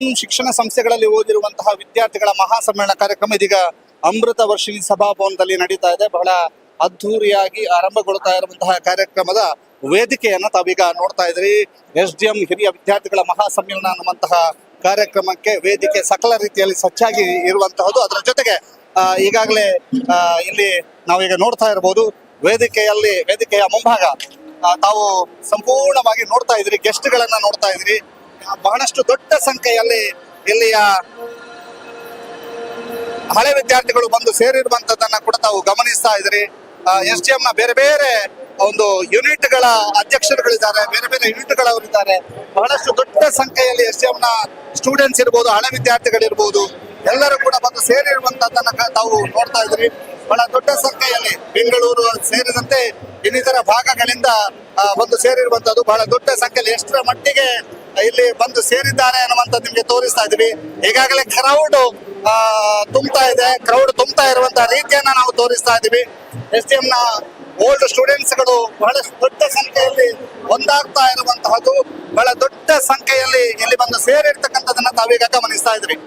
ಶಿಕ್ಷಣ ಸಂಸ್ಥೆಗಳಲ್ಲಿ ಓದಿರುವಂತಹ ವಿದ್ಯಾರ್ಥಿಗಳ ಮಹಾಸಮ್ಮೇಳನ ಕಾರ್ಯಕ್ರಮ ಇದೀಗ ಅಮೃತ ವರ್ಷಿಣಿ ಸಭಾಭವನದಲ್ಲಿ ನಡೀತಾ ಇದೆ. ಬಹಳ ಅದ್ಧೂರಿಯಾಗಿ ಆರಂಭಗೊಳ್ತಾ ಇರುವಂತಹ ಕಾರ್ಯಕ್ರಮದ ವೇದಿಕೆಯನ್ನ ತಾವೀಗ ನೋಡ್ತಾ ಇದ್ರಿ. SDM ಹಿರಿಯ ವಿದ್ಯಾರ್ಥಿಗಳ ಮಹಾಸಮ್ಮೇಳನ ಅನ್ನುವಂತಹ ಕಾರ್ಯಕ್ರಮಕ್ಕೆ ವೇದಿಕೆ ಸಕಲ ರೀತಿಯಲ್ಲಿ ಸಜ್ಜಾಗಿ ಇರುವಂತಹದ್ದು. ಅದರ ಜೊತೆಗೆ ಈಗಾಗಲೇ ಇಲ್ಲಿ ನಾವೀಗ ನೋಡ್ತಾ ಇರಬಹುದು ವೇದಿಕೆಯ ಮುಂಭಾಗ ತಾವು ಸಂಪೂರ್ಣವಾಗಿ ನೋಡ್ತಾ ಇದ್ರಿ, ಗೆಸ್ಟ್ ಗಳನ್ನ ನೋಡ್ತಾ ಇದ್ರಿ. ಬಹಳಷ್ಟು ದೊಡ್ಡ ಸಂಖ್ಯೆಯಲ್ಲಿ ಇಲ್ಲಿಯ ಹಳೆ ವಿದ್ಯಾರ್ಥಿಗಳು ಬಂದು ಸೇರಿರುವಂತದನ್ನ ಕೂಡ ತಾವು ಗಮನಿಸ್ತಾ ಇದ್ರಿ. SDM ನ ಬೇರೆ ಬೇರೆ ಒಂದು ಯೂನಿಟ್ ಗಳ ಅಧ್ಯಕ್ಷರುಗಳಿದ್ದಾರೆ, ಬೇರೆ ಬೇರೆ ಯೂನಿಟ್ ಗಳವರಿದ್ದಾರೆ. ಬಹಳಷ್ಟು ದೊಡ್ಡ ಸಂಖ್ಯೆಯಲ್ಲಿ SDM ನ ಸ್ಟೂಡೆಂಟ್ಸ್ ಇರ್ಬೋದು, ಹಳೆ ವಿದ್ಯಾರ್ಥಿಗಳಿರ್ಬೋದು, ಎಲ್ಲರೂ ಕೂಡ ಬಂದು ಸೇರಿರುವಂತದನ್ನ ತಾವು ನೋಡ್ತಾ ಇದ್ರಿ. ಬಹಳ ದೊಡ್ಡ ಸಂಖ್ಯೆಯಲ್ಲಿ ಬೆಂಗಳೂರು ಸೇರಿದಂತೆ ಇನ್ನಿತರ ಭಾಗಗಳಿಂದ ಬಂದು ಸೇರಿರುವಂತದ್ದು. ಬಹಳ ದೊಡ್ಡ ಸಂಖ್ಯೆಯಲ್ಲಿ ಎಷ್ಟರ ಮಟ್ಟಿಗೆ ಇಲ್ಲಿ ಬಂದು ಸೇರಿದ್ದಾರೆ ಅನ್ನುವಂಥದ್ದು ನಿಮ್ಗೆ ತೋರಿಸ್ತಾ ಇದ್ವಿ. ಈಗಾಗಲೇ ಕ್ರೌಡ್ ತುಂಬ್ತಾ ಇರುವಂತಹ ರೀತಿಯನ್ನ ನಾವು ತೋರಿಸ್ತಾ ಇದ್ದೀವಿ. SDM ನ ಓಲ್ಡ್ ಸ್ಟೂಡೆಂಟ್ಸ್ ಗಳು ಬಹಳಷ್ಟು ದೊಡ್ಡ ಸಂಖ್ಯೆಯಲ್ಲಿ ಒಂದಾಗ್ತಾ ಇರುವಂತಹದ್ದು. ಬಹಳ ದೊಡ್ಡ ಸಂಖ್ಯೆಯಲ್ಲಿ ಇಲ್ಲಿ ಬಂದು ಸೇರಿರ್ತಕ್ಕಂಥದನ್ನ ತಾವೀಗ ಗಮನಿಸ್ತಾ ಇದ್ರಿ.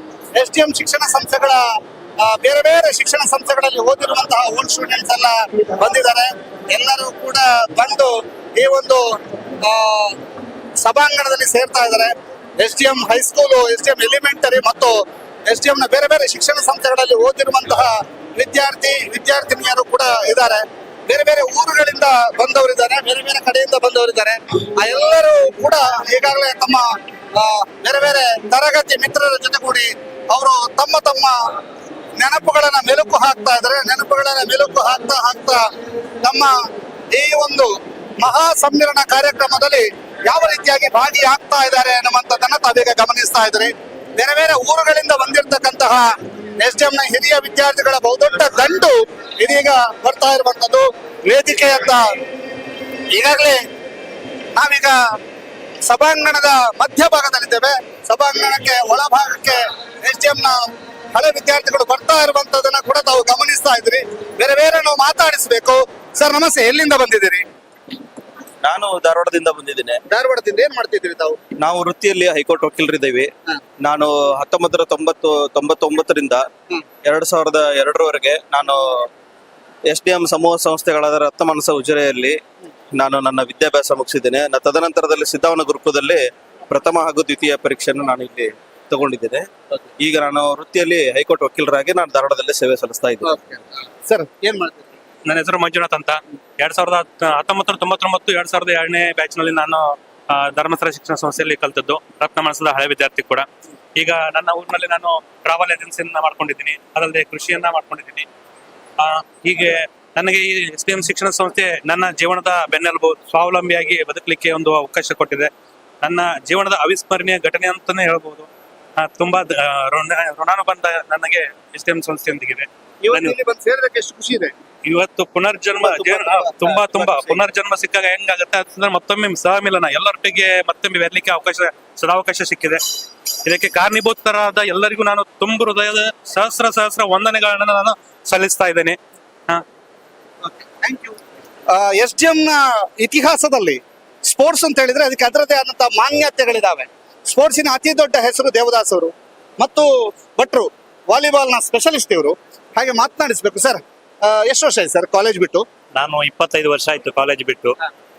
SDM ಶಿಕ್ಷಣ ಸಂಸ್ಥೆಗಳ ಬೇರೆ ಬೇರೆ ಶಿಕ್ಷಣ ಸಂಸ್ಥೆಗಳಲ್ಲಿ ಓದಿರುವಂತಹ ಓಲ್ಡ್ ಸ್ಟೂಡೆಂಟ್ಸ್ ಎಲ್ಲ ಬಂದಿದ್ದಾರೆ. ಎಲ್ಲರೂ ಕೂಡ ಬಂದು ಈ ಒಂದು ಸಭಾಂಗಣದಲ್ಲಿ ಸೇರ್ತಾ ಇದ್ದಾರೆ. SDM ಹೈಸ್ಕೂಲು, SDM ಎಲಿಮೆಂಟರಿ ಮತ್ತು SDM ನ ಬೇರೆ ಬೇರೆ ಶಿಕ್ಷಣ ಸಂಸ್ಥೆಗಳಲ್ಲಿ ಓದಿರುವಂತಹ ವಿದ್ಯಾರ್ಥಿನಿಯರು ಕೂಡ ಇದ್ದಾರೆ. ಬೇರೆ ಬೇರೆ ಊರುಗಳಿಂದ ಬಂದವರಿದ್ದಾರೆ, ಬೇರೆ ಬೇರೆ ಕಡೆಯಿಂದ ಬಂದವರಿದ್ದಾರೆ. ಆ ಎಲ್ಲರೂ ಕೂಡ ಈಗಾಗಲೇ ತಮ್ಮ ಬೇರೆ ಬೇರೆ ತರಗತಿ ಮಿತ್ರರ ಜೊತೆಗೂಡಿ ಅವರು ತಮ್ಮ ನೆನಪುಗಳನ್ನ ಮೆಲುಕು ಹಾಕ್ತಾ ಇದ್ದಾರೆ. ನೆನಪುಗಳನ್ನ ಮೆಲುಕು ಹಾಕ್ತಾ ನಮ್ಮ ಈ ಒಂದು ಮಹಾ ಸಮ್ಮೇಳನ ಕಾರ್ಯಕ್ರಮದಲ್ಲಿ ಯಾವ ರೀತಿಯಾಗಿ ಭಾಗಿಯಾಗ್ತಾ ಇದ್ದಾರೆ ಅನ್ನುವಂಥದ್ದನ್ನ ತಾವೀಗ ಗಮನಿಸ್ತಾ ಇದ್ರಿ. ಬೇರೆ ಬೇರೆ ಊರುಗಳಿಂದ ಬಂದಿರತಕ್ಕಂತಹ SDM ನ ಹಿರಿಯ ವಿದ್ಯಾರ್ಥಿಗಳ ಬಹುದೊಡ್ಡ ದಂಡು ಇದೀಗ ಬರ್ತಾ ಇರುವಂತದ್ದು ವೇದಿಕೆಯತ್ತ. ಈಗಾಗಲೇ ನಾವೀಗ ಸಭಾಂಗಣದ ಮಧ್ಯಭಾಗದಲ್ಲಿದ್ದೇವೆ. ಸಭಾಂಗಣಕ್ಕೆ ಒಳಭಾಗಕ್ಕೆ SDM ನ ಹಳೆ ವಿದ್ಯಾರ್ಥಿಗಳು ಬರ್ತಾ ಇರುವಂತದನ್ನ ಕೂಡ ತಾವು ಗಮನಿಸ್ತಾ ಇದ್ರಿ. ಬೇರೆ ಬೇರೆ ನಾವು ಮಾತಾಡಿಸ್ಬೇಕು. ಸರ್ ನಮಸ್ತೆ, ಎಲ್ಲಿಂದ ಬಂದಿದ್ದೀರಿ? ನಾನು ಧಾರವಾಡದಿಂದ ಬಂದಿದ್ದೇನೆ. ಧಾರವಾಡದಿಂದ ಏನ್ ಮಾಡ್ತಿದ್ದೀರಿ ತಾವು? ನಾವು ವೃತ್ತಿಯಲ್ಲಿ ಹೈಕೋರ್ಟ್ ವಕೀಲರಿದ್ದೇವೆ. ನಾನು 1999ರಿಂದ 2002ರವರೆಗೆ ನಾನು SDM ಸಮೂಹ ಸಂಸ್ಥೆಗಳಾದ ರತ್ನಮಾನಸ ಉಜಿರೆಯಲ್ಲಿ ನಾನು ನನ್ನ ವಿದ್ಯಾಭ್ಯಾಸ ಮುಗಿಸಿದ್ದೇನೆ. ತದನಂತರದಲ್ಲಿ ಸಿದ್ಧಾವನ ಗುರುಕುಲದಲ್ಲಿ ಪ್ರಥಮ ಹಾಗೂ ದ್ವಿತೀಯ ಪರೀಕ್ಷೆಯನ್ನು ನಾನು ಇಲ್ಲಿ ತಗೊಂಡಿದ್ದೇನೆ. ಈಗ ನಾನು ವೃತ್ತಿಯಲ್ಲಿ ಹೈಕೋರ್ಟ್ ವಕೀಲರಾಗಿ ನಾನು ಧಾರವಾಡದಲ್ಲಿ ಸೇವೆ ಸಲ್ಲಿಸ್ತಾ ಇದ್ದೇನೆ. ಸರ್ ಏನ್ ಮಾಡ್ತೀರಿ? ನನ್ನ ಹೆಸರು ಮಂಜುನಾಥ್ ಅಂತ. 1999 2002ನೇ ಬ್ಯಾಚ್ ನಲ್ಲಿ ನಾನು ಧರ್ಮಸ್ಥಳ ಶಿಕ್ಷಣ ಸಂಸ್ಥೆಯಲ್ಲಿ ಕಲ್ತದ್ದು. ರತ್ನಮಾನಸದ ಹಳೆ ವಿದ್ಯಾರ್ಥಿ ಕೂಡ. ಈಗ ನನ್ನ ಊರಿನಲ್ಲಿ ನಾನು ಟ್ರಾವೆಲ್ ಏಜೆನ್ಸಿಯನ್ನ ಮಾಡ್ಕೊಂಡಿದ್ದೀನಿ, ಅದಲ್ಲದೆ ಕೃಷಿಯನ್ನ ಮಾಡ್ಕೊಂಡಿದ್ದೀನಿ. ಹೀಗೆ ನನಗೆ ಈ SDM ಶಿಕ್ಷಣ ಸಂಸ್ಥೆ ನನ್ನ ಜೀವನದ ಬೆನ್ನೆಲುಬು, ಸ್ವಾವಲಂಬಿಯಾಗಿ ಬದುಕಲಿಕ್ಕೆ ಒಂದು ಅವಕಾಶ ಕೊಟ್ಟಿದೆ. ನನ್ನ ಜೀವನದ ಅವಿಸ್ಮರಣೀಯ ಘಟನೆ ಅಂತಾನೆ ಹೇಳ್ಬೋದು. ತುಂಬಾ ಋಣಾನುಬಂಧ ನನಗೆ SDM ಸಂಸ್ಥೆಯೊಂದಿಗಿದೆ. ಎಷ್ಟು ಖುಷಿ ಇದೆ. ಇವತ್ತು ಪುನರ್ಜನ್ಮ ತುಂಬಾ ಪುನರ್ಜನ್ಮ ಸಿಕ್ಕಾಗ ಹೆಂಗಾಗತ್ತೆ ಅಂತಂದ್ರೆ ಮತ್ತೊಮ್ಮೆ ಸಹಮಿಲನ, ಎಲ್ಲರೊಟ್ಟಿಗೆ ಮತ್ತೊಮ್ಮೆ ಬೆರಲಿಕ್ಕೆ ಸದಾವಕಾಶ ಸಿಕ್ಕಿದೆ. ಇದಕ್ಕೆ ಕಾರಣೀಭೂತರಾದ ಎಲ್ಲರಿಗೂ ನಾನು ತುಂಬ ಹೃದಯದ ಸಹಸ್ರ ವಂದನೆಗಳನ್ನ ನಾನು ಸಲ್ಲಿಸ್ತಾ ಇದ್ದೇನೆ. SDM ನ ಇತಿಹಾಸದಲ್ಲಿ ಸ್ಪೋರ್ಟ್ಸ್ ಅಂತ ಹೇಳಿದ್ರೆ ಅದಕ್ಕೆ ಅದರದೇ ಆದಂತಹ ಮಾನ್ಯತೆಗಳಿದಾವೆ. ಸ್ಪೋರ್ಟ್ಸಿನ ಅತಿ ದೊಡ್ಡ ಹೆಸರು ದೇವದಾಸ್ ಅವರು ಮತ್ತು ಭಟ್ರು, ವಾಲಿಬಾಲ್ ನ ಸ್ಪೆಷಲಿಸ್ಟ್ ಇವರು. ಹಾಗೆ ಮಾತನಾಡಿಸ್ಬೇಕು. ಸರ್ ಎಷ್ಟು ವರ್ಷ ಆಯ್ತು ಸರ್ ಕಾಲೇಜ್ ಬಿಟ್ಟು? ನಾನು 25 ವರ್ಷ ಆಯ್ತು ಕಾಲೇಜ್ ಬಿಟ್ಟು.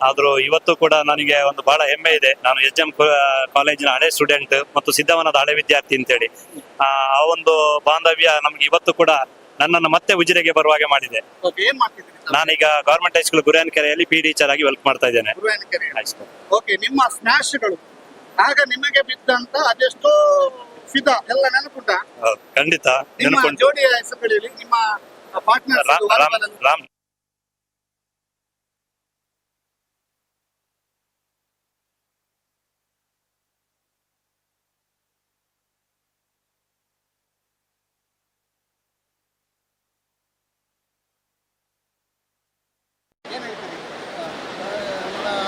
ಆದ್ರೂ ಇವತ್ತು ಕೂಡ ನನಗೆ ಒಂದು ಬಹಳ ಹೆಮ್ಮೆ ಇದೆ. ನಾನು SDM ಕಾಲೇಜಿನ ಹಳೆ ಸ್ಟೂಡೆಂಟ್ ಮತ್ತು ಸಿದ್ಧವನದ ಹಳೆ ವಿದ್ಯಾರ್ಥಿ ಅಂತೇಳಿ. ಆ ಒಂದು ಬಾಂಧವ್ಯ ನಮ್ಗೆ ಇವತ್ತು ಕೂಡ ನನ್ನನ್ನು ಮತ್ತೆ ಉಜಿರೆಗೆ ಬರುವ ಹಾಗೆ ಮಾಡಿದೆ. ನಾನೀಗ ಗವರ್ಮೆಂಟ್ ಹೈಸ್ಕೂಲ್ ಗುರಿಯಾನಕೆರೆಯಲ್ಲಿ PD ಟೀಚರ್ ಆಗಿ ವರ್ಕ್ ಮಾಡ್ತಾ ಇದ್ದೇನೆ. ನಿಮ್ಮ ಸ್ಮ್ಯಾಶ್ಗಳು ಆಗ ನಿಮಗೆ ಬಿದ್ದಂತ ಅದೆಷ್ಟೋ ಫಿದಾ ಎಲ್ಲ ನೆನಪುಂಟ? ಖಂಡಿತ ನೆನಪುಂಟು. ಜೋಡಿ ಹೆಸರುಗಳಲ್ಲಿ ನಿಮ್ಮ ಪಾರ್ಟ್ನರ್ ರಾಮ್.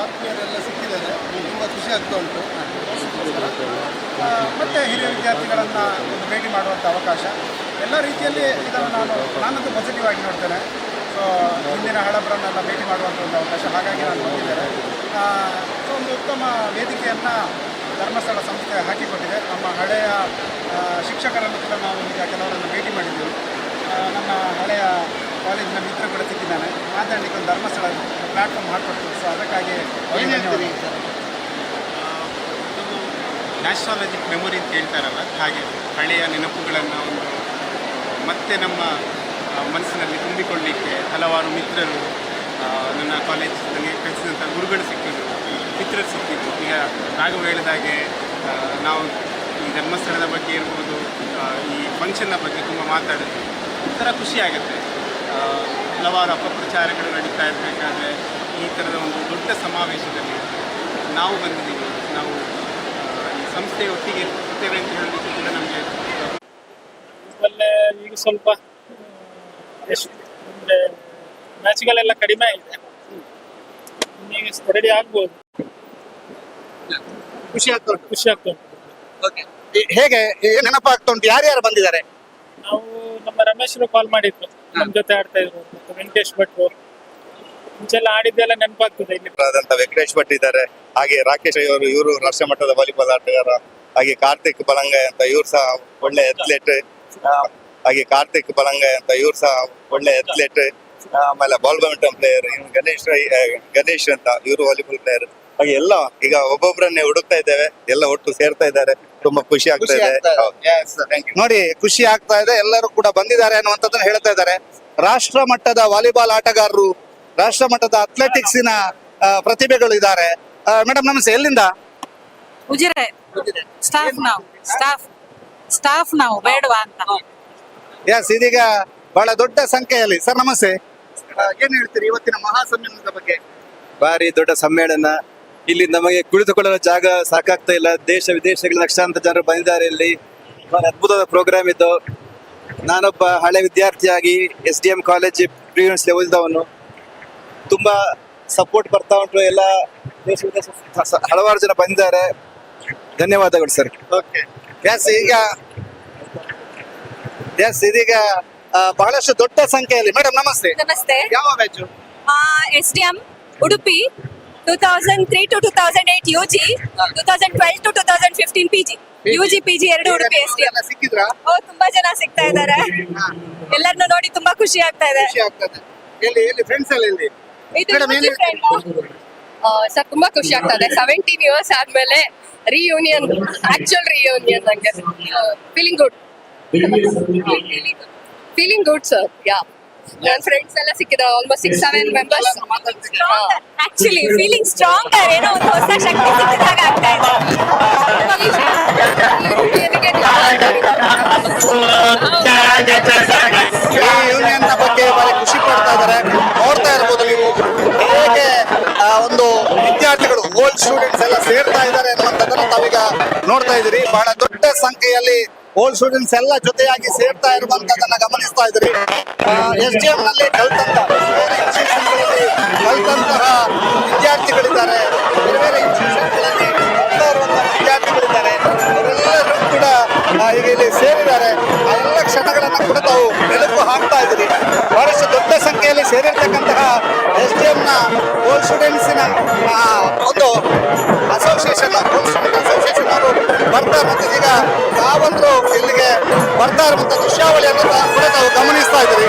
ಆತ್ಮೀಯರೆಲ್ಲ ಸಿಕ್ಕಿದ್ದಾರೆ, ತುಂಬ ಖುಷಿ ಆಗ್ತಾ ಉಂಟು. ಮತ್ತು ಹಿರಿಯ ವಿದ್ಯಾರ್ಥಿಗಳನ್ನು ಭೇಟಿ ಮಾಡುವಂಥ ಅವಕಾಶ ಎಲ್ಲ ರೀತಿಯಲ್ಲಿ ಇದನ್ನು ನಾನಂತೂ ಪಾಸಿಟಿವ್ ಆಗಿ ನೋಡ್ತೇನೆ. ಸೊ ಹಿಂದಿನ ಹಳಬರನ್ನೆಲ್ಲ ಭೇಟಿ ಮಾಡುವಂಥ ಒಂದು ಅವಕಾಶ, ಹಾಗಾಗಿ ನಾನು ಬಂದಿದ್ದೇನೆ. ಸೊ ಒಂದು ಉತ್ತಮ ವೇದಿಕೆಯನ್ನು ಧರ್ಮಸ್ಥಳ ಸಂಸ್ಥೆ ಹಾಕಿಕೊಟ್ಟಿದೆ. ನಮ್ಮ ಹಳೆಯ ಶಿಕ್ಷಕರನ್ನು ಕೂಡ ನಾವು ಈಗ ಕೆಲವರನ್ನು ಭೇಟಿ ಮಾಡಿದ್ದೆವು. ನನ್ನ ಹಳೆಯ ಕಾಲೇಜಿನ ಮಿತ್ರ ಕೂಡ ಸಿಕ್ಕಿದ್ದಾನೆ. ಮಾತಾಡಲಿಕ್ಕೆ ಒಂದು ಧರ್ಮಸ್ಥಳ ಪ್ಲ್ಯಾಟ್ಫಾರ್ಮ್ ಮಾಡಿಕೊಡ್ತು. ಸೊ ಅದಕ್ಕಾಗಿ ಏನು ಹೇಳ್ತೀರಿ ಸರ್? ನ್ಯಾಸ್ಟಾಲಜಿಕ್ ಮೆಮೊರಿ ಅಂತ ಹೇಳ್ತಾರಲ್ಲ, ಹಾಗೆ ಹಳೆಯ ನೆನಪುಗಳನ್ನು ಒಂದು ಮತ್ತೆ ನಮ್ಮ ಮನಸ್ಸಿನಲ್ಲಿ ತುಂಬಿಕೊಳ್ಳಲಿಕ್ಕೆ ಹಲವಾರು ಮಿತ್ರರು, ನನ್ನ ಕಾಲೇಜ್ ನನಗೆ ಕಲಿಸಿದಂಥ ಗುರುಗಳು ಸಿಕ್ಕಿದ್ರು, ಮಿತ್ರರು ಸಿಕ್ಕಿದ್ರು. ಈಗ ರಾಘವ ಹೇಳಿದಾಗೆ ನಾವು ಈ ಧರ್ಮಸ್ಥಳದ ಬಗ್ಗೆ ಇರ್ಬೋದು, ಈ ಫಂಕ್ಷನ್ನ ಬಗ್ಗೆ ತುಂಬ ಮಾತಾಡಿದ್ವಿ. ಒಂಥರ ಖುಷಿ ಆಗುತ್ತೆ. ಹಲವಾರು ಅಪಪ್ರಚಾರಗಳು ನಡೀತಾ ಇರಬೇಕಾದ್ರೆ ಈ ಥರದ ಒಂದು ದೊಡ್ಡ ಸಮಾವೇಶದಲ್ಲಿ ನಾವು ಬಂದಿದ್ದೀವಿ. ನಾವು ಈ ಸಂಸ್ಥೆಯ ಒಟ್ಟಿಗೆ ಇರ್ತೇವೆ ಅಂತ ಹೇಳಲಿಕ್ಕೆ ಕೂಡ ನಮಗೆ ಈಗ ಸ್ವಲ್ಪ ಎಷ್ಟು ಅಂದರೆ ಮ್ಯಾಚ್ಗಳೆಲ್ಲ ಕಡಿಮೆ ಆಗಿದೆ. ಈಗ ರೆಡಿ ಆಗ್ಬೋದು. ಖುಷಿ ಆಗ್ತಾ ಉಂಟು. ಖುಷಿ ಆಗ್ತಾ ಉಂಟು. ಹೇಗೆ ನೆನಪಾಗ್ತಾ ಉಂಟು? ಯಾರ್ಯಾರು ಬಂದಿದ್ದಾರೆ? ನಾವು ನಮ್ಮ ರಮೇಶ್ರು ಕಾಲ್ ಮಾಡಿದ್ರು, ನಮ್ಮ ಜೊತೆ ಆಡ್ತಾ ಇದ್ರು. ಮತ್ತು ವೆಂಕಟೇಶ್ ಭಟ್ರು ಮುಂಚೆಲ್ಲ ಆಡಿದ್ದೆಲ್ಲ ನೆನಪಾಗ್ತದೆ. ಇಲ್ಲಿ ಆದಂತ ವೆಂಕಟೇಶ್ ಭಟ್ ಇದ್ದಾರೆ, ಹಾಗೆ ರಾಕೇಶ್ ಇವರು ರಾಷ್ಟ್ರ ಮಟ್ಟದ ವಾಲಿಬಾಲ್ ಆಟಗಾರ, ಹಾಗೆ ಕಾರ್ತಿಕ್ ಬಲಂಗಾಯ್ ಅಂತ ಇವ್ರು ಸಹ ಒಳ್ಳೆ ಅಥ್ಲೆಟ್, ಹಾಗೆ ಕಾರ್ತಿಕ್ ಬಲಂಗಾಯ್ ಅಂತ ಇವ್ರು ಸಹ ಒಳ್ಳೆ ಅಥ್ಲೆಟ್, ಆಮೇಲೆ ಬಾಲ್ ಬ್ಯಾಡ್ಮಿಂಟನ್ ಪ್ಲೇಯರ್ ಗಣೇಶ್ ಅಂತ ಇವರು ವಾಲಿಬಾಲ್ ಪ್ಲೇಯರ್. ಹಾಗೆ ಎಲ್ಲ ಈಗ ಒಬ್ಬೊಬ್ಬರನ್ನೇ ಹುಡುಕ್ತಾ ಇದ್ದೇವೆ, ಎಲ್ಲ ಒಟ್ಟು ಸೇರ್ತಾ ಇದ್ದಾರೆ. ತುಂಬಾ ಖುಷಿ ಆಗ್ತಾ ಇದೆ. ನೋಡಿ, ಖುಷಿ ಆಗ್ತಾ ಇದೆ. ಎಲ್ಲರೂ ಕೂಡ ಬಂದಿದ್ದಾರೆ ಅನ್ನುವಂಥದ್ದನ್ನ ಹೇಳ್ತಾ ಇದ್ದಾರೆ. ರಾಷ್ಟ್ರ ಮಟ್ಟದ ವಾಲಿಬಾಲ್ ಆಟಗಾರರು, ರಾಷ್ಟ್ರ ಮಟ್ಟದ ಅಥ್ಲೆಟಿಕ್ಸಿನ ಪ್ರತಿಭೆಗಳು ಇದ್ದಾರೆ. ಮೇಡಮ್ ನಮಸ್ತೆ, ಎಲ್ಲಿಂದ? ಉಜಿರೆ ಸ್ಟಾಫ್ ನಾವು ಬೇಡವಾ ಅಂತ. ಎಸ್, ಇದೀಗ ಬಹಳ ದೊಡ್ಡ ಸಂಖ್ಯೆಯಲ್ಲಿ. ಸರ್ ನಮಸ್ತೆ, ಏನ್ ಹೇಳ್ತೀರಿ ಇವತ್ತಿನ ಮಹಾಸಮ್ಮೇಳನದ ಬಗ್ಗೆ? ಭಾರಿ ದೊಡ್ಡ ಸಮ್ಮೇಳನ. ಇಲ್ಲಿ ನಮಗೆ ಕುಳಿತುಕೊಳ್ಳಲು ಜಾಗ ಸಾಕಾಗ್ತಾ ಇಲ್ಲ. ದೇಶ ವಿದೇಶಗಳ ಲಕ್ಷಾಂತರ ಜನರು ಬಂದಿದ್ದಾರೆ. ಇಲ್ಲಿ ಬಹಳ ಅದ್ಭುತವಾದ ಪ್ರೋಗ್ರಾಮ್ ಇದ್ದು. ನಾನೊಬ್ಬ ಹಳೆ ವಿದ್ಯಾರ್ಥಿಯಾಗಿ SDM ಕಾಲೇಜ್ ಪ್ರಿವಿಯಸ್ಲಿ ಓದಿದವನು. ತುಂಬಾ ಸಪೋರ್ಟ್ ಬರ್ತಾ ಉಂಟು. ಎಲ್ಲ ದೇಶ ವಿದೇಶ ಹಲವಾರು ಜನ ಬಂದಿದ್ದಾರೆ. ಧನ್ಯವಾದಗಳು ಸರ್. ಓಕೆ, ಎಸ್ ಇದೀಗ ಬಹಳಷ್ಟು ದೊಡ್ಡ ಸಂಖ್ಯೆಯಲ್ಲಿ. ಮೇಡಮ್ ನಮಸ್ತೆ, ನಮಸ್ತೆ. ಯಾವ batch? SDM Udupi 2003 to 2008 UG, 2012 to 2015 PG. UG PG ಎರಡು ಉಡುಪಿ SDM. ಎಲ್ಲ ಸಿಕ್ಕಿದ್ರಾ? ತುಂಬಾ ಜನ ಸಿಗ್ತಾ ಇದ್ದಾರೆ. ಎಲ್ಲರನ್ನು ನೋಡಿ ತುಂಬಾ ಖುಷಿ ಆಗ್ತಾ ಇದೆ. ಖುಷಿ ಆಗ್ತದೆ. ಎಲ್ಲಿ ಫ್ರೆಂಡ್ಸ್ ಎಲ್ಲ ಎಲ್ಲಿ? ಇದು Madam, UG friend. ಸರ್ ತುಂಬಾ ಖುಷಿ ಆಗ್ತದೆ. 17 years ಆದ್ಮೇಲೆ ರಿಯೂನಿಯನ್, ಆಕ್ಚುಯಲ್ ರಿಯೂನಿಯನ್. ನಂಗೆ ಫೀಲಿಂಗ್ ಗುಡ್ ಸರ್. ಯಾ, ನನ್ನ ಫ್ರೆಂಡ್ಸ್ ಎಲ್ಲ ಸಿಕ್ಕಿದ್ರು. Almost 6-7 members. Actually feeling stronger. ಏನೋ ಒಂದು ಹೊಸ ಶಕ್ತಿ ಸಿಕ್ಕಿದಾಗ ಆಗ್ತಾ ಇದೆ. ಯೂನಿಯನ್ ಬಗ್ಗೆ ಬಹಳ ಖುಷಿ ಪಡ್ತಾ ಇದ್ದಾರೆ. ನೋಡ್ತಾ ಇರ್ಬೋದು ನೀವು ಹೇಗೆ ಒಂದು ವಿದ್ಯಾರ್ಥಿಗಳು, ಓಲ್ಡ್ ಸ್ಟೂಡೆಂಟ್ಸ್ ಎಲ್ಲ ಸೇರ್ತಾ ಇದ್ದಾರೆ ಅನ್ನುವಂಥದ್ದನ್ನು ತಾವೀಗ ನೋಡ್ತಾ ಇದ್ದೀರಿ. ಬಹಳ ದೊಡ್ಡ ಸಂಖ್ಯೆಯಲ್ಲಿ ಓಲ್ಡ್ ಸ್ಟೂಡೆಂಟ್ಸ್ ಎಲ್ಲ ಜೊತೆಯಾಗಿ ಸೇರ್ತಾ ಇರುವಂತದನ್ನ ಗಮನಿಸ್ತಾ ಇದ್ರಿ. SDM ನಲ್ಲಿ ಕಲಿತಂತಹ ವಿದ್ಯಾರ್ಥಿಗಳಿದ್ದಾರೆ, ಬೇರೆ ಬೇರೆ ಇನ್ಸ್ಟಿಟ್ಯೂಷನ್ಗಳಲ್ಲಿ ಓದ್ತಾ ಇರುವಂತಹ ವಿದ್ಯಾರ್ಥಿಗಳಿದ್ದಾರೆ. ಅವರೆಲ್ಲರೂ ಕೂಡ ಈಗ ಇಲ್ಲಿ ಸೇರಿದ್ದಾರೆ. ಆ ಎಲ್ಲ ಕ್ಷಣಗಳನ್ನ ಕೂಡ ತಾವು ಮೆಲುಕು ಹಾಕ್ತಾ ಇದ್ದೀರಿ. ಬಹಳಷ್ಟು ದೊಡ್ಡ ಸಂಖ್ಯೆಯಲ್ಲಿ ಸೇರಿರ್ತಕ್ಕಂತಹ SDM ನ ಓಲ್ಡ್ ಸ್ಟೂಡೆಂಟ್ಸಿನ ಒಂದು ಅಸೋಸಿಯೇಷನ್ ಅವರು ಬರ್ತಾರೆ. ಮತ್ತು ಈಗ ತಾವಂದ್ರು ಇಲ್ಲಿಗೆ ಬರ್ತಾ ಇರುವಂತಹ ದೃಶ್ಯಾವಳಿಯನ್ನು ಕೂಡ ತಾವು ಗಮನಿಸ್ತಾ ಇದ್ದೀರಿ.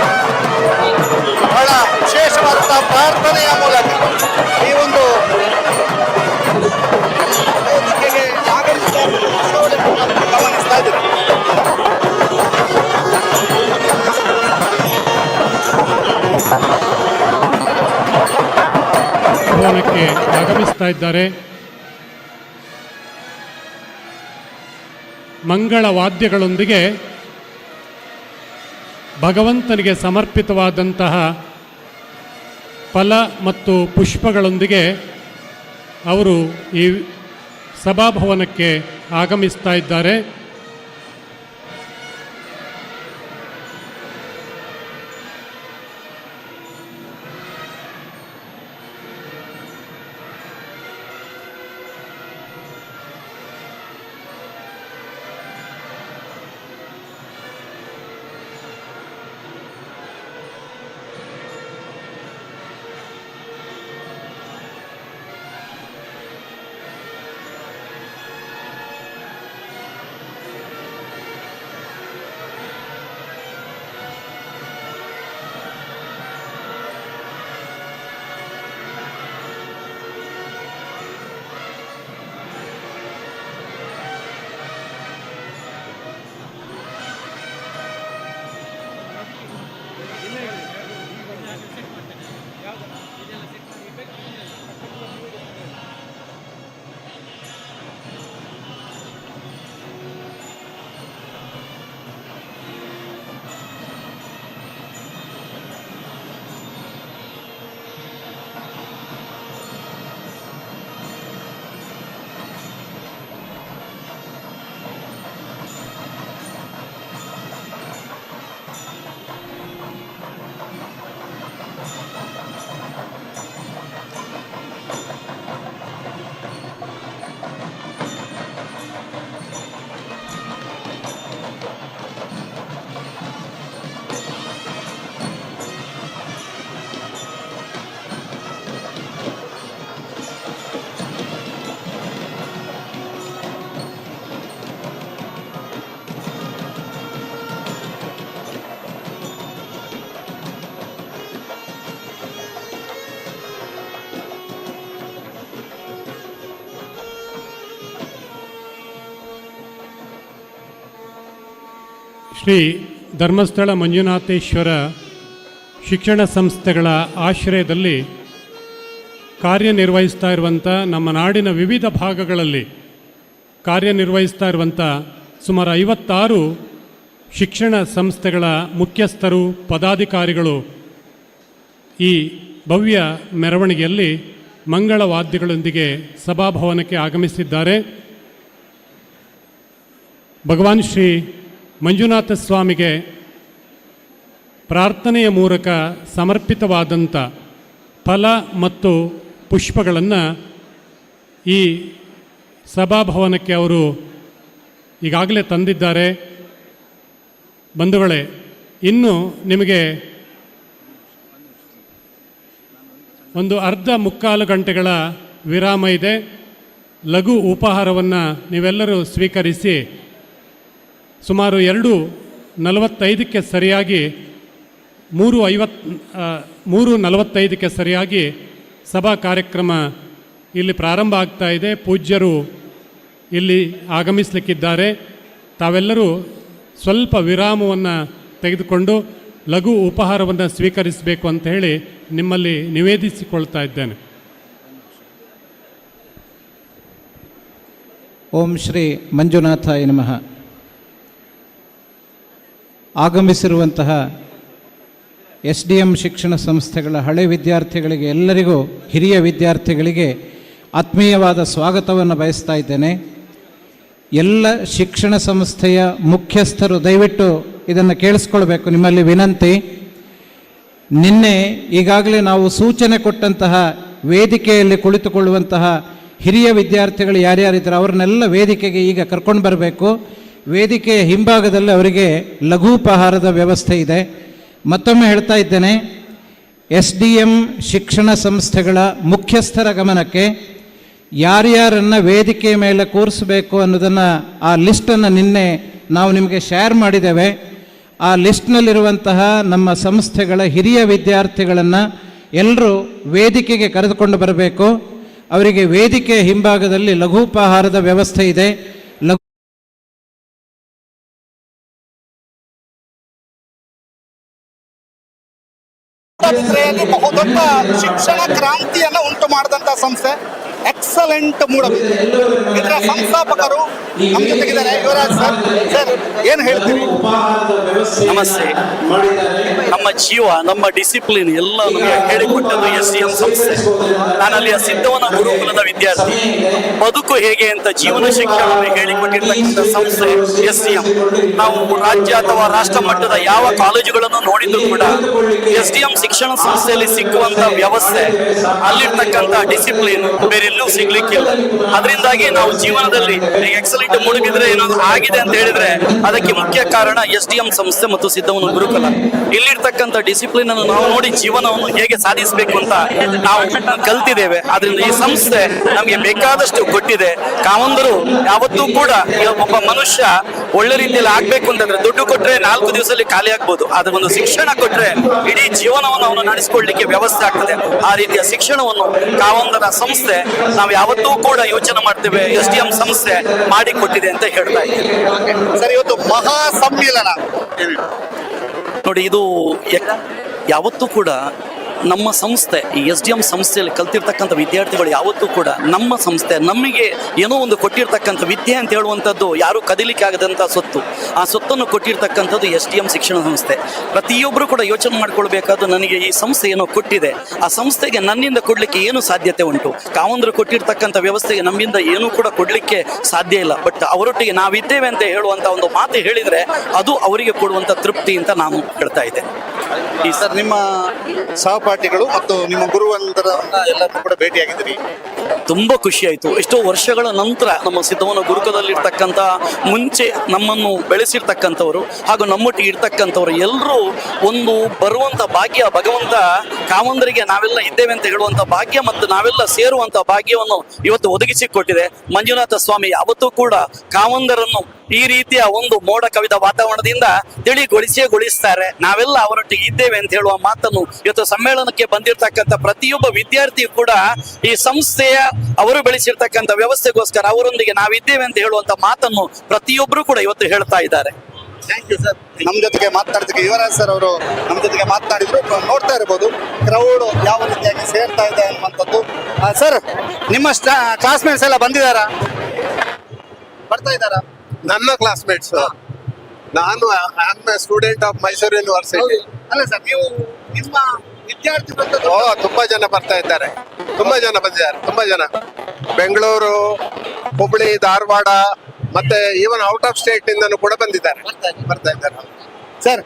ಬಹಳ ವಿಶೇಷವಾದಂತಹ ಪ್ರಾರ್ಥನೆಯ ಮೂಲಕ ಈ ಒಂದು ವೇದಿಕೆಗೆ ಆಗಮಿಸ್ತಾ ಇರುವಂತಹ ದೃಶ್ಯಾವಳಿಯನ್ನು ಗಮನಿಸ್ತಾ ಇದ್ದೀರಿ. ಭವನಕ್ಕೆ ಆಗಮಿಸ್ತಾ ಇದ್ದಾರೆ. ಮಂಗಳ ವಾದ್ಯಗಳೊಂದಿಗೆ ಭಗವಂತನಿಗೆ ಸಮರ್ಪಿತವಾದಂತಹ ಫಲ ಮತ್ತು ಪುಷ್ಪಗಳೊಂದಿಗೆ ಅವರು ಈ ಸಭಾಭವನಕ್ಕೆ ಆಗಮಿಸ್ತಾ ಇದ್ದಾರೆ. ಶ್ರೀ ಧರ್ಮಸ್ಥಳ ಮಂಜುನಾಥೇಶ್ವರ ಶಿಕ್ಷಣ ಸಂಸ್ಥೆಗಳ ಆಶ್ರಯದಲ್ಲಿ ಕಾರ್ಯನಿರ್ವಹಿಸ್ತಾ ಇರುವಂಥ ನಮ್ಮ ನಾಡಿನ ವಿವಿಧ ಭಾಗಗಳಲ್ಲಿ ಕಾರ್ಯನಿರ್ವಹಿಸ್ತಾ ಇರುವಂಥ ಸುಮಾರು 56 ಶಿಕ್ಷಣ ಸಂಸ್ಥೆಗಳ ಮುಖ್ಯಸ್ಥರು ಪದಾಧಿಕಾರಿಗಳು ಈ ಭವ್ಯ ಮೆರವಣಿಗೆಯಲ್ಲಿ ಮಂಗಳವಾದ್ಯಗಳೊಂದಿಗೆ ಸಭಾಭವನಕ್ಕೆ ಆಗಮಿಸಿದ್ದಾರೆ. ಭಗವಾನ್ ಶ್ರೀ ಮಂಜುನಾಥ ಸ್ವಾಮಿಗೆ ಪ್ರಾರ್ಥನೆಯ ಮೂಲಕ ಸಮರ್ಪಿತವಾದಂಥ ಫಲ ಮತ್ತು ಪುಷ್ಪಗಳನ್ನು ಈ ಸಭಾಭವನಕ್ಕೆ ಅವರು ಈಗಾಗಲೇ ತಂದಿದ್ದಾರೆ. ಬಂಧುಗಳೇ, ಇನ್ನು ನಿಮಗೆ ಒಂದು ಅರ್ಧ ಮುಕ್ಕಾಲು ಗಂಟೆಗಳ ವಿರಾಮ ಇದೆ. ಲಘು ಉಪಹಾರವನ್ನು ನೀವೆಲ್ಲರೂ ಸ್ವೀಕರಿಸಿ ಸುಮಾರು 2:45ಕ್ಕೆ ಸರಿಯಾಗಿ 3:45ಕ್ಕೆ ಸರಿಯಾಗಿ ಸಭಾ ಕಾರ್ಯಕ್ರಮ ಇಲ್ಲಿ ಪ್ರಾರಂಭ ಆಗ್ತಾ ಇದೆ. ಪೂಜ್ಯರು ಇಲ್ಲಿ ಆಗಮಿಸಲಿಕ್ಕಿದ್ದಾರೆ. ತಾವೆಲ್ಲರೂ ಸ್ವಲ್ಪ ವಿರಾಮವನ್ನು ತೆಗೆದುಕೊಂಡು ಲಘು ಉಪಹಾರವನ್ನು ಸ್ವೀಕರಿಸಬೇಕು ಅಂತ ಹೇಳಿ ನಿಮ್ಮಲ್ಲಿ ನಿವೇದಿಸಿಕೊಳ್ತಾ ಇದ್ದೇನೆ. ಓಂ ಶ್ರೀ ಮಂಜುನಾಥಾಯ ನಮಃ. ಆಗಮಿಸಿರುವಂತಹ SDM ಶಿಕ್ಷಣ ಸಂಸ್ಥೆಗಳ ಹಳೆ ವಿದ್ಯಾರ್ಥಿಗಳಿಗೆ, ಎಲ್ಲರಿಗೂ ಹಿರಿಯ ವಿದ್ಯಾರ್ಥಿಗಳಿಗೆ ಆತ್ಮೀಯವಾದ ಸ್ವಾಗತವನ್ನು ಬಯಸ್ತಾ ಇದ್ದೇನೆ. ಎಲ್ಲ ಶಿಕ್ಷಣ ಸಂಸ್ಥೆಯ ಮುಖ್ಯಸ್ಥರು ದಯವಿಟ್ಟು ಇದನ್ನು ಕೇಳಿಸ್ಕೊಳ್ಬೇಕು, ನಿಮ್ಮಲ್ಲಿ ವಿನಂತಿ. ನಿನ್ನೆ ಈಗಾಗಲೇ ನಾವು ಸೂಚನೆ ಕೊಟ್ಟಂತಹ ವೇದಿಕೆಯಲ್ಲಿ ಕುಳಿತುಕೊಳ್ಳುವಂತಹ ಹಿರಿಯ ವಿದ್ಯಾರ್ಥಿಗಳು ಯಾರ್ಯಾರಿದ್ದಾರೆ ಅವ್ರನ್ನೆಲ್ಲ ವೇದಿಕೆಗೆ ಈಗ ಕರ್ಕೊಂಡು ಬರಬೇಕು. ವೇದಿಕೆಯ ಹಿಂಭಾಗದಲ್ಲಿ ಅವರಿಗೆ ಲಘೂಪಹಾರದ ವ್ಯವಸ್ಥೆ ಇದೆ. ಮತ್ತೊಮ್ಮೆ ಹೇಳ್ತಾ ಇದ್ದೇನೆ, SDM ಶಿಕ್ಷಣ ಸಂಸ್ಥೆಗಳ ಮುಖ್ಯಸ್ಥರ ಗಮನಕ್ಕೆ ಯಾರ್ಯಾರನ್ನು ವೇದಿಕೆಯ ಮೇಲೆ ಕೂರಿಸಬೇಕು ಅನ್ನೋದನ್ನು, ಆ ಲಿಸ್ಟನ್ನು ನಿನ್ನೆ ನಾವು ನಿಮಗೆ ಶೇರ್ ಮಾಡಿದ್ದೇವೆ. ಆ ಲಿಸ್ಟ್ನಲ್ಲಿರುವಂತಹ ನಮ್ಮ ಸಂಸ್ಥೆಗಳ ಹಿರಿಯ ವಿದ್ಯಾರ್ಥಿಗಳನ್ನು ಎಲ್ಲರೂ ವೇದಿಕೆಗೆ ಕರೆದುಕೊಂಡು ಬರಬೇಕು. ಅವರಿಗೆ ವೇದಿಕೆಯ ಹಿಂಭಾಗದಲ್ಲಿ ಲಘೂಪಹಾರದ ವ್ಯವಸ್ಥೆ ಇದೆ. ಮೂಡಬಿದ್ರೆಯಲ್ಲಿ ಬಹುದೊಡ್ಡ ಶಿಕ್ಷಣ ಕ್ರಾಂತಿಯನ್ನು ಉಂಟು ಮಾಡಿದಂಥ ಸಂಸ್ಥೆ ಎಕ್ಸಲೆಂಟ್ ಮೂಡಬಿದ್ರೆ. ಇದರ ಸಂಸ್ಥಾಪಕರು ನಮ್ಮ ಜೊತೆಗಿದ್ದಾರೆ. ಯುವರಾಜ್ ಸರ್, ಸರ್ ಏನು ಹೇಳ್ತೀರಿ? ನಮಸ್ತೆ. ನಮ್ಮ ಜೀವ, ನಮ್ಮ ಡಿಸಿಪ್ಲಿನ್ ಎಲ್ಲ ನಮಗೆ ಹೇಳಿಕೊಟ್ಟದ್ದು SDM ಸಂಸ್ಥೆ. ನಾನು ಅಲ್ಲಿಯ ಸಿದ್ಧವನ ಗುರುಕುಲದ ವಿದ್ಯಾರ್ಥಿ. ಬದುಕು ಹೇಗೆ ಅಂತ ಜೀವನ ಶಿಕ್ಷಣವನ್ನು ಹೇಳಿಕೊಟ್ಟಿರ್ತಕ್ಕಂಥ ಸಂಸ್ಥೆ SDM. ನಾವು ರಾಜ್ಯ ಅಥವಾ ರಾಷ್ಟ್ರ ಮಟ್ಟದ ಯಾವ ಕಾಲೇಜುಗಳನ್ನು ನೋಡಿದ್ರು ಕೂಡ SDM ಶಿಕ್ಷಣ ಸಂಸ್ಥೆಯಲ್ಲಿ ಸಿಕ್ಕುವಂತ ವ್ಯವಸ್ಥೆ, ಅಲ್ಲಿರ್ತಕ್ಕಂಥ ಡಿಸಿಪ್ಲಿನ್ ಬೇರೆ ಎಲ್ಲೂ ಸಿಗ್ಲಿಕ್ಕಿಲ್ಲ. ಅದರಿಂದಾಗಿ ನಾವು ಜೀವನದಲ್ಲಿ ಎಕ್ಸಲೆಂಟ್ ಮೂಡಿಬಿದ್ರೆ ಏನಾದ್ರು ಆಗಿದೆ ಅಂತ ಹೇಳಿದ್ರೆ ಅದಕ್ಕೆ ಮುಖ್ಯ ಕಾರಣ SDM ಸಂಸ್ಥೆ ಮತ್ತು ಸಿದ್ಧವನ ಗುರುಕುಲ. ಇಲ್ಲಿರ್ತಕ್ಕಂಥ ಡಿಸಿಪ್ಲಿನ್ ಅನ್ನು ನಾವು ನೋಡಿ ಜೀವನವನ್ನು ಹೇಗೆ ಸಾಧಿಸಬೇಕು ಅಂತ ನಾವು ಕಲ್ತಿದ್ದೇವೆ. ಆದ್ರಿಂದ ಈ ಸಂಸ್ಥೆ ನಮಗೆ ಬೇಕಾದಷ್ಟು ಕೊಟ್ಟಿದೆ. ಕಾವಂದರು ಯಾವತ್ತೂ ಕೂಡ ಒಬ್ಬ ಮನುಷ್ಯ ಒಳ್ಳೆ ರೀತಿಯಲ್ಲಿ ಆಗ್ಬೇಕು ಅಂತಂದ್ರೆ ದುಡ್ಡು ಕೊಟ್ರೆ 4 ದಿವಸದಲ್ಲಿ ಖಾಲಿ ಆಗ್ಬೋದು, ಆದ್ರೆ ಒಂದು ಶಿಕ್ಷಣ ಕೊಟ್ರೆ ಇಡೀ ಜೀವನವನ್ನು ಅವನು ನಡೆಸಿಕೊಳ್ಳಲಿಕ್ಕೆ ವ್ಯವಸ್ಥೆ ಆಗ್ತದೆ. ಆ ರೀತಿಯ ಶಿಕ್ಷಣವನ್ನು ಕಾವಂದರ ಸಂಸ್ಥೆ ನಾವು ಯಾವತ್ತೂ ಕೂಡ ಯೋಚನೆ ಮಾಡ್ತೇವೆ, SDM ಸಂಸ್ಥೆ ಮಾಡಿಕೊಟ್ಟಿದೆ ಅಂತ ಹೇಳ್ತಾ ಇದ್ದೇವೆ. ಸರ್, ಇವತ್ತು ಮಹಾ ಸಮ್ಮೇಳನ ನೋಡಿ, ಇದು ಯಾವತ್ತೂ ಕೂಡ ನಮ್ಮ ಸಂಸ್ಥೆ, ಈ SDM ಸಂಸ್ಥೆಯಲ್ಲಿ ಕಲ್ತಿರ್ತಕ್ಕಂಥ ವಿದ್ಯಾರ್ಥಿಗಳು ಯಾವತ್ತೂ ಕೂಡ ನಮ್ಮ ಸಂಸ್ಥೆ ನಮಗೆ ಏನೋ ಒಂದು ಕೊಟ್ಟಿರ್ತಕ್ಕಂಥ ವಿದ್ಯೆ ಅಂತ ಹೇಳುವಂಥದ್ದು ಯಾರು ಕದಿಲಿಕ್ಕೆ ಆಗದಂಥ ಸೊತ್ತು. ಆ ಸೊತ್ತನ್ನು ಕೊಟ್ಟಿರ್ತಕ್ಕಂಥದ್ದು SDM ಶಿಕ್ಷಣ ಸಂಸ್ಥೆ. ಪ್ರತಿಯೊಬ್ಬರು ಕೂಡ ಯೋಚನೆ ಮಾಡ್ಕೊಳ್ಬೇಕಾದ್ದು, ನನಗೆ ಈ ಸಂಸ್ಥೆ ಏನೋ ಕೊಟ್ಟಿದೆ, ಆ ಸಂಸ್ಥೆಗೆ ನನ್ನಿಂದ ಕೊಡ್ಲಿಕ್ಕೆ ಏನು ಸಾಧ್ಯತೆ ಉಂಟು. ಕಾವಂದರು ಕೊಟ್ಟಿರ್ತಕ್ಕಂಥ ವ್ಯವಸ್ಥೆಗೆ ನಮ್ಮಿಂದ ಏನೂ ಕೂಡ ಕೊಡ್ಲಿಕ್ಕೆ ಸಾಧ್ಯ ಇಲ್ಲ. ಬಟ್ ಅವರೊಟ್ಟಿಗೆ ನಾವಿದ್ದೇವೆ ಅಂತ ಹೇಳುವಂಥ ಒಂದು ಮಾತು ಹೇಳಿದ್ರೆ ಅದು ಅವರಿಗೆ ಕೊಡುವಂಥ ತೃಪ್ತಿ ಅಂತ ನಾನು ಹೇಳ್ತಾ ಇದ್ದೆ. ಈ ಸರ್, ನಿಮ್ಮ ಸಹಪಾಠಿಗಳು ಮತ್ತು ನಿಮ್ಮ ಗುರುವಂತರನ್ನ ಎಲ್ಲರೂ ಕೂಡ ಭೇಟಿಯಾಗಿದ್ದೀರಿ. ತುಂಬಾ ಖುಷಿ ಆಯ್ತು. ಎಷ್ಟೋ ವರ್ಷಗಳ ನಂತರ ನಮ್ಮ ಸಿದ್ಧವನ ಗುರುಕುಲದಲ್ಲಿರ್ತಕ್ಕಂಥ, ಮುಂಚೆ ನಮ್ಮನ್ನು ಬೆಳೆಸಿರ್ತಕ್ಕಂಥವರು ಹಾಗೂ ನಮ್ಮೊಟ್ಟಿಗೆ ಇರ್ತಕ್ಕಂಥವ್ರು ಎಲ್ಲರೂ ಒಂದು ಬರುವಂತ ಭಾಗ್ಯ ಭಗವಂತ ಕಾವಂದರಿಗೆ ನಾವೆಲ್ಲ ಇದ್ದೇವೆ ಅಂತ ಹೇಳುವಂತ ಭಾಗ್ಯ ಮತ್ತು ನಾವೆಲ್ಲ ಸೇರುವಂತ ಭಾಗ್ಯವನ್ನು ಇವತ್ತು ಒದಗಿಸಿಕೊಟ್ಟಿದೆ. ಮಂಜುನಾಥ ಸ್ವಾಮಿ ಯಾವತ್ತೂ ಕೂಡ ಕಾವಂದರನ್ನು ಈ ರೀತಿಯ ಒಂದು ಮೋಡ ಕವಿದ ವಾತಾವರಣದಿಂದ ತಿಳಿಗೊಳಿಸ್ತಾರೆ. ನಾವೆಲ್ಲ ಅವರೊಟ್ಟಿಗೆ ಇದ್ದೇವೆ ಅಂತ ಹೇಳುವ ಮಾತನ್ನು ಇವತ್ತು ಸಮ್ಮೇಳನಕ್ಕೆ ಬಂದಿರತಕ್ಕಂಥ ಪ್ರತಿಯೊಬ್ಬ ವಿದ್ಯಾರ್ಥಿಯು ಕೂಡ ಈ ಸಂಸ್ಥೆಯ ಅವರು ಬೆಳೆಸಿರ್ತಕ್ಕಂಥ ವ್ಯವಸ್ಥೆಗೋಸ್ಕರ ಅವರೊಂದಿಗೆ ನಾವಿದ್ದೇವೆ ಅಂತ ಹೇಳುವಂತ ಮಾತನ್ನು ಪ್ರತಿಯೊಬ್ಬರು ಕೂಡ ಇವತ್ತು ಹೇಳ್ತಾ ಇದ್ದಾರೆ. Thank you sir. ನಮ್ಮ ಜೊತೆಗೆ ಮಾತನಾಡೋದಕ್ಕೆ ಯುವರಾಜ್ ಸರ್ ಅವರು ನಮ್ಮ ಜೊತೆಗೆ ಮಾತನಾಡಿದ್ರು. ನೋಡ್ತಾ ಇರ್ಬೋದು ಕ್ರೌಡ್ ಯಾವ ರೀತಿಯಾಗಿ ಸೇರ್ತಾ ಇದೆ ಅನ್ನುವಂಥದ್ದು. ಸರ್, ನಿಮ್ಮ ಕ್ಲಾಸ್ಮೇಟ್ಸ್ ಎಲ್ಲ ಬಂದಿದ್ದಾರಾ, ಬರ್ತಾ ಇದ್ದಾರಾ? ನನ್ನ ಕ್ಲಾಸ್ಮೇಟ್ಸ್, ನಾನು ಸ್ಟೂಡೆಂಟ್ ಆಫ್ ಮೈಸೂರು ಯೂನಿವರ್ಸಿಟಿ. ಅಲ್ಲ ಸರ್, ನೀವು ನಿಮ್ಮ ವಿದ್ಯಾರ್ಥಿ ತುಂಬಾ ಜನ ಬರ್ತಾ ಇದ್ದಾರೆ, ತುಂಬಾ ಜನ ಬಂದಿದ್ದಾರೆ, ತುಂಬಾ ಜನ ಬೆಂಗಳೂರು, ಹುಬ್ಬಳ್ಳಿ, ಧಾರವಾಡ ಮತ್ತೆ ಈವನ್ ಔಟ್ ಆಫ್ ಸ್ಟೇಟ್ ಇಂದನೂ ಕೂಡ ಬರ್ತಾ ಇದ್ದಾರೆ. Sir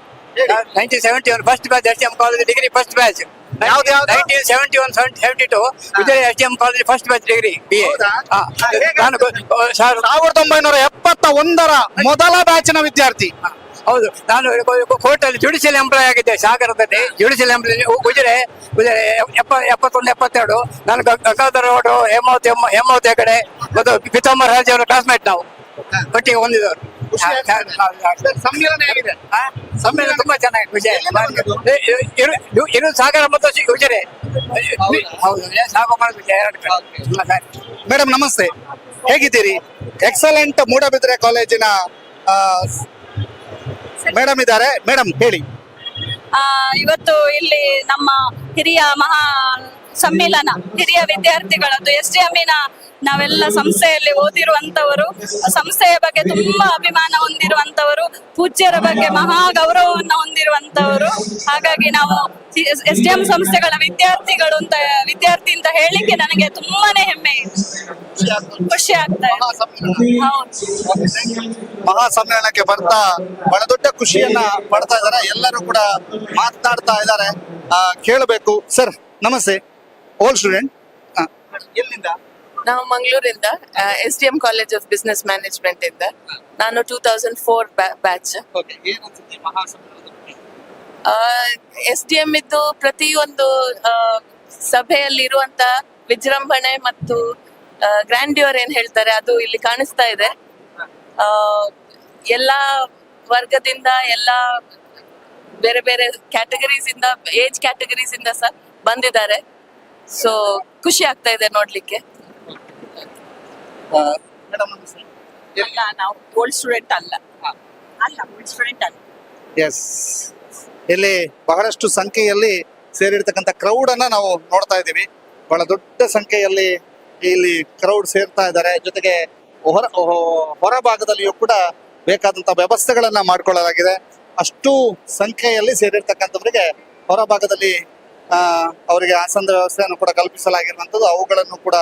1971 first batch SDM college degree first batch. ಯಾವ್ದು 1971-72 ವಿಜಯ SDM college first batch degree BA. ಹೌದಾ? ನಾನು 1971 ಮೊದಲ ಬ್ಯಾಚಿನ ವಿದ್ಯಾರ್ಥಿ. ಹೌದು, ನಾನು ಕೋರ್ಟ್ ಅಲ್ಲಿ ಜುಡಿಷಿಯಲ್ ಎಂಪ್ಲಾಯ್ ಆಗಿದ್ದೆ ಸಾಗರದಲ್ಲಿ. Judicial employee Ujire 71-72. ನಾನು ಗಂಗಾಧರ ರೋಡ್, ಹೇಮಾವತಿ ಹೆಗಡೆ ಮತ್ತು ಪಿತಾಂಬರ ರಾಜ್ ಅವರ ಕ್ಲಾಸ್ಮೇಟ್. ನಾವು ಒಟ್ಟಿಗೆ ಹೊಂದಿದವರು. ಸಮ್ಮೇಳನ ಆಗಿದೆ. ಸಮ್ಮೇಳನ ತುಂಬಾ ಚೆನ್ನಾಗಿ ವಿಜಯ ಇರು ಸಾಗರ ಮತ್ತು ಉಜಿರೆ. ಹೌದು, ಸಾಗರ ವಿಜಯ ಮೇಡಮ್ ನಮಸ್ತೆ, ಹೇಗಿದ್ದೀರಿ? ಎಕ್ಸಲೆಂಟ್ ಮೂಡಬಿದ್ರೆ ಕಾಲೇಜಿನ ಮೇಡಮ್ ಇದ್ದಾರೆ. ಮೇಡಮ್ ಹೇಳಿ. ಇವತ್ತು ಇಲ್ಲಿ ನಮ್ಮ ಹಿರಿಯ ಮಹಾ ಸಮ್ಮೇಳನ, ಹಿರಿಯ ವಿದ್ಯಾರ್ಥಿಗಳದ್ದು SDMನ ನಾವೆಲ್ಲ ಸಂಸ್ಥೆಯಲ್ಲಿ ಓದಿರುವಂತವರು, ಸಂಸ್ಥೆಯ ಬಗ್ಗೆ ತುಂಬಾ ಅಭಿಮಾನ ಹೊಂದಿರುವಂತವರು, ಪೂಜ್ಯರ ಬಗ್ಗೆ ಮಹಾ ಗೌರವವನ್ನ ಹೊಂದಿರುವಂತವರು. ಹಾಗಾಗಿ ನಾವು SDM ಸಂಸ್ಥೆಗಳ ವಿದ್ಯಾರ್ಥಿ ಅಂತ ಹೇಳಿಕ್ಕೆ ನನಗೆ ತುಂಬಾನೇ ಹೆಮ್ಮೆ ಇದೆ, ಖುಷಿ ಆಗ್ತಾ ಇದೆ. ಮಹಾ ಸಮ್ಮೇಳನಕ್ಕೆ ಬರ್ತಾ ಬಹಳ ದೊಡ್ಡ ಖುಷಿಯನ್ನ ಪಡ್ತಾ ಇದ್ದಾರೆ. ಎಲ್ಲರೂ ಕೂಡ ಮಾತನಾಡ್ತಾ ಇದ್ದಾರೆ. ಕೇಳಬೇಕು. ಸರ್ ನಮಸ್ತೆ, ಓಲ್ಡ್ ಸ್ಟೂಡೆಂಟ್, ಎಲ್ಲಿಂದ? ನಾವು ಮಂಗಳೂರಿಂದ SDM college of business management ಇಂದ. ನಾನು 2004 ಬ್ಯಾಚ್. SDM ಇದ್ದು ಪ್ರತಿಯೊಂದು ಸಭೆಯಲ್ಲಿ ಇರುವಂತ ವಿಜೃಂಭಣೆ ಮತ್ತು ಗ್ರ್ಯಾಂಡ್ಯೂರ್ ಏನ್ ಹೇಳ್ತಾರೆ ಅದು ಇಲ್ಲಿ ಕಾಣಿಸ್ತಾ ಇದೆ. ಎಲ್ಲಾ ವರ್ಗದಿಂದ, ಎಲ್ಲಾ ಬೇರೆ ಬೇರೆ ಕ್ಯಾಟಗರೀಸ್ ಇಂದ, ಏಜ್ ಕ್ಯಾಟಗರೀಸ್ ಇಂದ ಸಹ ಬಂದಿದ್ದಾರೆ. ಸೊ ಖುಷಿ ಆಗ್ತಾ ಇದೆ ನೋಡ್ಲಿಕ್ಕೆ. ಅಲ್ಲ, ನಾವು ಓಲ್ಡ್ ಸ್ಟೂಡೆಂಟ್ ಅಲ್ಲ, ಓಲ್ಡ್ ಸ್ಟೂಡೆಂಟ್ ಅಲ್ಲ. ಎಸ್, ಇಲ್ಲಿ ಬಹಳಷ್ಟು ಸಂಖ್ಯೆಯಲ್ಲಿ ಸೇರಿರ್ತಕ್ಕಂಥ ಕ್ರೌಡ್ ಅನ್ನ ನಾವು ನೋಡ್ತಾ ಇದ್ದೀವಿ. ಬಹಳ ದೊಡ್ಡ ಸಂಖ್ಯೆಯಲ್ಲಿ ಇಲ್ಲಿ ಕ್ರೌಡ್ ಸೇರ್ತಾ ಇದ್ದಾರೆ. ಜೊತೆಗೆ ಹೊರ ಭಾಗದಲ್ಲಿಯೂ ಕೂಡ ಬೇಕಾದಂತ ವ್ಯವಸ್ಥೆಗಳನ್ನ ಮಾಡ್ಕೊಳ್ಳಲಾಗಿದೆ. ಅಷ್ಟು ಸಂಖ್ಯೆಯಲ್ಲಿ ಸೇರಿರ್ತಕ್ಕಂಥವರಿಗೆ ಹೊರ ಭಾಗದಲ್ಲಿ ಅವರಿಗೆ ಆಸನದ ವ್ಯವಸ್ಥೆಯನ್ನು ಕೂಡ ಕಲ್ಪಿಸಲಾಗಿರುವಂಥದ್ದು. ಅವುಗಳನ್ನು ಕೂಡ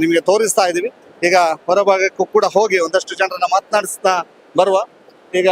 ನಿಮಗೆ ತೋರಿಸ್ತಾ ಇದ್ದೀವಿ. ಈಗ ಹೊರಭಾಗಕ್ಕೂ ಕೂಡ ಹೋಗಿ ಒಂದಷ್ಟು ಜನರನ್ನ ಮಾತನಾಡಿಸ್ತಾ ಬರುವ. ಈಗ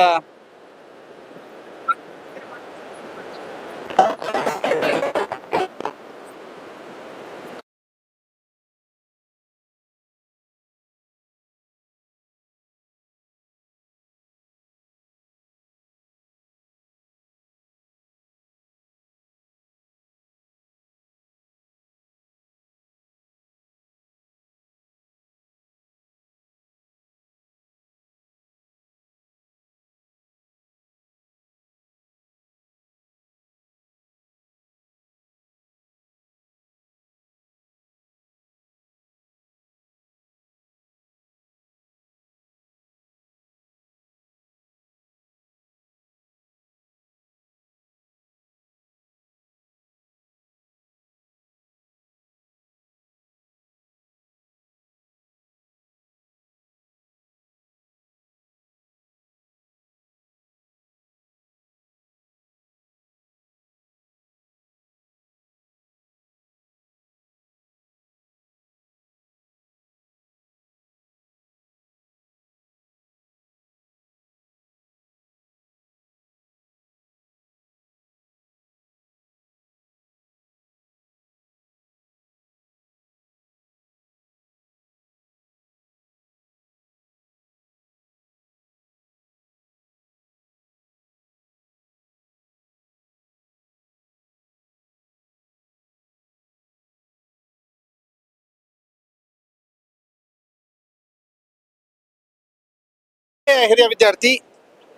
ಹಿರಿಯ ವಿದ್ಯಾರ್ಥಿ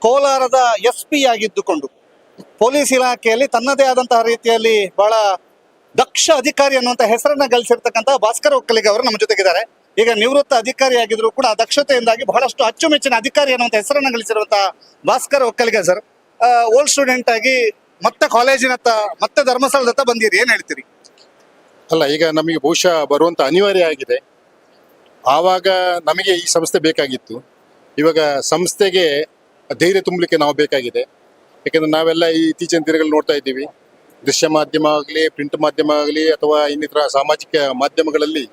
ಕೋಲಾರದ SP ಆಗಿದ್ದುಕೊಂಡು ಪೊಲೀಸ್ ಇಲಾಖೆಯಲ್ಲಿ ತನ್ನದೇ ಆದಂತಹ ರೀತಿಯಲ್ಲಿ ಬಹಳ ದಕ್ಷ ಅಧಿಕಾರಿ ಅನ್ನುವಂತ ಹೆಸರನ್ನ ಗಳಿಸಿರ್ತಕ್ಕಂಥ ಭಾಸ್ಕರ್ ಒಕ್ಕಲಿಗ ಅವರು ನಮ್ಮ ಜೊತೆಗಿದ್ದಾರೆ. ಈಗ ನಿವೃತ್ತ ಅಧಿಕಾರಿಯಾಗಿದ್ರು ಕೂಡ ದಕ್ಷತೆಯಿಂದಾಗಿ ಬಹಳಷ್ಟು ಅಚ್ಚುಮೆಚ್ಚಿನ ಅಧಿಕಾರಿ ಅನ್ನುವಂಥ ಹೆಸರನ್ನು ಗಳಿಸಿರುವಂತಹ Bhaskar Okkaliga sir, old student ಆಗಿ ಮತ್ತೆ ಕಾಲೇಜಿನತ್ತ ಮತ್ತೆ ಧರ್ಮಸ್ಥಳದತ್ತ ಬಂದಿರಿ, ಏನ್ ಹೇಳ್ತೀರಿ? ಅಲ್ಲ, ಈಗ ನಮಗೆ ಬಹುಶಃ ಬರುವಂತ ಅನಿವಾರ್ಯ ಆಗಿದೆ. ಆವಾಗ ನಮಗೆ ಈ ಸಂಸ್ಥೆ ಬೇಕಾಗಿತ್ತು. ಇವಾಗ ಸಂಸ್ಥೆಗೆ ಧೈರ್ಯ ತುಂಬಲಿಕ್ಕೆ ನಾವು ಬೇಕಾಗಿದೆ. ಯಾಕಂದ್ರೆ ನಾವೆಲ್ಲ ಈ ಇತ್ತೀಚಿನ ದಿನಗಳಲ್ಲಿ ನೋಡ್ತಾ ಇದ್ದೀವಿ, ದೃಶ್ಯ ಮಾಧ್ಯಮ ಆಗಲಿ, ಪ್ರಿಂಟ್ ಮಾಧ್ಯಮ ಆಗಲಿ, ಅಥವಾ ಇನ್ನಿತರ ಸಾಮಾಜಿಕ ಮಾಧ್ಯಮಗಳಲ್ಲಿ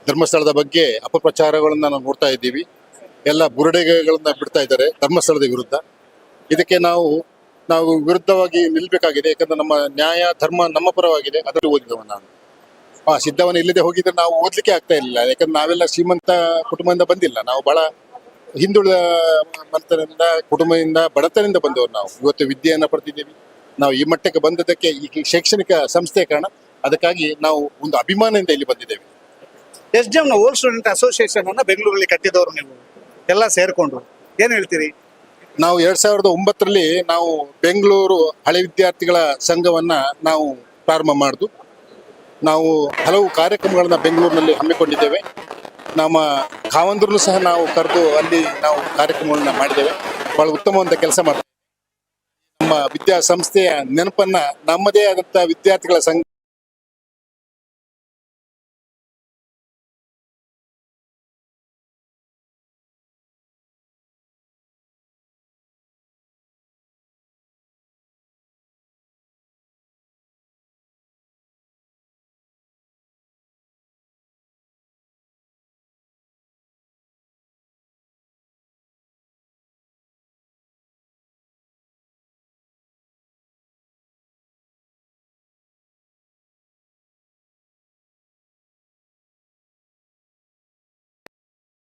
ಧರ್ಮಸ್ಥಳದ ಬಗ್ಗೆ ಅಪಪ್ರಚಾರಗಳನ್ನ ನಾವು ನೋಡ್ತಾ ಇದ್ದೀವಿ. ಎಲ್ಲ ಬುರುಡೆಗಳನ್ನ ಬಿಡ್ತಾ ಇದ್ದಾರೆ ಧರ್ಮಸ್ಥಳದ ವಿರುದ್ಧ. ಇದಕ್ಕೆ ನಾವು ವಿರುದ್ಧವಾಗಿ ನಿಲ್ಬೇಕಾಗಿದೆ. ಯಾಕಂದ್ರೆ ನಮ್ಮ ನ್ಯಾಯ ಧರ್ಮ ನಮ್ಮ ಪರವಾಗಿದೆ. ಅದನ್ನು ಓದಿದವ ನಾನು. ಸಿದ್ಧವನ ಇಲ್ಲದೆ ಹೋಗಿದ್ರೆ ನಾವು ಓದ್ಲಿಕ್ಕೆ ಆಗ್ತಾ ಇರಲಿಲ್ಲ. ಯಾಕಂದ್ರೆ ನಾವೆಲ್ಲ ಶ್ರೀಮಂತ ಕುಟುಂಬದಿಂದ ಬಂದಿಲ್ಲ, ನಾವು ಬಹಳ ಹಿಂದುಳಿದ ಮನೆತನದಿಂದ ಕುಟುಂಬದಿಂದ ಬಡತನದಿಂದ ಬಂದವರು. ನಾವು ಇವತ್ತು ವಿದ್ಯೆಯನ್ನು ಪಡೆದಿದ್ದೀವಿ. ನಾವು ಈ ಮಟ್ಟಕ್ಕೆ ಬಂದದಕ್ಕೆ ಈ ಶೈಕ್ಷಣಿಕ ಸಂಸ್ಥೆ ಕಾರಣ. ಅದಕ್ಕಾಗಿ ನಾವು ಒಂದು ಅಭಿಮಾನದಿಂದ ಇಲ್ಲಿ ಬಂದಿದ್ದೇವೆ. SDM ನ ಓಲ್ಡ್ ಸ್ಟೂಡೆಂಟ್ ಅಸೋಸಿಯೇಷನ್ ಅನ್ನ ಬೆಂಗಳೂರಲ್ಲಿ ಕಟ್ಟಿದವರು ನೀವು ಎಲ್ಲ ಸೇರ್ಕೊಂಡು, ಏನ್ ಹೇಳ್ತೀರಿ? ನಾವು 2009ರಲ್ಲಿ ನಾವು ಬೆಂಗಳೂರು ಹಳೆ ವಿದ್ಯಾರ್ಥಿಗಳ ಸಂಘವನ್ನ ನಾವು ಪ್ರಾರಂಭ ಮಾಡುದು. ನಾವು ಹಲವು ಕಾರ್ಯಕ್ರಮಗಳನ್ನ ಬೆಂಗಳೂರಿನಲ್ಲಿ ಹಮ್ಮಿಕೊಂಡಿದ್ದೇವೆ. ನಮ್ಮ ಕಾವಂದ್ರನ್ನು ಸಹ ನಾವು ಕರೆದು ಅಲ್ಲಿ ನಾವು ಕಾರ್ಯಕ್ರಮಗಳನ್ನ ಮಾಡಿದ್ದೇವೆ. ಬಹಳ ಉತ್ತಮವಾದ ಕೆಲಸ ಮಾಡ್ತೇವೆ. ನಮ್ಮ ವಿದ್ಯಾಸಂಸ್ಥೆಯ ನೆನಪನ್ನ ನಮ್ಮದೇ ಆದಂತ ವಿದ್ಯಾರ್ಥಿಗಳ ಸಂಘ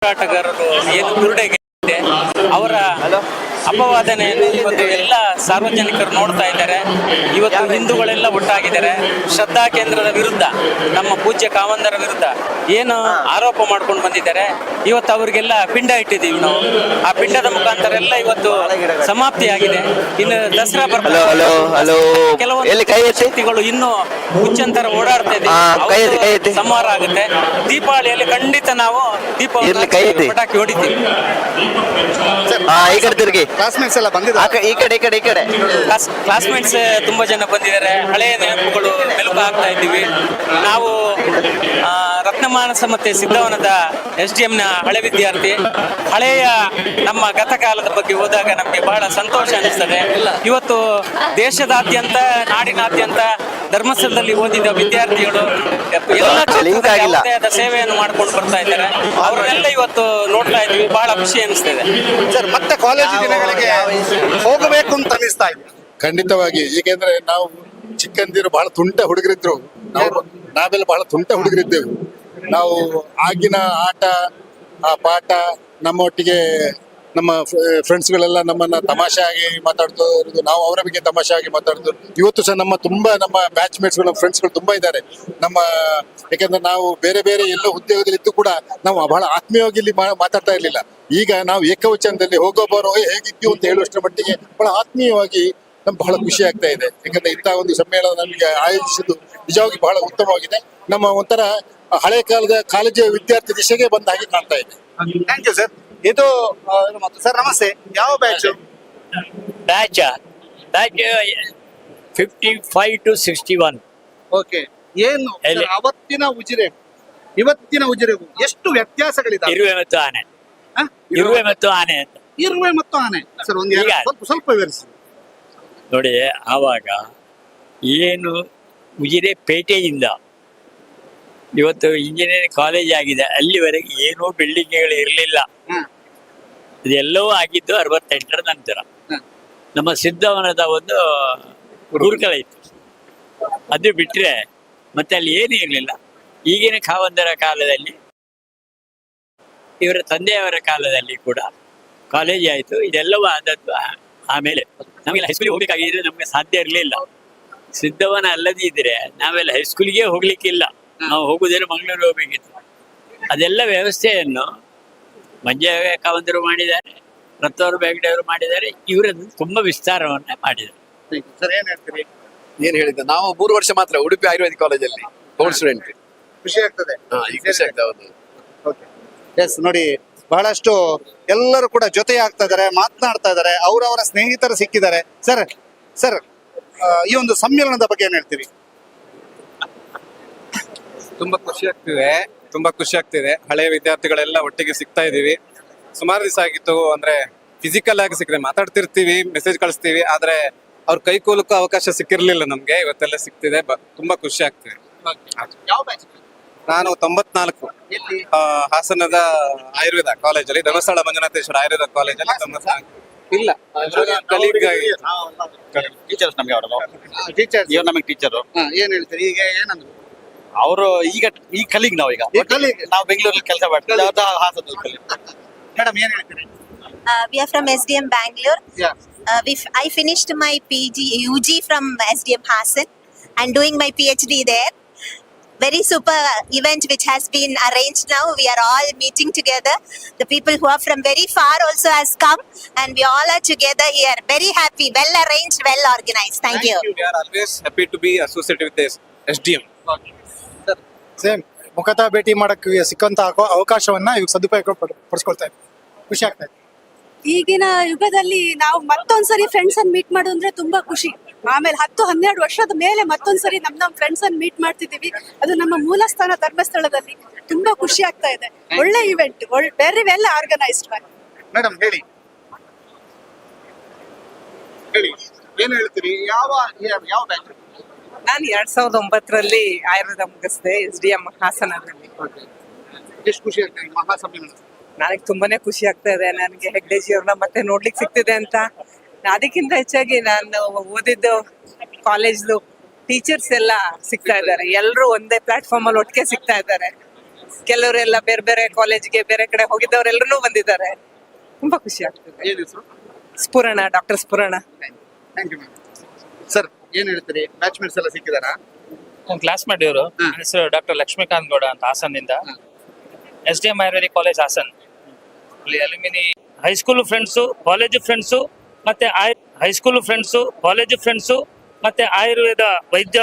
ಹೋರಾಟಗಾರರು ಏನು ಬುರುಡೆಗೆ ಅವರ ಅಪವಾದನೆಯನ್ನು ಇವತ್ತು ಎಲ್ಲ ಸಾರ್ವಜನಿಕರು ನೋಡ್ತಾ ಇದ್ದಾರೆ. ಇವತ್ತು ಹಿಂದೂಗಳೆಲ್ಲ ಒಟ್ಟಾಗಿದ್ದಾರೆ. ಶ್ರದ್ಧಾ ಕೇಂದ್ರದ ವಿರುದ್ಧ, ನಮ್ಮ ಪೂಜ್ಯ ಕಾವಂದರ ವಿರುದ್ಧ ಏನು ಆರೋಪ ಮಾಡ್ಕೊಂಡು ಬಂದಿದ್ದಾರೆ. ಇವತ್ತು ಅವರಿಗೆಲ್ಲ ಪಿಂಡ ಇಟ್ಟಿದ್ದೀವಿ ನಾವು. ಆ ಪಿಂಡದ ಮುಖಾಂತರ ಎಲ್ಲ ಇವತ್ತು ಸಮಾಪ್ತಿಯಾಗಿದೆ. ಇನ್ನು ದಸರಾ ಕೆಲವೊಂದು ಶಕ್ತಿಗಳು ಇನ್ನೂ ಹುಚ್ಚಂತರ ಓಡಾಡ್ತಾ ಇದೆ, ಸಂಹಾರ ಆಗುತ್ತೆ. ದೀಪಾವಳಿಯಲ್ಲಿ ಖಂಡಿತ ನಾವು ದೀಪಾವಳಿ ಪಟಾಕಿ ಹೊಡಿತೀವಿ. ಕ್ಲಾಸ್ಮೇಟ್ಸ್ ಎಲ್ಲ ಬಂದಿದ್ದಾರೆ. ಈ ಕಡೆ ಕ್ಲಾಸ್ಮೇಟ್ಸ್ ತುಂಬಾ ಜನ ಬಂದಿದ್ದಾರೆ. ಹಳೆಯ ನೆನಪುಗಳು ಮೆಲುಕು ಹಾಕ್ತಾ ಇದ್ದೀವಿ. ನಾವು ರತ್ನಮಾನಸ ಮತ್ತೆ ಸಿದ್ಧವನದ SDM ನ ಹಳೆ ವಿದ್ಯಾರ್ಥಿ. ಹಳೆಯ ನಮ್ಮ ಗತಕಾಲದ ಬಗ್ಗೆ ಹೋದಾಗ ನಮಗೆ ಬಹಳ ಸಂತೋಷ ಅನಿಸ್ತದೆ. ಇವತ್ತು ದೇಶದಾದ್ಯಂತ, ನಾಡಿನಾದ್ಯಂತ ಧರ್ಮಸ್ಥಳದಲ್ಲಿ ಓದಿದ ವಿದ್ಯಾರ್ಥಿಗಳು ಎಲ್ಲ ಕ್ಷೇತ್ರದ ಸೇವೆಯನ್ನು ಮಾಡ್ಕೊಂಡು ಬರ್ತಾ ಇದ್ದಾರೆ. ಅವರನ್ನೆಲ್ಲ ಇವತ್ತು ನೋಡ್ತಾ ಇದ್ವಿ, ಬಹಳ ಖುಷಿ ಅನಿಸ್ತದೆ ಸರ್. ಮತ್ತೆ ಕಾಲೇಜು ದಿನಗಳಿಗೆ ಹೋಗಬೇಕು ಅಂತ ಅನಿಸ್ತಾ ಇದೆ. ಖಂಡಿತವಾಗಿ. ಏಕೆಂದ್ರೆ ನಾವು ಚಿಕ್ಕಂದಿರು ಬಹಳ ತುಂಟ ಹುಡುಗರಿದ್ರು. ನಾವೆಲ್ಲ ಬಹಳ ತುಂಟ ಹುಡುಗರಿದ್ದೆವು. ನಾವು ಆಗಿನ ಆಟ ಪಾಠ, ನಮ್ಮೊಟ್ಟಿಗೆ ನಮ್ಮ ಫ್ರೆಂಡ್ಸ್ಗಳೆಲ್ಲ ನಮ್ಮನ್ನ ತಮಾಷೆಯಾಗಿ ಮಾತಾಡ್ತಾ ಇರೋದು, ನಾವು ಅವರ ಬಗ್ಗೆ ತಮಾಷೆಯಾಗಿ ಮಾತಾಡೋದು. ಇವತ್ತು ಸಹ ನಮ್ಮ ಬ್ಯಾಚ್ ಮೇಟ್ಸ್ಗಳು, ನಮ್ಮ ಫ್ರೆಂಡ್ಸ್ಗಳು ತುಂಬಾ ಇದ್ದಾರೆ. ಯಾಕಂದ್ರೆ ನಾವು ಬೇರೆ ಬೇರೆ ಎಲ್ಲೋ ಉದ್ಯೋಗದಲ್ಲಿ ಇದ್ದು ಕೂಡ ನಾವು ಬಹಳ ಆತ್ಮೀಯವಾಗಿ ಇಲ್ಲಿ ಮಾತಾಡ್ತಾ ಇರ್ಲಿಲ್ಲ. ಈಗ ನಾವು ಏಕವಚನದಲ್ಲಿ ಹೋಗೋ ಬರೋ ಹೇಗಿದ್ದೀವಿ ಅಂತ ಹೇಳುವಷ್ಟರ ಮಟ್ಟಿಗೆ ಬಹಳ ಆತ್ಮೀಯವಾಗಿ ನಮ್ಗೆ ಬಹಳ ಖುಷಿ ಆಗ್ತಾ ಇದೆ. ಯಾಕಂದ್ರೆ ಇಂತಹ ಒಂದು ಸಮ್ಮೇಳನ ನಮಗೆ ಆಯೋಜಿಸಿದ್ದು ನಿಜವಾಗಿ ಬಹಳ ಉತ್ತಮವಾಗಿದೆ. ನಮ್ಮ ಒಂಥರ ಹಳೆ ಕಾಲದ ಕಾಲೇಜು ವಿದ್ಯಾರ್ಥಿ ದಿಶೆಗೆ ಬಂದ ಹಾಗೆ ಕಾಣ್ತಾ ಇದೆ. Thank you sir. ಇದು ಸರ್ ನಮಸ್ತೆ. ಯಾವ ಬ್ಯಾಚ್? Batch 55 to 61. ಓಕೆ. ಏನು ಅವತ್ತಿನ ಉಜಿರೆಗೂ ಇವತ್ತಿನ ಉಜಿರೆಗೂ ಎಷ್ಟು ವ್ಯತ್ಯಾಸಗಳಿದ್ದಾವೆ? ಇರುವೆ ಮತ್ತು ಆನೆ. ಇರುವೆ ಮತ್ತು ಆನೆ ಅಂತ. ಇರುವೆ ಮತ್ತು ಆನೆ ಸರ್, ಒಂದು ಸ್ವಲ್ಪ ವಿವರಿಸಿ ನೋಡಿ. ಆವಾಗ ಏನು ಉಜಿರೆ ಪೇಟೆಯಿಂದ ಇವತ್ತು ಇಂಜಿನಿಯರಿಂಗ್ ಕಾಲೇಜ್ ಆಗಿದೆ, ಅಲ್ಲಿವರೆಗೆ ಏನೂ ಬಿಲ್ಡಿಂಗ್ಗಳು ಇರಲಿಲ್ಲ. ಇದೆಲ್ಲವೂ ಆಗಿದ್ದು 68ರ ನಂತರ. ನಮ್ಮ ಸಿದ್ಧವನದ ಒಂದು ಗುರುಕುಲ ಇತ್ತು, ಅದು ಬಿಟ್ರೆ ಮತ್ತೆ ಅಲ್ಲಿ ಏನೂ ಇರಲಿಲ್ಲ. ಈಗಿನ ಕಾವಂದರ ಕಾಲದಲ್ಲಿ, ಇವರ ತಂದೆಯವರ ಕಾಲದಲ್ಲಿ ಕೂಡ ಕಾಲೇಜ್ ಆಯಿತು. ಇದೆಲ್ಲವೂ ಆದದ್ದು ಆಮೇಲೆ. ನಮಗೆ ಹೈಸ್ಕೂಲಿಗೆ ಹೋಗ್ಬೇಕಾಗಿದ್ರೆ ನಮಗೆ ಸಾಧ್ಯ ಇರಲಿಲ್ಲ. ಸಿದ್ಧವನ ಅಲ್ಲದಿದ್ರೆ ನಾವೆಲ್ಲ ಹೈಸ್ಕೂಲಿಗೆ ಹೋಗ್ಲಿಕ್ಕಿಲ್ಲ. ನಾವು ಹೋಗುವುದೇನು ಮಂಗಳೂರು ಹೋಗ್ಬೇಕಿತ್ತು. ಅದೆಲ್ಲ ವ್ಯವಸ್ಥೆಯನ್ನು ಮಂಜ ಕಾವಂದರು ಮಾಡಿದ್ದಾರೆ, ರತ್ತವರು ಬೇಗಡೆಯವರು ಮಾಡಿದ್ದಾರೆ. ಇವರನ್ನು ತುಂಬಾ ವಿಸ್ತಾರವನ್ನ ಮಾಡಿದ್ದಾರೆ. ಸರ್, ಏನ್ ಹೇಳ್ತೀರಿ? ಏನ್ ಹೇಳಿದ್ದ, ನಾವು 3 ವರ್ಷ ಮಾತ್ರ ಉಡುಪಿ ಆಯುರ್ವೇದಿಕ್ ಕಾಲೇಜಲ್ಲಿ ಓಲ್ಡ್ ಸ್ಟೂಡೆಂಟ್. ಖುಷಿ ಆಗ್ತದೆ. ಖುಷಿ ಆಗ್ತದೆ. ಎಸ್ ನೋಡಿ, ಬಹಳಷ್ಟು ಎಲ್ಲರೂ ಕೂಡ ಜೊತೆ ಆಗ್ತಾ ಇದ್ದಾರೆ, ಮಾತನಾಡ್ತಾ ಇದ್ದಾರೆ, ಅವರವರ ಸ್ನೇಹಿತರು ಸಿಕ್ಕಿದ್ದಾರೆ. ಸರ್ ಸರ್ ಈ ಒಂದು ಸಮ್ಮೇಳನದ ಬಗ್ಗೆ ಏನ್ ಹೇಳ್ತೀರಿ? ತುಂಬಾ ಖುಷಿ ಆಗ್ತಿದೆ. ಹಳೆಯ ವಿದ್ಯಾರ್ಥಿಗಳೆಲ್ಲ ಒಟ್ಟಿಗೆ ಸಿಗ್ತಾ ಇದೀವಿ. ಸುಮಾರು ದಿವಸ ಆಗಿತ್ತು, ಅಂದ್ರೆ ಫಿಸಿಕಲ್ ಆಗಿ ಸಿಕ್ಕದೆ ಮಾತಾಡ್ತಿರ್ತೀವಿ, ಮೆಸೇಜ್ ಕಳಿಸ್ತೀವಿ, ಆದ್ರೆ ಅವ್ರ ಕೈ ಕೂಲಕ್ಕೂ ಅವಕಾಶ ಸಿಕ್ಕಿರ್ಲಿಲ್ಲ ನಮ್ಗೆ. ಇವತ್ತೆಲ್ಲ ಸಿಗ್ತಿದೆ, ತುಂಬಾ ಖುಷಿ ಆಗ್ತಿದೆ. ಯಾವ ಬ್ಯಾಚ್? ನಾನು 94 ಹಾಸನದ ಆಯುರ್ವೇದ ಕಾಲೇಜಲ್ಲಿ, ಧರ್ಮಸ್ಥಳ ಮಂಜುನಾಥೇಶ್ವರ ಆಯುರ್ವೇದ ಕಾಲೇಜಲ್ಲಿ 94. ಇಲ್ಲ, ಕಲೀಗ್ ಟೀಚರ್ಸ್ ನಮಗೆ ಅವರು ಟೀಚರ್ ಇವ್ರು ನಮಗೆ ಟೀಚರು. ಏನ್ ಹೇಳ್ತೀರಿ? ಈಗ ಏನಂದ್ರು ಅವರು ಈ ಕಲೀಗ್ ನಾವು ಈಗ ನಾವು ಬೆಂಗಳೂರಲ್ಲಿ ಕೆಲಸ ಮಾಡ್ತೀವಿ, ಹಾಸನದಲ್ಲಿ ಕಲೀಗ್. ಮೇಡಮ್ ಏನ್ ಹೇಳ್ತೀರಿ? We are from SDM Bangalore. I finished my UG from SDM Hassan and doing my PhD there. Very super event which has been arranged now. We are all meeting together. The people who are from very far also has come, and we all are together here. Very happy, well arranged, well organized. Thank you. We are always happy to be associated with this SDM. Same ಮುಖತಃ ಭೇಟಿ ಮಾಡಕ್ಕೆ ಸಿಕ್ಕಂತ ಅವಕಾಶವನ್ನ ಇವಾಗ ಸದುಪಯೋಗ ಪಡಿಸ್ಕೊಳ್ತಾ ಇದ್ದೀವಿ. ಖುಷಿ ಆಗ್ತಾ ಇದೆ. ಈಗಿನ ಯುಗದಲ್ಲಿ ನಾವು ಮತ್ತೊಂದ್ಸರಿ ಫ್ರೆಂಡ್ಸ್ ಅನ್ನು ಮೀಟ್ ಮಾಡೋದು ಅಂದ್ರೆ ತುಂಬಾ ಖುಷಿ. ಆಮೇಲೆ 10-12 ವರ್ಷದ ಮೇಲೆ ಮತ್ತೊಂದ್ಸರಿ ನಮ್ಮ ಫ್ರೆಂಡ್ಸ್ ಅನ್ನು ಮೀಟ್ ಮಾಡ್ತಿದೀವಿ. ಅದು ನಮ್ಮ ಮೂಲ ಸ್ಥಾನ ಧರ್ಮಸ್ಥಳದಲ್ಲಿ. ತುಂಬಾ ಖುಷಿ ಆಗ್ತಾ ಇದೆ. ಒಳ್ಳೆ event, very well organised. Madam ಹೇಳಿ ಏನ್ ಹೇಳ್ತೀರಿ? ಯಾವ ಬ್ಯಾಚ್? ನಾನು 2009ರಲ್ಲಿ ಆಯುರ್ವೇದ ಮುಗಿಸಿದೆ SDM ಹಾಸನದಲ್ಲಿ. ಎಷ್ಟು ಖುಷಿ ಆಗ್ತದೆ ಮಹಾಸಮ್ಮೇಳನ? ನನಗೆ ತುಂಬಾನೇ ಖುಷಿ ಆಗ್ತಾ ಇದೆ. ನನಗೆ ಹೆಗ್ಡೆಜಿ ಅವ್ರನ್ನ ಮತ್ತೆ ನೋಡ್ಲಿಕ್ಕೆ ಸಿಗ್ತಿದೆ ಅಂತ. ಅದಕ್ಕಿಂತ ಹೆಚ್ಚಾಗಿ ನಾನು ಓದಿದ್ದು ಕಾಲೇಜ್ದು ಟೀಚರ್ಸ್ ಎಲ್ಲ ಸಿಗ್ತಾ ಇದ್ದಾರೆ. ಎಲ್ಲರೂ ಒಂದೇ ಪ್ಲಾಟ್ಫಾರ್ಮ್ ಅಲ್ಲಿ ಒಟ್ಟಿಗೆ ಸಿಗ್ತಾ ಇದ್ದಾರೆ. ಕೆಲವರೆಲ್ಲ ಬೇರೆ ಬೇರೆ ಕಾಲೇಜ್ಗೆ ಬೇರೆ ಕಡೆ ಹೋಗಿದ್ದವರೆಲ್ಲರೂ ಬಂದಿದ್ದಾರೆ. ತುಂಬಾ ಖುಷಿ ಆಗ್ತದೆ. ಏನ್ ಹೆಸರು? Sphurana, doctor Sphurana. Thank you sir. ಏನ್ ಹೇಳ್ತೀರಿ? ಬ್ಯಾಚ್ಮೇಟ್ಸ್ ಎಲ್ಲ ಸಿಕ್ಕಿದಾರಾ? ಕ್ಲಾಸ್ ಮಾಡಿದ್ರು. ಹೆಸರು ಡಾಕ್ಟರ್ ಲಕ್ಷ್ಮೀಕಾಂತ್ ಗೌಡ ಅಂತ ಹಾಸನ್ನಿಂದ. SDM ayurvedic college Hassan. ಇಲ್ಲಿ alumni high school friends, college friends, ಮತ್ತೆ ಕಾಲೇಜು ಫ್ರೆಂಡ್ಸು, ಮತ್ತೆ ಆಯುರ್ವೇದ ವೈದ್ಯ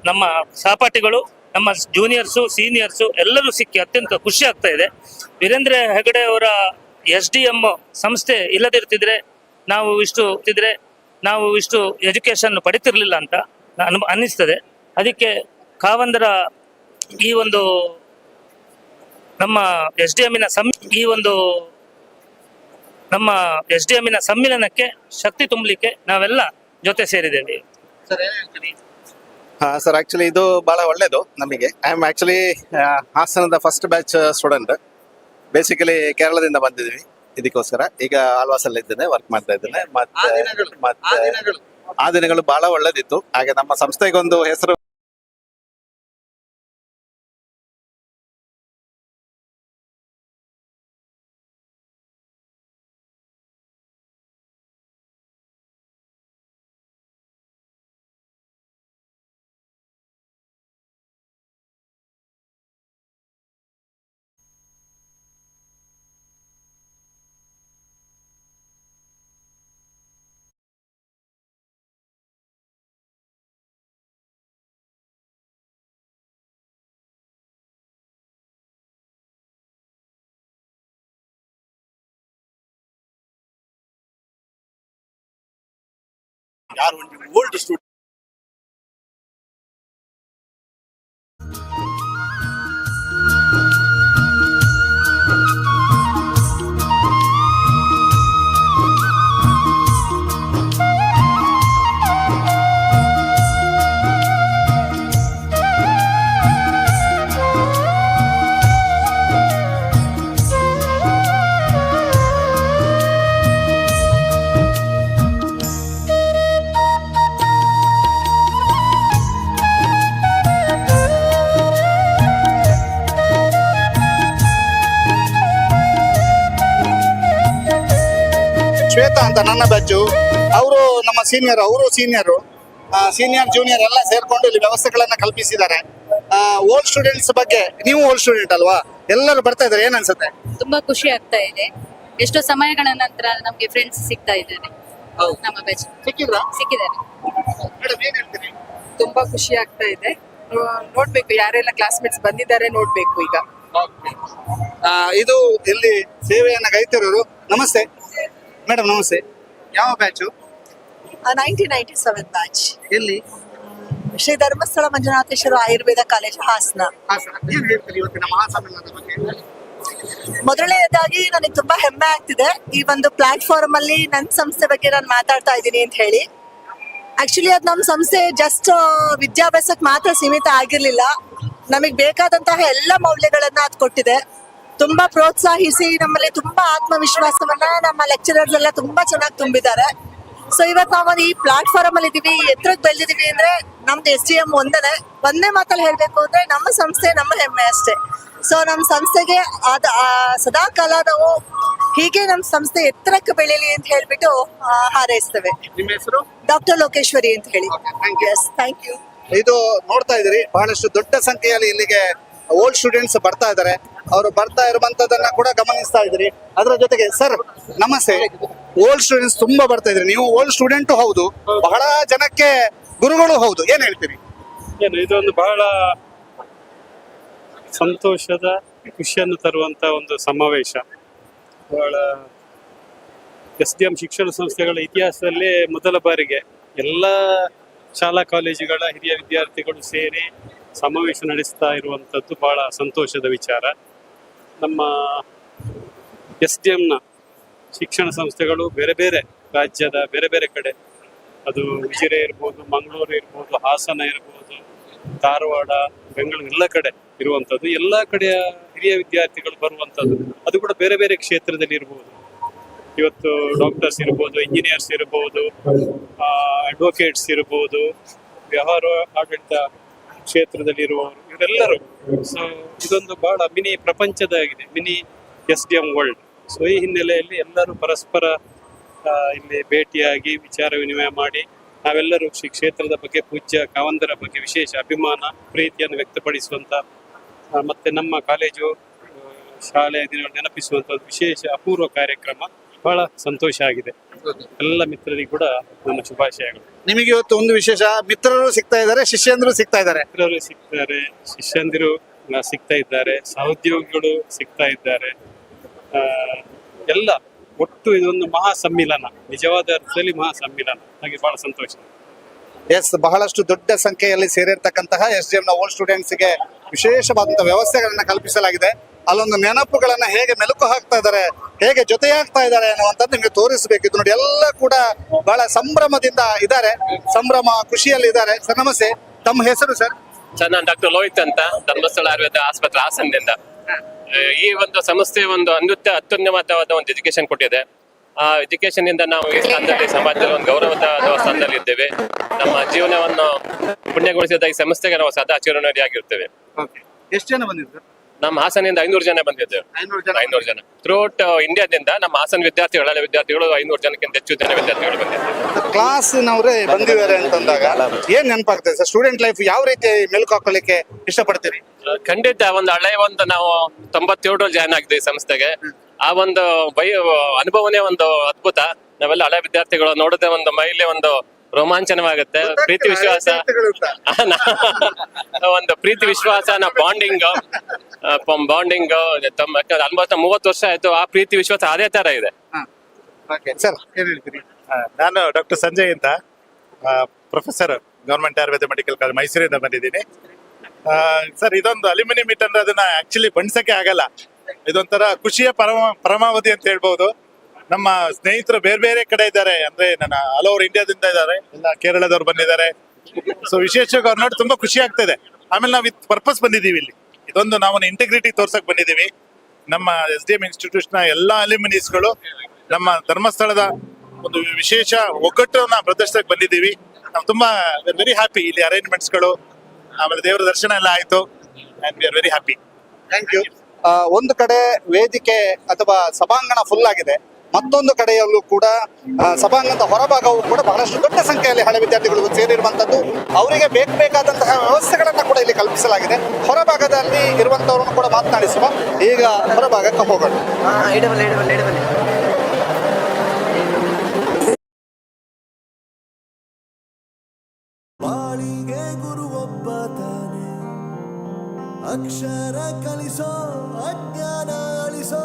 ನಮ್ಮ ಸಹಪಾಠಿಗಳು, ನಮ್ಮ ಜೂನಿಯರ್ಸು, ಸೀನಿಯರ್ಸು ಎಲ್ಲರೂ ಸಿಕ್ಕಿ ಅತ್ಯಂತ ಖುಷಿ ಆಗ್ತಾ ಇದೆ. ವೀರೇಂದ್ರ ಹೆಗಡೆ ಅವರ SDM ಸಂಸ್ಥೆ ಇಲ್ಲದಿರ್ತಿದ್ರೆ ನಾವು ಇಷ್ಟು ಎಜುಕೇಶನ್ ಪಡಿತಿರ್ಲಿಲ್ಲ ಅಂತ ಅನ್ನಿಸ್ತದೆ. ಅದಕ್ಕೆ ಕಾವಂದರ ಈ ಒಂದು ನಮ್ಮ SDMನ ಸಮ್ಮಿಲನಕ್ಕೆ ಶಕ್ತಿ ತುಂಬಲಿಕ್ಕೆ ನಾವೆಲ್ಲ ಜೊತೆ ಸೇರಿದ್ದೇವೆ. ಸರ್ ಏನ್ ಹೇಳ್ತೀರಿ? ಸರ್ ಆಕ್ಚುಲಿ ಇದು ಬಹಳ ಒಳ್ಳೇದು ನಮಗೆ. ಐ ಆಮ್ ಆಕ್ಚುಲಿ ಹಾಸನದ ಫಸ್ಟ್ ಬ್ಯಾಚ್ ಸ್ಟೂಡೆಂಟ್. ಬೇಸಿಕಲಿ ಕೇರಳದಿಂದ ಬಂದಿದ್ವಿ ಇದಕ್ಕೋಸ್ಕರ. ಈಗ ಆಳ್ವಾಸಲ್ಲಿ ಇದ್ದೇನೆ, ವರ್ಕ್ ಮಾಡ್ತಾ ಇದ್ದೇನೆ. ಆ ದಿನಗಳು ಬಹಳ ಒಳ್ಳೇದಿತ್ತು. ಹಾಗೆ ನಮ್ಮ ಸಂಸ್ಥೆಗೊಂದು ಹೆಸರು ಯಾರು ಓಲ್ಡ್ ಸ್ಟೂಡೆಂಟ್ ಶ್ವೇತಾ ಅಂತ ನನ್ನ ಬ್ಯಾಚು. ಅವರು ನಮ್ಮ ಸೀನಿಯರು ಸೀನಿಯರ್ ಜೂನಿಯರ್ ಎಲ್ಲ ಸೇರ್ಕೊಂಡು ಇಲ್ಲಿ ವ್ಯವಸ್ಥೆಗಳನ್ನ ಕಲ್ಪಿಸಿದ್ದಾರೆ. ಓಲ್ಡ್ ಸ್ಟೂಡೆಂಟ್ಸ್ ಬಗ್ಗೆ, ನೀವು ಓಲ್ಡ್ ಸ್ಟೂಡೆಂಟ್ ಅಲ್ವಾ, ಎಲ್ಲರೂ ಬರ್ತಾ ಇದ್ದಾರೆ, ಏನ್ ಅನ್ಸುತ್ತೆ? ತುಂಬಾ ಖುಷಿ ಆಗ್ತಾ ಇದೆ. ಎಷ್ಟೋ ಸಮಯಗಳ ನಂತರ ನಮ್ಗೆ ಫ್ರೆಂಡ್ಸ್ ಸಿಗ್ತಾ ಇದ್ದಾರೆ. ನಮ್ಮ ಬ್ಯಾಚ್ ಸಿಕ್ಕಿದ್ದಾರೆ. ಮೇಡಮ್ ಏನ್ ಹೇಳ್ತೀರಿ? ತುಂಬಾ ಖುಷಿ ಆಗ್ತಾ ಇದೆ. ನೋಡ್ಬೇಕು ಯಾರೆಲ್ಲ ಕ್ಲಾಸ್ಮೇಟ್ಸ್ ಬಂದಿದ್ದಾರೆ ನೋಡ್ಬೇಕು. ಈಗ ಇದು ಇಲ್ಲಿ ಸೇವೆಯನ್ನ ಗೈತಿರೋರು. ನಮಸ್ತೆ ಮೇಡಮ್, ನಮಸ್ತೆ. ಯಾವ ಬ್ಯಾಚು? 1997 ಬ್ಯಾಚ್. ಎಲ್ಲಿ? ಶ್ರೀ ಧರ್ಮಸ್ಥಳ ಮಂಜುನಾಥೇಶ್ವರ ಆಯುರ್ವೇದ ಕಾಲೇಜ್ ಹಾಸನ. ಏನ್ ಹೇಳ್ತೀರಿ ಇವತ್ತಿನ ಮಹಾಸಮ್ಮೇಳನದ ಬಗ್ಗೆ? ಮೊದಲನೇದಾಗಿ ನನಗೆ ತುಂಬಾ ಹೆಮ್ಮೆ ಆಗ್ತಿದೆ ಈ ಒಂದು ಪ್ಲಾಟ್ಫಾರ್ಮ್ ಅಲ್ಲಿ ನನ್ನ ಸಂಸ್ಥೆ ಬಗ್ಗೆ ನಾನು ಮಾತಾಡ್ತಾ ಇದ್ದೀನಿ ಅಂತ ಹೇಳಿ. ಆಕ್ಚುಲಿ ಅದು ನಮ್ಮ ಸಂಸ್ಥೆ ಜಸ್ಟ್ ವಿದ್ಯಾಭ್ಯಾಸಕ್ಕೆ ಮಾತ್ರ ಸೀಮಿತ ಆಗಿರ್ಲಿಲ್ಲ, ನಮಗೆ ಬೇಕಾದಂತಹ ಎಲ್ಲ ಮೌಲ್ಯಗಳನ್ನ ಅದು ಕೊಟ್ಟಿದೆ. ತುಂಬಾ ಪ್ರೋತ್ಸಾಹಿಸಿ ನಮ್ಮಲ್ಲಿ ತುಂಬಾ ಆತ್ಮವಿಶ್ವಾಸವನ್ನ ನಮ್ಮ ಲೆಕ್ಚರರ್ಸ್ ಎಲ್ಲ ತುಂಬಾ ಚೆನ್ನಾಗಿ ತುಂಬಿದ್ದಾರೆ. ಸೊ ಇವತ್ತು ನಾವು ಈ ಪ್ಲಾಟ್ಫಾರ್ಮ್ ಅಲ್ಲಿ ಇದೀವಿ, ಎತ್ತರಕ್ಕೆ ಬೆಳೆದಿದೀವಿ ಅಂದ್ರೆ ನಮ್ದು SDM ಒಂದೇ ಮಾತಲ್ಲಿ ಹೇಳ್ಬೇಕು ಅಂದ್ರೆ ನಮ್ಮ ಸಂಸ್ಥೆ ನಮ್ಮ ಹೆಮ್ಮೆ ಅಷ್ಟೇ. ಸೊ ನಮ್ಮ ಸಂಸ್ಥೆಗೆ ಸದಾ ಕಾಲ ನಾವು ಹೀಗೆ ನಮ್ಮ ಸಂಸ್ಥೆ ಎತ್ತರಕ್ಕೆ ಬೆಳೀಲಿ ಅಂತ ಹೇಳ್ಬಿಟ್ಟು ಹಾರೈಸ್ತೇವೆ. ನಿಮ್ಮ ಹೆಸರು? ಡಾಕ್ಟರ್ ಲೋಕೇಶ್ವರಿ ಅಂತ ಹೇಳಿ. Thank you. ಇದು ನೋಡ್ತಾ ಇದ್ದೀರಿ, ಬಹಳಷ್ಟು ದೊಡ್ಡ ಸಂಖ್ಯೆಯಲ್ಲಿ ಇಲ್ಲಿಗೆ ಓಲ್ಡ್ ಸ್ಟೂಡೆಂಟ್ಸ್ ಬರ್ತಾ ಇದ್ದಾರೆ. ಅವರು ಬರ್ತಾ ಇರುವಂತದನ್ನ ಕೂಡ ಗಮನಿಸ್ತಾ ಇದ್ದೀರಿ. ಅದರ ಜೊತೆಗೆ ಸರ್ ನಮಸ್ತೆ, ಓಲ್ಡ್ ಸ್ಟೂಡೆಂಟ್ಸ್ ತುಂಬಾ ಬರ್ತಾ ಇದ್ರಿ. ನೀವು ಓಲ್ಡ್ ಸ್ಟೂಡೆಂಟ್ ಹೌದು, ಬಹಳ ಜನಕ್ಕೆ ಗುರುಗಳು ಹೌದು, ಏನ್ ಹೇಳ್ತೀರಿ? ಇದೊಂದು ಬಹಳ ಸಂತೋಷದ ಖುಷಿಯನ್ನು ತರುವಂತ ಒಂದು ಸಮಾವೇಶ. ಬಹಳ SDM ಶಿಕ್ಷಣ ಸಂಸ್ಥೆಗಳ ಇತಿಹಾಸದಲ್ಲೇ ಮೊದಲ ಬಾರಿಗೆ ಎಲ್ಲ ಶಾಲಾ ಕಾಲೇಜುಗಳ ಹಿರಿಯ ವಿದ್ಯಾರ್ಥಿಗಳು ಸೇರಿ ಸಮಾವೇಶ ನಡೆಸ್ತಾ ಇರುವಂಥದ್ದು ಬಹಳ ಸಂತೋಷದ ವಿಚಾರ. ನಮ್ಮ SDMನ ಶಿಕ್ಷಣ ಸಂಸ್ಥೆಗಳು ಬೇರೆ ಬೇರೆ ರಾಜ್ಯದ ಬೇರೆ ಬೇರೆ ಕಡೆ, ಅದು ಉಜಿರೆ ಇರ್ಬೋದು, ಮಂಗಳೂರು ಇರ್ಬೋದು, ಹಾಸನ ಇರ್ಬೋದು, ಧಾರವಾಡ, ಬೆಂಗಳೂರು, ಎಲ್ಲ ಕಡೆ ಇರುವಂಥದ್ದು. ಎಲ್ಲ ಕಡೆಯ ಹಿರಿಯ ವಿದ್ಯಾರ್ಥಿಗಳು ಬರುವಂಥದ್ದು, ಅದು ಕೂಡ ಬೇರೆ ಬೇರೆ ಕ್ಷೇತ್ರದಲ್ಲಿ ಇರ್ಬೋದು. ಇವತ್ತು ಡಾಕ್ಟರ್ಸ್ ಇರ್ಬೋದು, ಇಂಜಿನಿಯರ್ಸ್ ಇರ್ಬೋದು, ಅಡ್ವೊಕೇಟ್ಸ್ ಇರ್ಬೋದು, ವ್ಯವಹಾರ ಆಡಳಿತ ಕ್ಷೇತ್ರದಲ್ಲಿ ಇರುವವರು, ಇವರೆಲ್ಲರೂ. ಸೊ ಇದೊಂದು ಬಹಳ ಮಿನಿ ಪ್ರಪಂಚದಾಗಿದೆ, ಮಿನಿ SDM ವರ್ಲ್ಡ್. ಸೊ ಈ ಹಿನ್ನೆಲೆಯಲ್ಲಿ ಎಲ್ಲರೂ ಪರಸ್ಪರ ಇಲ್ಲಿ ಭೇಟಿಯಾಗಿ ವಿಚಾರ ವಿನಿಮಯ ಮಾಡಿ ನಾವೆಲ್ಲರೂ ಕ್ಷೇತ್ರದ ಬಗ್ಗೆ, ಪೂಜ್ಯ ಕಾವಂದರ ಬಗ್ಗೆ ವಿಶೇಷ ಅಭಿಮಾನ ಪ್ರೀತಿಯನ್ನು ವ್ಯಕ್ತಪಡಿಸುವಂತ, ಮತ್ತೆ ನಮ್ಮ ಕಾಲೇಜು ಶಾಲೆಯ ದಿನಗಳು ನೆನಪಿಸುವಂತ ವಿಶೇಷ ಅಪೂರ್ವ ಕಾರ್ಯಕ್ರಮ. ಬಹಳ ಸಂತೋಷ ಆಗಿದೆ. ಎಲ್ಲ ಮಿತ್ರರಿಗೂ ಕೂಡ ನನ್ನ ಶುಭಾಶಯಗಳು. ನಿಮಗೆ ಇವತ್ತು ಒಂದು ವಿಶೇಷ, ಮಿತ್ರರು ಸಿಗ್ತಾ ಇದ್ದಾರೆ, ಶಿಷ್ಯಂದ್ರು ಸಿಗ್ತಾ ಇದ್ದಾರೆ. ಮಿತ್ರರು ಸಿಗ್ತಾರೆ, ಶಿಷ್ಯಂದಿರು ಸಿಗ್ತಾ ಇದ್ದಾರೆ, ಸಹೋದ್ಯೋಗಿಗಳು ಸಿಗ್ತಾ ಇದ್ದಾರೆ. ಎಲ್ಲ ಒಟ್ಟು ಇದೊಂದು ಮಹಾ ಸಮ್ಮಿಲನ, ನಿಜವಾದ ಅರ್ಥದಲ್ಲಿ ಮಹಾ ಸಮ್ಮಿಲನ. ಹಾಗೆ ಬಹಳ ಸಂತೋಷ. ಎಸ್, ಬಹಳಷ್ಟು ದೊಡ್ಡ ಸಂಖ್ಯೆಯಲ್ಲಿ ಸೇರಿರ್ತಕ್ಕಂತಹ SDM ನ ಓಲ್ಡ್ ಸ್ಟೂಡೆಂಟ್ಸ್ ಗೆ ವಿಶೇಷವಾದಂತಹ ವ್ಯವಸ್ಥೆಗಳನ್ನ ಕಲ್ಪಿಸಲಾಗಿದೆ. ಅಲ್ಲೊಂದು ನೆನಪುಗಳನ್ನ ಹೇಗೆ ಮೆಲುಕು ಹಾಕ್ತಾ ಇದ್ದಾರೆ, ಹೇಗೆ ಜೊತೆಯಾಗ್ತಾ ಇದ್ದಾರೆ ಅನ್ನುವಂಥದ್ದು ನಿಮಗೆ ತೋರಿಸಬೇಕಿತ್ತು. ನೋಡಿ, ಎಲ್ಲ ಕೂಡ ಬಹಳ ಸಂಭ್ರಮದಿಂದ ಇದ್ದಾರೆ, ಸಂಭ್ರಮ ಖುಷಿಯಲ್ಲಿ ಇದ್ದಾರೆ. ಸರ್ ನಮಸ್ತೆ, ತಮ್ಮ ಹೆಸರು ಸರ್? ಸರ್, ನಾನು ಡಾಕ್ಟರ್ ಲೋಹಿತ್ ಅಂತ, ಧರ್ಮಸ್ಥಳ ಆಯುರ್ವೇದ ಆಸ್ಪತ್ರೆ ಹಾಸನದಿಂದ. ಈ ಒಂದು ಸಂಸ್ಥೆ ಒಂದು ಅತ್ಯುನ್ನತವಾದ ಒಂದು ಎಜುಕೇಶನ್ ಕೊಟ್ಟಿದೆ. ಆ ಎಜುಕೇಶನ್ ಇಂದ ನಾವು ಈ ಸ್ಥಾನದಲ್ಲಿ ಸಮಾಜದಲ್ಲಿ ಒಂದು ಗೌರವದ ಸ್ಥಾನದಲ್ಲಿ ಇದ್ದೇವೆ. ನಮ್ಮ ಜೀವನವನ್ನು ಪುಣ್ಯಗೊಳಿಸಿದ ಈ ಸಂಸ್ಥೆಗೆ ನಾವು ಸದಾ ಚಿರಋಣಿಯಾಗಿರ್ತೇವೆ. ಎಷ್ಟು ಜನ ಬಂದಿದ್ರು? ನಮ್ಮ ಹಾಸನಿಂದ 500 ಜನ ಬಂದಿದ್ದೇವೆ. 500 ಜನ ಥ್ರೂಔಟ್ ಇಂಡಿಯಾದಿಂದ. ನಮ್ಮ ಹಾಸನ ವಿದ್ಯಾರ್ಥಿಗಳು 500 ಜನಕ್ಕಿಂತ ಹೆಚ್ಚು ಜನ ವಿದ್ಯಾರ್ಥಿಗಳು ಬಂದಿದ್ದಾರೆ. ಕ್ಲಾಸ್ನವರೇ ಬಂದಿದ್ದಾರೆ ಅಂತಂದಾಗ ಏನ್ ನೆನಪಾಗ್ತದೆ ಸರ್? ಸ್ಟೂಡೆಂಟ್ ಲೈಫ್ ಯಾವ ರೀತಿ ಮೆಲುಕು ಹಾಕೊಳ್ಳಿಕ್ಕೆ ಇಷ್ಟಪಡ್ತೀರಿ? ಖಂಡಿತ ಒಂದು ಹಳೆಯ ಒಂದು ನಾವು 97 ಜಾಯ್ನ್ ಆಗಿದ್ವಿ ಈ ಸಂಸ್ಥೆಗೆ. ಆ ಒಂದು ಅನುಭವನೇ ಒಂದು ಅದ್ಭುತ. ನಾವೆಲ್ಲ ಹಳೆ ವಿದ್ಯಾರ್ಥಿಗಳು ನೋಡದೆ ಒಂದು ಮೈಲಿ ಒಂದು ರೋಮಾಂಚನವಾಗುತ್ತೆ. ಪ್ರೀತಿ ವಿಶ್ವಾಸ, ಒಂದು ಪ್ರೀತಿ ವಿಶ್ವಾಸ, ಬಾಂಡಿಂಗ್ ಆಲ್ಮೋಸ್ಟ್ 30 ವರ್ಷ ಆಯ್ತು. ಆ ಪ್ರೀತಿ ವಿಶ್ವಾಸ ಅದೇ ತರ ಇದೆ. ಸರ್ ಏನ್ ಹೇಳ್ತೀರಿ? ನಾನು ಡಾಕ್ಟರ್ ಸಂಜಯ್ ಅಂತ, professor government Ayurveda medical college ಮೈಸೂರಿಂದ ಬಂದಿದ್ದೀನಿ. ಸರ್, ಇದೊಂದು ಅಲ್ಯೂಮಿನಿ ಮೀಟ್ ಅಂದ್ರೆ ಅದನ್ನ ಆಕ್ಚುಲಿ ಬಣ್ಸಕ್ಕೆ ಆಗಲ್ಲ. ಇದೊಂಥರ ಖುಷಿಯ ಪರಮಾವಧಿ ಅಂತ ಹೇಳ್ಬಹುದು. ನಮ್ಮ ಸ್ನೇಹಿತರು ಬೇರೆ ಬೇರೆ ಕಡೆ ಇದ್ದಾರೆ, ಅಂದ್ರೆ ನನ್ನ ಆಲ್ ಓವರ್ ಇಂಡಿಯಾದಿಂದ ಇದ್ದಾರೆ, ಎಲ್ಲ ಕೇರಳದವ್ರು ಬಂದಿದ್ದಾರೆ. ಸೊ ವಿಶೇಷವಾಗಿ ಅವ್ರು ನೋಡಿ ತುಂಬಾ ಖುಷಿ ಆಗ್ತದೆ. ಆಮೇಲೆ ನಾವು ವಿತ್ ಪರ್ಪಸ್ ಬಂದಿದ್ದೀವಿ ಇಲ್ಲಿ. ಇದೊಂದು ನಾವು ಇಂಟಿಗ್ರಿಟಿ ತೋರ್ಸಕ್ ಬಂದಿದ್ದೀವಿ. ನಮ್ಮ SDM ಇನ್ಸ್ಟಿಟ್ಯೂಷನ್ ಎಲ್ಲಾ ಅಲ್ಯೂಮಿನೀಸ್ಗಳು ನಮ್ಮ ಧರ್ಮಸ್ಥಳದ ಒಂದು ವಿಶೇಷ ಒಗ್ಗಟ್ಟನ್ನ ಪ್ರದರ್ಶನಕ್ಕೆ ಬಂದಿದ್ದೀವಿ. ನಾವು ತುಂಬಾ ವೆರಿ ಹ್ಯಾಪಿ. ಇಲ್ಲಿ ಅರೇಂಜ್ಮೆಂಟ್ಸ್ಗಳು, ಆಮೇಲೆ ದೇವರ ದರ್ಶನ ಎಲ್ಲ ಆಯ್ತು. And we are very happy. Thank you. ಒಂದು ಕಡೆ ವೇದಿಕೆ ಅಥವಾ ಸಭಾಂಗಣ ಫುಲ್ ಆಗಿದೆ, ಮತ್ತೊಂದು ಕಡೆಯಲ್ಲೂ ಕೂಡ ಸಭಾಂಗಣದ ಹೊರಭಾಗವು ಕೂಡ ಬಹಳಷ್ಟು ದೊಡ್ಡ ಸಂಖ್ಯೆಯಲ್ಲಿ ಹಳೆ ವಿದ್ಯಾರ್ಥಿಗಳು ಸೇರಿರುವಂತದ್ದು. ಅವರಿಗೆ ಬೇಕಾದಂತಹ ವ್ಯವಸ್ಥೆಗಳನ್ನ ಕೂಡ ಇಲ್ಲಿ ಕಲ್ಪಿಸಲಾಗಿದೆ. ಹೊರಭಾಗದಲ್ಲಿ ಇರುವಂತವ್ರನ್ನು ಕೂಡ ಮಾತನಾಡಿಸುವ. ಈಗ ಹೊರಭಾಗಕ್ಕೆ ಹೋಗೋಣ. ಅಕ್ಷರ ಕಲಿಸೋ ಅಜ್ಞಾನ ಅಳಿಸೋ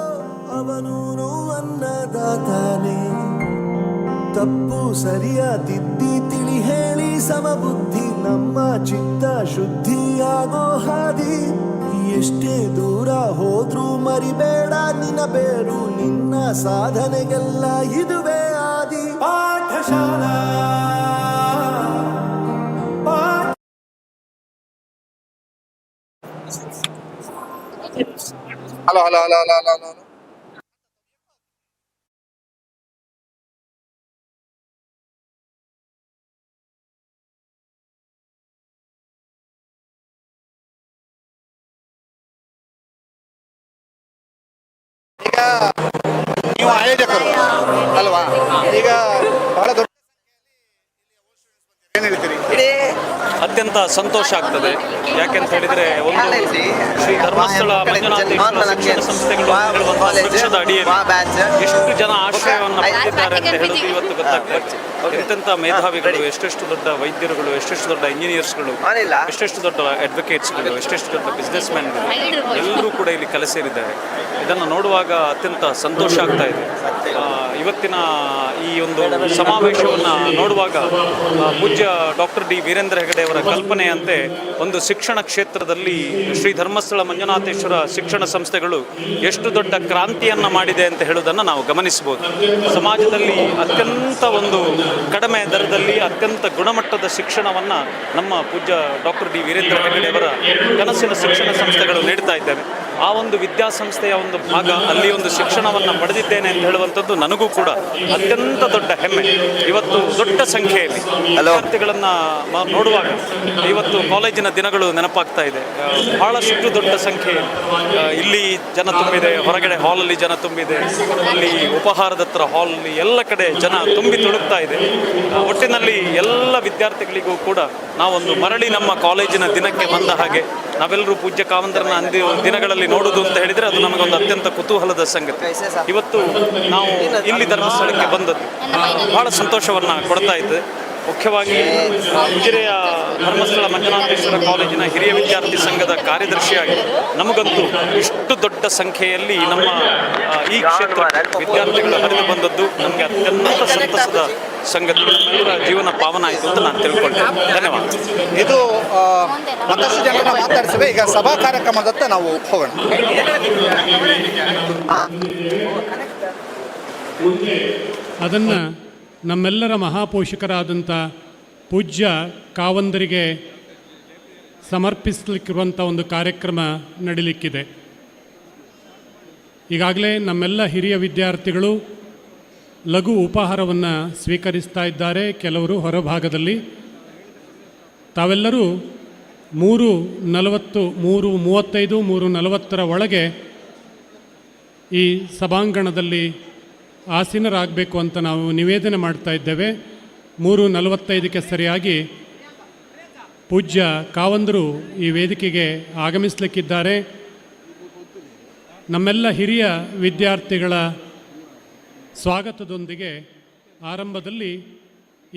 ಅವನೂನು ಅನ್ನದಾತಾನೆ. ತಪ್ಪು ಸರಿಯ ತಿದ್ದಿ ತಿಳಿ ಹೇಳಿ ಸಮಬುದ್ಧಿ ನಮ್ಮ ಚಿತ್ತ ಶುದ್ಧಿಯಾಗೋ ಹಾದಿ. ಎಷ್ಟೇ ದೂರ ಹೋದ್ರೂ ಮರಿಬೇಡ ನಿನ್ನ ಬೇರು, ನಿನ್ನ ಸಾಧನೆಗೆಲ್ಲ ಇದುವೇ ಆದಿ. ಪಾಠಶಾಲಾ hello hello hello hello hello hello ಈಗ ನೀವು ಆಯೋಜಕರು ಅಲ್ವಾ? ಈಗ ಬಹಳ ದೊಡ್ಡ ಏನ್ ಹೇಳ್ತೀರಿ? ಅತ್ಯಂತ ಸಂತೋಷ ಆಗ್ತದೆ. ಯಾಕೆಂತ ಹೇಳಿದ್ರೆ ಒಂದು ಶ್ರೀ ಧರ್ಮಸ್ಥಳ ಮಂಜುನಾಥೇಶ್ವರ ಶಿಕ್ಷಣ ಸಂಸ್ಥೆಗಳು ಹೇಳುವಂತಹ ವೃಕ್ಷದ ಅಡಿಯಲ್ಲಿ ಎಷ್ಟು ಜನ ಆಶ್ರಯವನ್ನು ಪಡೆದಿದ್ದಾರೆ ಅಂತ ಹೇಳುವುದು ಇವತ್ತು ಗೊತ್ತಾಗ್ತದೆ. ಎಂತೆಂಥ ಮೇಧಾವಿಗಳು, ಎಷ್ಟೆಷ್ಟು ದೊಡ್ಡ ವೈದ್ಯರುಗಳು, ಎಷ್ಟೆಷ್ಟು ದೊಡ್ಡ ಇಂಜಿನಿಯರ್ಸ್ಗಳು, ಎಷ್ಟೆಷ್ಟು ದೊಡ್ಡ ಅಡ್ವೊಕೇಟ್ಸ್ಗಳು, ಎಷ್ಟೆಷ್ಟು ದೊಡ್ಡ ಬಿಸ್ನೆಸ್ ಮ್ಯಾನ್ಗಳು ಎಲ್ಲರೂ ಕೂಡ ಇಲ್ಲಿ ಕಲೆ ಸೇರಿದ್ದಾರೆ. ಇದನ್ನು ನೋಡುವಾಗ ಅತ್ಯಂತ ಸಂತೋಷ ಆಗ್ತಾ ಇದೆ. ಇವತ್ತಿನ ಈ ಒಂದು ಸಮಾವೇಶವನ್ನು ನೋಡುವಾಗ ಪೂಜ್ಯ ಡಾಕ್ಟರ್ ಡಿ ವೀರೇಂದ್ರ ಹೆಗಡೆ ಅವರ ಕಲ್ಪನೆಯಂತೆ ಒಂದು ಶಿಕ್ಷಣ ಕ್ಷೇತ್ರದಲ್ಲಿ ಶ್ರೀ ಧರ್ಮಸ್ಥಳ ಮಂಜುನಾಥೇಶ್ವರ ಶಿಕ್ಷಣ ಸಂಸ್ಥೆಗಳು ಎಷ್ಟು ದೊಡ್ಡ ಕ್ರಾಂತಿಯನ್ನು ಮಾಡಿದೆ ಅಂತ ಹೇಳುವುದನ್ನು ನಾವು ಗಮನಿಸಬಹುದು. ಸಮಾಜದಲ್ಲಿ ಅತ್ಯಂತ ಒಂದು ಕಡಿಮೆ ದರದಲ್ಲಿ ಅತ್ಯಂತ ಗುಣಮಟ್ಟದ ಶಿಕ್ಷಣವನ್ನು ನಮ್ಮ ಪೂಜ್ಯ ಡಾಕ್ಟರ್ ಡಿ ವೀರೇಂದ್ರ ಹೆಗಡೆ ಅವರ ಕನಸಿನ ಶಿಕ್ಷಣ ಸಂಸ್ಥೆಗಳು ನೀಡ್ತಾ ಇದ್ದಾವೆ. ಆ ಒಂದು ವಿದ್ಯಾಸಂಸ್ಥೆಯ ಒಂದು ಭಾಗ, ಅಲ್ಲಿ ಒಂದು ಶಿಕ್ಷಣವನ್ನು ಪಡೆದಿದ್ದೇನೆ ಅಂತ ಹೇಳುವಂಥದ್ದು ನನಗೂ ಕೂಡ ಅತ್ಯಂತ ದೊಡ್ಡ ಹೆಮ್ಮೆ. ಇವತ್ತು ದೊಡ್ಡ ಸಂಖ್ಯೆಯಲ್ಲಿ ವಿದ್ಯಾರ್ಥಿಗಳನ್ನು ನೋಡುವಾಗ ಇವತ್ತು ಕಾಲೇಜಿನ ದಿನಗಳು ನೆನಪಾಗ್ತಾ ಇದೆ. ಬಹಳಷ್ಟು ದೊಡ್ಡ ಸಂಖ್ಯೆಯಲ್ಲಿ ಇಲ್ಲಿ ಜನ ತುಂಬಿದೆ, ಹೊರಗಡೆ ಹಾಲಲ್ಲಿ ಜನ ತುಂಬಿದೆ, ಅಲ್ಲಿ ಉಪಹಾರದ ಹತ್ರ ಹಾಲಲ್ಲಿ ಎಲ್ಲ ಕಡೆ ಜನ ತುಂಬಿ ತುಳುಕ್ತಾ ಇದೆ. ಒಟ್ಟಿನಲ್ಲಿ ಎಲ್ಲ ವಿದ್ಯಾರ್ಥಿಗಳಿಗೂ ಕೂಡ ನಾವೊಂದು ಮರಳಿ ನಮ್ಮ ಕಾಲೇಜಿನ ದಿನಕ್ಕೆ ಬಂದ ಹಾಗೆ ನಾವೆಲ್ಲರೂ ಪೂಜ್ಯ ಕಾವಂದರನ ದಿನಗಳಲ್ಲಿ ನೋಡುವುದು ಅಂತ ಹೇಳಿದರೆ ಅದು ನಮಗೊಂದು ಅತ್ಯಂತ ಕುತೂಹಲದ ಸಂಗತಿ. ಇವತ್ತು ನಾವು ಇಲ್ಲಿ ಧರ್ಮಸ್ಥಳಕ್ಕೆ ಬಂದದ್ದು ಬಹಳ ಸಂತೋಷವನ್ನು ಕೊಡ್ತಾ ಇದ್ದೆ. ಮುಖ್ಯವಾಗಿ ಉಜಿರೆಯ ಧರ್ಮಸ್ಥಳ ಮಂಜುನಾಥೇಶ್ವರ ಕಾಲೇಜಿನ ಹಿರಿಯ ವಿದ್ಯಾರ್ಥಿ ಸಂಘದ ಕಾರ್ಯದರ್ಶಿಯಾಗಿ ನಮಗಂತೂ ಇಷ್ಟು ದೊಡ್ಡ ಸಂಖ್ಯೆಯಲ್ಲಿ ನಮ್ಮ ಈ ಕ್ಷೇತ್ರ ವಿದ್ಯಾರ್ಥಿಗಳು ಹರಿದು ಬಂದದ್ದು ನಮಗೆ ಅತ್ಯಂತ ಸಂತಸದ ಸಂಗತಿ. ನಮ್ಮೆಲ್ಲರ ಜೀವನ ಪಾವನ ಆಯಿತು ಅಂತ ನಾನು ತಿಳ್ಕೊಳ್ತೇನೆ. ಧನ್ಯವಾದ. ಇದು ಮತ್ತಷ್ಟು ಜನರನ್ನ ಮಾತಾಡಿಸಿದೆ. ಈಗ ಸಭಾ ಕಾರ್ಯಕ್ರಮದತ್ತ ನಾವು ಹೋಗೋಣ. ಅದನ್ನು ನಮ್ಮೆಲ್ಲರ ಮಹಾಪೋಷಕರಾದಂಥ ಪೂಜ್ಯ ಕಾವಂದರಿಗೆ ಸಮರ್ಪಿಸಲಿಕ್ಕಿರುವಂಥ ಒಂದು ಕಾರ್ಯಕ್ರಮ ನಡೀಲಿಕ್ಕಿದೆ. ಈಗಾಗಲೇ ನಮ್ಮೆಲ್ಲ ಹಿರಿಯ ವಿದ್ಯಾರ್ಥಿಗಳು ಲಘು ಉಪಹಾರವನ್ನು ಸ್ವೀಕರಿಸ್ತಾ ಇದ್ದಾರೆ. ಕೆಲವರು ಹೊರಭಾಗದಲ್ಲಿ. ತಾವೆಲ್ಲರೂ 3:40, 3:35, 3:40 ಒಳಗೆ ಈ ಸಭಾಂಗಣದಲ್ಲಿ ಆಸೀನರಾಗಬೇಕು ಅಂತ ನಾವು ನಿವೇದನೆ ಮಾಡ್ತಾ ಇದ್ದೇವೆ. 3:45ಕ್ಕೆ ಸರಿಯಾಗಿ ಪೂಜ್ಯ ಕಾವಂದರು ಈ ವೇದಿಕೆಗೆ ಆಗಮಿಸಲಿಕ್ಕಿದ್ದಾರೆ. ನಮ್ಮೆಲ್ಲ ಹಿರಿಯ ವಿದ್ಯಾರ್ಥಿಗಳ ಸ್ವಾಗತದೊಂದಿಗೆ ಆರಂಭದಲ್ಲಿ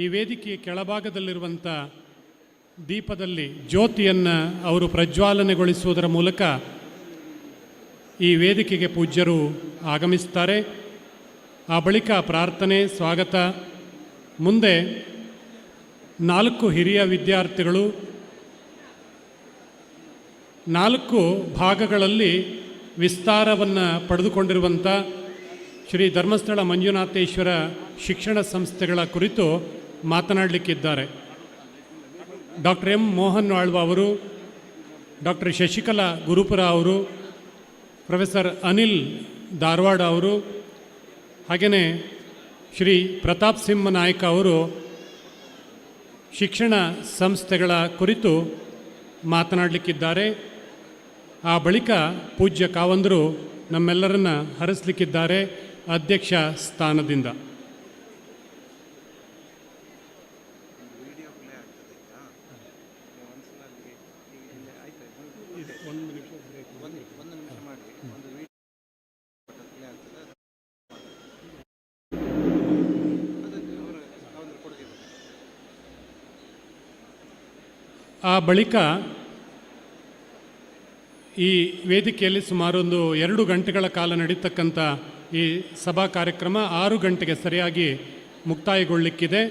ಈ ವೇದಿಕೆಯ ಕೆಳಭಾಗದಲ್ಲಿರುವಂಥ ದೀಪದಲ್ಲಿ ಜ್ಯೋತಿಯನ್ನು ಅವರು ಪ್ರಜ್ವಾಲನೆಗೊಳಿಸುವುದರ ಮೂಲಕ ಈ ವೇದಿಕೆಗೆ ಪೂಜ್ಯರು ಆಗಮಿಸ್ತಾರೆ. ಆ ಬಳಿಕ ಪ್ರಾರ್ಥನೆ, ಸ್ವಾಗತ. ಮುಂದೆ 4 ಹಿರಿಯ ವಿದ್ಯಾರ್ಥಿಗಳು 4 ಭಾಗಗಳಲ್ಲಿ ವಿಸ್ತಾರವನ್ನು ಪಡೆದುಕೊಂಡಿರುವಂಥ ಶ್ರೀ ಧರ್ಮಸ್ಥಳ ಮಂಜುನಾಥೇಶ್ವರ ಶಿಕ್ಷಣ ಸಂಸ್ಥೆಗಳ ಕುರಿತು ಮಾತನಾಡಲಿಕ್ಕಿದ್ದಾರೆ. ಡಾಕ್ಟರ್ ಎಂ ಮೋಹನ್ ಆಳ್ವ ಅವರು, ಡಾಕ್ಟರ್ ಶಶಿಕಲಾ ಗುರುಪುರ ಅವರು, ಪ್ರೊಫೆಸರ್ ಅನಿಲ್ ಧಾರವಾಡ ಅವರು, ಹಾಗೆಯೇ ಶ್ರೀ ಪ್ರತಾಪ್ ಸಿಂಹ ನಾಯ್ಕ ಅವರು ಶಿಕ್ಷಣ ಸಂಸ್ಥೆಗಳ ಕುರಿತು ಮಾತನಾಡಲಿಕ್ಕಿದ್ದಾರೆ. ಆ ಬಳಿಕ ಪೂಜ್ಯ ಕಾವಂದರು ನಮ್ಮೆಲ್ಲರನ್ನ ಹರಿಸಲಿಕ್ಕಿದ್ದಾರೆ ಅಧ್ಯಕ್ಷ ಸ್ಥಾನದಿಂದ. ಆ ಬಳಿಕ ಈ ವೇದಿಕೆಯಲ್ಲಿ ಸುಮಾರು ಒಂದು 2 ಗಂಟೆಗಳ ಕಾಲ ನಡೀತಕ್ಕಂಥ ಈ ಸಭಾ ಕಾರ್ಯಕ್ರಮ 6 ಗಂಟೆಗೆ ಸರಿಯಾಗಿ ಮುಕ್ತಾಯಗೊಳ್ಳಲಿಕ್ಕಿದೆ.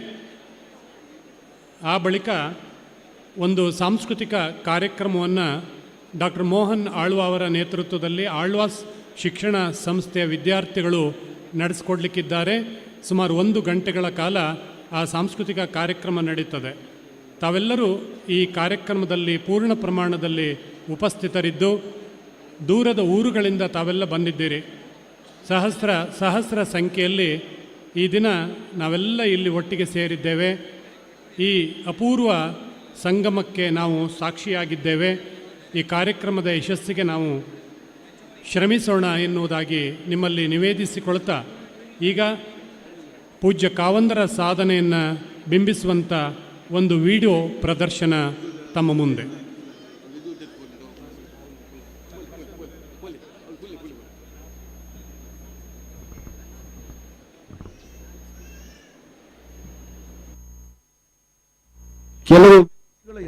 ಆ ಬಳಿಕ ಒಂದು ಸಾಂಸ್ಕೃತಿಕ ಕಾರ್ಯಕ್ರಮವನ್ನು ಡಾಕ್ಟರ್ ಮೋಹನ್ ಆಳ್ವ ಅವರ ನೇತೃತ್ವದಲ್ಲಿ ಆಳ್ವಾಸ್ ಶಿಕ್ಷಣ ಸಂಸ್ಥೆಯ ವಿದ್ಯಾರ್ಥಿಗಳು ನಡೆಸಿಕೊಡ್ಲಿಕ್ಕಿದ್ದಾರೆ. ಸುಮಾರು 1 ಗಂಟೆಗಳ ಕಾಲ ಆ ಸಾಂಸ್ಕೃತಿಕ ಕಾರ್ಯಕ್ರಮ ನಡೀತದೆ. ತಾವೆಲ್ಲರೂ ಈ ಕಾರ್ಯಕ್ರಮದಲ್ಲಿ ಪೂರ್ಣ ಪ್ರಮಾಣದಲ್ಲಿ ಉಪಸ್ಥಿತರಿದ್ದು ದೂರದ ಊರುಗಳಿಂದ ತಾವೆಲ್ಲ ಬಂದಿದ್ದೀರಿ. ಸಹಸ್ರ ಸಂಖ್ಯೆಯಲ್ಲಿ ಈ ದಿನ ನಾವೆಲ್ಲ ಇಲ್ಲಿ ಒಟ್ಟಿಗೆ ಸೇರಿದ್ದೇವೆ. ಈ ಅಪೂರ್ವ ಸಂಗಮಕ್ಕೆ ನಾವು ಸಾಕ್ಷಿಯಾಗಿದ್ದೇವೆ. ಈ ಕಾರ್ಯಕ್ರಮದ ಯಶಸ್ಸಿಗೆ ನಾವು ಶ್ರಮಿಸೋಣ ಎನ್ನುವುದಾಗಿ ನಿಮ್ಮಲ್ಲಿ ನಿವೇದಿಸಿಕೊಳ್ತಾ, ಈಗ ಪೂಜ್ಯ ಕಾವಂದರ ಸಾಧನೆಯನ್ನು ಬಿಂಬಿಸುವಂಥ ಒಂದು ವಿಡಿಯೋ ಪ್ರದರ್ಶನ ತಮ್ಮ ಮುಂದೆ. ಕೆಲವು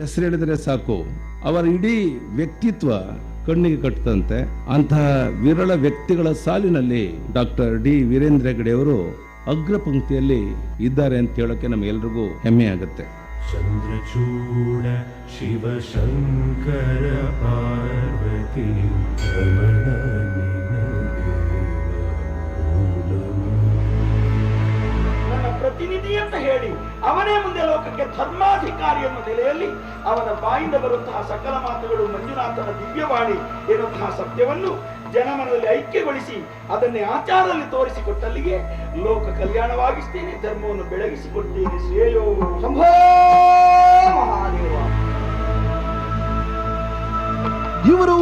ಹೆಸರು ಹೇಳಿದರೆ ಸಾಕು, ಅವರ ಇಡೀ ವ್ಯಕ್ತಿತ್ವ ಕಣ್ಣಿಗೆ ಕಟ್ಟದಂತೆ. ಅಂತಹ ವಿರಳ ವ್ಯಕ್ತಿಗಳ ಸಾಲಿನಲ್ಲಿ ಡಾಕ್ಟರ್ ಡಿ ವೀರೇಂದ್ರ ಹೆಗ್ಗಡೆ ಅವರು ಅಗ್ರ ಪಂಕ್ತಿಯಲ್ಲಿ ಇದ್ದಾರೆ ಅಂತ ಹೇಳೋಕೆ ನಮಗೆಲ್ರಿಗೂ ಹೆಮ್ಮೆ ಆಗುತ್ತೆ. ಚಂದ್ರಚೂಡ ಶಿವಶಂಕರ ಪಾರ್ವತಿ ರಮಣ ನನ್ನ ಪ್ರತಿನಿಧಿ ಅಂತ ಹೇಳಿ ಅವನೇ ಮುಂದೆ ಲೋಕಕ್ಕೆ ಧರ್ಮಾಧಿಕಾರಿ ಎನ್ನುವ ನೆಲೆಯಲ್ಲಿ ಅವನ ಬಾಯಿಂದ ಬರುವಂತಹ ಸಕಲ ಮಾತುಗಳು ಮಂಜುನಾಥನ ದಿವ್ಯವಾಣಿ ಎನ್ನುವಂತಹ ಸತ್ಯವನ್ನು ಜನಮನದಲ್ಲಿ ಐಕ್ಯಗೊಳಿಸಿ ಅದನ್ನೇ ಆಚಾರದಲ್ಲಿ ತೋರಿಸಿಕೊಟ್ಟಲ್ಲಿಗೆ ಲೋಕ ಕಲ್ಯಾಣವಾಗಿಸ್ತೇನೆ, ಧರ್ಮವನ್ನು ಬೆಳಗಿಸಿಕೊಡ್ತೇನೆ. ಶ್ರೇಯೋ ಶಂಭೋ ಮಹಾದೇವ. ಇವರು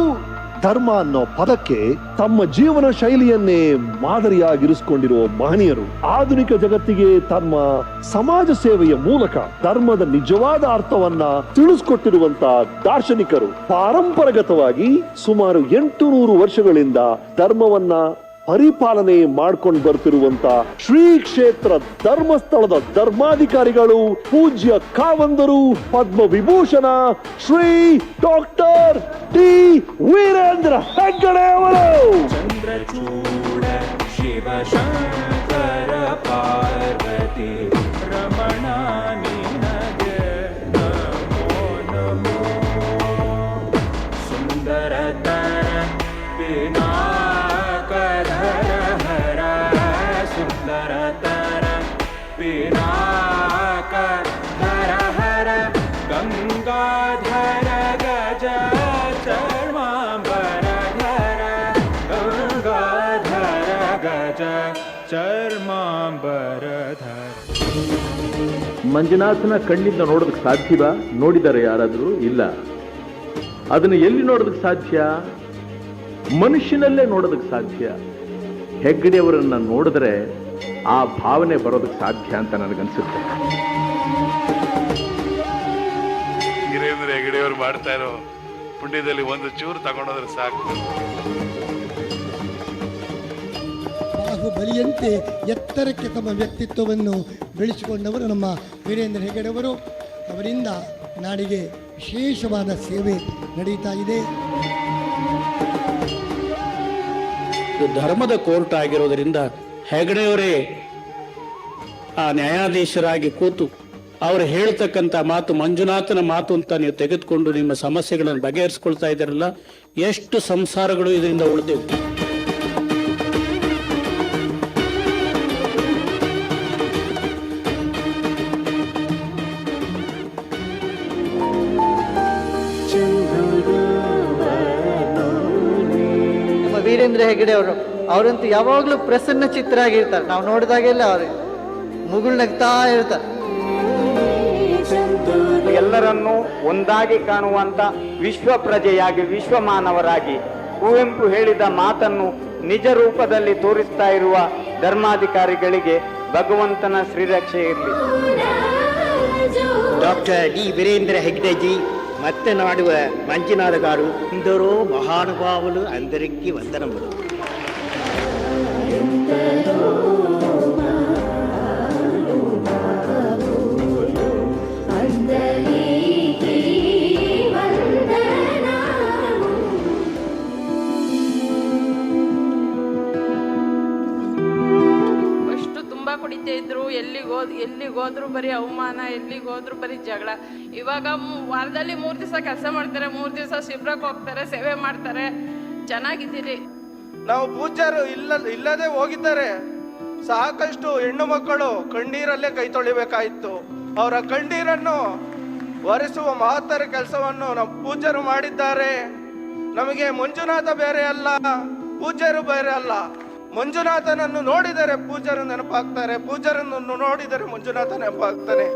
ಧರ್ಮ ಅನ್ನೋ ಪದಕ್ಕೆ ತಮ್ಮ ಜೀವನ ಶೈಲಿಯನ್ನೇ ಮಾದರಿಯಾಗಿರಿಸಿಕೊಂಡಿರುವ ಮಹನೀಯರು. ಆಧುನಿಕ ಜಗತ್ತಿಗೆ ತಮ್ಮ ಸಮಾಜ ಸೇವೆಯ ಮೂಲಕ ಧರ್ಮದ ನಿಜವಾದ ಅರ್ಥವನ್ನ ತಿಳಿಸ್ಕೊಟ್ಟಿರುವಂತ ದಾರ್ಶನಿಕರು. ಪಾರಂಪರಗತವಾಗಿ ಸುಮಾರು 800 ವರ್ಷಗಳಿಂದ ಧರ್ಮವನ್ನ ಪರಿಪಾಲನೆ ಮಾಡ್ಕೊಂಡು ಬರ್ತಿರುವಂತ ಶ್ರೀ ಕ್ಷೇತ್ರ ಧರ್ಮಸ್ಥಳದ ಧರ್ಮಾಧಿಕಾರಿಗಳು ಪೂಜ್ಯ ಕಾವಂದರು ಪದ್ಮ ವಿಭೂಷಣ ಶ್ರೀ ಡಾಕ್ಟರ್ ಡಿ ವೀರೇಂದ್ರ ಹೆಗ್ಗಡೆ ಅವರು. ಚಂದ್ರಚೂಡ ಶಿವಶಂಕರ ಪಾರ್ವತಿ ರಮಣ ನಿನಗೆ ನಮೋ ನಮೋ. ಸುಂದರತರ ಪಿನಾಕಧರ ಹರ ಸುಂದರತರ ಪಿನಾಕಧರ ಹರ ಗಂಗಾಧರ ಗಜ ಚರ್ಮಾಂಬರಧರ ಗಂಗಾಧರ ಗಜ ಚರ್ಮಾಂಬರಧರ. ಮಂಜುನಾಥನ ಕಣ್ಣಿಂದ ನೋಡೋದಕ್ಕೆ ಸಾಧ್ಯವ? ನೋಡಿದ್ದಾರೆ ಯಾರಾದರೂ? ಇಲ್ಲ. ಅದನ್ನು ಎಲ್ಲಿ ನೋಡೋದಕ್ಕೆ ಸಾಧ್ಯ? ಮನುಷ್ಯನಲ್ಲೇ ನೋಡೋದಕ್ಕೆ ಸಾಧ್ಯ. ಹೆಗ್ಗಡೆಯವರನ್ನ ನೋಡಿದ್ರೆ ಆ ಭಾವನೆ ಬರೋದಕ್ಕೆ ಸಾಧ್ಯ ಅಂತ ನನಗನ್ಸುತ್ತೆ. ವೀರೇಂದ್ರ ಹೆಗ್ಗಡೆಯವರು ಮಾಡ್ತಾ ಇರೋ ಪುಣ್ಯದಲ್ಲಿ ಒಂದು ಚೂರು ತಗೊಂಡೋದ್ರೆ ಸಾಕು. ಬಾಹುಬಲಿಯಂತೆ ಎತ್ತರಕ್ಕೆ ತಮ್ಮ ವ್ಯಕ್ತಿತ್ವವನ್ನು ಬೆಳೆಸಿಕೊಂಡವರು ನಮ್ಮ ವೀರೇಂದ್ರ ಹೆಗ್ಗಡೆಯವರು. ಅವರಿಂದ ನಾಡಿಗೆ ವಿಶೇಷವಾದ ಸೇವೆ ನಡೀತಾ ಇದೆ. ಧರ್ಮದ ಕೋರ್ಟ್ ಆಗಿರೋದರಿಂದ ಹೆಗಡೆಯವರೇ ಆ ನ್ಯಾಯಾಧೀಶರಾಗಿ ಕೂತು ಅವರು ಹೇಳ್ತಕ್ಕಂಥ ಮಾತು ಮಂಜುನಾಥನ ಮಾತು ಅಂತ ನೀವು ತೆಗೆದುಕೊಂಡು ನಿಮ್ಮ ಸಮಸ್ಯೆಗಳನ್ನು ಬಗೆಹರಿಸ್ಕೊಳ್ತಾ ಇದ್ದಾರಲ್ಲ, ಎಷ್ಟು ಸಂಸಾರಗಳು ಇದರಿಂದ ಉಳಿದೆವು. ವೀರೇಂದ್ರ ಹೆಗ್ಗಡೆ ಅವರು ಅವರಂತೂ ಯಾವಾಗಲೂ ಪ್ರಸನ್ನ ಚಿತ್ರ ಆಗಿರ್ತಾರೆ. ನಾವು ನೋಡಿದಾಗೆಲ್ಲ ಅವ್ರಿಗೆ ಮುಗುಳು ನಗ್ತಾ ಇರ್ತಾರೆ. ಎಲ್ಲರನ್ನೂ ಒಂದಾಗಿ ಕಾಣುವಂತ ವಿಶ್ವ ಪ್ರಜೆಯಾಗಿ ವಿಶ್ವ ಮಾನವರಾಗಿ ಕುವೆಂಪು ಹೇಳಿದ ಮಾತನ್ನು ನಿಜ ರೂಪದಲ್ಲಿ ತೋರಿಸ್ತಾ ಇರುವ ಧರ್ಮಾಧಿಕಾರಿಗಳಿಗೆ ಭಗವಂತನ ಶ್ರೀರಕ್ಷೆ ಇರಲಿ. ಡಾಕ್ಟರ್ ಡಿ ವೀರೇಂದ್ರ ಹೆಗ್ಗಡೆಜಿ ಮತ್ತೆ నాడువ మంచినాథ గారు ఎందరో మహానుభావులు అందరికీ వందనములు. ನಿಂತೆ ಇದ್ರು, ಎಲ್ಲಿಗೋದ್ರು ಬರೀ ಅವಮಾನ, ಎಲ್ಲಿಗೋದ್ರು ಬರೀ ಜಗಳ. ಇವಾಗ ವಾರದಲ್ಲಿ 3 ದಿವಸ ಕೆಲಸ ಮಾಡ್ತಾರೆ, 3 ದಿವಸ ಶಿಬಿರಕ್ಕೆ ಹೋಗ್ತಾರೆ, ಸೇವೆ ಮಾಡ್ತಾರೆ. ಚೆನ್ನಾಗಿದ್ದೀರಿ. ನಾವು ಪೂಜ್ಯರು ಇಲ್ಲದೆ ಹೋಗಿದ್ದಾರೆ. ಸಾಕಷ್ಟು ಹೆಣ್ಣು ಮಕ್ಕಳು ಕಣ್ಣೀರಲ್ಲೇ ಕೈ ತೊಳಿಬೇಕಾಯಿತು. ಅವರ ಕಣ್ಣೀರನ್ನು ಒರೆಸುವ ಮಹತ್ತರ ಕೆಲಸವನ್ನು ನಮ್ಮ ಪೂಜ್ಯರು ಮಾಡಿದ್ದಾರೆ. ನಮಗೆ ಮಂಜುನಾಥ ಬೇರೆ ಅಲ್ಲ, ಪೂಜ್ಯರು ಬೇರೆ ಅಲ್ಲ. ಮಂಜುನಾಥನನ್ನು ನೋಡಿದರೆ ಪೂಜ್ಯರು ನೆನಪಾಗ್ತಾರೆ, ಪೂಜ್ಯರನ್ನು ನೋಡಿದರೆ ಮಂಜುನಾಥ ನೆನಪಾಗ್ತಾನೆ.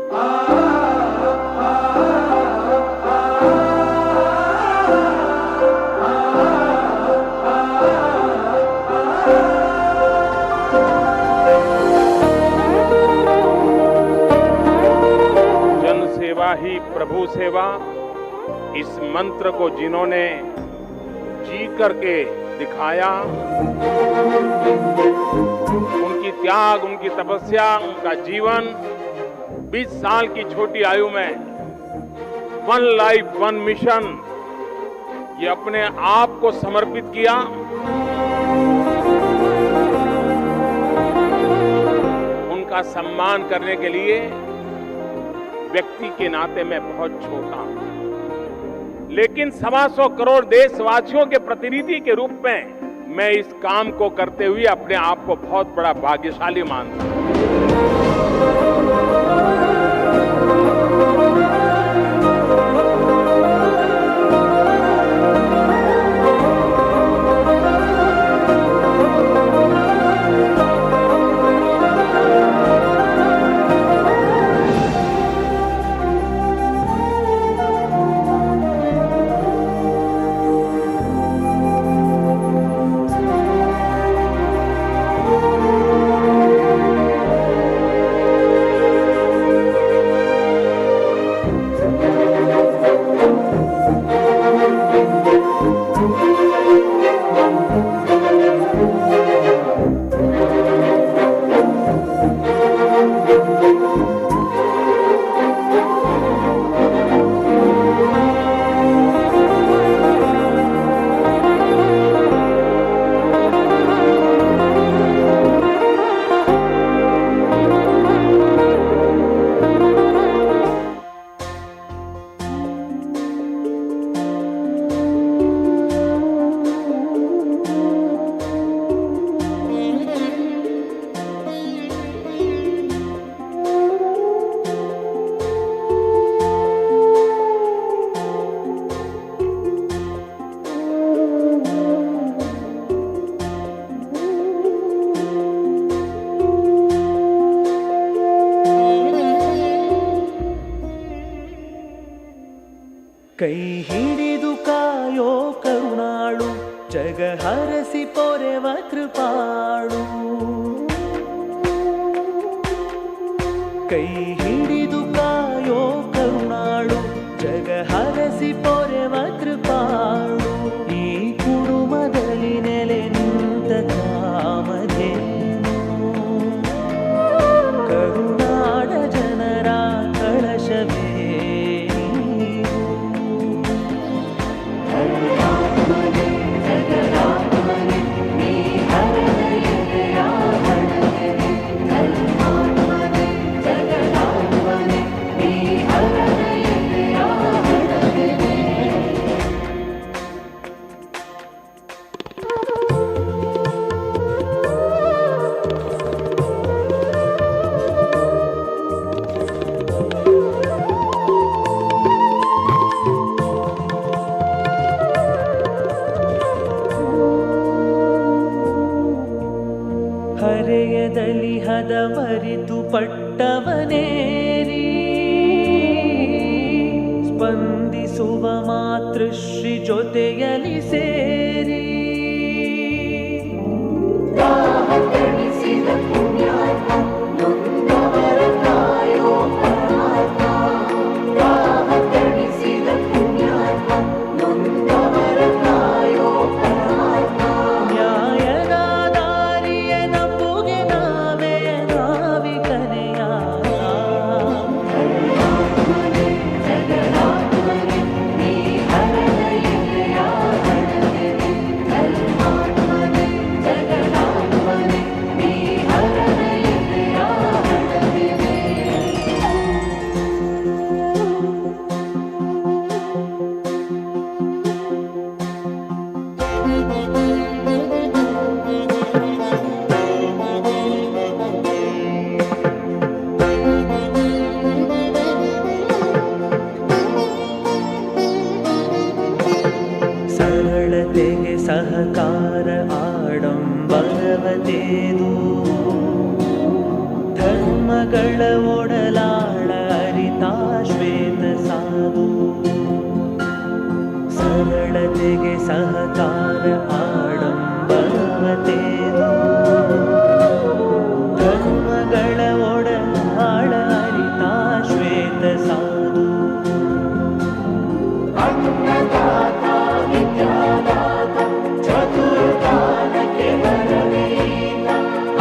जन सेवा ही प्रभु सेवा, इस मंत्र को जिन्होंने जी करके दिखाया, उनकी त्याग, उनकी तपस्या, उनका जीवन 20 साल की छोटी आयु में 1 लाइफ 1 मिशन, ये अपने आप को समर्पित किया. उनका सम्मान करने के लिए व्यक्ति के नाते मैं बहुत छोटा हूं, लेकिन 125 करोड़ देशवासियों के प्रतिनिधि के रूप में मैं इस काम को करते हुए अपने आप को बहुत बड़ा भाग्यशाली मानता हूं. ಕೈ ಹಿಡಿದು ಕಾಯೋ ಕರುಣಾಳು, ಜಗ ಹರಸಿ ಪೊರೆವ ಕೃಪಾಳು. ಕೈ ಹಿಡಿದು ಕಾಯೋ ಕರುಣಾಳು, ಜಗ ಹರಸಿ ಪೊರೆವ ಕೃಪಾಳು. ಈ ಕುಡುಮದಲ್ಲಿ ನೆಲೆ ನಿಂತ ಕಾಮಧೇನು, ಕರುನಾಡ ಜನರ ಕಳಶವೇ. ಹರೆಯದಲ್ಲಿ ಹದವರಿತು ಪಟ್ಟವನೇರಿ, ಸ್ಪಂದಿಸುವ ಮಾತೃಶ್ರೀ ಜೊತೆಯಲಿ ಸೇರಿ. ಸಹಕಾರ ಆಡಂಬರವದೇದು ಧರ್ಮಗಳ ಒಡಲಾಳ ಅರಿತ ಶ್ವೇತ ಸಾಧು ಸರಳತೆಗೆ ಸಹಕಾರ ಆಡಂಬರವದೇದು ಧರ್ಮಗಳ ಒಡಲಾಳ ಅರಿತ ಶ್ವೇತ ಸಾಧು ಅನ್ನದಾತ ವಿದ್ಯಾದಾತ ಚತುರ್ದಾನಕ್ಕೆ ಬರವೀತ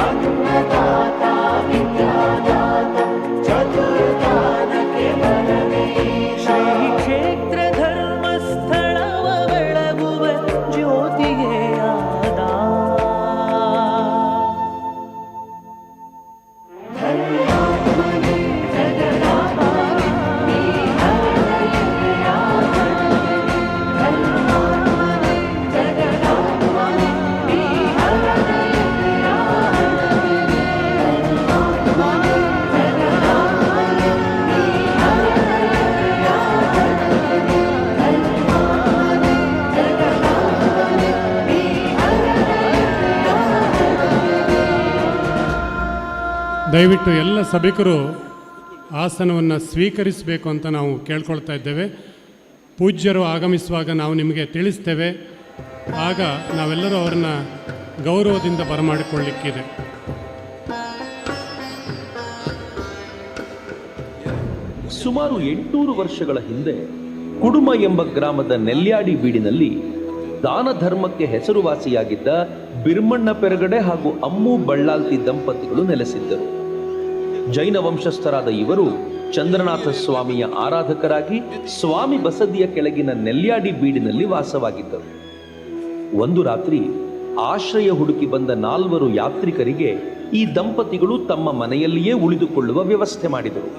ಅನ್ನದಾತ ವಿದ್ಯಾದಾತ ಚತುರ್ದಾನಕ್ಕೆ ಬರವೀತ ಶ್ರೀ ಕ್ಷೇತ್ರ ಧರ್ಮಸ್ಥಳವ ಬೆಳಗುವ ಜ್ಯೋತಿಗೆ ಆದ ದಯವಿಟ್ಟು ಎಲ್ಲ ಸಭಿಕರು ಆಸನವನ್ನು ಸ್ವೀಕರಿಸಬೇಕು ಅಂತ ನಾವು ಕೇಳ್ಕೊಳ್ತಾ ಇದ್ದೇವೆ. ಪೂಜ್ಯರು ಆಗಮಿಸುವಾಗ ನಾವು ನಿಮಗೆ ತಿಳಿಸ್ತೇವೆ, ಆಗ ನಾವೆಲ್ಲರೂ ಅವರನ್ನು ಗೌರವದಿಂದ ಬರಮಾಡಿಕೊಳ್ಳಿಕ್ಕಿದೆ. ಸುಮಾರು 800 ವರ್ಷಗಳ ಹಿಂದೆ ಕುಡುಮ ಎಂಬ ಗ್ರಾಮದ ನೆಲ್ಯಾಡಿ ಬೀಡಿನಲ್ಲಿ ದಾನ ಧರ್ಮಕ್ಕೆ ಹೆಸರುವಾಸಿಯಾಗಿದ್ದ ಬಿರ್ಮಣ್ಣ ಪೆರಗಡೆ ಹಾಗೂ ಅಮ್ಮು ಬಳ್ಳಾಲ್ತಿ ದಂಪತಿಗಳು ನೆಲೆಸಿದ್ದರು. ಜೈನ ವಂಶಸ್ಥರಾದ ಇವರು ಚಂದ್ರನಾಥ ಸ್ವಾಮಿಯ ಆರಾಧಕರಾಗಿ ಸ್ವಾಮಿ ಬಸದಿಯ ಕೆಳಗಿನ ನೆಲ್ಯಾಡಿ ಬೀಡಿನಲ್ಲಿ ವಾಸವಾಗಿದ್ದರು. ಒಂದು ರಾತ್ರಿ ಆಶ್ರಯ ಹುಡುಕಿ ಬಂದ 4 ಯಾತ್ರಿಕರಿಗೆ ಈ ದಂಪತಿಗಳು ತಮ್ಮ ಮನೆಯಲ್ಲಿಯೇ ಉಳಿದುಕೊಳ್ಳುವ ವ್ಯವಸ್ಥೆ ಮಾಡಿದರು.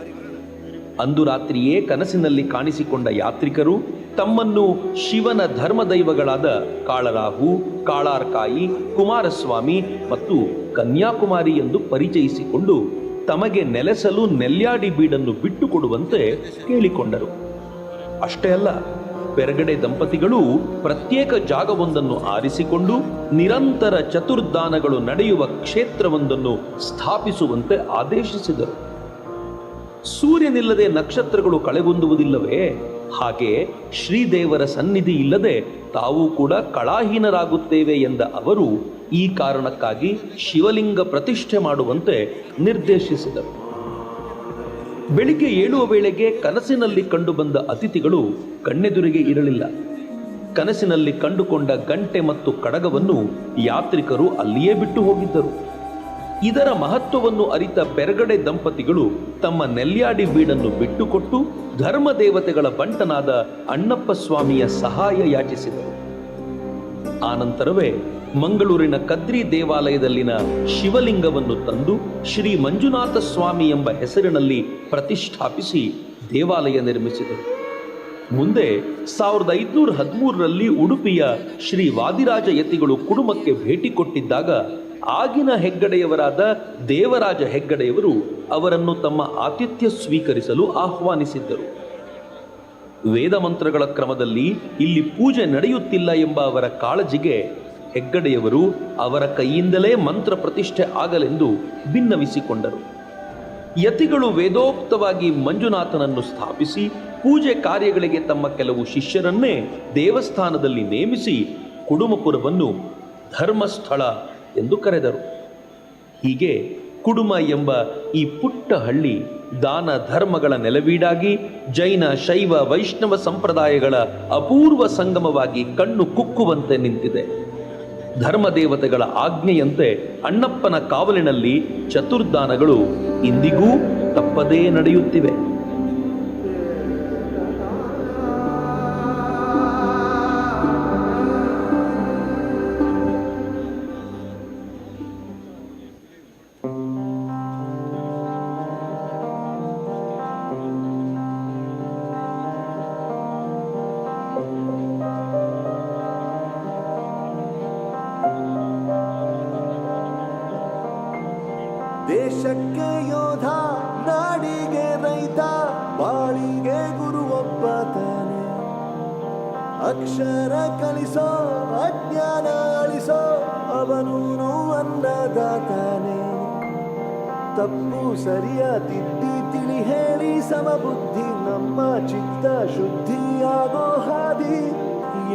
ಅಂದು ರಾತ್ರಿಯೇ ಕನಸಿನಲ್ಲಿ ಕಾಣಿಸಿಕೊಂಡ ಯಾತ್ರಿಕರು ತಮ್ಮನ್ನು ಶಿವನ ಧರ್ಮದೈವಗಳಾದ ಕಾಳರಾಹು, ಕಾಳಾರ್ಕಾಯಿ, ಕುಮಾರಸ್ವಾಮಿ ಮತ್ತು ಕನ್ಯಾಕುಮಾರಿ ಎಂದು ಪರಿಚಯಿಸಿಕೊಂಡು ತಮಗೆ ನೆಲೆಸಲು ನೆಲ್ಯಾಡಿ ಬೀಡನ್ನು ಬಿಟ್ಟುಕೊಡುವಂತೆ ಕೇಳಿಕೊಂಡರು. ಅಷ್ಟೇ ಅಲ್ಲ, ಪೆರಗಡೆ ದಂಪತಿಗಳು ಪ್ರತ್ಯೇಕ ಜಾಗವೊಂದನ್ನು ಆರಿಸಿಕೊಂಡು ನಿರಂತರ ಚತುರ್ದಾನಗಳು ನಡೆಯುವ ಕ್ಷೇತ್ರವೊಂದನ್ನು ಸ್ಥಾಪಿಸುವಂತೆ ಆದೇಶಿಸಿದರು. ಸೂರ್ಯನಿಲ್ಲದೆ ನಕ್ಷತ್ರಗಳು ಕಳೆಗುಂದುವುದಿಲ್ಲವೇ? ಹಾಗೆ ಶ್ರೀದೇವರ ಸನ್ನಿಧಿ ಇಲ್ಲದೆ ತಾವು ಕೂಡ ಕಳಾಹೀನರಾಗುತ್ತೇವೆ ಎಂದ ಅವರು ಈ ಕಾರಣಕ್ಕಾಗಿ ಶಿವಲಿಂಗ ಪ್ರತಿಷ್ಠೆ ಮಾಡುವಂತೆ ನಿರ್ದೇಶಿಸಿದರು. ಬೆಳಿಗ್ಗೆ ಏಳುವ ವೇಳೆಗೆ ಕನಸಿನಲ್ಲಿ ಕಂಡುಬಂದ ಅತಿಥಿಗಳು ಕಣ್ಣೆದುರಿಗೆ ಇರಲಿಲ್ಲ. ಕನಸಿನಲ್ಲಿ ಕಂಡುಕೊಂಡ ಗಂಟೆ ಮತ್ತು ಕಡಗವನ್ನು ಯಾತ್ರಿಕರು ಅಲ್ಲಿಯೇ ಬಿಟ್ಟು ಹೋಗಿದ್ದರು. ಇದರ ಮಹತ್ವವನ್ನು ಅರಿತ ಪೆರಗಡೆ ದಂಪತಿಗಳು ತಮ್ಮ ನೆಲ್ಯಾಡಿ ಬೀಡನ್ನು ಬಿಟ್ಟುಕೊಟ್ಟು ಧರ್ಮದೇವತೆಗಳ ಬಂಟನಾದ ಅಣ್ಣಪ್ಪ ಸ್ವಾಮಿಯ ಸಹಾಯ ಯಾಚಿಸಿದರು. ಆನಂತರವೇ ಮಂಗಳೂರಿನ ಕದ್ರಿ ದೇವಾಲಯದಲ್ಲಿನ ಶಿವಲಿಂಗವನ್ನು ತಂದು ಶ್ರೀ ಮಂಜುನಾಥ ಸ್ವಾಮಿ ಎಂಬ ಹೆಸರಿನಲ್ಲಿ ಪ್ರತಿಷ್ಠಾಪಿಸಿ ದೇವಾಲಯ ನಿರ್ಮಿಸಿದರು. ಮುಂದೆ 1513ರಲ್ಲಿ ಉಡುಪಿಯ ಶ್ರೀ ವಾದಿರಾಜ ಯತಿಗಳು ಕುಡುಮಕ್ಕೆ ಭೇಟಿ ಕೊಟ್ಟಿದ್ದಾಗ ಆಗಿನ ಹೆಗ್ಗಡೆಯವರಾದ ದೇವರಾಜ ಹೆಗ್ಗಡೆಯವರು ಅವರನ್ನು ತಮ್ಮ ಆತಿಥ್ಯ ಸ್ವೀಕರಿಸಲು ಆಹ್ವಾನಿಸಿದ್ದರು. ವೇದ ಮಂತ್ರಗಳ ಕ್ರಮದಲ್ಲಿ ಇಲ್ಲಿ ಪೂಜೆ ನಡೆಯುತ್ತಿಲ್ಲ ಎಂಬ ಅವರ ಕಾಳಜಿಗೆ ಹೆಗ್ಗಡೆಯವರು ಅವರ ಕೈಯಿಂದಲೇ ಮಂತ್ರ ಪ್ರತಿಷ್ಠೆ ಆಗಲೆಂದು ಭಿನ್ನವಿಸಿಕೊಂಡರು. ಯತಿಗಳು ವೇದೋಕ್ತವಾಗಿ ಮಂಜುನಾಥನನ್ನು ಸ್ಥಾಪಿಸಿ ಪೂಜೆ ಕಾರ್ಯಗಳಿಗೆ ತಮ್ಮ ಕೆಲವು ಶಿಷ್ಯರನ್ನೇ ದೇವಸ್ಥಾನದಲ್ಲಿ ನೇಮಿಸಿ ಕುಡುಮಪುರವನ್ನು ಧರ್ಮಸ್ಥಳ ಎಂದು ಕರೆದರು. ಹೀಗೆ ಕುಡುಮ ಎಂಬ ಈ ಪುಟ್ಟ ಹಳ್ಳಿ ದಾನ ಧರ್ಮಗಳ ನೆಲವೀಡಾಗಿ ಜೈನ, ಶೈವ, ವೈಷ್ಣವ ಸಂಪ್ರದಾಯಗಳ ಅಪೂರ್ವ ಸಂಗಮವಾಗಿ ಕಣ್ಣು ಕುಕ್ಕುವಂತೆ ನಿಂತಿದೆ. ಧರ್ಮದೇವತೆಗಳ ಆಜ್ಞೆಯಂತೆ ಅಣ್ಣಪ್ಪನ ಕಾವಲಿನಲ್ಲಿ ಚತುರ್ದಾನಗಳು ಇಂದಿಗೂ ತಪ್ಪದೇ ನಡೆಯುತ್ತಿವೆ. ದೇಶಕ್ಕೆ ಯೋಧ, ನಾಡಿಗೆ ರೈತ, ಬಾಳಿಗೆ ಗುರು ಒಬ್ಬ ತಾನೆ. ಅಕ್ಷರ ಕಲಿಸೋ ಅಜ್ಞಾನ ಅಳಿಸೋ ಅವನೂನು ಅನ್ನದಾತಾನೆ. ತಪ್ಪು ಸರಿಯ ತಿದ್ದಿ ತಿಳಿ ಹೇಳಿ ಸಮಬುದ್ಧಿ ನಮ್ಮ ಚಿತ್ತ ಶುದ್ಧಿಯಾಗೋ ಹಾದಿ.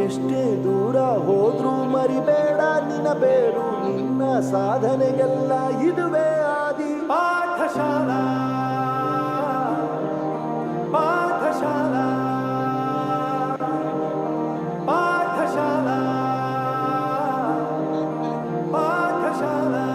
ಎಷ್ಟೇ ದೂರ ಹೋದ್ರೂ ಮರಿಬೇಡ ನಿನಬೇಡು ನಿನ್ನ ಸಾಧನೆಗೆಲ್ಲ ಇದುವೇ ಆದಿ. ಪಾಠಶಾಲಾ ಪಾಠಶಾಲಾ ಪಾಠಶಾಲಾ ಪಾಠಶಾಲಾ.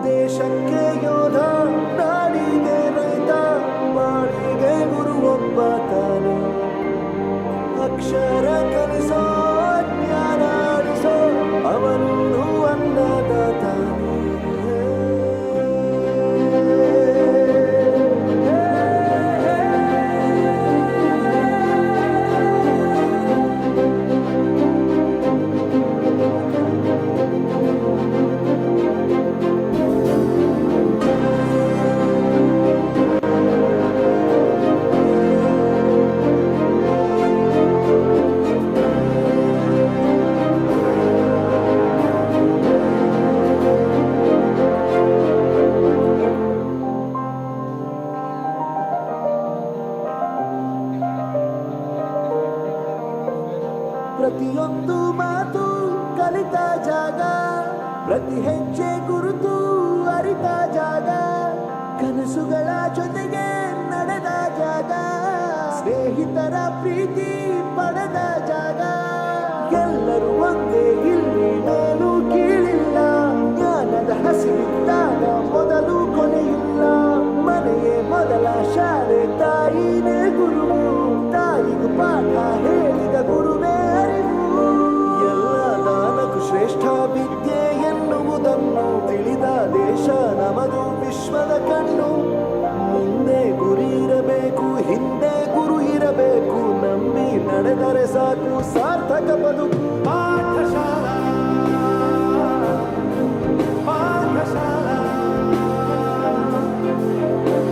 ದೇಶಕ್ಕೆ ಯೋಧ ನಾಡಿಗೆ ರೈತ ಬಾಳಿಗೆ ಗುರು ಒಬ್ಬ ತಾನೆ. ಅಕ್ಷರ ಕಲಿಸೋ ಜ್ಞಾನ ಅಳಿಸೋ ಅವನು ಅನ್ನದಾತಾನೆ. ಪ್ರತಿಯೊಂದು ಮಾತು ಕಲಿತ ಜಾಗ, ಪ್ರತಿ ಹೆಜ್ಜೆ ಗುರುತು ಅರಿತ ಜಾಗ, ಕನಸುಗಳ ಜೊತೆಗೆ ನಡೆದ ಜಾಗ, ಸ್ನೇಹಿತರ ಪ್ರೀತಿ ಪಡೆದ ಜಾಗ. ಎಲ್ಲರೂ ಒಂದೇ ಇಲ್ಲಿ ಮೇಲೂ ಕೀಳಿಲ್ಲ, ಜ್ಞಾನದ ಹಸಿವಿದ್ದಾಗ ಮೊದಲು ಕೊನೆಯಿಲ್ಲ. ಮನೆಯೇ ಮೊದಲ ಶಾಲೆ, ತಾಯಿನೇ ಗುರುವು, ತಾಯಿಗೂ ಪಾಠ ಹೇಳಿದ ಗುರುವೇ ಅರಿವು. ಎಲ್ಲ ದಾನಕ್ಕೂ ಶ್ರೇಷ್ಠ ವಿದ್ಯೆ ಎನ್ನುವುದನ್ನು ತಿಳಿದ ದೇಶ ನಮದು ವಿಶ್ವದ ಕಣ್ಣು. ಮುಂದೆ ಗುರಿ ಇರಬೇಕು, ಹಿಂದೆ ಗುರು ಇರಬೇಕು, ನಂಬಿ ನಡೆದರೆ ಸಾಕು ಸಾರ್ಥಕ ಬದುಕು. ಪಾಠಶಾಲಾ ಪಾಠಶಾಲಾ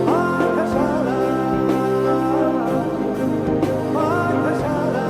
ಪಾಠಶಾಲಾ ಪಾಠಶಾಲಾ.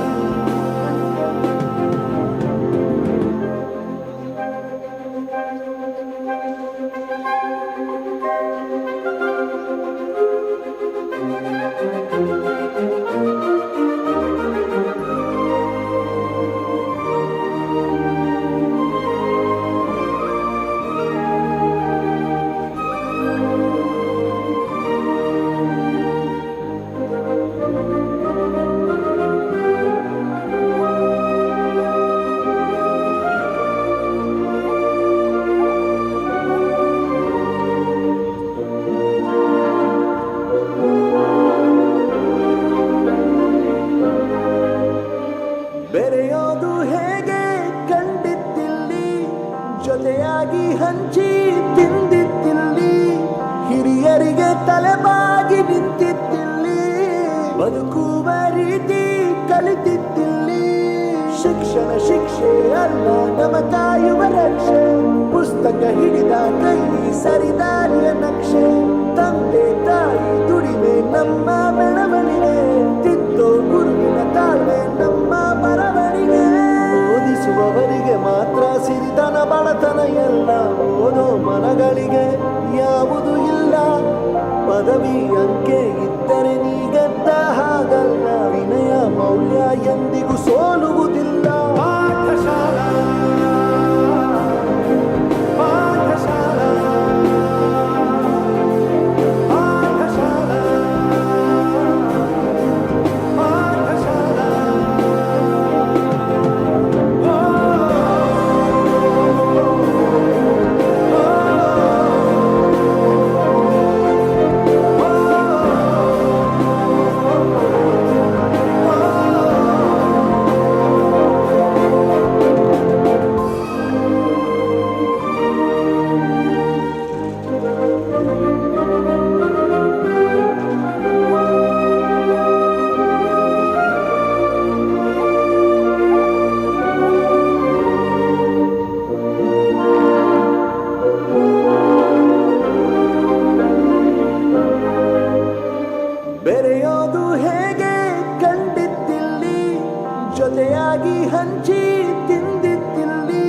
ಬೆರೆಯೋದು ಹೇಗೆ ಕಂಡಿದ್ದಿಲ್ಲಿ, ಜೊತೆಯಾಗಿ ಹಂಚಿ ತಿಂದಿದ್ದಿಲ್ಲಿ, ಹಿರಿಯರಿಗೆ ತಲೆಬಾಗಿ ನಿಂತಿದ್ದಿಲ್ಲಿ, ಬದುಕುವ ರೀತಿ ಕಲಿತಿದ್ದಿಲ್ಲಿ. ಶಿಕ್ಷಣ ಶಿಕ್ಷೆ ಅಲ್ಲ ನಮ ಕಾಯುವ ರಕ್ಷೆ, ಪುಸ್ತಕ ಹಿಡಿದ ಕೈ ಸರಿದಾರಿಯ ನಕ್ಷೆ. ತಂದೆ ತಾಯಿ ದುಡಿಮೆ ನಮ್ಮ ಬೆಳವಣಿಗೆ, ತಿದ್ದೋ ಗುರುವಿನ ತಾಳ್ಮೆ ನಮ್ಮ ಬರವಣಿಗೆ. ಓದಿಸುವವರಿಗೆ ಮಾತ್ರ ಸಿರಿತನ ಬಡತನ ಎಲ್ಲ, ಓದೋ ಮನಗಳಿಗೆ ಯಾವುದು ಇಲ್ಲ. ಪದವಿ ಅಂಕೆ ಇದ್ದರೆ ನೀ ಗೆದ್ದ ಹಾಗಲ್ಲ, ವಿನಯ ಮೌಲ್ಯ ಎಂದಿಗೂ ಸೋಲುವುದಿಲ್ಲ. ಪಾಠಶಾಲಾ ಪಾಠಶಾಲಾ ಪಾಠಶಾಲಾ ಪಾಠಶಾಲಾ. ಜೊತೆಯಾಗಿ ಹಂಚಿ ತಿಂದಿತ್ತಿಲ್ಲಿ,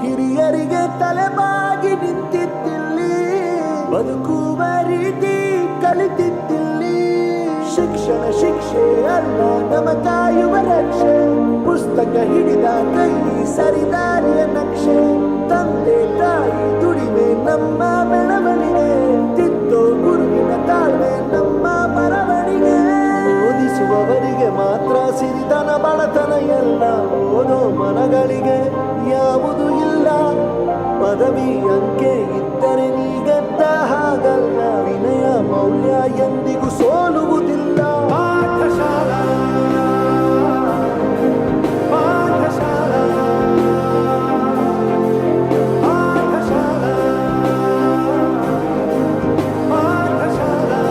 ಹಿರಿಯರಿಗೆ ತಲೆಬಾಗಿ ನಿಂತಿತ್ತಿಲ್ಲಿ, ಬದುಕುವ ರೀತಿ ಕಲಿತಿತ್ತಿಲ್ಲಿ. ಶಿಕ್ಷಣ ಶಿಕ್ಷೆ ಅಲ್ಲ ನಮ ಕಾಯುವ ರಕ್ಷೆ, ಪುಸ್ತಕ ಹಿಡಿದ ಕೈ ಸರಿದಾರಿಯ ನಕ್ಷೆ. ತಂದೆ ತಾಯಿ ದುಡಿಮೆ ನಮ್ಮ ಬೆಳವಣಿಗೆ, ತಿದ್ದೋ ಗುರುವಿನ ತಾಳ್ಮೆ ನಮ್ಮ ಬರವಣಿಗೆ. ಓದಿಸುವವರಿಗೆ ಮಾತ್ರ ಸಿರಿತನ ಬಡತನ ಎಲ್ಲ, ಓದೋ ಮನಗಳಿಗೆ ಯಾವುದು ಇಲ್ಲ. ಪದವಿ ಅಂಕೆ ಇದ್ದರೆ ನೀಗೆದ್ದ ಹಾಗಲ್ಲ, ವಿನಯ ಮೌಲ್ಯ ಎಂದಿಗೂ ಸೋಲುವುದಿಲ್ಲ. ಪಾಠಶಾಲಾ ಪಾಠಶಾಲಾ ಪಾಠಶಾಲಾ ಪಾಠಶಾಲಾ.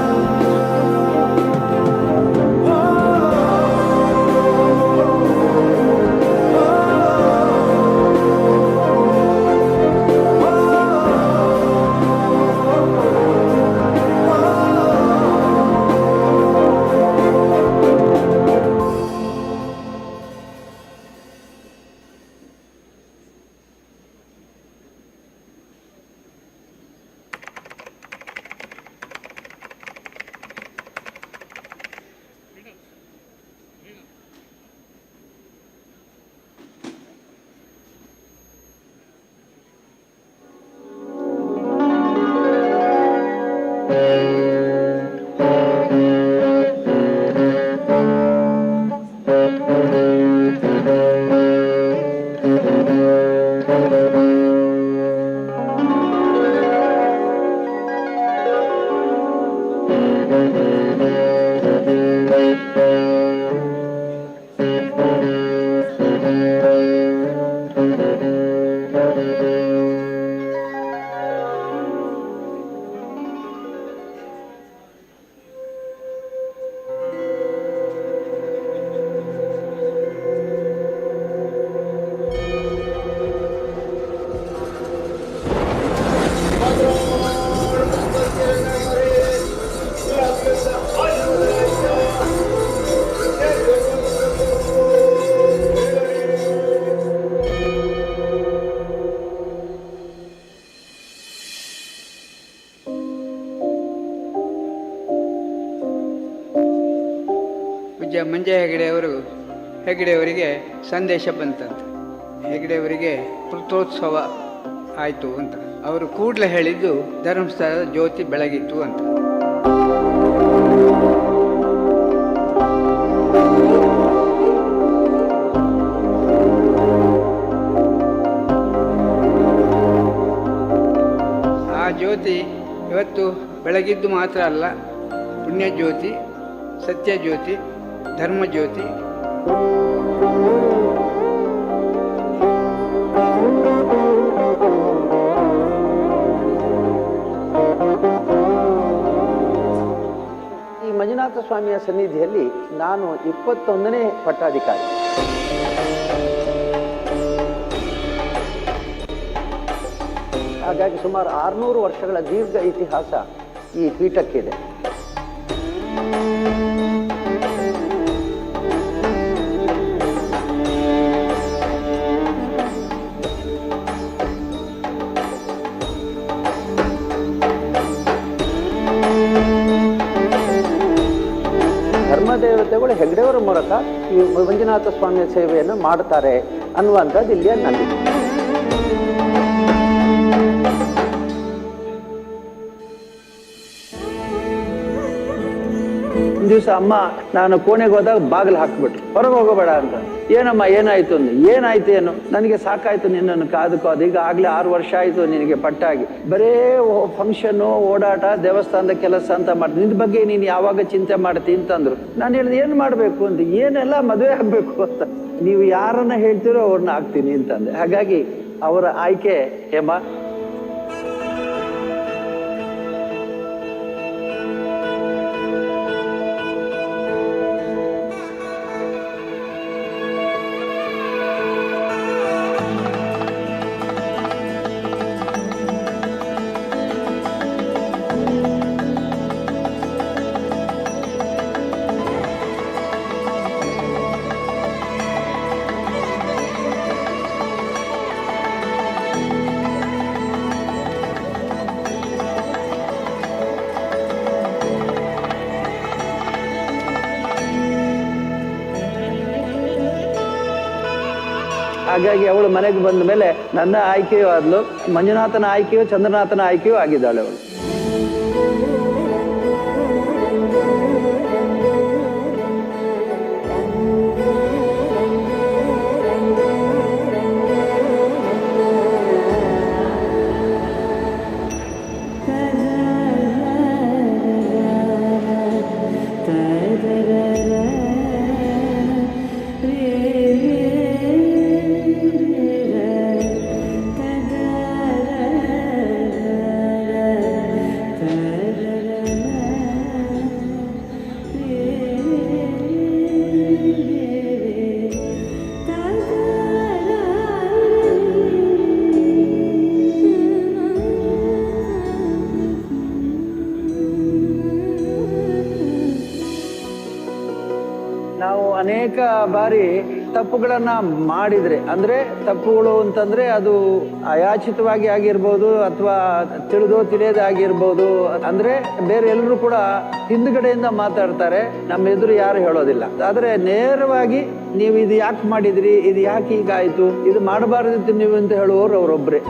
ಪೂಜ್ಯ ಮಂಜ ಹೆಗಡೆಯವರಿಗೆ ಸಂದೇಶ ಬಂತಂತೆ. ಹೆಗಡೆಯವರಿಗೆ ಕೃತೋತ್ಸವ ಆಯಿತು ಅಂತ. ಅವರು ಕೂಡಲೇ ಹೇಳಿದ್ದು ಧರ್ಮಸ್ಥಳದ ಜ್ಯೋತಿ ಬೆಳಗಿತ್ತು ಅಂತ. ಆ ಜ್ಯೋತಿ ಇವತ್ತು ಬೆಳಗಿದ್ದು ಮಾತ್ರ ಅಲ್ಲ, ಪುಣ್ಯ ಜ್ಯೋತಿ, ಸತ್ಯ ಜ್ಯೋತಿ, ಧರ್ಮ ಜ್ಯೋತಿ. ಈ ಮಂಜುನಾಥ ಸ್ವಾಮಿಯ ಸನ್ನಿಧಿಯಲ್ಲಿ ನಾನು 21ನೇ ಪಟ್ಟಾಧಿಕಾರಿ. ಹಾಗಾಗಿ ಸುಮಾರು 600 ವರ್ಷಗಳ ದೀರ್ಘ ಇತಿಹಾಸ ಈ ಪೀಠಕ್ಕಿದೆ. ಧರ್ಮದೇವತೆಗಳು ಹೆಗ್ಡೆಯವರ ಮೂಲಕ ಈ ಮಂಜುನಾಥ ಸ್ವಾಮಿಯ ಸೇವೆಯನ್ನು ಮಾಡ್ತಾರೆ ಅನ್ನುವಂಥದ್ದು ಇಲ್ಲಿಯ ನಂಬಿಕೆ. ಒಂದು ದಿವಸ ಅಮ್ಮ ನಾನು ಕೋಣೆಗೆ ಹೋದಾಗ ಬಾಗಿಲು ಹಾಕ್ಬಿಟ್ರು, ಹೊರಗೆ ಹೋಗಬೇಡ ಅಂತ. ಏನಮ್ಮ ಏನಾಯ್ತು ಅಂದು. ಏನಾಯ್ತು ಏನು, ನನಗೆ ಸಾಕಾಯ್ತು ನಿನ್ನನ್ನು ಕಾದು ಈಗ ಆಗ್ಲೇ 6 ವರ್ಷ ಆಯ್ತು ನಿನಗೆ ಪಟ್ಟಾಗಿ, ಬರೇ ಫಂಕ್ಷನ್ನು ಓಡಾಟ ದೇವಸ್ಥಾನದ ಕೆಲಸ ಅಂತ ಮಾಡ್ತೀನಿ, ನಿನ್ನ ಬಗ್ಗೆ ನೀನು ಯಾವಾಗ ಚಿಂತೆ ಮಾಡ್ತೀನಿ ಅಂತಂದ್ರು. ನಾನು ಹೇಳಿದೆ ಏನು ಮಾಡಬೇಕು ಅಂತ. ಏನೆಲ್ಲ ಮದುವೆ ಆಗ್ಬೇಕು ಅಂತ, ನೀವು ಯಾರನ್ನ ಹೇಳ್ತೀರೋ ಅವ್ರನ್ನ ಆಗ್ತೀನಿ ಅಂತಂದೆ. ಹಾಗಾಗಿ ಅವರ ಆಯ್ಕೆ ಹೇಮ. ಹಾಗಾಗಿ ಅವಳು ಮನೆಗೆ ಬಂದ ಮೇಲೆ ನನ್ನ ಆಯ್ಕೆಯೂ ಆದ್ಲು, ಮಂಜುನಾಥನ ಆಯ್ಕೆಯೂ ಚಂದ್ರನಾಥನ ಆಯ್ಕೆಯೂ ಆಗಿದ್ದಾಳೆ ಅವಳು. ನಾವು ಅನೇಕ ಬಾರಿ ತಪ್ಪುಗಳನ್ನ ಮಾಡಿದ್ರೆ, ಅಂದ್ರೆ ತಪ್ಪುಗಳು ಅಂತಂದ್ರೆ ಅದು ಅಯಾಚಿತವಾಗಿ ಆಗಿರ್ಬೋದು ಅಥವಾ ತಿಳಿದೋ ತಿಳಿಯದೇ ಆಗಿರ್ಬೋದು. ಅಂದ್ರೆ ಬೇರೆ ಎಲ್ಲರೂ ಕೂಡ ಹಿಂದ್ಗಡೆಯಿಂದ ಮಾತಾಡ್ತಾರೆ, ನಮ್ಮ ಎದುರು ಯಾರು ಹೇಳೋದಿಲ್ಲ. ಆದ್ರೆ ನೇರವಾಗಿ ನೀವು ಇದು ಯಾಕೆ ಮಾಡಿದ್ರಿ, ಇದು ಯಾಕೆ ಹೀಗಾಯ್ತು, ಇದು ಮಾಡಬಾರ್ದಿತ್ತು ನೀವು ಅಂತ ಹೇಳುವವರು ಅವರೊಬ್ರೆ.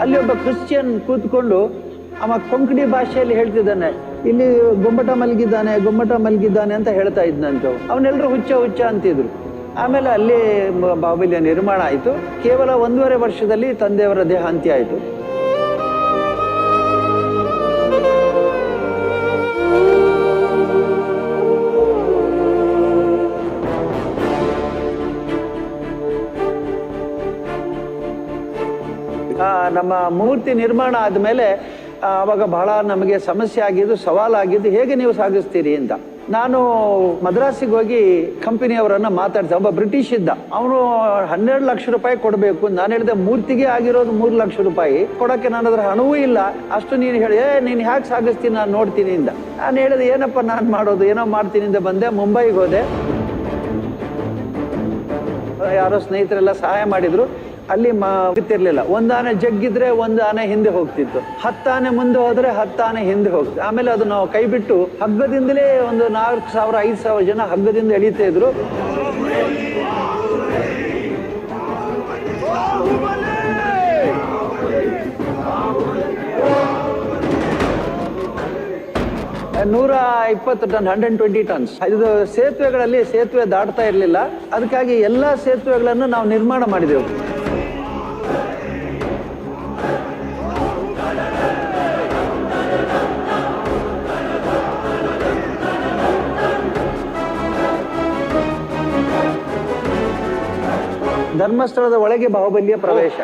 ಅಲ್ಲಿ ಒಬ್ಬ ಕ್ರಿಶ್ಚಿಯನ್ ಕೂತ್ಕೊಂಡು ಅವ ಕೊಂಕಣಿ ಭಾಷೆಯಲ್ಲಿ ಹೇಳ್ತಿದ್ದಾನೆ, ಇಲ್ಲಿ ಗೊಮ್ಮಟ ಮಲಗಿದ್ದಾನೆ ಅಂತ ಹೇಳ್ತಾ ಇದ್ನಂತ. ಅವನೆಲ್ಲರೂ ಹುಚ್ಚ ಅಂತಿದ್ರು. ಆಮೇಲೆ ಅಲ್ಲಿ ಬಾಹುಬಲಿಯ ನಿರ್ಮಾಣ ಆಯಿತು. ಕೇವಲ 1.5 ವರ್ಷದಲ್ಲಿ ತಂದೆಯವರ ದೇಹಾಂತ್ಯ ಆಯಿತು. ನಮ್ಮ ಮೂರ್ತಿ ನಿರ್ಮಾಣ ಆದಮೇಲೆ ಅವಾಗ ಬಹಳ ನಮಗೆ ಸಮಸ್ಯೆ ಆಗಿದ್ದು, ಸವಾಲಾಗಿದ್ದು, ಹೇಗೆ ನೀವು ಸಾಗಿಸ್ತೀರಿ ಅಂತ. ನಾನು ಮದ್ರಾಸಿಗೆ ಹೋಗಿ ಕಂಪನಿಯವರನ್ನ ಮಾತಾಡ್ದೆ. ಒಬ್ಬ ಬ್ರಿಟಿಷ್ ಇದ್ದ, ಅವನು 12 ಲಕ್ಷ ರೂಪಾಯಿ ಕೊಡಬೇಕು. ನಾನು ಹೇಳಿದೆ ಮೂರ್ತಿಗೆ ಆಗಿರೋದು 3 ಲಕ್ಷ ರೂಪಾಯಿ ಕೊಡೋಕ್ಕೆ ನನ್ನ ಹತ್ರ ಹಣವೂ ಇಲ್ಲ, ಅಷ್ಟು ನೀನು ಹೇಳಿ ನೀನು ಹ್ಯಾಕೆ ಸಾಗಿಸ್ತೀನಿ, ನಾನು ನೋಡ್ತೀನಿ ಇಂದ. ನಾನು ಹೇಳಿದೆ ಏನಪ್ಪ ನಾನು ಮಾಡೋದು, ಏನೋ ಮಾಡ್ತೀನಿ ಅಂತ ಬಂದೆ. ಮುಂಬೈಗೆ ಹೋದೆ, ಯಾರೋ ಸ್ನೇಹಿತರೆಲ್ಲ ಸಹಾಯ ಮಾಡಿದ್ರು. ಅಲ್ಲಿ ಗೊತ್ತಿರ್ಲಿಲ್ಲ, 1 ಆನೆ ಜಗ್ಗಿದ್ರೆ 1 ಆನೆ ಹಿಂದೆ ಹೋಗ್ತಿತ್ತು, 10 ಆನೆ ಮುಂದೆ ಹೋದ್ರೆ 10 ಆನೆ ಹಿಂದೆ ಹೋಗ್ತಿತ್ತು. ಆಮೇಲೆ ಅದು ನಾವು ಕೈ ಬಿಟ್ಟು ಹಗ್ಗದಿಂದಲೇ ಒಂದು 4,000-5,000 ಜನ ಹಗ್ಗದಿಂದ ಎಳೀತಾ ಇದ್ರು. $120 ಟನ್, 120 ಟನ್ಸ್. ಇದು ಸೇತುವೆಗಳಲ್ಲಿ ಸೇತುವೆ ದಾಟ್ತಾ ಇರಲಿಲ್ಲ. ಅದಕ್ಕಾಗಿ ಎಲ್ಲ ಸೇತುವೆಗಳನ್ನು ನಾವು ನಿರ್ಮಾಣ ಮಾಡಿದೆವು. ಧರ್ಮಸ್ಥಳದ ಒಳಗೆ ಬಾಹುಬಲಿಯ ಪ್ರವೇಶ.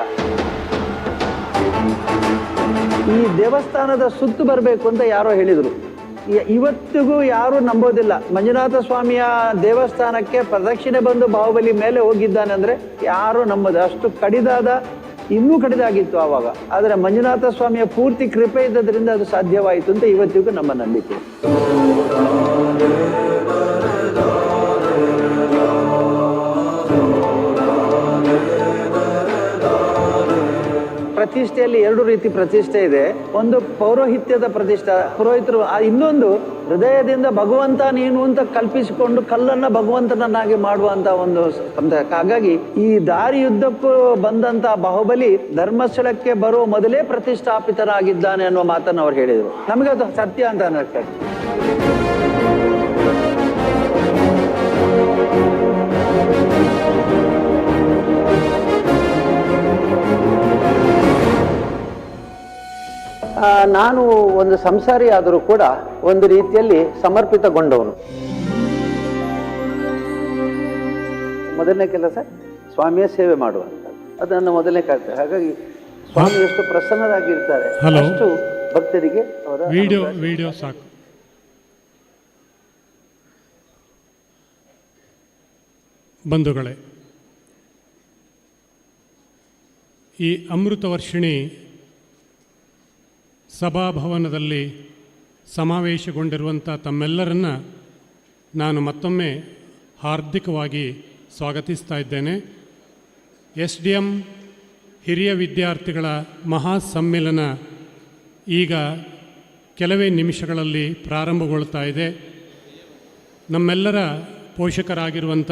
ಈ ದೇವಸ್ಥಾನದ ಸುತ್ತು ಬರಬೇಕು ಅಂತ ಯಾರೋ ಹೇಳಿದರು. ಇವತ್ತಿಗೂ ಯಾರು ನಂಬೋದಿಲ್ಲ. ಮಂಜುನಾಥ ಸ್ವಾಮಿಯ ದೇವಸ್ಥಾನಕ್ಕೆ ಪ್ರದಕ್ಷಿಣೆ ಬಂದು ಬಾಹುಬಲಿ ಮೇಲೆ ಹೋಗಿದ್ದಾನೆ ಅಂದ್ರೆ ಯಾರು ನಂಬೋದು. ಅಷ್ಟು ಕಡಿದಾದ, ಇನ್ನೂ ಕಡಿದಾಗಿತ್ತು ಆವಾಗ. ಆದರೆ ಮಂಜುನಾಥ ಸ್ವಾಮಿಯ ಪೂರ್ತಿ ಕೃಪೆ ಇದ್ದದ್ರಿಂದ ಅದು ಸಾಧ್ಯವಾಯಿತು ಅಂತ ಇವತ್ತಿಗೂ ನಮ್ಮ ನಂಬಿಕೆ. ಪ್ರತಿಷ್ಠೆಯಲ್ಲಿ 2 ರೀತಿ ಪ್ರತಿಷ್ಠೆ ಇದೆ. ಒಂದು ಪೌರೋಹಿತ್ಯದ ಪ್ರತಿಷ್ಠೆ, ಪುರೋಹಿತರು. ಇನ್ನೊಂದು ಹೃದಯದಿಂದ ಭಗವಂತ ನೀನು ಅಂತ ಕಲ್ಪಿಸಿಕೊಂಡು ಕಲ್ಲನ್ನ ಭಗವಂತನನ್ನಾಗಿ ಮಾಡುವಂತ ಒಂದು. ಹಾಗಾಗಿ ಈ ದಾರಿಯುದ್ದಕ್ಕೂ ಬಂದಂತ ಬಾಹುಬಲಿ ಧರ್ಮಸ್ಥಳಕ್ಕೆ ಬರುವ ಮೊದಲೇ ಪ್ರತಿಷ್ಠಾಪಿತನಾಗಿದ್ದಾನೆ ಅನ್ನುವ ಮಾತನ್ನು ಅವ್ರು ಹೇಳಿದರು. ನಮಗೆ ಅದು ಸತ್ಯ ಅಂತ ಅನ್ನಿಸ್ತದೆ. ನಾನು ಒಂದು ಸಂಸಾರಿ ಆದರೂ ಕೂಡ ಒಂದು ರೀತಿಯಲ್ಲಿ ಸಮರ್ಪಿತಗೊಂಡವನು. ಮೊದಲನೇ ಕೆಲಸ ಸ್ವಾಮಿಯ ಸೇವೆ ಮಾಡುವಂಥದ್ದು, ಅದು ನನ್ನ ಮೊದಲನೇ ಕರ್ತವ್ಯ. ಹಾಗಾಗಿ ಸ್ವಾಮಿ ಎಷ್ಟು ಪ್ರಸನ್ನರಾಗಿರ್ತಾರೆ ಅಷ್ಟು ಭಕ್ತರಿಗೆ ಅವರ ವಿಡಿಯೋ ಸಾಕು. ಬಂಧುಗಳೇ, ಈ ಅಮೃತ ವರ್ಷಿಣಿ ಸಭಾಭವನದಲ್ಲಿ ಸಮಾವೇಶಗೊಂಡಿರುವಂಥ ತಮ್ಮೆಲ್ಲರನ್ನ ನಾನು ಮತ್ತೊಮ್ಮೆ ಹಾರ್ದಿಕವಾಗಿ ಸ್ವಾಗತಿಸ್ತಾ ಇದ್ದೇನೆ. SDM ಹಿರಿಯ ವಿದ್ಯಾರ್ಥಿಗಳ ಮಹಾಸಮ್ಮೇಳನ ಈಗ ಕೆಲವೇ ನಿಮಿಷಗಳಲ್ಲಿ ಪ್ರಾರಂಭಗೊಳ್ತಾ ಇದೆ. ನಮ್ಮೆಲ್ಲರ ಪೋಷಕರಾಗಿರುವಂಥ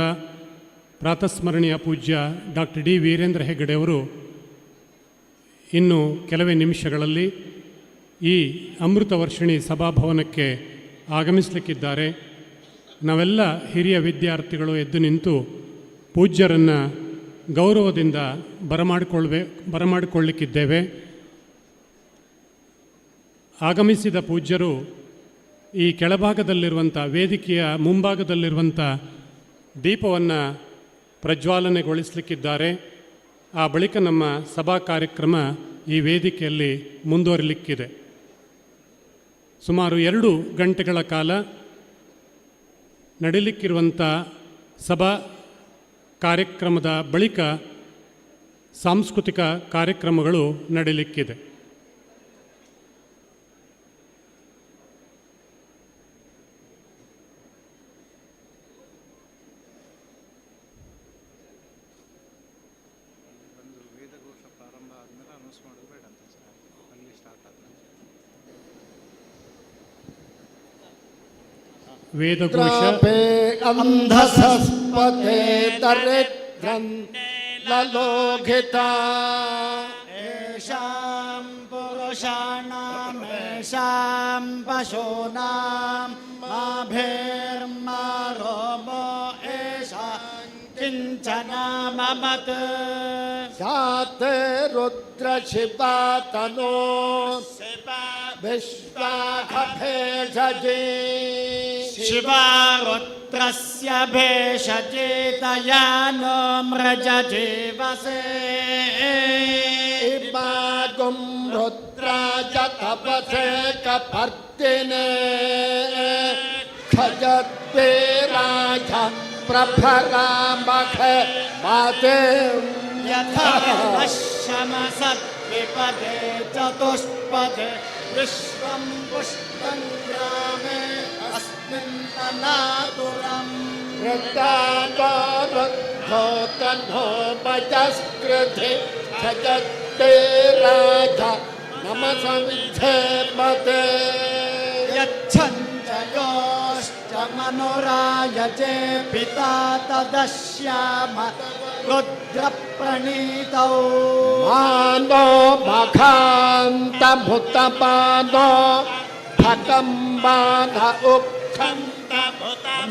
ಪ್ರಾತಸ್ಮರಣೀಯ ಪೂಜ್ಯ ಡಾಕ್ಟರ್ ಡಿ ವೀರೇಂದ್ರ ಹೆಗ್ಗಡೆಯವರು ಇನ್ನು ಕೆಲವೇ ನಿಮಿಷಗಳಲ್ಲಿ ಈ ಅಮೃತ ವರ್ಷಿಣಿ ಸಭಾಭವನಕ್ಕೆ ಆಗಮಿಸಲಿಕ್ಕಿದ್ದಾರೆ. ನಾವೆಲ್ಲ ಹಿರಿಯ ವಿದ್ಯಾರ್ಥಿಗಳು ಎದ್ದು ನಿಂತು ಪೂಜ್ಯರನ್ನು ಗೌರವದಿಂದ ಬರಮಾಡಿಕೊಳ್ಳಿಕ್ಕಿದ್ದೇವೆ. ಆಗಮಿಸಿದ ಪೂಜ್ಯರು ಈ ಕೆಳಭಾಗದಲ್ಲಿರುವಂಥ ವೇದಿಕೆಯ ಮುಂಭಾಗದಲ್ಲಿರುವಂಥ ದೀಪವನ್ನು ಪ್ರಜ್ವಾಲನೆಗೊಳಿಸಲಿಕ್ಕಿದ್ದಾರೆ. ಆ ಬಳಿಕ ನಮ್ಮ ಸಭಾ ಕಾರ್ಯಕ್ರಮ ಈ ವೇದಿಕೆಯಲ್ಲಿ ಮುಂದುವರಿಲಿಕ್ಕಿದೆ. ಸುಮಾರು 2 ಗಂಟೆಗಳ ಕಾಲ ನಡೀಲಿಕ್ಕಿರುವಂಥ ಸಭಾ ಕಾರ್ಯಕ್ರಮದ ಬಳಿಕ ಸಾಂಸ್ಕೃತಿಕ ಕಾರ್ಯಕ್ರಮಗಳು ನಡೀಲಿಕ್ಕಿದೆ. ವೇದಘೋಷ ಅಂಧಸಸ್ಪತೆ ದರಿದ್ರಂ ಲಲೋಘಿತಾ ಏಷಾಂ ಪುರುಷಾಣಾಂ ಏಷಾಂ ಪಶೂನಾಂ ಮಾಭೇರ್ಮಾರೋಮೋ ಏಷಾಂ ಕಿಂಚನ ಮಮತ್ ಶಾತೆ ರುದ್ರ ಶಿವಾ ತನೋ ವಿಶ್ವಾಖಭೇಷಜೇ ಶಿವಾ ರುದ್ರಸ್ಯ ಭೇಷಜೇತಯಾನೋ ಮೃಜಜೀವಸೇ ಇಮಾಗುಂ ರುದ್ರಾಜ ತಪಸೇ ಕಪರ್ದಿನೇ ಖಜದ್ವೇರಾಜ ಪ್ರಭರಾಮಖ ಮಾತೆ ಯಥಾ ಶಮಸದ್ವಿಪದೇ ಚತುಷ್ಪದೇ ವಿಶ್ವಂ ಪುಷ್ಪಂ ಗ್ರಾಮೇ ಅಸ್ಮಿನ್ ಅನಾತುರಂ ವೃತ್ತಾತೋ ಭಜಸ್ಕೃತಿ ಖಜದ್ವೇ ರಾಜ ನಮಸಮಿದ್ಧೇ ಮತೆ ಯಚ್ಛಂಚಯೋಶ್ಚ ಮನುರಾಯಜೇ ಪಿತಾ ತದಶ್ಯಾಮ ರುದ್ರ ಪ್ರಣೀತೌ ಮಾನೋ ಮಖಾಂತ ಭೂತಮಾನೋ ಭಕಂಬಾನ ಉಕ್ಷಂತ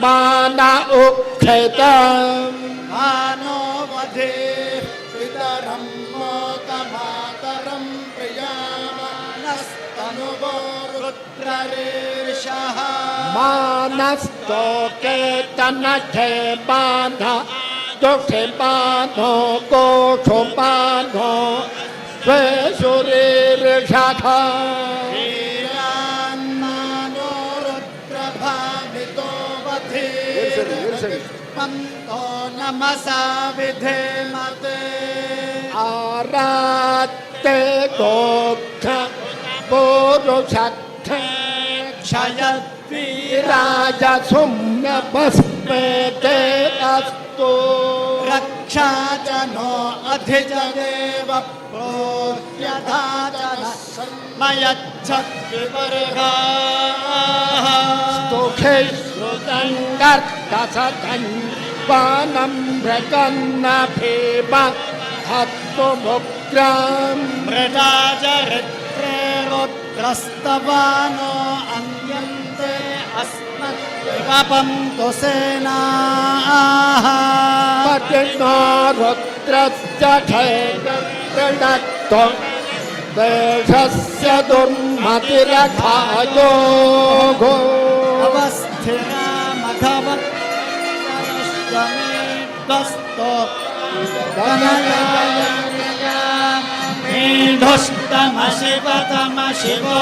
ಮಾನ ಉಕ್ಷೇತ ಮಾನೋ ವಧೇ ಪಿತರಂ ಮೋತಮಾತರಂ ಪ್ರಿಯಾಮನಸ್ತನುವೋ ರುದ್ರರೇಷಃ ಮಾನಸ್ತೋಕೆ ತನಠೆ ಬಾಧ दोषे बाधो कोषो बाधो स्वेशुरीर्षाखा वीरान्नानो रुद्रभामितो वधीर्पन्तो नमसा विधेमते आरात्ते गोक्ष पुरुषत्थे क्षयद्वीराजसुम्न भस्मेते अस्तु रक्षा जनो अधिजदेव प्रोह्यधा जन मयच्छद्विवर्गाः स्तुखे श्रुतङ्गर्तसदन् वानं मृगन्नभीम हत्वमुग्रां मृडाजरित्रे रुद्रस्तवानो अन्यन्ते अस्मद्विपन्तु सेनाः पतिनो रुद्रस्य खैर्गृणत्वं देशस्य दुर्मतिरखायोः अवस्थिरा मघवत्तो मीढुष्टम शिवतम शिवो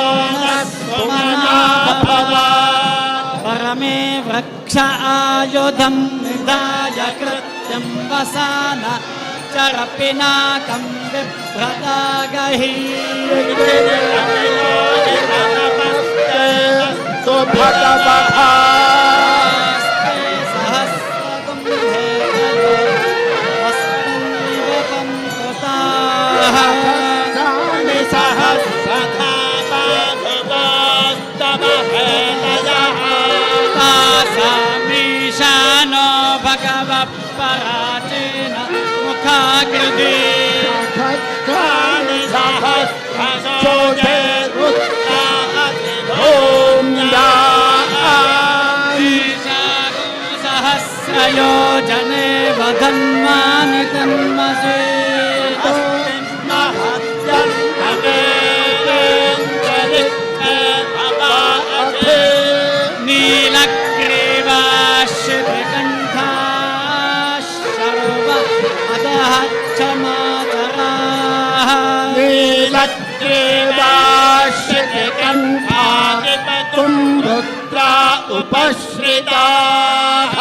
परमे वृक्ष आयुधं निधाय कृत्यं वसान चरपिनाकं विभ्रदागहि मीशानो भगवः पराचीन मुखाकृति सहस्रयोजने वधन्वानि तन्मसे नीलग्रीवाश्रितकण्ठा शर्व अधः च मातराः नीलग्रीवाश्रितकण्ठा रुद्रा उपश्रिताः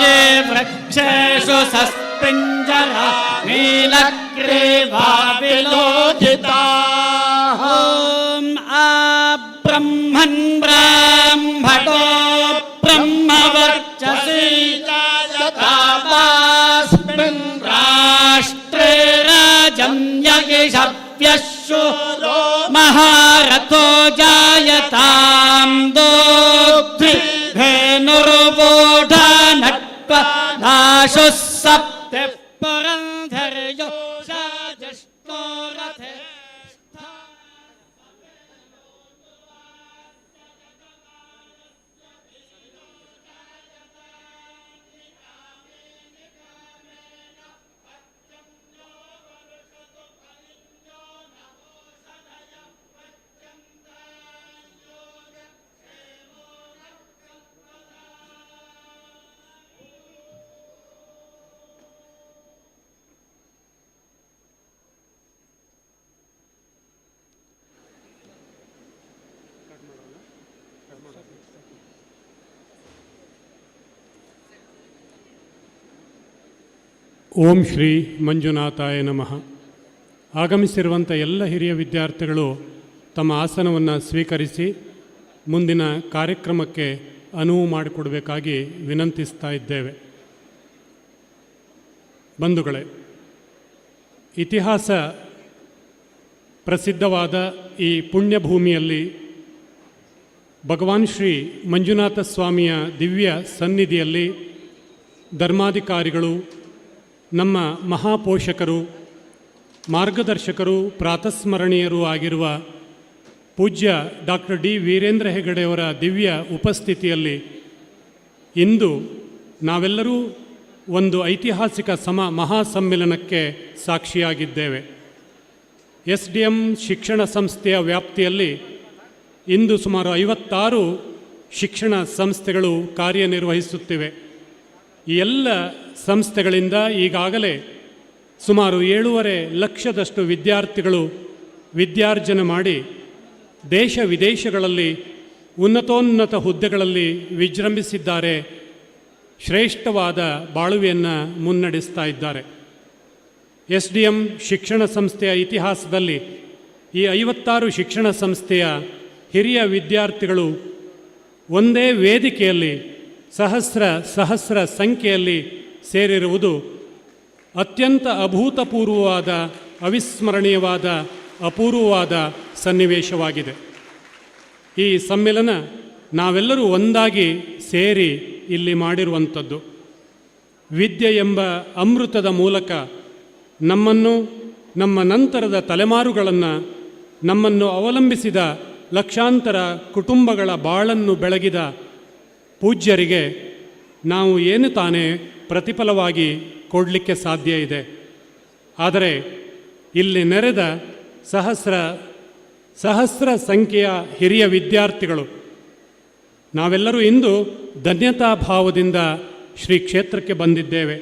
ये वृक्षेषु सस्पिञ्जरा नीलग्रीवा विलोचिताः ब्रह्मन् ब्राह्मणो ब्रह्मवर्चसी यथास्मिन् राष्ट्रे राजं यज्ञशव्यशूरो महारथो जायतां दोग्धि धेनुर्वोढा नट्पदाशुः सप्तः पुरन्धर्यो शाजष्टो रथे ಓಂ ಶ್ರೀ ಮಂಜುನಾಥಾಯ ನಮಃ. ಆಗಮಿಸಿರುವಂಥ ಎಲ್ಲ ಹಿರಿಯ ವಿದ್ಯಾರ್ಥಿಗಳು ತಮ್ಮ ಆಸನವನ್ನು ಸ್ವೀಕರಿಸಿ ಮುಂದಿನ ಕಾರ್ಯಕ್ರಮಕ್ಕೆ ಅನುವು ಮಾಡಿಕೊಡಬೇಕಾಗಿ ವಿನಂತಿಸ್ತಾ ಇದ್ದೇವೆ. ಬಂಧುಗಳೇ, ಇತಿಹಾಸ ಪ್ರಸಿದ್ಧವಾದ ಈ ಪುಣ್ಯಭೂಮಿಯಲ್ಲಿ ಭಗವಾನ್ ಶ್ರೀ ಮಂಜುನಾಥ ಸ್ವಾಮಿಯ ದಿವ್ಯ ಸನ್ನಿಧಿಯಲ್ಲಿ ಧರ್ಮಾಧಿಕಾರಿಗಳು, ನಮ್ಮ ಮಹಾಪೋಷಕರು, ಮಾರ್ಗದರ್ಶಕರು, ಪ್ರಾತಸ್ಮರಣೀಯರೂ ಆಗಿರುವ ಪೂಜ್ಯ ಡಾಕ್ಟರ್ ಡಿ ವೀರೇಂದ್ರ ಹೆಗಡೆಯವರ ದಿವ್ಯ ಉಪಸ್ಥಿತಿಯಲ್ಲಿ ಇಂದು ನಾವೆಲ್ಲರೂ ಒಂದು ಐತಿಹಾಸಿಕ ಮಹಾಸಮ್ಮಿಲನಕ್ಕೆ ಸಾಕ್ಷಿಯಾಗಿದ್ದೇವೆ. SDM ಶಿಕ್ಷಣ ಸಂಸ್ಥೆಯ ವ್ಯಾಪ್ತಿಯಲ್ಲಿ ಇಂದು ಸುಮಾರು 56 ಶಿಕ್ಷಣ ಸಂಸ್ಥೆಗಳು ಕಾರ್ಯನಿರ್ವಹಿಸುತ್ತಿವೆ. ಈ ಎಲ್ಲ ಸಂಸ್ಥೆಗಳಿಂದ ಈಗಾಗಲೇ ಸುಮಾರು 7.5 ಲಕ್ಷದಷ್ಟು ವಿದ್ಯಾರ್ಥಿಗಳು ವಿದ್ಯಾರ್ಜನೆ ಮಾಡಿ ದೇಶ ವಿದೇಶಗಳಲ್ಲಿ ಉನ್ನತೋನ್ನತ ಹುದ್ದೆಗಳಲ್ಲಿ ವಿಜೃಂಭಿಸಿದ್ದಾರೆ, ಶ್ರೇಷ್ಠವಾದ ಬಾಳುವೆಯನ್ನು ಮುನ್ನಡೆಸ್ತಾ ಇದ್ದಾರೆ. SDM ಶಿಕ್ಷಣ ಸಂಸ್ಥೆಯ ಇತಿಹಾಸದಲ್ಲಿ ಈ 56 ಶಿಕ್ಷಣ ಸಂಸ್ಥೆಯ ಹಿರಿಯ ವಿದ್ಯಾರ್ಥಿಗಳು ಒಂದೇ ವೇದಿಕೆಯಲ್ಲಿ ಸಹಸ್ರ ಸಂಖ್ಯೆಯಲ್ಲಿ ಸೇರಿರುವುದು ಅತ್ಯಂತ ಅಭೂತಪೂರ್ವವಾದ, ಅವಿಸ್ಮರಣೀಯವಾದ, ಅಪೂರ್ವವಾದ ಸನ್ನಿವೇಶವಾಗಿದೆ. ಈ ಸಮ್ಮಿಲನ ನಾವೆಲ್ಲರೂ ಒಂದಾಗಿ ಸೇರಿ ಇಲ್ಲಿ ಮಾಡಿರುವಂಥದ್ದು. ವಿದ್ಯೆ ಎಂಬ ಅಮೃತದ ಮೂಲಕ ನಮ್ಮನ್ನು, ನಮ್ಮ ನಂತರದ ತಲೆಮಾರುಗಳನ್ನು, ನಮ್ಮನ್ನು ಅವಲಂಬಿಸಿದ ಲಕ್ಷಾಂತರ ಕುಟುಂಬಗಳ ಬಾಳನ್ನು ಬೆಳಗಿದ ಪೂಜ್ಯರಿಗೆ ನಾವು ಏನು ತಾನೇ ಪ್ರತಿಫಲವಾಗಿ ಕೊಡಲಿಕ್ಕೆ ಸಾಧ್ಯ ಇದೆ. ಆದರೆ ಇಲ್ಲಿ ನೆರೆದ ಸಹಸ್ರ ಸಂಖ್ಯೆಯ ಹಿರಿಯ ವಿದ್ಯಾರ್ಥಿಗಳು ನಾವೆಲ್ಲರೂ ಇಂದು ಧನ್ಯತಾ ಭಾವದಿಂದ ಶ್ರೀ ಕ್ಷೇತ್ರಕ್ಕೆ ಬಂದಿದ್ದೇವೆ.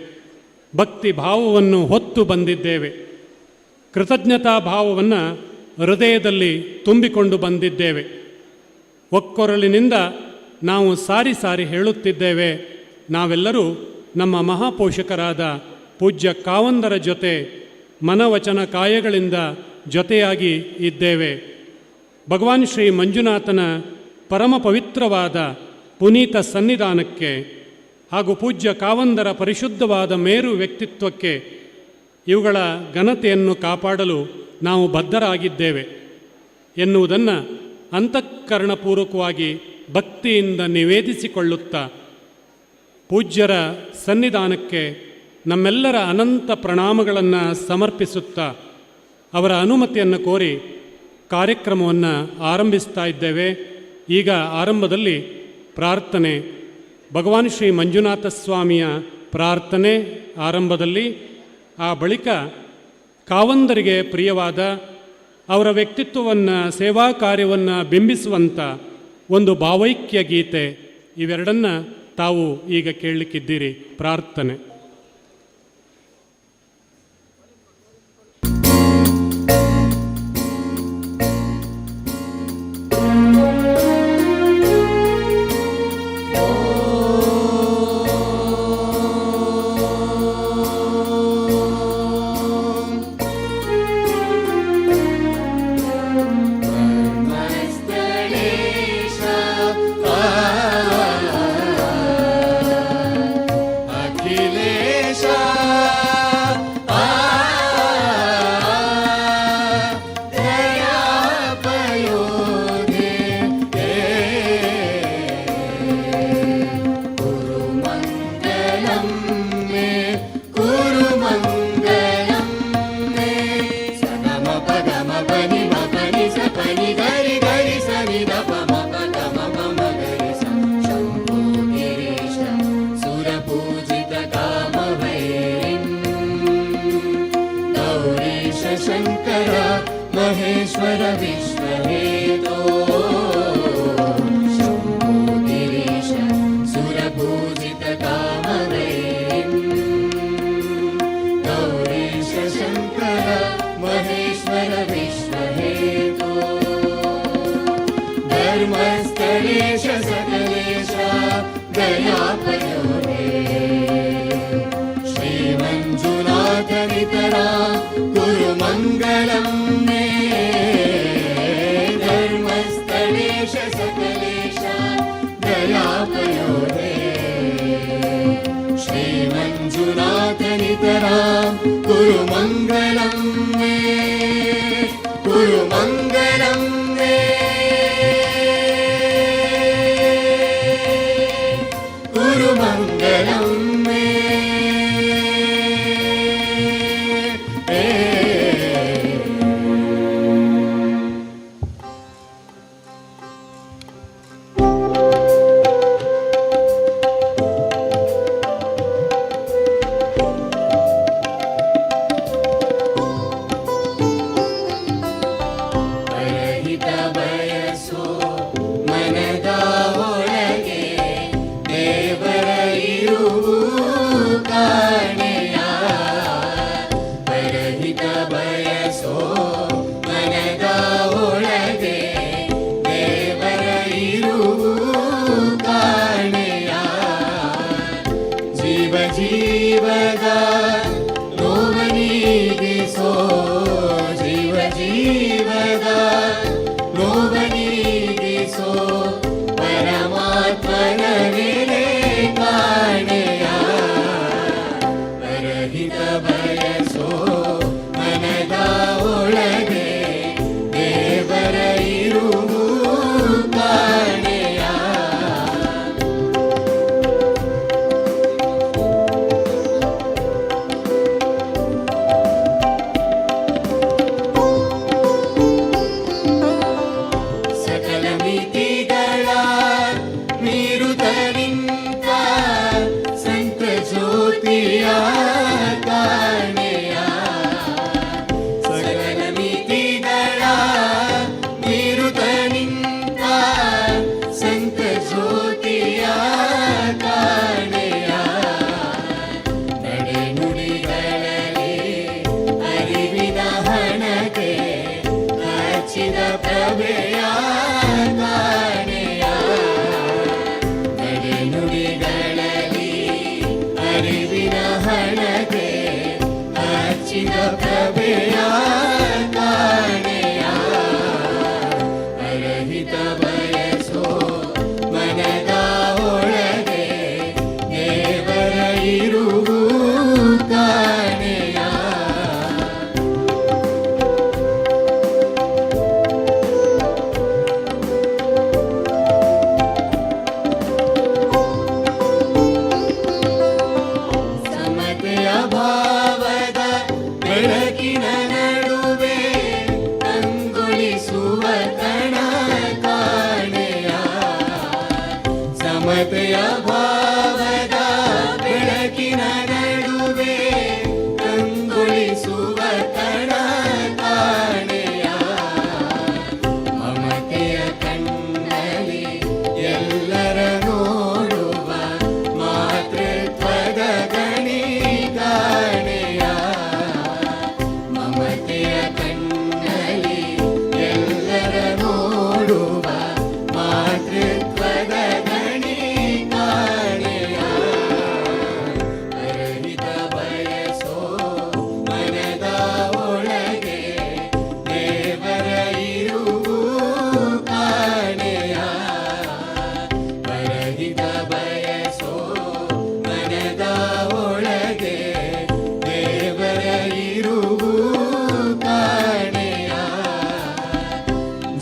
ಭಕ್ತಿ ಭಾವವನ್ನು ಹೊತ್ತು ಬಂದಿದ್ದೇವೆ. ಕೃತಜ್ಞತಾ ಭಾವವನ್ನು ಹೃದಯದಲ್ಲಿ ತುಂಬಿಕೊಂಡು ಬಂದಿದ್ದೇವೆ. ಒಕ್ಕೊರಲಿನಿಂದ ನಾವು ಸಾರಿ ಹೇಳುತ್ತಿದ್ದೇವೆ, ನಾವೆಲ್ಲರೂ ನಮ್ಮ ಮಹಾಪೋಷಕರಾದ ಪೂಜ್ಯ ಕಾವಂದರ ಜೊತೆ ಮನವಚನ ಕಾಯಗಳಿಂದ ಜೊತೆಯಾಗಿ ಇದ್ದೇವೆ. ಭಗವಾನ್ ಶ್ರೀ ಮಂಜುನಾಥನ ಪರಮ ಪವಿತ್ರವಾದ ಪುನೀತ ಸನ್ನಿಧಾನಕ್ಕೆ ಹಾಗೂ ಪೂಜ್ಯ ಕಾವಂದರ ಪರಿಶುದ್ಧವಾದ ಮೇರು ವ್ಯಕ್ತಿತ್ವಕ್ಕೆ ಇವುಗಳ ಘನತೆಯನ್ನು ಕಾಪಾಡಲು ನಾವು ಬದ್ಧರಾಗಿದ್ದೇವೆ ಎನ್ನುವುದನ್ನು ಅಂತಃಕರಣಪೂರ್ವಕವಾಗಿ ಭಕ್ತಿಯಿಂದ ನಿವೇದಿಸಿಕೊಳ್ಳುತ್ತಾ ಪೂಜ್ಯರ ಸನ್ನಿಧಾನಕ್ಕೆ ನಮ್ಮೆಲ್ಲರ ಅನಂತ ಪ್ರಣಾಮಗಳನ್ನು ಸಮರ್ಪಿಸುತ್ತಾ ಅವರ ಅನುಮತಿಯನ್ನು ಕೋರಿ ಕಾರ್ಯಕ್ರಮವನ್ನು ಆರಂಭಿಸ್ತಾ ಇದ್ದೇವೆ. ಈಗ ಆರಂಭದಲ್ಲಿ ಪ್ರಾರ್ಥನೆ, ಭಗವಾನ್ ಶ್ರೀ ಮಂಜುನಾಥ ಸ್ವಾಮಿಯ ಪ್ರಾರ್ಥನೆ ಆರಂಭದಲ್ಲಿ, ಆ ಬಳಿಕ ಕಾವಂದರಿಗೆ ಪ್ರಿಯವಾದ ಅವರ ವ್ಯಕ್ತಿತ್ವವನ್ನು, ಸೇವಾ ಕಾರ್ಯವನ್ನು ಬಿಂಬಿಸುವಂಥ ಒಂದು ಭಾವೈಕ್ಯ ಗೀತೆ, ಇವೆರಡನ್ನು ತಾವು ಈಗ ಕೇಳಲಿಕ್ಕಿದ್ದೀರಿ. ಪ್ರಾರ್ಥನೆ. महेश्वर विश्वहेतो शम्भो गिरीश सुरपूजित कामवैरिम् गौरीश शङ्कर महेश्वर विश्वहेतो धर्मस्थलेश सकलेश दयापयोगे श्रीमञ्जुनाथ नितरा कुरु मङ्गलम् मे धर्मस्थलेश सकलेश दयापयोगे श्रीमञ्जुनाथ नितरा कुरु मङ्गलम् मे कुरु मङ्गलम् मे कुरु मङ्गलम् मे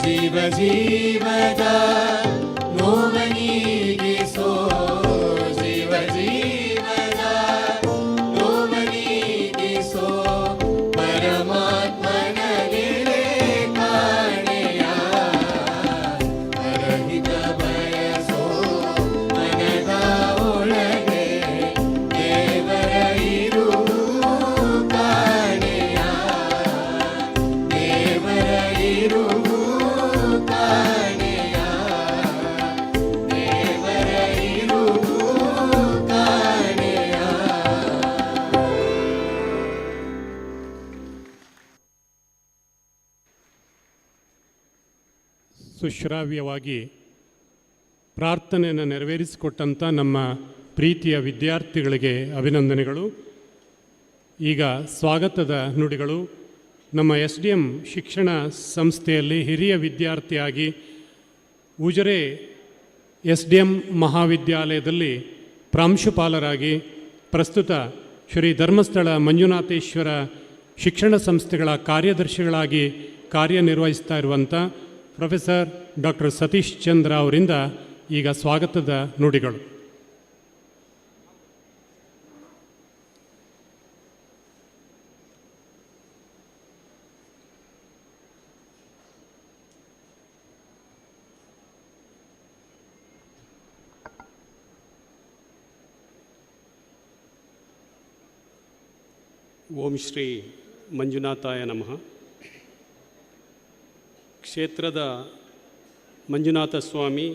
ಜೀವ ಜೀವದ ನೋವನೀಗಿಸೋ ಜೀವ ಜೀವದ ನೋವನೀಗಿಸೋ ಪರಮಾತ್ಮನ ಲೀಲೆ ಕಾಣೆಯ ಪರಹಿತ ಬಯಸೋ ಮನದ ಒಳಗೆ ದೇವರ ಇರುವು ಕಾಣೆಯ ದೇವರ ಇರುವು ಕಾಣೆಯ ದೇವರ ಇರುವು ಕಾಣೆಯ. ಸುಶ್ರಾವ್ಯವಾಗಿ ಪ್ರಾರ್ಥನೆಯನ್ನು ನೆರವೇರಿಸಿಕೊಟ್ಟಂಥ ನಮ್ಮ ಪ್ರೀತಿಯ ವಿದ್ಯಾರ್ಥಿಗಳಿಗೆ ಅಭಿನಂದನೆಗಳು. ಈಗ ಸ್ವಾಗತದ ನುಡಿಗಳು. ನಮ್ಮ SDM ಶಿಕ್ಷಣ ಸಂಸ್ಥೆಯಲ್ಲಿ ಹಿರಿಯ ವಿದ್ಯಾರ್ಥಿಯಾಗಿ ಉಜಿರೆ SDM ಮಹಾವಿದ್ಯಾಲಯದಲ್ಲಿ ಪ್ರಾಂಶುಪಾಲರಾಗಿ ಪ್ರಸ್ತುತ ಶ್ರೀ ಧರ್ಮಸ್ಥಳ ಮಂಜುನಾಥೇಶ್ವರ ಶಿಕ್ಷಣ ಸಂಸ್ಥೆಗಳ ಕಾರ್ಯದರ್ಶಿಗಳಾಗಿ ಕಾರ್ಯನಿರ್ವಹಿಸ್ತಾ ಇರುವಂಥ ಪ್ರೊಫೆಸರ್ ಡಾಕ್ಟರ್ ಸತೀಶ್ ಚಂದ್ರ ಅವರಿಂದ ಈಗ ಸ್ವಾಗತದ ನುಡಿಗಳು. ಓಂ ಶ್ರೀ ಮಂಜುನಾಥಾಯ ನಮಃ. ಕ್ಷೇತ್ರದ ಮಂಜುನಾಥ ಸ್ವಾಮಿ,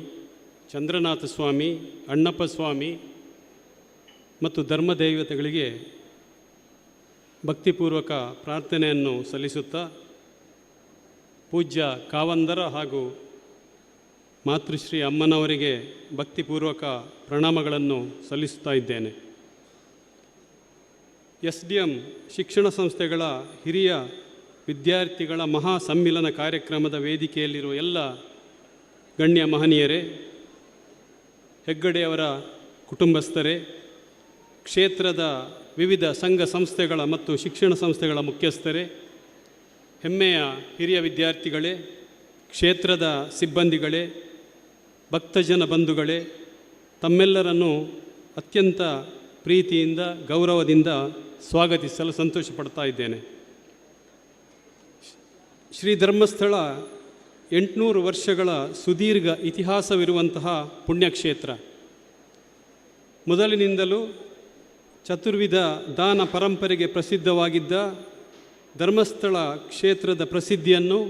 ಚಂದ್ರನಾಥ ಸ್ವಾಮಿ, ಅಣ್ಣಪ್ಪ ಸ್ವಾಮಿ ಮತ್ತು ಧರ್ಮದೇವತೆಗಳಿಗೆ ಭಕ್ತಿಪೂರ್ವಕ ಪ್ರಾರ್ಥನೆಯನ್ನು ಸಲ್ಲಿಸುತ್ತಾ ಪೂಜ್ಯ ಕಾವಂದರ ಹಾಗೂ ಮಾತೃಶ್ರೀ ಅಮ್ಮನವರಿಗೆ ಭಕ್ತಿಪೂರ್ವಕ ಪ್ರಣಾಮಗಳನ್ನು ಸಲ್ಲಿಸುತ್ತಾ ಇದ್ದೇನೆ. SDM ಶಿಕ್ಷಣ ಸಂಸ್ಥೆಗಳ ಹಿರಿಯ ವಿದ್ಯಾರ್ಥಿಗಳ ಮಹಾ ಸಮ್ಮಿಲನ ಕಾರ್ಯಕ್ರಮದ ವೇದಿಕೆಯಲ್ಲಿರುವ ಎಲ್ಲ ಗಣ್ಯ ಮಹನೀಯರೇ, ಹೆಗ್ಗಡೆಯವರ ಕುಟುಂಬಸ್ಥರೇ, ಕ್ಷೇತ್ರದ ವಿವಿಧ ಸಂಘ ಸಂಸ್ಥೆಗಳ ಮತ್ತು ಶಿಕ್ಷಣ ಸಂಸ್ಥೆಗಳ ಮುಖ್ಯಸ್ಥರೇ, ಹೆಮ್ಮೆಯ ಹಿರಿಯ ವಿದ್ಯಾರ್ಥಿಗಳೇ, ಕ್ಷೇತ್ರದ ಸಿಬ್ಬಂದಿಗಳೇ, ಭಕ್ತಜನ ಬಂಧುಗಳೇ, ತಮ್ಮೆಲ್ಲರನ್ನು ಅತ್ಯಂತ ಪ್ರೀತಿಯಿಂದ ಗೌರವದಿಂದ ಸ್ವಾಗತಿಸಲು ಸಂತೋಷಪಡ್ತಾ ಇದ್ದೇನೆ. ಶ್ರೀ ಧರ್ಮಸ್ಥಳ 800 ವರ್ಷಗಳ ಸುದೀರ್ಘ ಇತಿಹಾಸವಿರುವಂತಹ ಪುಣ್ಯಕ್ಷೇತ್ರ. ಮೊದಲಿನಿಂದಲೂ ಚತುರ್ವಿಧ ದಾನ ಪರಂಪರೆಗೆ ಪ್ರಸಿದ್ಧವಾಗಿದ್ದ ಧರ್ಮಸ್ಥಳ ಕ್ಷೇತ್ರದ ಪ್ರಸಿದ್ಧಿಯನ್ನು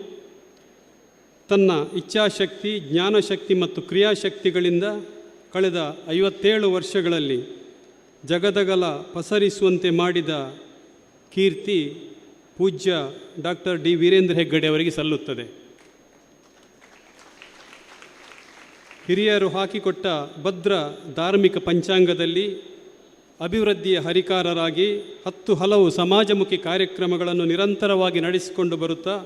ತನ್ನ ಇಚ್ಛಾಶಕ್ತಿ, ಜ್ಞಾನಶಕ್ತಿ ಮತ್ತು ಕ್ರಿಯಾಶಕ್ತಿಗಳಿಂದ ಕಳೆದ 57 ವರ್ಷಗಳಲ್ಲಿ ಜಗದಗಲ ಪಸರಿಸುವಂತೆ ಮಾಡಿದ ಕೀರ್ತಿ ಪೂಜ್ಯ ಡಾಕ್ಟರ್ ಡಿ ವೀರೇಂದ್ರ ಹೆಗ್ಗಡೆ ಅವರಿಗೆ ಸಲ್ಲುತ್ತದೆ. ಹಿರಿಯರು ಹಾಕಿಕೊಟ್ಟ ಭದ್ರ ಧಾರ್ಮಿಕ ಪಂಚಾಂಗದಲ್ಲಿ ಅಭಿವೃದ್ಧಿಯ ಹರಿಕಾರರಾಗಿ 10 ಹಲವು ಸಮಾಜಮುಖಿ ಕಾರ್ಯಕ್ರಮಗಳನ್ನು ನಿರಂತರವಾಗಿ ನಡೆಸಿಕೊಂಡು ಬರುತ್ತಾ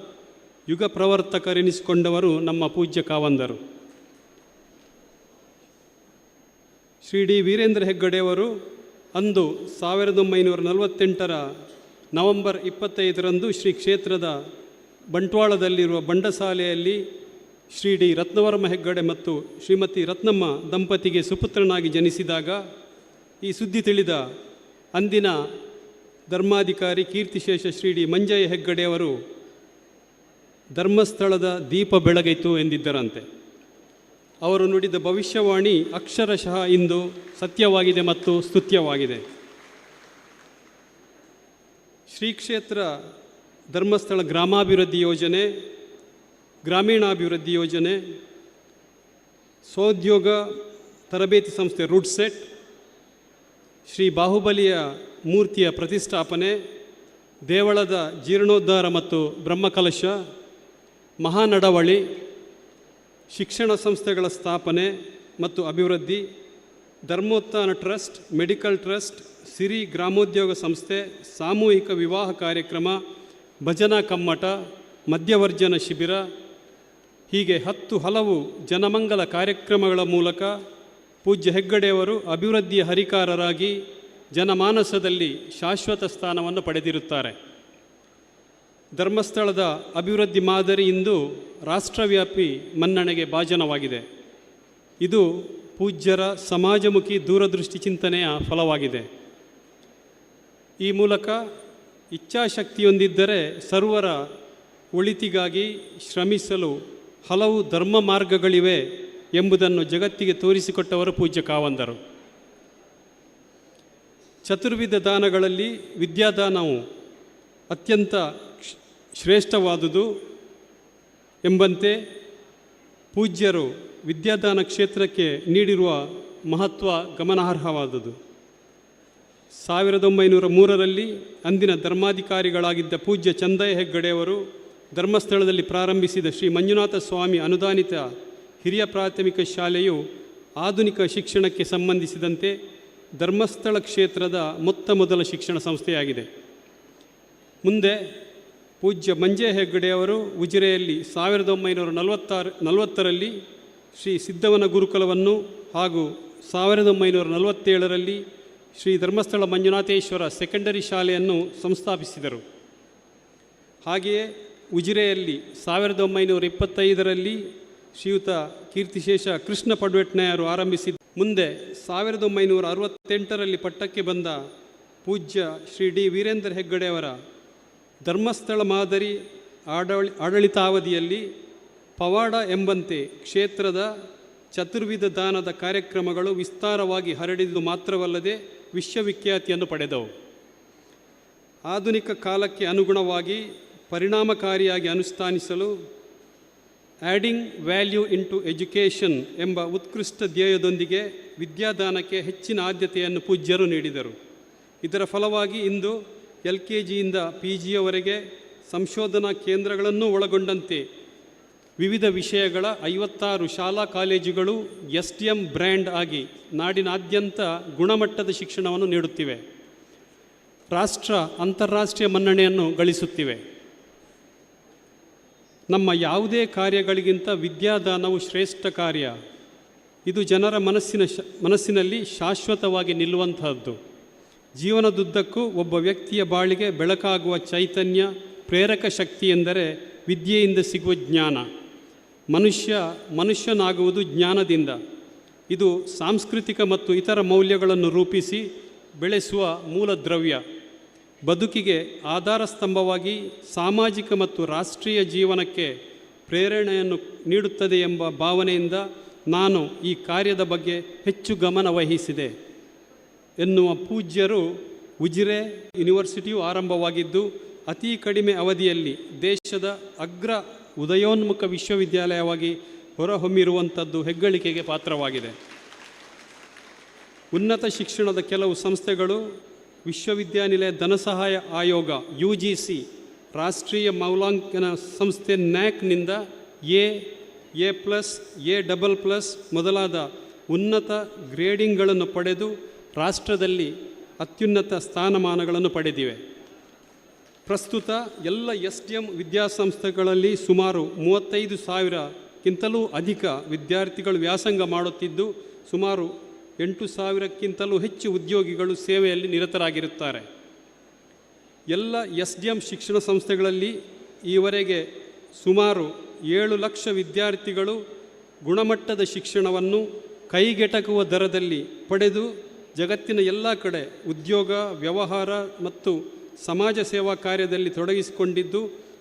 ಯುಗ ಪ್ರವರ್ತಕರೆನಿಸಿಕೊಂಡವರು ನಮ್ಮ ಪೂಜ್ಯ ಕಾವಂದರು. ಶ್ರೀ ಡಿ ವೀರೇಂದ್ರ ಹೆಗ್ಗಡೆಯವರು ಅಂದು 1948 ನವೆಂಬರ್ 25 ಶ್ರೀ ಕ್ಷೇತ್ರದ ಬಂಟ್ವಾಳದಲ್ಲಿರುವ ಬಂಡಸಾಲೆಯಲ್ಲಿ ಶ್ರೀ ಡಿ ರತ್ನವರ್ಮ ಹೆಗ್ಗಡೆ ಮತ್ತು ಶ್ರೀಮತಿ ರತ್ನಮ್ಮ ದಂಪತಿಗೆ ಸುಪುತ್ರನಾಗಿ ಜನಿಸಿದಾಗ ಈ ಸುದ್ದಿ ತಿಳಿದ ಅಂದಿನ ಧರ್ಮಾಧಿಕಾರಿ ಕೀರ್ತಿಶೇಷ ಶ್ರೀ ಡಿ ಮಂಜಯ್ಯ ಹೆಗ್ಗಡೆಯವರು ಧರ್ಮಸ್ಥಳದ ದೀಪ ಬೆಳಗಿತು ಎಂದಿದ್ದರಂತೆ. ಅವರು ನುಡಿದ ಭವಿಷ್ಯವಾಣಿ ಅಕ್ಷರಶಃ ಇಂದು ಸತ್ಯವಾಗಿದೆ ಮತ್ತು ಸ್ತುತ್ಯವಾಗಿದೆ. ಶ್ರೀ ಕ್ಷೇತ್ರ ಧರ್ಮಸ್ಥಳ ಗ್ರಾಮಾಭಿವೃದ್ಧಿ ಯೋಜನೆ, ಗ್ರಾಮೀಣಾಭಿವೃದ್ಧಿ ಯೋಜನೆ, ಸ್ವೋದ್ಯೋಗ ತರಬೇತಿ ಸಂಸ್ಥೆ ರೂಟ್ಸೆಟ್, ಶ್ರೀ ಬಾಹುಬಲಿಯ ಮೂರ್ತಿಯ ಪ್ರತಿಷ್ಠಾಪನೆ, ದೇವಳದ ಜೀರ್ಣೋದ್ಧಾರ ಮತ್ತು ಬ್ರಹ್ಮಕಲಶ, ಮಹಾನಡವಳಿ, ಶಿಕ್ಷಣ ಸಂಸ್ಥೆಗಳ ಸ್ಥಾಪನೆ ಮತ್ತು ಅಭಿವೃದ್ಧಿ, ಧರ್ಮೋತ್ಥಾನ ಟ್ರಸ್ಟ್, ಮೆಡಿಕಲ್ ಟ್ರಸ್ಟ್, ಸಿರಿ ಗ್ರಾಮೋದ್ಯೋಗ ಸಂಸ್ಥೆ, ಸಾಮೂಹಿಕ ವಿವಾಹ ಕಾರ್ಯಕ್ರಮ, ಭಜನಾ ಕಮ್ಮಟ, ಮದ್ಯವರ್ಜನ ಶಿಬಿರ, ಹೀಗೆ 10 ಹಲವು ಜನಮಂಗಲ ಕಾರ್ಯಕ್ರಮಗಳ ಮೂಲಕ ಪೂಜ್ಯ ಹೆಗ್ಗಡೆಯವರು ಅಭಿವೃದ್ಧಿಯ ಹರಿಕಾರರಾಗಿ ಜನಮಾನಸದಲ್ಲಿ ಶಾಶ್ವತ ಸ್ಥಾನವನ್ನು ಪಡೆದಿರುತ್ತಾರೆ. ಧರ್ಮಸ್ಥಳದ ಅಭಿವೃದ್ಧಿ ಮಾದರಿ ಇಂದು ರಾಷ್ಟ್ರವ್ಯಾಪಿ ಮನ್ನಣೆಗೆ ಭಾಜನವಾಗಿದೆ. ಇದು ಪೂಜ್ಯರ ಸಮಾಜಮುಖಿ ದೂರದೃಷ್ಟಿ ಚಿಂತನೆಯ ಫಲವಾಗಿದೆ. ಈ ಮೂಲಕ ಇಚ್ಛಾಶಕ್ತಿಯೊಂದಿದ್ದರೆ ಸರ್ವರ ಒಳಿತಿಗಾಗಿ ಶ್ರಮಿಸಲು ಹಲವು ಧರ್ಮ ಮಾರ್ಗಗಳಿವೆ ಎಂಬುದನ್ನು ಜಗತ್ತಿಗೆ ತೋರಿಸಿಕೊಟ್ಟವರು ಪೂಜ್ಯ ಕಾವಂದರು. ಚತುರ್ವಿಧ ದಾನಗಳಲ್ಲಿ ವಿದ್ಯಾದಾನವು ಅತ್ಯಂತ ಶ್ರೇಷ್ಠವಾದುದು ಎಂಬಂತೆ ಪೂಜ್ಯರು ವಿದ್ಯಾದಾನ ಕ್ಷೇತ್ರಕ್ಕೆ ನೀಡಿರುವ ಮಹತ್ವ ಗಮನಾರ್ಹವಾದುದು. 1903ರಲ್ಲಿ ಅಂದಿನ ಧರ್ಮಾಧಿಕಾರಿಗಳಾಗಿದ್ದ ಪೂಜ್ಯ ಚಂದಯ್ಯ ಹೆಗ್ಗಡೆಯವರು ಧರ್ಮಸ್ಥಳದಲ್ಲಿ ಪ್ರಾರಂಭಿಸಿದ ಶ್ರೀ ಮಂಜುನಾಥ ಸ್ವಾಮಿ ಅನುದಾನಿತ ಹಿರಿಯ ಪ್ರಾಥಮಿಕ ಶಾಲೆಯು ಆಧುನಿಕ ಶಿಕ್ಷಣಕ್ಕೆ ಸಂಬಂಧಿಸಿದಂತೆ ಧರ್ಮಸ್ಥಳ ಕ್ಷೇತ್ರದ ಮೊದಲ ಶಿಕ್ಷಣ ಸಂಸ್ಥೆಯಾಗಿದೆ. ಮುಂದೆ ಪೂಜ್ಯ ಮಂಜೆ ಹೆಗ್ಗಡೆಯವರು ಉಜಿರೆಯಲ್ಲಿ 1940ರಲ್ಲಿ ಶ್ರೀ ಸಿದ್ಧವನ ಗುರುಕುಲವನ್ನು ಹಾಗೂ 1947ರಲ್ಲಿ ಶ್ರೀ ಧರ್ಮಸ್ಥಳ ಮಂಜುನಾಥೇಶ್ವರ ಸೆಕೆಂಡರಿ ಶಾಲೆಯನ್ನು ಸಂಸ್ಥಾಪಿಸಿದರು. ಹಾಗೆಯೇ ಉಜಿರೆಯಲ್ಲಿ 1925ರಲ್ಲಿ ಶ್ರೀಯುತ ಕೀರ್ತಿಶೇಷ ಕೃಷ್ಣ ಪಡ್ವೆಟ್ನಾಯರು ಆರಂಭಿಸಿದ. ಮುಂದೆ 1968ರಲ್ಲಿ ಪಟ್ಟಕ್ಕೆ ಬಂದ ಪೂಜ್ಯ ಶ್ರೀ ಡಿ ವೀರೇಂದ್ರ ಹೆಗ್ಗಡೆಯವರ ಧರ್ಮಸ್ಥಳ ಮಾದರಿ ಆಡಳಿತಾವಧಿಯಲ್ಲಿ ಪವಾಡ ಎಂಬಂತೆ ಕ್ಷೇತ್ರದ ಚತುರ್ವಿಧ ದಾನದ ಕಾರ್ಯಕ್ರಮಗಳು ವಿಸ್ತಾರವಾಗಿ ಹರಡಿದ್ದು ಮಾತ್ರವಲ್ಲದೆ ವಿಶ್ವವಿಖ್ಯಾತಿಯನ್ನು ಪಡೆದವು. ಆಧುನಿಕ ಕಾಲಕ್ಕೆ ಅನುಗುಣವಾಗಿ ಪರಿಣಾಮಕಾರಿಯಾಗಿ ಅನುಷ್ಠಾನಿಸಲು ಆ್ಯಡಿಂಗ್ ವ್ಯಾಲ್ಯೂ ಇಂಟು ಎಜುಕೇಷನ್ ಎಂಬ ಉತ್ಕೃಷ್ಟ ಧ್ಯೇಯದೊಂದಿಗೆ ವಿದ್ಯಾದಾನಕ್ಕೆ ಹೆಚ್ಚಿನ ಆದ್ಯತೆಯನ್ನು ಪೂಜ್ಯರು ನೀಡಿದರು. ಇದರ ಫಲವಾಗಿ ಇಂದು LKGಯಿಂದ PGಯವರೆಗೆ ಸಂಶೋಧನಾ ಕೇಂದ್ರಗಳನ್ನು ಒಳಗೊಂಡಂತೆ ವಿವಿಧ ವಿಷಯಗಳ 56 ಶಾಲಾ ಕಾಲೇಜುಗಳು STM ಬ್ರ್ಯಾಂಡ್ ಆಗಿ ನಾಡಿನಾದ್ಯಂತ ಗುಣಮಟ್ಟದ ಶಿಕ್ಷಣವನ್ನು ನೀಡುತ್ತಿವೆ. ಅಂತಾರಾಷ್ಟ್ರೀಯ ಮನ್ನಣೆಯನ್ನು ಗಳಿಸುತ್ತಿವೆ. ನಮ್ಮ ಯಾವುದೇ ಕಾರ್ಯಗಳಿಗಿಂತ ವಿದ್ಯಾದಾನವು ಶ್ರೇಷ್ಠ ಕಾರ್ಯ. ಇದು ಜನರ ಮನಸ್ಸಿನಲ್ಲಿ ಶಾಶ್ವತವಾಗಿ ನಿಲ್ಲುವಂತಹದ್ದು. ಜೀವನದುದ್ದಕ್ಕೂ ಒಬ್ಬ ವ್ಯಕ್ತಿಯ ಬಾಳಿಗೆ ಬೆಳಕಾಗುವ ಚೈತನ್ಯ, ಪ್ರೇರಕ ಶಕ್ತಿ ಎಂದರೆ ವಿದ್ಯೆಯಿಂದ ಸಿಗುವ ಜ್ಞಾನ. ಮನುಷ್ಯನಾಗುವುದು ಜ್ಞಾನದಿಂದ. ಇದು ಸಾಂಸ್ಕೃತಿಕ ಮತ್ತು ಇತರ ಮೌಲ್ಯಗಳನ್ನು ರೂಪಿಸಿ ಬೆಳೆಸುವ ಮೂಲ ದ್ರವ್ಯ. ಬದುಕಿಗೆ ಆಧಾರ ಸ್ತಂಭವಾಗಿ ಸಾಮಾಜಿಕ ಮತ್ತು ರಾಷ್ಟ್ರೀಯ ಜೀವನಕ್ಕೆ ಪ್ರೇರಣೆಯನ್ನು ನೀಡುತ್ತದೆ ಎಂಬ ಭಾವನೆಯಿಂದ ನಾನು ಈ ಕಾರ್ಯದ ಬಗ್ಗೆ ಹೆಚ್ಚು ಗಮನ ವಹಿಸಿದೆ ಎನ್ನುವ ಪೂಜ್ಯರು ಉಜಿರೆ ಯೂನಿವರ್ಸಿಟಿಯು ಆರಂಭವಾಗಿದ್ದು ಅತಿ ಕಡಿಮೆ ಅವಧಿಯಲ್ಲಿ ದೇಶದ ಅಗ್ರ ಉದಯೋನ್ಮುಖ ವಿಶ್ವವಿದ್ಯಾಲಯವಾಗಿ ಹೊರಹೊಮ್ಮಿರುವಂಥದ್ದು ಹೆಗ್ಗಳಿಕೆಗೆ ಪಾತ್ರವಾಗಿದೆ. ಉನ್ನತ ಶಿಕ್ಷಣದ ಕೆಲವು ಸಂಸ್ಥೆಗಳು ವಿಶ್ವವಿದ್ಯಾನಿಲಯ ಧನಸಹಾಯ ಆಯೋಗ UGC, ರಾಷ್ಟ್ರೀಯ ಮೌಲ್ಯಾಂಕನ ಸಂಸ್ಥೆ NAAC A+, A+, A++ ಮೊದಲಾದ ಉನ್ನತ ಗ್ರೇಡಿಂಗ್ಗಳನ್ನು ಪಡೆದು ರಾಷ್ಟ್ರದಲ್ಲಿ ಅತ್ಯುನ್ನತ ಸ್ಥಾನಮಾನಗಳನ್ನು ಪಡೆದಿವೆ. ಪ್ರಸ್ತುತ ಎಲ್ಲ STM ವಿದ್ಯಾಸಂಸ್ಥೆಗಳಲ್ಲಿ ಸುಮಾರು 35,000ಕ್ಕಿಂತಲೂ ಅಧಿಕ ವಿದ್ಯಾರ್ಥಿಗಳು ವ್ಯಾಸಂಗ ಮಾಡುತ್ತಿದ್ದು ಸುಮಾರು 8,000ಕ್ಕಿಂತಲೂ ಹೆಚ್ಚು ಉದ್ಯೋಗಿಗಳು ಸೇವೆಯಲ್ಲಿ ನಿರತರಾಗಿರುತ್ತಾರೆ. ಎಲ್ಲ SDM ಶಿಕ್ಷಣ ಸಂಸ್ಥೆಗಳಲ್ಲಿ ಈವರೆಗೆ ಸುಮಾರು 7 ಲಕ್ಷ ವಿದ್ಯಾರ್ಥಿಗಳು ಗುಣಮಟ್ಟದ ಶಿಕ್ಷಣವನ್ನು ಕೈಗೆಟಕುವ ದರದಲ್ಲಿ ಪಡೆದು ಜಗತ್ತಿನ ಎಲ್ಲ ಕಡೆ ಉದ್ಯೋಗ, ವ್ಯವಹಾರ ಮತ್ತು ಸಮಾಜ ಸೇವಾ ಕಾರ್ಯದಲ್ಲಿ ತೊಡಗಿಸಿಕೊಂಡಿದ್ದು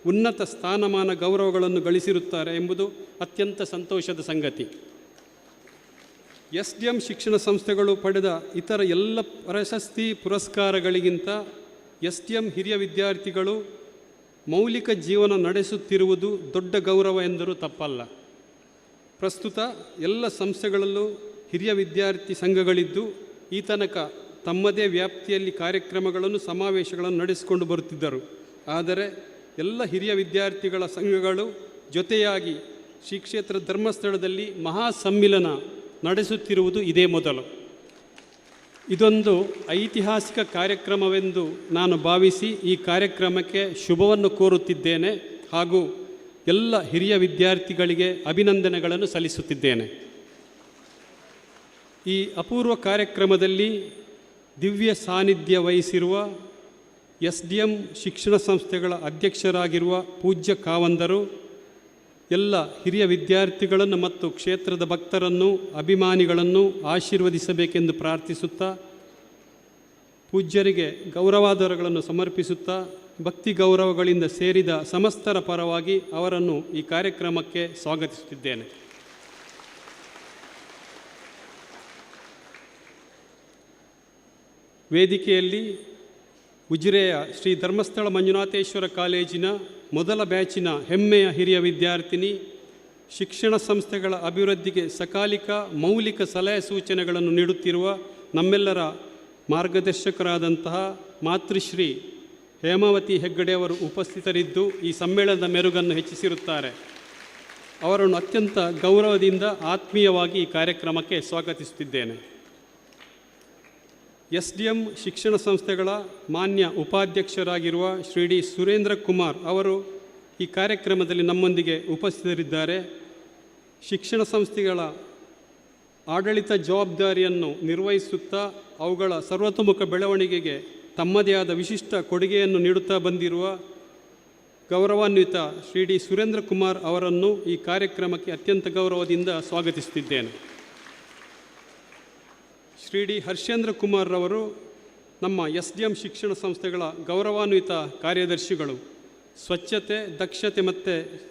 ಉನ್ನತ ಸ್ಥಾನಮಾನ ಗೌರವಗಳನ್ನು ಗಳಿಸಿರುತ್ತಾರೆ ಎಂಬುದು ಅತ್ಯಂತ ಸಂತೋಷದ ಸಂಗತಿ. SDM ಶಿಕ್ಷಣ ಸಂಸ್ಥೆಗಳು ಪಡೆದ ಇತರ ಎಲ್ಲ ಪ್ರಶಸ್ತಿ ಪುರಸ್ಕಾರಗಳಿಗಿಂತ SDM ಹಿರಿಯ ವಿದ್ಯಾರ್ಥಿಗಳು ಮೌಲಿಕ ಜೀವನ ನಡೆಸುತ್ತಿರುವುದು ದೊಡ್ಡ ಗೌರವ ಎಂದರೂ ತಪ್ಪಲ್ಲ. ಪ್ರಸ್ತುತ ಎಲ್ಲ ಸಂಸ್ಥೆಗಳಲ್ಲೂ ಹಿರಿಯ ವಿದ್ಯಾರ್ಥಿ ಸಂಘಗಳಿದ್ದು ಈ ತನಕ ತಮ್ಮದೇ ವ್ಯಾಪ್ತಿಯಲ್ಲಿ ಕಾರ್ಯಕ್ರಮಗಳನ್ನು, ಸಮಾವೇಶಗಳನ್ನು ನಡೆಸಿಕೊಂಡು ಬರುತ್ತಿದ್ದರು. ಆದರೆ ಎಲ್ಲ ಹಿರಿಯ ವಿದ್ಯಾರ್ಥಿಗಳ ಸಂಘಗಳು ಜೊತೆಯಾಗಿ ಶ್ರೀ ಕ್ಷೇತ್ರ ಧರ್ಮಸ್ಥಳದಲ್ಲಿ ಮಹಾ ಸಮ್ಮಿಲನ ನಡೆಸುತ್ತಿರುವುದು ಇದೇ ಮೊದಲು. ಇದೊಂದು ಐತಿಹಾಸಿಕ ಕಾರ್ಯಕ್ರಮವೆಂದು ನಾನು ಭಾವಿಸಿ ಈ ಕಾರ್ಯಕ್ರಮಕ್ಕೆ ಶುಭವನ್ನು ಕೋರುತ್ತಿದ್ದೇನೆ ಹಾಗೂ ಎಲ್ಲ ಹಿರಿಯ ವಿದ್ಯಾರ್ಥಿಗಳಿಗೆ ಅಭಿನಂದನೆಗಳನ್ನು ಸಲ್ಲಿಸುತ್ತಿದ್ದೇನೆ. ಈ ಅಪೂರ್ವ ಕಾರ್ಯಕ್ರಮದಲ್ಲಿ ದಿವ್ಯ ಸಾನ್ನಿಧ್ಯ ವಹಿಸಿರುವ SDM ಶಿಕ್ಷಣ ಸಂಸ್ಥೆಗಳ ಅಧ್ಯಕ್ಷರಾಗಿರುವ ಪೂಜ್ಯ ಕಾವಂದರು ಎಲ್ಲ ಹಿರಿಯ ವಿದ್ಯಾರ್ಥಿಗಳನ್ನು ಮತ್ತು ಕ್ಷೇತ್ರದ ಭಕ್ತರನ್ನು ಅಭಿಮಾನಿಗಳನ್ನು ಆಶೀರ್ವದಿಸಬೇಕೆಂದು ಪ್ರಾರ್ಥಿಸುತ್ತಾ ಪೂಜ್ಯರಿಗೆ ಗೌರವಾದರಗಳನ್ನು ಸಮರ್ಪಿಸುತ್ತಾ ಭಕ್ತಿ ಗೌರವಗಳಿಂದ ಸೇರಿದ ಸಮಸ್ತರ ಪರವಾಗಿ ಅವರನ್ನು ಈ ಕಾರ್ಯಕ್ರಮಕ್ಕೆ ಸ್ವಾಗತಿಸುತ್ತಿದ್ದೇನೆ. ವೇದಿಕೆಯಲ್ಲಿ ಉಜಿರೆಯ ಶ್ರೀ ಧರ್ಮಸ್ಥಳ ಮಂಜುನಾಥೇಶ್ವರ ಕಾಲೇಜಿನ ಮೊದಲ ಬ್ಯಾಚಿನ ಹೆಮ್ಮೆಯ ಹಿರಿಯ ವಿದ್ಯಾರ್ಥಿನಿ, ಶಿಕ್ಷಣ ಸಂಸ್ಥೆಗಳ ಅಭಿವೃದ್ಧಿಗೆ ಸಕಾಲಿಕ ಮೌಲಿಕ ಸಲಹೆ ಸೂಚನೆಗಳನ್ನು ನೀಡುತ್ತಿರುವ ನಮ್ಮೆಲ್ಲರ ಮಾರ್ಗದರ್ಶಕರಾದಂತಹ ಮಾತೃಶ್ರೀ ಹೇಮಾವತಿ ಹೆಗ್ಗಡೆಯವರು ಉಪಸ್ಥಿತರಿದ್ದು ಈ ಸಮ್ಮೇಳನದ ಮೆರುಗನ್ನು ಹೆಚ್ಚಿಸಿರುತ್ತಾರೆ. ಅವರನ್ನು ಅತ್ಯಂತ ಗೌರವದಿಂದ ಆತ್ಮೀಯವಾಗಿ ಈ ಕಾರ್ಯಕ್ರಮಕ್ಕೆ ಸ್ವಾಗತಿಸುತ್ತಿದ್ದೇನೆ. SDM ಶಿಕ್ಷಣ ಸಂಸ್ಥೆಗಳ ಮಾನ್ಯ ಉಪಾಧ್ಯಕ್ಷರಾಗಿರುವ ಶ್ರೀ ಡಿ ಸುರೇಂದ್ರ ಕುಮಾರ್ ಅವರು ಈ ಕಾರ್ಯಕ್ರಮದಲ್ಲಿ ನಮ್ಮೊಂದಿಗೆ ಉಪಸ್ಥಿತರಿದ್ದಾರೆ. ಶಿಕ್ಷಣ ಸಂಸ್ಥೆಗಳ ಆಡಳಿತ ಜವಾಬ್ದಾರಿಯನ್ನು ನಿರ್ವಹಿಸುತ್ತಾ ಅವುಗಳ ಸರ್ವತೋಮುಖ ಬೆಳವಣಿಗೆಗೆ ತಮ್ಮದೇ ಆದ ವಿಶಿಷ್ಟ ಕೊಡುಗೆಯನ್ನು ನೀಡುತ್ತಾ ಬಂದಿರುವ ಗೌರವಾನ್ವಿತ ಶ್ರೀ ಡಿ ಸುರೇಂದ್ರ ಕುಮಾರ್ ಅವರನ್ನು ಈ ಕಾರ್ಯಕ್ರಮಕ್ಕೆ ಅತ್ಯಂತ ಗೌರವದಿಂದ ಸ್ವಾಗತಿಸುತ್ತಿದ್ದೇನೆ. ಶ್ರೀ ಡಿ ಹರ್ಷೇಂದ್ರ ಕುಮಾರ್ ರವರು ನಮ್ಮ SDM ಶಿಕ್ಷಣ ಸಂಸ್ಥೆಗಳ ಗೌರವಾನ್ವಿತ ಕಾರ್ಯದರ್ಶಿಗಳು. ಸ್ವಚ್ಛತೆ, ದಕ್ಷತೆ ಮತ್ತು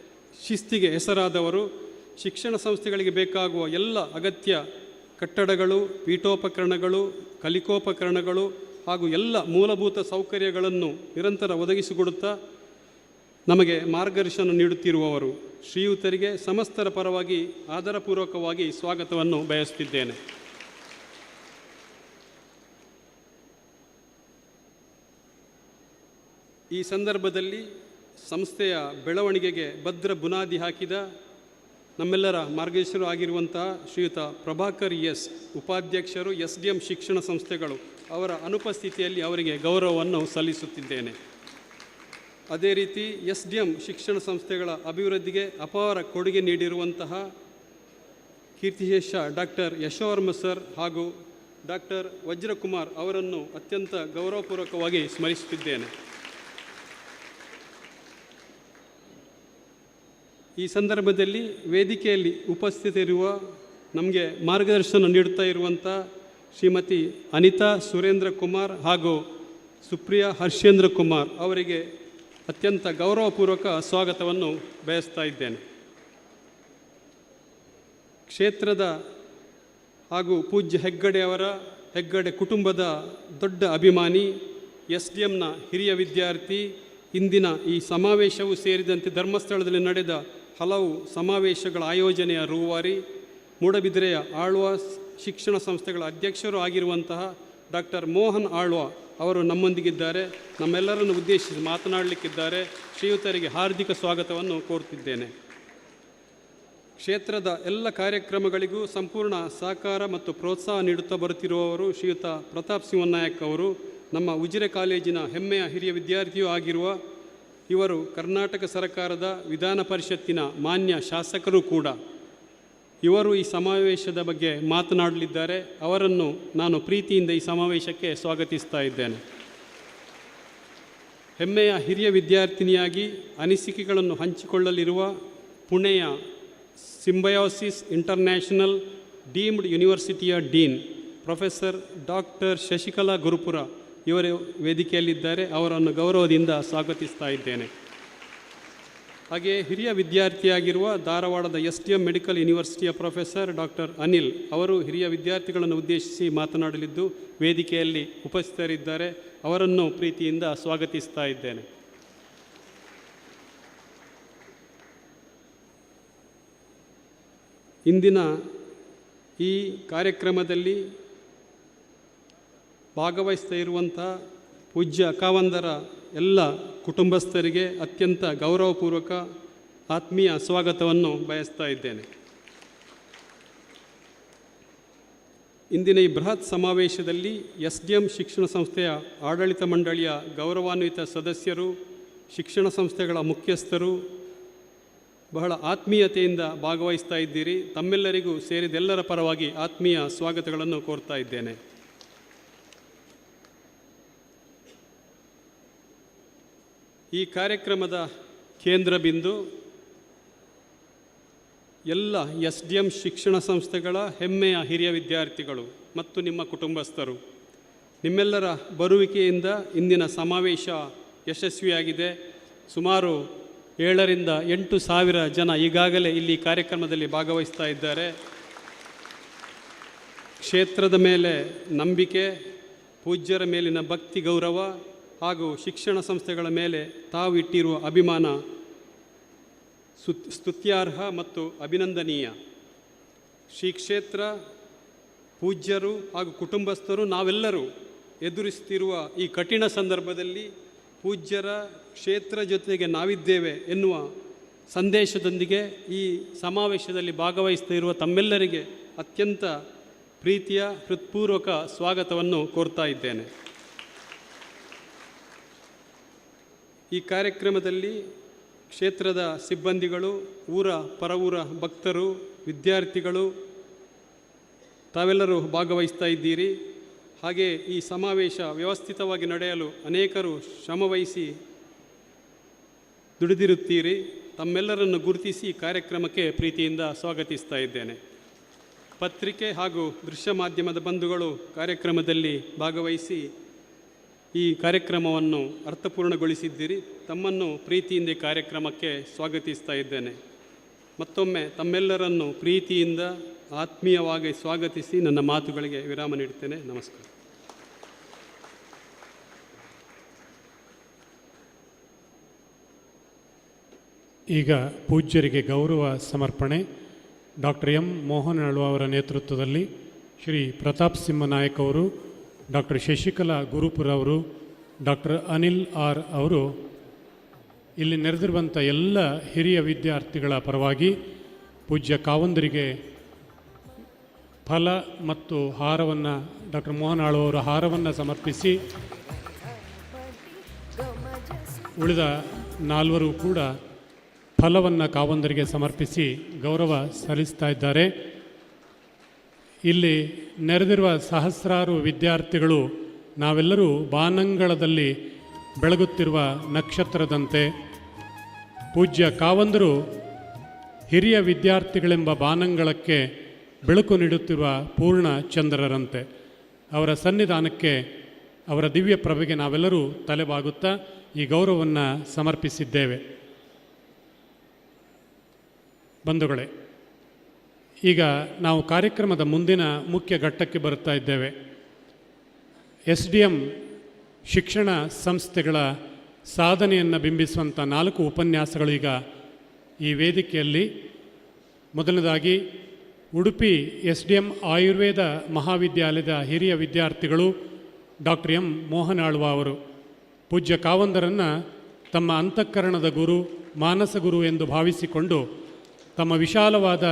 ಶಿಸ್ತಿಗೆ ಹೆಸರಾದವರು. ಶಿಕ್ಷಣ ಸಂಸ್ಥೆಗಳಿಗೆ ಬೇಕಾಗುವ ಎಲ್ಲ ಅಗತ್ಯ ಕಟ್ಟಡಗಳು, ಪೀಠೋಪಕರಣಗಳು, ಕಲಿಕೋಪಕರಣಗಳು ಹಾಗೂ ಎಲ್ಲ ಮೂಲಭೂತ ಸೌಕರ್ಯಗಳನ್ನು ನಿರಂತರ ಒದಗಿಸಿಕೊಡುತ್ತಾ ನಮಗೆ ಮಾರ್ಗದರ್ಶನ ನೀಡುತ್ತಿರುವವರು. ಶ್ರೀಯುತರಿಗೆ ಸಮಸ್ತರ ಪರವಾಗಿ ಆದರಪೂರ್ವಕವಾಗಿ ಸ್ವಾಗತವನ್ನು ಬಯಸುತ್ತಿದ್ದೇನೆ. ಈ ಸಂದರ್ಭದಲ್ಲಿ ಸಂಸ್ಥೆಯ ಬೆಳವಣಿಗೆಗೆ ಭದ್ರ ಬುನಾದಿ ಹಾಕಿದ ನಮ್ಮೆಲ್ಲರ ಮಾರ್ಗದರ್ಶಕರು ಆಗಿರುವಂತಹ ಶ್ರೀಯುತ ಪ್ರಭಾಕರ್ ಎಸ್ ಉಪಾಧ್ಯಕ್ಷರು SDM ಶಿಕ್ಷಣ ಸಂಸ್ಥೆಗಳು ಅವರ ಅನುಪಸ್ಥಿತಿಯಲ್ಲಿ ಅವರಿಗೆ ಗೌರವವನ್ನು ಸಲ್ಲಿಸುತ್ತಿದ್ದೇನೆ. ಅದೇ ರೀತಿ SDM ಶಿಕ್ಷಣ ಸಂಸ್ಥೆಗಳ ಅಭಿವೃದ್ಧಿಗೆ ಅಪಾರ ಕೊಡುಗೆ ನೀಡಿರುವಂತಹ ಕೀರ್ತಿಶೇಷ ಡಾಕ್ಟರ್ ಯಶೋವರ್ಮ ಸರ್ ಹಾಗೂ ಡಾಕ್ಟರ್ ವಜ್ರಕುಮಾರ್ ಅವರನ್ನು ಅತ್ಯಂತ ಗೌರವಪೂರ್ವಕವಾಗಿ ಸ್ಮರಿಸುತ್ತಿದ್ದೇನೆ. ಈ ಸಂದರ್ಭದಲ್ಲಿ ವೇದಿಕೆಯಲ್ಲಿ ಉಪಸ್ಥಿತರಿರುವ ನಮಗೆ ಮಾರ್ಗದರ್ಶನ ನೀಡುತ್ತಾ ಇರುವಂಥ ಶ್ರೀಮತಿ ಅನಿತಾ ಸುರೇಂದ್ರ ಕುಮಾರ್ ಹಾಗೂ ಸುಪ್ರಿಯಾ ಹರ್ಷೇಂದ್ರ ಕುಮಾರ್ ಅವರಿಗೆ ಅತ್ಯಂತ ಗೌರವಪೂರ್ವಕ ಸ್ವಾಗತವನ್ನು ಬಯಸ್ತಾ ಇದ್ದೇನೆ. ಕ್ಷೇತ್ರದ ಹಾಗೂ ಪೂಜ್ಯ ಹೆಗ್ಗಡೆ ಕುಟುಂಬದ ದೊಡ್ಡ ಅಭಿಮಾನಿ, SDMನ ಹಿರಿಯ ವಿದ್ಯಾರ್ಥಿ, ಇಂದಿನ ಈ ಸಮಾವೇಶವು ಸೇರಿದಂತೆ ಧರ್ಮಸ್ಥಳದಲ್ಲಿ ನಡೆದ ಹಲವು ಸಮಾವೇಶಗಳ ಆಯೋಜನೆಯ ರೂವಾರಿ, ಮೂಡಬಿದಿರೆಯ ಆಳ್ವ ಶಿಕ್ಷಣ ಸಂಸ್ಥೆಗಳ ಅಧ್ಯಕ್ಷರು ಆಗಿರುವಂತಹ ಡಾಕ್ಟರ್ ಮೋಹನ್ ಆಳ್ವ ಅವರು ನಮ್ಮೊಂದಿಗಿದ್ದಾರೆ. ನಮ್ಮೆಲ್ಲರನ್ನು ಉದ್ದೇಶಿಸಿ ಮಾತನಾಡಲಿಕ್ಕಿದ್ದಾರೆ. ಶ್ರೀಯುತರಿಗೆ ಹಾರ್ದಿಕ ಸ್ವಾಗತವನ್ನು ಕೋರುತ್ತಿದ್ದೇನೆ. ಕ್ಷೇತ್ರದ ಎಲ್ಲ ಕಾರ್ಯಕ್ರಮಗಳಿಗೂ ಸಂಪೂರ್ಣ ಸಹಕಾರ ಮತ್ತು ಪ್ರೋತ್ಸಾಹ ನೀಡುತ್ತಾ ಬರುತ್ತಿರುವವರು ಶ್ರೀಯುತ ಪ್ರತಾಪ್ ಸಿಂಹನಾಯಕ್ ಅವರು. ನಮ್ಮ ಉಜಿರೆ ಕಾಲೇಜಿನ ಹೆಮ್ಮೆಯ ಹಿರಿಯ ವಿದ್ಯಾರ್ಥಿಯೂ ಆಗಿರುವ ಇವರು ಕರ್ನಾಟಕ ಸರ್ಕಾರದ ವಿಧಾನ ಪರಿಷತ್ತಿನ ಮಾನ್ಯ ಶಾಸಕರು ಕೂಡ. ಇವರು ಈ ಸಮಾವೇಶದ ಬಗ್ಗೆ ಮಾತನಾಡಲಿದ್ದಾರೆ. ಅವರನ್ನು ನಾನು ಪ್ರೀತಿಯಿಂದ ಈ ಸಮಾವೇಶಕ್ಕೆ ಸ್ವಾಗತಿಸ್ತಾ ಇದ್ದೇನೆ. ಹೆಮ್ಮೆಯ ಹಿರಿಯ ವಿದ್ಯಾರ್ಥಿನಿಯಾಗಿ ಅನಿಸಿಕೆಗಳನ್ನು ಹಂಚಿಕೊಳ್ಳಲಿರುವ ಪುಣೆಯ ಸಿಂಬಯೋಸಿಸ್ ಇಂಟರ್ನ್ಯಾಷನಲ್ ಡೀಮ್ಡ್ ಯೂನಿವರ್ಸಿಟಿಯ dean professor doctor Shashikala Gurupura ಇವರ ವೇದಿಕೆಯಲ್ಲಿದ್ದಾರೆ. ಅವರನ್ನು ಗೌರವದಿಂದ ಸ್ವಾಗತಿಸ್ತಾ ಇದ್ದೇನೆ. ಹಾಗೆಯೇ ಹಿರಿಯ ವಿದ್ಯಾರ್ಥಿಯಾಗಿರುವ ಧಾರವಾಡದ SDM ಮೆಡಿಕಲ್ ಯೂನಿವರ್ಸಿಟಿಯ ಪ್ರೊಫೆಸರ್ ಡಾಕ್ಟರ್ ಅನಿಲ್ ಅವರು ಹಿರಿಯ ವಿದ್ಯಾರ್ಥಿಗಳನ್ನು ಉದ್ದೇಶಿಸಿ ಮಾತನಾಡಲಿದ್ದು ವೇದಿಕೆಯಲ್ಲಿ ಉಪಸ್ಥಿತರಿದ್ದಾರೆ. ಅವರನ್ನು ಪ್ರೀತಿಯಿಂದ ಸ್ವಾಗತಿಸ್ತಾ ಇದ್ದೇನೆ. ಇಂದಿನ ಈ ಕಾರ್ಯಕ್ರಮದಲ್ಲಿ ಭಾಗವಹಿಸ್ತಾ ಇರುವಂಥ ಪೂಜ್ಯ ಕಾವಂದರ ಎಲ್ಲ ಕುಟುಂಬಸ್ಥರಿಗೆ ಅತ್ಯಂತ ಗೌರವಪೂರ್ವಕ ಆತ್ಮೀಯ ಸ್ವಾಗತವನ್ನು ಬಯಸ್ತಾ ಇದ್ದೇನೆ. ಇಂದಿನ ಈ ಬೃಹತ್ ಸಮಾವೇಶದಲ್ಲಿ SDM ಶಿಕ್ಷಣ ಸಂಸ್ಥೆಯ ಆಡಳಿತ ಮಂಡಳಿಯ ಗೌರವಾನ್ವಿತ ಸದಸ್ಯರು, ಶಿಕ್ಷಣ ಸಂಸ್ಥೆಗಳ ಮುಖ್ಯಸ್ಥರು ಬಹಳ ಆತ್ಮೀಯತೆಯಿಂದ ಭಾಗವಹಿಸ್ತಾ ಇದ್ದೀರಿ. ತಮ್ಮೆಲ್ಲರಿಗೂ ಸೇರಿದೆಲ್ಲರ ಪರವಾಗಿ ಆತ್ಮೀಯ ಸ್ವಾಗತಗಳನ್ನು ಕೋರ್ತಾ ಇದ್ದೇನೆ. ಈ ಕಾರ್ಯಕ್ರಮದ ಕೇಂದ್ರ ಬಿಂದು ಎಲ್ಲ SDM ಶಿಕ್ಷಣ ಸಂಸ್ಥೆಗಳ ಹೆಮ್ಮೆಯ ಹಿರಿಯ ವಿದ್ಯಾರ್ಥಿಗಳು ಮತ್ತು ನಿಮ್ಮ ಕುಟುಂಬಸ್ಥರು. ನಿಮ್ಮೆಲ್ಲರ ಬರುವಿಕೆಯಿಂದ ಇಂದಿನ ಸಮಾವೇಶ ಯಶಸ್ವಿಯಾಗಿದೆ. ಸುಮಾರು 7,000 to 8,000 ಜನ ಈಗಾಗಲೇ ಇಲ್ಲಿ ಕಾರ್ಯಕ್ರಮದಲ್ಲಿ ಭಾಗವಹಿಸ್ತಾ ಇದ್ದಾರೆ. ಕ್ಷೇತ್ರದ ಮೇಲೆ ನಂಬಿಕೆ, ಪೂಜ್ಯರ ಮೇಲಿನ ಭಕ್ತಿ ಗೌರವ ಹಾಗೂ ಶಿಕ್ಷಣ ಸಂಸ್ಥೆಗಳ ಮೇಲೆ ತಾವು ಇಟ್ಟಿರುವ ಅಭಿಮಾನ ಸ್ತುತ್ಯಾರ್ಹ ಮತ್ತು ಅಭಿನಂದನೀಯ. ಶ್ರೀ ಕ್ಷೇತ್ರ, ಪೂಜ್ಯರು ಹಾಗೂ ಕುಟುಂಬಸ್ಥರು ನಾವೆಲ್ಲರೂ ಎದುರಿಸುತ್ತಿರುವ ಈ ಕಠಿಣ ಸಂದರ್ಭದಲ್ಲಿ ಪೂಜ್ಯರ ಕ್ಷೇತ್ರ ಜೊತೆಗೆ ನಾವಿದ್ದೇವೆ ಎನ್ನುವ ಸಂದೇಶದೊಂದಿಗೆ ಈ ಸಮಾವೇಶದಲ್ಲಿ ಭಾಗವಹಿಸ್ತಾ ಇರುವ ತಮ್ಮೆಲ್ಲರಿಗೆ ಅತ್ಯಂತ ಪ್ರೀತಿಯ ಹೃತ್ಪೂರ್ವಕ ಸ್ವಾಗತವನ್ನು ಕೋರ್ತಾ ಇದ್ದೇನೆ. ಈ ಕಾರ್ಯಕ್ರಮದಲ್ಲಿ ಕ್ಷೇತ್ರದ ಸಿಬ್ಬಂದಿಗಳು, ಊರ ಪರವೂರ ಭಕ್ತರು, ವಿದ್ಯಾರ್ಥಿಗಳು ತಾವೆಲ್ಲರೂ ಭಾಗವಹಿಸ್ತಾ ಇದ್ದೀರಿ. ಹಾಗೆ ಈ ಸಮಾವೇಶ ವ್ಯವಸ್ಥಿತವಾಗಿ ನಡೆಯಲು ಅನೇಕರು ಶ್ರಮವಹಿಸಿ ದುಡಿದಿರುತ್ತೀರಿ. ತಮ್ಮೆಲ್ಲರನ್ನು ಗುರುತಿಸಿ ಕಾರ್ಯಕ್ರಮಕ್ಕೆ ಪ್ರೀತಿಯಿಂದ ಸ್ವಾಗತಿಸ್ತಾ ಇದ್ದೇನೆ. ಪತ್ರಿಕೆ ಹಾಗೂ ದೃಶ್ಯ ಮಾಧ್ಯಮದ ಬಂಧುಗಳು ಕಾರ್ಯಕ್ರಮದಲ್ಲಿ ಭಾಗವಹಿಸಿ ಈ ಕಾರ್ಯಕ್ರಮವನ್ನು ಅರ್ಥಪೂರ್ಣಗೊಳಿಸಿದ್ದೀರಿ. ತಮ್ಮನ್ನು ಪ್ರೀತಿಯಿಂದ ಕಾರ್ಯಕ್ರಮಕ್ಕೆ ಸ್ವಾಗತಿಸ್ತಾ ಇದ್ದೇನೆ. ಮತ್ತೊಮ್ಮೆ ತಮ್ಮೆಲ್ಲರನ್ನು ಪ್ರೀತಿಯಿಂದ ಆತ್ಮೀಯವಾಗಿ ಸ್ವಾಗತಿಸಿ ನನ್ನ ಮಾತುಗಳಿಗೆ ವಿರಾಮ ನೀಡುತ್ತೇನೆ. ನಮಸ್ಕಾರ. ಈಗ ಪೂಜ್ಯರಿಗೆ ಗೌರವ ಸಮರ್ಪಣೆ. ಡಾಕ್ಟರ್ ಎಂ ಮೋಹನ್ ಆಳ್ವ ಅವರ ನೇತೃತ್ವದಲ್ಲಿ ಶ್ರೀ ಪ್ರತಾಪ್ ಸಿಂಹ ನಾಯಕ್ ಅವರು, ಡಾಕ್ಟರ್ ಶಶಿಕಲಾ ಗುರುಪುರ ಅವರು, ಡಾಕ್ಟರ್ ಅನಿಲ್ ಆರ್ ಅವರು ಇಲ್ಲಿ ನೆರೆದಿರುವಂಥ ಎಲ್ಲ ಹಿರಿಯ ವಿದ್ಯಾರ್ಥಿಗಳ ಪರವಾಗಿ ಪೂಜ್ಯ ಕಾವಂದರಿಗೆ ಫಲ ಮತ್ತು ಹಾರವನ್ನು, ಡಾಕ್ಟರ್ ಮೋಹನ್ ಆಳ್ವ ಅವರ ಹಾರವನ್ನು ಸಮರ್ಪಿಸಿ ಉಳಿದ 4 ಕೂಡ ಫಲವನ್ನು ಕಾವಂದರಿಗೆ ಸಮರ್ಪಿಸಿ ಗೌರವ ಸಲ್ಲಿಸ್ತಾ ಇದ್ದಾರೆ. ಇಲ್ಲಿ ನೆರೆದಿರುವ ಸಹಸ್ರಾರು ವಿದ್ಯಾರ್ಥಿಗಳು ನಾವೆಲ್ಲರೂ ಬಾನಂಗಳದಲ್ಲಿ ಬೆಳಗುತ್ತಿರುವ ನಕ್ಷತ್ರದಂತೆ ಪೂಜ್ಯ ಕಾವಂದರು ಹಿರಿಯ ವಿದ್ಯಾರ್ಥಿಗಳೆಂಬ ಬಾನಂಗಳಕ್ಕೆ ಬೆಳಕು ನೀಡುತ್ತಿರುವ ಪೂರ್ಣ ಚಂದ್ರರಂತೆ. ಅವರ ಸನ್ನಿಧಾನಕ್ಕೆ, ಅವರ ದಿವ್ಯ ಪ್ರಭೆಗೆ ನಾವೆಲ್ಲರೂ ತಲೆಬಾಗುತ್ತಾ ಈ ಗೌರವವನ್ನು ಸಮರ್ಪಿಸಿದ್ದೇವೆ. ಬಂಧುಗಳೇ, ಈಗ ನಾವು ಕಾರ್ಯಕ್ರಮದ ಮುಂದಿನ ಮುಖ್ಯ ಘಟ್ಟಕ್ಕೆ ಬರುತ್ತಾ ಇದ್ದೇವೆ. SDM ಶಿಕ್ಷಣ ಸಂಸ್ಥೆಗಳ ಸಾಧನೆಯನ್ನು ಬಿಂಬಿಸುವಂಥ 4 ಉಪನ್ಯಾಸಗಳು ಈಗ ಈ ವೇದಿಕೆಯಲ್ಲಿ. ಮೊದಲನೇದಾಗಿ ಉಡುಪಿ SDM ಆಯುರ್ವೇದ ಮಹಾವಿದ್ಯಾಲಯದ ಹಿರಿಯ ವಿದ್ಯಾರ್ಥಿಗಳು ಡಾಕ್ಟರ್ ಎಂ ಮೋಹನ್ ಆಳ್ವ ಅವರು ಪೂಜ್ಯ ಕಾವಂದರನ್ನು ತಮ್ಮ ಅಂತಃಕರಣದ ಗುರು, ಮಾನಸ ಗುರು ಎಂದು ಭಾವಿಸಿಕೊಂಡು ತಮ್ಮ ವಿಶಾಲವಾದ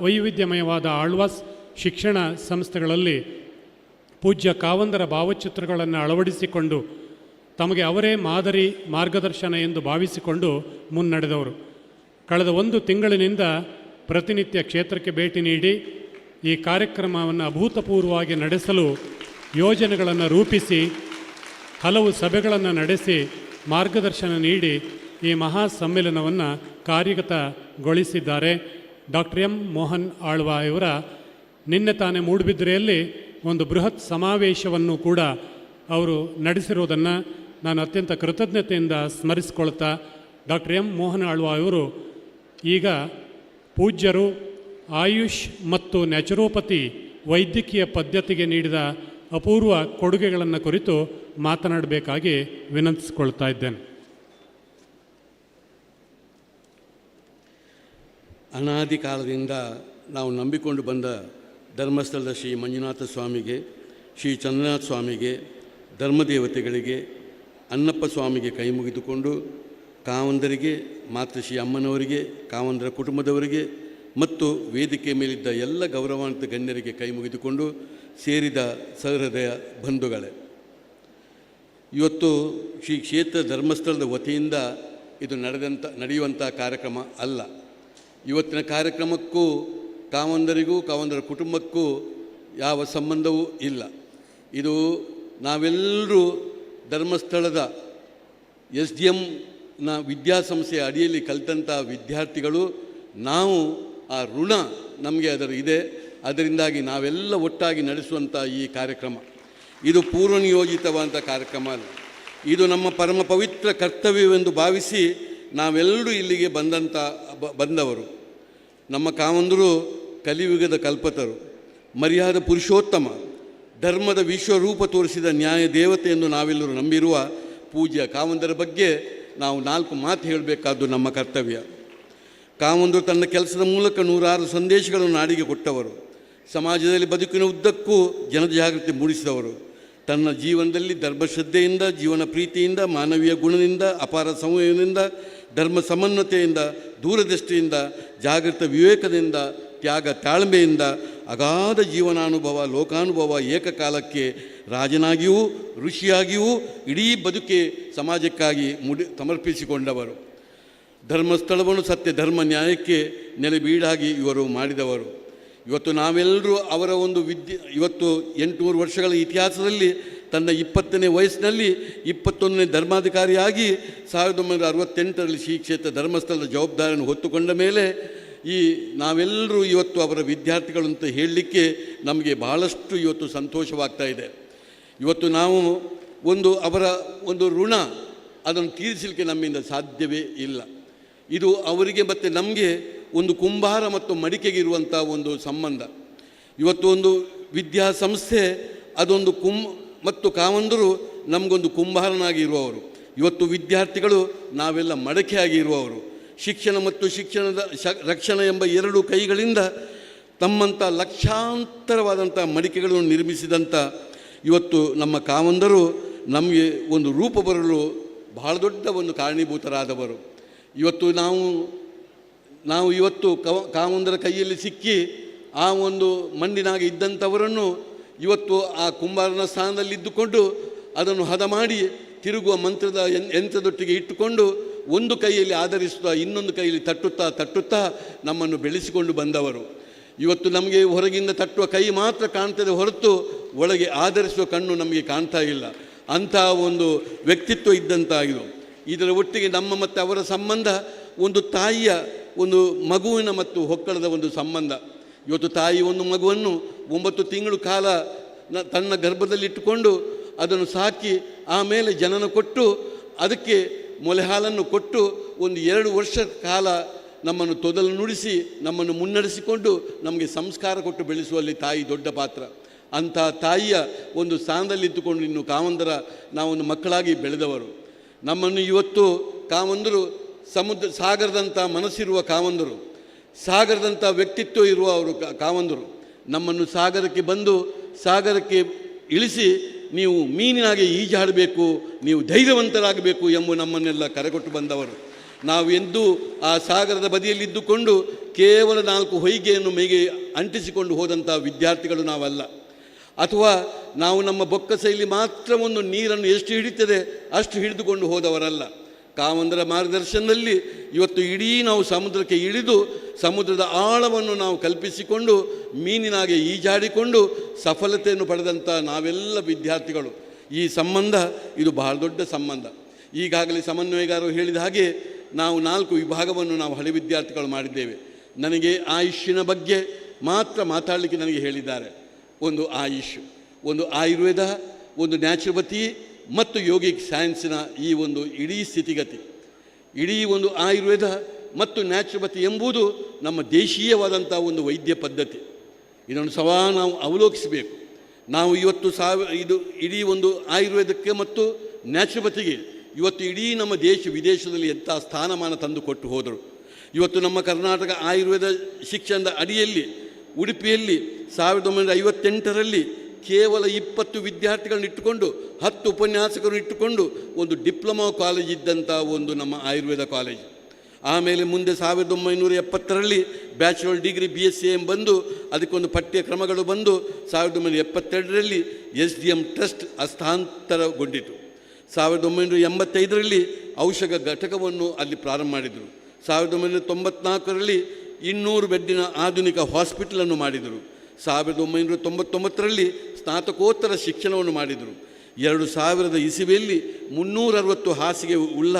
ವೈವಿಧ್ಯಮಯವಾದ ಆಳ್ವಾಸ್ ಶಿಕ್ಷಣ ಸಂಸ್ಥೆಗಳಲ್ಲಿ ಪೂಜ್ಯ ಕಾವಂದರ ಭಾವಚಿತ್ರಗಳನ್ನು ಅಳವಡಿಸಿಕೊಂಡು ತಮಗೆ ಅವರೇ ಮಾದರಿ ಮಾರ್ಗದರ್ಶನ ಎಂದು ಭಾವಿಸಿಕೊಂಡು ಮುನ್ನಡೆದವರು. ಕಳೆದ 1 ತಿಂಗಳಿನಿಂದ ಪ್ರತಿನಿತ್ಯ ಕ್ಷೇತ್ರಕ್ಕೆ ಭೇಟಿ ನೀಡಿ ಈ ಕಾರ್ಯಕ್ರಮವನ್ನು ಅಭೂತಪೂರ್ವವಾಗಿ ನಡೆಸಲು ಯೋಜನೆಗಳನ್ನು ರೂಪಿಸಿ ಹಲವು ಸಭೆಗಳನ್ನು ನಡೆಸಿ ಮಾರ್ಗದರ್ಶನ ನೀಡಿ ಈ ಮಹಾ ಸಮ್ಮೇಳನವನ್ನು ಕಾರ್ಯಗತಗೊಳಿಸಿದ್ದಾರೆ. ಡಾಕ್ಟರ್ ಎಂ ಮೋಹನ್ ಆಳ್ವ ಇವರ ನಿನ್ನೆ ತಾನೇ ಮೂಡುಬಿದಿರೆಯಲ್ಲಿ ಒಂದು ಬೃಹತ್ ಸಮಾವೇಶವನ್ನು ಕೂಡ ಅವರು ನಡೆಸಿರುವುದನ್ನು ನಾನು ಅತ್ಯಂತ ಕೃತಜ್ಞತೆಯಿಂದ ಸ್ಮರಿಸಿಕೊಳ್ತಾ, ಡಾಕ್ಟರ್ ಎಂ ಮೋಹನ್ ಆಳ್ವ ಇವರು ಈಗ ಪೂಜ್ಯರು ಆಯುಷ್ ಮತ್ತು ನ್ಯಾಚುರೋಪತಿ ವೈದ್ಯಕೀಯ ಪದ್ಧತಿಗೆ ನೀಡಿದ ಅಪೂರ್ವ ಕೊಡುಗೆಗಳನ್ನು ಕುರಿತು ಮಾತನಾಡಬೇಕಾಗಿ ವಿನಂತಿಸಿಕೊಳ್ತಾ ಇದ್ದೇನೆ. ಅನಾದಿ ಕಾಲದಿಂದ ನಾವು ನಂಬಿಕೊಂಡು ಬಂದ ಧರ್ಮಸ್ಥಳದ ಶ್ರೀ ಮಂಜುನಾಥ ಸ್ವಾಮಿಗೆ, ಶ್ರೀ ಚಂದ್ರನಾಥ ಸ್ವಾಮಿಗೆ, ಧರ್ಮದೇವತೆಗಳಿಗೆ, ಅನ್ನಪ್ಪ ಸ್ವಾಮಿಗೆ ಕೈ ಮುಗಿದುಕೊಂಡು ಕಾವಂದರಿಗೆ, ಮಾತೃಶ್ರೀ ಅಮ್ಮನವರಿಗೆ, ಕಾವಂದರ ಕುಟುಂಬದವರಿಗೆ ಮತ್ತು ವೇದಿಕೆ ಮೇಲಿದ್ದ ಎಲ್ಲ ಗೌರವಾನ್ವಿತ ಗಣ್ಯರಿಗೆ ಕೈ ಮುಗಿದುಕೊಂಡು ಸೇರಿದ ಸಹೃದಯ ಬಂಧುಗಳೇ, ಇವತ್ತು ಶ್ರೀ ಕ್ಷೇತ್ರ ಧರ್ಮಸ್ಥಳದ ವತಿಯಿಂದ ಇದು ನಡೆಯುವಂಥ ಕಾರ್ಯಕ್ರಮ ಅಲ್ಲ. ಇವತ್ತಿನ ಕಾರ್ಯಕ್ರಮಕ್ಕೂ ಕಾವಂದರಿಗೂ ಕಾವಂದರ ಕುಟುಂಬಕ್ಕೂ ಯಾವ ಸಂಬಂಧವೂ ಇಲ್ಲ. ಇದು ನಾವೆಲ್ಲರೂ ಧರ್ಮಸ್ಥಳದ SDMನ ವಿದ್ಯಾಸಂಸ್ಥೆಯ ಅಡಿಯಲ್ಲಿ ಕಲಿತಂಥ ವಿದ್ಯಾರ್ಥಿಗಳು ನಾವು ಆ ಋಣ ನಮಗೆ ಅದರ ಇದೆ. ಅದರಿಂದಾಗಿ ನಾವೆಲ್ಲ ಒಟ್ಟಾಗಿ ನಡೆಸುವಂಥ ಈ ಕಾರ್ಯಕ್ರಮ ಇದು ಪೂರ್ವನಿಯೋಜಿತವಾದಂಥ ಕಾರ್ಯಕ್ರಮ ಅಲ್ಲ. ಇದು ನಮ್ಮ ಪರಮ ಪವಿತ್ರ ಕರ್ತವ್ಯವೆಂದು ಭಾವಿಸಿ ನಾವೆಲ್ಲರೂ ಇಲ್ಲಿಗೆ ಬಂದವರು. ನಮ್ಮ ಕಾವಂದರು ಕಲಿಯುಗದ ಕಲ್ಪತರು, ಮರ್ಯಾದ ಪುರುಷೋತ್ತಮ, ಧರ್ಮದ ವಿಶ್ವರೂಪ ತೋರಿಸಿದ ನ್ಯಾಯ ದೇವತೆ ಎಂದು ನಾವೆಲ್ಲರೂ ನಂಬಿರುವ ಪೂಜ್ಯ ಕಾವಂದರ ಬಗ್ಗೆ ನಾವು 4 ಮಾತು ಹೇಳಬೇಕಾದ್ದು ನಮ್ಮ ಕರ್ತವ್ಯ. ಕಾವಂದರು ತನ್ನ ಕೆಲಸದ ಮೂಲಕ 106 ಸಂದೇಶಗಳನ್ನು ನಾಡಿಗೆ ಕೊಟ್ಟವರು. ಸಮಾಜದಲ್ಲಿ ಬದುಕಿನ ಉದ್ದಕ್ಕೂ ಜನಜಾಗೃತಿ ಮೂಡಿಸಿದವರು. ತನ್ನ ಜೀವನದಲ್ಲಿ ಧರ್ಮಶ್ರದ್ಧೆಯಿಂದ, ಜೀವನ ಪ್ರೀತಿಯಿಂದ, ಮಾನವೀಯ ಗುಣದಿಂದ, ಅಪಾರ ಸಂಯಮದಿಂದ, ಧರ್ಮ ಸಮನ್ವತೆಯಿಂದ, ದೂರದೃಷ್ಟಿಯಿಂದ, ಜಾಗೃತ ವಿವೇಕದಿಂದ, ತ್ಯಾಗ ತಾಳ್ಮೆಯಿಂದ, ಅಗಾಧ ಜೀವನಾನುಭವ, ಲೋಕಾನುಭವ, ಏಕಕಾಲಕ್ಕೆ ರಾಜನಾಗಿಯೂ ಋಷಿಯಾಗಿಯೂ ಇಡೀ ಬದುಕೆ ಸಮಾಜಕ್ಕಾಗಿ ಸಮರ್ಪಿಸಿಕೊಂಡವರು. ಧರ್ಮಸ್ಥಳವನ್ನು ಸತ್ಯ ಧರ್ಮ ನ್ಯಾಯಕ್ಕೆ ನೆಲೆಬೀಡಾಗಿ ಇವರು ಮಾಡಿದವರು. ಇವತ್ತು ನಾವೆಲ್ಲರೂ ಅವರ ಒಂದು ಇವತ್ತು 800 ವರ್ಷಗಳ ಇತಿಹಾಸದಲ್ಲಿ ತನ್ನ 20ನೇ ವಯಸ್ಸಿನಲ್ಲಿ 21ನೇ ಧರ್ಮಾಧಿಕಾರಿಯಾಗಿ 1968ರಲ್ಲಿ ಶ್ರೀ ಕ್ಷೇತ್ರ ಧರ್ಮಸ್ಥಳದ ಜವಾಬ್ದಾರಿಯನ್ನು ಹೊತ್ತುಕೊಂಡ ಮೇಲೆ ನಾವೆಲ್ಲರೂ ಇವತ್ತು ಅವರ ವಿದ್ಯಾರ್ಥಿಗಳು ಅಂತ ಹೇಳಲಿಕ್ಕೆ ನಮಗೆ ಬಹಳಷ್ಟು ಇವತ್ತು ಸಂತೋಷವಾಗ್ತಾ ಇದೆ. ಇವತ್ತು ನಾವು ಅವರ ಒಂದು ಋಣ ಅದನ್ನು ತೀರಿಸಲಿಕ್ಕೆ ನಮ್ಮಿಂದ ಸಾಧ್ಯವೇ ಇಲ್ಲ. ಇದು ಅವರಿಗೆ ಮತ್ತು ನಮಗೆ ಒಂದು ಕುಂಬಾರ ಮತ್ತು ಮಡಿಕೆಗಿರುವಂಥ ಒಂದು ಸಂಬಂಧ. ಇವತ್ತು ಒಂದು ವಿದ್ಯಾಸಂಸ್ಥೆ ಅದೊಂದು ಮತ್ತು ಕಾವಂದರು ನಮಗೊಂದು ಕುಂಬಾರನಾಗಿ ಇರುವವರು. ಇವತ್ತು ವಿದ್ಯಾರ್ಥಿಗಳು ನಾವೆಲ್ಲ ಮಡಕೆಯಾಗಿ ಇರುವವರು. ಶಿಕ್ಷಣ ಮತ್ತು ಶಿಕ್ಷಣದ ರಕ್ಷಣೆ ಎಂಬ 2 ಕೈಗಳಿಂದ ತಮ್ಮಂಥ ಲಕ್ಷಾಂತರವಾದಂಥ ಮಡಿಕೆಗಳನ್ನು ನಿರ್ಮಿಸಿದಂಥ ಇವತ್ತು ನಮ್ಮ ಕಾವಂದರು ನಮಗೆ ಒಂದು ರೂಪ ಬರಲು ಬಹಳ ದೊಡ್ಡ ಒಂದು ಕಾರಣೀಭೂತರಾದವರು. ಇವತ್ತು ನಾವು ಇವತ್ತು ಕಾವಂದರ ಕೈಯಲ್ಲಿ ಸಿಕ್ಕಿ ಆ ಒಂದು ಮಣ್ಣಿನಾಗಿ ಇದ್ದಂಥವರನ್ನು ಇವತ್ತು ಆ ಕುಂಬಾರನ ಸ್ಥಾನದಲ್ಲಿದ್ದುಕೊಂಡು ಅದನ್ನು ಹದ ಮಾಡಿ ತಿರುಗುವ ಮಂತ್ರದ ಯಂತ್ರದೊಟ್ಟಿಗೆ ಇಟ್ಟುಕೊಂಡು ಒಂದು ಕೈಯಲ್ಲಿ ಆಧರಿಸುತ್ತಾ ಇನ್ನೊಂದು ಕೈಯಲ್ಲಿ ತಟ್ಟುತ್ತಾ ನಮ್ಮನ್ನು ಬೆಳೆಸಿಕೊಂಡು ಬಂದವರು. ಇವತ್ತು ನಮಗೆ ಹೊರಗಿಂದ ತಟ್ಟುವ ಕೈ ಮಾತ್ರ ಕಾಣ್ತದೆ ಹೊರತು ಒಳಗೆ ಆಧರಿಸುವ ಕಣ್ಣು ನಮಗೆ ಕಾಣ್ತಾ ಇಲ್ಲ. ಅಂಥ ಒಂದು ವ್ಯಕ್ತಿತ್ವ ಇದ್ದಂತಾಗಿರು. ಇದರ ಒಟ್ಟಿಗೆ ನಮ್ಮ ಮತ್ತು ಅವರ ಸಂಬಂಧ ಒಂದು ತಾಯಿಯ ಒಂದು ಮಗುವಿನ ಮತ್ತು ಹೊಕ್ಕಳದ ಒಂದು ಸಂಬಂಧ. ಇವತ್ತು ತಾಯಿ ಒಂದು ಮಗುವನ್ನು 9 ತಿಂಗಳು ಕಾಲ ತನ್ನ ಗರ್ಭದಲ್ಲಿಟ್ಟುಕೊಂಡು ಅದನ್ನು ಸಾಕಿ ಆಮೇಲೆ ಜನನ ಕೊಟ್ಟು ಅದಕ್ಕೆ ಮೊಲೆ ಹಾಲನ್ನು ಕೊಟ್ಟು ಒಂದು 2 ವರ್ಷ ಕಾಲ ನಮ್ಮನ್ನು ತೊದಲು ನುಡಿಸಿ ನಮ್ಮನ್ನು ಮುನ್ನಡೆಸಿಕೊಂಡು ನಮಗೆ ಸಂಸ್ಕಾರ ಕೊಟ್ಟು ಬೆಳೆಸುವಲ್ಲಿ ತಾಯಿ ದೊಡ್ಡ ಪಾತ್ರ. ಅಂಥ ತಾಯಿಯ ಒಂದು ಸ್ಥಾನದಲ್ಲಿದ್ದುಕೊಂಡು ಇನ್ನು ಕಾವಂದರ ನಾವೊಂದು ಮಕ್ಕಳಾಗಿ ಬೆಳೆದವರು. ನಮ್ಮನ್ನು ಇವತ್ತು ಕಾವಂದರು ಸಾಗರದಂಥ ಮನಸ್ಸಿರುವ ಕಾವಂದರು, ಸಾಗರದಂಥ ವ್ಯಕ್ತಿತ್ವ ಇರುವ ಅವರು ಕಾವಂದರು ನಮ್ಮನ್ನು ಸಾಗರಕ್ಕೆ ಬಂದು ಸಾಗರಕ್ಕೆ ಇಳಿಸಿ ನೀವು ಮೀನಿನಾಗೆ ಈಜಾಡಬೇಕು, ನೀವು ಧೈರ್ಯವಂತರಾಗಬೇಕು ಎಂಬ ನಮ್ಮನ್ನೆಲ್ಲ ಕರೆಕೊಟ್ಟು ಬಂದವರು. ನಾವು ಎಂದೂ ಆ ಸಾಗರದ ಬದಿಯಲ್ಲಿದ್ದುಕೊಂಡು ಕೇವಲ 4 ಹೊಯ್ಗೆಯನ್ನು ಮೈಗೆ ಅಂಟಿಸಿಕೊಂಡು ಹೋದಂಥ ವಿದ್ಯಾರ್ಥಿಗಳು ನಾವಲ್ಲ. ಅಥವಾ ನಾವು ನಮ್ಮ ಬೊಕ್ಕಸೆಯಲ್ಲಿ ಮಾತ್ರ ಒಂದು ನೀರನ್ನು ಎಷ್ಟು ಹಿಡಿತದೆ ಅಷ್ಟು ಹಿಡಿದುಕೊಂಡು ಹೋದವರಲ್ಲ. ಕಾವಂದರ ಮಾರ್ಗದರ್ಶನದಲ್ಲಿ ಇವತ್ತು ಇಡೀ ನಾವು ಸಮುದ್ರಕ್ಕೆ ಇಳಿದು ಸಮುದ್ರದ ಆಳವನ್ನು ನಾವು ಕಲ್ಪಿಸಿಕೊಂಡು ಮೀನಿನಾಗೆ ಈಜಾಡಿಕೊಂಡು ಸಫಲತೆಯನ್ನು ಪಡೆದಂಥ ನಾವೆಲ್ಲ ವಿದ್ಯಾರ್ಥಿಗಳು. ಈ ಸಂಬಂಧ ಇದು ಬಹಳ ದೊಡ್ಡ ಸಂಬಂಧ. ಈಗಾಗಲೇ ಸಮನ್ವಯಗಾರರು ಹೇಳಿದ ಹಾಗೆ ನಾವು 4 ವಿಭಾಗವನ್ನು ನಾವು ಹಳೆ ವಿದ್ಯಾರ್ಥಿಗಳು ಮಾಡಿದ್ದೇವೆ. ನನಗೆ ಆಯುಷ್ಯನ ಬಗ್ಗೆ ಮಾತ್ರ ಮಾತಾಡಲಿಕ್ಕೆ ನನಗೆ ಹೇಳಿದ್ದಾರೆ. ಒಂದು ಆಯುಷ್, ಒಂದು ಆಯುರ್ವೇದ, ಒಂದು ನ್ಯಾಚುರೋಪತಿ ಮತ್ತು ಯೋಗಿಕ್ ಸೈನ್ಸಿನ ಈ ಒಂದು ಇಡೀ ಸ್ಥಿತಿಗತಿ, ಇಡೀ ಒಂದು ಆಯುರ್ವೇದ ಮತ್ತು ನ್ಯಾಚುರೋಪತಿ ಎಂಬುದು ನಮ್ಮ ದೇಶೀಯವಾದಂಥ ಒಂದು ವೈದ್ಯ ಪದ್ಧತಿ. ಇದನ್ನು ಸವಾ ನಾವು ಅವಲೋಕಿಸಬೇಕು. ನಾವು ಇವತ್ತು ಇದು ಇಡೀ ಒಂದು ಆಯುರ್ವೇದಕ್ಕೆ ಮತ್ತು ನ್ಯಾಚುರೋಪತಿಗೆ ಇವತ್ತು ಇಡೀ ನಮ್ಮ ವಿದೇಶದಲ್ಲಿ ಎಂಥ ಸ್ಥಾನಮಾನ ತಂದು ಕೊಟ್ಟು ಹೋದರು. ಇವತ್ತು ನಮ್ಮ ಕರ್ನಾಟಕ ಆಯುರ್ವೇದ ಶಿಕ್ಷಣದ ಅಡಿಯಲ್ಲಿ ಉಡುಪಿಯಲ್ಲಿ 1958ರಲ್ಲಿ ಕೇವಲ 20 ವಿದ್ಯಾರ್ಥಿಗಳನ್ನ ಇಟ್ಟುಕೊಂಡು 10 ಉಪನ್ಯಾಸಕರನ್ನು ಇಟ್ಟುಕೊಂಡು ಒಂದು ಡಿಪ್ಲೊಮಾ ಕಾಲೇಜ್ ಇದ್ದಂಥ ಒಂದು ನಮ್ಮ ಆಯುರ್ವೇದ ಕಾಲೇಜ್. ಆಮೇಲೆ ಮುಂದೆ 1970ರಲ್ಲಿ ಬ್ಯಾಚುಲರ್ ಡಿಗ್ರಿ BSc ಬಂದು ಅದಕ್ಕೊಂದು ಪಠ್ಯ ಕ್ರಮಗಳು ಬಂದು 1972ರಲ್ಲಿ SDM ಟ್ರಸ್ಟ್ ಹಸ್ತಾಂತರಗೊಂಡಿತು. 1985ರಲ್ಲಿ ಔಷಧ ಘಟಕವನ್ನು ಅಲ್ಲಿ ಪ್ರಾರಂಭ ಮಾಡಿದರು. 1994ರಲ್ಲಿ 200 ಬೆಡ್ಡಿನ ಆಧುನಿಕ ಹಾಸ್ಪಿಟಲನ್ನು ಮಾಡಿದರು. 1999ರಲ್ಲಿ ಸ್ನಾತಕೋತ್ತರ ಶಿಕ್ಷಣವನ್ನು ಮಾಡಿದರು. 2000 ಇಸವಿಯಲ್ಲಿ 360 ಹಾಸಿಗೆ ಉಳ್ಳ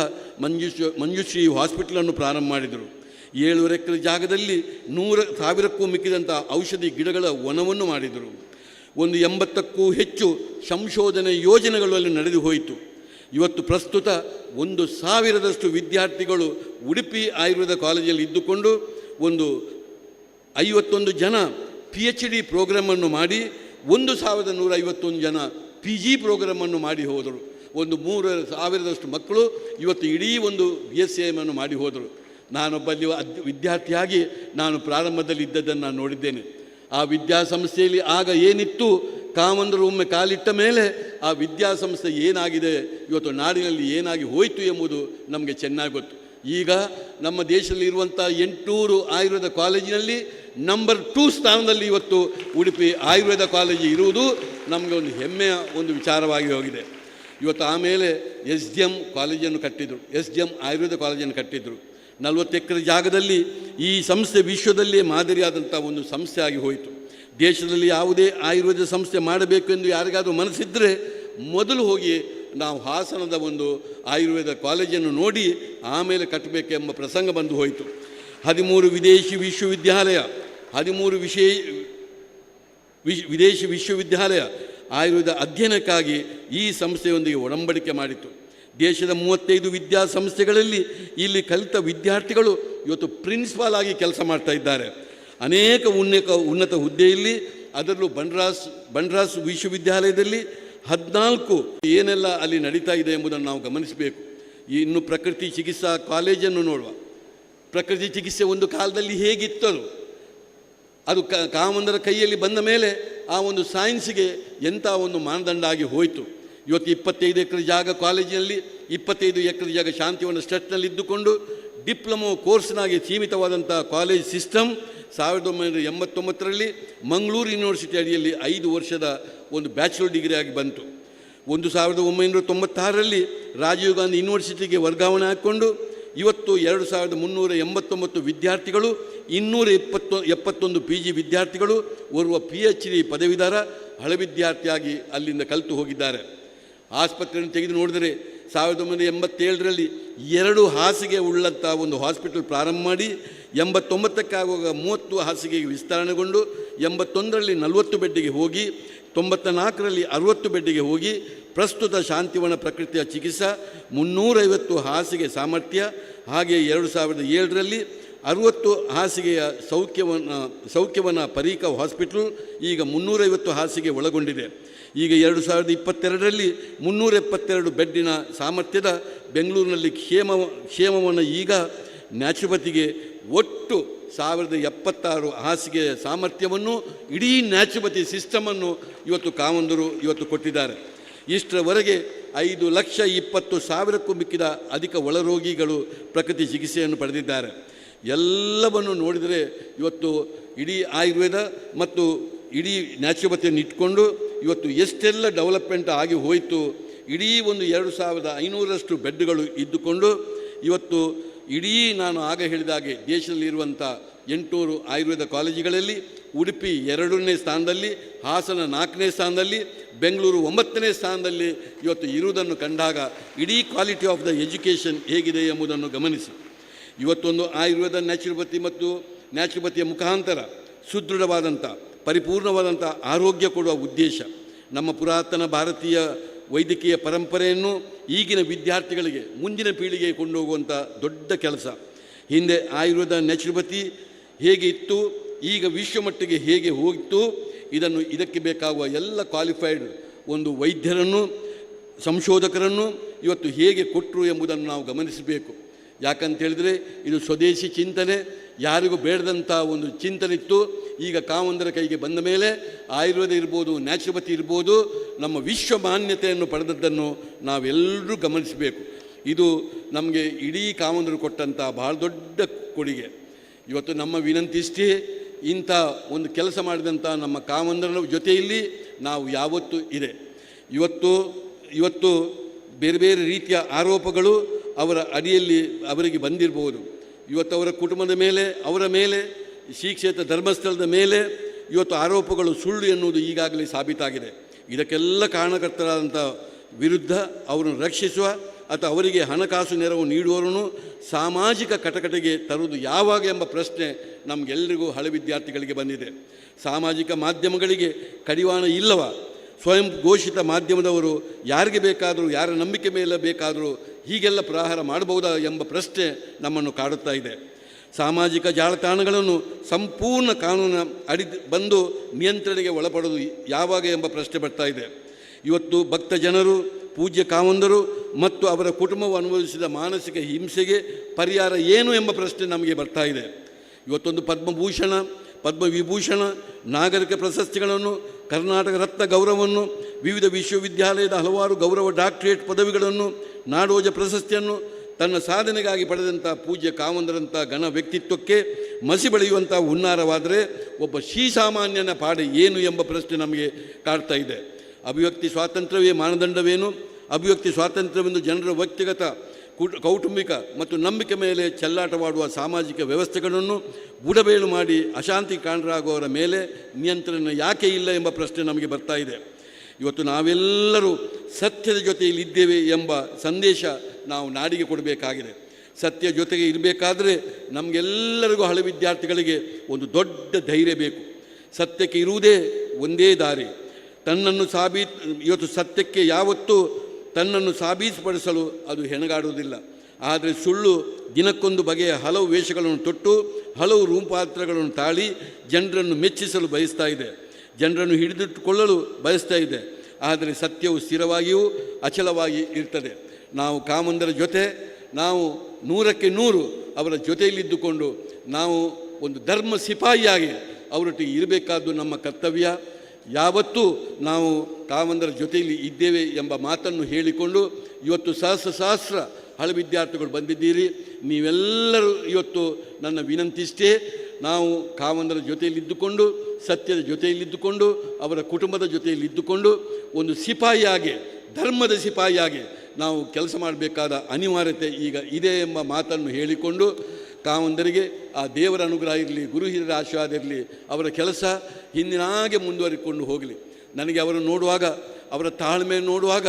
ಮಂಜುಶ್ರೀ ಹಾಸ್ಪಿಟಲನ್ನು ಪ್ರಾರಂಭ ಮಾಡಿದರು. 7 ಎಕರೆ ಜಾಗದಲ್ಲಿ 100,000ಕ್ಕೂ ಮಿಕ್ಕಿದಂಥ ಔಷಧಿ ಗಿಡಗಳ ವನವನ್ನು ಮಾಡಿದರು. ಒಂದು 80ಕ್ಕೂ ಹೆಚ್ಚು ಸಂಶೋಧನೆ ಯೋಜನೆಗಳು ಅಲ್ಲಿ ನಡೆದು ಹೋಯಿತು. ಇವತ್ತು ಪ್ರಸ್ತುತ 1,000ರಷ್ಟು ವಿದ್ಯಾರ್ಥಿಗಳು ಉಡುಪಿ ಆಯುರ್ವೇದ ಕಾಲೇಜಲ್ಲಿ ಇದ್ದುಕೊಂಡು ಒಂದು 51 ಜನ PhD ಪ್ರೋಗ್ರಾಮನ್ನು ಮಾಡಿ 1,151 ಜನ PG ಪ್ರೋಗ್ರಾಮನ್ನು ಮಾಡಿ ಹೋದರು. ಒಂದು 3,000ರಷ್ಟು ಮಕ್ಕಳು ಇವತ್ತು ಇಡೀ ಒಂದು BSc ಅನ್ನು ಮಾಡಿ ಹೋದರು. ನಾನೊಬ್ಬ ಅಲ್ಲಿ ವಿದ್ಯಾರ್ಥಿಯಾಗಿ ನಾನು ಪ್ರಾರಂಭದಲ್ಲಿ ಇದ್ದದ್ದನ್ನು ನಾನು ನೋಡಿದ್ದೇನೆ. ಆ ವಿದ್ಯಾಸಂಸ್ಥೆಯಲ್ಲಿ ಆಗ ಏನಿತ್ತು, ಕಾಮಂದರು ಒಮ್ಮೆ ಕಾಲಿಟ್ಟ ಮೇಲೆ ಆ ವಿದ್ಯಾಸಂಸ್ಥೆ ಏನಾಗಿದೆ, ಇವತ್ತು ನಾಡಿನಲ್ಲಿ ಏನಾಗಿ ಹೋಯಿತು ಎಂಬುದು ನಮಗೆ ಚೆನ್ನಾಗಿ ಗೊತ್ತು. ಈಗ ನಮ್ಮ ದೇಶದಲ್ಲಿ ಇರುವಂಥ 800 ಆಯುರ್ವೇದ ಕಾಲೇಜಿನಲ್ಲಿ ನಂಬರ್ 2 ಸ್ಥಾನದಲ್ಲಿ ಇವತ್ತು ಉಡುಪಿ ಆಯುರ್ವೇದ ಕಾಲೇಜು ಇರುವುದು ನಮಗೆ ಒಂದು ಹೆಮ್ಮೆಯ ಒಂದು ವಿಚಾರವಾಗಿ ಹೋಗಿದೆ. ಇವತ್ತು ಆಮೇಲೆ SDM ಕಾಲೇಜನ್ನು ಕಟ್ಟಿದರು, SDM ಆಯುರ್ವೇದ ಕಾಲೇಜನ್ನು ಕಟ್ಟಿದರು. 40 ಎಕರೆ ಜಾಗದಲ್ಲಿ ಈ ಸಂಸ್ಥೆ ವಿಶ್ವದಲ್ಲೇ ಮಾದರಿಯಾದಂಥ ಒಂದು ಸಂಸ್ಥೆ ಆಗಿ ಹೋಯಿತು. ದೇಶದಲ್ಲಿ ಯಾವುದೇ ಆಯುರ್ವೇದ ಸಂಸ್ಥೆ ಮಾಡಬೇಕು ಎಂದು ಯಾರಿಗಾದರೂ ಮನಸ್ಸಿದ್ದರೆ ಮೊದಲು ಹೋಗಿ ನಾವು ಹಾಸನದ ಒಂದು ಆಯುರ್ವೇದ ಕಾಲೇಜನ್ನು ನೋಡಿ ಆಮೇಲೆ ಕಟ್ಟಬೇಕೆಂಬ ಪ್ರಸಂಗ ಬಂದು ಹೋಯಿತು. 13 ವಿದೇಶಿ ವಿಶ್ವವಿದ್ಯಾಲಯ, 13 ವಿದೇಶಿ ವಿಶ್ವವಿದ್ಯಾಲಯ ಆಯುರ್ವೇದ ಅಧ್ಯಯನಕ್ಕಾಗಿ ಈ ಸಂಸ್ಥೆಯೊಂದಿಗೆ ಒಡಂಬಡಿಕೆ ಮಾಡಿತು. ದೇಶದ 35 ವಿದ್ಯಾಸಂಸ್ಥೆಗಳಲ್ಲಿ ಇಲ್ಲಿ ಕಲಿತ ವಿದ್ಯಾರ್ಥಿಗಳು ಇವತ್ತು ಪ್ರಿನ್ಸಿಪಾಲ್ ಆಗಿ ಕೆಲಸ ಮಾಡ್ತಾ ಇದ್ದಾರೆ. ಅನೇಕ ಉನ್ನತ ಹುದ್ದೆಯಲ್ಲಿ, ಅದರಲ್ಲೂ ಬಂಡ್ರಾಸ್ ವಿಶ್ವವಿದ್ಯಾಲಯದಲ್ಲಿ 14 ಏನೆಲ್ಲ ಅಲ್ಲಿ ನಡೀತಾ ಇದೆ ಎಂಬುದನ್ನು ನಾವು ಗಮನಿಸಬೇಕು. ಇನ್ನು ಪ್ರಕೃತಿ ಚಿಕಿತ್ಸಾ ಕಾಲೇಜನ್ನು ನೋಡುವ. ಪ್ರಕೃತಿ ಚಿಕಿತ್ಸೆ ಒಂದು ಕಾಲದಲ್ಲಿ ಹೇಗಿತ್ತದು, ಅದು ಕಾಮಂದರ ಕೈಯಲ್ಲಿ ಬಂದ ಮೇಲೆ ಆ ಒಂದು ಸೈನ್ಸಿಗೆ ಎಂಥ ಒಂದು ಮಾನದಂಡ ಆಗಿ ಹೋಯಿತು. ಇವತ್ತು 25 ಎಕರೆ ಜಾಗ ಕಾಲೇಜಿನಲ್ಲಿ, 25 ಎಕರೆ ಜಾಗ ಶಾಂತಿವನ ಸ್ಟ್ರಟ್ನಲ್ಲಿ ಇದ್ದುಕೊಂಡು ಡಿಪ್ಲೊಮೊ ಕೋರ್ಸ್ನಾಗಿ ಸೀಮಿತವಾದಂಥ ಕಾಲೇಜ್ ಸಿಸ್ಟಮ್ 1989ರಲ್ಲಿ ಮಂಗಳೂರು ಯೂನಿವರ್ಸಿಟಿ ಅಡಿಯಲ್ಲಿ 5 ವರ್ಷದ ಒಂದು ಬ್ಯಾಚುಲರ್ ಡಿಗ್ರಿ ಆಗಿ ಬಂತು. 1996ರಲ್ಲಿ ರಾಜೀವ್ ಗಾಂಧಿ ಯೂನಿವರ್ಸಿಟಿಗೆ ವರ್ಗಾವಣೆ ಹಾಕ್ಕೊಂಡು ಇವತ್ತು 2389 ವಿದ್ಯಾರ್ಥಿಗಳು, 271 PG ವಿದ್ಯಾರ್ಥಿಗಳು, ಓರ್ವ PhD ಪದವೀಧರ ಹಳ ವಿದ್ಯಾರ್ಥಿಯಾಗಿ ಅಲ್ಲಿಂದ ಕಲಿತು ಹೋಗಿದ್ದಾರೆ. ಆಸ್ಪತ್ರೆಯನ್ನು ತೆಗೆದು ನೋಡಿದರೆ 1987ರಲ್ಲಿ 2 ಹಾಸಿಗೆ ಉಳ್ಳಂಥ ಒಂದು ಹಾಸ್ಪಿಟಲ್ ಪ್ರಾರಂಭ ಮಾಡಿ 89ಕ್ಕಾಗುವಾಗ 30 ಹಾಸಿಗೆಗೆ ವಿಸ್ತರಣೆಗೊಂಡು 81ರಲ್ಲಿ 40 ಬೆಡ್ಡಿಗೆ ಹೋಗಿ 94ರಲ್ಲಿ 60 ಬೆಡ್ಡಿಗೆ ಹೋಗಿ ಪ್ರಸ್ತುತ ಶಾಂತಿವನ ಪ್ರಕೃತಿಯ ಚಿಕಿತ್ಸಾ 350 ಹಾಸಿಗೆ ಸಾಮರ್ಥ್ಯ. ಹಾಗೆ 2007ರಲ್ಲಿ 60 ಹಾಸಿಗೆಯ ಸೌಖ್ಯವನ ಪರೀಕ ಹಾಸ್ಪಿಟಲ್ ಈಗ 350 ಹಾಸಿಗೆ ಒಳಗೊಂಡಿದೆ. ಈಗ 2022ರಲ್ಲಿ 372 ಬೆಡ್ಡಿನ ಸಾಮರ್ಥ್ಯದ ಬೆಂಗಳೂರಿನಲ್ಲಿ ಕ್ಷೇಮವನ ಈಗ ನ್ಯಾಚುರೋಪತಿಗೆ ಒಟ್ಟು 1076 ಹಾಸಿಗೆಯ ಸಾಮರ್ಥ್ಯವನ್ನು ಇಡೀ ನ್ಯಾಚುರೋಪತಿ ಸಿಸ್ಟಮನ್ನು ಇವತ್ತು ಕಾಮಂದರು ಇವತ್ತು ಕೊಟ್ಟಿದ್ದಾರೆ. ಇಷ್ಟರವರೆಗೆ 5,20,000ಕ್ಕೂ ಮಿಕ್ಕಿದ ಅಧಿಕ ಒಳರೋಗಿಗಳು ಪ್ರಕೃತಿ ಚಿಕಿತ್ಸೆಯನ್ನು ಪಡೆದಿದ್ದಾರೆ. ಎಲ್ಲವನ್ನು ನೋಡಿದರೆ ಇವತ್ತು ಇಡೀ ಆಯುರ್ವೇದ ಮತ್ತು ಇಡೀ ನ್ಯಾಚುರೋಪತಿಯನ್ನು ಇಟ್ಕೊಂಡು ಇವತ್ತು ಎಷ್ಟೆಲ್ಲ ಡೆವಲಪ್ಮೆಂಟ್ ಆಗಿ ಹೋಯಿತು. ಇಡೀ ಒಂದು 2,500ರಷ್ಟು ಬೆಡ್ಗಳು ಇದ್ದುಕೊಂಡು ಇವತ್ತು ಇಡೀ ನಾನು ಆಗ ಹೇಳಿದಾಗೆ ದೇಶದಲ್ಲಿರುವಂಥ 800 ಆಯುರ್ವೇದ ಕಾಲೇಜುಗಳಲ್ಲಿ ಉಡುಪಿ 2ನೇ ಸ್ಥಾನದಲ್ಲಿ, ಹಾಸನ 4ನೇ ಸ್ಥಾನದಲ್ಲಿ, ಬೆಂಗಳೂರು 9ನೇ ಸ್ಥಾನದಲ್ಲಿ ಇವತ್ತು ಇರುವುದನ್ನು ಕಂಡಾಗ ಇಡೀ ಕ್ವಾಲಿಟಿ ಆಫ್ ದ ಎಜುಕೇಷನ್ ಹೇಗಿದೆ ಎಂಬುದನ್ನು ಗಮನಿಸಿ. ಇವತ್ತೊಂದು ಆಯುರ್ವೇದ ನ್ಯಾಚುರೋಪತಿಯ ಮುಖಾಂತರ ಸುದೃಢವಾದಂಥ ಪರಿಪೂರ್ಣವಾದಂಥ ಆರೋಗ್ಯ ಕೊಡುವ ಉದ್ದೇಶ. ನಮ್ಮ ಪುರಾತನ ಭಾರತೀಯ ವೈದ್ಯಕೀಯ ಪರಂಪರೆಯನ್ನು ಈಗಿನ ವಿದ್ಯಾರ್ಥಿಗಳಿಗೆ ಮುಂದಿನ ಪೀಳಿಗೆಗೆ ಕೊಂಡೋಗುವಂಥ ದೊಡ್ಡ ಕೆಲಸ. ಹಿಂದೆ ಆಯುರ್ವೇದ ನ್ಯಾಚುರೋಪತಿ ಹೇಗೆ ಇತ್ತು, ಈಗ ವಿಶ್ವಮಟ್ಟಿಗೆ ಹೇಗೆ ಹೋಗಿತ್ತು, ಇದಕ್ಕೆ ಬೇಕಾಗುವ ಎಲ್ಲ ಕ್ವಾಲಿಫೈಡ್ ಒಂದು ವೈದ್ಯರನ್ನು, ಸಂಶೋಧಕರನ್ನು ಇವತ್ತು ಹೇಗೆ ಕೊಟ್ಟರು ಎಂಬುದನ್ನು ನಾವು ಗಮನಿಸಬೇಕು. ಯಾಕಂತೇಳಿದರೆ ಇದು ಸ್ವದೇಶಿ ಚಿಂತನೆ, ಯಾರಿಗೂ ಬೇಡದಂಥ ಒಂದು ಚಿಂತನೆ ಇತ್ತು. ಈಗ ಕಾಮಂದರ ಕೈಗೆ ಬಂದ ಮೇಲೆ ಆಯುರ್ವೇದ ಇರ್ಬೋದು, ನ್ಯಾಚುರೋಪತಿ ಇರ್ಬೋದು, ನಮ್ಮ ವಿಶ್ವ ಮಾನ್ಯತೆಯನ್ನು ಪಡೆದದ್ದನ್ನು ನಾವೆಲ್ಲರೂ ಗಮನಿಸಬೇಕು. ಇದು ನಮಗೆ ಇಡೀ ಕಾಮಂದರು ಕೊಟ್ಟಂಥ ಬಹಳ ದೊಡ್ಡ ಕೊಡುಗೆ. ಇವತ್ತು ನಮ್ಮ ವಿನಂತಿ ಇಷ್ಟೇ, ಇಂಥ ಒಂದು ಕೆಲಸ ಮಾಡಿದಂಥ ನಮ್ಮ ಕಾಮಂದರ ಜೊತೆಯಲ್ಲಿ ನಾವು ಯಾವತ್ತೂ ಇದೆ. ಇವತ್ತು ಬೇರೆ ಬೇರೆ ರೀತಿಯ ಆರೋಪಗಳು ಅವರ ಅಡಿಯಲ್ಲಿ ಅವರಿಗೆ ಬಂದಿರಬಹುದು. ಇವತ್ತು ಅವರ ಕುಟುಂಬದ ಮೇಲೆ, ಅವರ ಮೇಲೆ, ಶ್ರೀ ಕ್ಷೇತ್ರ ಧರ್ಮಸ್ಥಳದ ಮೇಲೆ ಇವತ್ತು ಆರೋಪಗಳು ಸುಳ್ಳು ಎನ್ನುವುದು ಈಗಾಗಲೇ ಸಾಬೀತಾಗಿದೆ. ಇದಕ್ಕೆಲ್ಲ ಕಾರಣಕರ್ತರಾದಂಥ ವಿರುದ್ಧ ಅವರನ್ನು ರಕ್ಷಿಸುವ ಅಥವಾ ಅವರಿಗೆ ಹಣಕಾಸು ನೆರವು ನೀಡುವವರನ್ನು ಸಾಮಾಜಿಕ ಕಟಕಟೆಗೆ ತರುವುದು ಯಾವಾಗ ಎಂಬ ಪ್ರಶ್ನೆ ನಮಗೆಲ್ಲರಿಗೂ ಹಳೆ ವಿದ್ಯಾರ್ಥಿಗಳಿಗೆ ಬಂದಿದೆ. ಸಾಮಾಜಿಕ ಮಾಧ್ಯಮಗಳಿಗೆ ಕಡಿವಾಣ ಇಲ್ಲವ? ಸ್ವಯಂ ಘೋಷಿತ ಮಾಧ್ಯಮದವರು ಯಾರಿಗೆ ಬೇಕಾದರೂ, ಯಾರ ನಂಬಿಕೆ ಮೇಲೆ ಬೇಕಾದರೂ ಹೀಗೆಲ್ಲ ಪ್ರಹಾರ ಮಾಡಬಹುದಾ ಎಂಬ ಪ್ರಶ್ನೆ ನಮ್ಮನ್ನು ಕಾಡುತ್ತಾ ಇದೆ. ಸಾಮಾಜಿಕ ಜಾಲತಾಣಗಳನ್ನು ಸಂಪೂರ್ಣ ಕಾನೂನಿನ ಅಡಿ ಬಂದು ನಿಯಂತ್ರಣೆಗೆ ಒಳಪಡೋದು ಯಾವಾಗ ಎಂಬ ಪ್ರಶ್ನೆ ಬರ್ತಾ ಇದೆ. ಇವತ್ತು ಭಕ್ತ ಜನರು, ಪೂಜ್ಯ ಕಾವಂದರು ಮತ್ತು ಅವರ ಕುಟುಂಬವು ಅನುಭವಿಸಿದ ಮಾನಸಿಕ ಹಿಂಸೆಗೆ ಪರಿಹಾರ ಏನು ಎಂಬ ಪ್ರಶ್ನೆ ನಮಗೆ ಬರ್ತಾ ಇದೆ. ಇವತ್ತೊಂದು ಪದ್ಮಭೂಷಣ, ಪದ್ಮವಿಭೂಷಣ, ನಾಗರಿಕ ಪ್ರಶಸ್ತಿಗಳನ್ನು, ಕರ್ನಾಟಕ ರತ್ನ ಗೌರವವನ್ನು, ವಿವಿಧ ವಿಶ್ವವಿದ್ಯಾಲಯದ ಹಲವಾರು ಗೌರವ ಡಾಕ್ಟರೇಟ್ ಪದವಿಗಳನ್ನು, ನಾಡೋಜ ಪ್ರಶಸ್ತಿಯನ್ನು ತನ್ನ ಸಾಧನೆಗಾಗಿ ಪಡೆದಂಥ ಪೂಜ್ಯ ಕಾವಂದರಂಥ ಘನ ವ್ಯಕ್ತಿತ್ವಕ್ಕೆ ಮಸಿ ಬೆಳೆಯುವಂಥ ಹುನ್ನಾರವಾದರೆ ಒಬ್ಬ ಶ್ರೀಸಾಮಾನ್ಯನ ಪಾಡೆ ಏನು ಎಂಬ ಪ್ರಶ್ನೆ ನಮಗೆ ಕಾಡ್ತಾ ಇದೆ. ಅಭಿವ್ಯಕ್ತಿ ಸ್ವಾತಂತ್ರ್ಯವೇ ಮಾನದಂಡವೇನು? ಅಭಿವ್ಯಕ್ತಿ ಸ್ವಾತಂತ್ರ್ಯವೆಂದು ಜನರ ವ್ಯಕ್ತಿಗತ ಕೌಟುಂಬಿಕ ಮತ್ತು ನಂಬಿಕೆ ಮೇಲೆ ಚೆಲ್ಲಾಟವಾಡುವ ಸಾಮಾಜಿಕ ವ್ಯವಸ್ಥೆಗಳನ್ನು ಬುಡಬೇಲು ಮಾಡಿ ಅಶಾಂತಿ ಕಾರಣರಾಗುವವರ ಮೇಲೆ ನಿಯಂತ್ರಣ ಯಾಕೆ ಇಲ್ಲ ಎಂಬ ಪ್ರಶ್ನೆ ನಮಗೆ ಬರ್ತಾ ಇದೆ. ಇವತ್ತು ನಾವೆಲ್ಲರೂ ಸತ್ಯದ ಜೊತೆಯಲ್ಲಿ ಇದ್ದೇವೆ ಎಂಬ ಸಂದೇಶ ನಾವು ನಾಡಿಗೆ ಕೊಡಬೇಕಾಗಿದೆ. ಸತ್ಯ ಜೊತೆಗೆ ಇರಬೇಕಾದ್ರೆ ನಮಗೆಲ್ಲರಿಗೂ ಹಳೆ ವಿದ್ಯಾರ್ಥಿಗಳಿಗೆ ಒಂದು ದೊಡ್ಡ ಧೈರ್ಯ ಬೇಕು. ಸತ್ಯಕ್ಕೆ ಇರುವುದೇ ಒಂದೇ ದಾರಿ. ತನ್ನನ್ನು ಇವತ್ತು ಸತ್ಯಕ್ಕೆ ಯಾವತ್ತೂ ತನ್ನನ್ನು ಸಾಬೀತುಪಡಿಸಲು ಅದು ಹೆಣಗಾಡುವುದಿಲ್ಲ. ಆದರೆ ಸುಳ್ಳು ದಿನಕ್ಕೊಂದು ಬಗೆಯ ಹಲವು ವೇಷಗಳನ್ನು ತೊಟ್ಟು ಹಲವು ರೂಪಾಂತರಗಳನ್ನು ತಾಳಿ ಜನರನ್ನು ಮೆಚ್ಚಿಸಲು ಬಯಸ್ತಾ ಇದೆ, ಜನರನ್ನು ಹಿಡಿದಿಟ್ಟುಕೊಳ್ಳಲು ಬಯಸ್ತಾ ಇದೆ. ಆದರೆ ಸತ್ಯವು ಸ್ಥಿರವಾಗಿಯೂ ಅಚಲವಾಗಿ ಇರ್ತದೆ. ನಾವು ಕಾಮಂದರ ಜೊತೆ ನಾವು 100ಕ್ಕೆ 100 ಅವರ ಜೊತೆಯಲ್ಲಿದ್ದುಕೊಂಡು ನಾವು ಒಂದು ಧರ್ಮ ಸಿಪಾಯಿಯಾಗಿ ಅವರೊಟ್ಟಿಗೆ ಇರಬೇಕಾದ್ದು ನಮ್ಮ ಕರ್ತವ್ಯ. ಯಾವತ್ತೂ ನಾವು ಕಾವಂದರ ಜೊತೆಯಲ್ಲಿ ಇದ್ದೇವೆ ಎಂಬ ಮಾತನ್ನು ಹೇಳಿಕೊಂಡು ಇವತ್ತು ಸಹಸ್ರ ಹಳೆ ವಿದ್ಯಾರ್ಥಿಗಳು ಬಂದಿದ್ದೀರಿ. ನೀವೆಲ್ಲರೂ ಇವತ್ತು ನನ್ನ ವಿನಂತಿಷ್ಟೇ, ನಾವು ಕಾವಂದರ ಜೊತೆಯಲ್ಲಿದ್ದುಕೊಂಡು, ಸತ್ಯದ ಜೊತೆಯಲ್ಲಿದ್ದುಕೊಂಡು, ಅವರ ಕುಟುಂಬದ ಜೊತೆಯಲ್ಲಿದ್ದುಕೊಂಡು ಒಂದು ಸಿಪಾಯಿಯಾಗಿ, ಧರ್ಮದ ಸಿಪಾಯಿಯಾಗಿ ನಾವು ಕೆಲಸ ಮಾಡಬೇಕಾದ ಅನಿವಾರ್ಯತೆ ಈಗ ಇದೆ ಎಂಬ ಮಾತನ್ನು ಹೇಳಿಕೊಂಡು ಕಾವಂದರಿಗೆ ಆ ದೇವರ ಅನುಗ್ರಹ ಇರಲಿ, ಗುರು ಹಿರಿಯರ ಆಶೀರ್ವಾದ ಇರಲಿ, ಅವರ ಕೆಲಸ ಹಿಂದಿನಾಗೆ ಮುಂದುವರಿಕೊಂಡು ಹೋಗಲಿ. ನನಗೆ ಅವರನ್ನು ನೋಡುವಾಗ, ಅವರ ತಾಳ್ಮೆ ನೋಡುವಾಗ,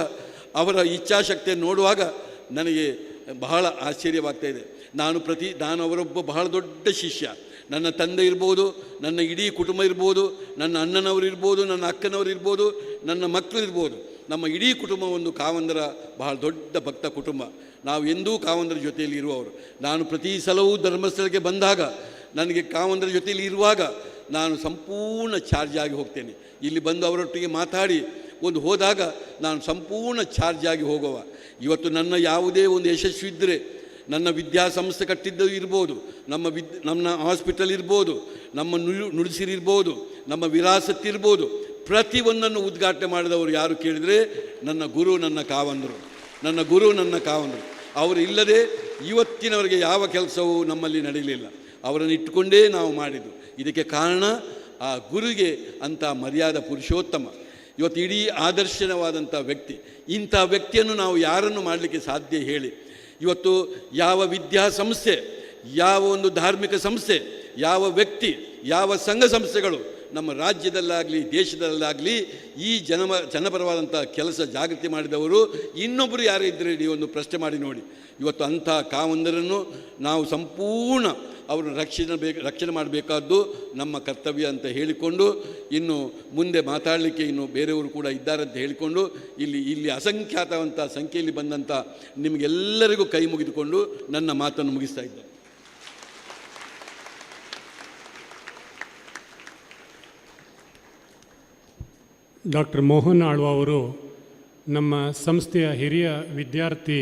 ಅವರ ಇಚ್ಛಾಶಕ್ತಿಯನ್ನು ನೋಡುವಾಗ ನನಗೆ ಬಹಳ ಆಶ್ಚರ್ಯವಾಗ್ತಾ ಇದೆ. ನಾನು ಅವರೊಬ್ಬ ಬಹಳ ದೊಡ್ಡ ಶಿಷ್ಯ. ನನ್ನ ತಂದೆ ಇರ್ಬೋದು, ನನ್ನ ಇಡೀ ಕುಟುಂಬ ಇರ್ಬೋದು, ನನ್ನ ಅಣ್ಣನವರು ಇರ್ಬೋದು, ನನ್ನ ಅಕ್ಕನವರು ಇರ್ಬೋದು, ನನ್ನ ಮಕ್ಕಳು ಇರ್ಬೋದು, ನಮ್ಮ ಇಡೀ ಕುಟುಂಬ ಒಂದು ಕಾವಂದರ ಬಹಳ ದೊಡ್ಡ ಭಕ್ತ ಕುಟುಂಬ. ನಾವು ಎಂದೂ ಕಾವಂದರ ಜೊತೆಯಲ್ಲಿ ಇರುವವರು. ನಾನು ಪ್ರತಿ ಸಲವೂ ಧರ್ಮಸ್ಥಳಕ್ಕೆ ಬಂದಾಗ, ನನಗೆ ಕಾವಂದರ ಜೊತೆಯಲ್ಲಿ ಇರುವಾಗ ನಾನು ಸಂಪೂರ್ಣ ಚಾರ್ಜ್ ಆಗಿ ಹೋಗ್ತೇನೆ. ಇಲ್ಲಿ ಬಂದು ಅವರೊಟ್ಟಿಗೆ ಮಾತಾಡಿ ಹೋದಾಗ ನಾನು ಸಂಪೂರ್ಣ ಚಾರ್ಜ್ ಆಗಿ ಹೋಗುವ. ಇವತ್ತು ನನ್ನ ಯಾವುದೇ ಒಂದು ಯಶಸ್ವಿದ್ದರೆ, ನನ್ನ ವಿದ್ಯಾಸಂಸ್ಥೆ ಕಟ್ಟಿದ್ದು ಇರ್ಬೋದು, ನಮ್ಮ ಹಾಸ್ಪಿಟಲ್ ಇರ್ಬೋದು, ನಮ್ಮ ನುಡಿಸಿರಿರ್ಬೋದು, ನಮ್ಮ ವಿರಾಸತ್ತಿರ್ಬೋದು, ಪ್ರತಿಯೊಂದನ್ನು ಉದ್ಘಾಟನೆ ಮಾಡಿದವರು ಯಾರು ಕೇಳಿದರೆ ನನ್ನ ಗುರು, ನನ್ನ ಕಾವಂದರು. ನನ್ನ ಗುರು, ನನ್ನ ಕಾವಂದರು. ಅವರು ಇಲ್ಲದೆ ಇವತ್ತಿನವರೆಗೆ ಯಾವ ಕೆಲಸವೂ ನಮ್ಮಲ್ಲಿ ನಡೆಯಲಿಲ್ಲ. ಅವರನ್ನು ಇಟ್ಟುಕೊಂಡೇ ನಾವು ಮಾಡಿದ್ದು. ಇದಕ್ಕೆ ಕಾರಣ ಆ ಗುರುಗೆ ಅಂಥ ಮರ್ಯಾದ ಪುರುಷೋತ್ತಮ. ಇವತ್ತು ಇಡೀ ಆದರ್ಶನವಾದಂಥ ವ್ಯಕ್ತಿ. ಇಂಥ ವ್ಯಕ್ತಿಯನ್ನು ನಾವು ಯಾರನ್ನು ಮಾಡಲಿಕ್ಕೆ ಸಾಧ್ಯ ಹೇಳಿ? ಇವತ್ತು ಯಾವ ವಿದ್ಯಾಸಂಸ್ಥೆ, ಯಾವ ಒಂದು ಧಾರ್ಮಿಕ ಸಂಸ್ಥೆ, ಯಾವ ವ್ಯಕ್ತಿ, ಯಾವ ಸಂಘ ಸಂಸ್ಥೆಗಳು ನಮ್ಮ ರಾಜ್ಯದಲ್ಲಾಗಲಿ ದೇಶದಲ್ಲಾಗಲಿ ಈ ಜನಪರವಾದಂಥ ಕೆಲಸ ಜಾಗೃತಿ ಮಾಡಿದವರು ಇನ್ನೊಬ್ಬರು ಯಾರು ಇದ್ದರೆ ನೀವೊಂದು ಪ್ರಶ್ನೆ ಮಾಡಿ ನೋಡಿ. ಇವತ್ತು ಅಂಥ ಕಾವಂದರನ್ನು ನಾವು ಸಂಪೂರ್ಣ ಅವರನ್ನು ರಕ್ಷಣೆ ಮಾಡಬೇಕಾದ್ದು ನಮ್ಮ ಕರ್ತವ್ಯ ಅಂತ ಹೇಳಿಕೊಂಡು, ಇನ್ನು ಮುಂದೆ ಮಾತಾಡಲಿಕ್ಕೆ ಇನ್ನು ಬೇರೆಯವರು ಕೂಡ ಇದ್ದಾರೆ ಅಂತ ಹೇಳಿಕೊಂಡು ಇಲ್ಲಿ ಅಸಂಖ್ಯಾತವಂಥ ಸಂಖ್ಯೆಯಲ್ಲಿ ಬಂದಂಥ ನಿಮಗೆಲ್ಲರಿಗೂ ಕೈ ಮುಗಿದುಕೊಂಡು ನನ್ನ ಮಾತನ್ನು ಮುಗಿಸ್ತಾ ಇದ್ದೇನೆ. ಡಾಕ್ಟರ್ ಮೋಹನ್ ಆಳ್ವ ಅವರು ನಮ್ಮ ಸಂಸ್ಥೆಯ ಹಿರಿಯ ವಿದ್ಯಾರ್ಥಿ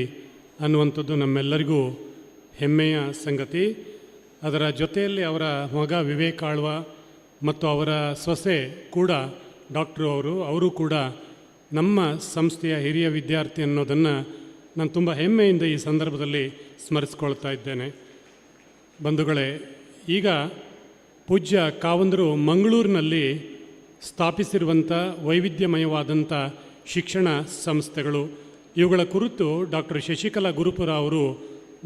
ಅನ್ನುವಂಥದ್ದು ನಮ್ಮೆಲ್ಲರಿಗೂ ಹೆಮ್ಮೆಯ ಸಂಗತಿ. ಅದರ ಜೊತೆಯಲ್ಲಿ ಅವರ ಮಗ ವಿವೇಕ್ ಆಳ್ವ ಮತ್ತು ಅವರ ಸೊಸೆ ಕೂಡ ಡಾಕ್ಟ್ರು ಅವರು ಕೂಡ ನಮ್ಮ ಸಂಸ್ಥೆಯ ಹಿರಿಯ ವಿದ್ಯಾರ್ಥಿ ಅನ್ನೋದನ್ನು ನಾನು ತುಂಬ ಹೆಮ್ಮೆಯಿಂದ ಈ ಸಂದರ್ಭದಲ್ಲಿ ಸ್ಮರಿಸ್ಕೊಳ್ತಾ ಇದ್ದೇನೆ. ಬಂಧುಗಳೇ, ಈಗ ಪೂಜ್ಯ ಕಾವಂದರು ಮಂಗಳೂರಿನಲ್ಲಿ ಸ್ಥಾಪಿಸಿರುವಂಥ ವೈವಿಧ್ಯಮಯವಾದಂಥ ಶಿಕ್ಷಣ ಸಂಸ್ಥೆಗಳು, ಇವುಗಳ ಕುರಿತು ಡಾಕ್ಟರ್ ಶಶಿಕಲಾ ಗುರುಪುರ ಅವರು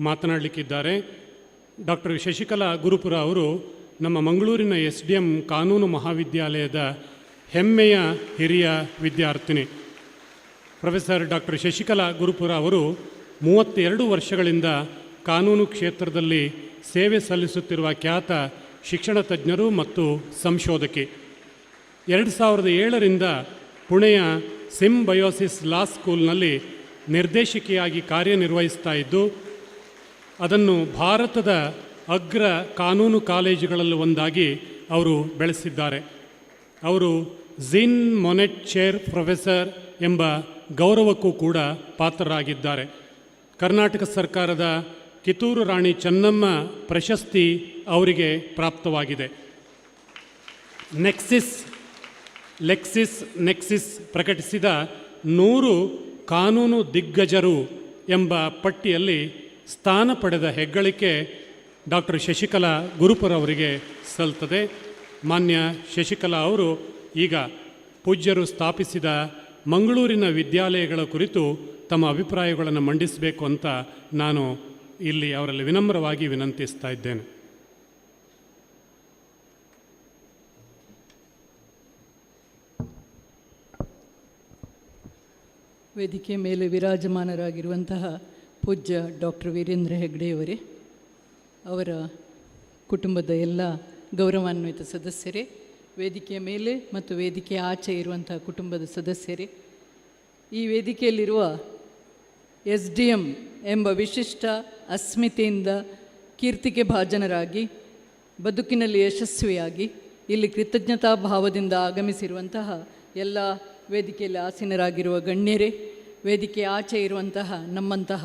ಮಾತನಾಡಲಿಕ್ಕಿದ್ದಾರೆ. ಡಾಕ್ಟರ್ ಶಶಿಕಲಾ ಗುರುಪುರ ಅವರು ನಮ್ಮ ಮಂಗಳೂರಿನ SDM ಕಾನೂನು ಮಹಾವಿದ್ಯಾಲಯದ ಹೆಮ್ಮೆಯ ಹಿರಿಯ ವಿದ್ಯಾರ್ಥಿನಿ ಪ್ರೊಫೆಸರ್ ಡಾಕ್ಟರ್ ಶಶಿಕಲಾ ಗುರುಪುರ ಅವರು 32 ವರ್ಷಗಳಿಂದ ಕಾನೂನು ಕ್ಷೇತ್ರದಲ್ಲಿ ಸೇವೆ ಸಲ್ಲಿಸುತ್ತಿರುವ ಖ್ಯಾತ ಶಿಕ್ಷಣ ತಜ್ಞರು ಮತ್ತು ಸಂಶೋಧಕಿ. 2007ರಿಂದ ಪುಣೆಯ ಸಿಂಬಯೋಸಿಸ್ ಲಾ ಸ್ಕೂಲ್ನಲ್ಲಿ ನಿರ್ದೇಶಕಿಯಾಗಿ ಕಾರ್ಯನಿರ್ವಹಿಸ್ತಾ ಇದ್ದು ಅದನ್ನು ಭಾರತದ ಅಗ್ರ ಕಾನೂನು ಕಾಲೇಜುಗಳಲ್ಲಿ ಒಂದಾಗಿ ಅವರು ಬೆಳೆಸಿದ್ದಾರೆ. ಅವರು ಝಿನ್ ಮೊನೆಟ್ ಚೇರ್ ಪ್ರೊಫೆಸರ್ ಎಂಬ ಗೌರವಕ್ಕೂ ಕೂಡ ಪಾತ್ರರಾಗಿದ್ದಾರೆ. ಕರ್ನಾಟಕ ಸರ್ಕಾರದ ಕಿತ್ತೂರು ರಾಣಿ ಚೆನ್ನಮ್ಮ ಪ್ರಶಸ್ತಿ ಅವರಿಗೆ ಪ್ರಾಪ್ತವಾಗಿದೆ. ನೆಕ್ಸಿಸ್ ಪ್ರಕಟಿಸಿದ 100 ಕಾನೂನು ದಿಗ್ಗಜರು ಎಂಬ ಪಟ್ಟಿಯಲ್ಲಿ ಸ್ಥಾನ ಪಡೆದ ಹೆಗ್ಗಳಿಕೆ ಡಾಕ್ಟರ್ ಶಶಿಕಲಾ ಗುರುಪುರ ಅವರಿಗೆ ಸಲ್ತದೆ. ಮಾನ್ಯ ಶಶಿಕಲಾ ಅವರು ಈಗ ಪೂಜ್ಯರು ಸ್ಥಾಪಿಸಿದ ಮಂಗಳೂರಿನ ವಿದ್ಯಾಲಯಗಳ ಕುರಿತು ತಮ್ಮ ಅಭಿಪ್ರಾಯಗಳನ್ನು ಮಂಡಿಸಬೇಕು ಅಂತ ನಾನು ಇಲ್ಲಿ ಅವರಲ್ಲಿ ವಿನಮ್ರವಾಗಿ ವಿನಂತಿಸ್ತಾ ಇದ್ದೇನೆ. ವೇದಿಕೆ ಮೇಲೆ ವಿರಾಜಮಾನರಾಗಿರುವಂತಹ ಪೂಜ್ಯ ಡಾಕ್ಟರ್ ವೀರೇಂದ್ರ ಹೆಗ್ಗಡೆಯವರೇ, ಅವರ ಕುಟುಂಬದ ಎಲ್ಲ ಗೌರವಾನ್ವಿತ ಸದಸ್ಯರೇ, ವೇದಿಕೆಯ ಮೇಲೆ ಮತ್ತು ವೇದಿಕೆಯ ಆಚೆ ಇರುವಂತಹ ಕುಟುಂಬದ ಸದಸ್ಯರೇ, ಈ ವೇದಿಕೆಯಲ್ಲಿರುವ SDM ಎಂಬ ವಿಶಿಷ್ಟ ಅಸ್ಮಿತೆಯಿಂದ ಕೀರ್ತಿಗೆ ಭಾಜನರಾಗಿ ಬದುಕಿನಲ್ಲಿ ಯಶಸ್ವಿಯಾಗಿ ಇಲ್ಲಿ ಕೃತಜ್ಞತಾ ಭಾವದಿಂದ ಆಗಮಿಸಿರುವಂತಹ ಎಲ್ಲ ವೇದಿಕೆಯಲ್ಲಿ ಆಸೀನರಾಗಿರುವ ಗಣ್ಯರೇ, ವೇದಿಕೆ ಆಚೆ ಇರುವಂತಹ ನಮ್ಮಂತಹ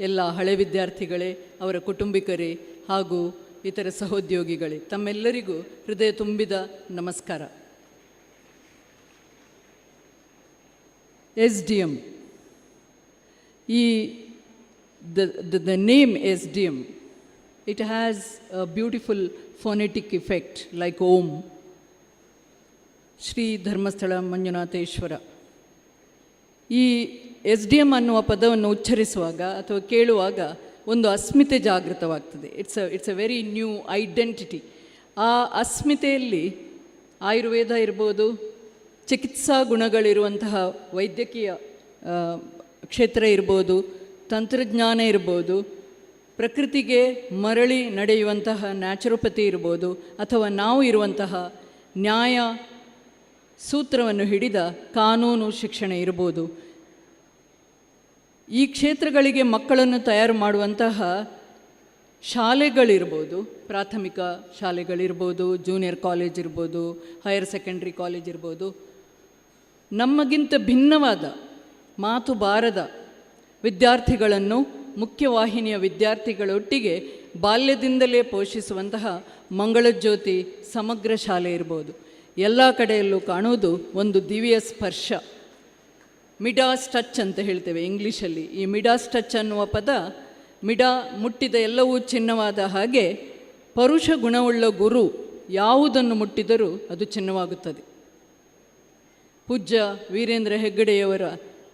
ಎಲ್ಲ ಹಳೆ ವಿದ್ಯಾರ್ಥಿಗಳೇ, ಅವರ ಕುಟುಂಬಿಕರೇ ಹಾಗೂ ಇತರ ಸಹೋದ್ಯೋಗಿಗಳೇ, ತಮ್ಮೆಲ್ಲರಿಗೂ ಹೃದಯ ತುಂಬಿದ ನಮಸ್ಕಾರ. SDM, the name SDM, it has a beautiful phonetic effect like Om, Shri Dharmasthala Manjunatheshwara. ಈ SDM ಅನ್ನುವ ಪದವನ್ನು ಉಚ್ಚರಿಸುವಾಗ ಅಥವಾ ಕೇಳುವಾಗ ಒಂದು ಅಸ್ಮಿತೆ ಜಾಗೃತವಾಗ್ತದೆ. It's a very new identity. ಆ ಅಸ್ಮಿತೆಯಲ್ಲಿ ಆಯುರ್ವೇದ ಇರ್ಬೋದು, ಚಿಕಿತ್ಸಾ ಗುಣಗಳಿರುವಂತಹ ವೈದ್ಯಕೀಯ ಕ್ಷೇತ್ರ ಇರ್ಬೋದು, ತಂತ್ರಜ್ಞಾನ ಇರ್ಬೋದು, ಪ್ರಕೃತಿಗೆ ಮರಳಿ ನಡೆಯುವಂತಹ ನ್ಯಾಚುರೋಪತಿ ಇರ್ಬೋದು, ಅಥವಾ ನಾವು ಇರುವಂತಹ ನ್ಯಾಯ ಸೂತ್ರವನ್ನು ಹಿಡಿದ ಕಾನೂನು ಶಿಕ್ಷಣ ಇರ್ಬೋದು. ಈ ಕ್ಷೇತ್ರಗಳಿಗೆ ಮಕ್ಕಳನ್ನು ತಯಾರು ಮಾಡುವಂತಹ ಶಾಲೆಗಳಿರ್ಬೋದು, ಪ್ರಾಥಮಿಕ ಶಾಲೆಗಳಿರ್ಬೋದು, ಜೂನಿಯರ್ ಕಾಲೇಜ್ ಇರ್ಬೋದು, ಹೈಯರ್ ಸೆಕೆಂಡ್ರಿ ಕಾಲೇಜ್ ಇರ್ಬೋದು, ನಮಗಿಂತ ಭಿನ್ನವಾದ ಮಾತು ಬಾರದ ವಿದ್ಯಾರ್ಥಿಗಳನ್ನು ಮುಖ್ಯವಾಹಿನಿಯ ವಿದ್ಯಾರ್ಥಿಗಳೊಟ್ಟಿಗೆ ಬಾಲ್ಯದಿಂದಲೇ ಪೋಷಿಸುವಂತಹ ಮಂಗಳಜ್ಯೋತಿ ಸಮಗ್ರ ಶಾಲೆ ಇರ್ಬೋದು. ಎಲ್ಲ ಕಡೆಯಲ್ಲೂ ಕಾಣುವುದು ಒಂದು ದಿವ್ಯ ಸ್ಪರ್ಶ, ಮಿಡಾಸ್ ಟಚ್ ಅಂತ ಹೇಳ್ತೇವೆ ಇಂಗ್ಲೀಷಲ್ಲಿ. ಈ ಮಿಡಾಸ್ ಟಚ್ ಅನ್ನುವ ಪದ, ಮಿಡಾ ಮುಟ್ಟಿದ ಎಲ್ಲವೂ ಚಿನ್ನವಾದ ಹಾಗೆ ಪರುಷ ಗುಣವುಳ್ಳ ಗುರು ಯಾವುದನ್ನು ಮುಟ್ಟಿದರೂ ಅದು ಚಿನ್ನವಾಗುತ್ತದೆ. ಪೂಜ್ಯ ವೀರೇಂದ್ರ ಹೆಗ್ಗಡೆಯವರ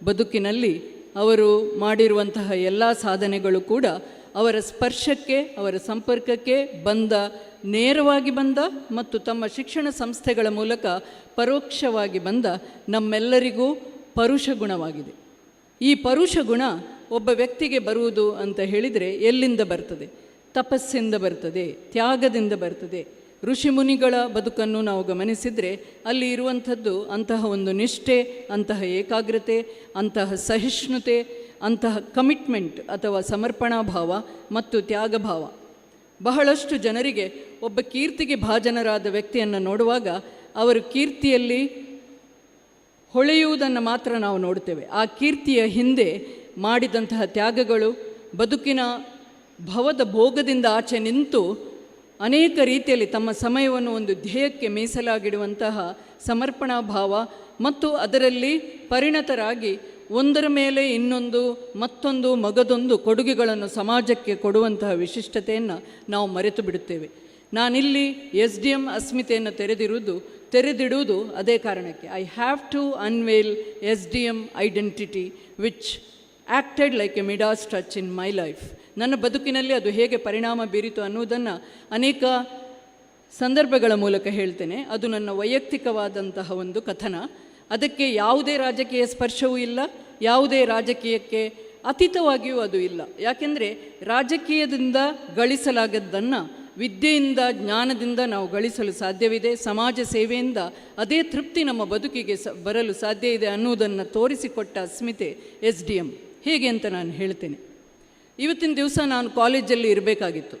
ಬದುಕಿನಲ್ಲಿ ಅವರು ಮಾಡಿರುವಂತಹ ಎಲ್ಲ ಸಾಧನೆಗಳು ಕೂಡ ಅವರ ಸ್ಪರ್ಶಕ್ಕೆ, ಅವರ ಸಂಪರ್ಕಕ್ಕೆ ನೇರವಾಗಿ ಬಂದ ಮತ್ತು ತಮ್ಮ ಶಿಕ್ಷಣ ಸಂಸ್ಥೆಗಳ ಮೂಲಕ ಪರೋಕ್ಷವಾಗಿ ಬಂದ ನಮ್ಮೆಲ್ಲರಿಗೂ ಪರುಷ ಗುಣವಾಗಿದೆ. ಈ ಪರುಷ ಗುಣ ಒಬ್ಬ ವ್ಯಕ್ತಿಗೆ ಬರುವುದು ಅಂತ ಹೇಳಿದರೆ ಎಲ್ಲಿಂದ ಬರ್ತದೆ? ತಪಸ್ಸಿಂದ ಬರ್ತದೆ, ತ್ಯಾಗದಿಂದ ಬರ್ತದೆ. ಋಷಿಮುನಿಗಳ ಬದುಕನ್ನು ನಾವು ಗಮನಿಸಿದರೆ ಅಲ್ಲಿ ಇರುವಂಥದ್ದು ಅಂತಹ ಒಂದು ನಿಷ್ಠೆ, ಅಂತಹ ಏಕಾಗ್ರತೆ, ಅಂತಹ ಸಹಿಷ್ಣುತೆ, ಅಂತಹ ಕಮಿಟ್ಮೆಂಟ್ ಅಥವಾ ಸಮರ್ಪಣಾ ಭಾವ ಮತ್ತು ತ್ಯಾಗ ಭಾವ. ಬಹಳಷ್ಟು ಜನರಿಗೆ ಒಬ್ಬ ಕೀರ್ತಿಗೆ ಭಾಜನರಾದ ವ್ಯಕ್ತಿಯನ್ನು ನೋಡುವಾಗ ಅವರು ಕೀರ್ತಿಯಲ್ಲಿ ಹೊಳೆಯುವುದನ್ನು ಮಾತ್ರ ನಾವು ನೋಡ್ತೇವೆ. ಆ ಕೀರ್ತಿಯ ಹಿಂದೆ ಮಾಡಿದಂತಹ ತ್ಯಾಗಗಳು, ಬದುಕಿನ ಭವದ ಭೋಗದಿಂದ ಆಚೆ ನಿಂತು ಅನೇಕ ರೀತಿಯಲ್ಲಿ ತಮ್ಮ ಸಮಯವನ್ನು ಒಂದು ಧ್ಯೇಯಕ್ಕೆ ಮೀಸಲಾಗಿಡುವಂತಹ ಸಮರ್ಪಣಾ ಭಾವ ಮತ್ತು ಅದರಲ್ಲಿ ಪರಿಣತರಾಗಿ ಒಂದರ ಮೇಲೆ ಇನ್ನೊಂದು ಮತ್ತೊಂದು ಮಗದೊಂದು ಕೊಡುಗೆಗಳನ್ನು ಸಮಾಜಕ್ಕೆ ಕೊಡುವಂತಹ ವಿಶಿಷ್ಟತೆಯನ್ನು ನಾವು ಮರೆತು ಬಿಡುತ್ತೇವೆ. ನಾನಿಲ್ಲಿ SDM ಅಸ್ಮಿತೆಯನ್ನು ತೆರೆದಿಡುವುದು ಅದೇ ಕಾರಣಕ್ಕೆ. I have to unveil SDM identity which acted like a Midas touch in my life. ನನ್ನ ಬದುಕಿನಲ್ಲಿ ಅದು ಹೇಗೆ ಪರಿಣಾಮ ಬೀರಿತು ಅನ್ನುವುದನ್ನು ಅನೇಕ ಸಂದರ್ಭಗಳ ಮೂಲಕ ಹೇಳ್ತೇನೆ. ಅದು ನನ್ನ ವೈಯಕ್ತಿಕವಾದಂತಹ ಒಂದು ಕಥನ. ಅದಕ್ಕೆ ಯಾವುದೇ ರಾಜಕೀಯ ಸ್ಪರ್ಶವೂ ಇಲ್ಲ, ಯಾವುದೇ ರಾಜಕೀಯಕ್ಕೆ ಅತೀತವಾಗಿಯೂ ಅದು ಇಲ್ಲ. ಯಾಕೆಂದರೆ ರಾಜಕೀಯದಿಂದ ಗಳಿಸಲಾಗದ್ದನ್ನು ವಿದ್ಯೆಯಿಂದ, ಜ್ಞಾನದಿಂದ ನಾವು ಗಳಿಸಲು ಸಾಧ್ಯವಿದೆ. ಸಮಾಜ ಸೇವೆಯಿಂದ ಅದೇ ತೃಪ್ತಿ ನಮ್ಮ ಬದುಕಿಗೆ ಬರಲು ಸಾಧ್ಯ ಇದೆ ಅನ್ನುವುದನ್ನು ತೋರಿಸಿಕೊಟ್ಟ ಅಸ್ಮಿತೆ SDM. ಹೇಗೆ ಅಂತ ನಾನು ಹೇಳ್ತೇನೆ. ಇವತ್ತಿನ ದಿವಸ ನಾನು ಕಾಲೇಜಲ್ಲಿ ಇರಬೇಕಾಗಿತ್ತು.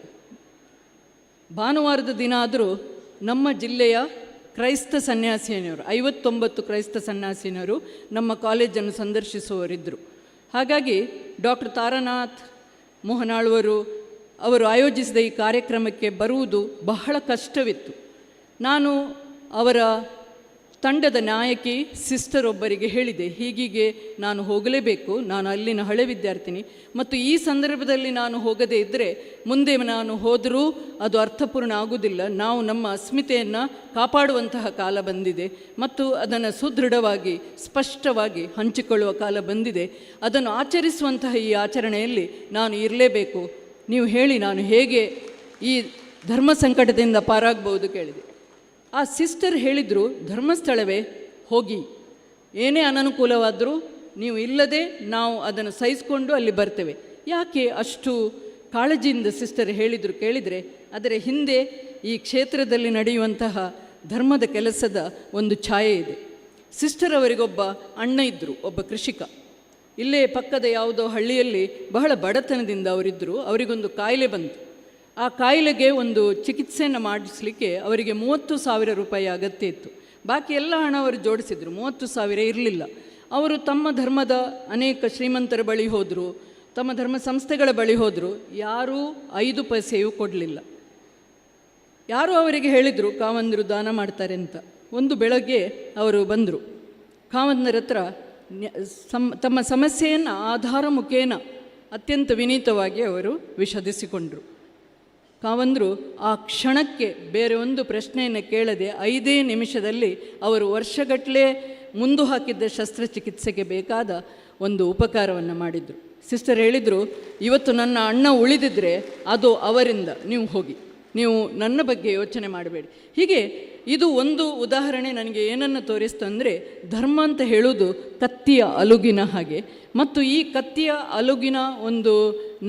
ಭಾನುವಾರದ ದಿನ ಆದರೂ ನಮ್ಮ ಜಿಲ್ಲೆಯ ಕ್ರೈಸ್ತ ಸನ್ಯಾಸಿನಿಯರು 59 ಕ್ರೈಸ್ತ ಸನ್ಯಾಸಿನಿಯರು ನಮ್ಮ ಕಾಲೇಜನ್ನು ಸಂದರ್ಶಿಸುವವರಿದ್ದರು. ಹಾಗಾಗಿ ಡಾಕ್ಟರ್ ತಾರಾನಾಥ್ ಮೋಹನಾಳ್ವರು ಅವರು ಆಯೋಜಿಸಿದ ಈ ಕಾರ್ಯಕ್ರಮಕ್ಕೆ ಬರುವುದು ಬಹಳ ಕಷ್ಟವಿತ್ತು. ನಾನು ಅವರ ತಂಡದ ನಾಯಕಿ ಸಿಸ್ಟರ್ ಒಬ್ಬರಿಗೆ ಹೇಳಿದೆ, ಹೀಗೀಗೆ ನಾನು ಹೋಗಲೇಬೇಕು, ನಾನು ಅಲ್ಲಿನ ಹಳೆ ವಿದ್ಯಾರ್ಥಿನಿ ಮತ್ತು ಈ ಸಂದರ್ಭದಲ್ಲಿ ನಾನು ಹೋಗದೇ ಇದ್ದರೆ ಮುಂದೆ ನಾನು ಹೋದರೂ ಅದು ಅರ್ಥಪೂರ್ಣ ಆಗುವುದಿಲ್ಲ. ನಾವು ನಮ್ಮ ಅಸ್ಮಿತೆಯನ್ನು ಕಾಪಾಡುವಂತಹ ಕಾಲ ಬಂದಿದೆ ಮತ್ತು ಅದನ್ನು ಸುದೃಢವಾಗಿ ಸ್ಪಷ್ಟವಾಗಿ ಹಂಚಿಕೊಳ್ಳುವ ಕಾಲ ಬಂದಿದೆ. ಅದನ್ನು ಆಚರಿಸುವಂತಹ ಈ ಆಚರಣೆಯಲ್ಲಿ ನಾನು ಇರಲೇಬೇಕು. ನೀವು ಹೇಳಿ ನಾನು ಹೇಗೆ ಈ ಧರ್ಮ ಸಂಕಟದಿಂದ ಪಾರಾಗಬಹುದು ಕೇಳಿದೆ. ಆ ಸಿಸ್ಟರ್ ಹೇಳಿದರು, ಧರ್ಮಸ್ಥಳವೇ ಹೋಗಿ, ಏನೇ ಅನನುಕೂಲವಾದರೂ ನೀವು ಇಲ್ಲದೆ ನಾವು ಅದನ್ನು ಸಹಿಸಿಕೊಂಡು ಅಲ್ಲಿ ಬರ್ತೇವೆ. ಯಾಕೆ ಅಷ್ಟು ಕಾಳಜಿಯಿಂದ ಸಿಸ್ಟರ್ ಹೇಳಿದರು ಕೇಳಿದರೆ, ಅದರ ಹಿಂದೆ ಈ ಕ್ಷೇತ್ರದಲ್ಲಿ ನಡೆಯುವಂತಹ ಧರ್ಮದ ಕೆಲಸದ ಒಂದು ಛಾಯೆ ಇದೆ. ಸಿಸ್ಟರ್ ಅವರಿಗೊಬ್ಬ ಅಣ್ಣ ಇದ್ದರು, ಒಬ್ಬ ಕೃಷಿಕ. ಇಲ್ಲೇ ಪಕ್ಕದ ಯಾವುದೋ ಹಳ್ಳಿಯಲ್ಲಿ ಬಹಳ ಬಡತನದಿಂದ ಅವರಿದ್ದರು. ಅವರಿಗೊಂದು ಕಾಯಿಲೆ ಬಂತು. ಆ ಕಾಯಿಲೆಗೆ ಒಂದು ಚಿಕಿತ್ಸೆಯನ್ನು ಮಾಡಿಸಲಿಕ್ಕೆ ಅವರಿಗೆ 30,000 ರೂಪಾಯಿ ಅಗತ್ಯ ಇತ್ತು. ಬಾಕಿ ಎಲ್ಲ ಹಣ ಅವರು ಜೋಡಿಸಿದರು, 30,000 ಇರಲಿಲ್ಲ. ಅವರು ತಮ್ಮ ಧರ್ಮದ ಅನೇಕ ಶ್ರೀಮಂತರ ಬಳಿ ಹೋದರು, ತಮ್ಮ ಧರ್ಮ ಸಂಸ್ಥೆಗಳ ಬಳಿ ಹೋದರು. ಯಾರೂ 5 ಪೈಸೆಯೂ ಕೊಡಲಿಲ್ಲ. ಯಾರೂ ಅವರಿಗೆ ಹೇಳಿದರು ಕಾವಂದರು ದಾನ ಮಾಡ್ತಾರೆ ಅಂತ. ಒಂದು ಬೆಳಗ್ಗೆ ಅವರು ಬಂದರು. ಕಾವಂದರ ಹತ್ರ ತಮ್ಮ ಸಮಸ್ಯೆಯನ್ನು ಆಧಾರ ಮುಖೇನ ಅತ್ಯಂತ ವಿನೀತವಾಗಿ ಅವರು ವಿಷದಿಸಿಕೊಂಡರು. ಕಾವಂದರು ಆ ಕ್ಷಣಕ್ಕೆ ಬೇರೆ ಒಂದು ಪ್ರಶ್ನೆಯನ್ನು ಕೇಳದೆ 5 ನಿಮಿಷದಲ್ಲಿ ಅವರು ವರ್ಷಗಟ್ಟಲೆ ಮುಂದು ಹಾಕಿದ್ದ ಶಸ್ತ್ರಚಿಕಿತ್ಸೆಗೆ ಬೇಕಾದ ಒಂದು ಉಪಕಾರವನ್ನು ಮಾಡಿದರು. ಸಿಸ್ಟರ್ ಹೇಳಿದರು, ಇವತ್ತು ನನ್ನ ಅಣ್ಣ ಉಳಿದಿದ್ದರೆ ಅದು ಅವರಿಂದ, ನೀವು ಹೋಗಿ, ನೀವು ನನ್ನ ಬಗ್ಗೆ ಯೋಚನೆ ಮಾಡಬೇಡಿ. ಹೀಗೆ ಇದು ಒಂದು ಉದಾಹರಣೆ ನನಗೆ ಏನನ್ನು ತೋರಿಸ್ತು ಅಂದರೆ, ಧರ್ಮ ಅಂತ ಹೇಳೋದು ಕತ್ತಿಯ ಅಲುಗಿನ ಹಾಗೆ, ಮತ್ತು ಈ ಕತ್ತಿಯ ಅಲುಗಿನ ಒಂದು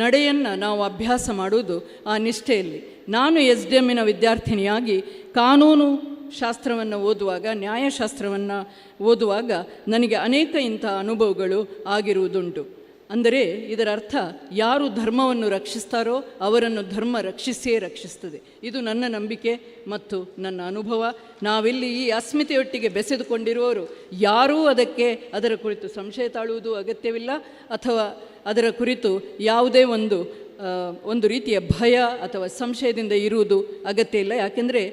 ನಡೆಯನ್ನು ನಾವು ಅಭ್ಯಾಸ ಮಾಡುವುದು ಆ ನಿಷ್ಠೆಯಲ್ಲಿ. ನಾನು SDMನ ವಿದ್ಯಾರ್ಥಿನಿಯಾಗಿ ಕಾನೂನು ಶಾಸ್ತ್ರವನ್ನು ಓದುವಾಗ, ನ್ಯಾಯಶಾಸ್ತ್ರವನ್ನು ಓದುವಾಗ ನನಗೆ ಅನೇಕ ಇಂಥ ಅನುಭವಗಳು ಆಗಿರುವುದುಂಟು. ಅಂದರೆ ಇದರ ಅರ್ಥ, ಯಾರು ಧರ್ಮವನ್ನು ರಕ್ಷಿಸ್ತಾರೋ ಅವರನ್ನು ಧರ್ಮ ರಕ್ಷಿಸಿಯೇ ರಕ್ಷಿಸ್ತದೆ. ಇದು ನನ್ನ ನಂಬಿಕೆ ಮತ್ತು ನನ್ನ ಅನುಭವ. ನಾವಿಲ್ಲಿ ಈ ಅಸ್ಮಿತೆಯೊಟ್ಟಿಗೆ ಬೆಸೆದುಕೊಂಡಿರುವವರು ಯಾರೂ ಅದರ ಕುರಿತು ಸಂಶಯ ತಾಳುವುದು ಅಗತ್ಯವಿಲ್ಲ, ಅಥವಾ ಅದರ ಕುರಿತು ಯಾವುದೇ ಒಂದು ರೀತಿಯ ಭಯ ಅಥವಾ ಸಂಶಯದಿಂದ ಇರುವುದು ಅಗತ್ಯ ಇಲ್ಲ. ಯಾಕೆಂದರೆ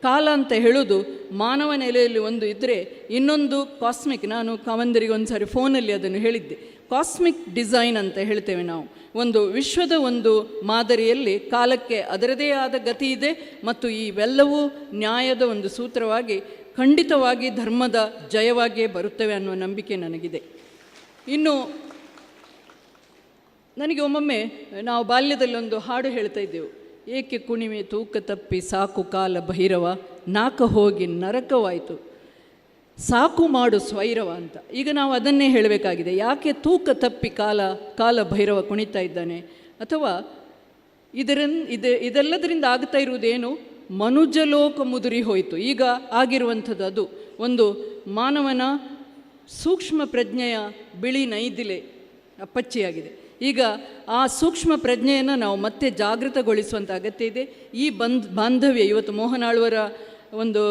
ಕಾಲ ಅಂತ ಹೇಳೋದು ಮಾನವ ನೆಲೆಯಲ್ಲಿ ಒಂದು ಇದ್ದರೆ ಇನ್ನೊಂದು ಕಾಸ್ಮಿಕ್. ನಾನು ಕಾವಂದರಿಗೆ ಒಂದು ಸಾರಿ ಫೋನಲ್ಲಿ ಅದನ್ನು ಹೇಳಿದ್ದೆ. ಕಾಸ್ಮಿಕ್ ಡಿಸೈನ್ ಅಂತ ಹೇಳ್ತೇವೆ ನಾವು. ಒಂದು ವಿಶ್ವದ ಒಂದು ಮಾದರಿಯಲ್ಲಿ ಕಾಲಕ್ಕೆ ಅದರದೇ ಆದ ಗತಿ ಇದೆ, ಮತ್ತು ಇವೆಲ್ಲವೂ ನ್ಯಾಯದ ಒಂದು ಸೂತ್ರವಾಗಿ ಖಂಡಿತವಾಗಿ ಧರ್ಮದ ಜಯವಾಗಿಯೇ ಬರುತ್ತವೆ ಅನ್ನುವ ನಂಬಿಕೆ ನನಗಿದೆ. ಇನ್ನು ನನಗೆ ಒಮ್ಮೊಮ್ಮೆ ನಾವು ಬಾಲ್ಯದಲ್ಲಿ ಒಂದು ಹಾಡು ಹೇಳ್ತಾ ಇದ್ದೆವು, ಏಕೆ ಕುಣಿವೆ ತೂಕ ತಪ್ಪಿ ಸಾಕು ಕಾಲ ಭೈರವ, ನಾಕ ಹೋಗಿ ನರಕವಾಯಿತು ಸಾಕು ಮಾಡು ಸ್ವೈರವ ಅಂತ. ಈಗ ನಾವು ಅದನ್ನೇ ಹೇಳಬೇಕಾಗಿದೆ. ಯಾಕೆ ತೂಕ ತಪ್ಪಿ ಕಾಲ ಭೈರವ ಕುಣಿತಾ ಇದ್ದಾನೆ? ಅಥವಾ ಇದೆಲ್ಲದರಿಂದ ಆಗ್ತಾ ಇರುವುದೇನು? ಮನುಜಲೋಕ ಮುದುರಿ ಹೋಯಿತು. ಈಗ ಆಗಿರುವಂಥದ್ದು ಅದು ಒಂದು ಮಾನವನ ಸೂಕ್ಷ್ಮ ಪ್ರಜ್ಞೆಯ ಬಿಳಿ ನೈದಿಲೆ ಅಪ್ಪಚ್ಚಿಯಾಗಿದೆ. ಈಗ ಆ ಸೂಕ್ಷ್ಮ ಪ್ರಜ್ಞೆಯನ್ನು ನಾವು ಮತ್ತೆ ಜಾಗೃತಗೊಳಿಸುವಂಥ ಅಗತ್ಯ ಇದೆ. ಈ ಬಾಂಧವ್ಯ ಇವತ್ತು ಮೋಹನಾಳ್ವರ ಒಂದು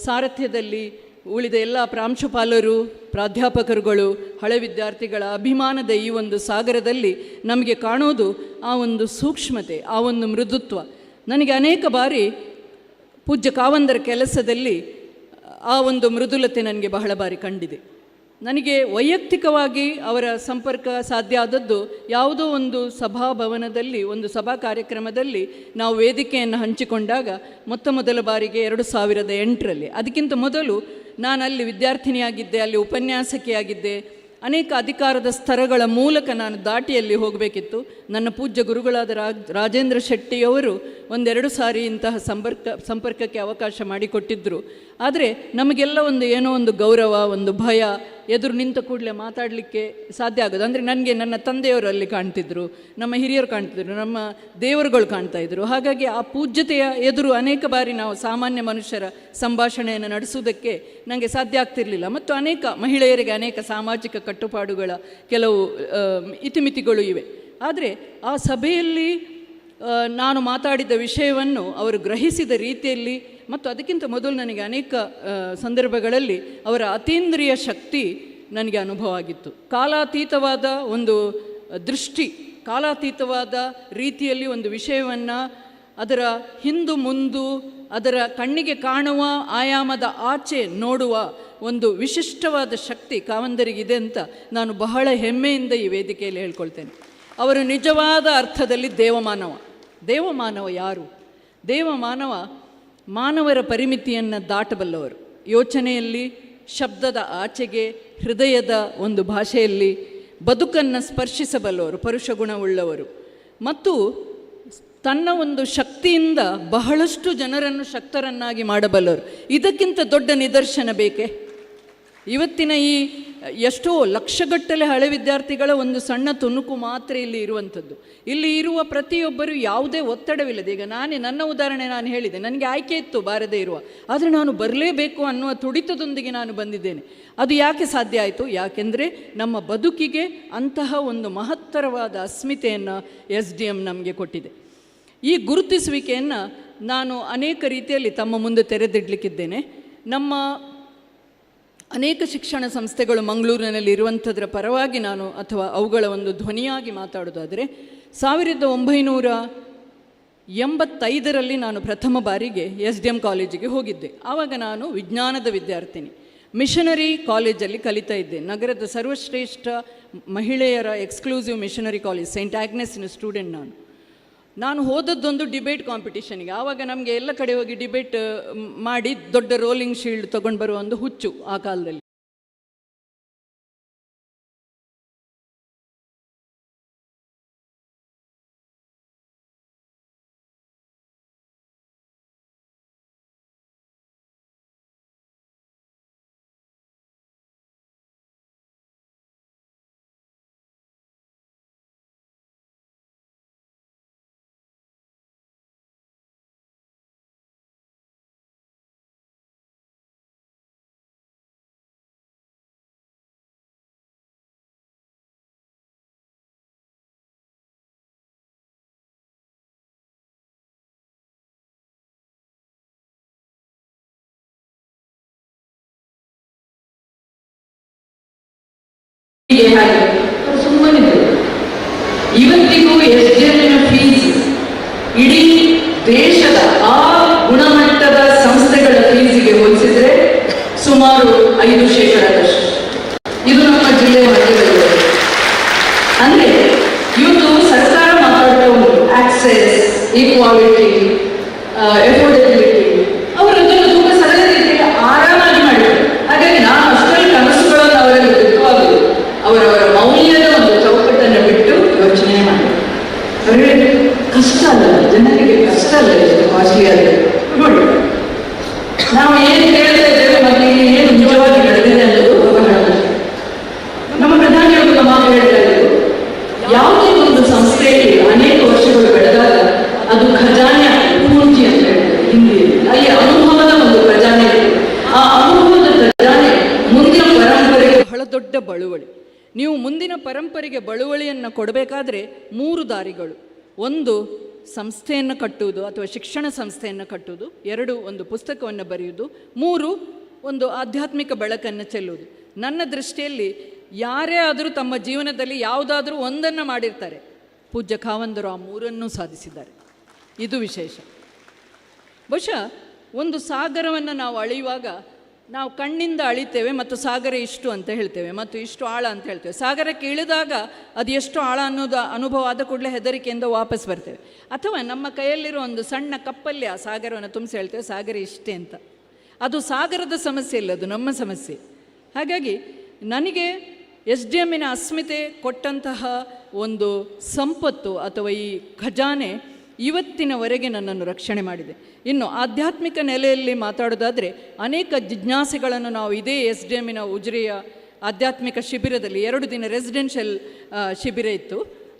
ಸಾರಥ್ಯದಲ್ಲಿ ಉಳಿದ ಎಲ್ಲ ಪ್ರಾಂಶುಪಾಲರು, ಪ್ರಾಧ್ಯಾಪಕರುಗಳು, ಹಳೆ ವಿದ್ಯಾರ್ಥಿಗಳ ಅಭಿಮಾನದ ಈ ಒಂದು ಸಾಗರದಲ್ಲಿ ನಮಗೆ ಕಾಣೋದು ಆ ಒಂದು ಸೂಕ್ಷ್ಮತೆ, ಆ ಒಂದು ಮೃದುತ್ವ. ನನಗೆ ಅನೇಕ ಬಾರಿ ಪೂಜ್ಯ ಕಾವಂದರ ಕೆಲಸದಲ್ಲಿ ಆ ಒಂದು ಮೃದುಲತೆ ನನಗೆ ಬಹಳ ಬಾರಿ ಕಂಡಿದೆ. ನನಗೆ ವೈಯಕ್ತಿಕವಾಗಿ ಅವರ ಸಂಪರ್ಕ ಸಾಧ್ಯ ಆದದ್ದು ಯಾವುದೋ ಒಂದು ಸಭಾಭವನದಲ್ಲಿ, ಒಂದು ಸಭಾ ಕಾರ್ಯಕ್ರಮದಲ್ಲಿ ನಾವು ವೇದಿಕೆಯನ್ನು ಹಂಚಿಕೊಂಡಾಗ ಮೊದಲ ಬಾರಿಗೆ 2008ರಲ್ಲಿ. ಅದಕ್ಕಿಂತ ಮೊದಲು ನಾನು ಅಲ್ಲಿ ವಿದ್ಯಾರ್ಥಿನಿಯಾಗಿದ್ದೆ, ಅಲ್ಲಿ ಉಪನ್ಯಾಸಕಿಯಾಗಿದ್ದೆ. ಅನೇಕ ಅಧಿಕಾರದ ಸ್ತರಗಳ ಮೂಲಕ ನಾನು ದಾಟಿಯಲ್ಲಿ ಹೋಗಬೇಕಿತ್ತು. ನನ್ನ ಪೂಜ್ಯ ಗುರುಗಳಾದ ರಾಜೇಂದ್ರ ಶೆಟ್ಟಿಯವರು ಒಂದೆರಡು ಸಾರಿ ಇಂತಹ ಸಂಪರ್ಕಕ್ಕೆ ಅವಕಾಶ ಮಾಡಿಕೊಟ್ಟಿದ್ದರು. ಆದರೆ ನಮಗೆಲ್ಲ ಏನೋ ಒಂದು ಗೌರವ, ಒಂದು ಭಯ, ಎದುರು ನಿಂತ ಕೂಡಲೇ ಮಾತಾಡಲಿಕ್ಕೆ ಸಾಧ್ಯ ಆಗೋದು. ಅಂದರೆ ನನಗೆ ನನ್ನ ತಂದೆಯವರು ಅಲ್ಲಿ ಕಾಣ್ತಿದ್ರು, ನಮ್ಮ ಹಿರಿಯರು ಕಾಣ್ತಿದ್ರು, ನಮ್ಮ ದೇವರುಗಳು ಕಾಣ್ತಾಯಿದ್ರು. ಹಾಗಾಗಿ ಆ ಪೂಜ್ಯತೆಯ ಎದುರು ಅನೇಕ ಬಾರಿ ನಾವು ಸಾಮಾನ್ಯ ಮನುಷ್ಯರ ಸಂಭಾಷಣೆಯನ್ನು ನಡೆಸುವುದಕ್ಕೆ ನನಗೆ ಸಾಧ್ಯ ಆಗ್ತಿರಲಿಲ್ಲ. ಮತ್ತು ಅನೇಕ ಮಹಿಳೆಯರಿಗೆ ಅನೇಕ ಸಾಮಾಜಿಕ ಕಟ್ಟುಪಾಡುಗಳ ಕೆಲವು ಇತಿಮಿತಿಗಳು ಇವೆ. ಆದರೆ ಆ ಸಭೆಯಲ್ಲಿ ನಾನು ಮಾತಾಡಿದ ವಿಷಯವನ್ನು ಅವರು ಗ್ರಹಿಸಿದ ರೀತಿಯಲ್ಲಿ ಮತ್ತು ಅದಕ್ಕಿಂತ ಮೊದಲು ನನಗೆ ಅನೇಕ ಸಂದರ್ಭಗಳಲ್ಲಿ ಅವರ ಅತೀಂದ್ರಿಯ ಶಕ್ತಿ ನನಗೆ ಅನುಭವ ಆಗಿತ್ತು. ಕಾಲಾತೀತವಾದ ಒಂದು ದೃಷ್ಟಿ, ಕಾಲಾತೀತವಾದ ರೀತಿಯಲ್ಲಿ ಒಂದು ವಿಷಯವನ್ನು ಅದರ ಹಿಂದು ಮುಂದು, ಅದರ ಕಣ್ಣಿಗೆ ಕಾಣುವ ಆಯಾಮದ ಆಚೆ ನೋಡುವ ಒಂದು ವಿಶಿಷ್ಟವಾದ ಶಕ್ತಿ ಕಾವಂದರಿಗಿದೆ ಅಂತ ನಾನು ಬಹಳ ಹೆಮ್ಮೆಯಿಂದ ಈ ವೇದಿಕೆಯಲ್ಲಿ ಹೇಳ್ಕೊಳ್ತೇನೆ. ಅವರು ನಿಜವಾದ ಅರ್ಥದಲ್ಲಿ ದೇವಮಾನವ. ದೇವಮಾನವ ಯಾರು? ದೇವಮಾನವ ಮಾನವರ ಪರಿಮಿತಿಯನ್ನು ದಾಟಬಲ್ಲವರು, ಯೋಚನೆಯಲ್ಲಿ, ಶಬ್ದದ ಆಚೆಗೆ, ಹೃದಯದ ಒಂದು ಭಾಷೆಯಲ್ಲಿ ಬದುಕನ್ನು ಸ್ಪರ್ಶಿಸಬಲ್ಲವರು, ಪರುಷ ಗುಣವುಳ್ಳವರು ಮತ್ತು ತನ್ನ ಒಂದು ಶಕ್ತಿಯಿಂದ ಬಹಳಷ್ಟು ಜನರನ್ನು ಶಕ್ತರನ್ನಾಗಿ ಮಾಡಬಲ್ಲವರು. ಇದಕ್ಕಿಂತ ದೊಡ್ಡ ನಿದರ್ಶನ ಬೇಕೇ? ಇವತ್ತಿನ ಈ ಎಷ್ಟೋ ಲಕ್ಷಗಟ್ಟಲೆ ಹಳೆ ವಿದ್ಯಾರ್ಥಿಗಳ ಒಂದು ಸಣ್ಣ ತುಣುಕು ಮಾತ್ರ ಇಲ್ಲಿ ಇರುವಂಥದ್ದು. ಇಲ್ಲಿ ಇರುವ ಪ್ರತಿಯೊಬ್ಬರು ಯಾವುದೇ ಒತ್ತಡವಿಲ್ಲದೆ, ಈಗ ನನ್ನ ಉದಾಹರಣೆ ನಾನು ಹೇಳಿದೆ, ನನಗೆ ಆಯ್ಕೆ ಇತ್ತು ಬಾರದೇ ಇರುವ, ಆದರೆ ನಾನು ಬರಲೇಬೇಕು ಅನ್ನುವ ತುಡಿತದೊಂದಿಗೆ ನಾನು ಬಂದಿದ್ದೇನೆ. ಅದು ಯಾಕೆ ಸಾಧ್ಯ ಆಯಿತು? ಯಾಕೆಂದರೆ ನಮ್ಮ ಬದುಕಿಗೆ ಅಂತಹ ಒಂದು ಮಹತ್ತರವಾದ ಅಸ್ಮಿತೆಯನ್ನು SDM ನಮಗೆ ಕೊಟ್ಟಿದೆ. ಈ ಗುರುತಿಸುವಿಕೆಯನ್ನು ನಾನು ಅನೇಕ ರೀತಿಯಲ್ಲಿ ತಮ್ಮ ಮುಂದೆ ತೆರೆದಿಡಲಿಕ್ಕಿದ್ದೇನೆ. ನಮ್ಮ ಅನೇಕ ಶಿಕ್ಷಣ ಸಂಸ್ಥೆಗಳು ಮಂಗಳೂರಿನಲ್ಲಿ ಇರುವಂಥದ್ರ ಪರವಾಗಿ ನಾನು ಅಥವಾ ಅವುಗಳ ಒಂದು ಧ್ವನಿಯಾಗಿ ಮಾತಾಡೋದಾದರೆ, 1985ರಲ್ಲಿ ನಾನು ಪ್ರಥಮ ಬಾರಿಗೆ SDM ಕಾಲೇಜಿಗೆ ಹೋಗಿದ್ದೆ. ಆವಾಗ ನಾನು ವಿಜ್ಞಾನದ ವಿದ್ಯಾರ್ಥಿನಿ, ಮಿಷನರಿ ಕಾಲೇಜಲ್ಲಿ ಕಲಿತಾ ಇದ್ದೆ. ನಗರದ ಸರ್ವಶ್ರೇಷ್ಠ ಮಹಿಳೆಯರ ಎಕ್ಸ್ಕ್ಲೂಸಿವ್ ಮಿಷನರಿ ಕಾಲೇಜ್ ಸೈಂಟ್ ಆಗ್ನೆಸ್ನ ಸ್ಟೂಡೆಂಟ್ ನಾನು ಹೋದದ್ದೊಂದು ಡಿಬೇಟ್ ಕಾಂಪಿಟಿಷನ್ಗೆ. ಆವಾಗ ನಮಗೆ ಎಲ್ಲ ಕಡೆ ಹೋಗಿ ಡಿಬೇಟ್ ಮಾಡಿ ದೊಡ್ಡ ರೋಲಿಂಗ್ ಶೀಲ್ಡ್ ತೊಗೊಂಡು ಬರುವ ಒಂದು ಹುಚ್ಚು ಆ ಕಾಲದಲ್ಲಿ. ಸುಮ್ಮನಿದ್ರು. ಇವತ್ತಿಗೂ SDM ಫೀಸ್ ಇಡೀ ದೇಶದ ಆ ಗುಣಮಟ್ಟದ ಸಂಸ್ಥೆಗಳ ಫೀಸಿಗೆ ಹೋಲಿಸಿದ್ರೆ ಸುಮಾರು 5% ಇದು ನಮ್ಮ ಜಿಲ್ಲೆಯ ಮಧ್ಯದಲ್ಲಿ. ಅಂದ್ರೆ ಇವತ್ತು ಸರ್ಕಾರ ಮಾತಾಡ್ತಾ ಉಂಟು ಆಕ್ಸೆಸ್, ಈಕ್ವಾಲಿಟಿ, ಎಫೋರ್ಡಬಿಲಿಟಿ, ಅವರು ಅದನ್ನು ತುಂಬ ಸರಳ ರೀತಿಯಲ್ಲಿ ಆರಾಮಾಗಿ ಮಾಡಿದ್ದಾರೆ. ಹಾಗಾಗಿ ನಾನು ಅಷ್ಟರಲ್ಲಿ ಕನಸುಗಳನ್ನು ಅವರಲ್ಲಿ ಬಿಟ್ಟುವಾಗಲು ಅವರವರ ಮೌಲ್ಯದ ಒಂದು ಚೌಕಟ್ಟನ್ನು ಬಿಟ್ಟು ಯೋಚನೆ ಮಾಡಿ. ಅವರಿಗೆ ಕಷ್ಟ ಅಲ್ಲ, ಜನರಿಗೆ ಕಷ್ಟ ಅಲ್ಲ, ಎಷ್ಟು ಕಾಸ್ಟ್ಲಿ ಅಲ್ಲ. ನೋಡಿ, ನಾವು ಏನು ಕೇಳ್ತಾ ಇದ್ದೇವೆ ಮತ್ತು ಇಲ್ಲಿ ಏನು ನಿಜವಾಗಿ ನಡೆದಿದೆ ಅನ್ನೋದು ಬಹಳ ಮುಖ್ಯ. ನಮ್ಮ ಪ್ರಧಾನಿಯವರು ನಮ್ಮ ಹೇಳ್ತಾ ಇದ್ರು, ಯಾವುದೇ ಒಂದು ಸಂಸ್ಥೆಯಲ್ಲಿ ಅನೇಕ ವರ್ಷಗಳು ಬೆಳೆದಾಗ ಅದು ಖಜಾನೆ ಪೂರ್ತಿ ಅಂತ ಹೇಳ್ತಾರೆ ಹಿಂದಿಯಲ್ಲಿ. ಅಲ್ಲಿ ಅನುಭವದ ಒಂದು ಖಜಾನೆ ಇದೆ. ಆ ಅನುಭವದ ಖಜಾನೆ ಮುಂದಿನ ಪರಂಪರೆಗೆ ಬಹಳ ದೊಡ್ಡ ಬಳುವಳಿ. ನೀವು ಮುಂದಿನ ಪರಂಪರೆಗೆ ಬಳುವಳಿಯನ್ನು ಕೊಡಬೇಕಾದ್ರೆ 3 ದಾರಿಗಳು. 1, ಸಂಸ್ಥೆಯನ್ನು ಕಟ್ಟುವುದು ಅಥವಾ ಶಿಕ್ಷಣ ಸಂಸ್ಥೆಯನ್ನು ಕಟ್ಟುವುದು. 2, ಒಂದು ಪುಸ್ತಕವನ್ನು ಬರೆಯುವುದು. 3, ಒಂದು ಆಧ್ಯಾತ್ಮಿಕ ಬೆಳಕನ್ನು ಚೆಲ್ಲುವುದು. ನನ್ನ ದೃಷ್ಟಿಯಲ್ಲಿ ಯಾರೇ ಆದರೂ ತಮ್ಮ ಜೀವನದಲ್ಲಿ ಯಾವುದಾದ್ರೂ ಒಂದನ್ನು ಮಾಡಿರ್ತಾರೆ. ಪೂಜ್ಯ ಖಾವಂದರು ಆ 3 ಸಾಧಿಸಿದ್ದಾರೆ. ಇದು ವಿಶೇಷ. ಬಹುಶಃ ಒಂದು ಸಾಗರವನ್ನು ನಾವು ಅಳೆಯುವಾಗ ನಾವು ಕಣ್ಣಿಂದ ಅಳಿತೇವೆ ಮತ್ತು ಸಾಗರ ಇಷ್ಟು ಅಂತ ಹೇಳ್ತೇವೆ ಮತ್ತು ಇಷ್ಟು ಆಳ ಅಂತ ಹೇಳ್ತೇವೆ. ಸಾಗರಕ್ಕೆ ಇಳಿದಾಗ ಅದು ಎಷ್ಟು ಆಳ ಅನ್ನೋದು ಅನುಭವ ಆದ ಕೂಡಲೇ ಹೆದರಿಕೆಯಿಂದ ವಾಪಸ್ ಬರ್ತೇವೆ. ಅಥವಾ ನಮ್ಮ ಕೈಯಲ್ಲಿರೋ ಒಂದು ಸಣ್ಣ ಕಪ್ಪಲ್ಲಿ ಆ ಸಾಗರವನ್ನು ತುಂಬಿಸಿ ಹೇಳ್ತೇವೆ ಸಾಗರ ಇಷ್ಟೇ ಅಂತ. ಅದು ಸಾಗರದ ಸಮಸ್ಯೆ ಇಲ್ಲ, ಅದು ನಮ್ಮ ಸಮಸ್ಯೆ. ಹಾಗಾಗಿ ನನಗೆ SDMನ ಅಸ್ಮಿತೆ ಕೊಟ್ಟಂತಹ ಒಂದು ಸಂಪತ್ತು ಅಥವಾ ಈ ಖಜಾನೆ ಇವತ್ತಿನವರೆಗೆ ನನ್ನನ್ನು ರಕ್ಷಣೆ ಮಾಡಿದೆ. ಇನ್ನು ಆಧ್ಯಾತ್ಮಿಕ ನೆಲೆಯಲ್ಲಿ ಮಾತಾಡೋದಾದರೆ ಅನೇಕ ಜಿಜ್ಞಾಸೆಗಳನ್ನು ನಾವು ಇದೇ SDMನ ಉಜಿರೆಯ ಆಧ್ಯಾತ್ಮಿಕ ಶಿಬಿರದಲ್ಲಿ 2 ದಿನ ರೆಸಿಡೆನ್ಷಿಯಲ್ ಶಿಬಿರ ಇತ್ತು,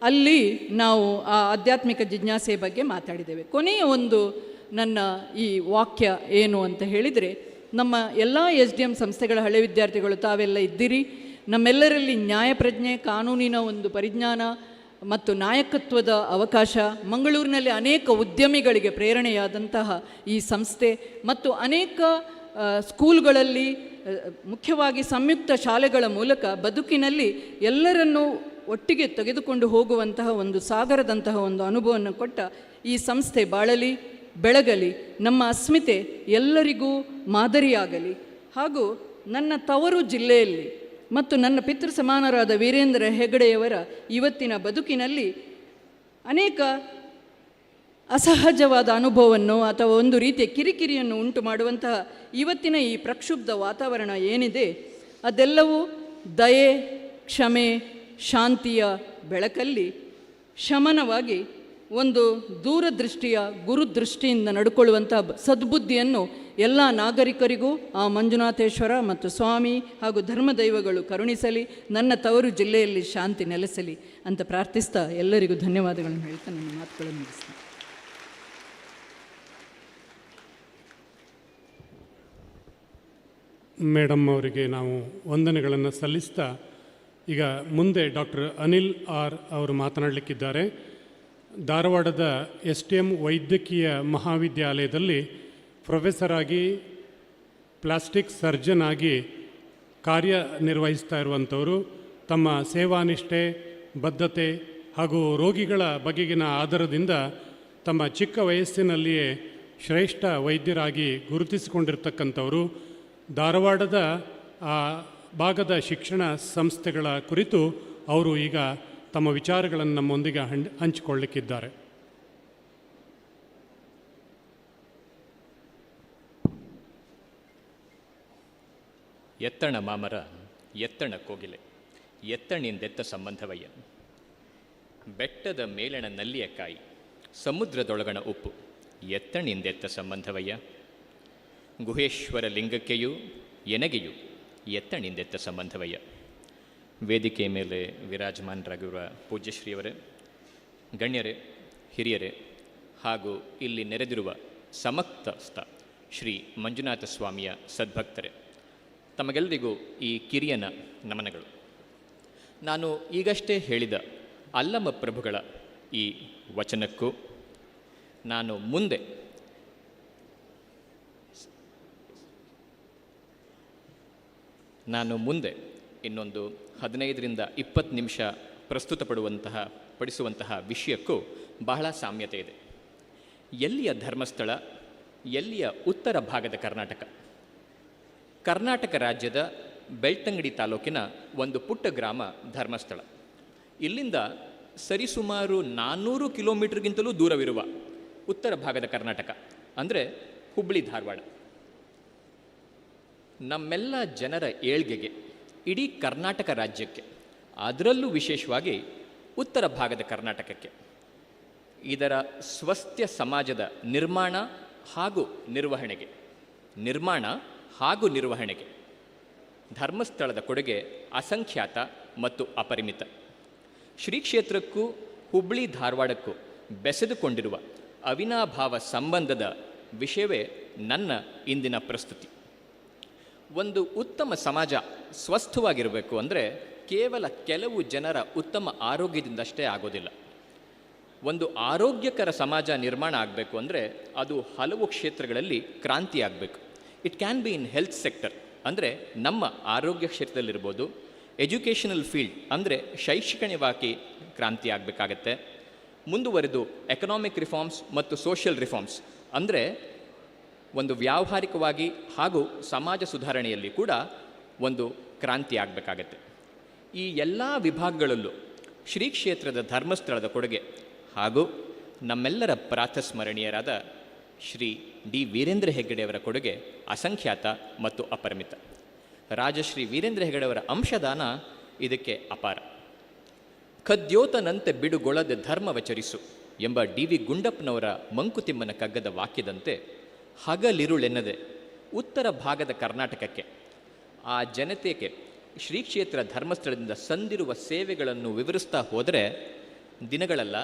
ಅಲ್ಲಿ ನಾವು ಆ ಆಧ್ಯಾತ್ಮಿಕ ಜಿಜ್ಞಾಸೆಯ ಬಗ್ಗೆ ಮಾತಾಡಿದ್ದೇವೆ. ಕೊನೆಯ ಒಂದು ನನ್ನ ಈ ವಾಕ್ಯ ಏನು ಅಂತ ಹೇಳಿದರೆ, ನಮ್ಮ ಎಲ್ಲ SDM ಸಂಸ್ಥೆಗಳ ಹಳೆ ವಿದ್ಯಾರ್ಥಿಗಳು ತಾವೆಲ್ಲ ಇದ್ದೀರಿ. ನಮ್ಮೆಲ್ಲರಲ್ಲಿ ನ್ಯಾಯಪ್ರಜ್ಞೆ, ಕಾನೂನಿನ ಒಂದು ಪರಿಜ್ಞಾನ ಮತ್ತು ನಾಯಕತ್ವದ ಅವಕಾಶ, ಮಂಗಳೂರಿನಲ್ಲಿ ಅನೇಕ ಉದ್ಯಮಿಗಳಿಗೆ ಪ್ರೇರಣೆಯಾದಂತಹ ಈ ಸಂಸ್ಥೆ ಮತ್ತು ಅನೇಕ ಸ್ಕೂಲ್ಗಳಲ್ಲಿ, ಮುಖ್ಯವಾಗಿ ಸಂಯುಕ್ತ ಶಾಲೆಗಳ ಮೂಲಕ ಬದುಕಿನಲ್ಲಿ ಎಲ್ಲರನ್ನೂ ಒಟ್ಟಿಗೆ ತೆಗೆದುಕೊಂಡು ಹೋಗುವಂತಹ ಒಂದು ಸಾಗರದಂತಹ ಒಂದು ಅನುಭವವನ್ನು ಕೊಟ್ಟ ಈ ಸಂಸ್ಥೆ ಬಾಳಲಿ, ಬೆಳಗಲಿ, ನಮ್ಮ ಅಸ್ಮಿತೆ ಎಲ್ಲರಿಗೂ ಮಾದರಿಯಾಗಲಿ. ಹಾಗೂ ನನ್ನ ತವರು ಜಿಲ್ಲೆಯಲ್ಲಿ ಮತ್ತು ನನ್ನ ಪಿತೃ ಸಮಾನರಾದ ವೀರೇಂದ್ರ ಹೆಗಡೆಯವರ ಇವತ್ತಿನ ಬದುಕಿನಲ್ಲಿ ಅನೇಕ ಅಸಹಜವಾದ ಅನುಭವವನ್ನು ಅಥವಾ ಒಂದು ರೀತಿಯ ಕಿರಿಕಿರಿಯನ್ನು ಉಂಟು ಮಾಡುವಂತಹ ಇವತ್ತಿನ ಈ ಪ್ರಕ್ಷುಬ್ಧ ವಾತಾವರಣ ಏನಿದೆ, ಅದೆಲ್ಲವೂ ದಯೆ, ಕ್ಷಮೆ, ಶಾಂತಿಯ ಬೆಳಕಲ್ಲಿ ಶಮನವಾಗಿ ಒಂದು ದೂರದೃಷ್ಟಿಯ ಗುರುದೃಷ್ಟಿಯಿಂದ ನಡ್ಕೊಳ್ಳುವಂತಹ ಸದ್ಬುದ್ಧಿಯನ್ನು ಎಲ್ಲ ನಾಗರಿಕರಿಗೂ ಆ ಮಂಜುನಾಥೇಶ್ವರ ಮತ್ತು ಸ್ವಾಮಿ ಹಾಗೂ ಧರ್ಮದೈವಗಳು ಕರುಣಿಸಲಿ, ನನ್ನ ತವರು ಜಿಲ್ಲೆಯಲ್ಲಿ ಶಾಂತಿ ನೆಲೆಸಲಿ ಅಂತ ಪ್ರಾರ್ಥಿಸ್ತಾ ಎಲ್ಲರಿಗೂ ಧನ್ಯವಾದಗಳನ್ನು ಹೇಳ್ತಾ ನನ್ನ ಮಾತುಗಳನ್ನು ಮುಗಿಸ್ತೀನಿ. ಮೇಡಮ್ ಅವರಿಗೆ ನಾವು ವಂದನೆಗಳನ್ನು ಸಲ್ಲಿಸ್ತಾ ಈಗ ಮುಂದೆ ಡಾಕ್ಟರ್ ಅನಿಲ್ ಆರ್ ಅವರು ಮಾತನಾಡಲಿಕ್ಕಿದ್ದಾರೆ. ಧಾರವಾಡದ STM ವೈದ್ಯಕೀಯ ಮಹಾವಿದ್ಯಾಲಯದಲ್ಲಿ ಪ್ರೊಫೆಸರ್ ಆಗಿ, ಪ್ಲಾಸ್ಟಿಕ್ ಸರ್ಜನ್ ಆಗಿ ಕಾರ್ಯನಿರ್ವಹಿಸ್ತಾ ಇರುವಂಥವರು ತಮ್ಮ ಸೇವಾನಿಷ್ಠೆ, ಬದ್ಧತೆ ಹಾಗೂ ರೋಗಿಗಳ ಬಗೆಗಿನ ಆಧಾರದಿಂದ ತಮ್ಮ ಚಿಕ್ಕ ವಯಸ್ಸಿನಲ್ಲಿಯೇ ಶ್ರೇಷ್ಠ ವೈದ್ಯರಾಗಿ ಗುರುತಿಸಿಕೊಂಡಿರ್ತಕ್ಕಂಥವರು. ಧಾರವಾಡದ ಆ ಭಾಗದ ಶಿಕ್ಷಣ ಸಂಸ್ಥೆಗಳ ಕುರಿತು ಅವರು ಈಗ ತಮ್ಮ ವಿಚಾರಗಳನ್ನು ನಮ್ಮೊಂದಿಗೆ ಹಂಚಿಕೊಳ್ಳಲಿಕ್ಕಿದ್ದಾರೆ. ಎತ್ತಣ ಮಾಮರ ಎತ್ತಣ ಕೋಗಿಲೆ ಎತ್ತಣಿಂದೆತ್ತ ಸಂಬಂಧವಯ್ಯ, ಬೆಟ್ಟದ ಮೇಲಣ ನಲ್ಲಿಯ ಕಾಯಿ ಸಮುದ್ರದೊಳಗಣ ಉಪ್ಪು ಎತ್ತಣಿಂದೆತ್ತ ಸಂಬಂಧವಯ್ಯ, ಗುಹೇಶ್ವರ ಲಿಂಗಕ್ಕೆಯೂ ಎನಗೆಯೂ ಎತ್ತಣಿಂದೆತ್ತ ಸಂಬಂಧವಯ್ಯ. ವೇದಿಕೆ ಮೇಲೆ ವಿರಾಜಮಾನರಾಗಿರುವ ಪೂಜ್ಯಶ್ರೀಯವರೇ, ಗಣ್ಯರೇ, ಹಿರಿಯರೇ ಹಾಗೂ ಇಲ್ಲಿ ನೆರೆದಿರುವ ಸಮಕ್ತಸ್ಥ ಶ್ರೀ ಮಂಜುನಾಥ ಸ್ವಾಮಿಯ ಸದ್ಭಕ್ತರೇ, ತಮಗೆಲ್ಲರಿಗೂ ಈ ಕಿರಿಯನ ನಮನಗಳು. ನಾನು ಈಗಷ್ಟೇ ಹೇಳಿದ ಅಲ್ಲಮ ಪ್ರಭುಗಳ ಈ ವಚನಕ್ಕೂ ನಾನು ಮುಂದೆ ಇನ್ನೊಂದು 15ರಿಂದ 20 ನಿಮಿಷ ಪಡಿಸುವಂತಹ ವಿಷಯಕ್ಕೂ ಬಹಳ ಸಾಮ್ಯತೆ ಇದೆ. ಎಲ್ಲಿಯ ಧರ್ಮಸ್ಥಳ, ಎಲ್ಲಿಯ ಉತ್ತರ ಭಾಗದ ಕರ್ನಾಟಕ ರಾಜ್ಯದ ಬೆಳ್ತಂಗಡಿ ತಾಲೂಕಿನ ಒಂದು ಪುಟ್ಟ ಗ್ರಾಮ ಧರ್ಮಸ್ಥಳ. ಇಲ್ಲಿಂದ ಸರಿಸುಮಾರು 400 ಕಿಲೋಮೀಟರ್ಗಿಂತಲೂ ದೂರವಿರುವ ಉತ್ತರ ಭಾಗದ ಕರ್ನಾಟಕ ಅಂದರೆ ಹುಬ್ಬಳ್ಳಿ ಧಾರವಾಡ. ನಮ್ಮೆಲ್ಲ ಜನರ ಏಳ್ಗೆಗೆ ಇಡೀ ಕರ್ನಾಟಕ ರಾಜ್ಯಕ್ಕೆ, ಅದರಲ್ಲೂ ವಿಶೇಷವಾಗಿ ಉತ್ತರ ಭಾಗದ ಕರ್ನಾಟಕಕ್ಕೆ ಇದರ ಸ್ವಸ್ಥ್ಯ ಸಮಾಜದ ನಿರ್ಮಾಣ ಹಾಗೂ ನಿರ್ವಹಣೆಗೆ ಧರ್ಮಸ್ಥಳದ ಕೊಡುಗೆ ಅಸಂಖ್ಯಾತ ಮತ್ತು ಅಪರಿಮಿತ. ಶ್ರೀ ಕ್ಷೇತ್ರಕ್ಕೂ ಹುಬ್ಬಳ್ಳಿ ಧಾರವಾಡಕ್ಕೂ ಬೆಸೆದುಕೊಂಡಿರುವ ಅವಿನಾಭಾವ ಸಂಬಂಧದ ವಿಷಯವೇ ನನ್ನ ಇಂದಿನ ಪ್ರಸ್ತುತಿ. ಒಂದು ಉತ್ತಮ ಸಮಾಜ ಸ್ವಸ್ಥವಾಗಿರಬೇಕು ಅಂದರೆ ಕೇವಲ ಕೆಲವು ಜನರ ಉತ್ತಮ ಆರೋಗ್ಯದಿಂದಷ್ಟೇ ಆಗೋದಿಲ್ಲ. ಒಂದು ಆರೋಗ್ಯಕರ ಸಮಾಜ ನಿರ್ಮಾಣ ಆಗಬೇಕು ಅಂದರೆ ಅದು ಹಲವು ಕ್ಷೇತ್ರಗಳಲ್ಲಿ ಕ್ರಾಂತಿ ಆಗಬೇಕು. It can be in health sector ಅಂದರೆ ನಮ್ಮ ಆರೋಗ್ಯ ಕ್ಷೇತ್ರದಲ್ಲಿರ್ಬೋದು, ಎಜುಕೇಷನಲ್ ಫೀಲ್ಡ್ ಅಂದರೆ ಶೈಕ್ಷಣಿಕವಾಗಿ ಕ್ರಾಂತಿ ಆಗಬೇಕಾಗತ್ತೆ, ಮುಂದುವರೆದು ಎಕನಾಮಿಕ್ ರಿಫಾರ್ಮ್ಸ್ ಮತ್ತು ಸೋಷಿಯಲ್ ರಿಫಾರ್ಮ್ಸ್ ಅಂದರೆ ಒಂದು ವ್ಯಾವಹಾರಿಕವಾಗಿ ಹಾಗೂ ಸಮಾಜ ಸುಧಾರಣೆಯಲ್ಲಿ ಕೂಡ ಒಂದು ಕ್ರಾಂತಿ ಆಗಬೇಕಾಗತ್ತೆ. ಈ ಎಲ್ಲ ವಿಭಾಗಗಳಲ್ಲೂ ಶ್ರೀ ಕ್ಷೇತ್ರದ ಧರ್ಮಸ್ಥಳದ ಕೊಡುಗೆ ಹಾಗೂ ನಮ್ಮೆಲ್ಲರ ಪ್ರಾತಸ್ಮರಣೀಯರಾದ ಶ್ರೀ ಡಿ ವೀರೇಂದ್ರ ಹೆಗ್ಗಡೆಯವರ ಕೊಡುಗೆ ಅಸಂಖ್ಯಾತ ಮತ್ತು ಅಪರಿಮಿತ. ರಾಜಶ್ರೀ ವೀರೇಂದ್ರ ಹೆಗ್ಗಡೆಯವರ ಅಂಶದಾನ ಇದಕ್ಕೆ ಅಪಾರ. ಖದ್ಯೋತನಂತೆ ಬಿಡುಗೊಳದೆ ಧರ್ಮವಚರಿಸು ಎಂಬ ಡಿ.ವಿ. ಗುಂಡಪ್ಪನವರ ಮಂಕುತಿಮ್ಮನ ಕಗ್ಗದ ವಾಕ್ಯದಂತೆ ಹಗಲಿರುಳೆನ್ನದೆ ಉತ್ತರ ಭಾಗದ ಕರ್ನಾಟಕಕ್ಕೆ, ಆ ಜನತೆಗೆ ಶ್ರೀ ಕ್ಷೇತ್ರ ಧರ್ಮಸ್ಥಳದಿಂದ ಸಂದಿರುವ ಸೇವೆಗಳನ್ನು ವಿವರಿಸ್ತಾ ಹೋದರೆ ದಿನಗಳಲ್ಲ,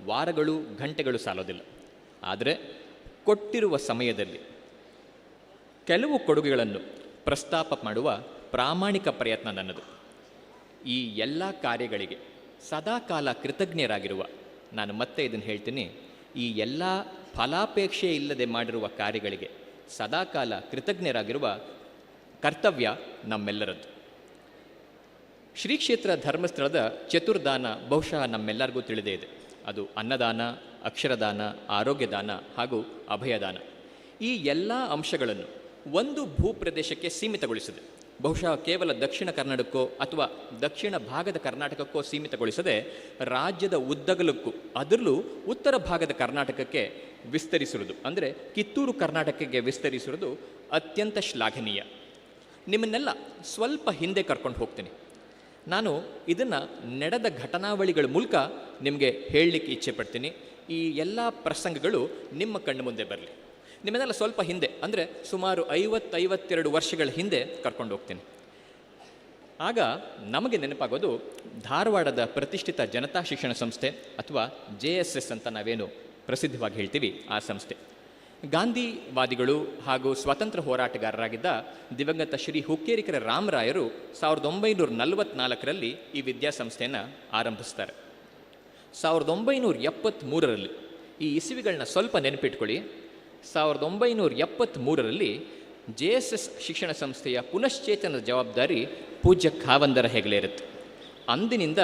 ವಾರಗಳು, ಗಂಟೆಗಳು ಸಾಲೋದಿಲ್ಲ. ಆದರೆ ಕೊಟ್ಟಿರುವ ಸಮಯದಲ್ಲಿ ಕೆಲವು ಕೊಡುಗೆಗಳನ್ನು ಪ್ರಸ್ತಾಪ ಮಾಡುವ ಪ್ರಾಮಾಣಿಕ ಪ್ರಯತ್ನ ನನ್ನದು. ಈ ಎಲ್ಲ ಕಾರ್ಯಗಳಿಗೆ ಸದಾಕಾಲ ಕೃತಜ್ಞರಾಗಿರುವ, ನಾನು ಮತ್ತೆ ಇದನ್ನು ಹೇಳ್ತೀನಿ, ಈ ಎಲ್ಲ ಫಲಾಪೇಕ್ಷೆ ಇಲ್ಲದೆ ಮಾಡಿರುವ ಕಾರ್ಯಗಳಿಗೆ ಸದಾಕಾಲ ಕೃತಜ್ಞರಾಗಿರುವ ಕರ್ತವ್ಯ ನಮ್ಮೆಲ್ಲರದ್ದು. ಶ್ರೀ ಕ್ಷೇತ್ರ ಧರ್ಮಸ್ಥಳದ ಚತುರ್ದಾನ ಬಹುಶಃ ನಮ್ಮೆಲ್ಲರಿಗೂ ತಿಳಿದೇ ಇದೆ. ಅದು ಅನ್ನದಾನ, ಅಕ್ಷರದಾನ, ಆರೋಗ್ಯದಾನ ಹಾಗೂ ಅಭಯದಾನ. ಈ ಎಲ್ಲ ಅಂಶಗಳನ್ನು ಒಂದು ಭೂಪ್ರದೇಶಕ್ಕೆ ಸೀಮಿತಗೊಳಿಸಿದೆ. ಬಹುಶಃ ಕೇವಲ ದಕ್ಷಿಣ ಕನ್ನಡಕ್ಕೋ ಅಥವಾ ದಕ್ಷಿಣ ಭಾಗದ ಕರ್ನಾಟಕಕ್ಕೋ ಸೀಮಿತಗೊಳಿಸದೆ ರಾಜ್ಯದ ಉದ್ದಗಲಕ್ಕೂ, ಅದರಲ್ಲೂ ಉತ್ತರ ಭಾಗದ ಕರ್ನಾಟಕಕ್ಕೆ ವಿಸ್ತರಿಸಿರುವುದು, ಅಂದರೆ ಕಿತ್ತೂರು ಕರ್ನಾಟಕಕ್ಕೆ ವಿಸ್ತರಿಸಿರುವುದು ಅತ್ಯಂತ ಶ್ಲಾಘನೀಯ. ನಿಮ್ಮನ್ನೆಲ್ಲ ಸ್ವಲ್ಪ ಹಿಂದೆ ಕರ್ಕೊಂಡು ಹೋಗ್ತೀನಿ. ನಾನು ಇದನ್ನು ನಡೆದ ಘಟನಾವಳಿಗಳ ಮೂಲಕ ನಿಮಗೆ ಹೇಳಲಿಕ್ಕೆ ಇಚ್ಛೆ ಪಡ್ತೀನಿ. ಈ ಎಲ್ಲ ಪ್ರಸಂಗಗಳು ನಿಮ್ಮ ಕಣ್ಣು ಮುಂದೆ ಬರಲಿ. ನಿಮ್ಮನ್ನೆಲ್ಲ ಸ್ವಲ್ಪ ಹಿಂದೆ, ಅಂದರೆ ಸುಮಾರು 50-52 ವರ್ಷಗಳ ಹಿಂದೆ ಕರ್ಕೊಂಡು ಹೋಗ್ತೀನಿ. ಆಗ ನಮಗೆ ನೆನಪಾಗೋದು ಧಾರವಾಡದ ಪ್ರತಿಷ್ಠಿತ ಜನತಾ ಶಿಕ್ಷಣ ಸಂಸ್ಥೆ ಅಥವಾ JSS ಅಂತ ನಾವೇನು ಪ್ರಸಿದ್ಧವಾಗಿ ಹೇಳ್ತೀವಿ, ಆ ಸಂಸ್ಥೆ. ಗಾಂಧಿವಾದಿಗಳು ಹಾಗೂ ಸ್ವಾತಂತ್ರ್ಯ ಹೋರಾಟಗಾರರಾಗಿದ್ದ ದಿವಂಗತ ಶ್ರೀ ಹುಕ್ಕೇರಿಕರ ರಾಮರಾಯರು 1944ರಲ್ಲಿ ಈ ವಿದ್ಯಾಸಂಸ್ಥೆಯನ್ನು ಆರಂಭಿಸ್ತಾರೆ. 1973ರಲ್ಲಿ, ಈ ಇಸವಿಗಳನ್ನ ಸ್ವಲ್ಪ ನೆನಪಿಟ್ಕೊಳ್ಳಿ, 1973ರಲ್ಲಿ JSS ಶಿಕ್ಷಣ ಸಂಸ್ಥೆಯ ಪುನಶ್ಚೇತನದ ಜವಾಬ್ದಾರಿ ಪೂಜ್ಯ ಖಾವಂದರ ಹೆಗಲೇ ಇರುತ್ತೆ. ಅಂದಿನಿಂದ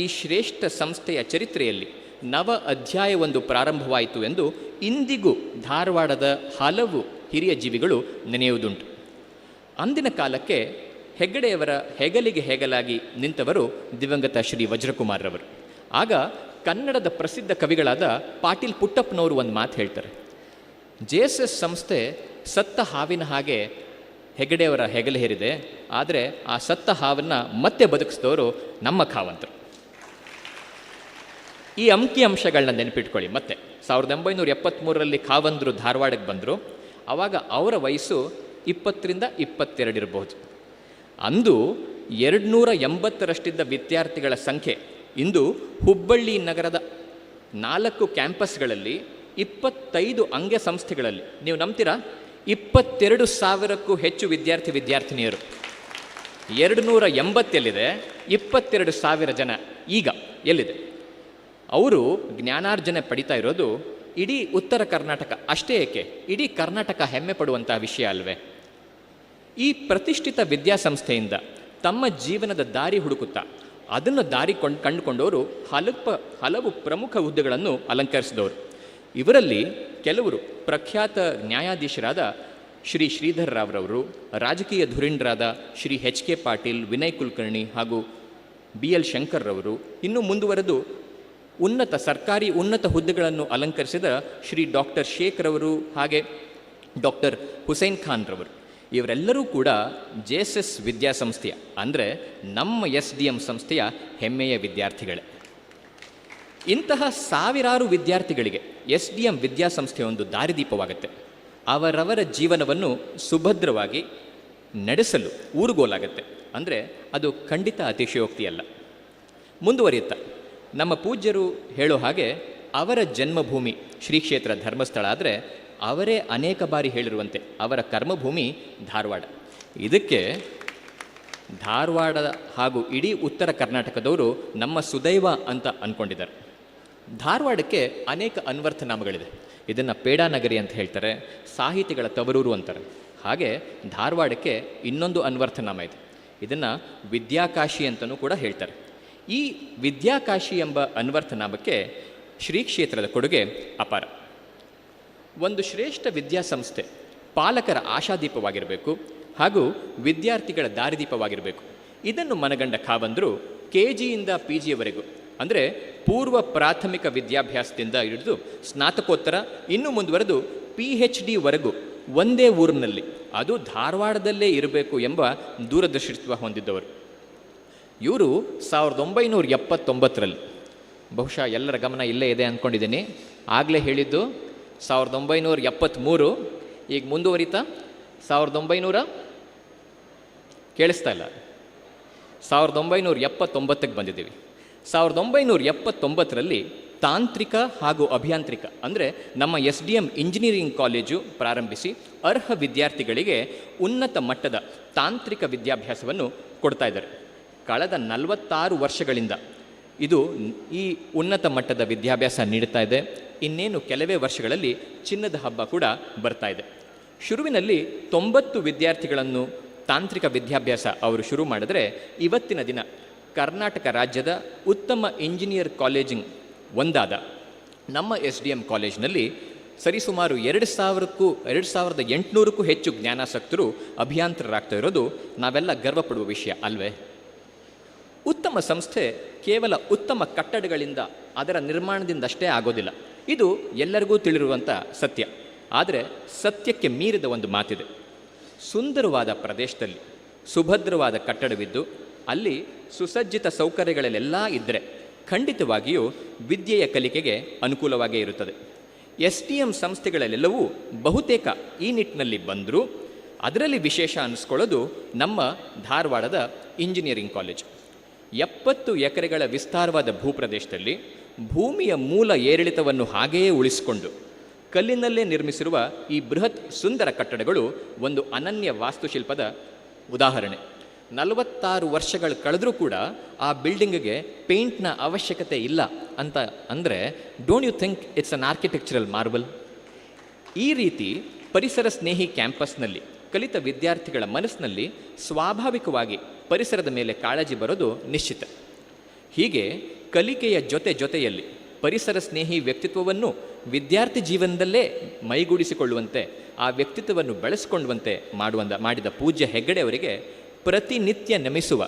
ಈ ಶ್ರೇಷ್ಠ ಸಂಸ್ಥೆಯ ಚರಿತ್ರೆಯಲ್ಲಿ ನವ ಅಧ್ಯಾಯವೊಂದು ಪ್ರಾರಂಭವಾಯಿತು ಎಂದು ಇಂದಿಗೂ ಧಾರವಾಡದ ಹಲವು ಹಿರಿಯ ಜೀವಿಗಳು ನೆನೆಯುವುದುಂಟು. ಅಂದಿನ ಕಾಲಕ್ಕೆ ಹೆಗ್ಗಡೆಯವರ ಹೆಗಲಿಗೆ ಹೆಗಲಾಗಿ ನಿಂತವರು ದಿವಂಗತ ಶ್ರೀ ವಜ್ರಕುಮಾರ್ರವರು. ಆಗ ಕನ್ನಡದ ಪ್ರಸಿದ್ಧ ಕವಿಗಳಾದ ಪಾಟೀಲ್ ಪುಟ್ಟಪ್ಪನವರು ಒಂದು ಮಾತು ಹೇಳ್ತಾರೆ, JSS ಸಂಸ್ಥೆ ಸತ್ತ ಹಾವಿನ ಹಾಗೆ ಹೆಗಡೆಯವರ ಹೆಗಲು ಹೇರಿದೆ, ಆದರೆ ಆ ಸತ್ತ ಹಾವನ್ನು ಮತ್ತೆ ಬದುಕಿಸಿದವರು ನಮ್ಮ ಖಾವಂತರು. ಈ ಅಂಕಿಅಂಶಗಳನ್ನ ನೆನಪಿಟ್ಕೊಳ್ಳಿ. ಮತ್ತೆ 1973ರಲ್ಲಿ ಖಾವಂದರು ಧಾರವಾಡಕ್ಕೆ ಬಂದರು. ಆವಾಗ ಅವರ ವಯಸ್ಸು 20-22 ಇರಬಹುದು. ಅಂದು 280ರಷ್ಟಿದ್ದ ವಿದ್ಯಾರ್ಥಿಗಳ ಸಂಖ್ಯೆ ಇಂದು ಹುಬ್ಬಳ್ಳಿ ನಗರದ 4 ಕ್ಯಾಂಪಸ್ಗಳಲ್ಲಿ 25 ಅಂಗ ಸಂಸ್ಥೆಗಳಲ್ಲಿ, ನೀವು ನಂಬ್ತೀರಾ, 22,000ಕ್ಕೂ ಹೆಚ್ಚು ವಿದ್ಯಾರ್ಥಿನಿಯರು. 280 ಎಲ್ಲಿದೆ, 22,000 ಜನ ಈಗ ಎಲ್ಲಿದೆ? ಅವರು ಜ್ಞಾನಾರ್ಜನೆ ಪಡಿತಾ ಇರೋದು ಇಡೀ ಉತ್ತರ ಕರ್ನಾಟಕ ಅಷ್ಟೇ ಏಕೆ, ಇಡೀ ಕರ್ನಾಟಕ ಹೆಮ್ಮೆ ಪಡುವಂಥ ವಿಷಯ ಅಲ್ವೇ? ಈ ಪ್ರತಿಷ್ಠಿತ ವಿದ್ಯಾಸಂಸ್ಥೆಯಿಂದ ತಮ್ಮ ಜೀವನದ ದಾರಿ ಹುಡುಕುತ್ತಾ ಅದನ್ನು ಕಂಡುಕೊಂಡವರು ಹಲವು ಪ್ರಮುಖ ಹುದ್ದೆಗಳನ್ನು ಅಲಂಕರಿಸಿದವರು. ಇವರಲ್ಲಿ ಕೆಲವರು ಪ್ರಖ್ಯಾತ ನ್ಯಾಯಾಧೀಶರಾದ ಶ್ರೀ ಶ್ರೀಧರ್ ರಾವ್ರವರು, ರಾಜಕೀಯ ಧುರೀಣರಾದ ಶ್ರೀ HK ಪಾಟೀಲ್, ವಿನಯ್ ಕುಲಕರ್ಣಿ ಹಾಗೂ BL ಶಂಕರ್ರವರು, ಇನ್ನೂ ಮುಂದುವರೆದು ಸರ್ಕಾರಿ ಉನ್ನತ ಹುದ್ದೆಗಳನ್ನು ಅಲಂಕರಿಸಿದ ಶ್ರೀ ಡಾಕ್ಟರ್ ಶೇಖ್ರವರು, ಹಾಗೆ ಡಾಕ್ಟರ್ ಹುಸೈನ್ ಖಾನ್ರವರು. ಇವರೆಲ್ಲರೂ ಕೂಡ JSS ವಿದ್ಯಾಸಂಸ್ಥೆಯ, ಅಂದರೆ ನಮ್ಮ SDM ಸಂಸ್ಥೆಯ ಹೆಮ್ಮೆಯ ವಿದ್ಯಾರ್ಥಿಗಳೇ. ಇಂತಹ ಸಾವಿರಾರು ವಿದ್ಯಾರ್ಥಿಗಳಿಗೆ SDM ವಿದ್ಯಾಸಂಸ್ಥೆ ಒಂದು ದಾರಿದೀಪವಾಗುತ್ತೆ. ಅವರವರ ಜೀವನವನ್ನು ಸುಭದ್ರವಾಗಿ ನಡೆಸಲು ಊರುಗೋಲಾಗತ್ತೆ. ಅಂದರೆ ಅದು ಖಂಡಿತ ಅತಿಶಯೋಕ್ತಿಯಲ್ಲ. ಮುಂದುವರಿಯುತ್ತಾ ನಮ್ಮ ಪೂಜ್ಯರು ಹೇಳೋ ಹಾಗೆ ಅವರ ಜನ್ಮಭೂಮಿ ಶ್ರೀ ಕ್ಷೇತ್ರ ಧರ್ಮಸ್ಥಳ ಆದರೆ ಅವರೇ ಅನೇಕ ಬಾರಿ ಹೇಳಿರುವಂತೆ ಅವರ ಕರ್ಮಭೂಮಿ ಧಾರವಾಡ. ಇದಕ್ಕೆ ಧಾರವಾಡ ಹಾಗೂ ಇಡೀ ಉತ್ತರ ಕರ್ನಾಟಕದವರು ನಮ್ಮ ಸುದೈವ ಅಂತ ಅಂದ್ಕೊಂಡಿದ್ದಾರೆ. ಧಾರವಾಡಕ್ಕೆ ಅನೇಕ ಅನ್ವರ್ಥನಾಮಗಳಿದೆ. ಇದನ್ನು ಪೇಡಾನಗರಿ ಅಂತ ಹೇಳ್ತಾರೆ, ಸಾಹಿತಿಗಳ ತವರೂರು ಅಂತಾರೆ. ಹಾಗೆ ಧಾರವಾಡಕ್ಕೆ ಇನ್ನೊಂದು ಅನ್ವರ್ಥನಾಮ ಇದೆ, ಇದನ್ನು ವಿದ್ಯಾಕಾಶಿ ಅಂತಲೂ ಕೂಡ ಹೇಳ್ತಾರೆ. ಈ ವಿದ್ಯಾಕಾಶಿ ಎಂಬ ಅನ್ವರ್ಥನಾಮಕ್ಕೆ ಶ್ರೀ ಕ್ಷೇತ್ರದ ಕೊಡುಗೆ ಅಪಾರ. ಒಂದು ಶ್ರೇಷ್ಠ ವಿದ್ಯಾಸಂಸ್ಥೆ ಪಾಲಕರ ಆಶಾದೀಪವಾಗಿರಬೇಕು ಹಾಗೂ ವಿದ್ಯಾರ್ಥಿಗಳ ದಾರಿದೀಪವಾಗಿರಬೇಕು. ಇದನ್ನು ಮನಗಂಡ ಖಾವಂದರು KGಯಿಂದ PGಯವರೆಗೂ, ಅಂದರೆ ಪೂರ್ವ ಪ್ರಾಥಮಿಕ ವಿದ್ಯಾಭ್ಯಾಸದಿಂದ ಹಿಡಿದು ಸ್ನಾತಕೋತ್ತರ ಇನ್ನೂ ಮುಂದುವರೆದು PhD ಒಂದೇ ಊರಿನಲ್ಲಿ, ಅದು ಧಾರವಾಡದಲ್ಲೇ ಇರಬೇಕು ಎಂಬ ದೂರದರ್ಶಿತ್ವ ಹೊಂದಿದ್ದವರು. ಇವರು 1979ರಲ್ಲಿ, ಬಹುಶಃ ಎಲ್ಲರ ಗಮನ ಇಲ್ಲೇ ಇದೆ ಅಂದ್ಕೊಂಡಿದ್ದೀನಿ, ಆಗಲೇ ಹೇಳಿದ್ದು 1973, ಈಗ ಮುಂದುವರಿತಾ 1900 ಕೇಳಿಸ್ತಾ ಇಲ್ಲ, 1979ಕ್ಕೆ ಬಂದಿದ್ದೀವಿ. 1979ರಲ್ಲಿ ತಾಂತ್ರಿಕ ಹಾಗೂ ಅಭಿಯಾಂತ್ರಿಕ ಅಂದರೆ ನಮ್ಮ SDM ಇಂಜಿನಿಯರಿಂಗ್ ಕಾಲೇಜು ಪ್ರಾರಂಭಿಸಿ ಅರ್ಹ ವಿದ್ಯಾರ್ಥಿಗಳಿಗೆ ಉನ್ನತ ಮಟ್ಟದ ತಾಂತ್ರಿಕ ವಿದ್ಯಾಭ್ಯಾಸವನ್ನು ಕೊಡ್ತಾ ಇದ್ದಾರೆ. ಕಳೆದ 46 ವರ್ಷಗಳಿಂದ ಇದು ಈ ಉನ್ನತ ಮಟ್ಟದ ವಿದ್ಯಾಭ್ಯಾಸ ನೀಡ್ತಾ ಇದೆ. ಇನ್ನೇನು ಕೆಲವೇ ವರ್ಷಗಳಲ್ಲಿ ಚಿನ್ನದ ಹಬ್ಬ ಕೂಡ ಬರ್ತಾ ಇದೆ. ಶುರುವಿನಲ್ಲಿ 90 ವಿದ್ಯಾರ್ಥಿಗಳನ್ನು ತಾಂತ್ರಿಕ ವಿದ್ಯಾಭ್ಯಾಸ ಅವರು ಶುರು ಮಾಡಿದ್ರೆ, ಇವತ್ತಿನ ದಿನ ಕರ್ನಾಟಕ ರಾಜ್ಯದ ಉತ್ತಮ ಇಂಜಿನಿಯರ್ ಕಾಲೇಜಿಂಗ್ ಒಂದಾದ ನಮ್ಮ SDM ಕಾಲೇಜಿನಲ್ಲಿ ಸರಿಸುಮಾರು 2800ಕ್ಕೂ ಹೆಚ್ಚು ಜ್ಞಾನಾಸಕ್ತರು ಅಭಿಯಾಂತರರಾಗ್ತಾ ಇರೋದು ನಾವೆಲ್ಲ ಗರ್ವಪಡುವ ವಿಷಯ ಅಲ್ವೇ? ಉತ್ತಮ ಸಂಸ್ಥೆ ಕೇವಲ ಉತ್ತಮ ಕಟ್ಟಡಗಳಿಂದ, ಅದರ ನಿರ್ಮಾಣದಿಂದಷ್ಟೇ ಆಗೋದಿಲ್ಲ. ಇದು ಎಲ್ಲರಿಗೂ ತಿಳಿರುವಂಥ ಸತ್ಯ. ಆದರೆ ಸತ್ಯಕ್ಕೆ ಮೀರಿದ ಒಂದು ಮಾತಿದೆ. ಸುಂದರವಾದ ಪ್ರದೇಶದಲ್ಲಿ ಸುಭದ್ರವಾದ ಕಟ್ಟಡವಿದ್ದು ಅಲ್ಲಿ ಸುಸಜ್ಜಿತ ಸೌಕರ್ಯಗಳೆಲ್ಲ ಇದ್ದರೆ ಖಂಡಿತವಾಗಿಯೂ ವಿದ್ಯೆಯ ಕಲಿಕೆಗೆ ಅನುಕೂಲವಾಗೇ ಇರುತ್ತದೆ. SDM ಸಂಸ್ಥೆಗಳಲ್ಲೆಲ್ಲವೂ ಬಹುತೇಕ ಈ ನಿಟ್ಟಿನಲ್ಲಿ ಬಂದರೂ ಅದರಲ್ಲಿ ವಿಶೇಷ ಅನ್ನಿಸ್ಕೊಳ್ಳೋದು ನಮ್ಮ ಧಾರವಾಡದ ಇಂಜಿನಿಯರಿಂಗ್ ಕಾಲೇಜ್. 70 ಎಕರೆಗಳ ವಿಸ್ತಾರವಾದ ಭೂಪ್ರದೇಶದಲ್ಲಿ ಭೂಮಿಯ ಮೂಲ ಏರಿಳಿತವನ್ನು ಹಾಗೆಯೇ ಉಳಿಸಿಕೊಂಡು ಕಲ್ಲಿನಲ್ಲೇ ನಿರ್ಮಿಸಿರುವ ಈ ಬೃಹತ್ ಸುಂದರ ಕಟ್ಟಡಗಳು ಒಂದು ಅನನ್ಯ ವಾಸ್ತುಶಿಲ್ಪದ ಉದಾಹರಣೆ. 46 ವರ್ಷಗಳು ಕಳೆದರೂ ಕೂಡ ಆ ಬಿಲ್ಡಿಂಗ್ಗೆ ಪೇಂಟ್ನ ಅವಶ್ಯಕತೆ ಇಲ್ಲ ಅಂತ ಅಂದರೆ, don't you think it's an architectural marble? ಈ ರೀತಿ ಪರಿಸರ ಸ್ನೇಹಿ ಕ್ಯಾಂಪಸ್ನಲ್ಲಿ ಕಲಿತ ವಿದ್ಯಾರ್ಥಿಗಳ ಮನಸ್ಸಿನಲ್ಲಿ ಸ್ವಾಭಾವಿಕವಾಗಿ ಪರಿಸರದ ಮೇಲೆ ಕಾಳಜಿ ಬರೋದು ನಿಶ್ಚಿತ. ಹೀಗೆ ಕಲಿಕೆಯ ಜೊತೆಯಲ್ಲಿ ಪರಿಸರ ಸ್ನೇಹಿ ವ್ಯಕ್ತಿತ್ವವನ್ನು ವಿದ್ಯಾರ್ಥಿ ಜೀವನದಲ್ಲೇ ಮೈಗೂಡಿಸಿಕೊಳ್ಳುವಂತೆ, ಆ ವ್ಯಕ್ತಿತ್ವವನ್ನು ಬೆಳೆಸಿಕೊಳ್ಳುವಂತೆ ಮಾಡಿದ ಪೂಜ್ಯ ಹೆಗ್ಗಡೆ ಅವರಿಗೆ ಪ್ರತಿನಿತ್ಯ ನಮಿಸುವ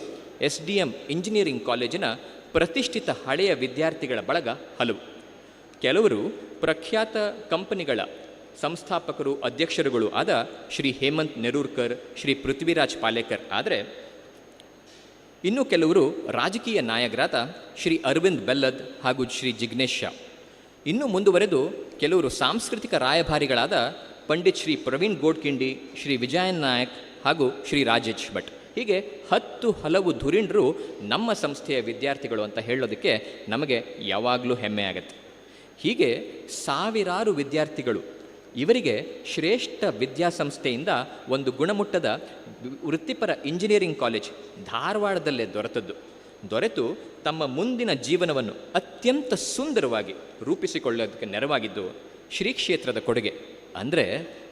SDM ಇಂಜಿನಿಯರಿಂಗ್ ಕಾಲೇಜಿನ ಪ್ರತಿಷ್ಠಿತ ಹಳೆಯ ವಿದ್ಯಾರ್ಥಿಗಳ ಬಳಗ ಹಲವು. ಕೆಲವರು ಪ್ರಖ್ಯಾತ ಕಂಪನಿಗಳ ಸಂಸ್ಥಾಪಕರು, ಅಧ್ಯಕ್ಷರುಗಳು ಆದ ಶ್ರೀ ಹೇಮಂತ್ ನೆರೂರ್ಕರ್, ಶ್ರೀ ಪೃಥ್ವಿರಾಜ್ ಪಾಲೇಕರ್ ಆದರೆ, ಇನ್ನು ಕೆಲವರು ರಾಜಕೀಯ ನಾಯಕರಾದ ಶ್ರೀ ಅರವಿಂದ್ ಬೆಲ್ಲದ್ ಹಾಗೂ ಶ್ರೀ ಜಿಗ್ನೇಶ್ ಶಾ. ಇನ್ನೂ ಮುಂದುವರೆದು ಕೆಲವರು ಸಾಂಸ್ಕೃತಿಕ ರಾಯಭಾರಿಗಳಾದ ಪಂಡಿತ್ ಶ್ರೀ ಪ್ರವೀಣ್ ಗೋಡ್ಕಿಂಡಿ, ಶ್ರೀ ವಿಜಯನ್ ನಾಯಕ್ ಹಾಗೂ ಶ್ರೀ ರಾಜೇಶ್ ಭಟ್. ಹೀಗೆ ಹಲವು ಧುರೀಣರು ನಮ್ಮ ಸಂಸ್ಥೆಯ ವಿದ್ಯಾರ್ಥಿಗಳು ಅಂತ ಹೇಳೋದಕ್ಕೆ ನಮಗೆ ಯಾವಾಗಲೂ ಹೆಮ್ಮೆ ಆಗುತ್ತೆ. ಹೀಗೆ ಸಾವಿರಾರು ವಿದ್ಯಾರ್ಥಿಗಳು ಇವರಿಗೆ ಶ್ರೇಷ್ಠ ವಿದ್ಯಾಸಂಸ್ಥೆಯಿಂದ ಒಂದು ಗುಣಮಟ್ಟದ ವೃತ್ತಿಪರ ಇಂಜಿನಿಯರಿಂಗ್ ಕಾಲೇಜ್ ಧಾರವಾಡದಲ್ಲೇ ದೊರೆತು ತಮ್ಮ ಮುಂದಿನ ಜೀವನವನ್ನು ಅತ್ಯಂತ ಸುಂದರವಾಗಿ ರೂಪಿಸಿಕೊಳ್ಳೋದಕ್ಕೆ ನೆರವಾಗಿದ್ದು ಶ್ರೀ ಕ್ಷೇತ್ರದ ಕೊಡುಗೆ. ಅಂದರೆ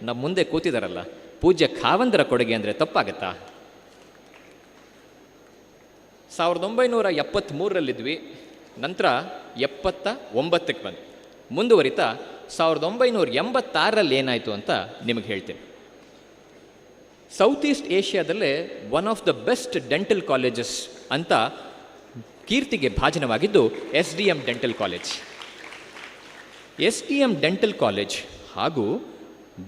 ನಮ್ಮ ಮುಂದೆ ಕೂತಿದಾರಲ್ಲ ಪೂಜ್ಯ ಖಾವಂದರ ಕೊಡುಗೆ ಅಂದರೆ ತಪ್ಪಾಗತ್ತಾ? 1973ರಲ್ಲಿದ್ವಿ, ನಂತರ 79ಕ್ಕೆ ಬಂದು ಮುಂದುವರಿತಾ 1986ರಲ್ಲಿ ಏನಾಯಿತು ಅಂತ ನಿಮಗೆ ಹೇಳ್ತೀನಿ. ಸೌತ್ ಈಸ್ಟ್ ಏಷ್ಯಾದಲ್ಲೇ one of the best dental colleges ಅಂತ ಕೀರ್ತಿಗೆ ಭಾಜನವಾಗಿದ್ದು SDM dental college. SDM dental college ಹಾಗೂ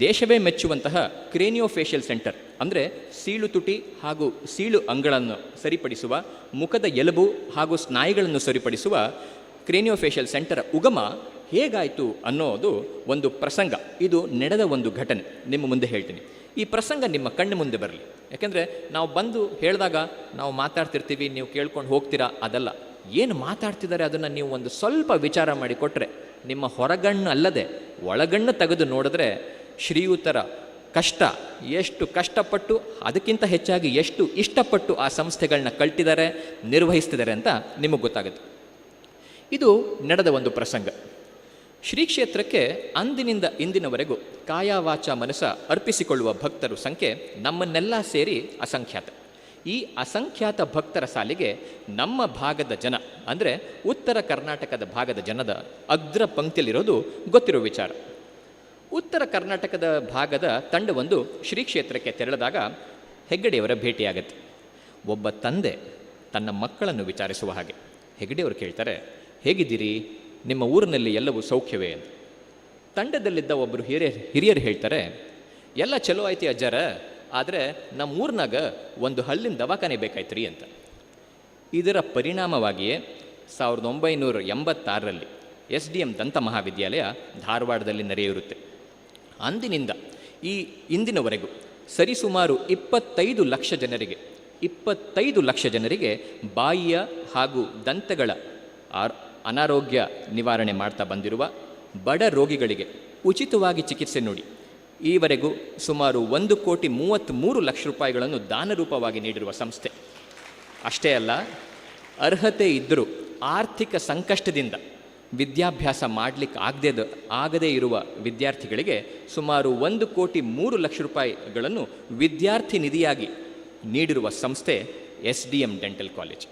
ದೇಶವೇ ಮೆಚ್ಚುವಂತಹ ಕ್ರೇನಿಯೋಫೇಶಿಯಲ್ ಸೆಂಟರ್ ಅಂದರೆ ಸೀಳು ತುಟಿ ಹಾಗೂ ಸೀಳು ಅಂಗಳನ್ನು ಸರಿಪಡಿಸುವ, ಮುಖದ ಎಲುಬು ಹಾಗೂ ಸ್ನಾಯುಗಳನ್ನು ಸರಿಪಡಿಸುವ ಕ್ರೇನಿಯೋಫೇಶಿಯಲ್ ಸೆಂಟರ್ ಉಗಮ ಹೇಗಾಯಿತು ಅನ್ನೋದು ಒಂದು ಪ್ರಸಂಗ. ಇದು ನಡೆದ ಒಂದು ಘಟನೆ ನಿಮ್ಮ ಮುಂದೆ ಹೇಳ್ತೀನಿ. ಈ ಪ್ರಸಂಗ ನಿಮ್ಮ ಕಣ್ಣು ಮುಂದೆ ಬರಲಿ. ಯಾಕೆಂದರೆ ನಾವು ಬಂದು ಹೇಳಿದಾಗ ನಾವು ಮಾತಾಡ್ತಿರ್ತೀವಿ, ನೀವು ಕೇಳ್ಕೊಂಡು ಹೋಗ್ತೀರಾ, ಅದಲ್ಲ. ಏನು ಮಾತಾಡ್ತಿದ್ದಾರೆ ಅದನ್ನು ನೀವು ಒಂದು ಸ್ವಲ್ಪ ವಿಚಾರ ಮಾಡಿ ಕೊಟ್ಟರೆ, ನಿಮ್ಮ ಹೊರಗಣ್ಣು ಅಲ್ಲದೆ ಒಳಗಣ್ಣು ತೆಗೆದು ನೋಡಿದ್ರೆ ಶ್ರೀಯುತರ ಕಷ್ಟ, ಎಷ್ಟು ಕಷ್ಟಪಟ್ಟು ಅದಕ್ಕಿಂತ ಹೆಚ್ಚಾಗಿ ಎಷ್ಟು ಇಷ್ಟಪಟ್ಟು ಆ ಸಂಸ್ಥೆಗಳನ್ನ ಕಲ್ತಿದ್ದಾರೆ, ನಿರ್ವಹಿಸ್ತಿದ್ದಾರೆ ಅಂತ ನಿಮಗೆ ಗೊತ್ತಾಗುತ್ತೆ. ಇದು ನಡೆದ ಒಂದು ಪ್ರಸಂಗ. ಶ್ರೀ ಕ್ಷೇತ್ರಕ್ಕೆ ಅಂದಿನಿಂದ ಇಂದಿನವರೆಗೂ ಕಾಯ ವಾಚ ಮನಸ ಅರ್ಪಿಸಿಕೊಳ್ಳುವ ಭಕ್ತರ ಸಂಖ್ಯೆ ನಮ್ಮನ್ನೆಲ್ಲ ಸೇರಿ ಅಸಂಖ್ಯಾತ. ಈ ಅಸಂಖ್ಯಾತ ಭಕ್ತರ ಸಾಲಿಗೆ ನಮ್ಮ ಭಾಗದ ಜನ ಅಂದರೆ ಉತ್ತರ ಕರ್ನಾಟಕದ ಭಾಗದ ಜನದ ಅಗ್ರ ಪಂಕ್ತಿಯಲ್ಲಿರೋದು ಗೊತ್ತಿರೋ ವಿಚಾರ. ಉತ್ತರ ಕರ್ನಾಟಕದ ಭಾಗದ ತಂಡವೊಂದು ಶ್ರೀ ಕ್ಷೇತ್ರಕ್ಕೆ ತೆರಳಿದಾಗ ಹೆಗ್ಗಡೆಯವರ ಭೇಟಿಯಾಗತ್ತೆ. ಒಬ್ಬ ತಂದೆ ತನ್ನ ಮಕ್ಕಳನ್ನು ವಿಚಾರಿಸುವ ಹಾಗೆ. ಹೆಗ್ಗಡೆಯವರು ಕೇಳ್ತಾರೆ, ಹೇಗಿದ್ದೀರಿ, ನಿಮ್ಮ ಊರಿನಲ್ಲಿ ಎಲ್ಲವೂ ಸೌಖ್ಯವೇ ಅಂತ. ತಂಡದಲ್ಲಿದ್ದ ಒಬ್ಬರು ಹಿರಿಯರು ಹೇಳ್ತಾರೆ, ಎಲ್ಲ ಚಲೋ ಐತಿ ಅಜ್ಜಾರ, ಆದರೆ ನಮ್ಮ ಊರಿನಾಗ ಒಂದು ಹಳ್ಳಿನ ದವಾಖಾನೆ ಬೇಕಾಯ್ತು ರೀ ಅಂತ. ಇದರ ಪರಿಣಾಮವಾಗಿಯೇ 1986ರಲ್ಲಿ SDM ದಂತ ಮಹಾವಿದ್ಯಾಲಯ ಧಾರವಾಡದಲ್ಲಿ ನೆರೆಯಿರುತ್ತೆ. ಅಂದಿನಿಂದ ಇಂದಿನವರೆಗೂ ಸರಿಸುಮಾರು 25 ಲಕ್ಷ ಜನರಿಗೆ ಬಾಯಿಯ ಹಾಗೂ ದಂತಗಳ ಅನಾರೋಗ್ಯ ನಿವಾರಣೆ ಮಾಡ್ತಾ ಬಂದಿರುವ ಬಡ ರೋಗಿಗಳಿಗೆ ಉಚಿತವಾಗಿ ಚಿಕಿತ್ಸೆ ನೀಡಿ ಈವರೆಗೂ ಸುಮಾರು 1,33,00,000 ರೂಪಾಯಿಗಳನ್ನು ದಾನರೂಪವಾಗಿ ನೀಡಿರುವ ಸಂಸ್ಥೆ. ಅಷ್ಟೇ ಅಲ್ಲ, ಅರ್ಹತೆ ಇದ್ದರೂ ಆರ್ಥಿಕ ಸಂಕಷ್ಟದಿಂದ ವಿದ್ಯಾಭ್ಯಾಸ ಮಾಡಲಿಕ್ಕೆ ಆಗದೇ ಇರುವ ವಿದ್ಯಾರ್ಥಿಗಳಿಗೆ ಸುಮಾರು 1,03,00,000 ರೂಪಾಯಿಗಳನ್ನು ವಿದ್ಯಾರ್ಥಿ ನಿಧಿಯಾಗಿ ನೀಡಿರುವ ಸಂಸ್ಥೆ SDM ಡೆಂಟಲ್ ಕಾಲೇಜ್.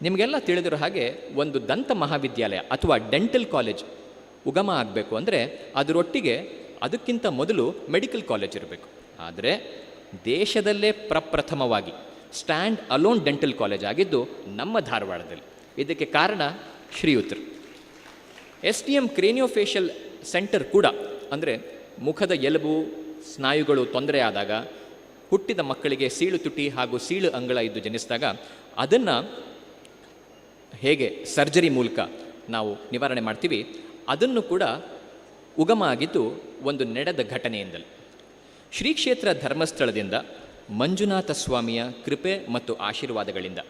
ನಿಮಗೆಲ್ಲ ತಿಳಿದಿರೋ ಹಾಗೆ ಒಂದು ದಂತ ಮಹಾವಿದ್ಯಾಲಯ ಅಥವಾ ಡೆಂಟಲ್ ಕಾಲೇಜ್ ಉಗಮ ಆಗಬೇಕು ಅಂದರೆ ಅದಕ್ಕಿಂತ ಮೊದಲು ಮೆಡಿಕಲ್ ಕಾಲೇಜ್ ಇರಬೇಕು. ಆದರೆ ದೇಶದಲ್ಲೇ ಪ್ರಪ್ರಥಮವಾಗಿ ಸ್ಟ್ಯಾಂಡ್ ಅಲೋನ್ ಡೆಂಟಲ್ ಕಾಲೇಜ್ ಆಗಿದ್ದು ನಮ್ಮ ಧಾರವಾಡದಲ್ಲಿ. ಇದಕ್ಕೆ ಕಾರಣ ಶ್ರೀಯುತರು. SDM ಕ್ರೇನಿಯೋಫೇಷಿಯಲ್ ಸೆಂಟರ್ ಕೂಡ, ಅಂದರೆ ಮುಖದ ಎಲುಬು ಸ್ನಾಯುಗಳು ತೊಂದರೆ ಆದಾಗ, ಹುಟ್ಟಿದ ಮಕ್ಕಳಿಗೆ ಸೀಳು ತುಟಿ ಹಾಗೂ ಸೀಳು ಅಂಗಳ ಇದ್ದು ಜನಿಸಿದಾಗ ಅದನ್ನು ಹೇಗೆ ಸರ್ಜರಿ ಮೂಲಕ ನಾವು ನಿವಾರಣೆ ಮಾಡ್ತೀವಿ, ಅದನ್ನು ಕೂಡ ಉಗಮ ಆಗಿದ್ದು ಒಂದು ನಡೆದ ಘಟನೆಯಿಂದಲೇ. ಶ್ರೀ ಕ್ಷೇತ್ರ ಧರ್ಮಸ್ಥಳದಿಂದ ಮಂಜುನಾಥ ಸ್ವಾಮಿಯ ಕೃಪೆ ಮತ್ತು ಆಶೀರ್ವಾದಗಳಿಂದ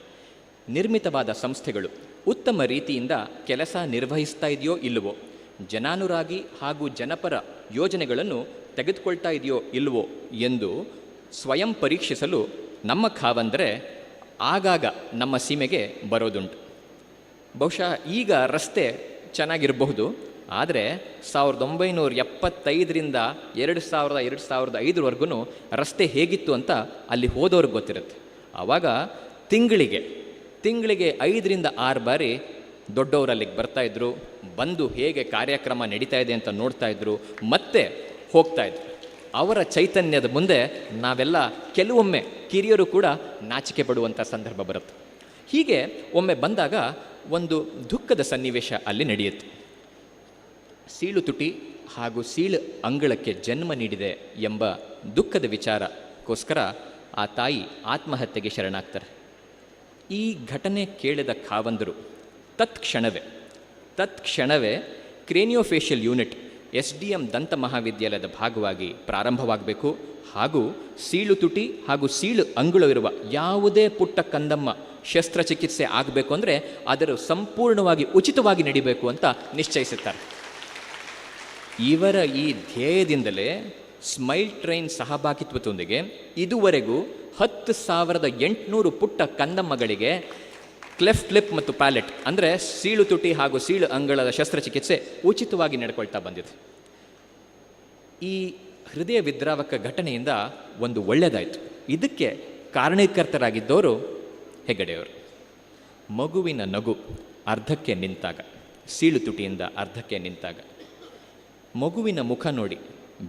ನಿರ್ಮಿತವಾದ ಸಂಸ್ಥೆಗಳು ಉತ್ತಮ ರೀತಿಯಿಂದ ಕೆಲಸ ನಿರ್ವಹಿಸ್ತಾ ಇದೆಯೋ ಇಲ್ಲವೋ, ಜನಾನುರಾಗಿ ಹಾಗೂ ಜನಪರ ಯೋಜನೆಗಳನ್ನು ತೆಗೆದುಕೊಳ್ತಾ ಇದೆಯೋ ಇಲ್ಲವೋ ಎಂದು ಸ್ವಯಂ ಪರೀಕ್ಷಿಸಲು ನಮ್ಮ ಖಾವಂದರೆ ಆಗಾಗ ನಮ್ಮ ಸೀಮೆಗೆ ಬರೋದುಂಟು. ಬಹುಶಃ ಈಗ ರಸ್ತೆ ಚೆನ್ನಾಗಿರಬಹುದು, ಆದರೆ 1975ರಿಂದ 2005ವರೆಗೂ ರಸ್ತೆ ಹೇಗಿತ್ತು ಅಂತ ಅಲ್ಲಿ ಹೋದವ್ರಿಗೆ ಗೊತ್ತಿರುತ್ತೆ. ಆವಾಗ ತಿಂಗಳಿಗೆ 5ರಿಂದ 6 ಬಾರಿ ದೊಡ್ಡವರು ಅಲ್ಲಿಗೆ ಬರ್ತಾಯಿದ್ರು, ಬಂದು ಹೇಗೆ ಕಾರ್ಯಕ್ರಮ ನಡೀತಾ ಇದೆ ಅಂತ ನೋಡ್ತಾಯಿದ್ರು, ಮತ್ತೆ ಹೋಗ್ತಾಯಿದ್ರು. ಅವರ ಚೈತನ್ಯದ ಮುಂದೆ ನಾವೆಲ್ಲ ಕೆಲವೊಮ್ಮೆ ಕಿರಿಯರು ಕೂಡ ನಾಚಿಕೆ ಪಡುವಂಥ ಸಂದರ್ಭ ಬರುತ್ತೆ. ಹೀಗೆ ಒಮ್ಮೆ ಬಂದಾಗ ಒಂದು ದುಃಖದ ಸನ್ನಿವೇಶ ಅಲ್ಲಿ ನಡೆಯುತ್ತೆ. ಸೀಳು ತುಟಿ ಹಾಗೂ ಸೀಳು ಅಂಗಳಕ್ಕೆ ಜನ್ಮ ನೀಡಿದೆ ಎಂಬ ದುಃಖದ ವಿಚಾರಕ್ಕೋಸ್ಕರ ಆ ತಾಯಿ ಆತ್ಮಹತ್ಯೆಗೆ ಶರಣಾಗ್ತಾರೆ. ಈ ಘಟನೆ ಕೇಳಿದ ಖಾವಂದರು ತತ್ಕ್ಷಣವೇ ಕ್ರೇನಿಯೋಫೇಷಿಯಲ್ ಯೂನಿಟ್ SDM ದಂತ ಮಹಾವಿದ್ಯಾಲಯದ ಭಾಗವಾಗಿ ಪ್ರಾರಂಭವಾಗಬೇಕು ಹಾಗೂ ಸೀಳು ತುಟಿ ಹಾಗೂ ಸೀಳು ಅಂಗುಳವಿರುವ ಯಾವುದೇ ಪುಟ್ಟ ಕಂದಮ್ಮ ಶಸ್ತ್ರಚಿಕಿತ್ಸೆ ಆಗಬೇಕು ಅಂದರೆ ಅದರ ಸಂಪೂರ್ಣವಾಗಿ ಉಚಿತವಾಗಿ ನಡೀಬೇಕು ಅಂತ ನಿಶ್ಚಯಿಸುತ್ತಾರೆ. ಇವರ ಈ ಧ್ಯೇಯದಿಂದಲೇ ಸ್ಮೈಲ್ ಟ್ರೈನ್ ಸಹಭಾಗಿತ್ವದೊಂದಿಗೆ ಇದುವರೆಗೂ 10,800 ಪುಟ್ಟ ಕಂದಮ್ಮಗಳಿಗೆ ಕ್ಲೆಫ್ಟ್ ಲಿಪ್ ಮತ್ತು ಪ್ಯಾಲೆಟ್ ಅಂದರೆ ಸೀಳು ತುಟಿ ಹಾಗೂ ಸೀಳು ಅಂಗಳದ ಶಸ್ತ್ರಚಿಕಿತ್ಸೆ ಉಚಿತವಾಗಿ ನಡ್ಕೊಳ್ತಾ ಬಂದಿದೆ. ಈ ಹೃದಯ ವಿದ್ರಾವಕ ಘಟನೆಯಿಂದ ಒಂದು ಒಳ್ಳೆಯದಾಯಿತು. ಇದಕ್ಕೆ ಕಾರಣೀಕರ್ತರಾಗಿದ್ದವರು ಹೆಗಡೆಯವರು. ಮಗುವಿನ ನಗು ಅರ್ಧಕ್ಕೆ ನಿಂತಾಗ, ಸೀಳು ತುಟಿಯಿಂದ ಅರ್ಧಕ್ಕೆ ನಿಂತಾಗ, ಮಗುವಿನ ಮುಖ ನೋಡಿ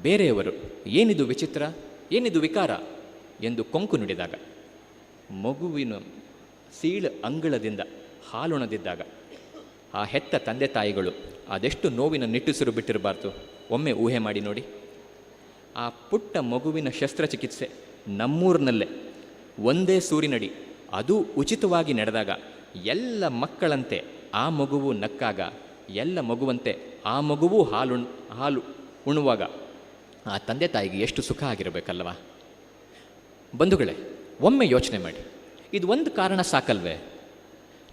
ಬೇರೆಯವರು ಏನಿದು ವಿಚಿತ್ರ, ಏನಿದು ವಿಕಾರ ಎಂದು ಕೊಂಕು ನುಡಿದಾಗ, ಮಗುವಿನ ಸೀಳು ಅಂಗಳದಿಂದ ಹಾಲುಣದಿದ್ದಾಗ ಆ ಹೆತ್ತ ತಂದೆ ತಾಯಿಗಳು ಅದೆಷ್ಟು ನೋವಿನ ನಿಟ್ಟುಸಿರು ಬಿಟ್ಟಿರಬಾರ್ದು ಒಮ್ಮೆ ಊಹೆ ಮಾಡಿ ನೋಡಿ. ಆ ಪುಟ್ಟ ಮಗುವಿನ ಶಸ್ತ್ರಚಿಕಿತ್ಸೆ ನಮ್ಮೂರಿನಲ್ಲೇ ಒಂದೇ ಸೂರಿನಡಿ ಅದು ಉಚಿತವಾಗಿ ನಡೆದಾಗ ಎಲ್ಲ ಮಕ್ಕಳಂತೆ ಆ ಮಗುವು ನಕ್ಕಾಗ, ಎಲ್ಲ ಮಗುವಂತೆ ಆ ಮಗುವು ಹಾಲು ಉಣ್ಣುವಾಗ ಆ ತಂದೆ ತಾಯಿಗೆ ಎಷ್ಟು ಸುಖ ಆಗಿರಬೇಕಲ್ವಾ. ಬಂಧುಗಳೇ, ಒಮ್ಮೆ ಯೋಚನೆ ಮಾಡಿ, ಇದು ಒಂದು ಕಾರಣ ಸಾಕಲ್ವೇ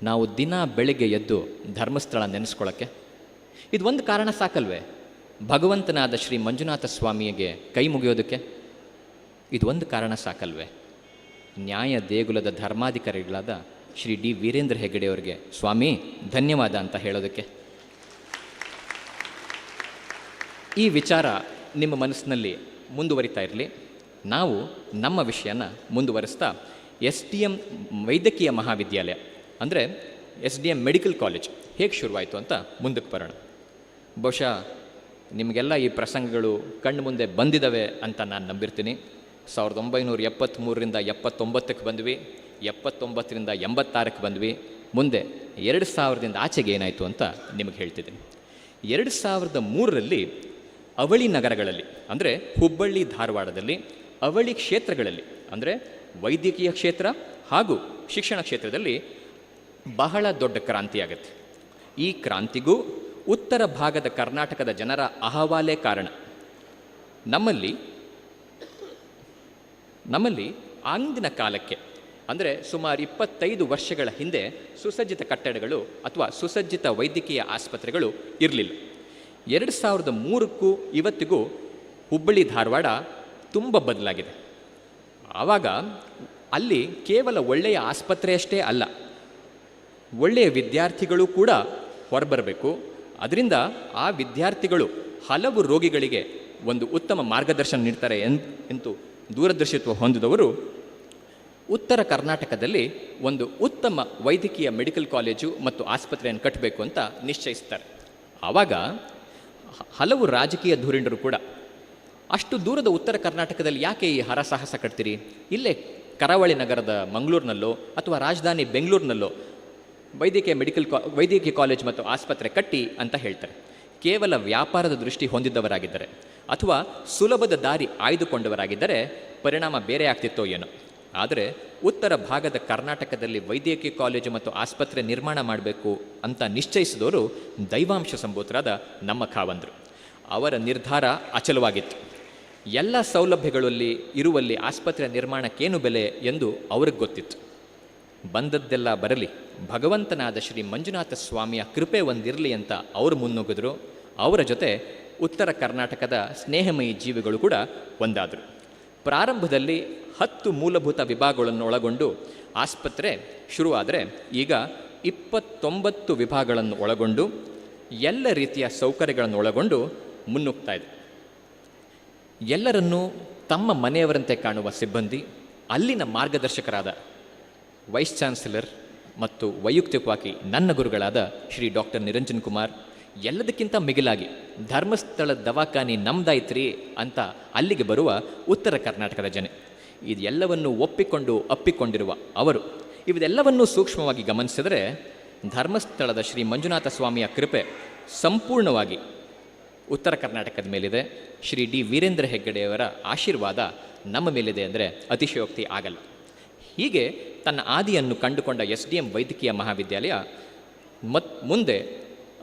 ನಾವು ದಿನ ಬೆಳಗ್ಗೆ ಎದ್ದು ಧರ್ಮಸ್ಥಳ ನೆನೆಸ್ಕೊಳ್ಳೋಕ್ಕೆ? ಇದು ಒಂದು ಕಾರಣ ಸಾಕಲ್ವೇ ಭಗವಂತನಾದ ಶ್ರೀ ಮಂಜುನಾಥ ಸ್ವಾಮಿಗೆ ಕೈ ಮುಗಿಯೋದಕ್ಕೆ? ಇದು ಒಂದು ಕಾರಣ ಸಾಕಲ್ವೇ ನ್ಯಾಯ ದೇಗುಲದ ಧರ್ಮಾಧಿಕಾರಿಗಳಾದ ಶ್ರೀ ಡಿ ವೀರೇಂದ್ರ ಹೆಗ್ಗಡೆಯವರಿಗೆ ಸ್ವಾಮಿ ಧನ್ಯವಾದ ಅಂತ ಹೇಳೋದಕ್ಕೆ? ಈ ವಿಚಾರ ನಿಮ್ಮ ಮನಸ್ಸಿನಲ್ಲಿ ಮುಂದುವರಿತಾ ಇರಲಿ. ನಾವು ನಮ್ಮ ವಿಷಯನ ಮುಂದುವರಿಸ್ತಾ SDM ವೈದ್ಯಕೀಯ ಮಹಾವಿದ್ಯಾಲಯ ಅಂದರೆ SDM ಮೆಡಿಕಲ್ ಕಾಲೇಜ್ ಹೇಗೆ ಶುರುವಾಯಿತು ಅಂತ ಮುಂದಕ್ಕೆ ಬರೋಣ. ಬಹುಶಃ ನಿಮಗೆಲ್ಲ ಈ ಪ್ರಸಂಗಗಳು ಕಣ್ಣು ಮುಂದೆ ಬಂದಿದ್ದಾವೆ ಅಂತ ನಾನು ನಂಬಿರ್ತೀನಿ. 1973ರಿಂದ 79ಕ್ಕೆ ಬಂದ್ವಿ, 79ರಿಂದ 86ಕ್ಕೆ ಬಂದ್ವಿ, ಮುಂದೆ 2000ದಿಂದ ಆಚೆಗೆ ಏನಾಯಿತು ಅಂತ ನಿಮಗೆ ಹೇಳ್ತಿದ್ದೀನಿ. 2003ರಲ್ಲಿ ಅವಳಿ ನಗರಗಳಲ್ಲಿ ಅಂದರೆ ಹುಬ್ಬಳ್ಳಿ ಧಾರವಾಡದಲ್ಲಿ ಅವಳಿ ಕ್ಷೇತ್ರಗಳಲ್ಲಿ ಅಂದರೆ ವೈದ್ಯಕೀಯ ಕ್ಷೇತ್ರ ಹಾಗೂ ಶಿಕ್ಷಣ ಕ್ಷೇತ್ರದಲ್ಲಿ ಬಹಳ ದೊಡ್ಡ ಕ್ರಾಂತಿಯಾಗುತ್ತೆ. ಈ ಕ್ರಾಂತಿಗೂ ಉತ್ತರ ಭಾಗದ ಕರ್ನಾಟಕದ ಜನರ ಅಹವಾಲೇ ಕಾರಣ. ನಮ್ಮಲ್ಲಿ ಅಂದಿನ ಕಾಲಕ್ಕೆ ಅಂದರೆ ಸುಮಾರು 25 ವರ್ಷಗಳ ಹಿಂದೆ ಸುಸಜ್ಜಿತ ಕಟ್ಟಡಗಳು ಅಥವಾ ಸುಸಜ್ಜಿತ ವೈದ್ಯಕೀಯ ಆಸ್ಪತ್ರೆಗಳು ಇರಲಿಲ್ಲ. 2003ಕ್ಕೂ ಇವತ್ತಿಗೂ ಹುಬ್ಬಳ್ಳಿ ಧಾರವಾಡ ತುಂಬ ಬದಲಾಗಿದೆ. ಆವಾಗ ಅಲ್ಲಿ ಕೇವಲ ಒಳ್ಳೆಯ ಆಸ್ಪತ್ರೆಯಷ್ಟೇ ಅಲ್ಲ, ಒಳ್ಳೆಯ ವಿದ್ಯಾರ್ಥಿಗಳು ಕೂಡ ಹೊರಬರಬೇಕು. ಅದರಿಂದ ಆ ವಿದ್ಯಾರ್ಥಿಗಳು ಹಲವು ರೋಗಿಗಳಿಗೆ ಒಂದು ಉತ್ತಮ ಮಾರ್ಗದರ್ಶನ ನೀಡ್ತಾರೆ ಎಂದು ದೂರದರ್ಶಿತ್ವ ಹೊಂದಿದವರು ಉತ್ತರ ಕರ್ನಾಟಕದಲ್ಲಿ ಒಂದು ಉತ್ತಮ ವೈದ್ಯಕೀಯ ಮೆಡಿಕಲ್ ಕಾಲೇಜು ಮತ್ತು ಆಸ್ಪತ್ರೆಯನ್ನು ಕಟ್ಟಬೇಕು ಅಂತ ನಿಶ್ಚಯಿಸ್ತಾರೆ. ಆವಾಗ ಹಲವು ರಾಜಕೀಯ ಧುರೀಣರು ಕೂಡ ಅಷ್ಟು ದೂರದ ಉತ್ತರ ಕರ್ನಾಟಕದಲ್ಲಿ ಯಾಕೆ ಈ ಹರಸಾಹಸ ಕಟ್ತೀರಿ, ಇಲ್ಲೇ ಕರಾವಳಿ ನಗರದ ಮಂಗಳೂರಿನಲ್ಲೋ ಅಥವಾ ರಾಜಧಾನಿ ಬೆಂಗಳೂರಿನಲ್ಲೋ ವೈದ್ಯಕೀಯ ಕಾಲೇಜ್ ಮತ್ತು ಆಸ್ಪತ್ರೆ ಕಟ್ಟಿ ಅಂತ ಹೇಳ್ತಾರೆ. ಕೇವಲ ವ್ಯಾಪಾರದ ದೃಷ್ಟಿ ಹೊಂದಿದ್ದವರಾಗಿದ್ದರೆ ಅಥವಾ ಸುಲಭದ ದಾರಿ ಆಯ್ದುಕೊಂಡವರಾಗಿದ್ದರೆ ಪರಿಣಾಮ ಬೇರೆ ಆಗ್ತಿತ್ತೋ ಏನೋ. ಆದರೆ ಉತ್ತರ ಭಾಗದ ಕರ್ನಾಟಕದಲ್ಲಿ ವೈದ್ಯಕೀಯ ಕಾಲೇಜು ಮತ್ತು ಆಸ್ಪತ್ರೆ ನಿರ್ಮಾಣ ಮಾಡಬೇಕು ಅಂತ ನಿಶ್ಚಯಿಸಿದವರು ದೈವಾಂಶ ಸಂಭೂತರಾದ ನಮ್ಮ ಖಾವಂದರು. ಅವರ ನಿರ್ಧಾರ ಅಚಲವಾಗಿತ್ತು. ಎಲ್ಲ ಸೌಲಭ್ಯಗಳಲ್ಲಿ ಇರುವಲ್ಲಿ ಆಸ್ಪತ್ರೆ ನಿರ್ಮಾಣಕ್ಕೇನು ಬೆಲೆ ಎಂದು ಅವ್ರಿಗೆ ಗೊತ್ತಿತ್ತು. ಬಂದದ್ದೆಲ್ಲ ಬರಲಿ, ಭಗವಂತನಾದ ಶ್ರೀ ಮಂಜುನಾಥ ಸ್ವಾಮಿಯ ಕೃಪೆ ಒಂದಿರಲಿ ಅಂತ ಅವರು ಮುನ್ನುಗ್ಗಿದ್ರು. ಅವರ ಜೊತೆ ಉತ್ತರ ಕರ್ನಾಟಕದ ಸ್ನೇಹಮಯಿ ಜೀವಿಗಳು ಕೂಡ ಒಂದಾದರು. ಪ್ರಾರಂಭದಲ್ಲಿ 10 ಮೂಲಭೂತ ವಿಭಾಗಗಳನ್ನು ಒಳಗೊಂಡು ಆಸ್ಪತ್ರೆ ಶುರುವಾದರೆ ಈಗ 29 ವಿಭಾಗಗಳನ್ನು ಒಳಗೊಂಡು ಎಲ್ಲ ರೀತಿಯ ಸೌಕರ್ಯಗಳನ್ನು ಒಳಗೊಂಡು ಮುನ್ನುಗ್ತಾ ಇದೆ. ಎಲ್ಲರನ್ನೂ ತಮ್ಮ ಮನೆಯವರಂತೆ ಕಾಣುವ ಸಿಬ್ಬಂದಿ, ಅಲ್ಲಿನ ಮಾರ್ಗದರ್ಶಕರಾದ ವೈಸ್ ಚಾನ್ಸಲರ್ ಮತ್ತು ವೈಯಕ್ತಿಕವಾಗಿ ನನ್ನ ಗುರುಗಳಾದ ಶ್ರೀ ಡಾಕ್ಟರ್ ನಿರಂಜನ್ ಕುಮಾರ್, ಎಲ್ಲದಕ್ಕಿಂತ ಮಿಗಿಲಾಗಿ ಧರ್ಮಸ್ಥಳ ದವಾಖಾನೆ ನಮ್ದಾಯ್ತ್ರಿ ಅಂತ ಅಲ್ಲಿಗೆ ಬರುವ ಉತ್ತರ ಕರ್ನಾಟಕದ ಜನ, ಇದೆಲ್ಲವನ್ನು ಅಪ್ಪಿಕೊಂಡಿರುವ ಅವರು ಇವೆಲ್ಲವನ್ನೂ ಸೂಕ್ಷ್ಮವಾಗಿ ಗಮನಿಸಿದರೆ ಧರ್ಮಸ್ಥಳದ ಶ್ರೀ ಮಂಜುನಾಥ ಸ್ವಾಮಿಯ ಕೃಪೆ ಸಂಪೂರ್ಣವಾಗಿ ಉತ್ತರ ಕರ್ನಾಟಕದ ಮೇಲಿದೆ. ಶ್ರೀ ಡಿ ವೀರೇಂದ್ರ ಹೆಗ್ಗಡೆಯವರ ಆಶೀರ್ವಾದ ನಮ್ಮ ಮೇಲಿದೆ ಅಂದರೆ ಅತಿಶಯೋಕ್ತಿ ಆಗಲ್ಲ. ಹೀಗೆ ತನ್ನ ಆದಿಯನ್ನು ಕಂಡುಕೊಂಡ SDM ವೈದ್ಯಕೀಯ ಮಹಾವಿದ್ಯಾಲಯ ಮುಂದೆ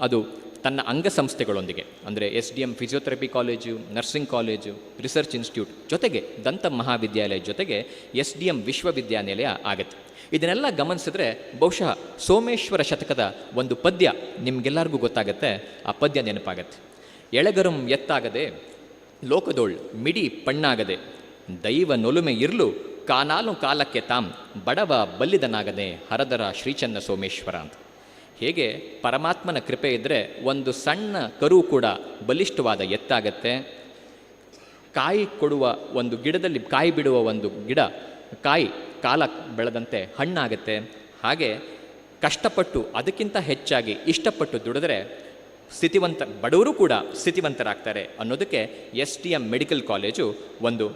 ಅದು ತನ್ನ ಅಂಗಸಂಸ್ಥೆಗಳೊಂದಿಗೆ ಅಂದರೆ SDM physiotherapy college, nursing college, research institute ಜೊತೆಗೆ ದಂತ ಮಹಾವಿದ್ಯಾಲಯ ಜೊತೆಗೆ SDM ವಿಶ್ವವಿದ್ಯಾನಿಲಯ ಆಗುತ್ತೆ. ಇದನ್ನೆಲ್ಲ ಗಮನಿಸಿದ್ರೆ ಬಹುಶಃ ಸೋಮೇಶ್ವರ ಶತಕದ ಒಂದು ಪದ್ಯ ನಿಮಗೆಲ್ಲರಿಗೂ ಗೊತ್ತಾಗತ್ತೆ. ಆ ಪದ್ಯ ನೆನಪಾಗತ್ತೆ. ಎಳೆಗರಂ ಎತ್ತಾಗದೆ ಲೋಕದೋಳ್ ಮಿಡಿ ಪಣ್ಣಾಗದೆ ದೈವ ನೊಲುಮೆ ಇರ್ಲು ಕಾನಾಲು ಕಾಲಕ್ಕೆ ತಾಂ ಬಡವ ಬಲ್ಲಿದನಾಗದೆ ಹರದರ ಶ್ರೀಚನ್ನ ಸೋಮೇಶ್ವರ ಅಂತ. ಹೇಗೆ ಪರಮಾತ್ಮನ ಕೃಪೆ ಇದ್ದರೆ ಒಂದು ಸಣ್ಣ ಕರು ಕೂಡ ಬಲಿಷ್ಠವಾದ ಎತ್ತಾಗತ್ತೆ, ಕಾಯಿ ಕೊಡುವ ಒಂದು ಗಿಡದಲ್ಲಿ ಕಾಯಿ ಬಿಡುವ ಒಂದು ಗಿಡ ಕಾಯಿ ಕಾಲ ಬೆಳೆದಂತೆ ಹಣ್ಣಾಗತ್ತೆ. ಹಾಗೆ ಕಷ್ಟಪಟ್ಟು ಅದಕ್ಕಿಂತ ಹೆಚ್ಚಾಗಿ ಇಷ್ಟಪಟ್ಟು ದುಡಿದ್ರೆ ಬಡವರು ಕೂಡ ಸ್ಥಿತಿವಂತರಾಗ್ತಾರೆ ಅನ್ನೋದಕ್ಕೆ SDM ಮೆಡಿಕಲ್ ಕಾಲೇಜು ಒಂದು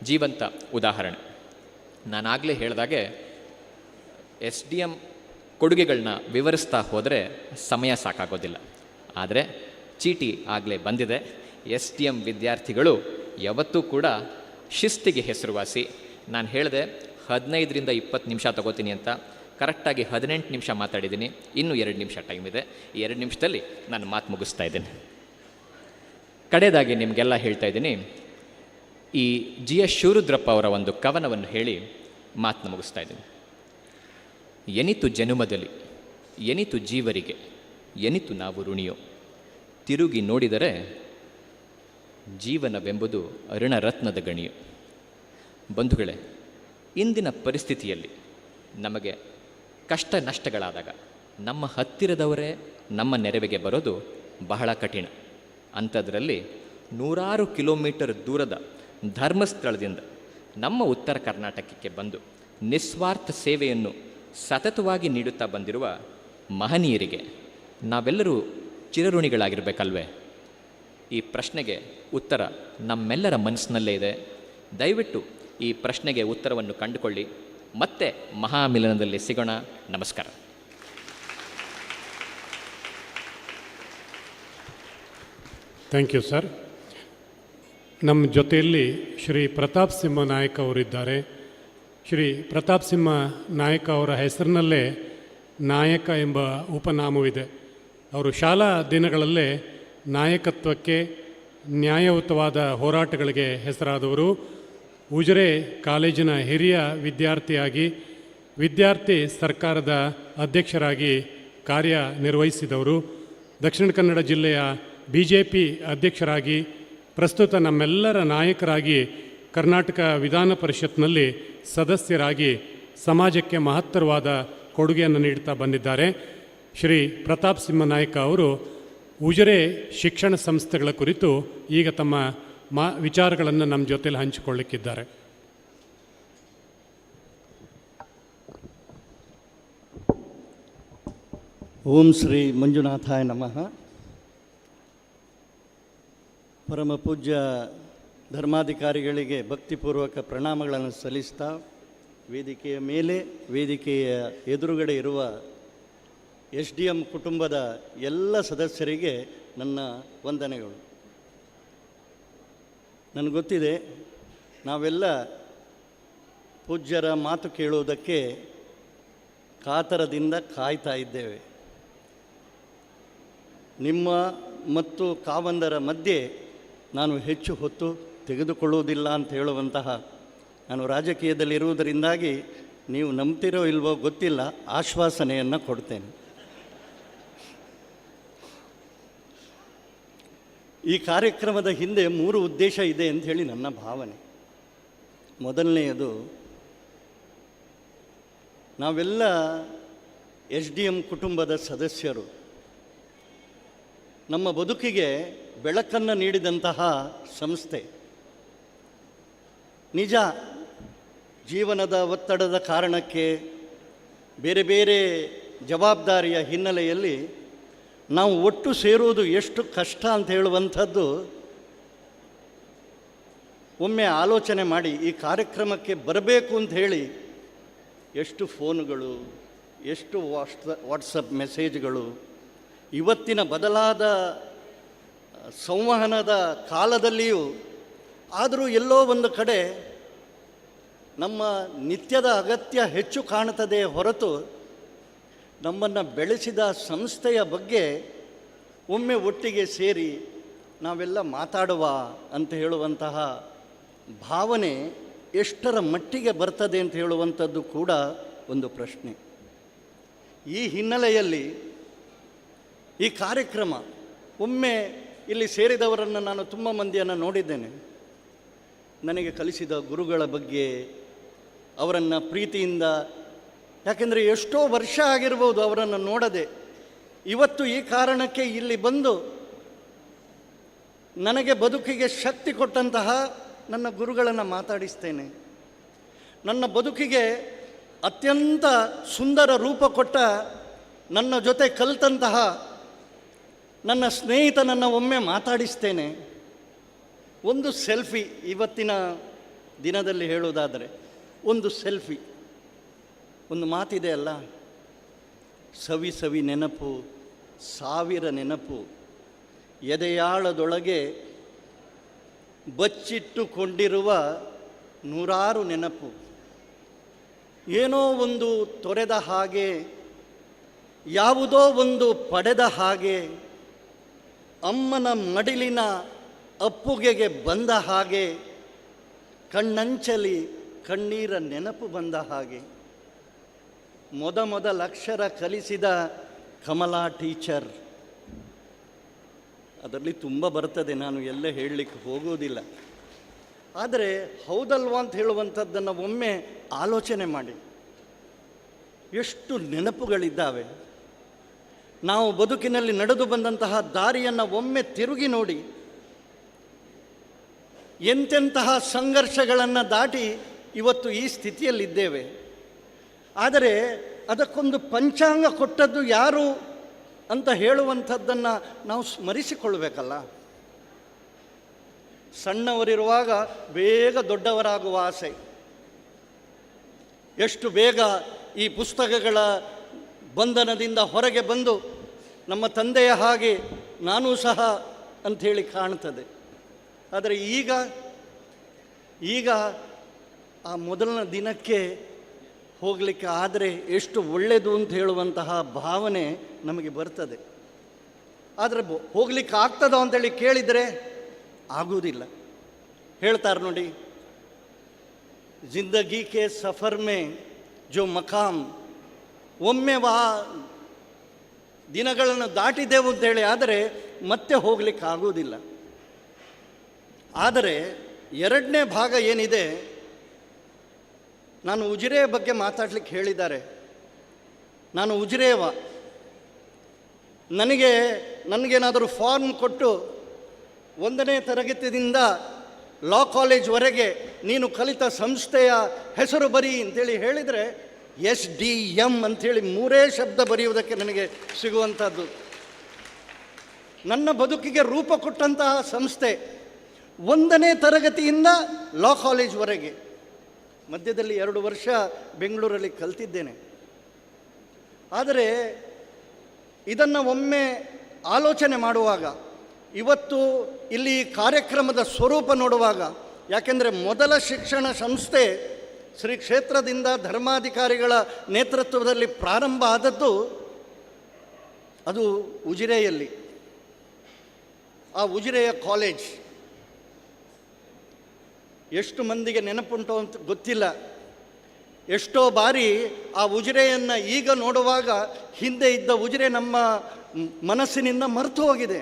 ಜೀವಂತ ಉದಾಹರಣೆ. ನಾನಾಗಲೇ ಹೇಳಿದಾಗೆ SDM ಕೊಡುಗೆಗಳನ್ನ ವಿವರಿಸ್ತಾ ಹೋದರೆ ಸಮಯ ಸಾಕಾಗೋದಿಲ್ಲ. ಆದರೆ ಚೀಟಿ ಆಗಲೇ ಬಂದಿದೆ. SDM ವಿದ್ಯಾರ್ಥಿಗಳು ಯಾವತ್ತೂ ಕೂಡ ಶಿಸ್ತಿಗೆ ಹೆಸರುವಾಸಿ. ನಾನು ಹೇಳಿದೆ 15ರಿಂದ 20 ನಿಮಿಷ ತಗೋತೀನಿ ಅಂತ, ಕರೆಕ್ಟಾಗಿ 18 ನಿಮಿಷ ಮಾತಾಡಿದ್ದೀನಿ. ಇನ್ನೂ 2 ನಿಮಿಷ ಟೈಮ್ ಇದೆ. ಈ 2 ನಿಮಿಷದಲ್ಲಿ ನಾನು ಮಾತು ಮುಗಿಸ್ತಾ ಇದ್ದೀನಿ. ಕಡೆಯದಾಗಿ ನಿಮಗೆಲ್ಲ ಹೇಳ್ತಾ ಇದ್ದೀನಿ, ಈ GS ಶಿವರುದ್ರಪ್ಪ ಅವರ ಒಂದು ಕವನವನ್ನು ಹೇಳಿ ಮಾತನ್ನು ಮುಗಿಸ್ತಾ ಇದ್ದೀನಿ. ಎನಿತು ಜನುಮದಲ್ಲಿ ಎನಿತು ಜೀವರಿಗೆ ಎನಿತು ನಾವು ಋಣಿಯೋ, ತಿರುಗಿ ನೋಡಿದರೆ ಜೀವನವೆಂಬುದು ಋಣರತ್ನದ ಗಣಿಯು. ಬಂಧುಗಳೇ, ಇಂದಿನ ಪರಿಸ್ಥಿತಿಯಲ್ಲಿ ನಮಗೆ ಕಷ್ಟ ನಷ್ಟಗಳಾದಾಗ ನಮ್ಮ ಹತ್ತಿರದವರೇ ನಮ್ಮ ನೆರವಿಗೆ ಬರೋದು ಬಹಳ ಕಠಿಣ. ಅಂಥದ್ರಲ್ಲಿ 100 ಕಿಲೋಮೀಟರ್ ದೂರದ ಧರ್ಮಸ್ಥಳದಿಂದ ನಮ್ಮ ಉತ್ತರ ಕರ್ನಾಟಕಕ್ಕೆ ಬಂದು ನಿಸ್ವಾರ್ಥ ಸೇವೆಯನ್ನು ಸತತವಾಗಿ ನೀಡುತ್ತಾ ಬಂದಿರುವ ಮಹನೀಯರಿಗೆ ನಾವೆಲ್ಲರೂ ಚಿರಋಣಿಗಳಾಗಿರಬೇಕಲ್ವೇ? ಈ ಪ್ರಶ್ನೆಗೆ ಉತ್ತರ ನಮ್ಮೆಲ್ಲರ ಮನಸ್ಸಿನಲ್ಲೇ ಇದೆ. ದಯವಿಟ್ಟು ಈ ಪ್ರಶ್ನೆಗೆ ಉತ್ತರವನ್ನು ಕಂಡುಕೊಳ್ಳಿ. ಮತ್ತೆ ಮಹಾಮಿಲನದಲ್ಲಿ ಸಿಗೋಣ. ನಮಸ್ಕಾರ. Thank you sir. ನಮ್ಮ ಜೊತೆಯಲ್ಲಿ ಶ್ರೀ ಪ್ರತಾಪ್ ಸಿಂಹ ನಾಯಕ್ ಅವರಿದ್ದಾರೆ. ಶ್ರೀ ಪ್ರತಾಪ್ ಸಿಂಹ ನಾಯಕ್ ಅವರ ಹೆಸರಿನಲ್ಲೇ ನಾಯಕ ಎಂಬ ಉಪನಾಮವಿದೆ. ಅವರು ಶಾಲಾ ದಿನಗಳಲ್ಲೇ ನಾಯಕತ್ವಕ್ಕೆ, ನ್ಯಾಯಯುತವಾದ ಹೋರಾಟಗಳಿಗೆ ಹೆಸರಾದವರು. ಉಜಿರೆ ಕಾಲೇಜಿನ ಹಿರಿಯ ವಿದ್ಯಾರ್ಥಿಯಾಗಿ ವಿದ್ಯಾರ್ಥಿ ಸರ್ಕಾರದ ಅಧ್ಯಕ್ಷರಾಗಿ ಕಾರ್ಯನಿರ್ವಹಿಸಿದವರು. ದಕ್ಷಿಣ ಕನ್ನಡ ಜಿಲ್ಲೆಯ BJP ಅಧ್ಯಕ್ಷರಾಗಿ, ಪ್ರಸ್ತುತ ನಮ್ಮೆಲ್ಲರ ನಾಯಕರಾಗಿ ಕರ್ನಾಟಕ ವಿಧಾನ ಪರಿಷತ್ನಲ್ಲಿ ಸದಸ್ಯರಾಗಿ ಸಮಾಜಕ್ಕೆ ಮಹತ್ತರವಾದ ಕೊಡುಗೆಯನ್ನು ನೀಡುತ್ತಾ ಬಂದಿದ್ದಾರೆ. ಶ್ರೀ ಪ್ರತಾಪ್ ಸಿಂಹ ನಾಯಕ ಅವರು ಉಜಿರೆ ಶಿಕ್ಷಣ ಸಂಸ್ಥೆಗಳ ಕುರಿತು ಈಗ ತಮ್ಮ ವಿಚಾರಗಳನ್ನು ನಮ್ಮ ಜೊತೆಲಿ ಹಂಚಿಕೊಳ್ಳಿಕ್ಕಿದ್ದಾರೆ. ಓಂ ಶ್ರೀ ಮಂಜುನಾಥಾಯ ನಮಃ. ಪರಮ ಪೂಜ್ಯ ಧರ್ಮಾಧಿಕಾರಿಗಳಿಗೆ ಭಕ್ತಿಪೂರ್ವಕ ಪ್ರಣಾಮಗಳನ್ನು ಸಲ್ಲಿಸ್ತಾ, ವೇದಿಕೆಯ ಮೇಲೆ, ವೇದಿಕೆಯ ಎದುರುಗಡೆ ಇರುವ SDM ಕುಟುಂಬದ ಎಲ್ಲ ಸದಸ್ಯರಿಗೆ ನನ್ನ ವಂದನೆಗಳು. ನನಗೆ ಗೊತ್ತಿದೆ, ನಾವೆಲ್ಲ ಪೂಜ್ಯರ ಮಾತು ಕೇಳುವುದಕ್ಕೆ ಕಾತರದಿಂದ ಕಾಯ್ತಾ ಇದ್ದೇವೆ. ನಿಮ್ಮ ಮತ್ತು ಕಾವಂದರ ಮಧ್ಯೆ ನಾನು ಹೆಚ್ಚು ಹೊತ್ತು ತೆಗೆದುಕೊಳ್ಳುವುದಿಲ್ಲ ಅಂತ ಹೇಳುವಂತಹ, ನಾನು ರಾಜಕೀಯದಲ್ಲಿರುವುದರಿಂದಾಗಿ ನೀವು ನಂಬ್ತಿರೋ ಇಲ್ವೋ ಗೊತ್ತಿಲ್ಲ, ಆಶ್ವಾಸನೆಯನ್ನು ಕೊಡ್ತೇನೆ. ಈ ಕಾರ್ಯಕ್ರಮದ ಹಿಂದೆ 3 ಉದ್ದೇಶ ಇದೆ ಅಂತ ಹೇಳಿ ನನ್ನ ಭಾವನೆ. ಮೊದಲನೆಯದು, ನಾವೆಲ್ಲ SDM ಕುಟುಂಬದ ಸದಸ್ಯರು. ನಮ್ಮ ಬದುಕಿಗೆ ಬೆಳಕನ್ನು ನೀಡಿದಂತಹ ಸಂಸ್ಥೆ. ನಿಜ, ಜೀವನದ ಒತ್ತಡದ ಕಾರಣಕ್ಕೆ, ಬೇರೆ ಬೇರೆ ಜವಾಬ್ದಾರಿಯ ಹಿನ್ನೆಲೆಯಲ್ಲಿ ನಾವು ಒಟ್ಟು ಸೇರುವುದು ಎಷ್ಟು ಕಷ್ಟ ಅಂತ ಹೇಳುವಂಥದ್ದು ಒಮ್ಮೆ ಆಲೋಚನೆ ಮಾಡಿ. ಈ ಕಾರ್ಯಕ್ರಮಕ್ಕೆ ಬರಬೇಕು ಅಂತ ಹೇಳಿ ಎಷ್ಟು ಫೋನುಗಳು, ಎಷ್ಟು ವಾಟ್ಸಪ್ ಮೆಸೇಜ್ಗಳು. ಇವತ್ತಿನ ಬದಲಾದ ಸಂವಹನದ ಕಾಲದಲ್ಲಿಯೂ ಆದರೂ ಎಲ್ಲೋ ಒಂದು ಕಡೆ ನಮ್ಮ ನಿತ್ಯದ ಅಗತ್ಯ ಹೆಚ್ಚು ಕಾಣುತ್ತದೆ ಹೊರತು ನಮ್ಮನ್ನು ಬೆಳೆಸಿದ ಸಂಸ್ಥೆಯ ಬಗ್ಗೆ ಒಮ್ಮೆ ಒಟ್ಟಿಗೆ ಸೇರಿ ನಾವೆಲ್ಲ ಮಾತಾಡುವ ಅಂತ ಹೇಳುವಂತಹ ಭಾವನೆ ಎಷ್ಟರ ಮಟ್ಟಿಗೆ ಬರ್ತದೆ ಅಂತ ಹೇಳುವಂಥದ್ದು ಕೂಡ ಒಂದು ಪ್ರಶ್ನೆ. ಈ ಹಿನ್ನೆಲೆಯಲ್ಲಿ ಈ ಕಾರ್ಯಕ್ರಮ, ಒಮ್ಮೆ ಇಲ್ಲಿ ಸೇರಿದವರನ್ನು ನಾನು ತುಂಬ ಮಂದಿಯನ್ನು ನೋಡಿದ್ದೇನೆ. ನನಗೆ ಕಲಿಸಿದ ಗುರುಗಳ ಬಗ್ಗೆ, ಅವರನ್ನು ಪ್ರೀತಿಯಿಂದ, ಯಾಕೆಂದರೆ ಎಷ್ಟೋ ವರ್ಷ ಆಗಿರ್ಬೋದು ಅವರನ್ನು ನೋಡದೆ, ಇವತ್ತು ಈ ಕಾರಣಕ್ಕೆ ಇಲ್ಲಿ ಬಂದು ನನಗೆ ಬದುಕಿಗೆ ಶಕ್ತಿ ಕೊಟ್ಟಂತಹ ನನ್ನ ಗುರುಗಳನ್ನು ಮಾತಾಡಿಸ್ತೇನೆ. ನನ್ನ ಬದುಕಿಗೆ ಅತ್ಯಂತ ಸುಂದರ ರೂಪ ಕೊಟ್ಟ, ನನ್ನ ಜೊತೆ ಕಲಿತಂತಹ ನನ್ನ ಸ್ನೇಹಿತನನ್ನು ಒಮ್ಮೆ ಮಾತಾಡಿಸ್ತೇನೆ. ಒಂದು ಸೆಲ್ಫಿ, ಇವತ್ತಿನ ದಿನದಲ್ಲಿ ಹೇಳುವುದಾದರೆ ಒಂದು ಸೆಲ್ಫಿ. ಒಂದು ಮಾತಿದೆ ಅಲ್ಲ, ಸವಿ ಸವಿ ನೆನಪು, ಸಾವಿರ ನೆನಪು, ಎದೆಯಾಳದೊಳಗೆ ಬಚ್ಚಿಟ್ಟುಕೊಂಡಿರುವ 100 ನೆನಪು. ಏನೋ ಒಂದು ತೊರೆದ ಹಾಗೆ, ಯಾವುದೋ ಒಂದು ಪಡೆದ ಹಾಗೆ, ಅಮ್ಮನ ಮಡಿಲಿನ ಅಪ್ಪುಗೆಗೆ ಬಂದ ಹಾಗೆ, ಕಣ್ಣಂಚಲಿ ಕಣ್ಣೀರ ನೆನಪು ಬಂದ ಹಾಗೆ. ಮೊದಲ ಅಕ್ಷರ ಕಲಿಸಿದ ಕಮಲಾ ಟೀಚರ್. ಅದರಲ್ಲಿ ತುಂಬ ಬರ್ತದೆ, ನಾನು ಎಲ್ಲ ಹೇಳಲಿಕ್ಕೆ ಹೋಗುವುದಿಲ್ಲ. ಆದರೆ ಹೌದಲ್ವಾ ಅಂತ ಹೇಳುವಂಥದ್ದನ್ನು ಒಮ್ಮೆ ಆಲೋಚನೆ ಮಾಡಿ. ಎಷ್ಟು ನೆನಪುಗಳಿದ್ದಾವೆ. ನಾವು ಬದುಕಿನಲ್ಲಿ ನಡೆದು ಬಂದಂತಹ ದಾರಿಯನ್ನು ಒಮ್ಮೆ ತಿರುಗಿ ನೋಡಿ. ಎಂತೆಂತಹ ಸಂಘರ್ಷಗಳನ್ನು ದಾಟಿ ಇವತ್ತು ಈ ಸ್ಥಿತಿಯಲ್ಲಿದ್ದೇವೆ. ಆದರೆ ಅದಕ್ಕೊಂದು ಪಂಚಾಂಗ ಕೊಟ್ಟದ್ದು ಯಾರು ಅಂತ ಹೇಳುವಂಥದ್ದನ್ನು ನಾವು ಸ್ಮರಿಸಿಕೊಳ್ಳಬೇಕಲ್ಲ. ಸಣ್ಣವರಿರುವಾಗ ಬೇಗ ದೊಡ್ಡವರಾಗುವ ಆಸೆ, ಎಷ್ಟು ಬೇಗ ಈ ಪುಸ್ತಕಗಳ ಬಂಧನದಿಂದ ಹೊರಗೆ ಬಂದು ನಮ್ಮ ತಂದೆಯ ಹಾಗೆ ನಾನೂ ಸಹ ಅಂಥೇಳಿ ಕಾಣ್ತದೆ. ಆದರೆ ಈಗ ಆ ಮೊದಲನ ದಿನಕ್ಕೆ ಹೋಗಲಿಕ್ಕೆ ಆದರೆ ಎಷ್ಟು ಒಳ್ಳೆಯದು ಅಂತ ಹೇಳುವಂತಹ ಭಾವನೆ ನಮಗೆ ಬರ್ತದೆ. ಆದರೆ ಹೋಗ್ಲಿಕ್ಕೆ ಆಗ್ತದೋ ಅಂತೇಳಿ ಕೇಳಿದರೆ ಆಗುವುದಿಲ್ಲ. ಹೇಳ್ತಾರೆ ನೋಡಿ, ಜಿಂದಗಿ ಕೆ ಸಫರ್ ಮೇ ಜೋ ಮಕಾಮ್, ಒಮ್ಮೆ ದಿನಗಳನ್ನು ದಾಟಿದೆವು ಅಂತೇಳಿ ಆದರೆ ಮತ್ತೆ ಹೋಗ್ಲಿಕ್ಕೆ ಆಗುವುದಿಲ್ಲ. ಆದರೆ ಎರಡನೇ ಭಾಗ ಏನಿದೆ, ನಾನು ಉಜಿರೆಯ ಬಗ್ಗೆ ಮಾತಾಡಲಿಕ್ಕೆ ಹೇಳಿದ್ದಾರೆ. ನಾನು ಉಜಿರೆಯವ. ನನಗೇನಾದರೂ ಫಾರ್ಮ್ ಕೊಟ್ಟು 1ನೇ ತರಗತಿಯಿಂದ ಲಾ ಕಾಲೇಜ್ವರೆಗೆ ನೀನು ಕಲಿತ ಸಂಸ್ಥೆಯ ಹೆಸರು ಬರಿ ಅಂತೇಳಿ ಹೇಳಿದರೆ SDM ಅಂಥೇಳಿ 3 ಶಬ್ದ ಬರೆಯುವುದಕ್ಕೆ ನನಗೆ ಸಿಗುವಂಥದ್ದು. ನನ್ನ ಬದುಕಿಗೆ ರೂಪ ಕೊಟ್ಟಂತಹ ಸಂಸ್ಥೆ 1ನೇ ತರಗತಿಯಿಂದ ಲಾ ಕಾಲೇಜ್ವರೆಗೆ. ಮಧ್ಯದಲ್ಲಿ 2 ವರ್ಷ ಬೆಂಗಳೂರಲ್ಲಿ ಕಲ್ತಿದ್ದೇನೆ. ಆದರೆ ಇದನ್ನು ಒಮ್ಮೆ ಆಲೋಚನೆ ಮಾಡುವಾಗ, ಇವತ್ತು ಇಲ್ಲಿ ಕಾರ್ಯಕ್ರಮದ ಸ್ವರೂಪ ನೋಡುವಾಗ, ಯಾಕೆಂದರೆ ಮೊದಲ ಶಿಕ್ಷಣ ಸಂಸ್ಥೆ ಶ್ರೀ ಕ್ಷೇತ್ರದಿಂದ ಧರ್ಮಾಧಿಕಾರಿಗಳ ನೇತೃತ್ವದಲ್ಲಿ ಪ್ರಾರಂಭ ಆದದ್ದು ಅದು ಉಜಿರೆಯಲ್ಲಿ. ಆ ಉಜಿರೆಯ ಕಾಲೇಜ್ ಎಷ್ಟು ಮಂದಿಗೆ ನೆನಪುಂಟು ಅಂತ ಗೊತ್ತಿಲ್ಲ. ಎಷ್ಟೋ ಬಾರಿ ಆ ಉಜಿರೆಯನ್ನು ಈಗ ನೋಡುವಾಗ ಹಿಂದೆ ಇದ್ದ ಉಜಿರೆ ನಮ್ಮ ಮನಸ್ಸಿನಿಂದ ಮರೆತು ಹೋಗಿದೆ.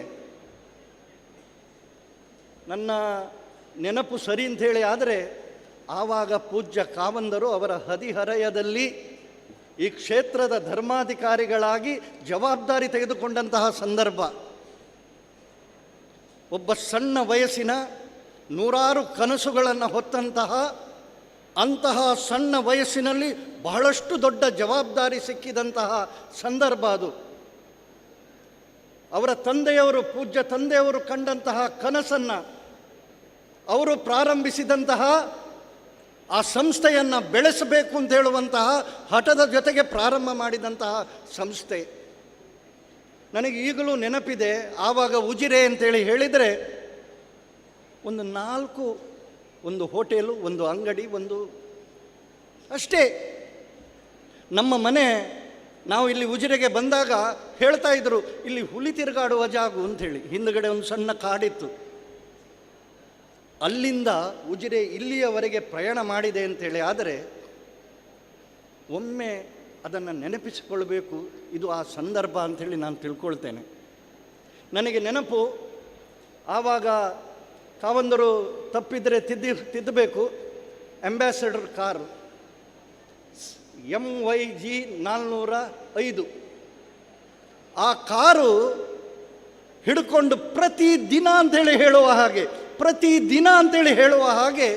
ನನ್ನ ನೆನಪು ಸರಿ ಅಂಥೇಳಿ ಆದರೆ ಆವಾಗ ಪೂಜ್ಯ ಕಾವಂದರು ಅವರ ಹದಿಹರೆಯದಲ್ಲಿ ಈ ಕ್ಷೇತ್ರದ ಧರ್ಮಾಧಿಕಾರಿಗಳಾಗಿ ಜವಾಬ್ದಾರಿ ತೆಗೆದುಕೊಂಡಂತಹ ಸಂದರ್ಭ. ಒಬ್ಬ ಸಣ್ಣ ವಯಸ್ಸಿನ 100 ಕನಸುಗಳನ್ನು ಹೊತ್ತಂತಹ ಅಂತಹ ಸಣ್ಣ ವಯಸ್ಸಿನಲ್ಲಿ ಬಹಳಷ್ಟು ದೊಡ್ಡ ಜವಾಬ್ದಾರಿ ಸಿಕ್ಕಿದಂತಹ ಸಂದರ್ಭ ಅದು. ಅವರ ತಂದೆಯವರು, ಪೂಜ್ಯ ತಂದೆಯವರು ಕಂಡಂತಹ ಕನಸನ್ನು, ಅವರು ಪ್ರಾರಂಭಿಸಿದಂತಹ ಆ ಸಂಸ್ಥೆಯನ್ನು ಬೆಳೆಸಬೇಕು ಅಂತ ಹೇಳುವಂತಹ ಹಠದ ಜೊತೆಗೆ ಪ್ರಾರಂಭ ಮಾಡಿದಂತಹ ಸಂಸ್ಥೆ. ನನಗೆ ಈಗಲೂ ನೆನಪಿದೆ. ಆವಾಗ ಉಜಿರೆ ಅಂತೇಳಿ ಹೇಳಿದರೆ ಒಂದು 4, ಒಂದು ಹೋಟೆಲು, ಒಂದು ಅಂಗಡಿ, ಒಂದು ಅಷ್ಟೇ. ನಮ್ಮ ಮನೆ, ನಾವು ಇಲ್ಲಿ ಉಜಿರೆಗೆ ಬಂದಾಗ ಹೇಳ್ತಾ ಇದ್ರು, ಇಲ್ಲಿ ಹುಲಿ ತಿರುಗಾಡುವ ಜಾಗು ಅಂಥೇಳಿ. ಹಿಂದುಗಡೆ ಒಂದು ಸಣ್ಣ ಕಾಡಿತ್ತು. ಅಲ್ಲಿಂದ ಉಜಿರೆ ಇಲ್ಲಿಯವರೆಗೆ ಪ್ರಯಾಣ ಮಾಡಿದೆ ಅಂಥೇಳಿ. ಆದರೆ ಒಮ್ಮೆ ಅದನ್ನು ನೆನಪಿಸಿಕೊಳ್ಬೇಕು, ಇದು ಆ ಸಂದರ್ಭ ಅಂಥೇಳಿ ನಾನು ತಿಳ್ಕೊಳ್ತೇನೆ. ನನಗೆ ನೆನಪು, ಆವಾಗ ಕಾವಂದರು ತಪ್ಪಿದರೆ ತಿದ್ದಬೇಕು, ಅಂಬಾಸಡರ್ ಕಾರು MYG 405. ಆ ಕಾರು ಹಿಡ್ಕೊಂಡು ಪ್ರತಿದಿನ ಅಂಥೇಳಿ ಹೇಳುವ ಹಾಗೆ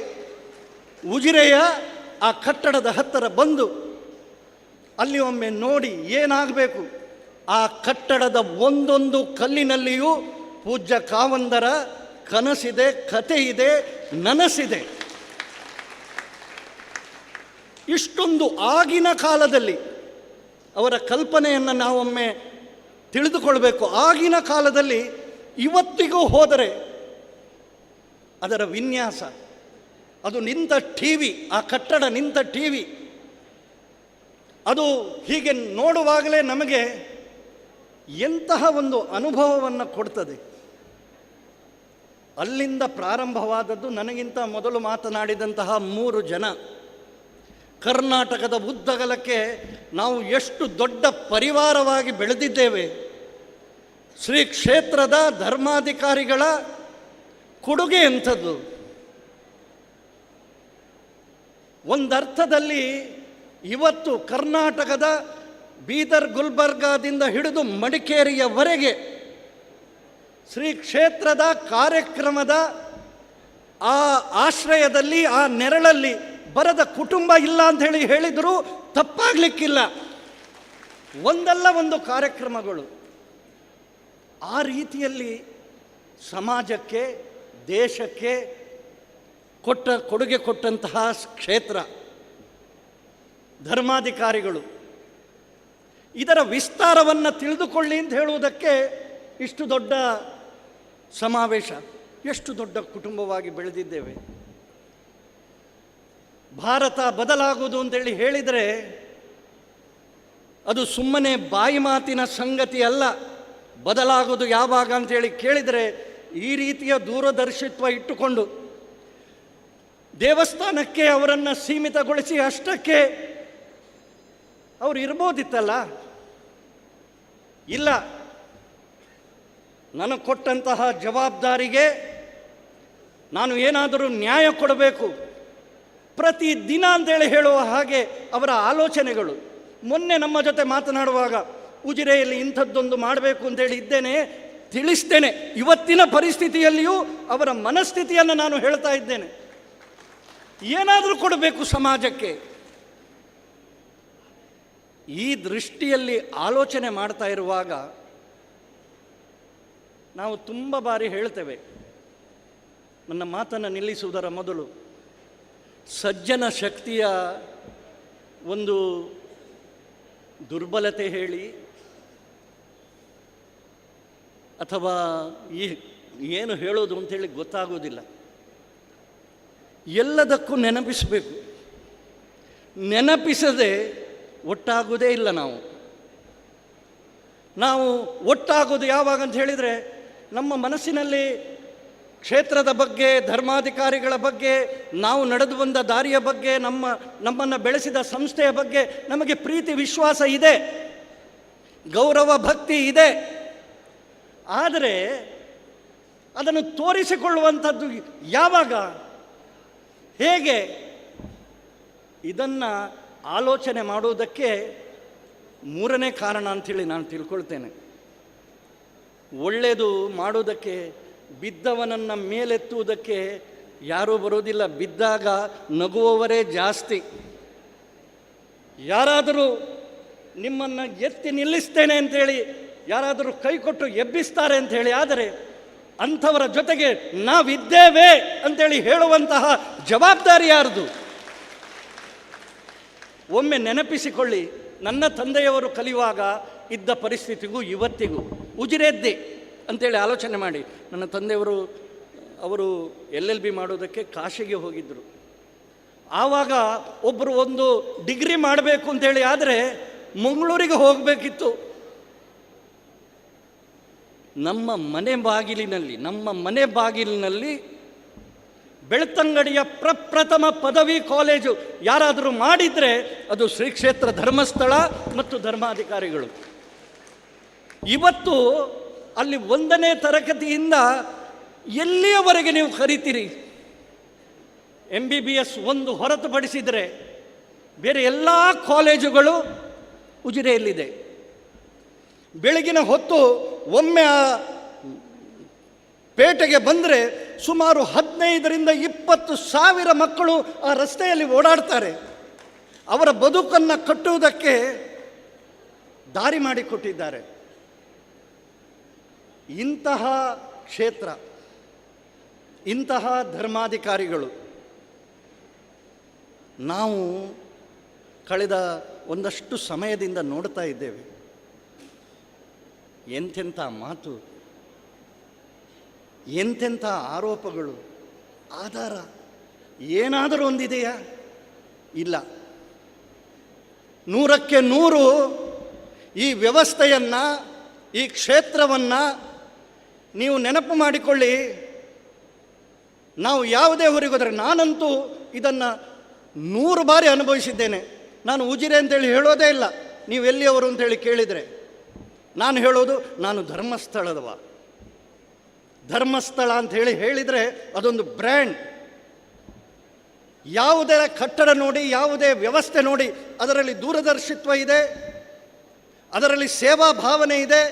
ಉಜಿರೆಯ ಆ ಕಟ್ಟಡದ ಹತ್ತಿರ ಬಂದು ಅಲ್ಲಿ ಒಮ್ಮೆ ನೋಡಿ ಏನಾಗಬೇಕು. ಆ ಕಟ್ಟಡದ ಒಂದೊಂದು ಕಲ್ಲಿನಲ್ಲಿಯೂ ಪೂಜ್ಯ ಕಾವಂದರ ಕನಸಿದೆ, ಕತೆ ಇದೆ, ನನಸಿದೆ. ಇಷ್ಟೊಂದು ಆಗಿನ ಕಾಲದಲ್ಲಿ ಅವರ ಕಲ್ಪನೆಯನ್ನು ನಾವೊಮ್ಮೆ ತಿಳಿದುಕೊಳ್ಬೇಕು. ಆಗಿನ ಕಾಲದಲ್ಲಿ ಇವತ್ತಿಗೂ ಹೋದರೆ ಅದರ ವಿನ್ಯಾಸ, ಅದು ನಿಂತ TV, ಆ ಕಟ್ಟಡ ನಿಂತ TV, ಅದು ಹೀಗೆ ನೋಡುವಾಗಲೇ ನಮಗೆ ಎಂತಹ ಒಂದು ಅನುಭವವನ್ನು ಕೊಡ್ತದೆ. ಅಲ್ಲಿಂದ ಪ್ರಾರಂಭವಾದದ್ದು. ನನಗಿಂತ ಮೊದಲು ಮಾತನಾಡಿದಂತಹ 3 ಜನ, ಕರ್ನಾಟಕದ ಉದ್ದಗಲಕ್ಕೆ ನಾವು ಎಷ್ಟು ದೊಡ್ಡ ಪರಿವಾರವಾಗಿ ಬೆಳೆದಿದ್ದೇವೆ. ಶ್ರೀ ಕ್ಷೇತ್ರದ ಧರ್ಮಾಧಿಕಾರಿಗಳ ಕೊಡುಗೆ ಎಂಥದ್ದು. ಒಂದರ್ಥದಲ್ಲಿ ಇವತ್ತು ಕರ್ನಾಟಕದ ಬೀದರ್, ಗುಲ್ಬರ್ಗಾದಿಂದ ಹಿಡಿದು ಮಡಿಕೇರಿಯವರೆಗೆ ಶ್ರೀ ಕ್ಷೇತ್ರದ ಕಾರ್ಯಕ್ರಮದ ಆ ಆಶ್ರಯದಲ್ಲಿ, ಆ ನೆರಳಲ್ಲಿ ಬರದ ಕುಟುಂಬ ಇಲ್ಲ ಅಂತ ಹೇಳಿದರೂ ತಪ್ಪಾಗಲಿಕ್ಕಿಲ್ಲ. ಒಂದಲ್ಲ ಒಂದು ಕಾರ್ಯಕ್ರಮಗಳು. ಆ ರೀತಿಯಲ್ಲಿ ಸಮಾಜಕ್ಕೆ, ದೇಶಕ್ಕೆ ಕೊಡುಗೆ ಕೊಟ್ಟಂತಹ ಕ್ಷೇತ್ರ ಧರ್ಮಾಧಿಕಾರಿಗಳು. ಇದರ ವಿಸ್ತಾರವನ್ನು ತಿಳಿದುಕೊಳ್ಳಿ ಅಂತ ಹೇಳುವುದಕ್ಕೆ ಇಷ್ಟು ದೊಡ್ಡ ಸಮಾವೇಶ, ಎಷ್ಟು ದೊಡ್ಡ ಕುಟುಂಬವಾಗಿ ಬೆಳೆದಿದ್ದೇವೆ. ಭಾರತ ಬದಲಾಗುವುದು ಅಂತೇಳಿ ಹೇಳಿದರೆ ಅದು ಸುಮ್ಮನೆ ಬಾಯಿ ಮಾತಿನ ಸಂಗತಿ ಅಲ್ಲ. ಬದಲಾಗೋದು ಯಾವಾಗ ಅಂತೇಳಿ ಕೇಳಿದರೆ ಈ ರೀತಿಯ ದೂರದರ್ಶಿತ್ವ ಇಟ್ಟುಕೊಂಡು ದೇವಸ್ಥಾನಕ್ಕೆ ಅವರನ್ನು ಸೀಮಿತಗೊಳಿಸಿ ಅಷ್ಟಕ್ಕೆ ಅವರು ಇರ್ಬೋದಿತ್ತಲ್ಲ. ಇಲ್ಲ, ನನಗೆ ಕೊಟ್ಟಂತಹ ಜವಾಬ್ದಾರಿಗೆ ನಾನು ಏನಾದರೂ ನ್ಯಾಯ ಕೊಡಬೇಕು. ಪ್ರತಿದಿನ ಅಂತೇಳಿ ಹೇಳುವ ಹಾಗೆ ಅವರ ಆಲೋಚನೆಗಳು. ಮೊನ್ನೆ ನಮ್ಮ ಜೊತೆ ಮಾತನಾಡುವಾಗ ಉಜಿರೆಯಲ್ಲಿ ಇಂಥದ್ದೊಂದು ಮಾಡಬೇಕು ಅಂತೇಳಿ ಇದ್ದೇನೆ, ತಿಳಿಸ್ತೇನೆ. ಇವತ್ತಿನ ಪರಿಸ್ಥಿತಿಯಲ್ಲಿಯೂ ಅವರ ಮನಸ್ಥಿತಿಯನ್ನು ನಾನು ಹೇಳ್ತಾ ಇದ್ದೇನೆ. ಏನಾದರೂ ಕೊಡಬೇಕು ಸಮಾಜಕ್ಕೆ. ಈ ದೃಷ್ಟಿಯಲ್ಲಿ ಆಲೋಚನೆ ಮಾಡ್ತಾ ಇರುವಾಗ ನಾವು ತುಂಬ ಬಾರಿ ಹೇಳ್ತೇವೆ, ನನ್ನ ಮಾತನ್ನು ನಿಲ್ಲಿಸುವುದರ ಮೊದಲು ಸಜ್ಜನ ಶಕ್ತಿಯ ಒಂದು ದುರ್ಬಲತೆ ಹೇಳಿ ಅಥವಾ ಏನು ಹೇಳೋದು ಅಂತೇಳಿ ಗೊತ್ತಾಗೋದಿಲ್ಲ. ಎಲ್ಲದಕ್ಕೂ ನೆನಪಿಸಬೇಕು. ನೆನಪಿಸದೆ ಒಟ್ಟಾಗೋದೇ ಇಲ್ಲ. ನಾವು ಒಟ್ಟಾಗೋದು ಯಾವಾಗ ಅಂತ ಹೇಳಿದರೆ, ನಮ್ಮ ಮನಸ್ಸಿನಲ್ಲಿ ಕ್ಷೇತ್ರದ ಬಗ್ಗೆ, ಧರ್ಮಾಧಿಕಾರಿಗಳ ಬಗ್ಗೆ, ನಾವು ನಡೆದು ಬಂದ ದಾರಿಯ ಬಗ್ಗೆ, ನಮ್ಮನ್ನು ಬೆಳೆಸಿದ ಸಂಸ್ಥೆಯ ಬಗ್ಗೆ ನಮಗೆ ಪ್ರೀತಿ ವಿಶ್ವಾಸ ಇದೆ, ಗೌರವ ಭಕ್ತಿ ಇದೆ. ಆದರೆ ಅದನ್ನು ತೋರಿಸಿಕೊಳ್ಳುವಂಥದ್ದು ಯಾವಾಗ, ಹೇಗೆ, ಇದನ್ನು ಆಲೋಚನೆ ಮಾಡುವುದಕ್ಕೆ ಮೂರನೇ ಕಾರಣ ಅಂಥೇಳಿ ನಾನು ತಿಳ್ಕೊಳ್ತೇನೆ. ಒಳ್ಳೆಯದು ಮಾಡುವುದಕ್ಕೆ, ಬಿದ್ದವನನ್ನು ಮೇಲೆತ್ತುವುದಕ್ಕೆ ಯಾರೂ ಬರೋದಿಲ್ಲ. ಬಿದ್ದಾಗ ನಗುವವರೇ ಜಾಸ್ತಿ. ಯಾರಾದರೂ ನಿಮ್ಮನ್ನು ಎತ್ತಿ ನಿಲ್ಲಿಸ್ತೇನೆ ಅಂಥೇಳಿ ಯಾರಾದರೂ ಕೈ ಕೊಟ್ಟು ಎಬ್ಬಿಸ್ತಾರೆ ಅಂಥೇಳಿ ಆದರೆ ಅಂಥವರ ಜೊತೆಗೆ ನಾವಿದ್ದೇವೆ ಅಂಥೇಳಿ ಹೇಳುವಂತಹ ಜವಾಬ್ದಾರಿ ಯಾರ್ದು? ಒಮ್ಮೆ ನೆನಪಿಸಿಕೊಳ್ಳಿ, ನನ್ನ ತಂದೆಯವರು ಕಲಿಯುವಾಗ ಇದ್ದ ಪರಿಸ್ಥಿತಿಗೂ ಇವತ್ತಿಗೂ ಉಜಿರೆದ್ದೆ ಅಂತೇಳಿ ಆಲೋಚನೆ ಮಾಡಿ. ನನ್ನ ತಂದೆಯವರು ಅವರು LLB ಮಾಡೋದಕ್ಕೆ ಕಾಶಿಗೆ ಹೋಗಿದ್ದರು. ಆವಾಗ ಒಬ್ಬರು ಒಂದು ಡಿಗ್ರಿ ಮಾಡಬೇಕು ಅಂತೇಳಿ ಆದರೆ ಮಂಗಳೂರಿಗೆ ಹೋಗಬೇಕಿತ್ತು. ನಮ್ಮ ಮನೆ ಬಾಗಿಲಿನಲ್ಲಿ ಬೆಳ್ತಂಗಡಿಯ ಪ್ರಪ್ರಥಮ ಪದವಿ ಕಾಲೇಜು ಯಾರಾದರೂ ಮಾಡಿದರೆ ಅದು ಶ್ರೀ ಕ್ಷೇತ್ರ ಧರ್ಮಸ್ಥಳ ಮತ್ತು ಧರ್ಮಾಧಿಕಾರಿಗಳು. ಇವತ್ತು ಅಲ್ಲಿ 1ನೇ ತರಗತಿಯಿಂದ ಎಲ್ಲಿಯವರೆಗೆ ನೀವು ಕರಿತೀರಿ? MBBS ಒಂದು ಹೊರತುಪಡಿಸಿದರೆ ಬೇರೆ ಎಲ್ಲ ಕಾಲೇಜುಗಳು ಉಜಿರೆಯಲ್ಲಿದೆ. ಬೆಳಗಿನ ಹೊತ್ತು ಒಮ್ಮೆ ಪೇಟೆಗೆ ಬಂದರೆ ಸುಮಾರು 15ರಿಂದ 20 ಸಾವಿರ ಮಕ್ಕಳು ಆ ರಸ್ತೆಯಲ್ಲಿ ಓಡಾಡ್ತಾರೆ. ಅವರ ಬದುಕನ್ನು ಕಟ್ಟುವುದಕ್ಕೆ ದಾರಿ ಮಾಡಿಕೊಟ್ಟಿದ್ದಾರೆ. ಇಂತಹ ಕ್ಷೇತ್ರ, ಇಂತಹ ಧರ್ಮಾಧಿಕಾರಿಗಳು ನಾವು ಕಳೆದ ಒಂದಷ್ಟು ಸಮಯದಿಂದ ನೋಡ್ತಾ ಇದ್ದೇವೆ. ಎಂತೆಂಥ ಮಾತು, ಎಂತೆಂಥ ಆರೋಪಗಳು. ಆಧಾರ ಏನಾದರೂ ಒಂದಿದೆಯಾ? ಇಲ್ಲ. 100ಕ್ಕೆ 100 ಈ ವ್ಯವಸ್ಥೆಯನ್ನು, ಈ ಕ್ಷೇತ್ರವನ್ನು ನೀವು ನೆನಪು ಮಾಡಿಕೊಳ್ಳಿ. ನಾವು ಯಾವುದೇ ಊರಿಗೋದ್ರೆ, ನಾನಂತೂ ಇದನ್ನು 100 ಬಾರಿ ಅನುಭವಿಸಿದ್ದೇನೆ. ನಾನು ಉಜಿರೆ ಅಂತೇಳಿ ಹೇಳೋದೇ ಇಲ್ಲ. ನೀವು ಎಲ್ಲಿಯವರು ಅಂತೇಳಿ ಕೇಳಿದರೆ ನಾನು ಹೇಳೋದು, ನಾನು ಧರ್ಮಸ್ಥಳದವ. ಧರ್ಮಸ್ಥಳ ಅಂಥೇಳಿ ಹೇಳಿದರೆ ಅದೊಂದು ಬ್ರ್ಯಾಂಡ್. ಯಾವುದೇ ಕಟ್ಟಡ ನೋಡಿ, ಯಾವುದೇ ವ್ಯವಸ್ಥೆ ನೋಡಿ, ಅದರಲ್ಲಿ ದೂರದರ್ಶಿತ್ವ ಇದೆ, ಅದರಲ್ಲಿ ಸೇವಾ ಭಾವನೆ ಇದೆ,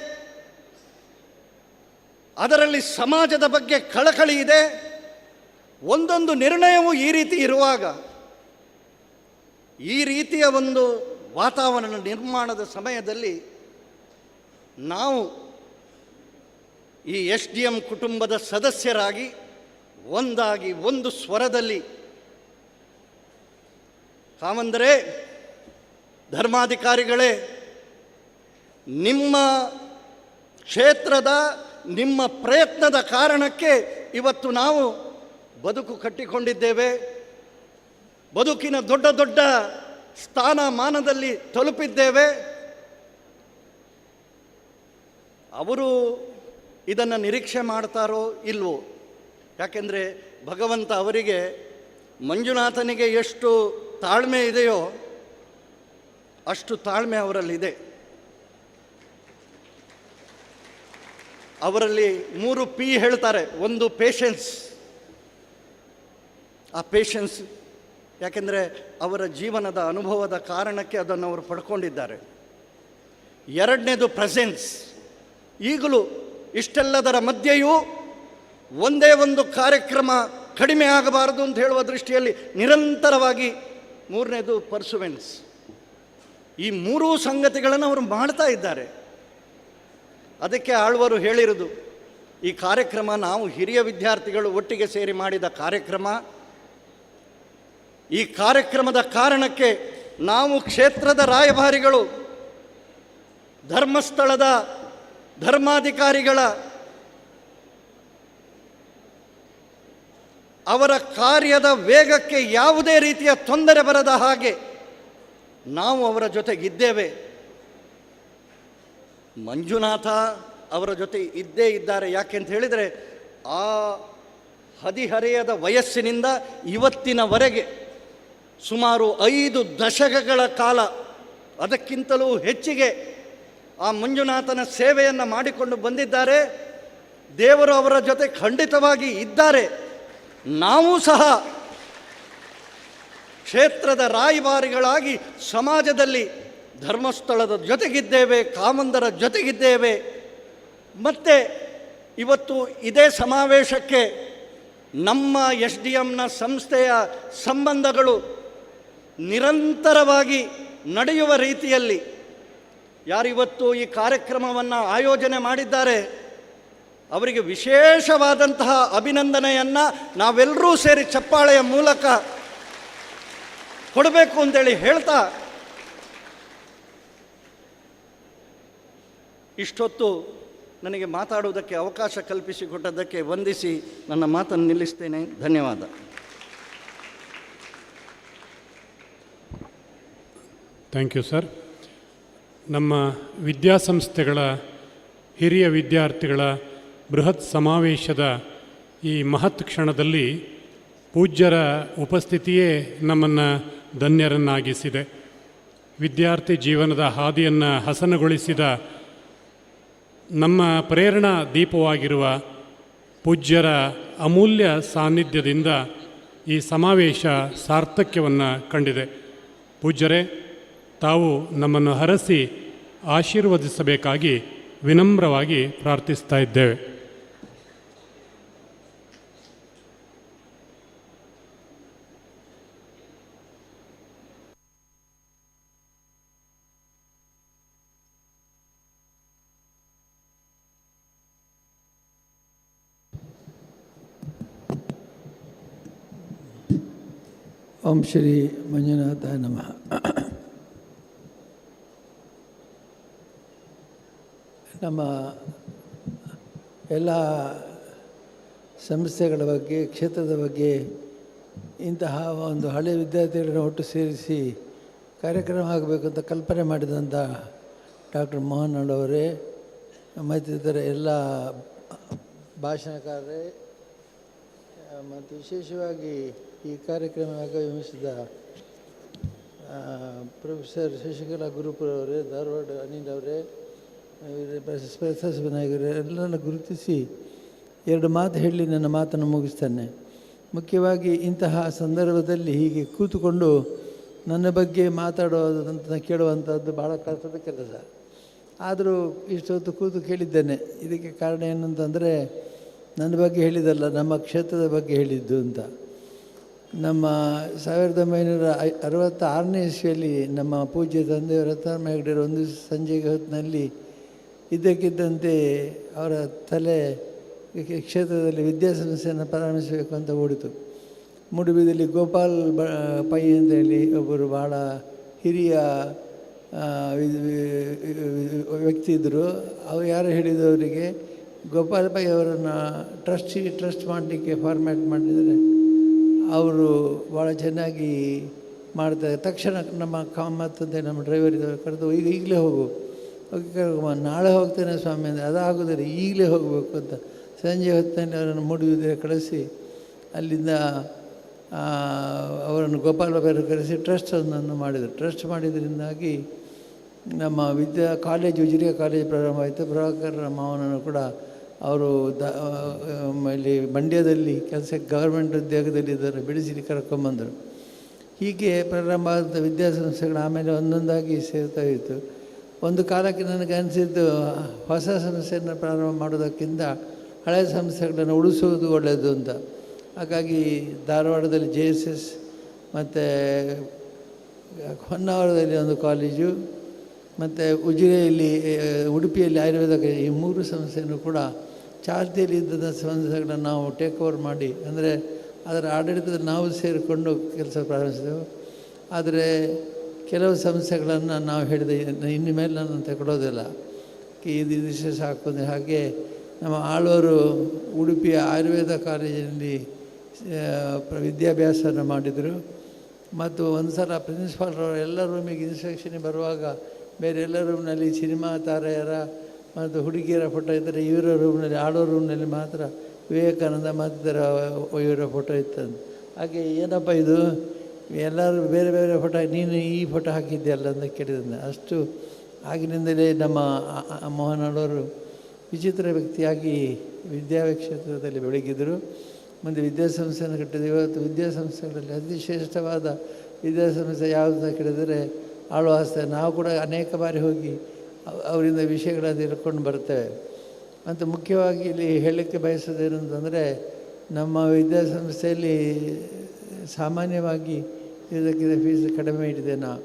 ಅದರಲ್ಲಿ ಸಮಾಜದ ಬಗ್ಗೆ ಕಳಕಳಿ ಇದೆ. ಒಂದೊಂದು ನಿರ್ಣಯವೂ ಈ ರೀತಿ ಇರುವಾಗ, ಈ ರೀತಿಯ ಒಂದು ವಾತಾವರಣ ನಿರ್ಮಾಣದ ಸಮಯದಲ್ಲಿ ನಾವು ಈ SDM ಕುಟುಂಬದ ಸದಸ್ಯರಾಗಿ ಒಂದಾಗಿ ಒಂದು ಸ್ವರದಲ್ಲಿ, ಕಾಮಂದರೆ ಧರ್ಮಾಧಿಕಾರಿಗಳೇ, ನಿಮ್ಮ ಕ್ಷೇತ್ರದ ನಿಮ್ಮ ಪ್ರಯತ್ನದ ಕಾರಣಕ್ಕೆ ಇವತ್ತು ನಾವು ಬದುಕು ಕಟ್ಟಿಕೊಂಡಿದ್ದೇವೆ. ಬದುಕಿನ ದೊಡ್ಡ ದೊಡ್ಡ ಸ್ಥಾನಮಾನದಲ್ಲಿ ತಲುಪಿದ್ದೇವೆ. ಅವರು ಇದನ್ನು ನಿರೀಕ್ಷೆ ಮಾಡ್ತಾರೋ ಇಲ್ವೋ? ಯಾಕೆಂದರೆ ಭಗವಂತ ಅವರಿಗೆ, ಮಂಜುನಾಥನಿಗೆ ಎಷ್ಟು ತಾಳ್ಮೆ ಇದೆಯೋ ಅಷ್ಟು ತಾಳ್ಮೆ ಅವರಲ್ಲಿದೆ. ಅವರಲ್ಲಿ 3 P ಹೇಳ್ತಾರೆ. ಒಂದು ಪೇಷನ್ಸ್. ಆ ಪೇಷನ್ಸ್ ಯಾಕೆಂದರೆ ಅವರ ಜೀವನದ ಅನುಭವದ ಕಾರಣಕ್ಕೆ ಅದನ್ನು ಅವರು ಪಡ್ಕೊಂಡಿದ್ದಾರೆ. ಎರಡನೇದು ಪ್ರೆಸೆನ್ಸ್. ಈಗಲೂ ಇಷ್ಟೆಲ್ಲದರ ಮಧ್ಯೆಯೂ ಒಂದೇ ಒಂದು ಕಾರ್ಯಕ್ರಮ ಕಡಿಮೆ ಆಗಬಾರದು ಅಂತ ಹೇಳುವ ದೃಷ್ಟಿಯಲ್ಲಿ ನಿರಂತರವಾಗಿ. ಮೂರನೇದು ಪರ್ಸುವೆನ್ಸ್. ಈ 3 ಸಂಗತಿಗಳನ್ನು ಅವರು ಮಾಡ್ತಾ ಇದ್ದಾರೆ. ಅದಕ್ಕೆ ಆಳ್ವರು ಹೇಳಿರೋದು, ಈ ಕಾರ್ಯಕ್ರಮ ನಾವು ಹಿರಿಯ ವಿದ್ಯಾರ್ಥಿಗಳು ಒಟ್ಟಿಗೆ ಸೇರಿ ಮಾಡಿದ ಕಾರ್ಯಕ್ರಮ. ಈ ಕಾರ್ಯಕ್ರಮದ ಕಾರಣಕ್ಕೆ ನಾವು ಕ್ಷೇತ್ರದ ರಾಯಭಾರಿಗಳು, ಧರ್ಮಸ್ಥಳದ ಧರ್ಮಾಧಿಕಾರಿಗಳ ಅವರ ಕಾರ್ಯದ ವೇಗಕ್ಕೆ ಯಾವುದೇ ರೀತಿಯ ತೊಂದರೆ ಬರದ ಹಾಗೆ ನಾವು ಅವರ ಜೊತೆಗಿದ್ದೇವೆ. ಮಂಜುನಾಥ ಅವರ ಜೊತೆ ಇದ್ದೇ ಇದ್ದಾರೆ. ಯಾಕೆ ಅಂತ ಹೇಳಿದರೆ, ಆ ಹದಿಹರೆಯದ ವಯಸ್ಸಿನಿಂದ ಇವತ್ತಿನವರೆಗೆ ಸುಮಾರು 5 ದಶಕಗಳ ಕಾಲ, ಅದಕ್ಕಿಂತಲೂ ಹೆಚ್ಚಿಗೆ ಆ ಮಂಜುನಾಥನ ಸೇವೆಯನ್ನು ಮಾಡಿಕೊಂಡು ಬಂದಿದ್ದಾರೆ. ದೇವರು ಅವರ ಜೊತೆ ಖಂಡಿತವಾಗಿ ಇದ್ದಾರೆ. ನಾವು ಸಹ ಕ್ಷೇತ್ರದ ರಾಯಭಾರಿಗಳಾಗಿ ಸಮಾಜದಲ್ಲಿ ಧರ್ಮಸ್ಥಳದ ಜೊತೆಗಿದ್ದೇವೆ, ಕಾಮಂದರ ಜೊತೆಗಿದ್ದೇವೆ. ಮತ್ತು ಇವತ್ತು ಇದೇ ಸಮಾವೇಶಕ್ಕೆ ನಮ್ಮ SDMನ ಸಂಸ್ಥೆಯ ಸಂಬಂಧಗಳು ನಿರಂತರವಾಗಿ ನಡೆಯುವ ರೀತಿಯಲ್ಲಿ ಯಾರಿವತ್ತು ಈ ಕಾರ್ಯಕ್ರಮವನ್ನು ಆಯೋಜನೆ ಮಾಡಿದ್ದಾರೆ ಅವರಿಗೆ ವಿಶೇಷವಾದಂತಹ ಅಭಿನಂದನೆಯನ್ನು ನಾವೆಲ್ಲರೂ ಸೇರಿ ಚಪ್ಪಾಳೆಯ ಮೂಲಕ ಕೊಡಬೇಕು ಅಂತೇಳಿ ಹೇಳ್ತಾ, ಇಷ್ಟೊತ್ತು ನನಗೆ ಮಾತಾಡುವುದಕ್ಕೆ ಅವಕಾಶ ಕಲ್ಪಿಸಿಕೊಟ್ಟದ್ದಕ್ಕೆ ವಂದಿಸಿ ನನ್ನ ಮಾತನ್ನು ನಿಲ್ಲಿಸ್ತೇನೆ. ಧನ್ಯವಾದ. Thank you sir. ನಮ್ಮ ವಿದ್ಯಾಸಂಸ್ಥೆಗಳ ಹಿರಿಯ ವಿದ್ಯಾರ್ಥಿಗಳ ಬೃಹತ್ ಸಮಾವೇಶದ ಈ ಮಹತ್ ಕ್ಷಣದಲ್ಲಿ ಪೂಜ್ಯರ ಉಪಸ್ಥಿತಿಯೇ ನಮ್ಮನ್ನು ಧನ್ಯರನ್ನಾಗಿಸಿದೆ. ವಿದ್ಯಾರ್ಥಿ ಜೀವನದ ಹಾದಿಯನ್ನು ಹಸನುಗೊಳಿಸಿದ ನಮ್ಮ ಪ್ರೇರಣಾ ದೀಪವಾಗಿರುವ ಪೂಜ್ಯರ ಅಮೂಲ್ಯ ಸಾನ್ನಿಧ್ಯದಿಂದ ಈ ಸಮಾವೇಶ ಸಾರ್ಥಕ್ಯವನ್ನು ಕಂಡಿದೆ. ಪೂಜ್ಯರೇ, ತಾವು ನಮ್ಮನ್ನು ಹರಸಿ ಆಶೀರ್ವದಿಸಬೇಕಾಗಿ ವಿನಮ್ರವಾಗಿ ಪ್ರಾರ್ಥಿಸ್ತಾ ಇದ್ದೇವೆ. ಓಂ ಶ್ರೀ ಮಂಜುನಾಥ ನಮಃ. ನಮ್ಮ ಎಲ್ಲ ಸಂಸ್ಥೆಗಳ ಬಗ್ಗೆ, ಕ್ಷೇತ್ರದ ಬಗ್ಗೆ ಇಂತಹ ಒಂದು ಹಳೆಯ ವಿದ್ಯಾರ್ಥಿಗಳನ್ನು ಒಟ್ಟು ಸೇರಿಸಿ ಕಾರ್ಯಕ್ರಮ ಆಗಬೇಕು ಅಂತ ಕಲ್ಪನೆ ಮಾಡಿದಂಥ ಡಾಕ್ಟರ್ ಮೋಹನ್ ಅವರೇ ಮತ್ತಿತರ ಎಲ್ಲ ಭಾಷಣಕಾರರೇ ಮತ್ತು ವಿಶೇಷವಾಗಿ ಈ ಕಾರ್ಯಕ್ರಮ ಆಗಮಿಸಿದ ಪ್ರೊಫೆಸರ್ ಶಶಿಕಲಾ ಗುರುಪುರವರೇ, ಧಾರವಾಡ ಅನಿಲ್ ಅವರೇ, ನಾಯಕರೇ ಎಲ್ಲರನ್ನು ಗುರುತಿಸಿ 2 ಮಾತು ಹೇಳಿ ನನ್ನ ಮಾತನ್ನು ಮುಗಿಸ್ತೇನೆ. ಮುಖ್ಯವಾಗಿ ಇಂತಹ ಸಂದರ್ಭದಲ್ಲಿ ಹೀಗೆ ಕೂತುಕೊಂಡು ನನ್ನ ಬಗ್ಗೆ ಮಾತಾಡೋದಂತ ಕೇಳುವಂಥದ್ದು ಭಾಳ ಕಷ್ಟದ ಕೆಲಸ. ಆದರೂ ಇಷ್ಟೊತ್ತು ಕೂತು ಕೇಳಿದ್ದೇನೆ. ಇದಕ್ಕೆ ಕಾರಣ ಏನಂತಂದರೆ, ನನ್ನ ಬಗ್ಗೆ ಹೇಳಿದಲ್ಲ, ನಮ್ಮ ಕ್ಷೇತ್ರದ ಬಗ್ಗೆ ಹೇಳಿದ್ದು ಅಂತ. ನಮ್ಮ 1966ನೇ ಇಸ್ವಿಯಲ್ಲಿ ನಮ್ಮ ಪೂಜ್ಯ ತಂದೆಯವರ ರತ್ನಮ್ಮ ಹೆಗ್ಡೆಯವರು ಒಂದು ಸಂಜೆಗೆ ಹೊತ್ತಿನಲ್ಲಿ ಇದ್ದಕ್ಕಿದ್ದಂತೆ ಅವರ ತಲೆ ಕ್ಷೇತ್ರದಲ್ಲಿ ವಿದ್ಯಾಸಂಸ್ಥೆಯನ್ನು ಪ್ರಾರಂಭಿಸಬೇಕು ಅಂತ ಓಡಿತು. ಮೂಡುಬಿದಿಯಲ್ಲಿ ಗೋಪಾಲ್ ಪೈ ಅಂತೇಳಿ ಒಬ್ಬರು ಭಾಳ ಹಿರಿಯ ವ್ಯಕ್ತಿ ಇದ್ದರು. ಅವರು ಯಾರು ಹೇಳಿದವರಿಗೆ ಗೋಪಾಲ್ ಪೈ ಅವರನ್ನು ಟ್ರಸ್ಟ್ ಮಾಡಲಿಕ್ಕೆ ಫಾರ್ಮ್ಯಾಟ್ ಮಾಡಿದರೆ ಅವರು ಭಾಳ ಚೆನ್ನಾಗಿ ಮಾಡ್ತಾರೆ. ತಕ್ಷಣ ನಮ್ಮ ಮತ್ತಂತೆ ನಮ್ಮ ಡ್ರೈವರ್ ಇದ್ದವರು ಕರೆದು ಈಗಲೇ ಹೋಗು, ನಾಳೆ ಹೋಗ್ತೇನೆ ಸ್ವಾಮಿ ಅಂದರೆ ಅದಾಗೋದಿಲ್ಲ, ಈಗಲೇ ಹೋಗಬೇಕು ಅಂತ ಸಂಜೆ ಹೊತ್ತಿನಲ್ಲಿ ಅವರನ್ನು ಮೂಡುಬಿದಿರೆ ಕಳಿಸಿ ಅಲ್ಲಿಂದ ಅವರನ್ನು ಗೋಪಾಲ ಬೇರೆ ಕರೆಸಿ ಟ್ರಸ್ಟನ್ನು ಮಾಡಿದರು. ಟ್ರಸ್ಟ್ ಮಾಡಿದ್ರಿಂದಾಗಿ ನಮ್ಮ ಕಾಲೇಜು ಉಜಿರೆ ಕಾಲೇಜು ಪ್ರಾರಂಭ ಆಯಿತು. ಪ್ರಭಾಕರ್ ಮಾವನನ್ನು ಕೂಡ ಅವರು ಇಲ್ಲಿ ಮಂಡ್ಯದಲ್ಲಿ ಕೆಲಸಕ್ಕೆ ಗೌರ್ಮೆಂಟ್ ಉದ್ಯೋಗದಲ್ಲಿ ಇದ್ದರು, ಬಿಡಿಸಿ ಕರ್ಕೊಂಬಂದರು. ಹೀಗೆ ಪ್ರಾರಂಭ ಆದ ವಿದ್ಯಾಸಂಸ್ಥೆಗಳು ಆಮೇಲೆ ಒಂದೊಂದಾಗಿ ಸೇರ್ತಾ ಇತ್ತು. ಒಂದು ಕಾಲಕ್ಕೆ ನನಗೆ ಅನಿಸಿದ್ದು ಹೊಸ ಸಂಸ್ಥೆಯನ್ನು ಪ್ರಾರಂಭ ಮಾಡೋದಕ್ಕಿಂತ ಹಳೆಯ ಸಂಸ್ಥೆಗಳನ್ನು ಉಳಿಸುವುದು ಒಳ್ಳೆಯದು ಅಂತ. ಹಾಗಾಗಿ ಧಾರವಾಡದಲ್ಲಿ JSS ಮತ್ತು ಹೊನ್ನಾವರದಲ್ಲಿ ಒಂದು ಕಾಲೇಜು ಮತ್ತು ಉಜಿರೆಯಲ್ಲಿ ಉಡುಪಿಯಲ್ಲಿ ಆಯುರ್ವೇದ, ಈ 3 ಸಂಸ್ಥೆಯನ್ನು ಕೂಡ ಚಾಲ್ತಿಯಲ್ಲಿ ಇದ್ದ ಸಂಸ್ಥೆಗಳನ್ನು ನಾವು ಟೇಕ್ ಓವರ್ ಮಾಡಿ, ಅಂದರೆ ಅದರ ಆಡಳಿತದಲ್ಲಿ ನಾವು ಸೇರಿಕೊಂಡು ಕೆಲಸ ಪ್ರಾರಂಭಿಸಿದೆವು. ಆದರೆ ಕೆಲವು ಸಂಸ್ಥೆಗಳನ್ನು ನಾವು ಹೇಳಿದೆ ಇನ್ನು ಮೇಲೆ ನಾನು ತಗೊಳ್ಳೋದಿಲ್ಲ, ಇದು ಸಾಕು. ಹಾಗೆ ನಮ್ಮ ಆಳ್ವರು ಉಡುಪಿಯ ಆಯುರ್ವೇದ ಕಾಲೇಜಿನಲ್ಲಿ ವಿದ್ಯಾಭ್ಯಾಸವನ್ನು ಮಾಡಿದರು. ಮತ್ತು ಒಂದು ಸಲ ಪ್ರಿನ್ಸಿಪಾಲ್ರವರು ಎಲ್ಲ ರೂಮಿಗೆ ಇನ್ಸ್ಟ್ರಕ್ಷನ್ ಬರುವಾಗ ಬೇರೆ ಎಲ್ಲ ರೂಮ್ನಲ್ಲಿ ಸಿನಿಮಾ ತಾರೆಯರ ಮತ್ತು ಹುಡುಗಿಯರ ಫೋಟೋ ಇದ್ದರೆ, ಇವರ ರೂಮ್ನಲ್ಲಿ ಆಡೋ ರೂಮ್ನಲ್ಲಿ ಮಾತ್ರ ವಿವೇಕಾನಂದ ಮತ್ತಿತರ ಇವರ ಫೋಟೋ ಇತ್ತಂದು. ಹಾಗೆ ಏನಪ್ಪ ಇದು ಎಲ್ಲರೂ ಬೇರೆ ಬೇರೆ ಫೋಟೋ, ನೀನು ಈ ಫೋಟೋ ಹಾಕಿದ್ಯಲ್ಲ ಅಂತ ಕೇಳಿದಂತೆ. ಅಷ್ಟು ಆಗಿನಿಂದಲೇ ನಮ್ಮ ಮೋಹನ್ ಆಳ್ವರು ವಿಚಿತ್ರ ವ್ಯಕ್ತಿಯಾಗಿ ವಿದ್ಯಾಕ್ಷೇತ್ರದಲ್ಲಿ ಬೆಳಗಿದರು. ಮುಂದೆ ವಿದ್ಯಾಸಂಸ್ಥೆಯನ್ನು ಕಟ್ಟಿದೆ. ಇವತ್ತು ವಿದ್ಯಾಸಂಸ್ಥೆಗಳಲ್ಲಿ ಅತಿ ಶ್ರೇಷ್ಠವಾದ ವಿದ್ಯಾಸಂಸ್ಥೆ ಯಾವುದು ಅಂತ ಕೇಳಿದರೆ ಆಳ್ವಾಸ್ತೆ. ನಾವು ಕೂಡ ಅನೇಕ ಬಾರಿ ಹೋಗಿ ಅವರಿಂದ ವಿಷಯಗಳನ್ನು ತಿಳ್ಕೊಂಡು ಬರ್ತೇವೆ. ಮತ್ತು ಮುಖ್ಯವಾಗಿ ಇಲ್ಲಿ ಹೇಳಲಿಕ್ಕೆ ಬಯಸೋದೇನು ಅಂತಂದರೆ, ನಮ್ಮ ವಿದ್ಯಾಸಂಸ್ಥೆಯಲ್ಲಿ ಸಾಮಾನ್ಯವಾಗಿ ಇದಕ್ಕಿಂತ ಫೀಸ್ ಕಡಿಮೆ ಇಟ್ಟಿದೆ. ನಾವು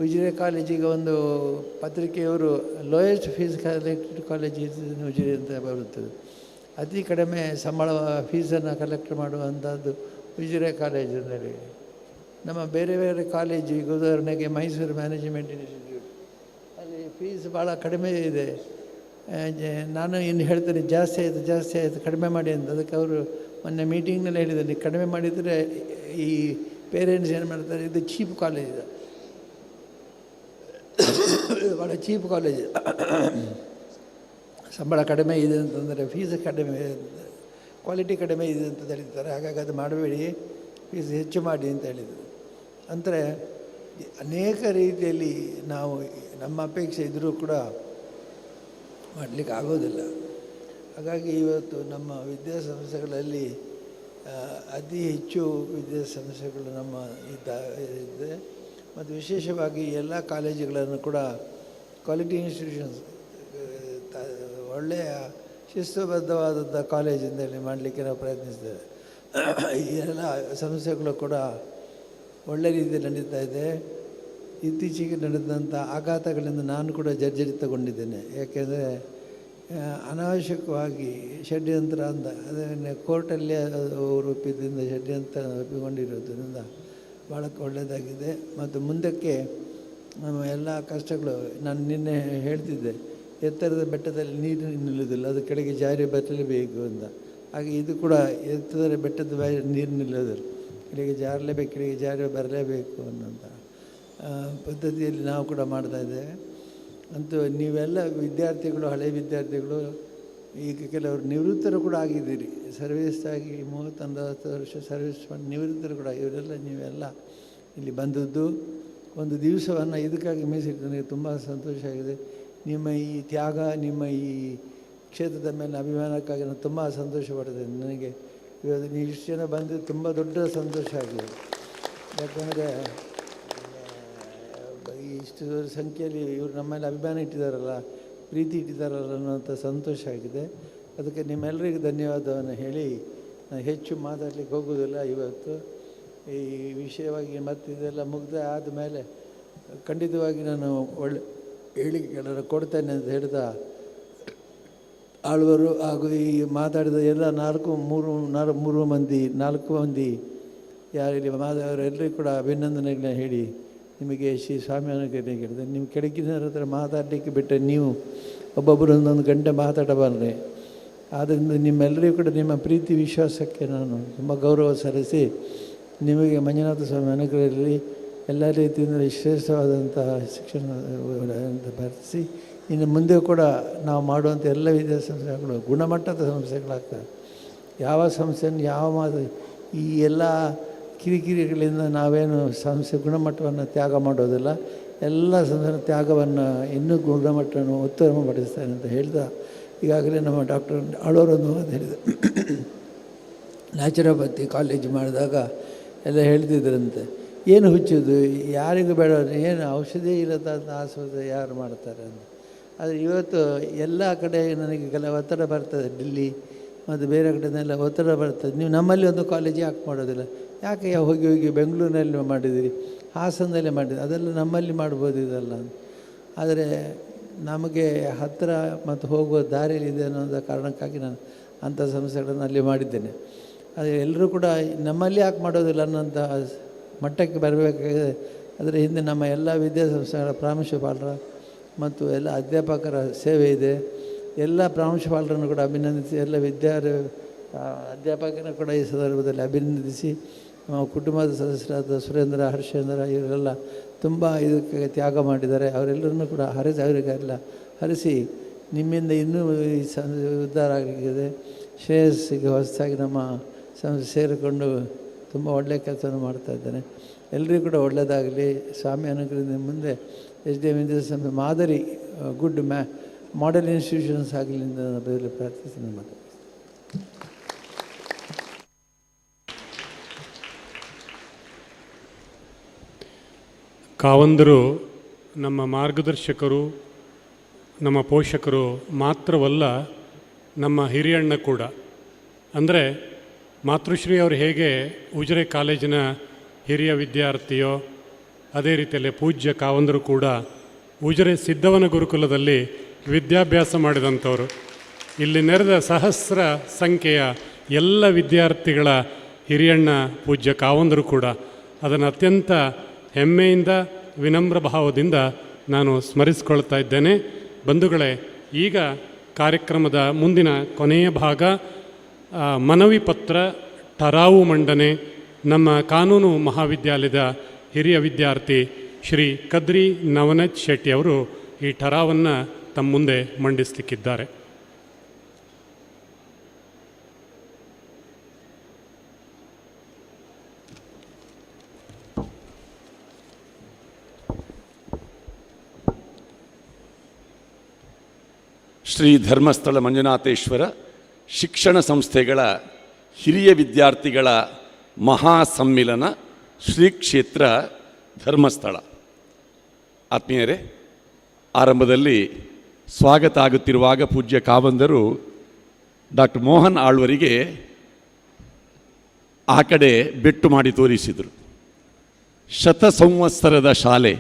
ಉಜಿರೆ ಕಾಲೇಜಿಗೆ ಒಂದು ಪತ್ರಿಕೆಯವರು lowest fees collected college Ujire ಅಂತ ಬರುತ್ತದೆ. ಅತಿ ಕಡಿಮೆ ಸಂಬಳ ಫೀಸನ್ನು ಕಲೆಕ್ಟ್ ಮಾಡುವಂಥದ್ದು ಉಜಿರೆ ಕಾಲೇಜಿನಲ್ಲಿ. ನಮ್ಮ ಬೇರೆ ಬೇರೆ ಕಾಲೇಜು, ಈಗ ಉದಾಹರಣೆಗೆ ಮೈಸೂರು ಮ್ಯಾನೇಜ್ಮೆಂಟ್ ಇನ್ಸ್ಟಿಟ್ಯೂಟ್, ಅಲ್ಲಿ ಫೀಸ್ ಭಾಳ ಕಡಿಮೆ ಇದೆ. ನಾನು ಇನ್ನು ಹೇಳ್ತೇನೆ ಜಾಸ್ತಿ ಆಯಿತು ಕಡಿಮೆ ಮಾಡಿ ಅಂತ. ಅದಕ್ಕೆ ಅವರು ಮೊನ್ನೆ ಮೀಟಿಂಗ್ನಲ್ಲಿ ಹೇಳಿದ್ದಾರೆ, ಕಡಿಮೆ ಮಾಡಿದರೆ ಈ ಪೇರೆಂಟ್ಸ್ ಏನು ಮಾಡ್ತಾರೆ, ಇದು ಚೀಪ್ ಕಾಲೇಜ್ ಇದೆ, ಭಾಳ ಚೀಪ್ ಕಾಲೇಜ್, ಸಂಬಳ ಕಡಿಮೆ ಇದೆ ಅಂತಂದರೆ ಫೀಸ್ ಕಡಿಮೆ, ಕ್ವಾಲಿಟಿ ಕಡಿಮೆ ಇದೆ ಅಂತ ಹೇಳ್ತಾರೆ. ಹಾಗಾಗಿ ಅದು ಮಾಡಬೇಡಿ, ಫೀಸ್ ಹೆಚ್ಚು ಮಾಡಿ ಅಂತ ಹೇಳಿದರು. ಅಂದರೆ ಅನೇಕ ರೀತಿಯಲ್ಲಿ ನಾವು ನಮ್ಮ ಅಪೇಕ್ಷೆ ಇದ್ದರೂ ಕೂಡ ಮಾಡಲಿಕ್ಕೆ ಆಗೋದಿಲ್ಲ. ಹಾಗಾಗಿ ಇವತ್ತು ನಮ್ಮ ವಿದ್ಯಾಸಂಸ್ಥೆಗಳಲ್ಲಿ ಅತಿ ಹೆಚ್ಚು ವಿದ್ಯಾಸಂಸ್ಥೆಗಳು ನಮ್ಮ ಇದೆ. ಮತ್ತು ವಿಶೇಷವಾಗಿ ಎಲ್ಲ ಕಾಲೇಜುಗಳನ್ನು ಕೂಡ ಕ್ವಾಲಿಟಿ ಇನ್ಸ್ಟಿಟ್ಯೂಷನ್ಸ್, ಒಳ್ಳೆಯ ಶಿಸ್ತುಬದ್ಧವಾದಂಥ ಕಾಲೇಜಿಂದಲೇ ಮಾಡಲಿಕ್ಕೆ ನಾವು ಪ್ರಯತ್ನಿಸ್ತೇವೆ. ಈ ಎಲ್ಲ ಸಂಸ್ಥೆಗಳು ಕೂಡ ಒಳ್ಳೆ ರೀತಿಯಲ್ಲಿ ನಡೀತಾ ಇದೆ. ಇತ್ತೀಚೆಗೆ ನಡೆದಂಥ ಆಘಾತಗಳಿಂದ ನಾನು ಕೂಡ ಜರ್ಜರಿತಗೊಂಡಿದ್ದೇನೆ. ಯಾಕೆಂದರೆ ಅನಾವಶ್ಯಕವಾಗಿ ಷಡ್ಯಂತ್ರ ಅಂತ ಅದನ್ನು ಕೋರ್ಟಲ್ಲೇ ಒಪ್ಪಿದ್ದರಿಂದ ಷಡ್ಯಂತ್ರ ಒಪ್ಪಿಕೊಂಡಿರೋದ್ರಿಂದ ಭಾಳ ಒಳ್ಳೆಯದಾಗಿದೆ. ಮತ್ತು ಮುಂದಕ್ಕೆ ನಮ್ಮ ಎಲ್ಲ ಕಷ್ಟಗಳು, ನಾನು ನಿನ್ನೆ ಹೇಳ್ತಿದ್ದೆ, ಎತ್ತರದ ಬೆಟ್ಟದಲ್ಲಿ ನೀರು ನಿಲ್ಲೋದಿಲ್ಲ, ಅದು ಕೆಳಗೆ ಜಾರಿ ಬರಲೇಬೇಕು ಅಂತ. ಹಾಗೆ ಇದು ಕೂಡ ಎತ್ತರದ ಬೆಟ್ಟದ ನೀರು ನಿಲ್ಲೋದಿಲ್ಲ, ಕೆಳಗೆ ಜಾರಲೇಬೇಕು, ಕೆಳಗೆ ಜಾರಿ ಬರಲೇಬೇಕು ಅನ್ನೋಂಥ ಪದ್ಧತಿಯಲ್ಲಿ ನಾವು ಕೂಡ ಮಾಡ್ತಾಯಿದ್ದೇವೆ. ಅಂತೂ ನೀವೆಲ್ಲ ವಿದ್ಯಾರ್ಥಿಗಳು, ಹಳೆಯ ವಿದ್ಯಾರ್ಥಿಗಳು, ಈಗ ಕೆಲವರು ನಿವೃತ್ತರು ಕೂಡ ಆಗಿದ್ದೀರಿ. ಸರ್ವಿಸ್ ಆಗಿ 30-40 ವರ್ಷ ಸರ್ವಿಸ್ ಮಾಡಿ ನಿವೃತ್ತರು ಕೂಡ, ನೀವೆಲ್ಲ ಇಲ್ಲಿ ಬಂದದ್ದು ಒಂದು ದಿವಸವನ್ನು ಇದಕ್ಕಾಗಿ ಮೀಸಲಿಟ್ಟು ನನಗೆ ತುಂಬ ಸಂತೋಷ ಆಗಿದೆ. ನಿಮ್ಮ ಈ ತ್ಯಾಗ, ನಿಮ್ಮ ಈ ಕ್ಷೇತ್ರದ ಮೇಲೆ ಅಭಿಮಾನಕ್ಕಾಗಿ ನಾನು ತುಂಬ ಸಂತೋಷ ಪಡ್ತೇನೆ. ನನಗೆ ಇವತ್ತು ನೀವು ಇಷ್ಟು ಜನ ಬಂದು ತುಂಬ ದೊಡ್ಡ ಸಂತೋಷ ಆಗಿದೆ. ಯಾಕಂದರೆ ಇಷ್ಟು ಸಂಖ್ಯೆಯಲ್ಲಿ ಇವರು ನಮ್ಮಲ್ಲಿ ಅಭಿಮಾನ ಇಟ್ಟಿದ್ದಾರಲ್ಲ, ಪ್ರೀತಿ ಇಟ್ಟಿದ್ದಾರಲ್ಲ ಅನ್ನೋಂಥ ಸಂತೋಷ ಆಗಿದೆ. ಅದಕ್ಕೆ ನಿಮ್ಮೆಲ್ಲರಿಗೂ ಧನ್ಯವಾದವನ್ನು ಹೇಳಿ ನಾನು ಹೆಚ್ಚು ಮಾತಾಡಲಿಕ್ಕೆ ಹೋಗೋದಿಲ್ಲ. ಇವತ್ತು ಈ ವಿಷಯವಾಗಿ ಮತ್ತು ಇದೆಲ್ಲ ಮುಗ್ದ ಆದಮೇಲೆ ಖಂಡಿತವಾಗಿ ನಾನು ಒಳ್ಳೆ ಹೇಳಿಕೆಗಳನ್ನು ಕೊಡ್ತೇನೆ ಅಂತ ಹೇಳ್ತಾ, ಆಳ್ವರು ಹಾಗೂ ಈ ಮಾತಾಡಿದ ಎಲ್ಲ 4 ಮಂದಿ ಯಾರಿಲ್ಲಿ ಅವರೆಲ್ಲರಿಗೂ ಕೂಡ ಅಭಿನಂದನೆಗಳನ್ನ ಹೇಳಿ ನಿಮಗೆ ಶ್ರೀ ಸ್ವಾಮಿ ಅನುಗ್ರಹ ಕೇಳಿದೆ. ನಿಮ್ಮ ಕೆಳಗಿನವ್ರ ಹತ್ರ ಮಾತಾಡಲಿಕ್ಕೆ ಬಿಟ್ಟರೆ ನೀವು ಒಬ್ಬೊಬ್ಬರು ಒಂದೊಂದು ಗಂಟೆ ಮಾತಾಡಬಾರ್ದೆ. ಆದ್ದರಿಂದ ನಿಮ್ಮೆಲ್ಲರಿಗೂ ಕೂಡ ನಿಮ್ಮ ಪ್ರೀತಿ ವಿಶ್ವಾಸಕ್ಕೆ ನಾನು ತುಂಬ ಗೌರವ ಸಲ್ಲಿಸಿ ನಿಮಗೆ ಮಂಜುನಾಥ ಸ್ವಾಮಿ ಅನುಗ್ರಹದಲ್ಲಿ ಎಲ್ಲ ರೀತಿಯಿಂದ ಶ್ರೇಷ್ಠವಾದಂತಹ ಶಿಕ್ಷಣ ಭರಿಸಿ ಇನ್ನು ಮುಂದೆ ಕೂಡ ನಾವು ಮಾಡುವಂಥ ಎಲ್ಲ ವಿದ್ಯಾಸಂಸ್ಥೆಗಳು ಗುಣಮಟ್ಟದ ಸಂಸ್ಥೆಗಳಾಗ್ತವೆ. ಯಾವ ಸಂಸ್ಥೆಯನ್ನು ಯಾವ ಮಾತು ಈ ಎಲ್ಲ ಕಿರಿಕಿರಿಗಳಿಂದ ನಾವೇನು ಸಂಸ್ಥೆ ಗುಣಮಟ್ಟವನ್ನು ತ್ಯಾಗ ಮಾಡೋದಿಲ್ಲ. ಎಲ್ಲ ಸಂಸ್ಥೆ ತ್ಯಾಗವನ್ನು ಇನ್ನೂ ಗುಣಮಟ್ಟವನ್ನು ಉತ್ತಮಪಡಿಸ್ತಾನೆ ಅಂತ ಹೇಳ್ತಾ ಈಗಾಗಲೇ ನಮ್ಮ ಡಾಕ್ಟರ್ ಆಳೋರೊಂದು ಮಾತು ಹೇಳಿದೆ. ನ್ಯಾಚುರೋಪತಿ ಕಾಲೇಜ್ ಮಾಡಿದಾಗ ಎಲ್ಲ ಹೇಳ್ತಿದ್ರಂತೆ, ಏನು ಹುಚ್ಚೋದು, ಯಾರಿಗೂ ಬೇಡ, ಏನು ಔಷಧಿ ಇಲ್ಲದ ಆಸ್ಪತ್ರೆ ಯಾರು ಮಾಡ್ತಾರೆ ಅಂತ. ಆದರೆ ಇವತ್ತು ಎಲ್ಲ ಕಡೆ ನನಗೆ ಕೆಲವು ಒತ್ತಡ ಬರ್ತದೆ, ಡಿಲ್ಲಿ ಮತ್ತು ಬೇರೆ ಕಡೆಯೆಲ್ಲ ಒತ್ತಡ ಬರ್ತದೆ. ನೀವು ನಮ್ಮಲ್ಲಿ ಒಂದು ಕಾಲೇಜ್ ಯಾಕೆ ಮಾಡೋದಿಲ್ಲ, ಯಾಕೆ ಹೋಗಿ ಹೋಗಿ ಬೆಂಗಳೂರಿನಲ್ಲಿ ಮಾಡಿದಿರಿ, ಹಾಸನದಲ್ಲೇ ಮಾಡಿದಿರಿ, ಅದೆಲ್ಲ ನಮ್ಮಲ್ಲಿ ಮಾಡ್ಬೋದು ಇದೆಲ್ಲ. ಆದರೆ ನಮಗೆ ಹತ್ತಿರ ಮತ್ತು ಹೋಗುವ ದಾರಿಯಲ್ಲಿದೆ ಅನ್ನೋ ಕಾರಣಕ್ಕಾಗಿ ನಾನು ಅಂಥ ಸಂಸ್ಥೆಗಳನ್ನು ಅಲ್ಲಿ ಮಾಡಿದ್ದೇನೆ. ಆದರೆ ಎಲ್ಲರೂ ಕೂಡ ನಮ್ಮಲ್ಲಿ ಯಾಕೆ ಮಾಡೋದಿಲ್ಲ ಅನ್ನೋಂಥ ಮಟ್ಟಕ್ಕೆ ಬರಬೇಕಾಗಿದೆ. ಅದರ ಹಿಂದೆ ನಮ್ಮ ಎಲ್ಲ ವಿದ್ಯಾಸಂಸ್ಥೆಗಳ ಪ್ರಾಂಶುಪಾಲರ ಮತ್ತು ಎಲ್ಲ ಅಧ್ಯಾಪಕರ ಸೇವೆ ಇದೆ. ಎಲ್ಲ ಪ್ರಾಂಶುಪಾಲರನ್ನು ಕೂಡ ಅಭಿನಂದಿಸಿ, ಎಲ್ಲ ಅಧ್ಯಾಪಕರನ್ನು ಕೂಡ ಈ ಸಂದರ್ಭದಲ್ಲಿ ಅಭಿನಂದಿಸಿ, ನಮ್ಮ ಕುಟುಂಬದ ಸದಸ್ಯರಾದ ಸುರೇಂದ್ರ, ಹರ್ಷೇಂದ್ರ ಇವರೆಲ್ಲ ತುಂಬ ಇದಕ್ಕೆ ತ್ಯಾಗ ಮಾಡಿದ್ದಾರೆ. ಅವರೆಲ್ಲರನ್ನೂ ಕೂಡ ಅವರಿಗೆಲ್ಲ ಹರಿಸಿ ನಿಮ್ಮಿಂದ ಇನ್ನೂ ಈ ಉದ್ಧಾರ ಆಗಿದೆ. ಶ್ರೇಯಸ್ಸಿಗೆ ಹೊಸದಾಗಿ ನಮ್ಮ ಸಂಸ್ಥೆ ಸೇರಿಕೊಂಡು ತುಂಬ ಒಳ್ಳೆಯ ಕೆಲಸವನ್ನು ಮಾಡ್ತಾಯಿದ್ದೇನೆ. ಎಲ್ಲರಿಗೂ ಕೂಡ ಒಳ್ಳೆಯದಾಗಲಿ. ಸ್ವಾಮಿ ಅನುಗ್ರಹದಿಂದ ಮುಂದೆ SDM ವಿದ್ಯಾಸಂಸ್ಥೆ ಮಾದರಿ ಗುಡ್ ಮಾಡೆಲ್ ಇನ್ಸ್ಟಿಟ್ಯೂಷನ್ಸ್ ಆಗಲಿ ಅಂತ ನಾನು ಪ್ರಾರ್ಥಿಸಿ ಮಾತು. ಕಾವಂದರು ನಮ್ಮ ಮಾರ್ಗದರ್ಶಕರು, ನಮ್ಮ ಪೋಷಕರು ಮಾತ್ರವಲ್ಲ, ನಮ್ಮ ಹಿರಿಯಣ್ಣ ಕೂಡ. ಅಂದರೆ ಮಾತೃಶ್ರೀ ಅವರು ಹೇಗೆ ಉಜಿರೆ ಕಾಲೇಜಿನ ಹಿರಿಯ ವಿದ್ಯಾರ್ಥಿಯೋ ಅದೇ ರೀತಿಯಲ್ಲಿ ಪೂಜ್ಯ ಕಾವಂದರು ಕೂಡ ಉಜಿರೆ ಸಿದ್ಧವನ ಗುರುಕುಲದಲ್ಲಿ ವಿದ್ಯಾಭ್ಯಾಸ ಮಾಡಿದಂಥವರು. ಇಲ್ಲಿ ನೆರೆದ ಸಹಸ್ರ ಸಂಖ್ಯೆಯ ಎಲ್ಲ ವಿದ್ಯಾರ್ಥಿಗಳ ಹಿರಿಯಣ್ಣ ಪೂಜ್ಯ ಕಾವಂದರು ಕೂಡ. ಅದನ್ನು ಅತ್ಯಂತ ಹೆಮ್ಮೆಯಿಂದ ವಿನಮ್ರ ಭಾವದಿಂದ ನಾನು ಸ್ಮರಿಸಿಕೊಳ್ತಾ ಇದ್ದೇನೆ. ಬಂಧುಗಳೇ, ಈಗ ಕಾರ್ಯಕ್ರಮದ ಮುಂದಿನ ಕೊನೆಯ ಭಾಗ ಮನವಿ ಪತ್ರ ಠರಾವು ಮಂಡನೆ. ನಮ್ಮ ಕಾನೂನು ಮಹಾವಿದ್ಯಾಲಯದ ಹಿರಿಯ ವಿದ್ಯಾರ್ಥಿ ಶ್ರೀ ಕದ್ರಿ ನವನತ್ ಶೆಟ್ಟಿ ಅವರು ಈ ಠರಾವನ್ನು ತಮ್ಮ ಮುಂದೆ ಮಂಡಿಸಲಿಕ್ಕಿದ್ದಾರೆ. ಶ್ರೀ ಧರ್ಮಸ್ಥಳ ಮಂಜುನಾಥೇಶ್ವರ ಶಿಕ್ಷಣ ಸಂಸ್ಥೆಗಳ ಹಿರಿಯ ವಿದ್ಯಾರ್ಥಿಗಳ ಮಹಾಸಮ್ಮಿಲನ ಶ್ರೀ ಕ್ಷೇತ್ರ ಧರ್ಮಸ್ಥಳ. ಆತ್ಮೀಯರೇ, ಆರಂಭದಲ್ಲಿ ಸ್ವಾಗತ ಆಗುತ್ತಿರುವಾಗ ಪೂಜ್ಯ ಕಾವಂದರು ಡಾಕ್ಟರ್ ಮೋಹನ್ ಆಳ್ವರಿಗೆ ಆ ಕಡೆ ಬೆಟ್ಟು ಮಾಡಿ ತೋರಿಸಿದರು. ಶತಸಂವತ್ಸರದ ಶಾಲೆ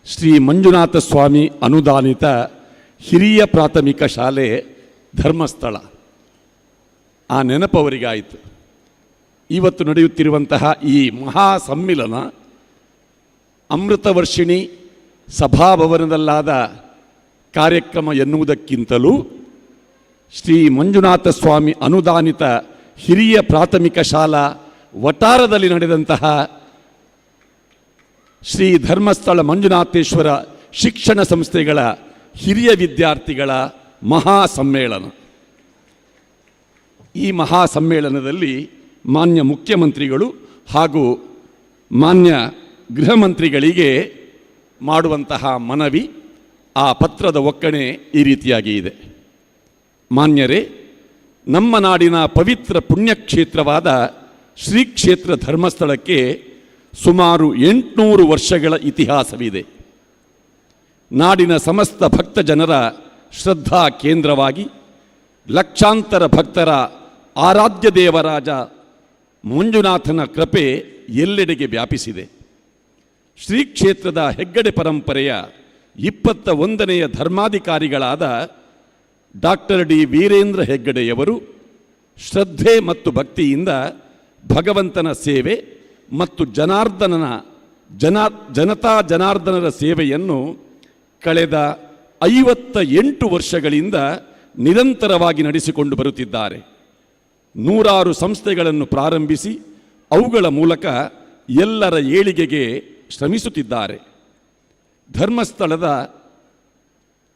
ಶ್ರೀ ಮಂಜುನಾಥ ಸ್ವಾಮಿ ಅನುದಾನಿತ ಹಿರಿಯ ಪ್ರಾಥಮಿಕ ಶಾಲೆ ಧರ್ಮಸ್ಥಳ. ಆ ನೆನಪವರಿಗಾಯಿತು. ಇವತ್ತು ನಡೆಯುತ್ತಿರುವಂತಹ ಈ ಮಹಾ ಸಮ್ಮಿಲನ ಅಮೃತವರ್ಷಿಣಿ ಸಭಾಭವನದಲ್ಲಾದ ಕಾರ್ಯಕ್ರಮ ಎನ್ನುವುದಕ್ಕಿಂತಲೂ ಶ್ರೀ ಮಂಜುನಾಥ ಸ್ವಾಮಿ ಅನುದಾನಿತ ಹಿರಿಯ ಪ್ರಾಥಮಿಕ ಶಾಲಾ ವಟಾರದಲ್ಲಿ ನಡೆದಂತಹ ಶ್ರೀ ಧರ್ಮಸ್ಥಳ ಮಂಜುನಾಥೇಶ್ವರ ಶಿಕ್ಷಣ ಸಂಸ್ಥೆಗಳ ಹಿರಿಯ ವಿದ್ಯಾರ್ಥಿಗಳ ಮಹಾ ಸಮ್ಮೇಳನ. ಈ ಮಹಾ ಸಮ್ಮೇಳನದಲ್ಲಿ ಮಾನ್ಯ ಮುಖ್ಯಮಂತ್ರಿಗಳು ಹಾಗೂ ಮಾನ್ಯ ಗೃಹ ಮಂತ್ರಿಗಳಿಗೆ ಮಾಡುವಂತಹ ಮನವಿ, ಆ ಪತ್ರದ ಒಕ್ಕಣೆ ಈ ರೀತಿಯಾಗಿ ಇದೆ. ಮಾನ್ಯರೇ, ನಮ್ಮ ನಾಡಿನ ಪವಿತ್ರ ಪುಣ್ಯಕ್ಷೇತ್ರವಾದ ಶ್ರೀ ಕ್ಷೇತ್ರ ಧರ್ಮಸ್ಥಳಕ್ಕೆ ಸುಮಾರು 800 ವರ್ಷಗಳ ಇತಿಹಾಸವಿದೆ. ನಾಡಿನ ಸಮಸ್ತ ಭಕ್ತ ಜನರ ಶ್ರದ್ಧಾ ಕೇಂದ್ರವಾಗಿ ಲಕ್ಷಾಂತರ ಭಕ್ತರ ಆರಾಧ್ಯ ದೇವರಾಜ ಮಂಜುನಾಥನ ಕೃಪೆ ಎಲ್ಲೆಡೆಗೆ ವ್ಯಾಪಿಸಿದೆ. ಶ್ರೀ ಕ್ಷೇತ್ರದ ಹೆಗ್ಗಡೆ ಪರಂಪರೆಯ 21ನೆಯ ಧರ್ಮಾಧಿಕಾರಿಗಳಾದ ಡಾಕ್ಟರ್ ಡಿ ವೀರೇಂದ್ರ ಹೆಗ್ಗಡೆಯವರು ಶ್ರದ್ಧೆ ಮತ್ತು ಭಕ್ತಿಯಿಂದ ಭಗವಂತನ ಸೇವೆ ಮತ್ತು ಜನತಾ ಜನಾರ್ದನರ ಸೇವೆಯನ್ನು ಕಳೆದ 58 ವರ್ಷಗಳಿಂದ ನಿರಂತರವಾಗಿ ನಡೆಸಿಕೊಂಡು ಬರುತ್ತಿದ್ದಾರೆ. ನೂರಾರು ಸಂಸ್ಥೆಗಳನ್ನು ಪ್ರಾರಂಭಿಸಿ ಅವುಗಳ ಮೂಲಕ ಎಲ್ಲರ ಏಳಿಗೆಗೆ ಶ್ರಮಿಸುತ್ತಿದ್ದಾರೆ. ಧರ್ಮಸ್ಥಳದ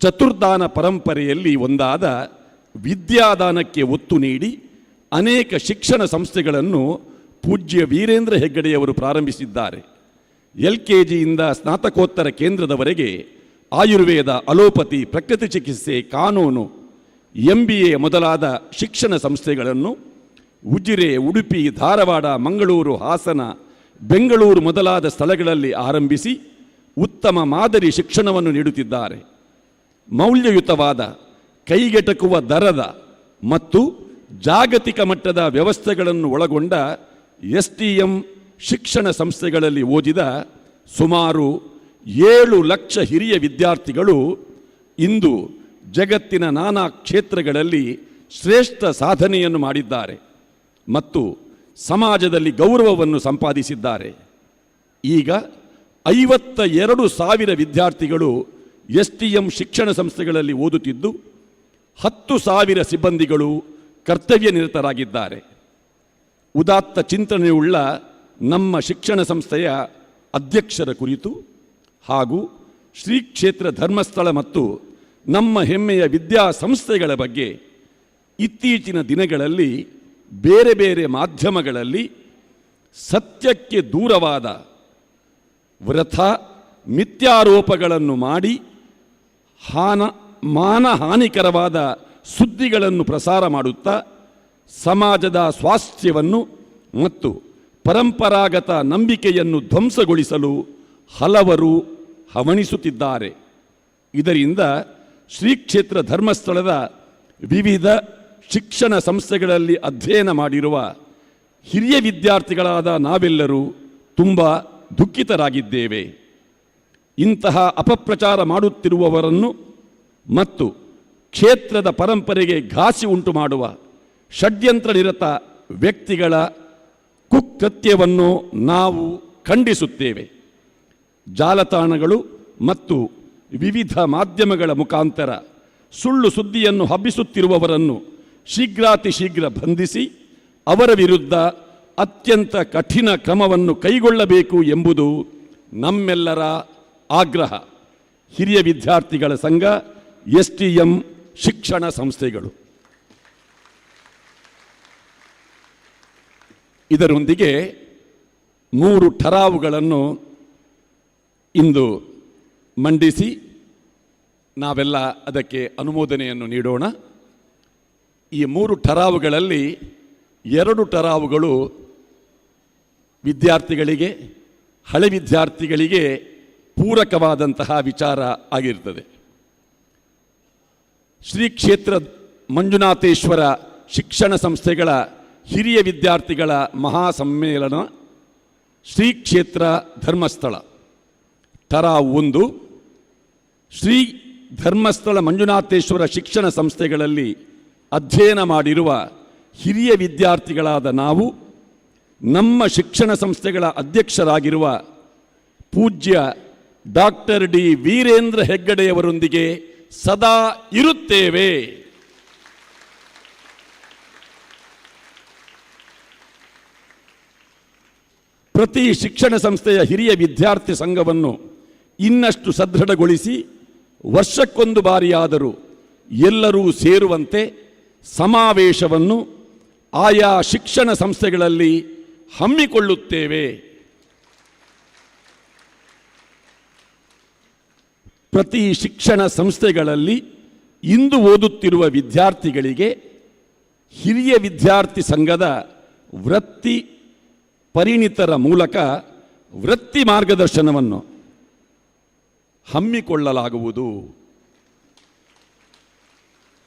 ಚತುರ್ದಾನ ಪರಂಪರೆಯಲ್ಲಿ ಒಂದಾದ ವಿದ್ಯಾದಾನಕ್ಕೆ ಒತ್ತು ನೀಡಿ ಅನೇಕ ಶಿಕ್ಷಣ ಸಂಸ್ಥೆಗಳನ್ನು ಪೂಜ್ಯ ವೀರೇಂದ್ರ ಹೆಗ್ಗಡೆಯವರು ಪ್ರಾರಂಭಿಸಿದ್ದಾರೆ. LKGಯಿಂದ ಸ್ನಾತಕೋತ್ತರ ಕೇಂದ್ರದವರೆಗೆ ಆಯುರ್ವೇದ, ಅಲೋಪತಿ, ಪ್ರಕೃತಿ ಚಿಕಿತ್ಸೆ, ಕಾನೂನು, MBA ಮೊದಲಾದ ಶಿಕ್ಷಣ ಸಂಸ್ಥೆಗಳನ್ನು ಉಜಿರೆ, ಉಡುಪಿ, ಧಾರವಾಡ, ಮಂಗಳೂರು, ಹಾಸನ, ಬೆಂಗಳೂರು ಮೊದಲಾದ ಸ್ಥಳಗಳಲ್ಲಿ ಆರಂಭಿಸಿ ಉತ್ತಮ ಮಾದರಿ ಶಿಕ್ಷಣವನ್ನು ನೀಡುತ್ತಿದ್ದಾರೆ. ಮೌಲ್ಯಯುತವಾದ, ಕೈಗೆಟಕುವ ದರದ ಮತ್ತು ಜಾಗತಿಕ ಮಟ್ಟದ ವ್ಯವಸ್ಥೆಗಳನ್ನು ಒಳಗೊಂಡ STM ಶಿಕ್ಷಣ ಸಂಸ್ಥೆಗಳಲ್ಲಿ ಓದಿದ ಸುಮಾರು 7 ಲಕ್ಷ ಹಿರಿಯ ವಿದ್ಯಾರ್ಥಿಗಳು ಇಂದು ಜಗತ್ತಿನ ನಾನಾ ಕ್ಷೇತ್ರಗಳಲ್ಲಿ ಶ್ರೇಷ್ಠ ಸಾಧನೆಯನ್ನು ಮಾಡಿದ್ದಾರೆ ಮತ್ತು ಸಮಾಜದಲ್ಲಿ ಗೌರವವನ್ನು ಸಂಪಾದಿಸಿದ್ದಾರೆ. ಈಗ 52,000 ವಿದ್ಯಾರ್ಥಿಗಳು STM ಶಿಕ್ಷಣ ಸಂಸ್ಥೆಗಳಲ್ಲಿ ಓದುತ್ತಿದ್ದು 10,000 ಸಿಬ್ಬಂದಿಗಳು ಕರ್ತವ್ಯ ನಿರತರಾಗಿದ್ದಾರೆ. ಉದಾತ್ತ ಚಿಂತನೆಯುಳ್ಳ ನಮ್ಮ ಶಿಕ್ಷಣ ಸಂಸ್ಥೆಯ ಅಧ್ಯಕ್ಷರ ಕುರಿತು ಹಾಗೂ ಶ್ರೀ ಕ್ಷೇತ್ರ ಧರ್ಮಸ್ಥಳ ಮತ್ತು ನಮ್ಮ ಹೆಮ್ಮೆಯ ವಿದ್ಯಾಸಂಸ್ಥೆಗಳ ಬಗ್ಗೆ ಇತ್ತೀಚಿನ ದಿನಗಳಲ್ಲಿ ಬೇರೆ ಬೇರೆ ಮಾಧ್ಯಮಗಳಲ್ಲಿ ಸತ್ಯಕ್ಕೆ ದೂರವಾದ ವ್ರತ ಮಿಥ್ಯಾರೋಪಗಳನ್ನು ಮಾಡಿ ಮಾನಹಾನಿಕರವಾದ ಸುದ್ದಿಗಳನ್ನು ಪ್ರಸಾರ ಮಾಡುತ್ತಾ ಸಮಾಜದ ಸ್ವಾಸ್ಥ್ಯವನ್ನು ಮತ್ತು ಪರಂಪರಾಗತ ನಂಬಿಕೆಯನ್ನು ಧ್ವಂಸಗೊಳಿಸಲು ಹಲವರು ಹವಣಿಸುತ್ತಿದ್ದಾರೆ. ಇದರಿಂದ ಶ್ರೀ ಕ್ಷೇತ್ರ ಧರ್ಮಸ್ಥಳದ ವಿವಿಧ ಶಿಕ್ಷಣ ಸಂಸ್ಥೆಗಳಲ್ಲಿ ಅಧ್ಯಯನ ಮಾಡಿರುವ ಹಿರಿಯ ವಿದ್ಯಾರ್ಥಿಗಳಾದ ನಾವೆಲ್ಲರೂ ತುಂಬ ದುಃಖಿತರಾಗಿದ್ದೇವೆ. ಇಂತಹ ಅಪಪ್ರಚಾರ ಮಾಡುತ್ತಿರುವವರನ್ನು ಮತ್ತು ಕ್ಷೇತ್ರದ ಪರಂಪರೆಗೆ ಘಾಸಿ ಉಂಟು ಮಾಡುವ ಷಡ್ಯಂತ್ರ ನಿರತ ವ್ಯಕ್ತಿಗಳ ಕುಕೃತ್ಯವನ್ನು ನಾವು ಖಂಡಿಸುತ್ತೇವೆ. ಜಾಲತಾಣಗಳು ಮತ್ತು ವಿವಿಧ ಮಾಧ್ಯಮಗಳ ಮುಖಾಂತರ ಸುಳ್ಳು ಸುದ್ದಿಯನ್ನು ಹಬ್ಬಿಸುತ್ತಿರುವವರನ್ನು ಶೀಘ್ರಾತಿಶೀಘ್ರ ಬಂಧಿಸಿ ಅವರ ವಿರುದ್ಧ ಅತ್ಯಂತ ಕಠಿಣ ಕ್ರಮವನ್ನು ಕೈಗೊಳ್ಳಬೇಕು ಎಂಬುದು ನಮ್ಮೆಲ್ಲರ ಆಗ್ರಹ. ಹಿರಿಯ ವಿದ್ಯಾರ್ಥಿಗಳ ಸಂಘ, STM ಶಿಕ್ಷಣ ಸಂಸ್ಥೆಗಳು. ಇದರೊಂದಿಗೆ 3 ಠರಾವುಗಳನ್ನು ಇಂದು ಮಂಡಿಸಿ ನಾವೆಲ್ಲ ಅದಕ್ಕೆ ಅನುಮೋದನೆಯನ್ನು ನೀಡೋಣ. ಈ 3 ಠರಾವುಗಳಲ್ಲಿ 2 ಠರಾವುಗಳು ವಿದ್ಯಾರ್ಥಿಗಳಿಗೆ, ಹಳೆ ವಿದ್ಯಾರ್ಥಿಗಳಿಗೆ ಪೂರಕವಾದಂತಹ ವಿಚಾರ ಆಗಿರ್ತದೆ. ಶ್ರೀ ಕ್ಷೇತ್ರ ಮಂಜುನಾಥೇಶ್ವರ ಶಿಕ್ಷಣ ಸಂಸ್ಥೆಗಳ ಹಿರಿಯ ವಿದ್ಯಾರ್ಥಿಗಳ ಮಹಾಸಮ್ಮೇಳನ ಶ್ರೀ ಕ್ಷೇತ್ರ ಧರ್ಮಸ್ಥಳ. ಠರಾವು 1, ಶ್ರೀ ಧರ್ಮಸ್ಥಳ ಮಂಜುನಾಥೇಶ್ವರ ಶಿಕ್ಷಣ ಸಂಸ್ಥೆಗಳಲ್ಲಿ ಅಧ್ಯಯನ ಮಾಡಿರುವ ಹಿರಿಯ ವಿದ್ಯಾರ್ಥಿಗಳಾದ ನಾವು ನಮ್ಮ ಶಿಕ್ಷಣ ಸಂಸ್ಥೆಗಳ ಅಧ್ಯಕ್ಷರಾಗಿರುವ ಪೂಜ್ಯ ಡಾಕ್ಟರ್ ಡಿ ವೀರೇಂದ್ರ ಹೆಗ್ಗಡೆಯವರೊಂದಿಗೆ ಸದಾ ಇರುತ್ತೇವೆ. ಪ್ರತಿ ಶಿಕ್ಷಣ ಸಂಸ್ಥೆಯ ಹಿರಿಯ ವಿದ್ಯಾರ್ಥಿ ಸಂಘವನ್ನು ಇನ್ನಷ್ಟು ಸದೃಢಗೊಳಿಸಿ ವರ್ಷಕ್ಕೊಂದು ಬಾರಿಯಾದರೂ ಎಲ್ಲರೂ ಸೇರುವಂತೆ ಸಮಾವೇಶವನ್ನು ಆಯಾ ಶಿಕ್ಷಣ ಸಂಸ್ಥೆಗಳಲ್ಲಿ ಹಮ್ಮಿಕೊಳ್ಳುತ್ತೇವೆ. ಪ್ರತಿ ಶಿಕ್ಷಣ ಸಂಸ್ಥೆಗಳಲ್ಲಿ ಇಂದು ಓದುತ್ತಿರುವ ವಿದ್ಯಾರ್ಥಿಗಳಿಗೆ ಹಿರಿಯ ವಿದ್ಯಾರ್ಥಿ ಸಂಘದ ವೃತ್ತಿ ಪರಿಣಿತರ ಮೂಲಕ ವೃತ್ತಿ ಮಾರ್ಗದರ್ಶನವನ್ನು ಹಮ್ಮಿಕೊಳ್ಳಲಾಗುವುದು.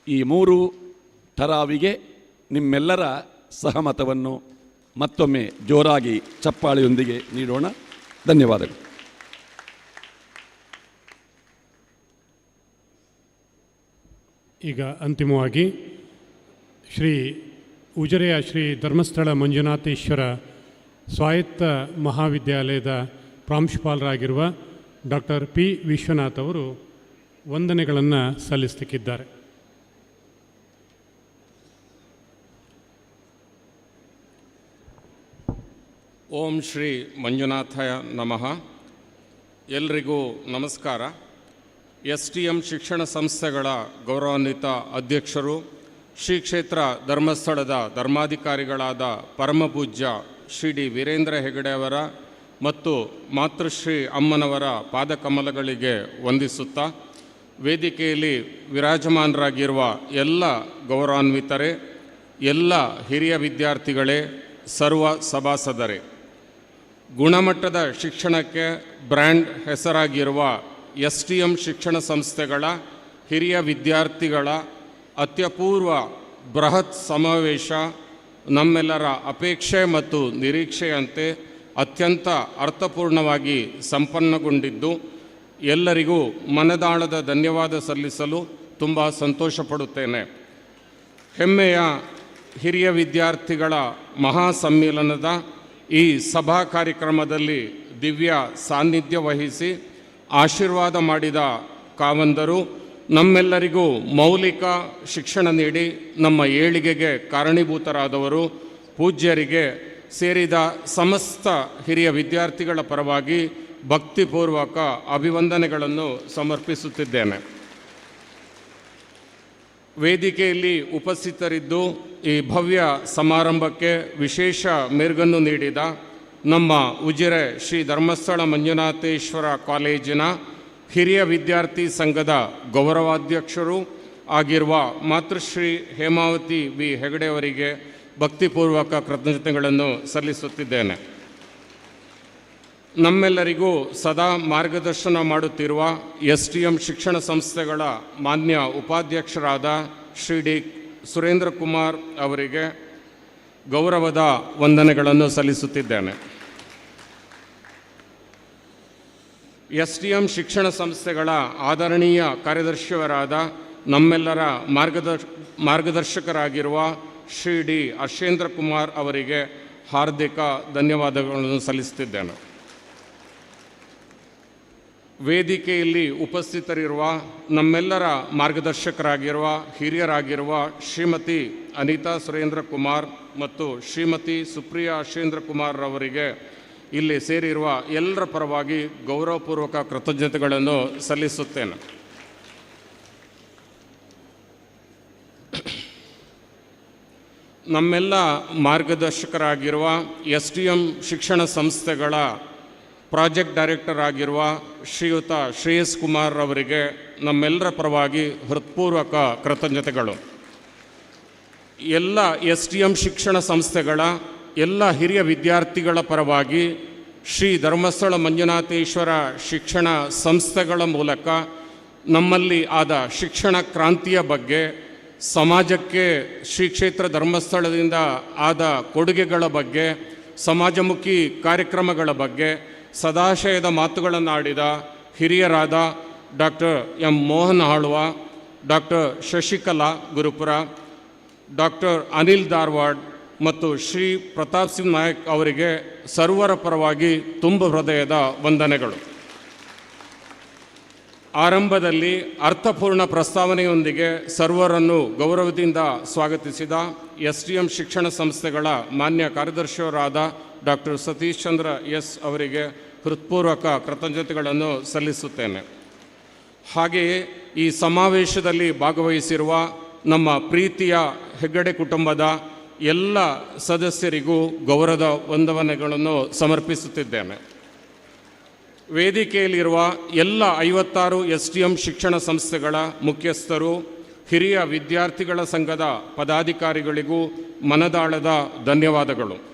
ಈ 3 ಠರಾವಿಗೆ ನಿಮ್ಮೆಲ್ಲರ ಸಹಮತವನ್ನು ಮತ್ತೊಮ್ಮೆ ಜೋರಾಗಿ ಚಪ್ಪಾಳೆಯೊಂದಿಗೆ ನೀಡೋಣ. ಧನ್ಯವಾದಗಳು. ಈಗ ಅಂತಿಮವಾಗಿ ಉಜಿರೆಯ ಶ್ರೀ ಧರ್ಮಸ್ಥಳ ಮಂಜುನಾಥೇಶ್ವರ ಸ್ವಾಯತ್ತ ಮಹಾವಿದ್ಯಾಲಯದ ಪ್ರಾಂಶುಪಾಲರಾಗಿರುವ ಡಾಕ್ಟರ್ ಪಿ ವಿಶ್ವನಾಥ್ ಅವರು ವಂದನೆಗಳನ್ನು ಸಲ್ಲಿಸಲಿಕ್ಕಿದ್ದಾರೆ. ಓಂ ಶ್ರೀ ಮಂಜುನಾಥಾಯ ನಮಃ. ಎಲ್ರಿಗೂ ನಮಸ್ಕಾರ. STM ಶಿಕ್ಷಣ ಸಂಸ್ಥೆಗಳ ಗೌರವಾನ್ವಿತ ಅಧ್ಯಕ್ಷರು, ಶ್ರೀ ಕ್ಷೇತ್ರ ಧರ್ಮಸ್ಥಳದ ಧರ್ಮಾಧಿಕಾರಿಗಳಾದ ಪರಮಪೂಜ್ಯ ಶ್ರೀ ಡಿ ವೀರೇಂದ್ರ ಹೆಗಡೆ ಅವರ ಮತ್ತು ಮಾತೃಶ್ರೀ ಅಮ್ಮನವರ ಪಾದಕಮಲಗಳಿಗೆ ವಂದಿಸುತ್ತಾ, ವೇದಿಕೆಯಲ್ಲಿ ವಿರಾಜಮಾನರಾಗಿರುವ ಎಲ್ಲ ಗೌರವಾನ್ವಿತರೇ, ಎಲ್ಲ ಹಿರಿಯ ವಿದ್ಯಾರ್ಥಿಗಳೇ, ಸರ್ವ ಸಭಾಸದರೇ, ಗುಣಮಟ್ಟದ ಶಿಕ್ಷಣಕ್ಕೆ ಬ್ರ್ಯಾಂಡ್ ಹೆಸರಾಗಿರುವ STM ಶಿಕ್ಷಣ ಸಂಸ್ಥೆಗಳ ಹಿರಿಯ ವಿದ್ಯಾರ್ಥಿಗಳ ಅತ್ಯಪೂರ್ವ ಬೃಹತ್ ಸಮಾವೇಶ ನಮ್ಮೆಲ್ಲರ ಅಪೇಕ್ಷೆ ಮತ್ತು ನಿರೀಕ್ಷೆಯಂತೆ ಅತ್ಯಂತ ಅರ್ಥಪೂರ್ಣವಾಗಿ ಸಂಪನ್ನಗೊಂಡಿದ್ದು, ಎಲ್ಲರಿಗೂ ಮನದಾಳದ ಧನ್ಯವಾದ ಸಲ್ಲಿಸಲು ತುಂಬ ಸಂತೋಷಪಡುತ್ತೇನೆ. ಹೆಮ್ಮೆಯ ಹಿರಿಯ ವಿದ್ಯಾರ್ಥಿಗಳ ಮಹಾ ಸಮ್ಮೇಳನದ ಈ ಸಭಾ ಕಾರ್ಯಕ್ರಮದಲ್ಲಿ ದಿವ್ಯ ಸಾನ್ನಿಧ್ಯ ವಹಿಸಿ ಆಶೀರ್ವಾದ ಮಾಡಿದ ಕಾವಂದರು, ನಮ್ಮೆಲ್ಲರಿಗೂ ಮೌಲಿಕ ಶಿಕ್ಷಣ ನೀಡಿ ನಮ್ಮ ಏಳಿಗೆಗೆ ಕಾರಣೀಭೂತರಾದವರು, ಪೂಜ್ಯರಿಗೆ ಸೇರಿದ ಸಮಸ್ತ ಹಿರಿಯ ವಿದ್ಯಾರ್ಥಿಗಳ ಪರವಾಗಿ ಭಕ್ತಿಪೂರ್ವಕ ಅಭಿವಂದನೆಗಳನ್ನು ಸಮರ್ಪಿಸುತ್ತಿದ್ದೇನೆ. ವೇದಿಕೆಯಲ್ಲಿ ಉಪಸ್ಥಿತರಿದ್ದು ಈ ಭವ್ಯ ಸಮಾರಂಭಕ್ಕೆ ವಿಶೇಷ ಮೆರುಗನ್ನು ನೀಡಿದ ನಮ್ಮ ಉಜಿರೆ ಶ್ರೀ ಧರ್ಮಸ್ಥಳ ಮಂಜುನಾಥೇಶ್ವರ ಕಾಲೇಜಿನ ಹಿರಿಯ ವಿದ್ಯಾರ್ಥಿ ಸಂಘದ ಗೌರವಾಧ್ಯಕ್ಷರು ಆಗಿರುವ ಮಾತೃಶ್ರೀ ಹೇಮಾವತಿ ವಿ ಹೆಗಡೆಯವರಿಗೆ ಭಕ್ತಿಪೂರ್ವಕ ಕೃತಜ್ಞತೆಗಳನ್ನು ಸಲ್ಲಿಸುತ್ತಿದ್ದೇನೆ. ನಮ್ಮೆಲ್ಲರಿಗೂ ಸದಾ ಮಾರ್ಗದರ್ಶನ ಮಾಡುತ್ತಿರುವ STM ಶಿಕ್ಷಣ ಸಂಸ್ಥೆಗಳ ಮಾನ್ಯ ಉಪಾಧ್ಯಕ್ಷರಾದ ಶ್ರೀ ಡಿ ಸುರೇಂದ್ರ ಕುಮಾರ್ ಅವರಿಗೆ ಗೌರವದ ವಂದನೆಗಳನ್ನು ಸಲ್ಲಿಸುತ್ತಿದ್ದೇನೆ. STM ಶಿಕ್ಷಣ ಸಂಸ್ಥೆಗಳ ಆದರಣೀಯ ಕಾರ್ಯದರ್ಶಿಯವರಾದ ನಮ್ಮೆಲ್ಲರ ಮಾರ್ಗದರ್ಶಕರಾಗಿರುವ ಶ್ರೀ ಡಿ ಹರ್ಷೇಂದ್ರ ಕುಮಾರ್ ಅವರಿಗೆ ಹಾರ್ದಿಕ ಧನ್ಯವಾದಗಳನ್ನು ಸಲ್ಲಿಸುತ್ತಿದ್ದೇನೆ. ವೇದಿಕೆಯಲ್ಲಿ ಉಪಸ್ಥಿತರಿರುವ ನಮ್ಮೆಲ್ಲರ ಮಾರ್ಗದರ್ಶಕರಾಗಿರುವ ಹಿರಿಯರಾಗಿರುವ ಶ್ರೀಮತಿ ಅನಿತಾ ಸುರೇಂದ್ರ ಕುಮಾರ್ ಮತ್ತು ಶ್ರೀಮತಿ ಸುಪ್ರಿಯಾ ಹರ್ಷೇಂದ್ರ ಕುಮಾರ್ ಅವರಿಗೆ ಇಲ್ಲಿ ಸೇರಿರುವ ಎಲ್ಲರ ಪರವಾಗಿ ಗೌರವಪೂರ್ವಕ ಕೃತಜ್ಞತೆಗಳನ್ನು ಸಲ್ಲಿಸುತ್ತೇನೆ. ನಮ್ಮೆಲ್ಲ ಮಾರ್ಗದರ್ಶಕರಾಗಿರುವ STM ಶಿಕ್ಷಣ ಸಂಸ್ಥೆಗಳ ಪ್ರಾಜೆಕ್ಟ್ ಡೈರೆಕ್ಟರ್ ಆಗಿರುವ ಶ್ರೀಯುತ ಶ್ರೇಯಸ್ ಕುಮಾರ್ ಅವರಿಗೆ ನಮ್ಮೆಲ್ಲರ ಪರವಾಗಿ ಹೃತ್ಪೂರ್ವಕ ಕೃತಜ್ಞತೆಗಳು. ಎಲ್ಲ STM ಶಿಕ್ಷಣ ಸಂಸ್ಥೆಗಳ ಎಲ್ಲ ಹಿರಿಯ ವಿದ್ಯಾರ್ಥಿಗಳ ಪರವಾಗಿ ಶ್ರೀ ಧರ್ಮಸ್ಥಳ ಮಂಜುನಾಥೇಶ್ವರ ಶಿಕ್ಷಣ ಸಂಸ್ಥೆಗಳ ಮೂಲಕ ನಮ್ಮಲ್ಲಿ ಆದ ಶಿಕ್ಷಣ ಕ್ರಾಂತಿಯ ಬಗ್ಗೆ, ಸಮಾಜಕ್ಕೆ ಶ್ರೀ ಕ್ಷೇತ್ರ ಧರ್ಮಸ್ಥಳದಿಂದ ಆದ ಕೊಡುಗೆಗಳ ಬಗ್ಗೆ, ಸಮಾಜಮುಖಿ ಕಾರ್ಯಕ್ರಮಗಳ ಬಗ್ಗೆ ಸದಾಶಯದ ಮಾತುಗಳನ್ನಾಡಿದ ಹಿರಿಯರಾದ doctor M Mohan Alva, doctor Shashikala Gurupura, doctor Anil Dharwad ಮತ್ತು ಶ್ರೀ ಪ್ರತಾಪ್ ಸಿಂಗ್ ನಾಯಕ್ ಅವರಿಗೆ ಸರ್ವರ ಪರವಾಗಿ ತುಂಬ ಹೃದಯದ ವಂದನೆಗಳು. ಆರಂಭದಲ್ಲಿ ಅರ್ಥಪೂರ್ಣ ಪ್ರಸ್ತಾವನೆಯೊಂದಿಗೆ ಸರ್ವರನ್ನು ಗೌರವದಿಂದ ಸ್ವಾಗತಿಸಿದ STM ಶಿಕ್ಷಣ ಸಂಸ್ಥೆಗಳ ಮಾನ್ಯ ಕಾರ್ಯದರ್ಶಿಯವರಾದ ಡಾಕ್ಟರ್ ಸತೀಶ್ ಚಂದ್ರ ಎಸ್ ಅವರಿಗೆ ಹೃತ್ಪೂರ್ವಕ ಕೃತಜ್ಞತೆಗಳನ್ನು ಸಲ್ಲಿಸುತ್ತೇನೆ. ಹಾಗೆಯೇ ಈ ಸಮಾವೇಶದಲ್ಲಿ ಭಾಗವಹಿಸಿರುವ ನಮ್ಮ ಪ್ರೀತಿಯ ಹೆಗ್ಗಡೆ ಕುಟುಂಬದ ಎಲ್ಲ ಸದಸ್ಯರಿಗೂ ಗೌರವದ ವಂದನೆಗಳನ್ನು ಸಮರ್ಪಿಸುತ್ತಿದ್ದೇನೆ. ವೇದಿಕೆಯಲ್ಲಿರುವ ಎಲ್ಲ 56 STM ಶಿಕ್ಷಣ ಸಂಸ್ಥೆಗಳ ಮುಖ್ಯಸ್ಥರು, ಹಿರಿಯ ವಿದ್ಯಾರ್ಥಿಗಳ ಸಂಘದ ಪದಾಧಿಕಾರಿಗಳಿಗೂ ಮನದಾಳದ ಧನ್ಯವಾದಗಳು.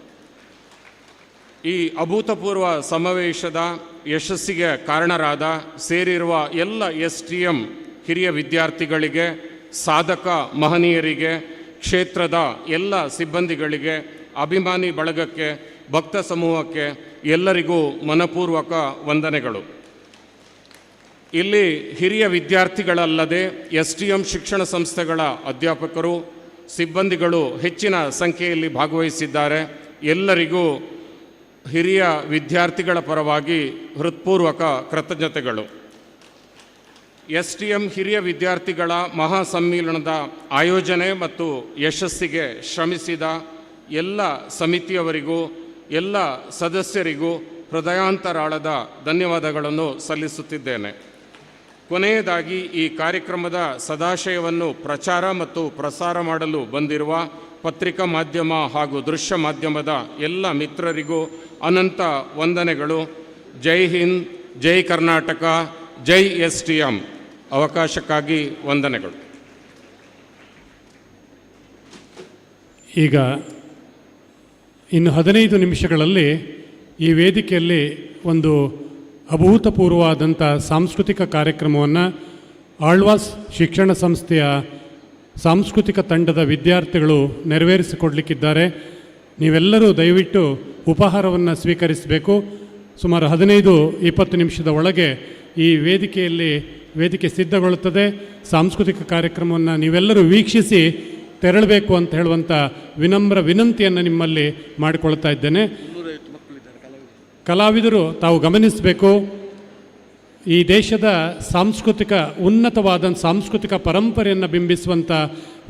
ಈ ಅಭೂತಪೂರ್ವ ಸಮಾವೇಶದ ಯಶಸ್ಸಿಗೆ ಕಾರಣರಾದ ಸೇರಿರುವ ಎಲ್ಲ STM ಹಿರಿಯ ವಿದ್ಯಾರ್ಥಿಗಳಿಗೆ, ಸಾಧಕ ಮಹನೀಯರಿಗೆ, ಕ್ಷೇತ್ರದ ಎಲ್ಲ ಸಿಬ್ಬಂದಿಗಳಿಗೆ, ಅಭಿಮಾನಿ ಬಳಗಕ್ಕೆ, ಭಕ್ತ ಸಮೂಹಕ್ಕೆ ಎಲ್ಲರಿಗೂ ಮನಪೂರ್ವಕ ವಂದನೆಗಳು. ಇಲ್ಲಿ ಹಿರಿಯ ವಿದ್ಯಾರ್ಥಿಗಳಲ್ಲದೆ STM ಶಿಕ್ಷಣ ಸಂಸ್ಥೆಗಳ ಅಧ್ಯಾಪಕರು, ಸಿಬ್ಬಂದಿಗಳು ಹೆಚ್ಚಿನ ಸಂಖ್ಯೆಯಲ್ಲಿ ಭಾಗವಹಿಸಿದ್ದಾರೆ. ಎಲ್ಲರಿಗೂ ಹಿರಿಯ ವಿದ್ಯಾರ್ಥಿಗಳ ಪರವಾಗಿ ಹೃತ್ಪೂರ್ವಕ ಕೃತಜ್ಞತೆಗಳು. STM ಹಿರಿಯ ವಿದ್ಯಾರ್ಥಿಗಳ ಮಹಾ ಸಮ್ಮೇಳನದ ಆಯೋಜನೆ ಮತ್ತು ಯಶಸ್ಸಿಗೆ ಶ್ರಮಿಸಿದ ಎಲ್ಲ ಸಮಿತಿಯವರಿಗೂ ಎಲ್ಲ ಸದಸ್ಯರಿಗೂ ಹೃದಯಾಂತರಾಳದ ಧನ್ಯವಾದಗಳನ್ನು ಸಲ್ಲಿಸುತ್ತಿದ್ದೇನೆ. ಕೊನೆಯದಾಗಿ ಈ ಕಾರ್ಯಕ್ರಮದ ಸದಾಶಯವನ್ನು ಪ್ರಚಾರ ಮತ್ತು ಪ್ರಸಾರ ಮಾಡಲು ಬಂದಿರುವ ಪತ್ರಿಕಾ ಮಾಧ್ಯಮ ಹಾಗೂ ದೃಶ್ಯ ಮಾಧ್ಯಮದ ಎಲ್ಲ ಮಿತ್ರರಿಗೂ ಅನಂತ ವಂದನೆಗಳು. ಜೈ ಹಿಂದ್, ಜೈ ಕರ್ನಾಟಕ, ಜೈ STM. ಅವಕಾಶಕ್ಕಾಗಿ ವಂದನೆಗಳು. ಈಗ ಇನ್ನು 15 ನಿಮಿಷಗಳಲ್ಲಿ ಈ ವೇದಿಕೆಯಲ್ಲಿ ಒಂದು ಅಭೂತಪೂರ್ವವಾದಂಥ ಸಾಂಸ್ಕೃತಿಕ ಕಾರ್ಯಕ್ರಮವನ್ನು ಆಳ್ವಾಸ್ ಶಿಕ್ಷಣ ಸಂಸ್ಥೆಯ ಸಾಂಸ್ಕೃತಿಕ ತಂಡದ ವಿದ್ಯಾರ್ಥಿಗಳು ನೆರವೇರಿಸಿಕೊಡಲಿಕ್ಕಿದ್ದಾರೆ. ನೀವೆಲ್ಲರೂ ದಯವಿಟ್ಟು ಉಪಹಾರವನ್ನು ಸ್ವೀಕರಿಸಬೇಕು. ಸುಮಾರು 15-20 ನಿಮಿಷದ ಒಳಗೆ ಈ ವೇದಿಕೆ ಸಿದ್ಧಗೊಳ್ಳುತ್ತದೆ. ಸಾಂಸ್ಕೃತಿಕ ಕಾರ್ಯಕ್ರಮವನ್ನು ನೀವೆಲ್ಲರೂ ವೀಕ್ಷಿಸಿ ತೆರಳಬೇಕು ಅಂತ ಹೇಳುವಂಥ ವಿನಮ್ರ ವಿನಂತಿಯನ್ನು ನಿಮ್ಮಲ್ಲಿ ಮಾಡಿಕೊಳ್ತಾ ಇದ್ದೇನೆ. ಕಲಾವಿದರು ತಾವು ಗಮನಿಸಬೇಕು, ಈ ದೇಶದ ಉನ್ನತವಾದ ಸಾಂಸ್ಕೃತಿಕ ಪರಂಪರೆಯನ್ನು ಬಿಂಬಿಸುವಂಥ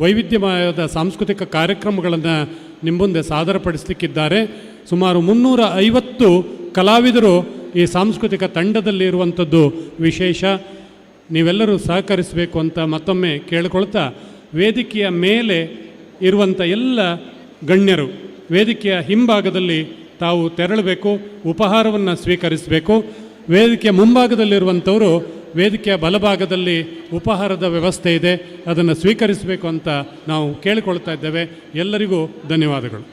ವೈವಿಧ್ಯಮಯದ ಸಾಂಸ್ಕೃತಿಕ ಕಾರ್ಯಕ್ರಮಗಳನ್ನು ನಿಮ್ಮ ಮುಂದೆ ಸಾದರಪಡಿಸಲಿಕ್ಕಿದ್ದಾರೆ. ಸುಮಾರು 350 ಕಲಾವಿದರು ಈ ಸಾಂಸ್ಕೃತಿಕ ತಂಡದಲ್ಲಿ ಇರುವಂಥದ್ದು ವಿಶೇಷ. ನೀವೆಲ್ಲರೂ ಸಹಕರಿಸಬೇಕು ಅಂತ ಮತ್ತೊಮ್ಮೆ ಕೇಳಿಕೊಳ್ತಾ, ವೇದಿಕೆಯ ಮೇಲೆ ಇರುವಂಥ ಎಲ್ಲ ಗಣ್ಯರು ವೇದಿಕೆಯ ಹಿಂಭಾಗದಲ್ಲಿ ತಾವು ತೆರಳಬೇಕು, ಉಪಹಾರವನ್ನು ಸ್ವೀಕರಿಸಬೇಕು. ವೇದಿಕೆಯ ಮುಂಭಾಗದಲ್ಲಿರುವಂಥವರು ವೇದಿಕೆಯ ಬಲಭಾಗದಲ್ಲಿ ಉಪಹಾರದ ವ್ಯವಸ್ಥೆ ಇದೆ, ಅದನ್ನು ಸ್ವೀಕರಿಸಬೇಕು ಅಂತ ನಾವು ಕೇಳಿಕೊಳ್ತಾ ಇದ್ದೇವೆ. ಎಲ್ಲರಿಗೂ ಧನ್ಯವಾದಗಳು.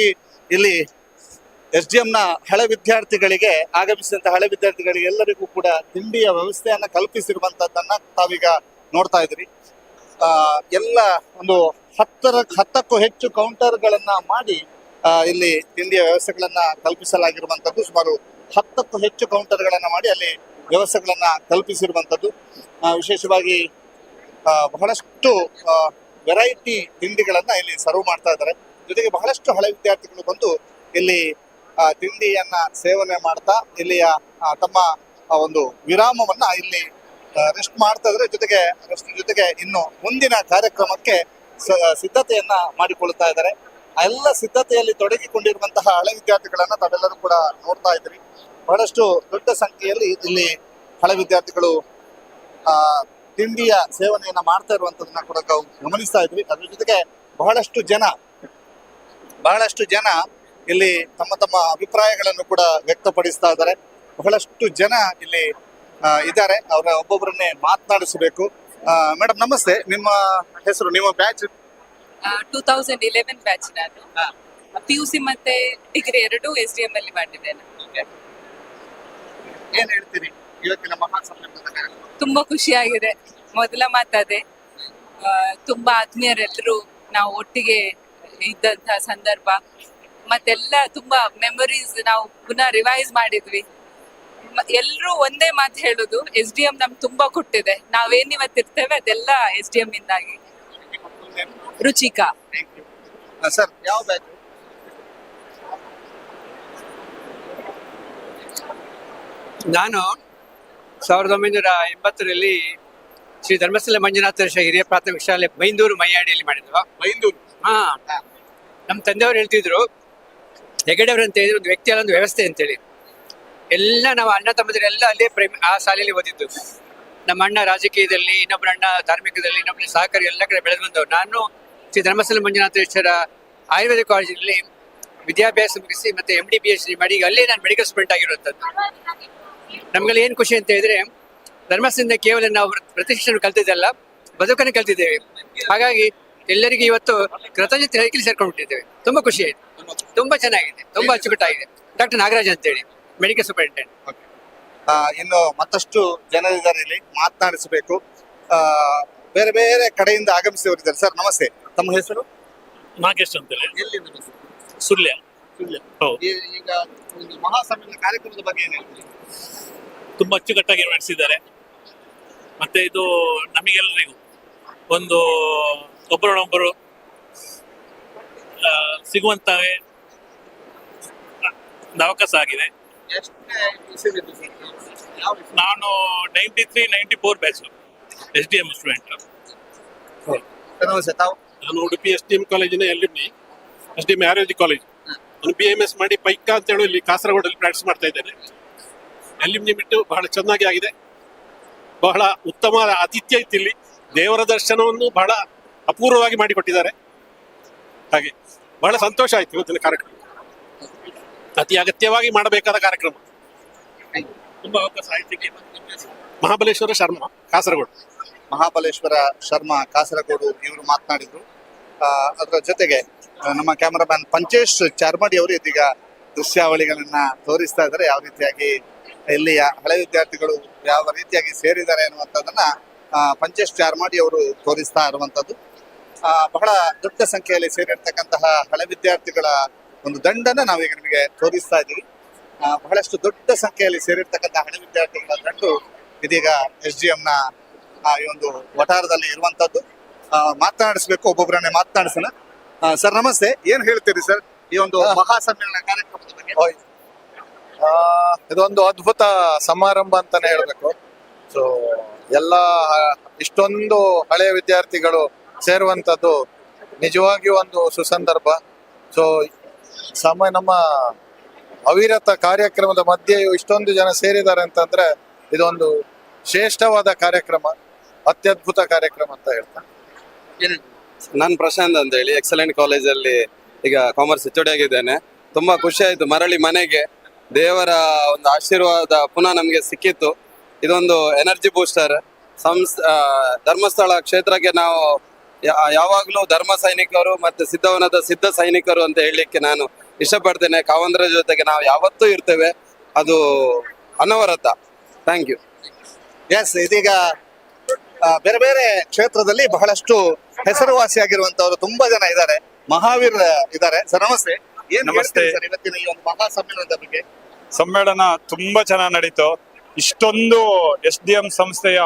ರೀತಿ ಇಲ್ಲಿ SDMನ ಹಳೆ ವಿದ್ಯಾರ್ಥಿಗಳಿಗೆ ಆಗಮಿಸಿದಂಥ ಹಳೆ ವಿದ್ಯಾರ್ಥಿಗಳಿಗೆ ಎಲ್ಲರಿಗೂ ಕೂಡ ತಿಂಡಿಯ ವ್ಯವಸ್ಥೆಯನ್ನ ಕಲ್ಪಿಸಿರುವಂತದ್ದನ್ನ ತಾವೀಗ ನೋಡ್ತಾ ಇದ್ರಿ. ಎಲ್ಲ ಒಂದು 10ಕ್ಕೂ ಹೆಚ್ಚು ಕೌಂಟರ್ಗಳನ್ನ ಮಾಡಿ ಇಲ್ಲಿ ತಿಂಡಿಯ ವ್ಯವಸ್ಥೆಗಳನ್ನ ಕಲ್ಪಿಸಲಾಗಿರುವಂಥದ್ದು. ಸುಮಾರು 10ಕ್ಕೂ ಹೆಚ್ಚು ಕೌಂಟರ್ಗಳನ್ನ ಮಾಡಿ ಅಲ್ಲಿ ವ್ಯವಸ್ಥೆಗಳನ್ನ ಕಲ್ಪಿಸಿರುವಂಥದ್ದು. ವಿಶೇಷವಾಗಿ ಬಹಳಷ್ಟು ವೆರೈಟಿ ತಿಂಡಿಗಳನ್ನ ಇಲ್ಲಿ ಸರ್ವ್ ಮಾಡ್ತಾ ಇದ್ದಾರೆ. ಜೊತೆಗೆ ಬಹಳಷ್ಟು ಹಳೆ ವಿದ್ಯಾರ್ಥಿಗಳು ಬಂದು ಇಲ್ಲಿ ತಿಂಡಿಯನ್ನ ಸೇವನೆ ಮಾಡ್ತಾ ಇಲ್ಲಿಯ ತಮ್ಮ ಒಂದು ವಿರಾಮವನ್ನ ಇಲ್ಲಿ ರೆಸ್ಟ್ ಮಾಡ್ತಾ ಇದ್ದಾರೆ. ಜೊತೆಗೆ ಇನ್ನು ಮುಂದಿನ ಕಾರ್ಯಕ್ರಮಕ್ಕೆ ಸಿದ್ಧತೆಯನ್ನ ಮಾಡಿಕೊಳ್ತಾ ಇದ್ದಾರೆ. ಎಲ್ಲ ಸಿದ್ಧತೆಯಲ್ಲಿ ತೊಡಗಿಕೊಂಡಿರುವಂತಹ ಹಳೆ ವಿದ್ಯಾರ್ಥಿಗಳನ್ನ ತಾವೆಲ್ಲರೂ ಕೂಡ ನೋಡ್ತಾ ಇದ್ರಿ. ಬಹಳಷ್ಟು ದೊಡ್ಡ ಸಂಖ್ಯೆಯಲ್ಲಿ ಇಲ್ಲಿ ಹಳೆ ವಿದ್ಯಾರ್ಥಿಗಳು ತಿಂಡಿಯ ಸೇವನೆಯನ್ನ ಮಾಡ್ತಾ ಇರುವಂತದನ್ನ ಕೂಡ ಗಮನಿಸ್ತಾ ಇದ್ವಿ. ಅದ್ರ ಜೊತೆಗೆ ಬಹಳಷ್ಟು ಜನ ಇಲ್ಲಿ ತಮ್ಮ ಅಭಿಪ್ರಾಯಗಳನ್ನು ಕೂಡ ವ್ಯಕ್ತಪಡಿಸ್ತಾ ಇದ್ದಾರೆ. ಬಹಳಷ್ಟು ಜನ ಇಲ್ಲಿ ಇದ್ದಾರೆ. ಅವರ ಒಬ್ಬೊಬ್ಬರನ್ನೇ ಮಾತನಾಡಿಸಬೇಕು. ಮೇಡಮ್ ನಮಸ್ತೆ, ನಿಮ್ಮ ಹೆಸರು, ನಿಮ್ಮ ಬ್ಯಾಚ್? 2011 ಬ್ಯಾಚ್. ನಾನು PUC ಮತ್ತೆ ಡಿಗ್ರಿ ಎರಡೂ SDM ಅಲ್ಲಿ ಮಾಡಿದ್ದೇನೆ. ಏನ್ ಹೇಳ್ತೀರಿ ಇವತ್ತಿನ ಮಹಾಸಮ್ಮೇಳನದ ಕಾರ್ಯಕ್ರಮ? ತುಂಬಾ ಖುಷಿಯಾಗಿದೆ. ಮೊದಲ ಮಾತದೆ, ತುಂಬಾ ಆತ್ಮೀಯರೆಲ್ಲರೂ ನಾವು ಒಟ್ಟಿಗೆ ಇದ್ದಂತ ಸಂದರ್ಭ, ಮತ್ತೆಲ್ಲ ತುಂಬಾ ಮೆಮೊರೀಸ್ ನಾವು ಪುನಃ ರಿವೈಸ್ ಮಾಡಿದ್ವಿ. ಎಲ್ರೂ ಒಂದೇ ಮಾತು ಹೇಳುದು, SDM ನಮ್ಗೆ ತುಂಬಾ ಕೊಟ್ಟಿದೆ. ನಾವೇನ್ ಇವತ್ತಿರ್ತೇವೆ ಅದೆಲ್ಲ SDM ಇಂದಾಗಿ. ರುಚಿಕಾ. ಸರ್, ಯಾವ ಬ್ಯಾಚ್? ನಾನು 1980ರಲ್ಲಿ ಶ್ರೀ ಧರ್ಮಸ್ಥಳ ಮಂಜುನಾಥೇಶ್ವರ ಹಿರಿಯ ಪ್ರಾಥಮಿಕ ಶಾಲೆ ಬೈಂದೂರು ಮೈಯಾಡಿಯಲ್ಲಿ ಮಾಡಿದ್ವು. ಬೈಂದೂರು? ನಮ್ಮ ತಂದೆಯವರು ಹೇಳ್ತಿದ್ರು, ಹೆಗಡೆಯವರು ಅಂತ ಹೇಳಿದ್ರು, ಒಂದು ವ್ಯಕ್ತಿ ಅಲ್ಲ ಒಂದು ವ್ಯವಸ್ಥೆ ಅಂತೇಳಿ. ಎಲ್ಲ ನಾವು ಅಣ್ಣ ತಮ್ಮದರೆಲ್ಲ ಅಲ್ಲೇ ಆ ಶಾಲೆಯಲ್ಲಿ ಓದಿದ್ದು. ನಮ್ಮ ಅಣ್ಣ ರಾಜಕೀಯದಲ್ಲಿ, ಇನ್ನೊಬ್ಬರ ಅಣ್ಣ ಧಾರ್ಮಿಕದಲ್ಲಿ, ಇನ್ನೊಬ್ಬರ ಸಹಕಾರಿ ಎಲ್ಲ ಕಡೆ ಬೆಳೆದು ಬಂದವರು. ನಾನು ಶ್ರೀ ಧರ್ಮಸ್ಥಳ ಮಂಜುನಾಥೇಶ್ವರ ಆಯುರ್ವೇದ ಕಾಲೇಜಿನಲ್ಲಿ ವಿದ್ಯಾಭ್ಯಾಸ ಮುಗಿಸಿ ಮತ್ತೆ MD PhD ಮಾಡಿ ಈಗ ಅಲ್ಲೇ ನಾನು ಮೆಡಿಕಲ್ ಸ್ಟೂಡೆಂಟ್ ಆಗಿರುವಂಥದ್ದು. ನಮ್ಗೆಲ್ಲ ಏನು ಖುಷಿ ಅಂತ ಹೇಳಿದ್ರೆ, ಧರ್ಮಸ್ಥಳದಿಂದ ಕೇವಲ ನಾವು ಪ್ರತಿಷ್ಠೆಯನ್ನು ಕಲ್ತಿದ್ದಲ್ಲ, ಬದುಕನ್ನು ಕಲ್ತಿದ್ದೇವೆ. ಹಾಗಾಗಿ ಎಲ್ಲರಿಗೂ ಇವತ್ತು ಕೃತಜ್ಞತೆ ಹೇಳಿ ಸೇರ್ಕೊಂಡ್ಬಿಟ್ಟಿದ್ದೇವೆ. ತುಂಬಾ ಖುಷಿ ಆಯ್ತು, ತುಂಬಾ ಚೆನ್ನಾಗಿದೆ, ತುಂಬಾ ಅಚ್ಚುಕಟ್ಟಾಗಿದೆ. ಡಾಕ್ಟರ್ ನಾಗರಾಜ್ ಅಂತೇಳಿ ಮೆಡಿಕಲ್ ಸೂಪರಿಂಟೆಂಡೆಂಟ್. ಇನ್ನು ಮತ್ತಷ್ಟು ಜನರಿದ್ದಾರೆ, ಇಲ್ಲಿ ಮಾತನಾಡಿಸಬೇಕು. ಬೇರೆ ಬೇರೆ ಕಡೆಯಿಂದ ಆಗಮಿಸಿದವರಿದ್ದಾರೆ. ಸರ್ ನಮಸ್ತೆ, ತಮ್ಮ ಹೆಸರು? ನಾಗೇಶ್ ಅಂತೇಳಿ. ಎಲ್ಲಿಂದ? ಸುಳ್ಯ. ಈಗ ಒಂದು ಮಹಾಸಮ್ಮೇಳನ ಕಾರ್ಯಕ್ರಮದ ಬಗ್ಗೆ ಏನು ಹೇಳ್ತೀರಿ? ತುಂಬಾ ಅಚ್ಚುಕಟ್ಟಾಗಿ ನಡೆಸಿದ್ದಾರೆ. ಮತ್ತೆ ಇದು ನಮಗೆಲ್ಲರಿಗೂ ಒಂದು ಒಬ್ಬರೊಬ್ಬರು ಸಿಗುವಂತಾಗೆ ಅವಕಾಶ ಆಗಿದೆ. ನಾನು 93-94 ಬ್ಯಾಚ್ SDM ಸ್ಟೂಡೆಂಟ್. ನಾನು ಉಡುಪಿ SDM ಕಾಲೇಜಿನ SDM ಆಯುರ್ವೇದಿಕ್ ಕಾಲೇಜ್. ನಾನು BMS ಮಾಡಿ ಪೈಕಾ ಅಂತ ಹೇಳಿ ಇಲ್ಲಿ ಕಾಸರಗೋಡಲ್ಲಿ ಪ್ರಾಕ್ಟೀಸ್ ಮಾಡ್ತಾ ಇದ್ದೇನೆ. LMG ಬಿಟ್ಟು ಬಹಳ ಚೆನ್ನಾಗಿ ಆಗಿದೆ. ಬಹಳ ಉತ್ತಮ ಆತಿಥ್ಯ ಇತ್ತು ಇಲ್ಲಿ. ದೇವರ ದರ್ಶನವನ್ನು ಬಹಳ ಅಪೂರ್ವವಾಗಿ ಮಾಡಿಕೊಟ್ಟಿದ್ದಾರೆ. ಹಾಗೆ ಬಹಳ ಸಂತೋಷ ಆಯ್ತು ಇವತ್ತಿನ ಕಾರ್ಯಕ್ರಮ. ಅತಿ ಅಗತ್ಯವಾಗಿ ಮಾಡಬೇಕಾದ ಕಾರ್ಯಕ್ರಮ. ತುಂಬಾ ಅವಕಾಶ ಆಯ್ತು. ಮಹಾಬಲೇಶ್ವರ ಶರ್ಮಾ, ಕಾಸರಗೋಡು. ಮಹಾಬಲೇಶ್ವರ ಶರ್ಮಾ, ಕಾಸರಗೋಡು ಇವರು ಮಾತನಾಡಿದ್ರು. ಅದರ ಜೊತೆಗೆ ನಮ್ಮ ಕ್ಯಾಮರಾಮನ್ ಪಂಚೇಶ್ ಚಾರ್ಮಡಿ ಅವರು ಇದೀಗ ದೃಶ್ಯಾವಳಿಗಳನ್ನ ತೋರಿಸ್ತಾ ಇದ್ದಾರೆ. ಯಾವ ರೀತಿಯಾಗಿ ಇಲ್ಲಿಯ ಹಳೆ ವಿದ್ಯಾರ್ಥಿಗಳು ಯಾವ ರೀತಿಯಾಗಿ ಸೇರಿದ್ದಾರೆ ಅನ್ನುವಂಥದ್ದನ್ನ ಪಂಚೇಶ್ ಚಾರ್ಮಾಡಿ ಅವರು ತೋರಿಸ್ತಾ ಇರುವಂಥದ್ದು. ಬಹಳ ದೊಡ್ಡ ಸಂಖ್ಯೆಯಲ್ಲಿ ಸೇರಿರ್ತಕ್ಕಂತಹ ಹಳೆ ವಿದ್ಯಾರ್ಥಿಗಳ ಒಂದು ದಂಡನ್ನ ನಾವೀಗ ನಿಮಗೆ ತೋರಿಸ್ತಾ ಇದ್ದೀವಿ. ಬಹಳಷ್ಟು ದೊಡ್ಡ ಸಂಖ್ಯೆಯಲ್ಲಿ ಸೇರಿರ್ತಕ್ಕಂತಹ ಹಳೆ ವಿದ್ಯಾರ್ಥಿಗಳ ದಂಡು ಇದೀಗ SDMನ ಈ ಒಂದು ವಠಾರದಲ್ಲಿ ಇರುವಂತದ್ದು. ಮಾತನಾಡಿಸ್ಬೇಕು, ಒಬ್ಬೊಬ್ಬರನ್ನೇ ಮಾತನಾಡಿಸೋಣ. ಸರ್ ನಮಸ್ತೆ, ಏನ್ ಹೇಳ್ತೀರಿ ಸರ್ ಈ ಒಂದು ಮಹಾಸಮ್ಮೇಳನ ಕಾರ್ಯಕ್ರಮದ ಬಗ್ಗೆ? ಇದೊಂದು ಅದ್ಭುತ ಸಮಾರಂಭ ಅಂತಾನೆ ಹೇಳ್ಬೇಕು. ಸೊ ಎಲ್ಲ ಇಷ್ಟೊಂದು ಹಳೆಯ ವಿದ್ಯಾರ್ಥಿಗಳು ಸೇರುವಂಥದ್ದು ನಿಜವಾಗಿಯೂ ಒಂದು ಸುಸಂದರ್ಭ. ಸೊ ನಮ್ಮ ಅವಿರತ ಕಾರ್ಯಕ್ರಮದ ಮಧ್ಯೆಯೂ ಇಷ್ಟೊಂದು ಜನ ಸೇರಿದ್ದಾರೆ ಅಂತಂದ್ರೆ ಇದೊಂದು ಶ್ರೇಷ್ಠವಾದ ಕಾರ್ಯಕ್ರಮ, ಅತ್ಯದ್ಭುತ ಕಾರ್ಯಕ್ರಮ ಅಂತ ಹೇಳ್ತಾರೆ. ನಾನು ಪ್ರಶಾಂತ್ ಅಂತ ಹೇಳಿ ಎಕ್ಸಲೆಂಟ್ ಕಾಲೇಜಲ್ಲಿ ಈಗ ಕಾಮರ್ಸ್ HOD ಆಗಿದ್ದೇನೆ. ತುಂಬಾ ಖುಷಿ ಆಯ್ತು ಮರಳಿ ಮನೆಗೆ. ದೇವರ ಒಂದು ಆಶೀರ್ವಾದ ಪುನಃ ನಮಗೆ ಸಿಕ್ಕಿತ್ತು. ಇದೊಂದು ಎನರ್ಜಿ ಬೂಸ್ಟರ್. ಧರ್ಮಸ್ಥಳ ಕ್ಷೇತ್ರಕ್ಕೆ ನಾವು ಯಾವಾಗಲೂ ಧರ್ಮ ಸೈನಿಕರು ಮತ್ತು ಸಿದ್ಧವನದ ಸಿದ್ಧ ಸೈನಿಕರು ಅಂತ ಹೇಳಲಿಕ್ಕೆ ನಾನು ಇಷ್ಟಪಡ್ತೇನೆ. ಕಾವಂದ್ರ ಜೊತೆಗೆ ನಾವು ಯಾವತ್ತೂ ಇರ್ತೇವೆ, ಅದು ಅನವರತ. Thank you. ಎಸ್, ಇದೀಗ ಬೇರೆ ಬೇರೆ ಕ್ಷೇತ್ರದಲ್ಲಿ ಬಹಳಷ್ಟು ಹೆಸರುವಾಸಿಯಾಗಿರುವಂತವರು ತುಂಬಾ ಜನ ಇದ್ದಾರೆ. ಮಹಾವೀರ್ ಇದ್ದಾರೆ. ಸರ್ ನಮಸ್ತೆ. ನಮಸ್ತೆ ಸರ್ ಇವತ್ತಿನ ಈ ಒಂದು ಮಹಾ ಸಮ್ಮೇಳನದ ಬಗ್ಗೆ? ಸಮ್ಮೇಳನ ತುಂಬಾ ಚೆನ್ನಾಗಿ ನಡೀತು. ಇಷ್ಟೊಂದು SDM ಸಂಸ್ಥೆಯ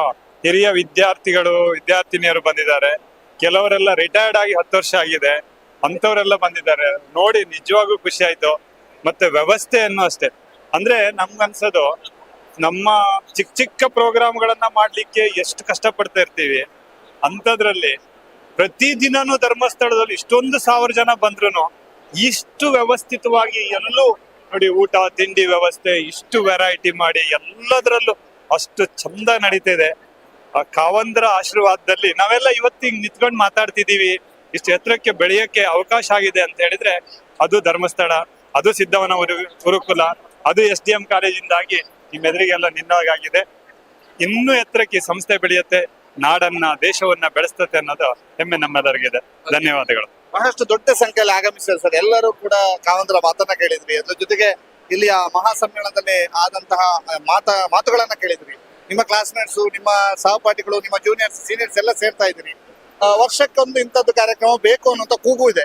ಹಿರಿಯ ವಿದ್ಯಾರ್ಥಿನಿಯರು ಬಂದಿದ್ದಾರೆ. ಕೆಲವರೆಲ್ಲ ರಿಟೈರ್ಡ್ ಆಗಿ 10 ವರ್ಷ ಆಗಿದೆ, ಅಂತವರೆಲ್ಲ ಬಂದಿದ್ದಾರೆ. ನೋಡಿ ನಿಜವಾಗೂ ಖುಷಿ ಆಯ್ತು. ಮತ್ತೆ ವ್ಯವಸ್ಥೆಯನ್ನು ಅಷ್ಟೇ, ಅಂದ್ರೆ ನಮ್ಗನ್ಸೋದು ನಮ್ಮ ಚಿಕ್ಕ ಪ್ರೋಗ್ರಾಮ್ಗಳನ್ನ ಮಾಡ್ಲಿಕ್ಕೆ ಎಷ್ಟು ಕಷ್ಟಪಡ್ತಾ ಇರ್ತೀವಿ, ಅಂಥದ್ರಲ್ಲಿ ಪ್ರತಿದಿನನೂ ಧರ್ಮಸ್ಥಳದಲ್ಲಿ ಇಷ್ಟೊಂದು 1000 ಜನ ಬಂದ್ರು ಇಷ್ಟು ವ್ಯವಸ್ಥಿತವಾಗಿ ಎಲ್ಲೂ ನೋಡಿ, ಊಟ ತಿಂಡಿ ವ್ಯವಸ್ಥೆ ಇಷ್ಟು ವೆರೈಟಿ ಮಾಡಿ ಎಲ್ಲದರಲ್ಲೂ ಅಷ್ಟು ಚಂದ ನಡೀತಿದೆ. ಆ ಕಾವಂದ್ರ ಆಶೀರ್ವಾದದಲ್ಲಿ ನಾವೆಲ್ಲ ಇವತ್ತಿಗೆ ನಿಂತ್ಕೊಂಡು ಮಾತಾಡ್ತಿದೀವಿ, ಇಷ್ಟು ಎತ್ತರಕ್ಕೆ ಬೆಳೆಯಕ್ಕೆ ಅವಕಾಶ ಆಗಿದೆ ಅಂತ ಹೇಳಿದ್ರೆ ಅದು ಧರ್ಮಸ್ಥಳ, ಅದು ಸಿದ್ಧವನ ಗುರುಕುಲ, ಅದು SDM ಕಾಲೇಜಿಂದಾಗಿ ನಿಮ್ಮೆದುರಿಗೆಲ್ಲ ನಿನ್ನಾಗಿದೆ. ಇನ್ನೂ ಎತ್ತರಕ್ಕೆ ಸಂಸ್ಥೆ ಬೆಳೆಯುತ್ತೆ, ನಾಡನ್ನ ದೇಶವನ್ನ ಬೆಳೆಸ್ತತೆ ಅನ್ನೋದು ಹೆಮ್ಮೆ ನಮ್ಮೆಲ್ಲರಿಗಿದೆ. ಧನ್ಯವಾದಗಳು. ಬಹಳಷ್ಟು ದೊಡ್ಡ ಸಂಖ್ಯೆಯಲ್ಲಿ ಆಗಮಿಸಿದ್ದಾರೆ ಸರ್. ಎಲ್ಲರೂ ಕೂಡ ಕಾವಂತರ ಮಾತನ್ನ ಕೇಳಿದ್ವಿ, ಅದ್ರ ಜೊತೆಗೆ ಇಲ್ಲಿಯ ಮಹಾ ಸಮ್ಮೇಳನದಲ್ಲಿ ಆದಂತಹ ಮಾತುಗಳನ್ನ ಕೇಳಿದ್ವಿ. ನಿಮ್ಮ ಕ್ಲಾಸ್ಮೇಟ್ಸು, ನಿಮ್ಮ ಸಹಪಾಠಿಗಳು, ನಿಮ್ಮ ಜೂನಿಯರ್ಸ್, ಸೀನಿಯರ್ಸ್ ಎಲ್ಲ ಸೇರ್ತಾ ಇದ್ದೀರಿ. ವರ್ಷಕ್ಕೊಂದು ಇಂಥದ್ದು ಕಾರ್ಯಕ್ರಮ ಬೇಕು ಅನ್ನೋಂಥ ಕೂಗು ಇದೆ.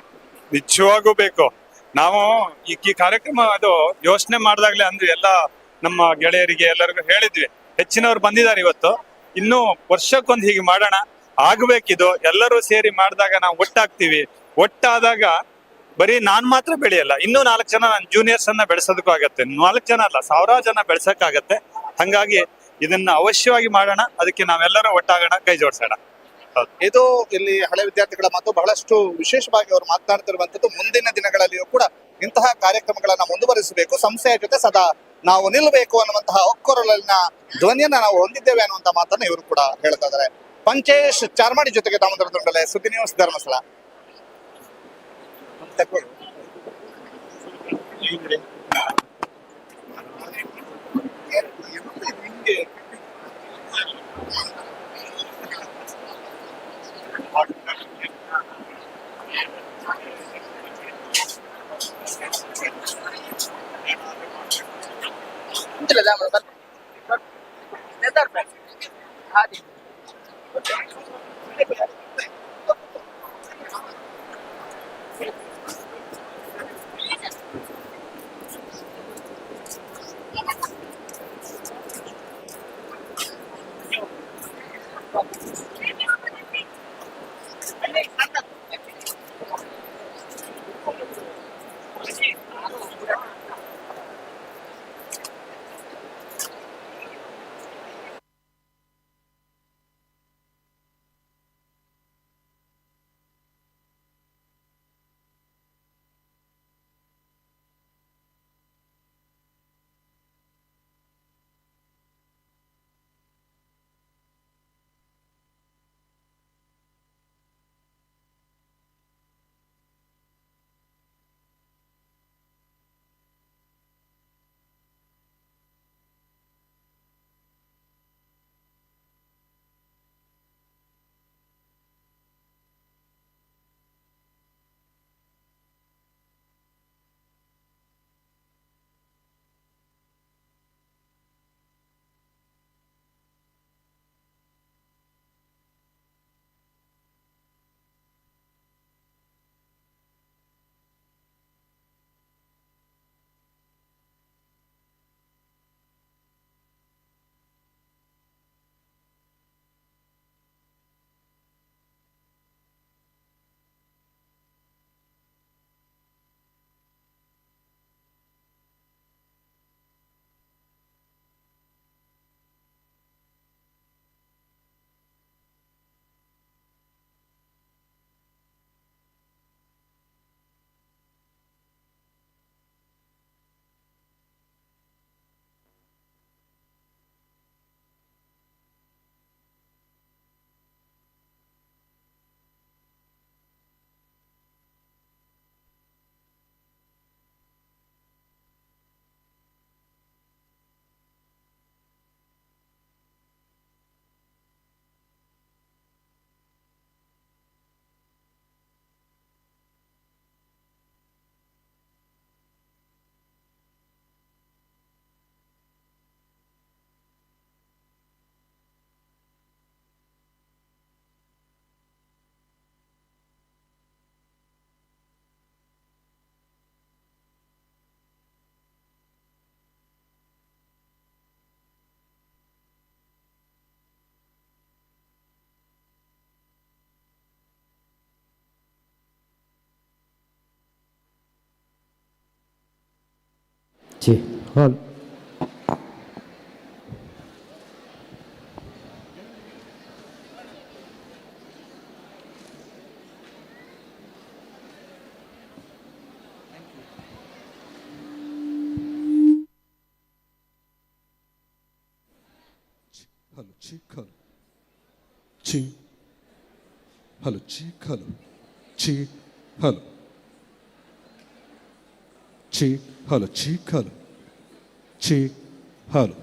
ನಿಜವಾಗೂ ಬೇಕು. ನಾವು ಈ ಕಾರ್ಯಕ್ರಮ ಅದು ಯೋಚನೆ ಮಾಡಿದಾಗ್ಲೇ ಅಂದ್ವಿ, ಎಲ್ಲ ನಮ್ಮ ಗೆಳೆಯರಿಗೆ ಎಲ್ಲರಿಗೂ ಹೇಳಿದ್ವಿ. ಹೆಚ್ಚಿನವ್ರು ಬಂದಿದ್ದಾರೆ ಇವತ್ತು. ಇನ್ನು ವರ್ಷಕ್ಕೊಂದು ಹೀಗೆ ಮಾಡೋಣ, ಆಗ್ಬೇಕಿದು. ಎಲ್ಲರೂ ಸೇರಿ ಮಾಡಿದಾಗ ನಾವು ಒಟ್ಟಾಗ್ತೀವಿ. ಒಟ್ಟಾದಾಗ ಬರೀ ನಾನ್ ಮಾತ್ರ ಬೆಳೆಯಲ್ಲ, ಇನ್ನೂ 4 ಜನ ನನ್ನ ಜೂನಿಯರ್ಸ್ ಅನ್ನ ಬೆಳೆಸೋದಕ್ಕೂ ಆಗತ್ತೆ. 4 ಜನ ಅಲ್ಲ, 1000 ಜನ ಬೆಳೆಸಕ್ಕಾಗತ್ತೆ. ಹಂಗಾಗಿ ಇದನ್ನ ಅವಶ್ಯವಾಗಿ ಮಾಡೋಣ. ಅದಕ್ಕೆ ನಾವೆಲ್ಲರೂ ಒಟ್ಟಾಗೋಣ, ಕೈ ಜೋಡಿಸೋಣ. ಇದು ಇಲ್ಲಿ ಹಳೆ ವಿದ್ಯಾರ್ಥಿಗಳ ಮಾತು. ಬಹಳಷ್ಟು ವಿಶೇಷವಾಗಿ ಅವರು ಮಾತನಾಡ್ತಿರುವಂತದ್ದು ಮುಂದಿನ ದಿನಗಳಲ್ಲಿಯೂ ಕೂಡ ಇಂತಹ ಕಾರ್ಯಕ್ರಮಗಳನ್ನ ಮುಂದುವರಿಸಬೇಕು, ಸಂಸ್ಥೆಯ ಜೊತೆ ಸದಾ ನಾವು ನಿಲ್ಲಬೇಕು ಅನ್ನುವಂತಹ ಒಕ್ಕೊರಲಿನ ಧ್ವನಿಯನ್ನ ನಾವು ಹೊಂದಿದ್ದೇವೆ ಅನ್ನುವಂತಹ ಮಾತನ್ನ ಇವರು ಕೂಡ ಹೇಳ್ತಾ ಇದ್ದಾರೆ. ಪಂಚೇಶ್ ಚಾರ್ಮಾಡಿ ಜೊತೆಗೆ ದಾಮೋದರ ದುಂಡಲೆ, ಸುದ್ದಿ ನ್ಯೂಸ್, ಧರ್ಮಸ್ಥಳ. చి హాల్ హలో చిక్ హలో చి హలో చిక్ హలో చి హలో చిక్ హలో చిక్ హలో చిక్ హలో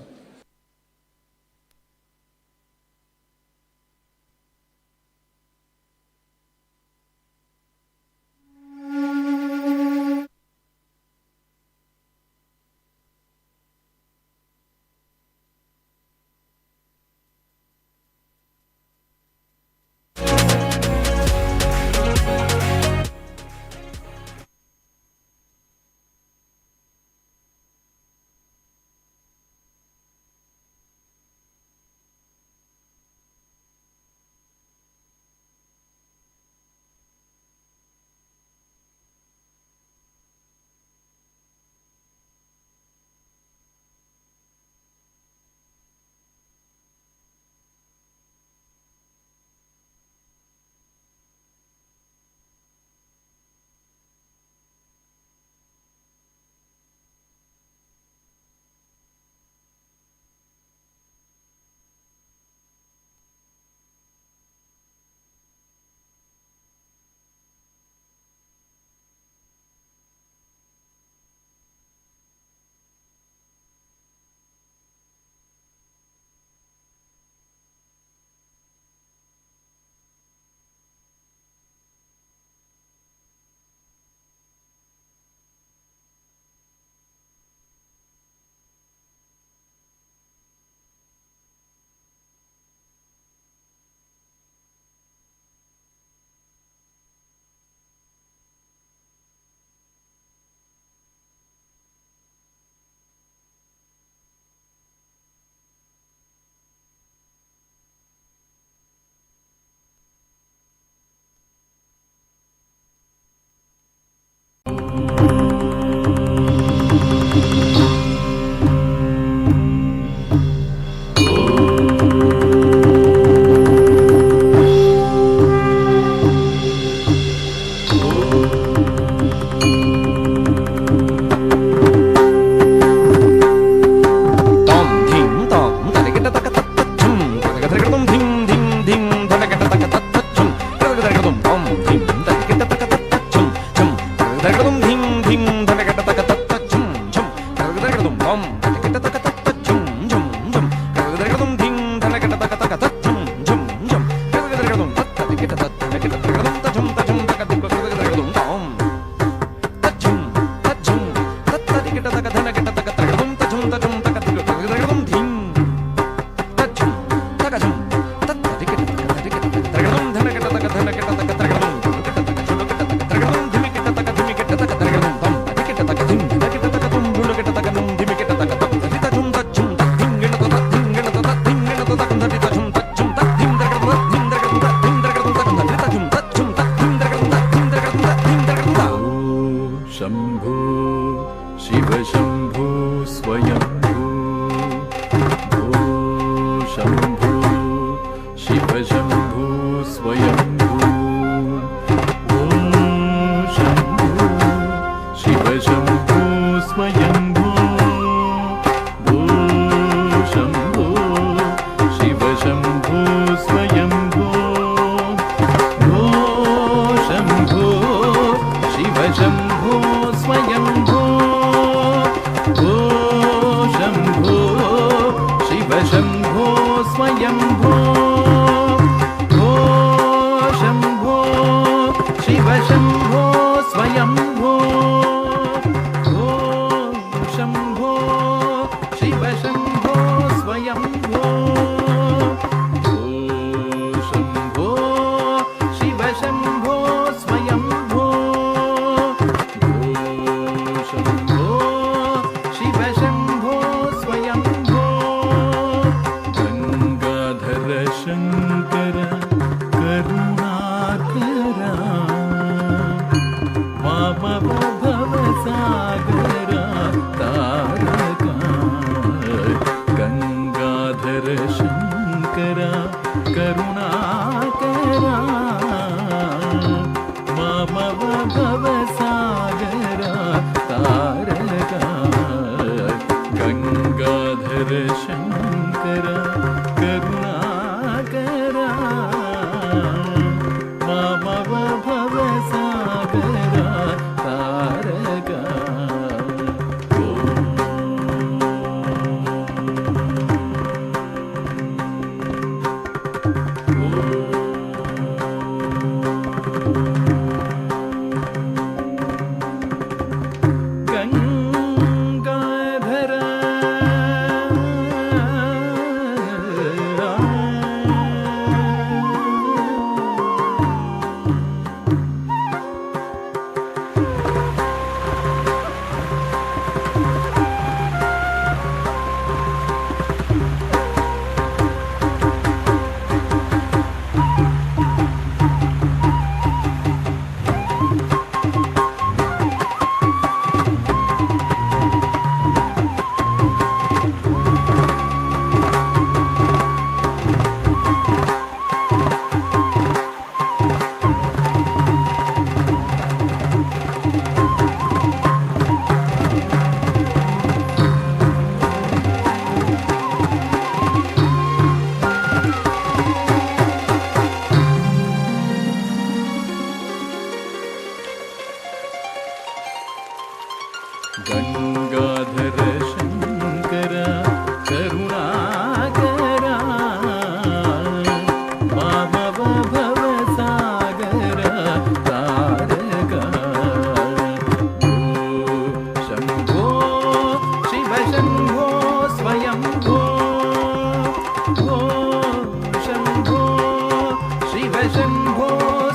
ಶಿವಶಂಭೋ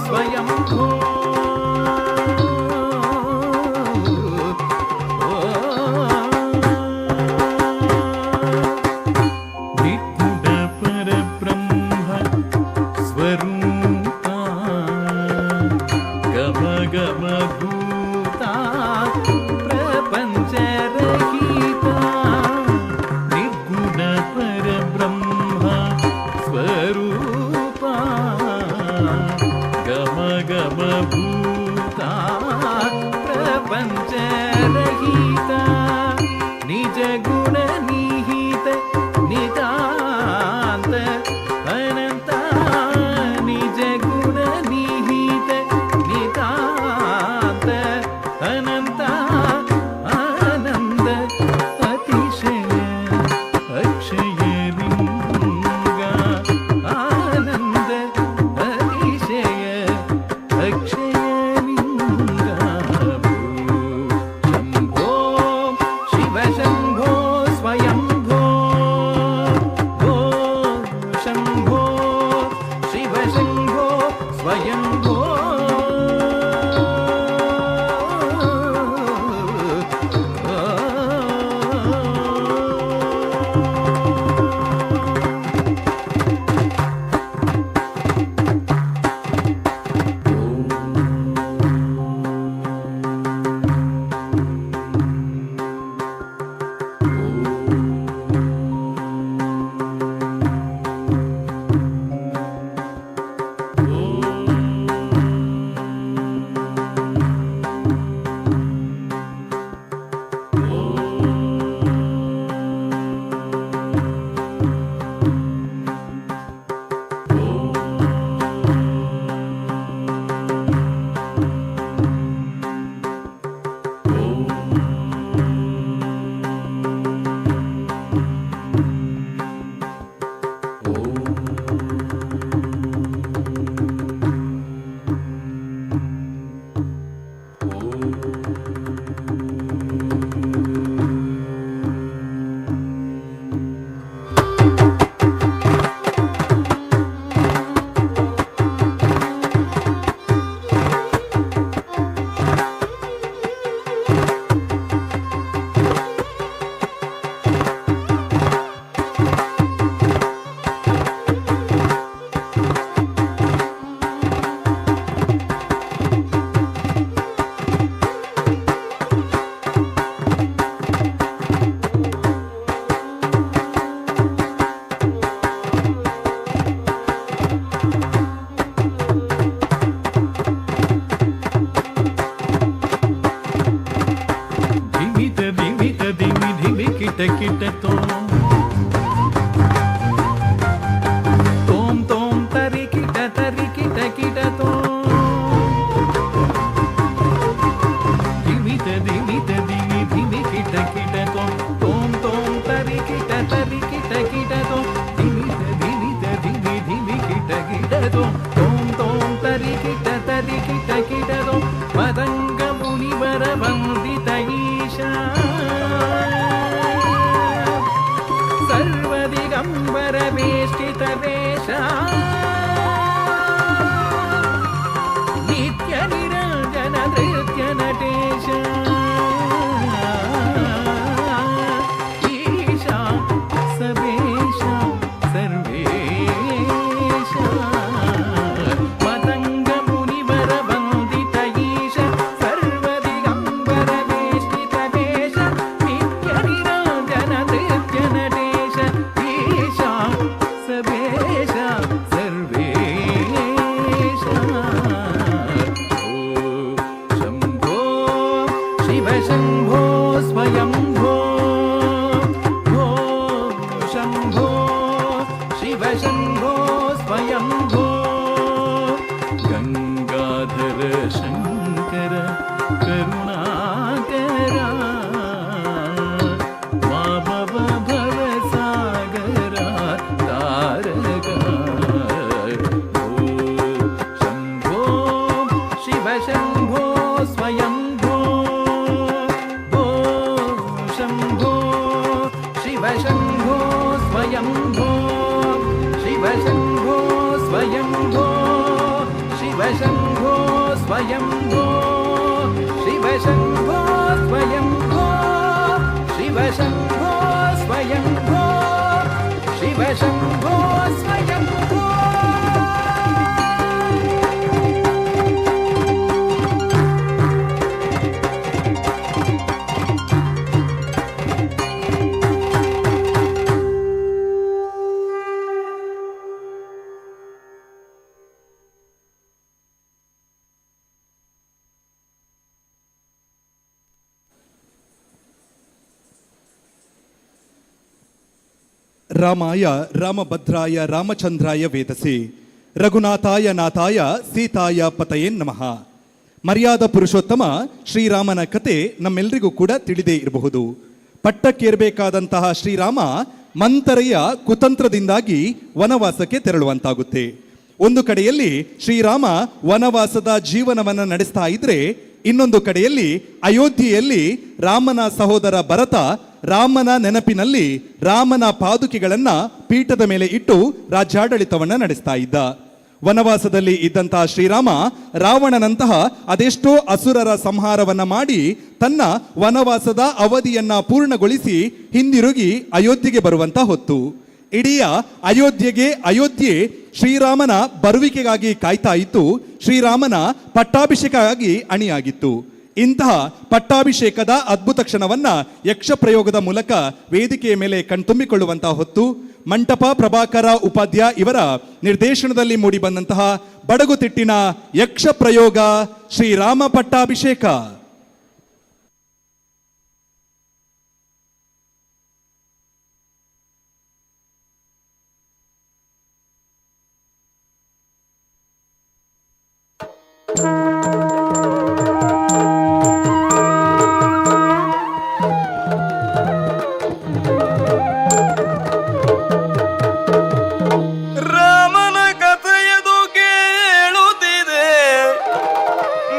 ಸ್ವಯಂಭೋ ನಿರ್ಗುಣ ಪರಬ್ರಹ್ಮ ಸ್ವರೂಪ ಗಮ ಗಮ ಭೂತ ಪ್ರಪಂಚ ರಹಿತ ನಿರ್ಗುಣ ಪರಬ್ರಹ್ಮ ಸ್ವರೂಪ ಗಮ ಗಮ ಭೂತ ಪ್ರಪಂಚ ರಹಿತ ನಿಜ ಗುಣ ನಿಹಿತ ನಿತಾಂತ ಅನಂತ ನಿಜ ಗುಣ ನಿಹಿತ ನಿತಾಂತ ಅನಂತ ಆನಂದ ಅತಿಶಯ ಅಕ್ಷಯ ಲಿಂಗ ಆನಂದ ಅತಿಶಯ ಅಕ್ಷಯ ಲಿಂಗ ಶಂಭೋ ಶಿವಶಂಭೋ ಸ್ವಯಂಭೋ ಭೋ ಶಂಭೋ ಶಿವಶಂಭೋ ಸ್ವಯಂಭೋ शिवशम्भो स्वयम्भो शिवशम्भो स्वयम्भो शिवशम्भो स्वयम्भो शिवशम्भो स्वयम्भो ರಾಮಾಯ ರಾಮಭದ್ರಾಯ ರಾಮಚಂದ್ರಾಯ ವೇದಸೆ ರಘುನಾಥಾಯ ನಾಥಾಯ ಸೀತಾಯ ಪತಯೇ ನಮಃ. ಮರ್ಯಾದ ಪುರುಷೋತ್ತಮ ಶ್ರೀರಾಮನ ಕತೆ ನಮ್ಮೆಲ್ಲರಿಗೂ ಕೂಡ ತಿಳಿದೇ ಇರಬಹುದು. ಪಟ್ಟಕ್ಕೇರಬೇಕಾದಂತಹ ಶ್ರೀರಾಮ ಮಂತರೆಯ ಕುತಂತ್ರದಿಂದಾಗಿ ವನವಾಸಕ್ಕೆ ತೆರಳುವಂತಾಗುತ್ತೆ. ಒಂದು ಕಡೆಯಲ್ಲಿ ಶ್ರೀರಾಮ ವನವಾಸದ ಜೀವನವನ್ನು ನಡೆಸ್ತಾ ಇದ್ರೆ, ಇನ್ನೊಂದು ಕಡೆಯಲ್ಲಿ ಅಯೋಧ್ಯೆಯಲ್ಲಿ ರಾಮನ ಸಹೋದರ ಭರತ ರಾಮನ ನೆನಪಿನಲ್ಲಿ ರಾಮನ ಪಾದುಕೆಗಳನ್ನು ಪೀಠದ ಮೇಲೆ ಇಟ್ಟು ರಾಜ್ಯಾಡಳಿತವನ್ನು ನಡೆಸ್ತಾ ಇದ್ದ. ವನವಾಸದಲ್ಲಿ ಇದ್ದಂತಹ ಶ್ರೀರಾಮ ರಾವಣನಂತಹ ಅದೆಷ್ಟೋ ಅಸುರರ ಸಂಹಾರವನ್ನ ಮಾಡಿ ತನ್ನ ವನವಾಸದ ಅವಧಿಯನ್ನ ಪೂರ್ಣಗೊಳಿಸಿ ಹಿಂದಿರುಗಿ ಅಯೋಧ್ಯೆಗೆ ಬರುವಂತ ಹೊತ್ತು. ಇಡೀ ಅಯೋಧ್ಯೆ ಶ್ರೀರಾಮನ ಬರುವಿಕೆಗಾಗಿ ಕಾಯ್ತಾ ಇತ್ತು. ಶ್ರೀರಾಮನ ಪಟ್ಟಾಭಿಷೇಕವಾಗಿ ಅಣಿಯಾಗಿತ್ತು. ಇಂತಹ ಪಟ್ಟಾಭಿಷೇಕದ ಅದ್ಭುತ ಕ್ಷಣವನ್ನ ಯಕ್ಷ ಪ್ರಯೋಗದ ಮೂಲಕ ವೇದಿಕೆಯ ಮೇಲೆ ಕಣ್ತುಂಬಿಕೊಳ್ಳುವಂತಹ ಹೊತ್ತು ಮಂಟಪ ಪ್ರಭಾಕರ ಉಪಾಧ್ಯಾಯ ಇವರ ನಿರ್ದೇಶನದಲ್ಲಿ ಮೂಡಿಬಂದಂತಹ ಬಡಗುತಿಟ್ಟಿನ ಯಕ್ಷ ಪ್ರಯೋಗ ಶ್ರೀರಾಮ ಪಟ್ಟಾಭಿಷೇಕ. ರಾಮನ ಕಥೆಯದು ಕೇಳುತ್ತಿದೆ,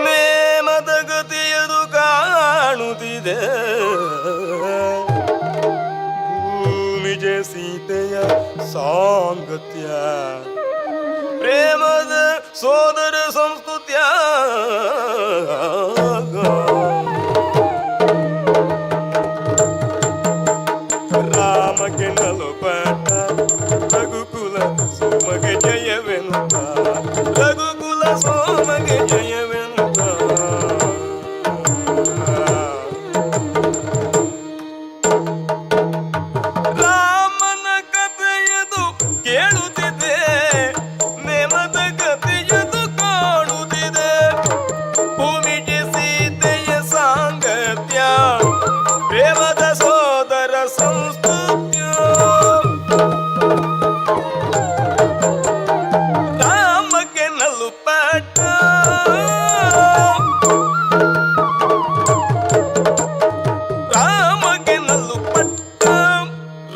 ನೇಮದ ಗತಿಯದು ಕಾಣುತ್ತಿದೆ. ಭೂಮಿಜ ಸೀತೆಯ ಸಾಂಗತ್ಯ, ಪ್ರೇಮದ ಸೋದರ ಸಂಸ್ಕೃತ್ಯ. ರಾಮಗೆ ನಲುಪಟ ರಘುಕುಲ ಸೋಮಗೆ ಜಯವೆನುತ, ರಘುಕುಲ ಸೋಮಗೆ ಜಯವೆನುತ. ರಾಮನ ಕಥೆಯದು ಕೇಳುತ್ತಿದೆ, ನೇಮದ ಗತಿಯದು ಕಾಣುತ್ತಿದೆ. ಭೂಮಿಗೆ ಸೀತೆಯ ಸಾಂಗತ್ಯ, ಪ್ರೇಮದ ಸೋದರ ಸಂಸ್ಕೃತ್ಯ. ರಾಮಗೆ ನಲುಪಟ ರಾಮಗೆ ನಲುಪಟ್ಟ,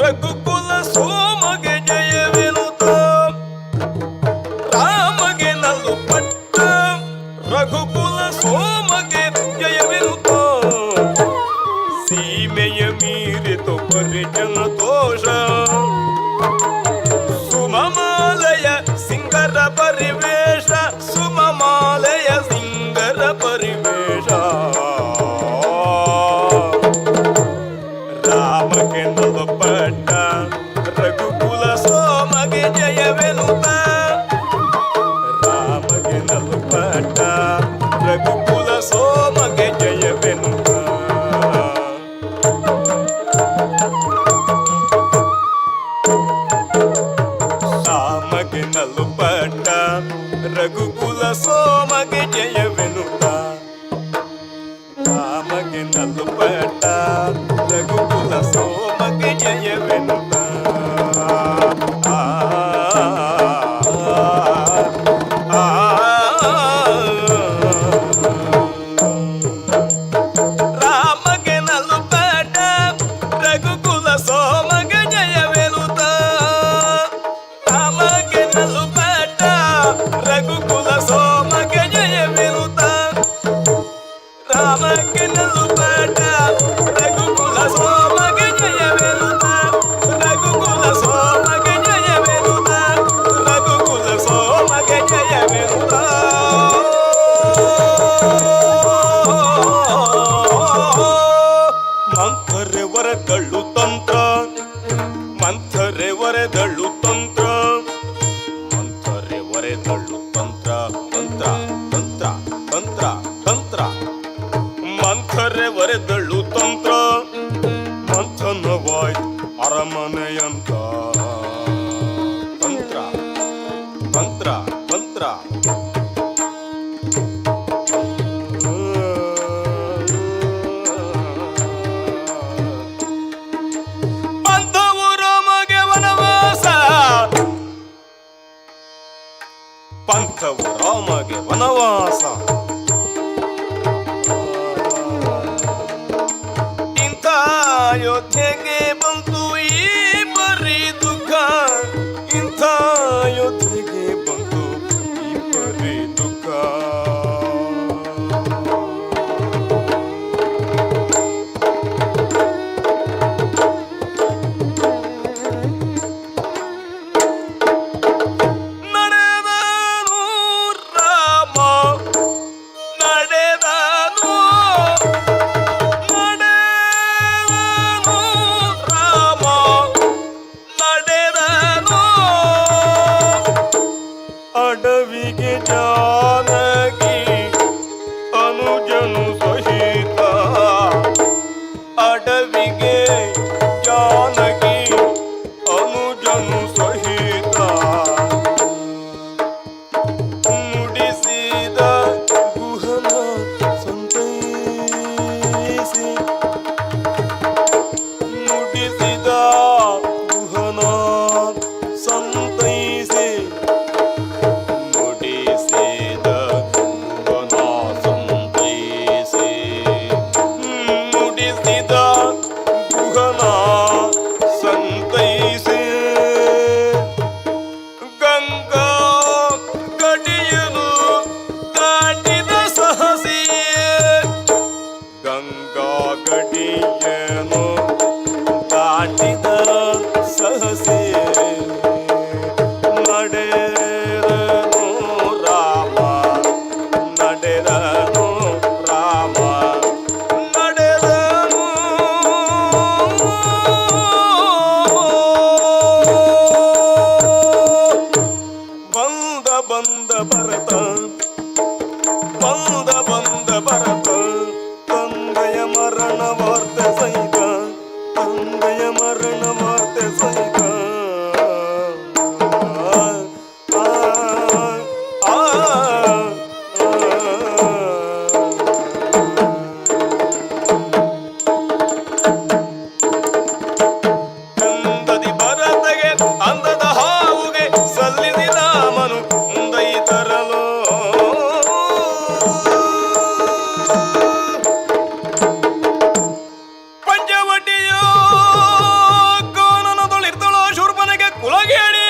ರಘುಕುಲ ಸೋಮಗೆ ಜಯವೆನುತ. ರಾಮಗೆ ನಲುಪಟ್ಟ, ರಘುಕುಲ ಸೋಮಗೆ ಜಯವೆನುತ. ಸೀಮೆಯ ಮೀರಿತು ಪರಿಜನ ದೋಷ, ಸುಮಮಾಲಯ ಸಿಂಗರ ಪರಿವೇಶ, ಸುಮಮಾಲಯ ಸಿಂಗರ ಪರಿವೇಶ. ರಾಮಗೆ ನಲುಪಟ್ಟ, ರಘುಕುಲ ಸೋಮಗೆ ಜಯವೆನುತ. ರಾಮಗೆ ನಲುಪಟ್ಟ, ರಘುಕುಲ ಸೋಮಗೆ ಜಯವೆನುತ. ರಾಮಗೆ ನಲುಪಟ್ಟ, ರಘುಕುಲ ಸೋಮಗೆ ಜಯವೆನುತ. ರಾಮಗೆ ನಲುಪಟ್ಟ, ರಘುಕುಲ ಸೋಮಗೆ ಜಯವೆನುತ. ರಾಮಗೆ ನಲುಪಟ್ಟ, ರಘುಕುಲ ಸೋಮಗೆ ಜಯವೆನುತ. ರಾಮಗೆ ನಲುಪಟ್ಟ, ರಘುಕುಲ ಸೋಮಗೆ ಜಯವೆನುತ. ರಾಮಗೆ ನಲುಪಟ್ಟ, ರಘುಕುಲ ಸೋಮಗೆ ಜಯವೆನುತ. ರಘುಕುಲ ಸೋಮಗೆ ಜಯವೆನುತ. ರಘುಕುಲ ಸೋಮಗೆ ಜಯವೆನುತ. ಒರೆದಳು ತಂತ್ರ ತಂತ್ರ ತಂತ್ರ ತಂತ್ರ ತಂತ್ರ ಮಂಥರೆ ಒರೆದಳು ತಂತ್ರ ಮಂಥನವಾಯ್ತು ಅರಮನೆಯಂತ ತಂತ್ರ ತಂತ್ರ ತಂತ್ರ ಪಂಥವು ರಾಮಗೆ ವನವಾಸ ಇಂಥ ಅಯೋಧ್ಯೆಗೆ ಬಂತು ಈ ಬರೀ ದುಃಖ ಇಂಥ ಅಯೋಧ್ಯೆಗೆ ಬಂತು ಈ ಬರೀ ದುಃಖ ಅಡವಿಗೆ ಜಾನಕಿ ಅನುಜನು ಸಹಿತ ಅಡವಿಗೆ ಜಾನಕಿ ಅನುಜನು ಸಹಿತ ನುಡಿಸಿದ ಗುಹನ ಸಂತೈಸಿ ನುಡಿಸಿದ ಗುಹನ ಸಂತೈಸಿ ನುಡಿಸಿದ ಗುಹನ ಸಂತೈಸಿ ನುಡಿಸಿದ ಗುಹನ ಸಂತೈಸಿ ಗಂಗಾ ಗಡಿಯನು ದಾಟಿದ ಸಹಸಿ ಗಂಗಾ ಗಡಿಯನು ದಾಟಿದ ಸಹಸಿ ನಡೆದನು ರಾಮ ನಡೆದನು ರಾಮ ನಡೆದನು ಬಂದ ಬಂದ ಭರತ ಬಂದ ಬಂದ ಭರತ ತಂದೆಯ ಮರಣ ವಾರ್ತೆ ಸಹಿತ ತಂದೆಯ ಮರಣ ವಾರ್ತೆ ಸಹಿತ ಕಂದದಿ ಭರತಗೆ ಅಂದದ ಹಾವುಗೆ ಸಲ್ಲಿಸಿ ರಾಮನು ಮುಂದೈ ತರಲು ಪಂಚವಟಿಯೋ ಕಾನನದೊಳಿರ್ತಳೋ ಶೂರ್ಪನಿಗೆ ಕುಲಗೇಡಿ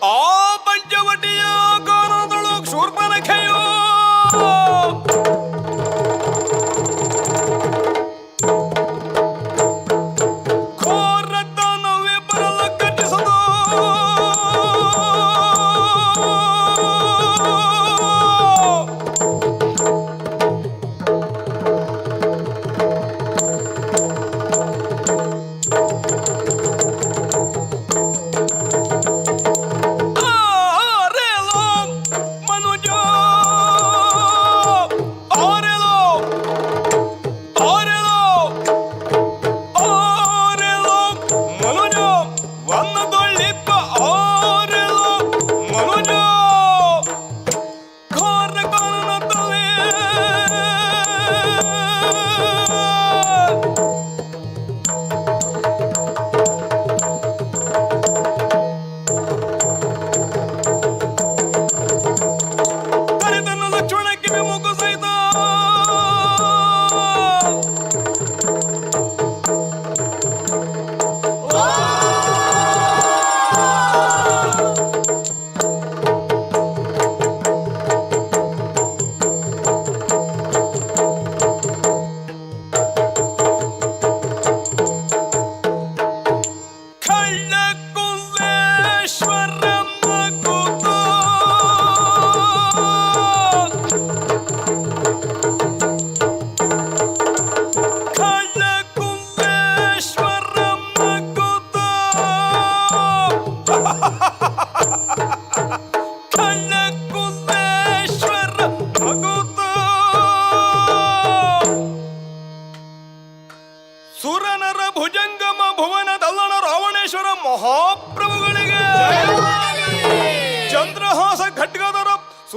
ಆ ಪಂಚವಟಿಯ ಕಾನದಳು ಶೂರ್ಪನಖೆಯೋ ಘೋರತನವೇ ಬರಲು ಕಟ್ಟಿಸದು ಆರೆಲೋ ಮನುಜ ಆರೆಲೋ ಆರೆಲೋ ಆರೆಲೋ ಮನುಜ ವನ್ನದೊಳ್ಳಿಪ್ಪ ಆರೆಲೋ ಮನುಜ ಘೋರ ಕಾರಣದವೇ ಕರೆದನ್ನು ಲಕ್ಷ್ಮಣಕ್ಕೆ ವಿಮುಖ ಸಹಿತ ಕಳ್ಳಕುಲ್ಲೇಶ್ವರಮ್ಮ ಕೂತ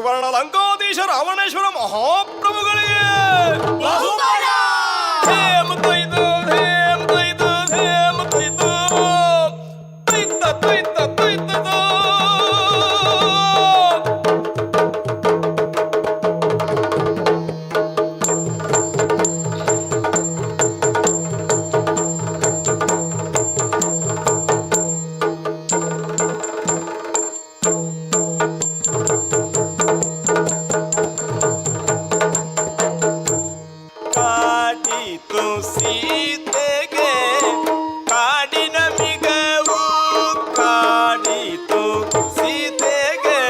ಸುವರ್ಣ ಲಂಕಾಧೀಶ ರಾವಣೇಶ್ವರ ಮಹಾಪ್ರಭುಗಳಿಗೆ ಮುತ್ತೈದು ಮುತ್ತೈದು ಮುತ್ತೈದು ತುಯ್ತ ತುಯ್ತ ತುಯ್ತದು. ಕಾಡಿತು ಸೀತೆಗೆ ಕಾಡಿನ ಮಿಗವು, ಕಾಡಿತು ಸೀತೆಗೆ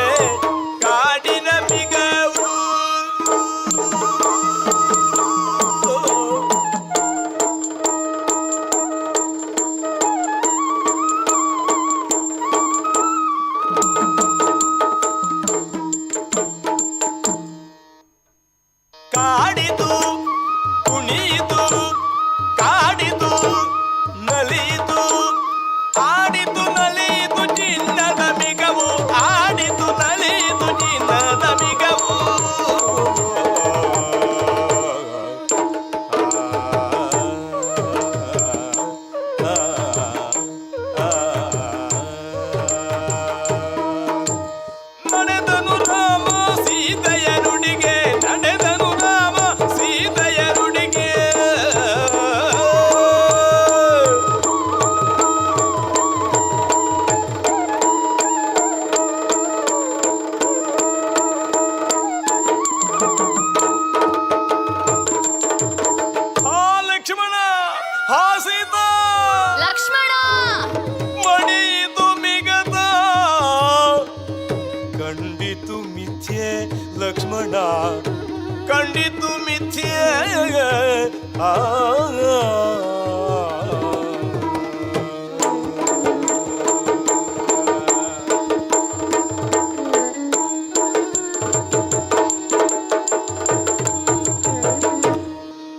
ಕಾಡಿನ ಮಿಗವು. ಕಾಡಿತು ಕುಣಿಯಿತು ಕಾಡಿತು ನಲಿಯಿತು ಆಡಿತು ನಲಿಯಿತು ಚಿನ್ನದ ಮಿಗವು, ಆಡಿತು ನಲಿಯಿತು ಚಿನ್ನದ ಮಿಗವು. ನಡೆದನು ರಾಮ ಸೀತೆಯ ನುಡಿಗೆ, ನಡೆದನು ರಾಮ ಸೀತೆಯ ನುಡಿಗೆ. ಹಾ ಲಕ್ಷ್ಮಣ, ಹಾ ಸೀತಾ, ಲಕ್ಷ್ಮಣ ಮಣಿಯಿತು ಮಿಗದ ಕಂಡಿತು ಮಿಥ್ಯೆ ಲಕ್ಷ್ಮಣ, ಕಂಡಿತು ಮಿಥ್ಯೆ. ಆ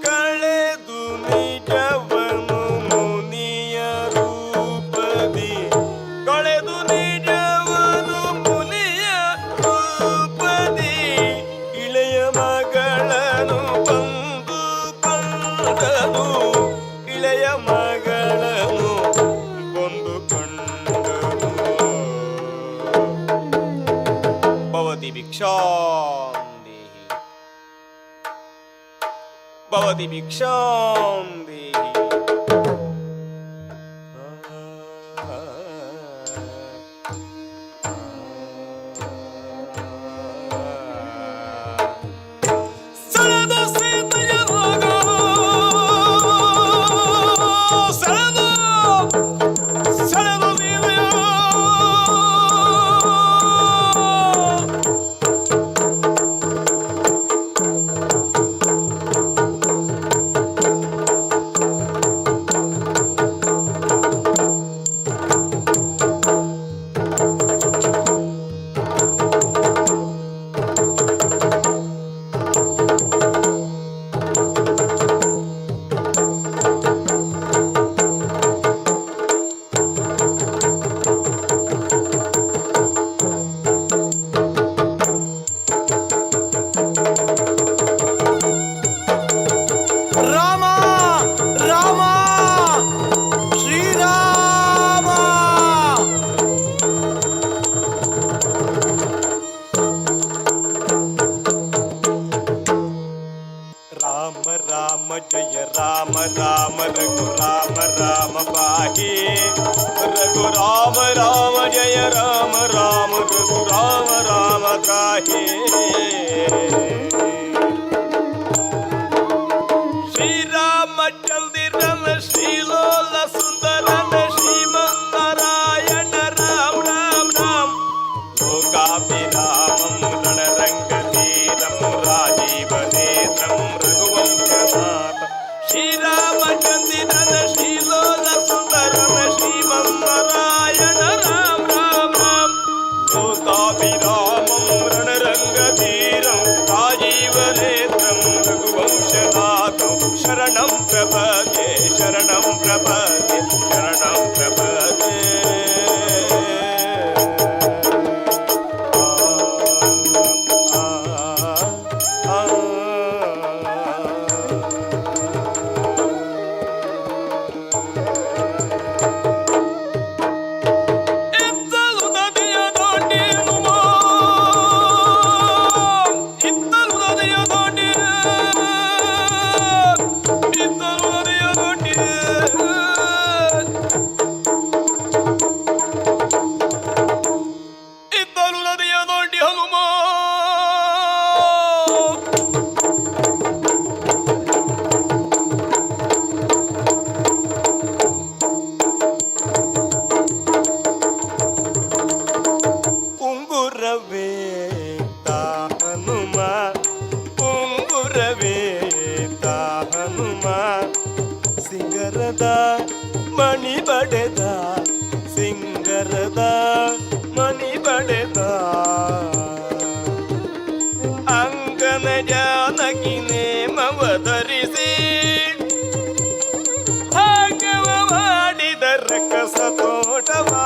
ಕಳೆದು ನಿಜವನು ಮುನಿಯ ರೂಪದಿ, ಕಳೆದು ನಿಜವನು ಮುನಿಯ ರೂಪದಿ, ಇಳೆಯ ಮಗಳನ್ನು ಬಂದು ಕಂಡನು, ಇಳೆಯ ಮಗಳನ್ನು ಬಂದು ಕಂಡನು. ಭವತಿ ಭಿಕ್ಷಾಂ ದೇಹಿ, ಭವತಿ ಭಿಕ್ಷಾಂ ದೇಹಿ. ಸೆಳೆದು ಸೀತೆಯ ರಾಗ, ಸೆಳೆದು ಸೆಳೆದು ಸೀತೆಯ ರಾಮ ರಾಮ ಶ್ರೀರಾಮ. ರಾಮ ರಾಮ ಜಯ ರಾಮ ರಾಮ ರಘು ರಾಮ ರಾಮ ಪಾಹಿ, ರಘು ರಾಮ ರಾಮ ಜಯ ರಾಮ ರಾಮ ರಘು ರಾಮ ರಾಮ ತ್ರಾಹಿ. ಶ್ರೀರಾಮಚಂದಿರನ ಶ್ರೀಲೋಲ ಸುಂದರನ ಶ್ರೀಮನ್ನಾರಾಯಣ ರಾಮ ರಾಮ ರಾಮ. ಲೋಕಾಭಿರಾಮಂ ರಣರಂಗಧೀರಂ ರಾಜೀವನೇತ್ರಂ ರಘುವಂಶನಾಥ. ಶ್ರೀರಾಮಚಂದಿರನ ಶ್ರೀಲೋಲ ಸುಂದರನ ಶ್ರೀಮನ್ನಾರಾಯಣ ರಾಮ ರಾಮ ರಾಮ. ಲೋಕಾಭಿರಾಮಂ ರಣರಂಗಧೀರಂ ರಾಜೀವನೇತ್ರಂ ರಘುವಂಶನಾಥಂ. ಶರಣಂ ಪ್ರಪದ್ಯೆ ಶರಣಂ ಪ್ರಪದ್ಯೆ ಶರಣಂ ಪ್ರಪದ್ಯೆ. ಆ ಬಂಗಾರದ ಮನಿ ಬಡೆದ ಅಂಗನ ಜಾನಕಿ ನೇಮವ ಧರಿಸಿ ಭಾಗ್ಯವ ಮಾಡಿದ ರಕ್ಕಸ ತೋಟವಾ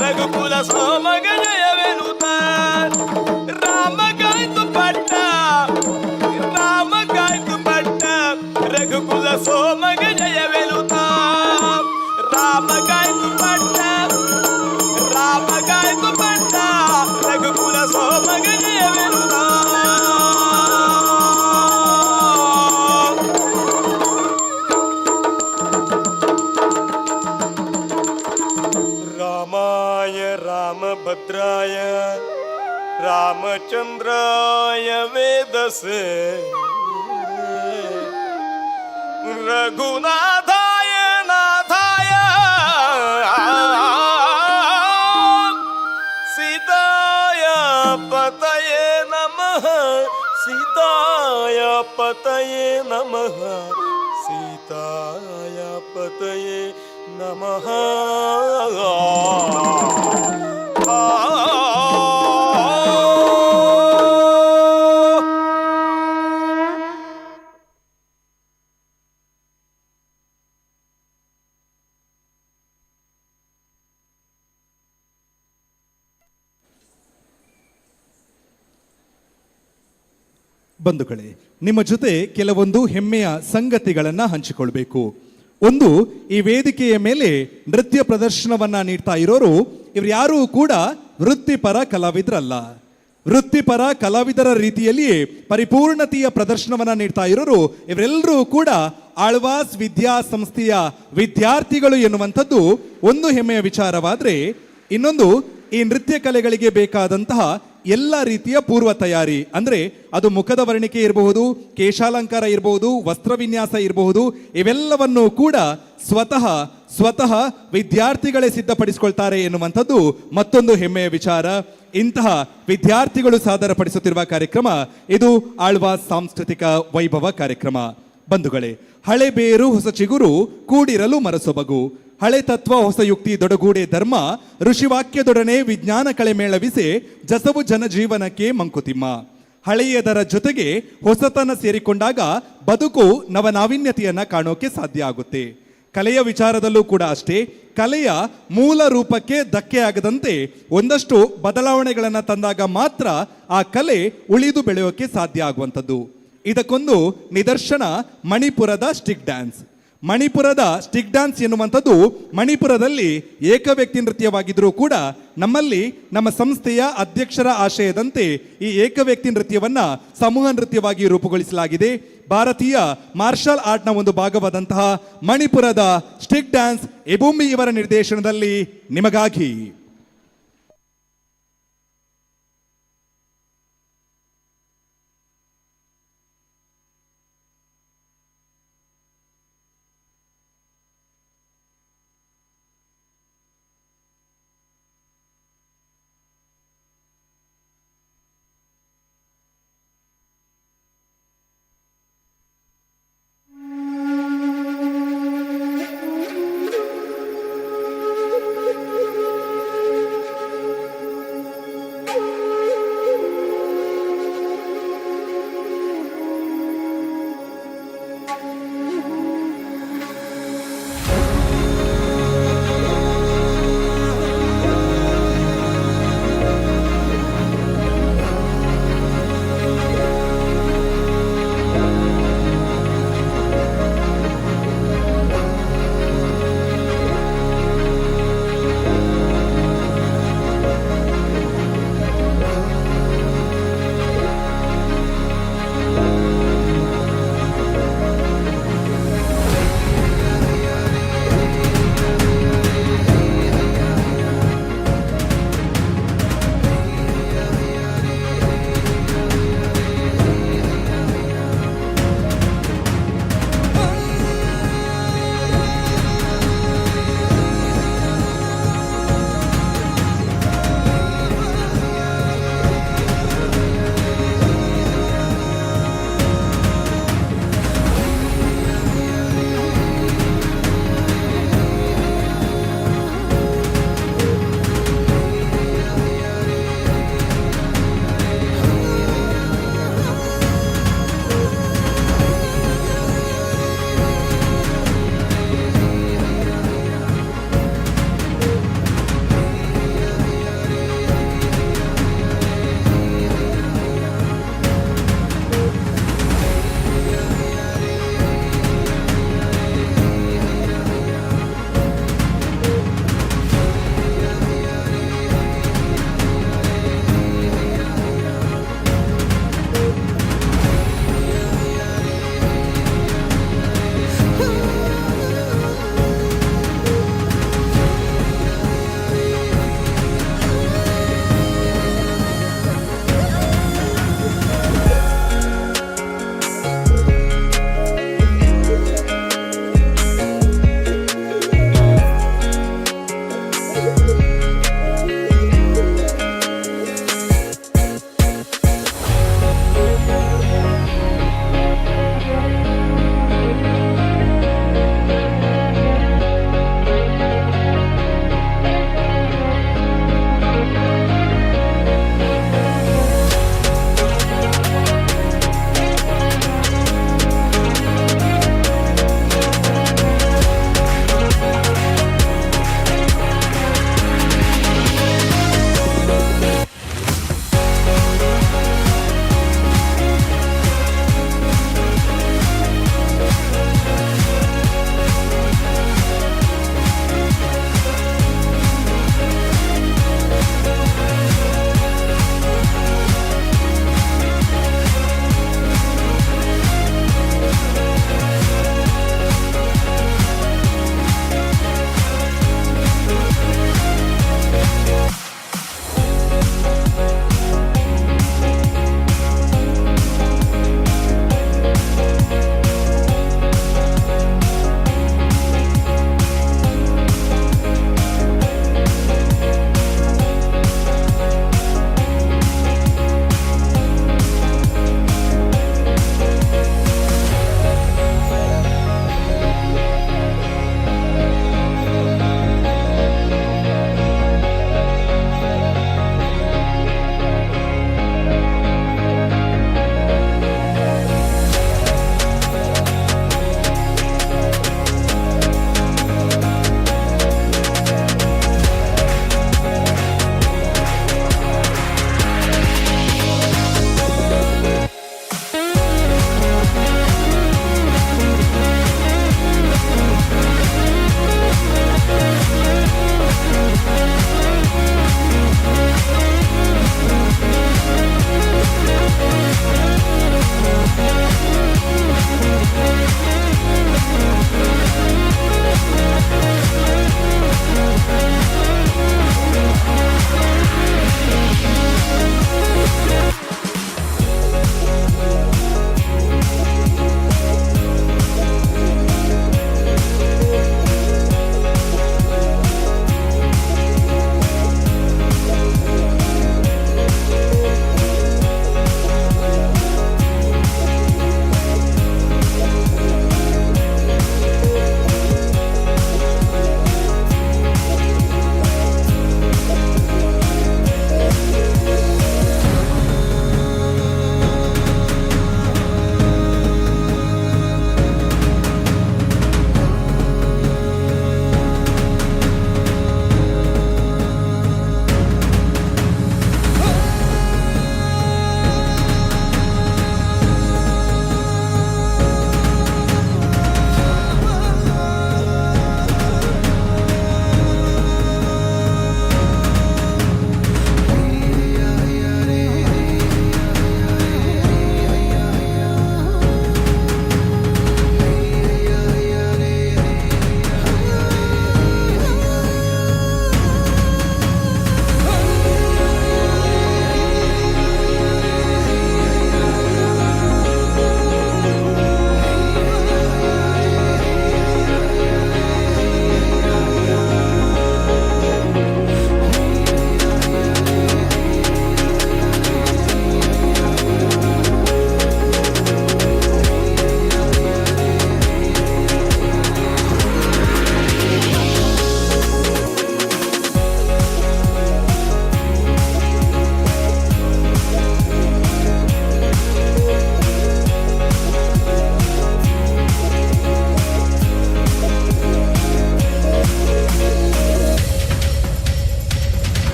ರಘುಕುಲ ಸೋಮಗ ಜಯವೆನುತ ರಾಮ रामभद्राय रामचंद्राय वेदसे रघुनाथाय नाथाय सीताय पतये नमः सीताय पतये नमः सीताय पतये नमः ಬಂಧುಗಳೇ, ನಿಮ್ಮ ಜೊತೆ ಕೆಲವೊಂದು ಹೆಮ್ಮೆಯ ಸಂಗತಿಗಳನ್ನು ಹಂಚಿಕೊಳ್ಬೇಕು. ಒಂದು, ಈ ವೇದಿಕೆಯ ಮೇಲೆ ನೃತ್ಯ ಪ್ರದರ್ಶನವನ್ನ ನೀಡ್ತಾ ಇರೋರು ಇವ್ರು ಯಾರೂ ಕೂಡ ವೃತ್ತಿಪರ ಕಲಾವಿದರಲ್ಲ. ವೃತ್ತಿಪರ ಕಲಾವಿದರ ರೀತಿಯಲ್ಲಿಯೇ ಪರಿಪೂರ್ಣತೆಯ ಪ್ರದರ್ಶನವನ್ನ ನೀಡ್ತಾ ಇರೋರು ಇವರೆಲ್ಲರೂ ಕೂಡ ಆಳ್ವಾಸ್ ವಿದ್ಯಾಸಂಸ್ಥೆಯ ವಿದ್ಯಾರ್ಥಿಗಳು ಎನ್ನುವಂಥದ್ದು ಒಂದು ಹೆಮ್ಮೆಯ ವಿಚಾರವಾದರೆ, ಇನ್ನೊಂದು, ಈ ನೃತ್ಯ ಕಲೆಗಳಿಗೆ ಬೇಕಾದಂತಹ ಎಲ್ಲ ರೀತಿಯ ಪೂರ್ವ ತಯಾರಿ, ಅಂದರೆ ಅದು ಮುಖದ ವರ್ಣಿಕೆ ಇರಬಹುದು, ಕೇಶಾಲಂಕಾರ ಇರಬಹುದು, ವಸ್ತ್ರವಿನ್ಯಾಸ ಇರಬಹುದು, ಇವೆಲ್ಲವನ್ನೂ ಕೂಡ ಸ್ವತಃ ವಿದ್ಯಾರ್ಥಿಗಳೇ ಸಿದ್ಧಪಡಿಸಿಕೊಳ್ತಾರೆ ಎನ್ನುವಂಥದ್ದು ಮತ್ತೊಂದು ಹೆಮ್ಮೆಯ ವಿಚಾರ. ಇಂತಹ ವಿದ್ಯಾರ್ಥಿಗಳು ಸಾದರಪಡಿಸುತ್ತಿರುವ ಕಾರ್ಯಕ್ರಮ ಇದು ಆಳ್ವಾಸ್ ಸಾಂಸ್ಕೃತಿಕ ವೈಭವ ಕಾರ್ಯಕ್ರಮ. ಬಂಧುಗಳೇ, ಹಳೆ ಬೇರು ಹೊಸ ಚಿಗುರು ಕೂಡಿರಲು ಮರಸೊಬಗು, ಹಳೆ ತತ್ವ ಹೊಸ ಯುಕ್ತಿ ದೊಡಗೂಡೆ ಧರ್ಮ, ಋಷಿವಾಕ್ಯದೊಡನೆ ವಿಜ್ಞಾನ ಕಳೆ ಮೇಳವಿಸೆ, ಜಸವು ಜನಜೀವನಕ್ಕೆ ಮಂಕುತಿಮ್ಮ. ಹಳೆಯದರ ಜೊತೆಗೆ ಹೊಸತನ ಸೇರಿಕೊಂಡಾಗ ಬದುಕು ನವನಾವಿನ್ಯತೆಯನ್ನ ಕಾಣೋಕೆ ಸಾಧ್ಯ ಆಗುತ್ತೆ. ಕಲೆಯ ವಿಚಾರದಲ್ಲೂ ಕೂಡ ಅಷ್ಟೇ, ಕಲೆಯ ಮೂಲ ರೂಪಕ್ಕೆ ಧಕ್ಕೆ ಆಗದಂತೆ ಒಂದಷ್ಟು ಬದಲಾವಣೆಗಳನ್ನು ತಂದಾಗ ಮಾತ್ರ ಆ ಕಲೆ ಉಳಿದು ಬೆಳೆಯೋಕೆ ಸಾಧ್ಯ ಆಗುವಂಥದ್ದು. ಇದಕ್ಕೊಂದು ನಿದರ್ಶನ ಮಣಿಪುರದ ಸ್ಟಿಕ್ ಡ್ಯಾನ್ಸ್. ಮಣಿಪುರದ ಸ್ಟಿಕ್ ಡ್ಯಾನ್ಸ್ ಎನ್ನುವಂಥದ್ದು ಮಣಿಪುರದಲ್ಲಿ ಏಕವ್ಯಕ್ತಿ ನೃತ್ಯವಾಗಿದ್ದರೂ ಕೂಡ ನಮ್ಮಲ್ಲಿ ನಮ್ಮ ಸಂಸ್ಥೆಯ ಅಧ್ಯಕ್ಷರ ಆಶಯದಂತೆ ಈ ಏಕವ್ಯಕ್ತಿ ನೃತ್ಯವನ್ನ ಸಮೂಹ ನೃತ್ಯವಾಗಿ ರೂಪುಗೊಳಿಸಲಾಗಿದೆ. ಭಾರತೀಯ ಮಾರ್ಷಲ್ ಆರ್ಟ್ನ ಒಂದು ಭಾಗವಾದಂತಹ ಮಣಿಪುರದ ಸ್ಟಿಕ್ ಡ್ಯಾನ್ಸ್ ಎಬುಂಬಿ ಇವರ ನಿರ್ದೇಶನದಲ್ಲಿ ನಿಮಗಾಗಿ.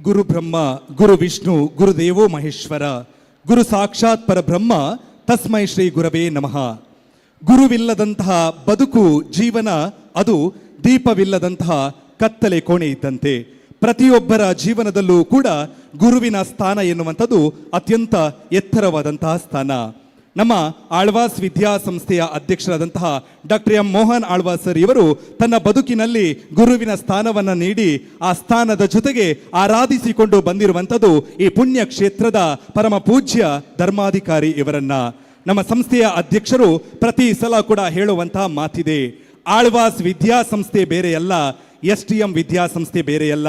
ಗುರು ಬ್ರಹ್ಮ ಗುರು ವಿಷ್ಣು ಗುರುದೇವೋ ಮಹೇಶ್ವರ ಗುರು ಸಾಕ್ಷಾತ್ ಪರಬ್ರಹ್ಮ ತಸ್ಮೈ ಶ್ರೀ ಗುರವೇ ನಮಃ. ಗುರುವಿಲ್ಲದಂತಹ ಬದುಕು ಜೀವನ ಅದು ದೀಪವಿಲ್ಲದಂತಹ ಕತ್ತಲೆ ಕೋಣೆ ಇದ್ದಂತೆ. ಪ್ರತಿಯೊಬ್ಬರ ಜೀವನದಲ್ಲೂ ಕೂಡ ಗುರುವಿನ ಸ್ಥಾನ ಎನ್ನುವಂಥದ್ದು ಅತ್ಯಂತ ಎತ್ತರವಾದಂತಹ ಸ್ಥಾನ. ನಮ್ಮ ಆಳ್ವಾಸ್ ವಿದ್ಯಾಸಂಸ್ಥೆಯ ಅಧ್ಯಕ್ಷರಾದಂತಹ doctor M Mohan Alvas sir ಇವರು ತನ್ನ ಬದುಕಿನಲ್ಲಿ ಗುರುವಿನ ಸ್ಥಾನವನ್ನು ನೀಡಿ ಆ ಸ್ಥಾನದ ಜೊತೆಗೆ ಆರಾಧಿಸಿಕೊಂಡು ಬಂದಿರುವಂಥದ್ದು ಈ ಪುಣ್ಯ ಕ್ಷೇತ್ರದ ಪರಮ ಪೂಜ್ಯ ಧರ್ಮಾಧಿಕಾರಿ ಇವರನ್ನ. ನಮ್ಮ ಸಂಸ್ಥೆಯ ಅಧ್ಯಕ್ಷರು ಪ್ರತಿ ಸಲ ಕೂಡ ಹೇಳುವಂತಹ ಮಾತಿದೆ, ಆಳ್ವಾಸ್ ವಿದ್ಯಾಸಂಸ್ಥೆ ಬೇರೆಯಲ್ಲ, STM ವಿದ್ಯಾಸಂಸ್ಥೆ ಬೇರೆಯಲ್ಲ.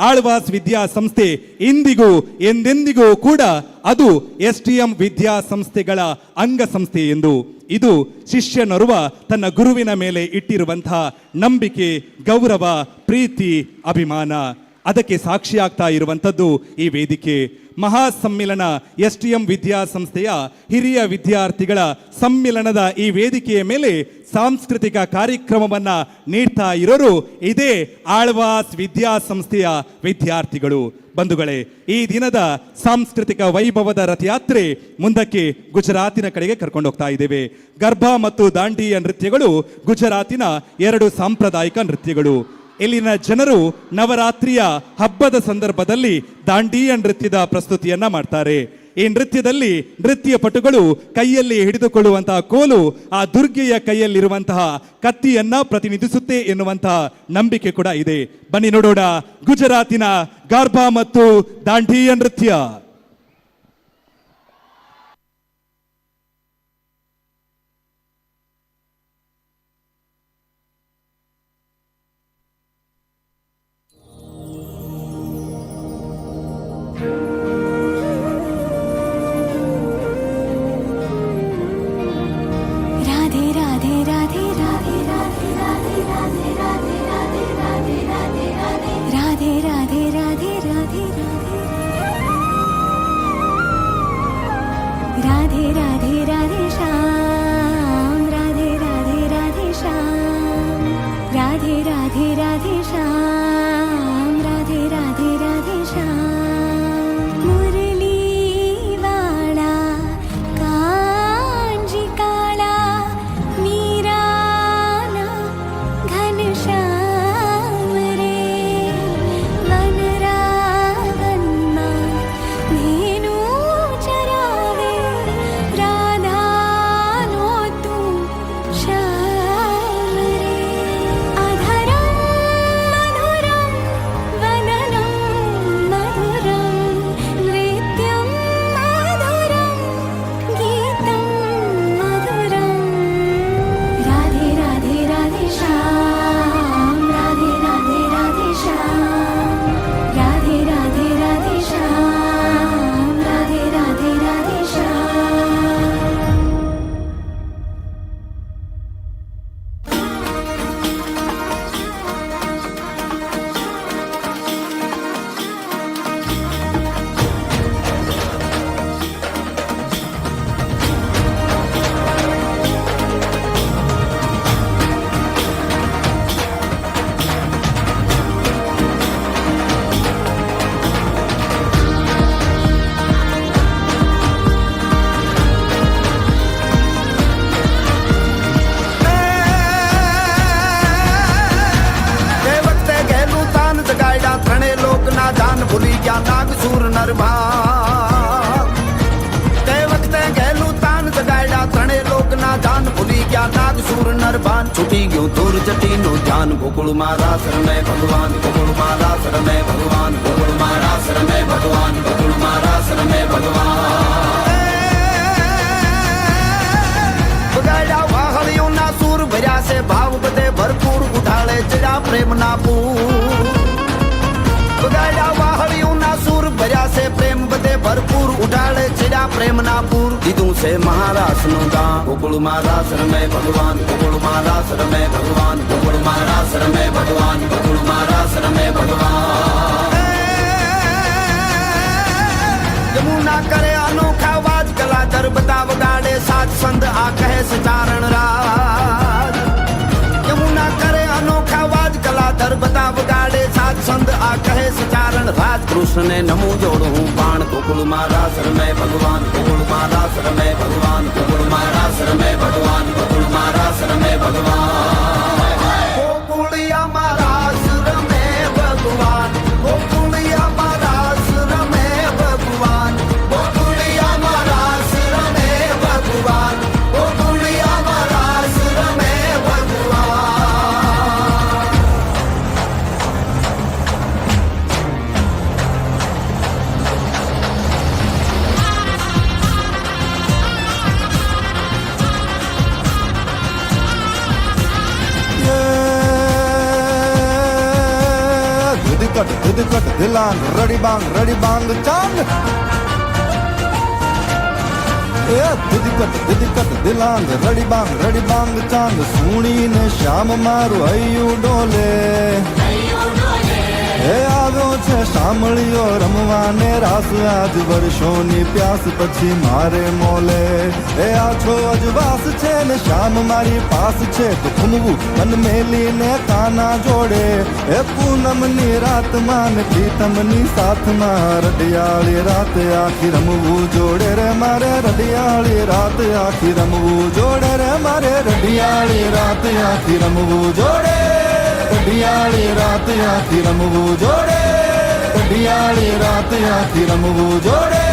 ಆಳ್ವಾಸ್ ವಿದ್ಯಾಸಂಸ್ಥೆ ಇಂದಿಗೂ ಎಂದೆಂದಿಗೂ ಕೂಡ ಅದು STM ವಿದ್ಯಾಸಂಸ್ಥೆಗಳ ಅಂಗಸಂಸ್ಥೆ ಎಂದು. ಇದು ಶಿಷ್ಯನೋರ್ವ ತನ್ನ ಗುರುವಿನ ಮೇಲೆ ಇಟ್ಟಿರುವಂತಹ ನಂಬಿಕೆ, ಗೌರವ, ಪ್ರೀತಿ, ಅಭಿಮಾನ, ಅದಕ್ಕೆ ಸಾಕ್ಷಿಯಾಗ್ತಾ ಇರುವಂಥದ್ದು ಈ ವೇದಿಕೆ. ಮಹಾಸಮ್ಮಿಲನ STM ವಿದ್ಯಾಸಂಸ್ಥೆಯ ಹಿರಿಯ ವಿದ್ಯಾರ್ಥಿಗಳ ಸಮ್ಮಿಲನದ ಈ ವೇದಿಕೆಯ ಮೇಲೆ ಸಾಂಸ್ಕೃತಿಕ ಕಾರ್ಯಕ್ರಮವನ್ನ ನೀಡ್ತಾ ಇರೋರು ಇದೇ ಆಳ್ವಾಸ್ ವಿದ್ಯಾಸಂಸ್ಥೆಯ ವಿದ್ಯಾರ್ಥಿಗಳು. ಬಂಧುಗಳೇ, ಈ ದಿನದ ಸಾಂಸ್ಕೃತಿಕ ವೈಭವದ ರಥಯಾತ್ರೆ ಮುಂದಕ್ಕೆ ಗುಜರಾತಿನ ಕಡೆಗೆ ಕರ್ಕೊಂಡು ಹೋಗ್ತಾ ಇದ್ದೇವೆ. ಗರ್ಭಾ ಮತ್ತು ದಾಂಡಿಯ ನೃತ್ಯಗಳು ಗುಜರಾತಿನ 2 ಸಾಂಪ್ರದಾಯಿಕ ನೃತ್ಯಗಳು. ಇಲ್ಲಿನ ಜನರು ನವರಾತ್ರಿಯ ಹಬ್ಬದ ಸಂದರ್ಭದಲ್ಲಿ ದಾಂಡಿಯ ನೃತ್ಯದ ಪ್ರಸ್ತುತಿಯನ್ನ ಮಾಡ್ತಾರೆ. ಈ ನೃತ್ಯದಲ್ಲಿ ನೃತ್ಯ ಪಟುಗಳು ಕೈಯಲ್ಲಿ ಹಿಡಿದುಕೊಳ್ಳುವಂತಹ ಕೋಲು ಆ ದುರ್ಗೆಯ ಕೈಯಲ್ಲಿರುವಂತಹ ಕತ್ತಿಯನ್ನ ಪ್ರತಿನಿಧಿಸುತ್ತೆ ಎನ್ನುವಂತಹ ನಂಬಿಕೆ ಕೂಡ ಇದೆ. ಬನ್ನಿ ನೋಡೋಣ ಗುಜರಾತಿನ ಗರ್ಭಾ ಮತ್ತು ದಾಂಡಿಯ ನೃತ್ಯ. छुटी गयो दूर जटी नो ध्यान गोकुल मारा शरण भगवान गोकुल मारा शरण भगवान गोकुल मारा शरण भगवान गोकुल मारा शरण भगवान बगाड़ा वाहलियों ना सूर भर्या से भाव बदे भरपूर उठाले जड़ा प्रेम ना पूर बगाड़ा वाहलियों ना सूर भर्या से प्रेम बदे भरपूर उठाले जड़ा प्रेम ना पूर दीदू से महाराज नो गा गोकुल मारा शरण भगवान गोकुल मारा शरण भगवान गोकुल मारा शरण भगवान गोकुल मारा शरण भगवान यमुना करे अनोखा वाज कला दर बताव गाड़े साथ संद आ कहे सचारण राज यमुना करे अनोखा वाज कला दर बताव गाड़े साथ संद आ कहे सचारण राज कृष्ण ने नमो जोड़ू बाण गोकुल मारा सर में भगवान गोकुल मारा सर में भगवान गोकुल मारा सर में भगवान गोकुल मारा सर में भगवान गोकुलिया मारा सर में भगवान गोकुलिया मारा सर में भगवान गोकुलिया मारा सर में भगवान गोकुलिया मारा सर में भगवान Didikut dilang ready bang chang didikut dilang ready bang chang suni ne sham maru ayu dole એ આવ્યો છે સાંભળ્યો રમવાને રાસ આજ વર્ષોની પ્યાસ પછી મારે મોલે એ આછો અજવાસ છે ને શ્યામ મારી પાસ છે તો ઘૂમવું મન મેલીને કાના જોડે એ પૂનમની રાતમાં ને પ્રીતમની સાથમાં રડિયાળી રાત આખી રમવું જોડે રે મારે રડિયાળી રાત આખી રમવું જોડે રે મારે રડિયાળી રાત આખી રમવું જોડે કડિયાળી રાત આખી રમવું જોડે કડિયાળી રાત આખી રમવું જોડે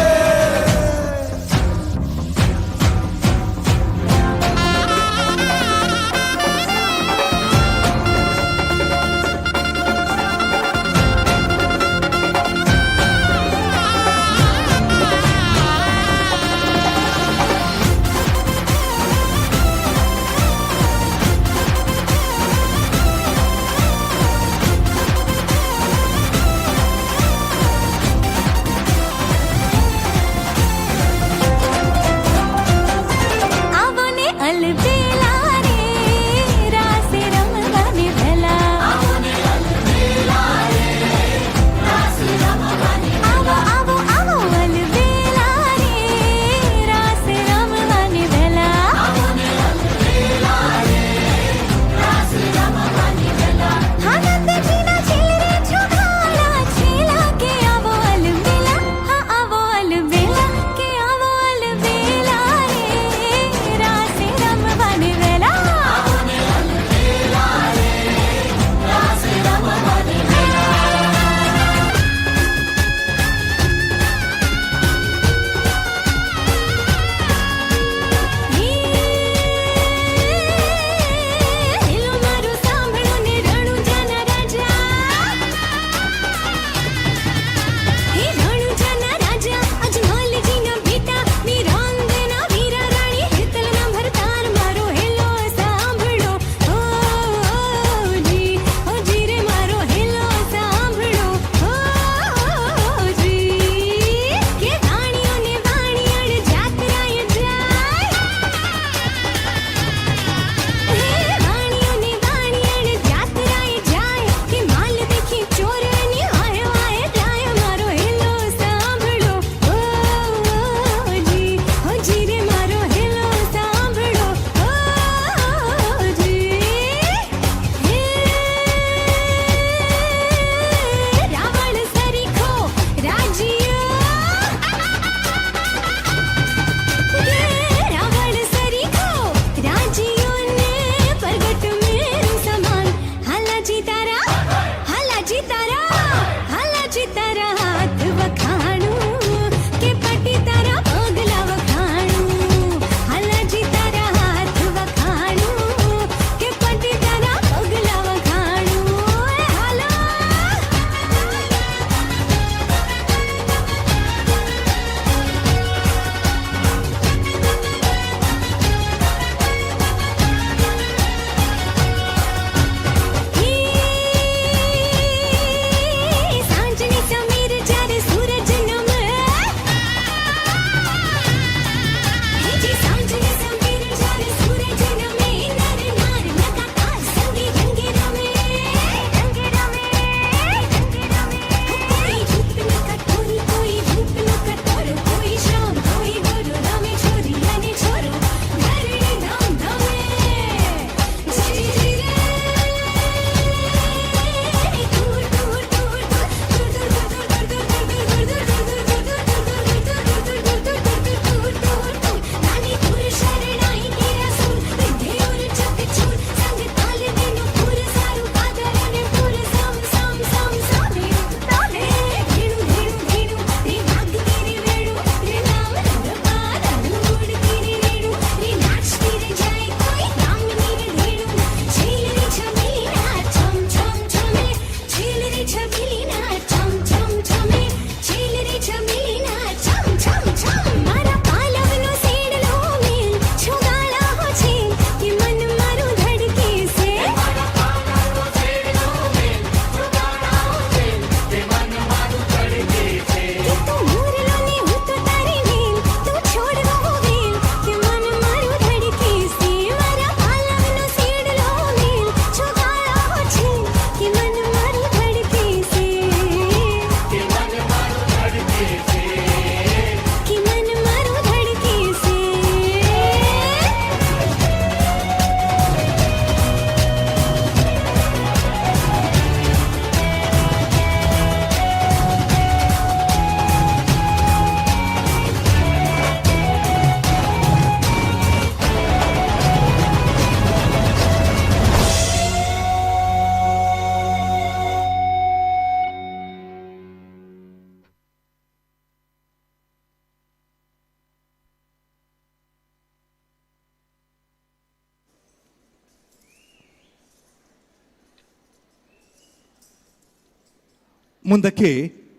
ಮುಂದಕ್ಕೆ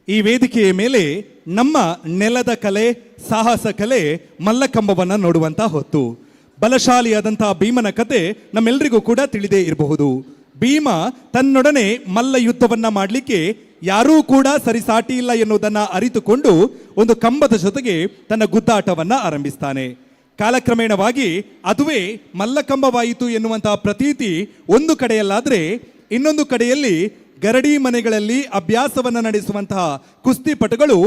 ಈ ವೇದಿಕೆಯ ಮೇಲೆ ನಮ್ಮ ನೆಲದ ಕಲೆ, ಸಾಹಸ ಕಲೆ ಮಲ್ಲಕಂಬವನ್ನು ನೋಡುವಂತ ಹೊತ್ತು. ಬಲಶಾಲಿಯಾದಂತಹ ಭೀಮನ ಕತೆ ನಮ್ಮೆಲ್ಲರಿಗೂ ಕೂಡ ತಿಳಿದೇ ಇರಬಹುದು. ಭೀಮ ತನ್ನೊಡನೆ ಮಲ್ಲ ಯುದ್ಧವನ್ನ ಮಾಡಲಿಕ್ಕೆ ಯಾರೂ ಕೂಡ ಸರಿಸಾಟಿ ಇಲ್ಲ ಎನ್ನುವುದನ್ನ ಅರಿತುಕೊಂಡು ಒಂದು ಕಂಬದ ಜೊತೆಗೆ ತನ್ನ ಗುದ್ದಾಟವನ್ನ ಆರಂಭಿಸ್ತಾನೆ. ಕಾಲಕ್ರಮೇಣವಾಗಿ ಅದುವೇ ಮಲ್ಲಕಂಬವಾಯಿತು ಎನ್ನುವಂತಹ ಪ್ರತೀತಿ ಒಂದು ಕಡೆಯಲ್ಲಾದ್ರೆ, ಇನ್ನೊಂದು ಕಡೆಯಲ್ಲಿ ಗರಡಿ ಮನೆಗಳಲ್ಲಿ ಅಭ್ಯಾಸವನ್ನು ನಡೆಸುವಂತಹ ಕುಸ್ತಿಪಟುಗಳು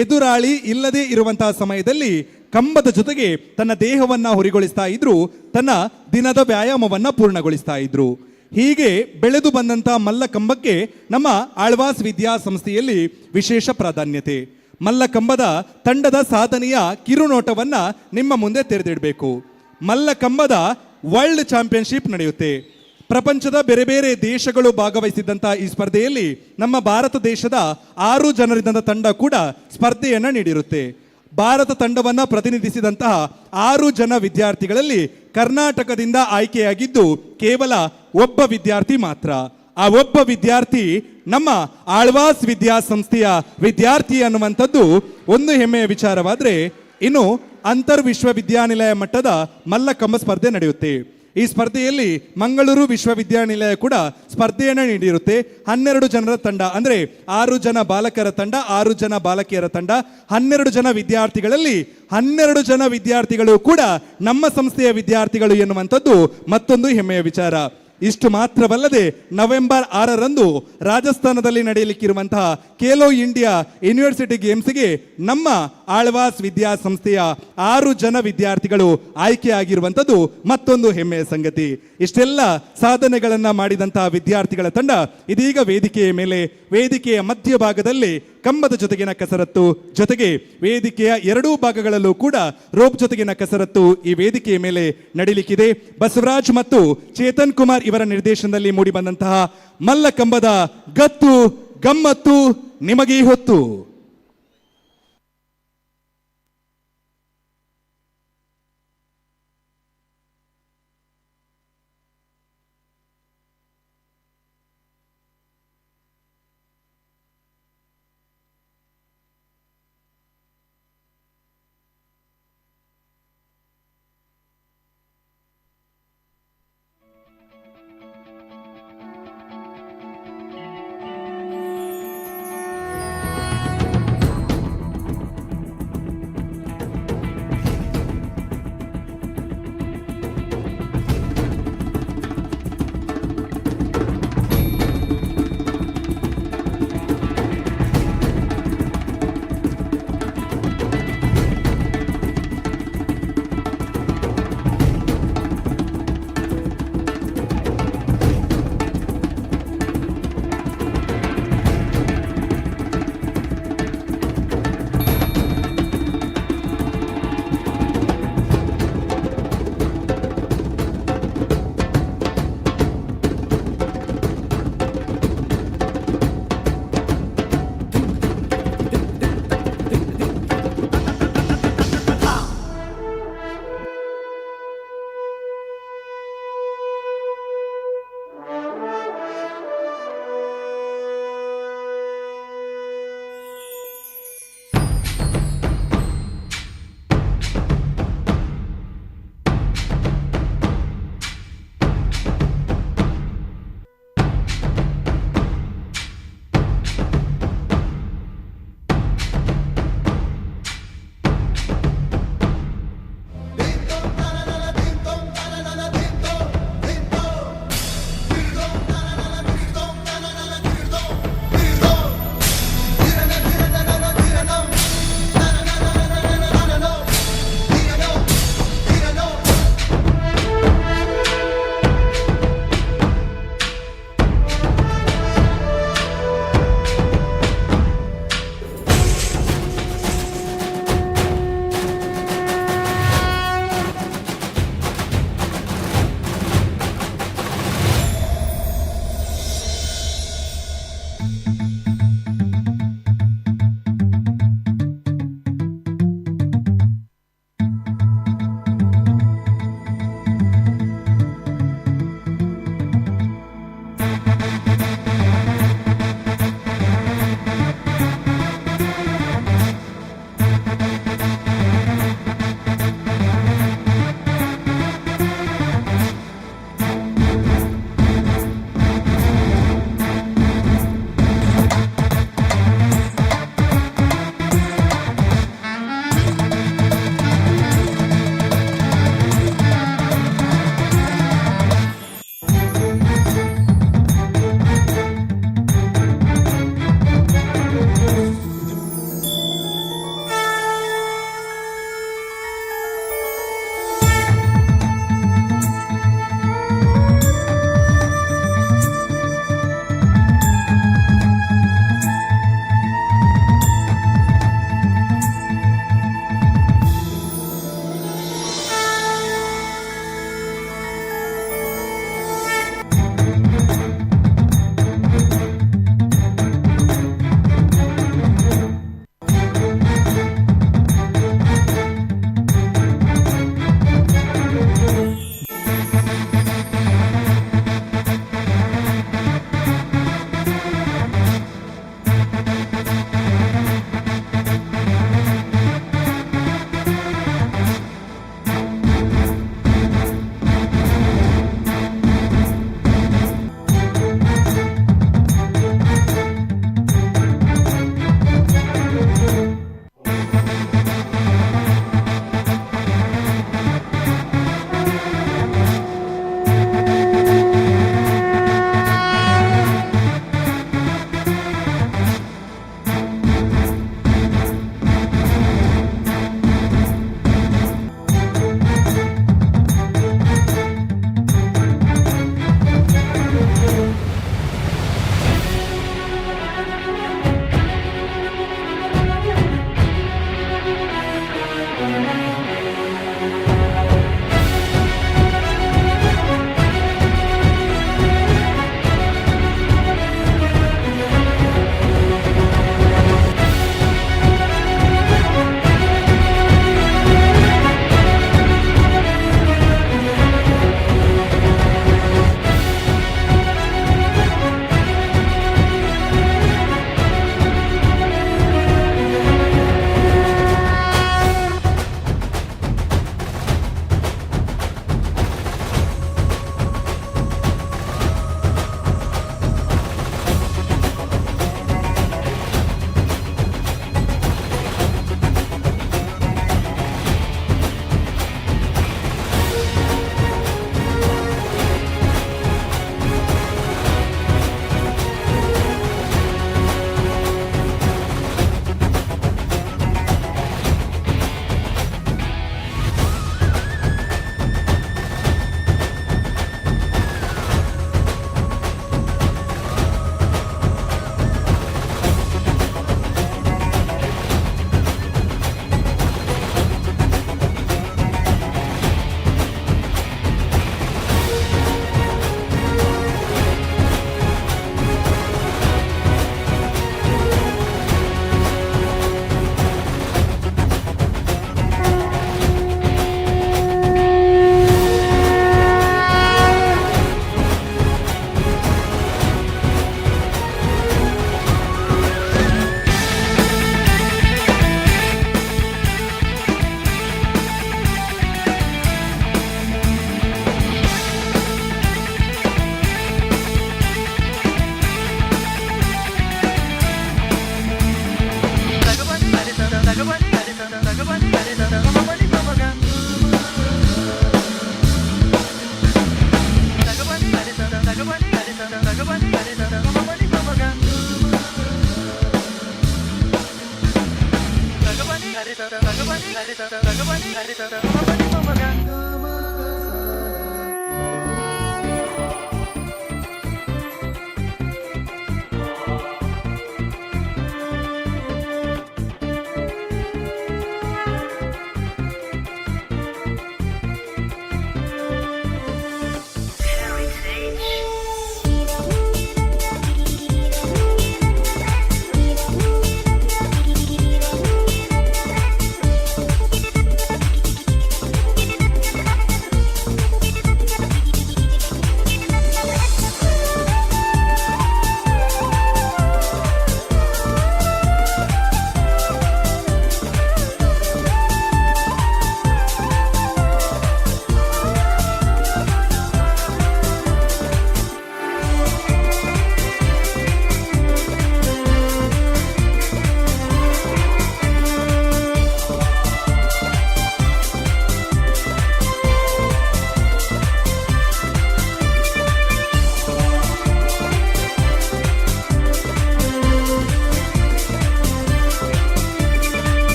ಎದುರಾಳಿ ಇಲ್ಲದೆ ಇರುವಂತಹ ಸಮಯದಲ್ಲಿ ಕಂಬದ ಜೊತೆಗೆ ತನ್ನ ದೇಹವನ್ನ ಹುರಿಗೊಳಿಸ್ತಾ ಇದ್ರು, ತನ್ನ ದಿನದ ವ್ಯಾಯಾಮವನ್ನ ಪೂರ್ಣಗೊಳಿಸ್ತಾ ಇದ್ರು. ಹೀಗೆ ಬೆಳೆದು ಬಂದಂತಹ ಮಲ್ಲಕಂಬಕ್ಕೆ ನಮ್ಮ ಆಳ್ವಾಸ್ ವಿದ್ಯಾಸಂಸ್ಥೆಯಲ್ಲಿ ವಿಶೇಷ ಪ್ರಾಧಾನ್ಯತೆ. ಮಲ್ಲಕಂಬದ ತಂಡದ ಸಾಧನೆಯ ಕಿರುನೋಟವನ್ನ ನಿಮ್ಮ ಮುಂದೆ ತೆರೆದಿಡಬೇಕು. ಮಲ್ಲಕಂಬದ ವರ್ಲ್ಡ್ ಚಾಂಪಿಯನ್ಶಿಪ್ ನಡೆಯುತ್ತೆ. ಪ್ರಪಂಚದ ಬೇರೆ ಬೇರೆ ದೇಶಗಳು ಭಾಗವಹಿಸಿದಂತಹ ಈ ಸ್ಪರ್ಧೆಯಲ್ಲಿ ನಮ್ಮ ಭಾರತ ದೇಶದ 6 ಜನರಿದ್ದ ತಂಡ ಕೂಡ ಸ್ಪರ್ಧೆಯನ್ನ ನೀಡಿರುತ್ತೆ. ಭಾರತ ತಂಡವನ್ನ ಪ್ರತಿನಿಧಿಸಿದಂತಹ 6 ಜನ ವಿದ್ಯಾರ್ಥಿಗಳಲ್ಲಿ ಕರ್ನಾಟಕದಿಂದ ಆಯ್ಕೆಯಾಗಿದ್ದು ಕೇವಲ ಒಬ್ಬ ವಿದ್ಯಾರ್ಥಿ ಮಾತ್ರ. ಆ ಒಬ್ಬ ವಿದ್ಯಾರ್ಥಿ ನಮ್ಮ ಆಳ್ವಾಸ್ ವಿದ್ಯಾಸಂಸ್ಥೆಯ ವಿದ್ಯಾರ್ಥಿ ಅನ್ನುವಂಥದ್ದು ಒಂದು ಹೆಮ್ಮೆಯ ವಿಚಾರವಾದ್ರೆ, ಇನ್ನು ಅಂತರ್ ವಿಶ್ವವಿದ್ಯಾನಿಲಯ ಮಟ್ಟದ ಮಲ್ಲಕಂಬ ಸ್ಪರ್ಧೆ ನಡೆಯುತ್ತೆ. ಈ ಸ್ಪರ್ಧೆಯಲ್ಲಿ ಮಂಗಳೂರು ವಿಶ್ವವಿದ್ಯಾನಿಲಯ ಕೂಡ ಸ್ಪರ್ಧೆಯನ್ನು ನೀಡಿರುತ್ತೆ. 12 ಜನರ ತಂಡ, ಅಂದರೆ 6 ಜನ ಬಾಲಕರ ತಂಡ, 6 ಜನ ಬಾಲಕಿಯರ ತಂಡ, 12 ಜನ ವಿದ್ಯಾರ್ಥಿಗಳಲ್ಲಿ 12 ಜನ ವಿದ್ಯಾರ್ಥಿಗಳು ಕೂಡ ನಮ್ಮ ಸಂಸ್ಥೆಯ ವಿದ್ಯಾರ್ಥಿಗಳು ಎನ್ನುವಂಥದ್ದು ಮತ್ತೊಂದು ಹೆಮ್ಮೆಯ ವಿಚಾರ. ಇಷ್ಟು ಮಾತ್ರವಲ್ಲದೆ ನವೆಂಬರ್ 6ರಂದು ರಾಜಸ್ಥಾನದಲ್ಲಿ ನಡೆಯಲಿಕ್ಕಿರುವಂತಹ ಖೇಲೋ ಇಂಡಿಯಾ ಯೂನಿವರ್ಸಿಟಿ ಗೇಮ್ಸ್ಗೆ ನಮ್ಮ ಆಳ್ವಾಸ್ ವಿದ್ಯಾಸಂಸ್ಥೆಯ 6 ಜನ ವಿದ್ಯಾರ್ಥಿಗಳು ಆಯ್ಕೆಯಾಗಿರುವಂಥದ್ದು ಮತ್ತೊಂದು ಹೆಮ್ಮೆಯ ಸಂಗತಿ. ಇಷ್ಟೆಲ್ಲ ಸಾಧನೆಗಳನ್ನ ಮಾಡಿದಂತಹ ವಿದ್ಯಾರ್ಥಿಗಳ ತಂಡ ಇದೀಗ ವೇದಿಕೆಯ ಮೇಲೆ, ವೇದಿಕೆಯ ಮಧ್ಯಭಾಗದಲ್ಲಿ ಕಂಬದ ಜೊತೆಗಿನ ಕಸರತ್ತು, ಜೊತೆಗೆ ವೇದಿಕೆಯ 2 ಭಾಗಗಳಲ್ಲೂ ಕೂಡ ರೋಪ್ ಜೊತೆಗಿನ ಕಸರತ್ತು ಈ ವೇದಿಕೆಯ ಮೇಲೆ ನಡೀಲಿಕ್ಕಿದೆ. ಬಸವರಾಜ್ ಮತ್ತು ಚೇತನ್ ಕುಮಾರ್ ಇವರ ನಿರ್ದೇಶನದಲ್ಲಿ ಮೂಡಿಬಂದಂತಹ ಮಲ್ಲಕಂಬದ ಗತ್ತು ಗಮ್ಮತ್ತು ನಿಮಗೆ ಹೊತ್ತು.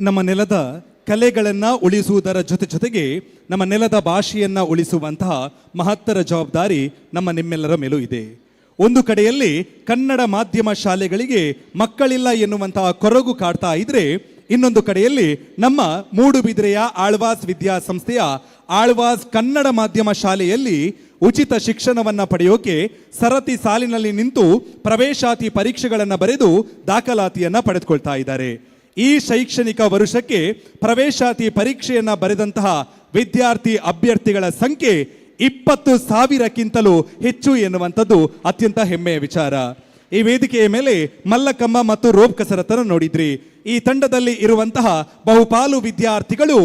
ನಮ್ಮ ನೆಲದ ಕಲೆಗಳನ್ನು ಉಳಿಸುವುದರ ಜೊತೆಗೆ ನಮ್ಮ ನೆಲದ ಭಾಷೆಯನ್ನು ಉಳಿಸುವಂತಹ ಮಹತ್ತರ ಜವಾಬ್ದಾರಿ ನಮ್ಮ ನಿಮ್ಮೆಲ್ಲರ ಮೇಲೂ ಇದೆ. ಒಂದು ಕಡೆಯಲ್ಲಿ ಕನ್ನಡ ಮಾಧ್ಯಮ ಶಾಲೆಗಳಿಗೆ ಮಕ್ಕಳಿಲ್ಲ ಎನ್ನುವಂತಹ ಕೊರಗು ಕಾಡ್ತಾ ಇದ್ರೆ, ಇನ್ನೊಂದು ಕಡೆಯಲ್ಲಿ ನಮ್ಮ ಮೂಡುಬಿದಿರೆಯ ಆಳ್ವಾಸ್ ವಿದ್ಯಾಸಂಸ್ಥೆಯ ಆಳ್ವಾಸ್ ಕನ್ನಡ ಮಾಧ್ಯಮ ಶಾಲೆಯಲ್ಲಿ ಉಚಿತ ಶಿಕ್ಷಣವನ್ನು ಪಡೆಯೋಕೆ ಸರತಿ ಸಾಲಿನಲ್ಲಿ ನಿಂತು ಪ್ರವೇಶಾತಿ ಪರೀಕ್ಷೆಗಳನ್ನು ಬರೆದು ದಾಖಲಾತಿಯನ್ನು ಪಡೆದುಕೊಳ್ತಾ ಇದ್ದಾರೆ. ಈ ಶೈಕ್ಷಣಿಕ ವರ್ಷಕ್ಕೆ ಪ್ರವೇಶಾತಿ ಪರೀಕ್ಷೆಯನ್ನು ಬರೆದಂತಹ ವಿದ್ಯಾರ್ಥಿ ಅಭ್ಯರ್ಥಿಗಳ ಸಂಖ್ಯೆ 20,000ಕ್ಕಿಂತಲೂ ಹೆಚ್ಚು ಎನ್ನುವಂಥದ್ದು ಅತ್ಯಂತ ಹೆಮ್ಮೆಯ ವಿಚಾರ. ಈ ವೇದಿಕೆಯ ಮೇಲೆ ಮಲ್ಲಕಮ್ಮ ಮತ್ತು ರೋಪ್ ಕಸರತ್ತನ್ನು ನೋಡಿದ್ರಿ. ಈ ತಂಡದಲ್ಲಿ ಇರುವಂತಹ ಬಹುಪಾಲು ವಿದ್ಯಾರ್ಥಿಗಳು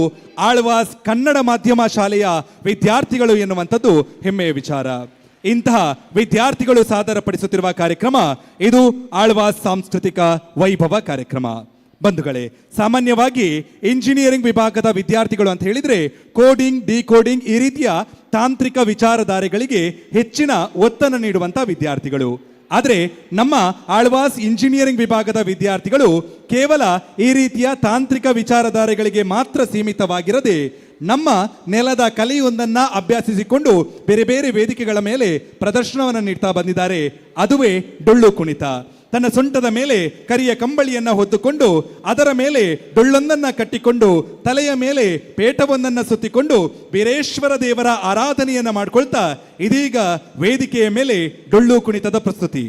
ಆಳ್ವಾಸ್ ಕನ್ನಡ ಮಾಧ್ಯಮ ಶಾಲೆಯ ವಿದ್ಯಾರ್ಥಿಗಳು ಎನ್ನುವಂಥದ್ದು ಹೆಮ್ಮೆಯ ವಿಚಾರ. ಇಂತಹ ವಿದ್ಯಾರ್ಥಿಗಳು ಸಾದರಪಡಿಸುತ್ತಿರುವ ಕಾರ್ಯಕ್ರಮ ಇದು ಆಳ್ವಾಸ್ ಸಾಂಸ್ಕೃತಿಕ ವೈಭವ ಕಾರ್ಯಕ್ರಮ. ಬಂಧುಗಳೇ, ಸಾಮಾನ್ಯವಾಗಿ ಇಂಜಿನಿಯರಿಂಗ್ ವಿಭಾಗದ ವಿದ್ಯಾರ್ಥಿಗಳು ಅಂತ ಹೇಳಿದ್ರೆ ಕೋಡಿಂಗ್, ಡಿಕೋಡಿಂಗ್ ಈ ರೀತಿಯ ತಾಂತ್ರಿಕ ವಿಚಾರಧಾರೆಗಳಿಗೆ ಹೆಚ್ಚಿನ ಒತ್ತನ್ನು ನೀಡುವಂಥ ವಿದ್ಯಾರ್ಥಿಗಳು. ಆದರೆ ನಮ್ಮ ಆಳ್ವಾಸ್ ಇಂಜಿನಿಯರಿಂಗ್ ವಿಭಾಗದ ವಿದ್ಯಾರ್ಥಿಗಳು ಕೇವಲ ಈ ರೀತಿಯ ತಾಂತ್ರಿಕ ವಿಚಾರಧಾರೆಗಳಿಗೆ ಮಾತ್ರ ಸೀಮಿತವಾಗಿರದೆ ನಮ್ಮ ನೆಲದ ಕಲೆಯೊಂದನ್ನ ಅಭ್ಯಾಸಿಸಿಕೊಂಡು ಬೇರೆ ಬೇರೆ ವೇದಿಕೆಗಳ ಮೇಲೆ ಪ್ರದರ್ಶನವನ್ನು ನೀಡ್ತಾ ಬಂದಿದ್ದಾರೆ. ಅದುವೇ ಡೊಳ್ಳು ಕುಣಿತ. ತನ್ನ ಸೊಂಟದ ಮೇಲೆ ಕರಿಯ ಕಂಬಳಿಯನ್ನ ಹೊತ್ತುಕೊಂಡು ಅದರ ಮೇಲೆ ಡೊಳ್ಳೊಂದನ್ನ ಕಟ್ಟಿಕೊಂಡು ತಲೆಯ ಮೇಲೆ ಪೇಟವೊಂದನ್ನು ಸುತ್ತಿಕೊಂಡು ವೀರೇಶ್ವರ ದೇವರ ಆರಾಧನೆಯನ್ನ ಮಾಡ್ಕೊಳ್ತಾ ಇದೀಗ ವೇದಿಕೆಯ ಮೇಲೆ ಡೊಳ್ಳು ಕುಣಿತದ ಪ್ರಸ್ತುತಿ.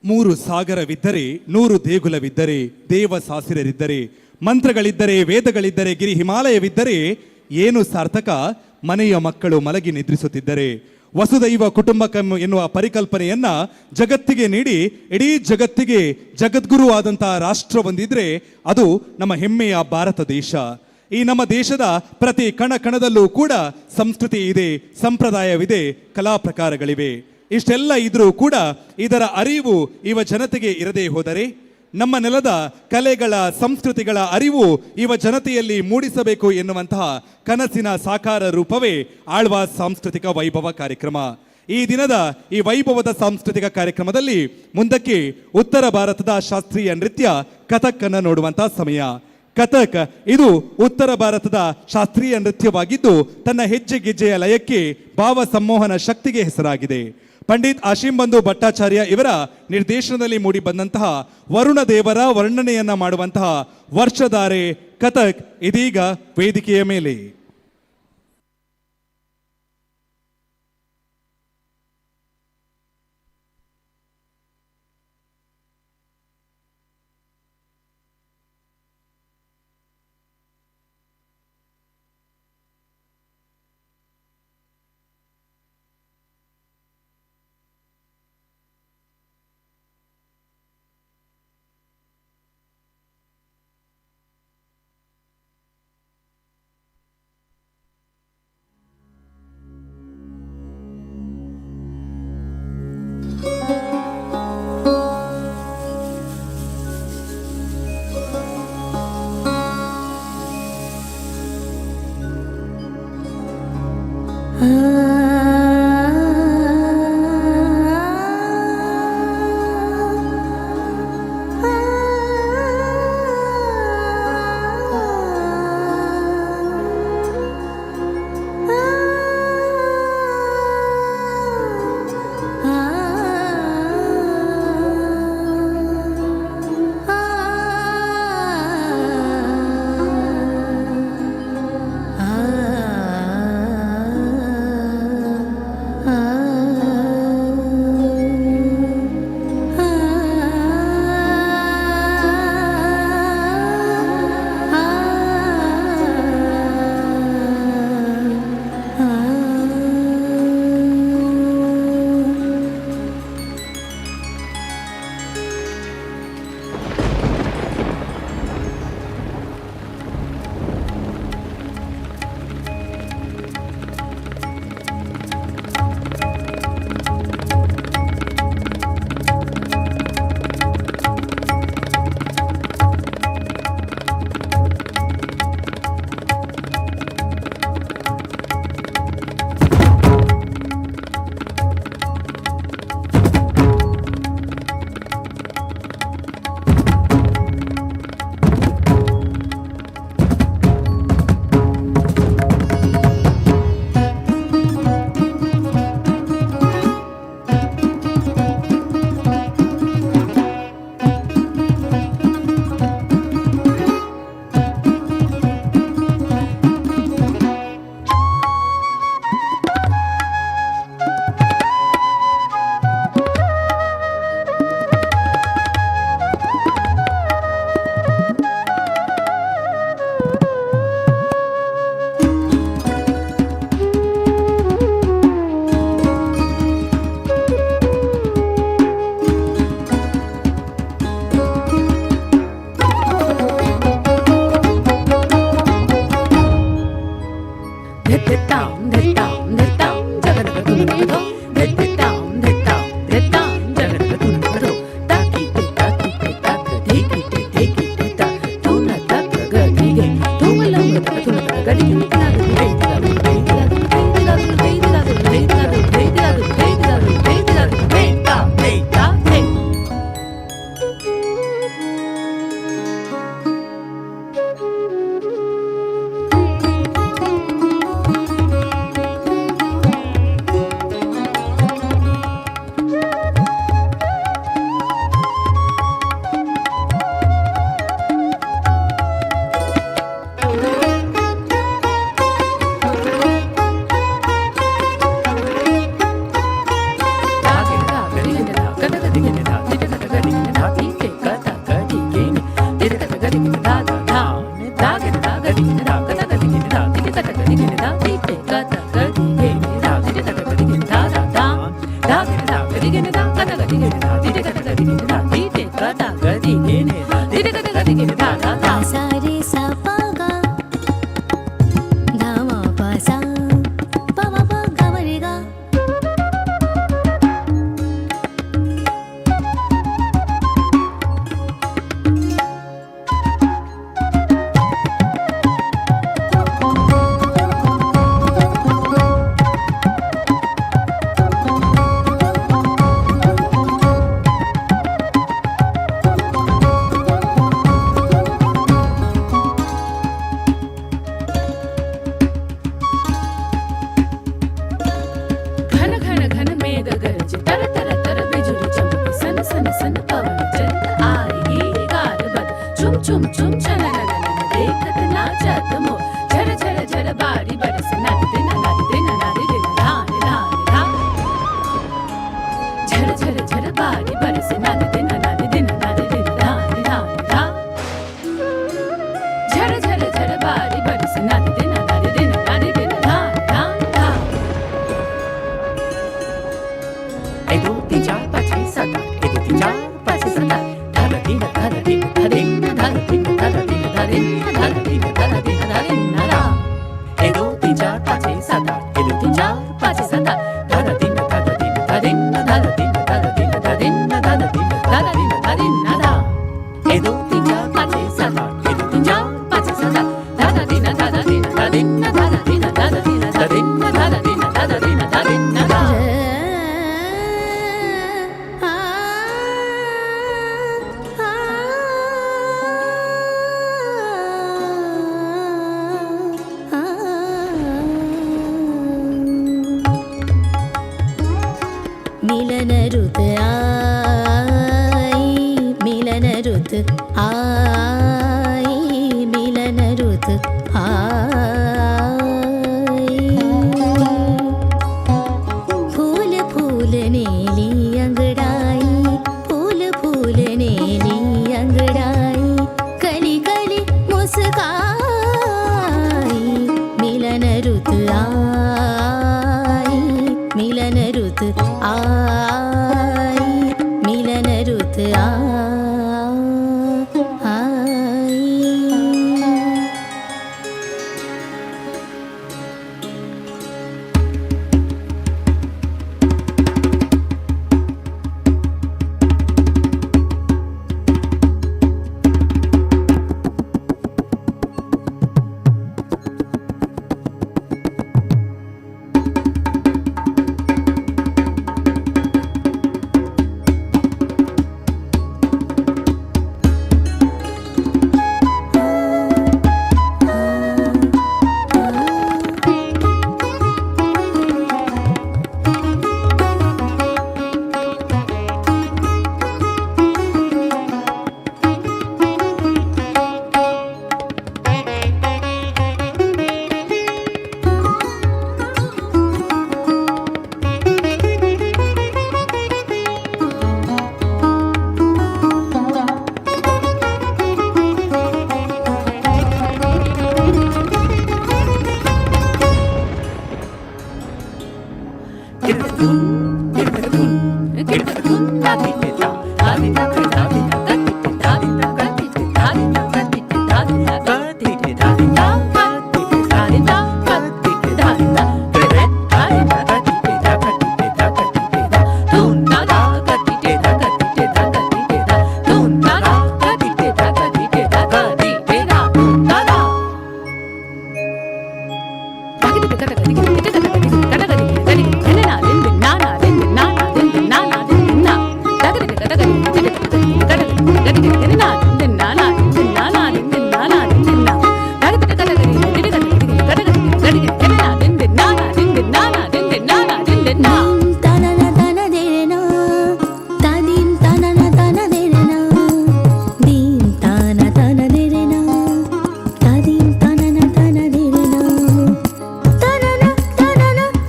ಮೂರು ಸಾಗರವಿದ್ದರೆ 100 ದೇಗುಲವಿದ್ದರೆ ದೇವ ಸಾಸಿರರಿದ್ದರೆ ಮಂತ್ರಗಳಿದ್ದರೆ ವೇದಗಳಿದ್ದರೆ ಗಿರಿ ಹಿಮಾಲಯವಿದ್ದರೆ ಏನು ಸಾರ್ಥಕ ಮನೆಯ ಮಕ್ಕಳು ಮಲಗಿ ನಿದ್ರಿಸುತ್ತಿದ್ದರೆ. ವಸುದೈವ ಕುಟುಂಬಕಂ ಎನ್ನುವ ಪರಿಕಲ್ಪನೆಯನ್ನ ಜಗತ್ತಿಗೆ ನೀಡಿ ಇಡೀ ಜಗತ್ತಿಗೆ ಜಗದ್ಗುರು ಆದಂತಹ ರಾಷ್ಟ್ರ ಒಂದಿದ್ರೆ ಅದು ನಮ್ಮ ಹೆಮ್ಮೆಯ ಭಾರತ ದೇಶ. ಈ ನಮ್ಮ ದೇಶದ ಪ್ರತಿ ಕಣ ಕಣದಲ್ಲೂ ಕೂಡ ಸಂಸ್ಕೃತಿ ಇದೆ, ಸಂಪ್ರದಾಯವಿದೆ, ಕಲಾ ಪ್ರಕಾರಗಳಿವೆ. ಇಷ್ಟೆಲ್ಲ ಇದ್ರೂ ಕೂಡ ಇದರ ಅರಿವು ಇವ ಜನತೆಗೆ ಇರದೇ ಹೋದರೆ, ನಮ್ಮ ನೆಲದ ಕಲೆಗಳ ಸಂಸ್ಕೃತಿಗಳ ಅರಿವು ಇವ ಜನತೆಯಲ್ಲಿ ಮೂಡಿಸಬೇಕು ಎನ್ನುವಂತಹ ಕನಸಿನ ಸಾಕಾರ ರೂಪವೇ ಆಳ್ವಾಸ್ ಸಾಂಸ್ಕೃತಿಕ ವೈಭವ ಕಾರ್ಯಕ್ರಮ. ಈ ದಿನದ ಈ ವೈಭವದ ಸಾಂಸ್ಕೃತಿಕ ಕಾರ್ಯಕ್ರಮದಲ್ಲಿ ಮುಂದಕ್ಕೆ ಉತ್ತರ ಭಾರತದ ಶಾಸ್ತ್ರೀಯ ನೃತ್ಯ ಕಥಕ್ ಅನ್ನು ನೋಡುವಂತಹ ಸಮಯ. ಕಥಕ್ ಇದು ಉತ್ತರ ಭಾರತದ ಶಾಸ್ತ್ರೀಯ ನೃತ್ಯವಾಗಿದ್ದು ತನ್ನ ಹೆಜ್ಜೆ ಗೆಜ್ಜೆಯ ಲಯಕ್ಕೆ ಭಾವ ಸಂಮೋಹನ ಶಕ್ತಿಗೆ ಹೆಸರಾಗಿದೆ. ಪಂಡಿತ್ ಆಶೀಂ ಬಂಧು ಭಟ್ಟಾಚಾರ್ಯ ಇವರ ನಿರ್ದೇಶನದಲ್ಲಿ ಮೂಡಿ ಬಂದಂತಹ ವರುಣ ದೇವರ ವರ್ಣನೆಯನ್ನ ಮಾಡುವಂತಹ ವರ್ಷಧಾರೆ ಕಥಕ್ ಇದೀಗ ವೇದಿಕೆಯ ಮೇಲೆ.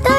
ता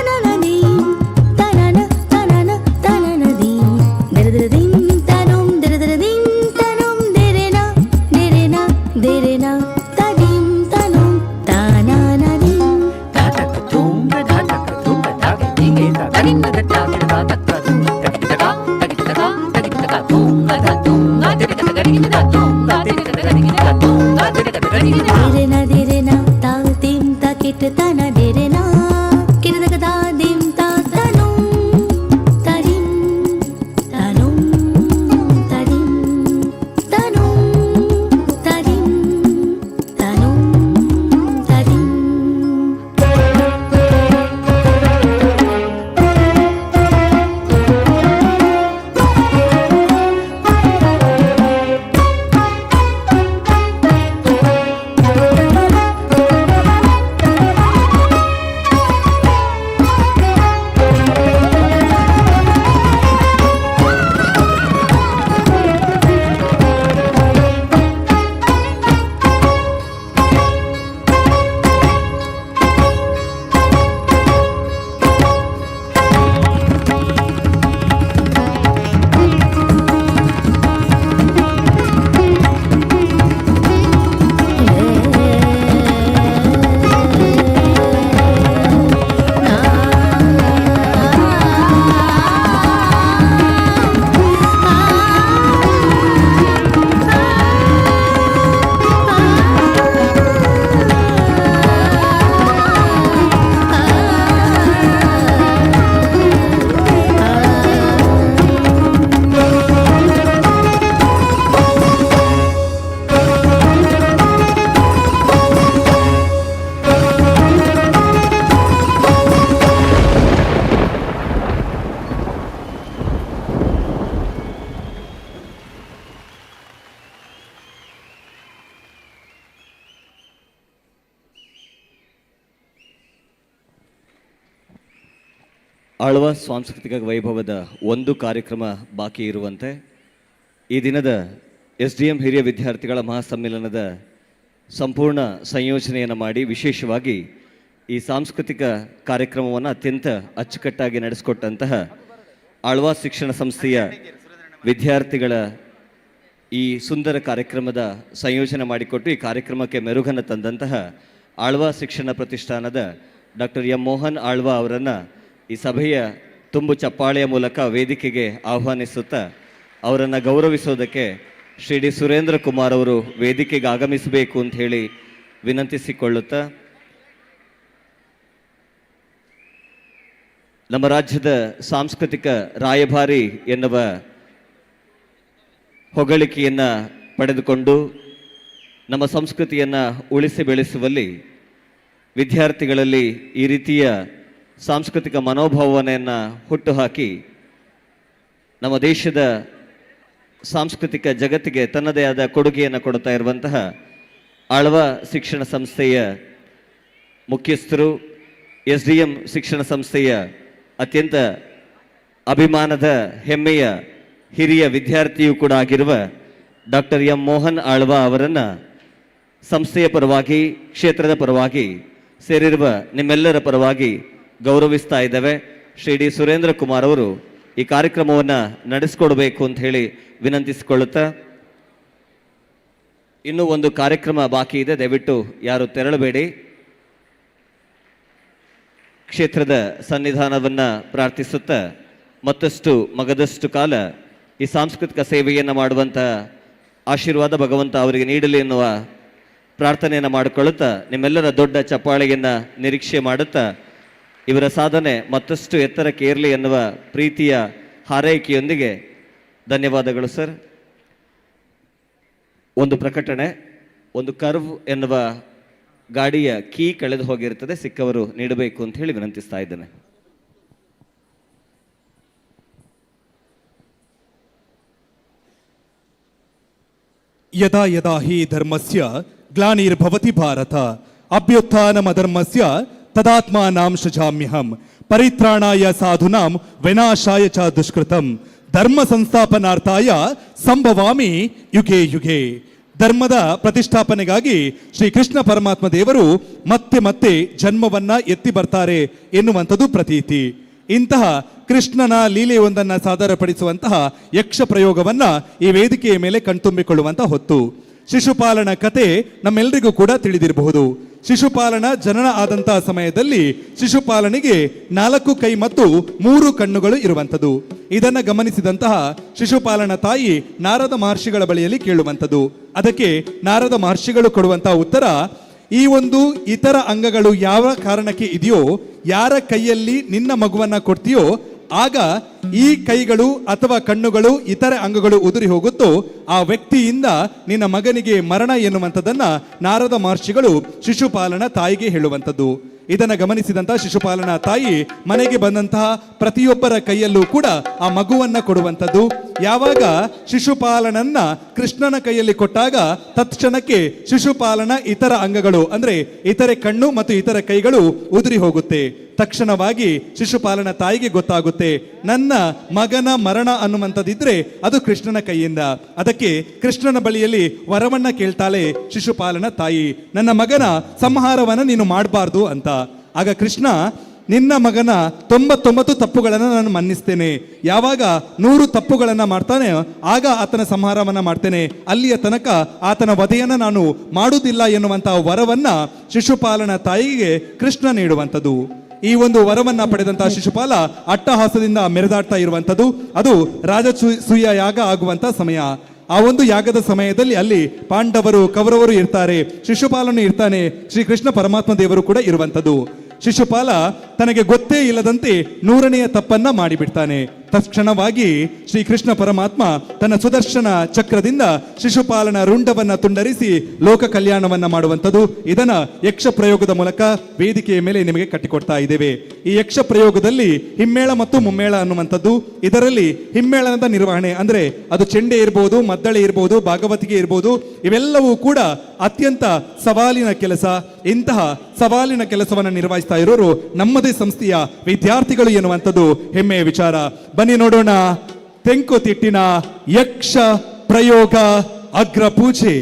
ಆಳ್ವ ಸಾಂಸ್ಕೃತಿಕ ವೈಭವದ ಒಂದು ಕಾರ್ಯಕ್ರಮ ಬಾಕಿ ಇರುವಂತೆ ಈ ದಿನದ SDM ಹಿರಿಯ ವಿದ್ಯಾರ್ಥಿಗಳ ಮಹಾಸಮ್ಮೇಳನದ ಸಂಪೂರ್ಣ ಸಂಯೋಜನೆಯನ್ನು ಮಾಡಿ ವಿಶೇಷವಾಗಿ ಈ ಸಾಂಸ್ಕೃತಿಕ ಕಾರ್ಯಕ್ರಮವನ್ನು ಅತ್ಯಂತ ಅಚ್ಚುಕಟ್ಟಾಗಿ ನಡೆಸಿಕೊಟ್ಟಂತಹ ಆಳ್ವ ಶಿಕ್ಷಣ ಸಂಸ್ಥೆಯ ವಿದ್ಯಾರ್ಥಿಗಳ ಈ ಸುಂದರ ಕಾರ್ಯಕ್ರಮದ ಸಂಯೋಜನೆ ಮಾಡಿಕೊಟ್ಟು ಈ ಕಾರ್ಯಕ್ರಮಕ್ಕೆ ಮೆರುಗನ್ನು ತಂದಂತಹ ಆಳ್ವ ಶಿಕ್ಷಣ ಪ್ರತಿಷ್ಠಾನದ ಡಾಕ್ಟರ್ ಎಂ ಮೋಹನ್ ಆಳ್ವ ಅವರನ್ನು ಈ ಸಭೆಯ ತುಂಬು ಚಪ್ಪಾಳೆಯ ಮೂಲಕ ವೇದಿಕೆಗೆ ಆಹ್ವಾನಿಸುತ್ತಾ ಅವರನ್ನು ಗೌರವಿಸೋದಕ್ಕೆ ಶ್ರೀ ಡಿ ಸುರೇಂದ್ರ ಕುಮಾರ್ ಅವರು ವೇದಿಕೆಗೆ ಆಗಮಿಸಬೇಕು ಅಂತ ಹೇಳಿ ವಿನಂತಿಸಿಕೊಳ್ಳುತ್ತಾ ನಮ್ಮ ರಾಜ್ಯದ ಸಾಂಸ್ಕೃತಿಕ ರಾಯಭಾರಿ ಎನ್ನುವ ಹೊಗಳಿಕೆಯನ್ನು ಪಡೆದುಕೊಂಡು ನಮ್ಮ ಸಂಸ್ಕೃತಿಯನ್ನು ಉಳಿಸಿ ಬೆಳೆಸುವಲ್ಲಿ ವಿದ್ಯಾರ್ಥಿಗಳಲ್ಲಿ ಈ ರೀತಿಯ ಸಾಂಸ್ಕೃತಿಕ ಮನೋಭಾವನೆಯನ್ನು ಹುಟ್ಟುಹಾಕಿ ನಮ್ಮ ದೇಶದ ಸಾಂಸ್ಕೃತಿಕ ಜಗತ್ತಿಗೆ ತನ್ನದೇ ಆದ ಕೊಡುಗೆಯನ್ನು ಕೊಡ್ತಾ ಇರುವಂತಹ ಆಳ್ವ ಶಿಕ್ಷಣ ಸಂಸ್ಥೆಯ ಮುಖ್ಯಸ್ಥರು, SDM ಶಿಕ್ಷಣ ಸಂಸ್ಥೆಯ ಅತ್ಯಂತ ಅಭಿಮಾನದ ಹೆಮ್ಮೆಯ ಹಿರಿಯ ವಿದ್ಯಾರ್ಥಿಯೂ ಕೂಡ ಆಗಿರುವ ಡಾಕ್ಟರ್ ಎಂ ಮೋಹನ್ ಆಳ್ವ ಅವರನ್ನು ಸಂಸ್ಥೆಯ ಪರವಾಗಿ, ಕ್ಷೇತ್ರದ ಪರವಾಗಿ, ಸೇರಿರುವ ನಿಮ್ಮೆಲ್ಲರ ಪರವಾಗಿ ಗೌರವಿಸ್ತಾ ಇದ್ದೇವೆ. ಶ್ರೀ ಡಿ ಸುರೇಂದ್ರ ಕುಮಾರ್ ಅವರು ಈ ಕಾರ್ಯಕ್ರಮವನ್ನು ನಡೆಸಿಕೊಡ್ಬೇಕು ಅಂತ ಹೇಳಿ ವಿನಂತಿಸಿಕೊಳ್ಳುತ್ತಾ, ಇನ್ನೂ ಒಂದು ಕಾರ್ಯಕ್ರಮ ಬಾಕಿ ಇದೆ, ದಯವಿಟ್ಟು ಯಾರು ತೆರಳಬೇಡಿ. ಕ್ಷೇತ್ರದ ಸನ್ನಿಧಾನವನ್ನು ಪ್ರಾರ್ಥಿಸುತ್ತಾ ಮತ್ತಷ್ಟು ಮಗದಷ್ಟು ಕಾಲ ಈ ಸಾಂಸ್ಕೃತಿಕ ಸೇವೆಯನ್ನು ಮಾಡುವಂಥ ಆಶೀರ್ವಾದ ಭಗವಂತ ಅವರಿಗೆ ನೀಡಲಿ ಎನ್ನುವ ಪ್ರಾರ್ಥನೆಯನ್ನು ಮಾಡಿಕೊಳ್ಳುತ್ತಾ ನಿಮ್ಮೆಲ್ಲರ ದೊಡ್ಡ ಚಪ್ಪಾಳೆಯನ್ನು ನಿರೀಕ್ಷೆ ಮಾಡುತ್ತಾ ಇವರ ಸಾಧನೆ ಮತ್ತಷ್ಟು ಎತ್ತರಕ್ಕೆ ಏರಲಿ ಎನ್ನುವ ಪ್ರೀತಿಯ ಹಾರೈಕೆಯೊಂದಿಗೆ ಧನ್ಯವಾದಗಳು ಸರ್. ಒಂದು ಪ್ರಕಟಣೆ, ಒಂದು ಕರ್ವ್ ಎನ್ನುವ ಗಾಡಿಯ ಕೀ ಕಳೆದು ಹೋಗಿರುತ್ತದೆ, ಸಿಕ್ಕವರು ನೀಡಬೇಕು ಅಂತ ಹೇಳಿ ವಿನಂತಿಸ್ತಾ ಇದ್ದೇನೆ. ಯದಾ ಯದಾ ಹಿ ಧರ್ಮಸ್ಯ ಗ್ಲಾನಿರ್ಭವತಿ ಭಾರತ ಅಭ್ಯುತ್ಥಾನಮಧರ್ಮಸ್ಯ ತದಾತ್ಮಾನಾಂ ಸೃಜಾಮ್ಯಹಂ ಪರಿತ್ರಾಣಾಯ ಸಾಧುನಾಂ ವಿನಾಶಾಯ ಚ ದುಷ್ಕೃತಂ ಧರ್ಮ ಸಂಸ್ಥಾಪನಾರ್ಥಾಯ ಸಂಭವಾಮಿ ಯುಗೆ ಯುಗೆ. ಧರ್ಮದ ಪ್ರತಿಷ್ಠಾಪನೆಗಾಗಿ ಶ್ರೀ ಕೃಷ್ಣ ಪರಮಾತ್ಮ ದೇವರು ಮತ್ತೆ ಮತ್ತೆ ಜನ್ಮವನ್ನ ಎತ್ತಿ ಬರ್ತಾರೆ ಎನ್ನುವಂಥದ್ದು ಪ್ರತೀತಿ. ಇಂತಹ ಕೃಷ್ಣನ ಲೀಲೆಯೊಂದನ್ನು ಸಾದರಪಡಿಸುವಂತಹ ಯಕ್ಷ ಪ್ರಯೋಗವನ್ನ ಈ ವೇದಿಕೆಯ ಮೇಲೆ ಕಣ್ತುಂಬಿಕೊಳ್ಳುವಂತ ಹೊತ್ತು. ಶಿಶುಪಾಲನ ಕತೆ ನಮ್ಮೆಲ್ಲರಿಗೂ ಕೂಡ ತಿಳಿದಿರಬಹುದು. ಶಿಶುಪಾಲನ ಜನನ ಆದಂತಹ ಸಮಯದಲ್ಲಿ ಶಿಶುಪಾಲನಿಗೆ 4 ಕೈ ಮತ್ತು 3 ಕಣ್ಣುಗಳು ಇರುವಂಥದ್ದು. ಇದನ್ನು ಗಮನಿಸಿದಂತಹ ಶಿಶುಪಾಲನ ತಾಯಿ ನಾರದ ಮಹರ್ಷಿಗಳ ಬಳಿಯಲ್ಲಿ ಕೇಳುವಂಥದ್ದು. ಅದಕ್ಕೆ ನಾರದ ಮಹರ್ಷಿಗಳು ಕೊಡುವಂತಹ ಉತ್ತರ, ಈ ಒಂದು ಇತರ ಅಂಗಗಳು ಯಾವ ಕಾರಣಕ್ಕೆ ಇದೆಯೋ, ಯಾರ ಕೈಯಲ್ಲಿ ನಿನ್ನ ಮಗುವನ್ನ ಕೊಡ್ತೀಯೋ ಆಗ ಈ ಕೈಗಳು ಅಥವಾ ಕಣ್ಣುಗಳು ಇತರ ಅಂಗಗಳು ಉದುರಿ ಹೋಗುತ್ತೋ ಆ ವ್ಯಕ್ತಿಯಿಂದ ನಿನ್ನ ಮಗನಿಗೆ ಮರಣ ಎನ್ನುವಂಥದ್ದನ್ನ ನಾರದ ಮಹರ್ಷಿಗಳು ಶಿಶುಪಾಲನ ತಾಯಿಗೆ ಹೇಳುವಂಥದ್ದು. ಇದನ್ನು ಗಮನಿಸಿದಂತಹ ಶಿಶುಪಾಲನ ತಾಯಿ ಮನೆಗೆ ಬಂದಂತಹ ಪ್ರತಿಯೊಬ್ಬರ ಕೈಯಲ್ಲೂ ಕೂಡ ಆ ಮಗುವನ್ನ ಕೊಡುವಂಥದ್ದು. ಯಾವಾಗ ಶಿಶುಪಾಲನನ್ನ ಕೃಷ್ಣನ ಕೈಯಲ್ಲಿ ಕೊಟ್ಟಾಗ ತತ್ಕ್ಷಣಕ್ಕೆ ಶಿಶುಪಾಲನ ಇತರ ಅಂಗಗಳು ಅಂದ್ರೆ ಇತರೆ ಕಣ್ಣು ಮತ್ತು ಇತರ ಕೈಗಳು ಉದುರಿ ಹೋಗುತ್ತೆ. ತಕ್ಷಣವಾಗಿ ಶಿಶುಪಾಲನ ತಾಯಿಗೆ ಗೊತ್ತಾಗುತ್ತೆ, ನನ್ನ ಮಗನ ಮರಣ ಅನ್ನುವಂಥದ್ದಿದ್ರೆ ಅದು ಕೃಷ್ಣನ ಕೈಯಿಂದ. ಅದಕ್ಕೆ ಕೃಷ್ಣನ ಬಳಿಯಲ್ಲಿ ವರವನ್ನ ಕೇಳ್ತಾಳೆ ಶಿಶುಪಾಲನ ತಾಯಿ, ನನ್ನ ಮಗನ ಸಂಹಾರವನ್ನ ನೀನು ಮಾಡಬಾರ್ದು ಅಂತ. ಆಗ ಕೃಷ್ಣ, ನಿನ್ನ ಮಗನ 99 ತಪ್ಪುಗಳನ್ನು ನಾನು ಮನ್ನಿಸ್ತೇನೆ, ಯಾವಾಗ 100 ತಪ್ಪುಗಳನ್ನು ಮಾಡ್ತಾನೆ ಆಗ ಆತನ ಸಂಹಾರವನ್ನ ಮಾಡ್ತೇನೆ, ಅಲ್ಲಿಯ ತನಕ ಆತನ ವಧೆಯನ್ನ ನಾನು ಮಾಡುವುದಿಲ್ಲ ಎನ್ನುವಂತಹ ವರವನ್ನ ಶಿಶುಪಾಲನ ತಾಯಿಗೆ ಕೃಷ್ಣ ನೀಡುವಂಥದ್ದು. ಈ ಒಂದು ವರವನ್ನ ಪಡೆದಂತಹ ಶಿಶುಪಾಲ ಅಟ್ಟಹಾಸದಿಂದ ಮೆರೆದಾಡ್ತಾ ಇರುವಂಥದ್ದು. ಅದು ರಾಜಸೂಯ ಯಾಗ ಆಗುವಂತ ಸಮಯ. ಆ ಒಂದು ಯಾಗದ ಸಮಯದಲ್ಲಿ ಅಲ್ಲಿ ಪಾಂಡವರು ಕೌರವರು ಇರ್ತಾರೆ, ಶಿಶುಪಾಲನು ಇರ್ತಾನೆ, ಶ್ರೀ ಕೃಷ್ಣ ಪರಮಾತ್ಮ ದೇವರು ಕೂಡ ಇರುವಂಥದ್ದು. ಶಿಶುಪಾಲ ತನಗೆ ಗೊತ್ತೇ ಇಲ್ಲದಂತೆ 100ನೆಯ ತಪ್ಪನ್ನ ಮಾಡಿಬಿಡ್ತಾನೆ. ತಕ್ಷಣವಾಗಿ ಶ್ರೀ ಕೃಷ್ಣ ಪರಮಾತ್ಮ ತನ್ನ ಸುದರ್ಶನ ಚಕ್ರದಿಂದ ಶಿಶುಪಾಲನ ರುಂಡವನ್ನ ತುಂಡರಿಸಿ ಲೋಕ ಕಲ್ಯಾಣವನ್ನ ಮಾಡುವಂಥದ್ದು. ಇದನ್ನ ಯಕ್ಷ ಪ್ರಯೋಗದ ಮೂಲಕ ವೇದಿಕೆಯ ಮೇಲೆ ನಿಮಗೆ ಕಟ್ಟಿಕೊಡ್ತಾ ಇದ್ದೇವೆ. ಈ ಯಕ್ಷ ಪ್ರಯೋಗದಲ್ಲಿ ಹಿಮ್ಮೇಳ ಮತ್ತು ಮುಮ್ಮೇಳ ಅನ್ನುವಂಥದ್ದು. ಇದರಲ್ಲಿ ಹಿಮ್ಮೇಳನದ ನಿರ್ವಹಣೆ ಅಂದ್ರೆ ಅದು ಚೆಂಡೆ ಇರಬಹುದು, ಮದ್ದಳೆ ಇರಬಹುದು, ಭಾಗವತಿಗೆ ಇರಬಹುದು, ಇವೆಲ್ಲವೂ ಕೂಡ ಅತ್ಯಂತ ಸವಾಲಿನ ಕೆಲಸ. ಇಂತಹ ಸವಾಲಿನ ಕೆಲಸವನ್ನು ನಿರ್ವಹಿಸ್ತಾ ಇರೋರು ನಮ್ಮದೇ ಸಂಸ್ಥೆಯ ವಿದ್ಯಾರ್ಥಿಗಳು ಎನ್ನುವಂಥದ್ದು ಹೆಮ್ಮೆಯ ವಿಚಾರ. ಬನ್ನಿ ನೋಡೋಣ ತೆಂಕುತಿಟ್ಟಿನ ಯಕ್ಷ ಪ್ರಯೋಗ ಅಗ್ರ ಪೂಜೆ.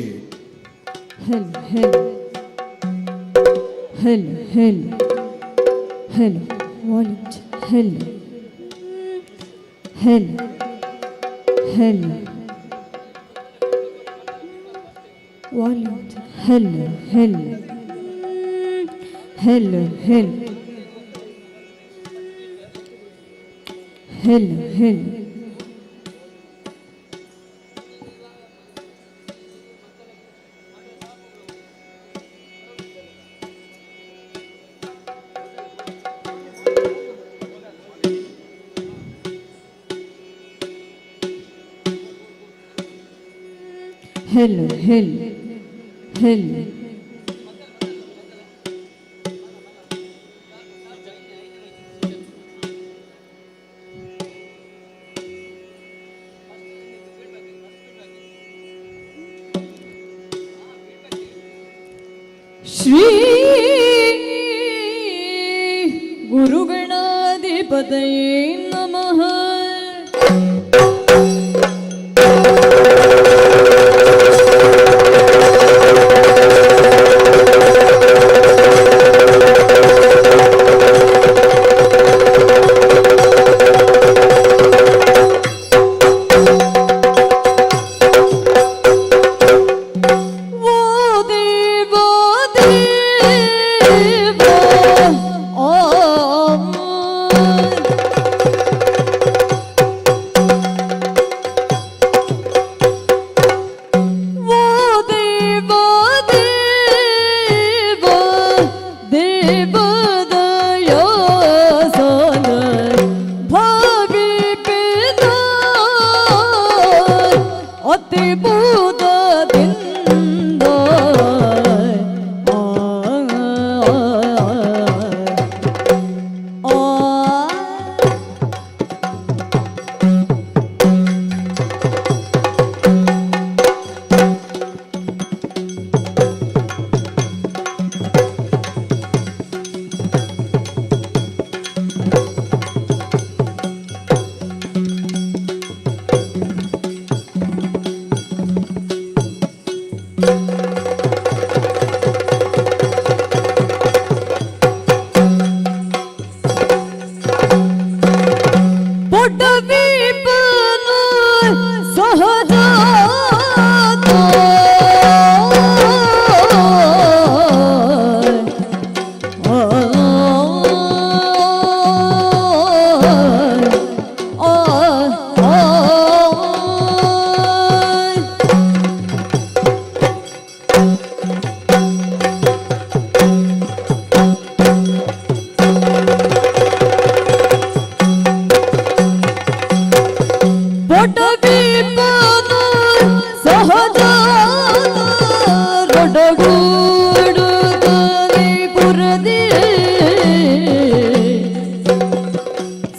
ಶ್ರೀ ಗುರುಗಣಾಧಿಪತಯೇ ನಮಃ.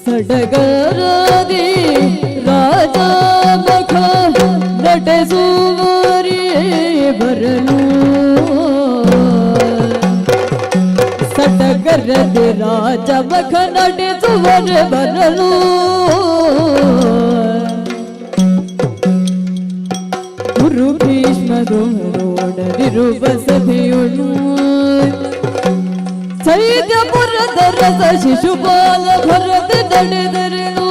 ಸಡಗರದಿ ರಾಜ ಮಖ ನಟಸುವರಿ ಬರಲು ಸಡಗರದಿ ರಾಜ ಮಖ ನಟಸುವರಿ ಬರಲು ಗುರು ಭೀಷ್ಮ ದ್ರೋಣರಿರುವ ಸಭೆಯೊಳು ಚೈತ್ಯಪುರದ ರಸ ಶಿಶುಪಾಲ ಭರತ ನಡೆದರೆನು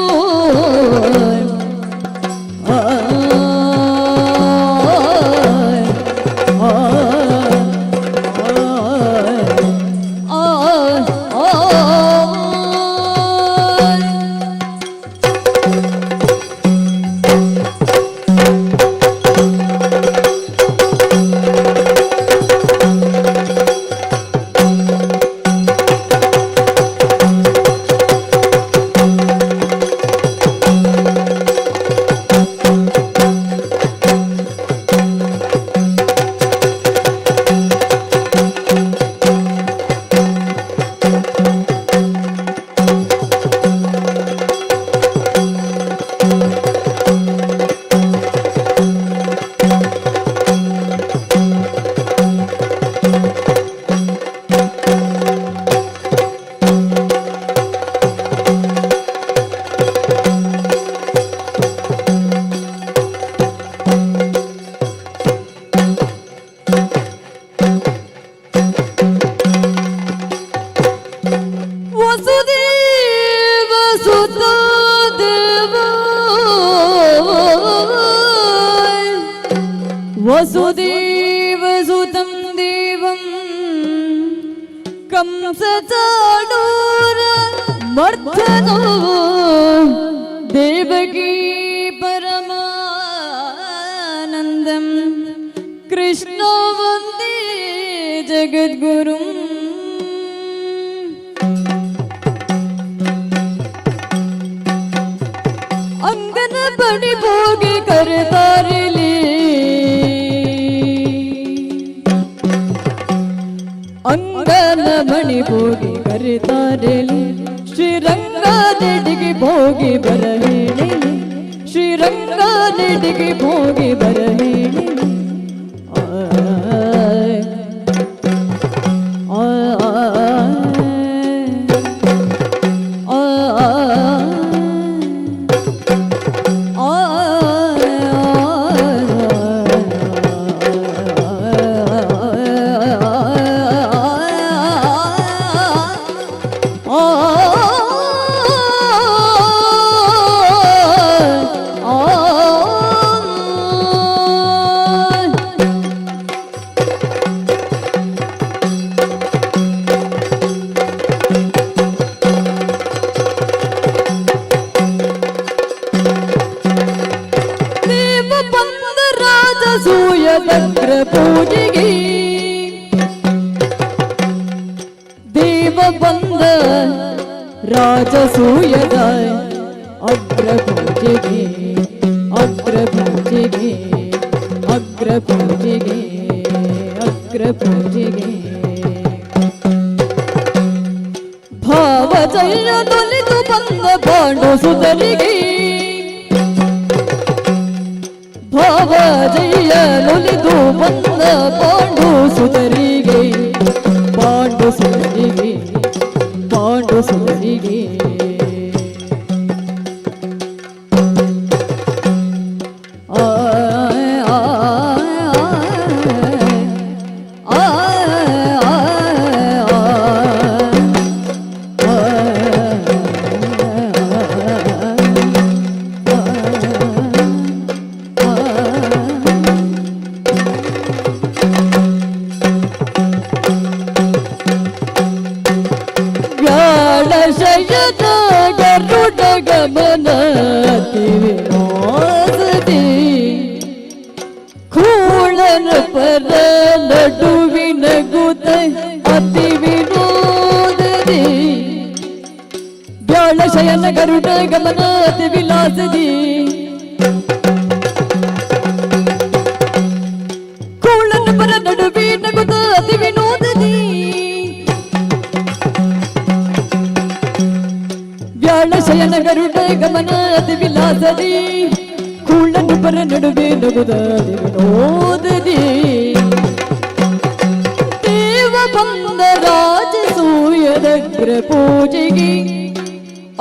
ವಸುದೇವ ಸುತ ದೇವ ವಸುದೇವ ಸುತಂ ದೇವಂ ಕಂಸಚಾಡೂರ ಮರ್ಧನೋ ದೇವಕೀ ಪರಮಾನಂದಂ ಕೃಷ್ಣ ವಂದೇ ಜಗದ್ಗುರುಂ ಅಂಗನ ಬಡಿ ಹೋಗಿ ಕರೆತಾರಲಿ ಅಂಗನ ಬಡಿ ಹೋಗಿ ಕರೆತಾರಲಿ ಶ್ರೀರಂಗನೆಡೆಗೆ ಹೋಗಿ ಬರಹೇಳಿ ಶ್ರೀರಂಗನೆಡೆಗೆ ಹೋಗಿ ಬರಹೇಳಿ ಸೂಯದಗ್ರ ಪೂಜೆಗೆ ದೇವ ಬಂದ ರಾಜಸೂಯದ ಅಗ್ರ ಪೂಜೆಗೆ ಅಗ್ರ ಪೂಜೆಗೆ ಅಗ್ರ ಪೂಜೆಗೆ ಅಗ್ರ ಪೂಜೆಗೆ ಭಾವಜಯ ತೊಲಿದು ಬಂದ ಬಾಂಡು ಸುತರಿಗೆ ಭಾವಜಯ ನುಲಿದು ಬಂದ ಪಾಂಡು ಸುತರಿಗೆ ಪಾಂಡು ಸುತರಿಗೆ ಪಾಂಡು ಸುತರಿಗೆ ಶಯನ ಗರುಡ ಗಮನ ವಿನೋದದಿ ಕೂಳನ ಪರ ನಡುವಿನ ಗುತ ಅತಿ ವಿನೋದದಿ ಬ್ಯಾಳ ಶಯನ ಗರುಡ ಗಮನ ಅತಿ ವಿಲಾಸದಿ ಕೂಳನ ಪರ ನಡುವಿನ ಗುತ ಅತಿ ವಿನೋದದಿ ಶಯನ ಗರುಡ ಗಮನ ಅತಿ ವಿಲಾಸದಿ ಕೂಳನ್ನು ಪರ ನಡುವೆ ನಗುದ ವಿನೋದದಿ ದೇವ ಬಂದ ರಾಜಸೂಯದಗ್ರ ಪೂಜೆಗೆ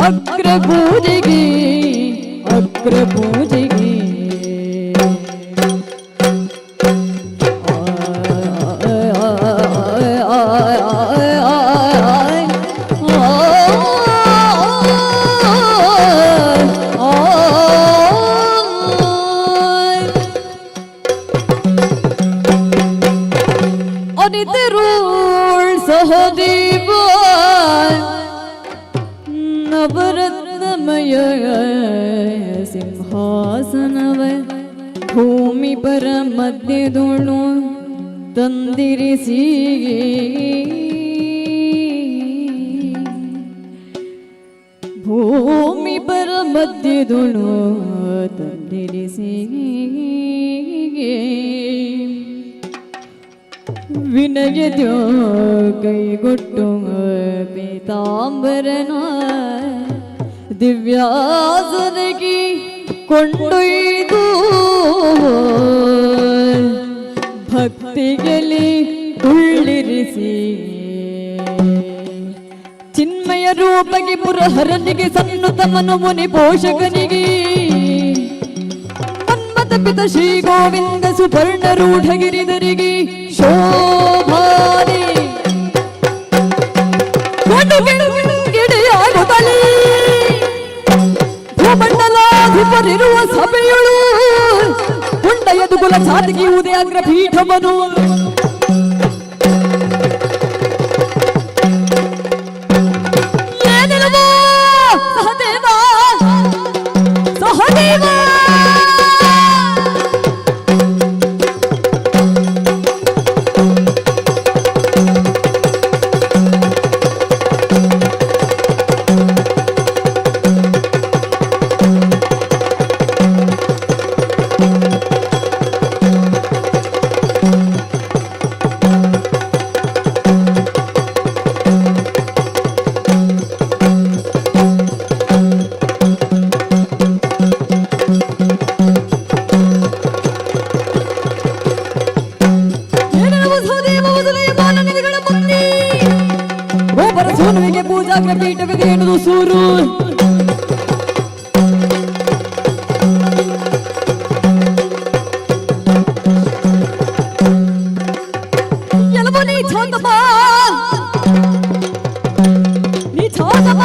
ಅಗ್ರ ಪೂಜೆಗೆ ಅಗ್ರ ಪೂಜೆಗೆ ಸಹದೇವ ನವರತ್ನಮಯ ಸಿಂಹಾಸನವ ಭೂಮಿ ಪರ ಮಧ್ಯದೋಳು ತಂದಿರಿಸಿ ಭೂಮಿ ಪರ ಮಧ್ಯದೋಳು ತಂದಿರಿಸಿ ವಿನಯದ್ಯೋ ಕೈಗೊಟ್ಟು ಪೀತಾಂಬರನ ದಿವ್ಯಾಸನಗಿ ಕೊಂಡೊಯ್ದು ಭಕ್ತಿಗಲಿ ಉಳ್ಳಿರಿಸಿ ಚಿನ್ಮಯ ರೂಪಗೆ ಪುರಹರನಿಗೆ ಸನ್ನುತ ಮನು ಮುನಿ ಪೋಷಕನಿಗೆ ಪಿತ ಶ್ರೀ ಗೋವಿಂದ ಸುಪರ್ಣ ರೂಢಗಿರಿದರಿಗೆ ಶೋಭಾನಿ ಸಾಧಕಿ ಉದಯಾಗ್ರ ಪೀಠವನು ಏನಿಲ್ಲವೋ ಸಹದೇವ ಸಹದೇವ ಸೋನುವಿಗೆ ಪೂಜಾಗ್ರ ಪೀಠವಿದೆ ಎನ್ನುವುದು ಸೂರು ಎಲ್ಲವೂ ನೀ ಛಾಂದಮ್ಮ ನೀ ಛಾಂದಮ್ಮ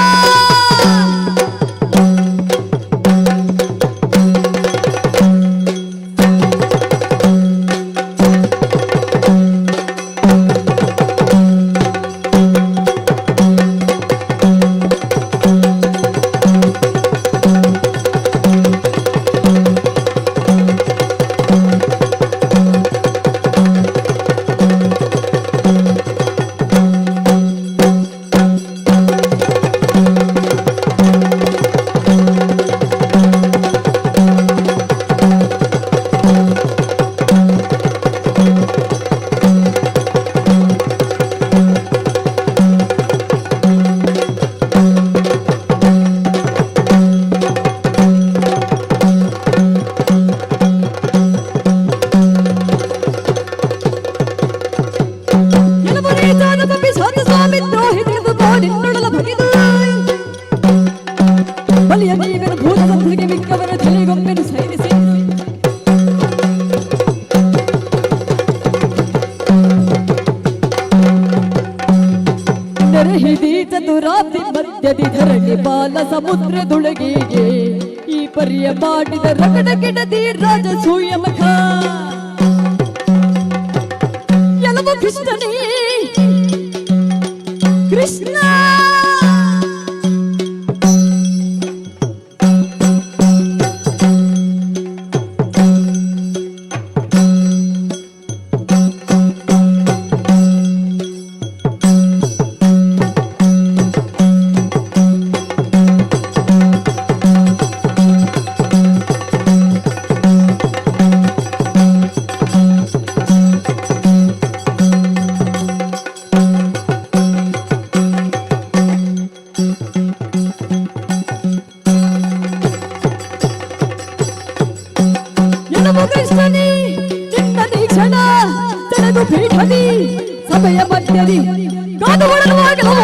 ಬಲಿಯ ನೀವೆನು ಭೂತದಂತೆಗೆ ಮಿಕ್ಕವರ ತಲೆಗೊಮ್ಮೆನು ಸೈರಿಸಿ ನೆರೆಹಿದಿ ಚತುರಾಬ್ದಿ ಮಧ್ಯದಿ ಧರಣಿ ಬಾಲ ಸಮುದ್ರದೊಳಗೆಗೆ ಈ ಪರಿಯ ಮಾಡಿದ ರಗಡ ಗಿಡದಿ ರಾಜ ಸೂಯಮಖ ಎಲ್ಲವೂ ಕೃಷ್ಣನೇ ಕೃಷ್ಣ ಕೃಷ್ಣನೇ ನಿನ್ನ ಕ್ಷಣ ತನದು ಪೀಠದಿ ಸಭೆಯ ಮಧ್ಯದಿ ಕಾದು ಒಡಲುವಾಗಲೋ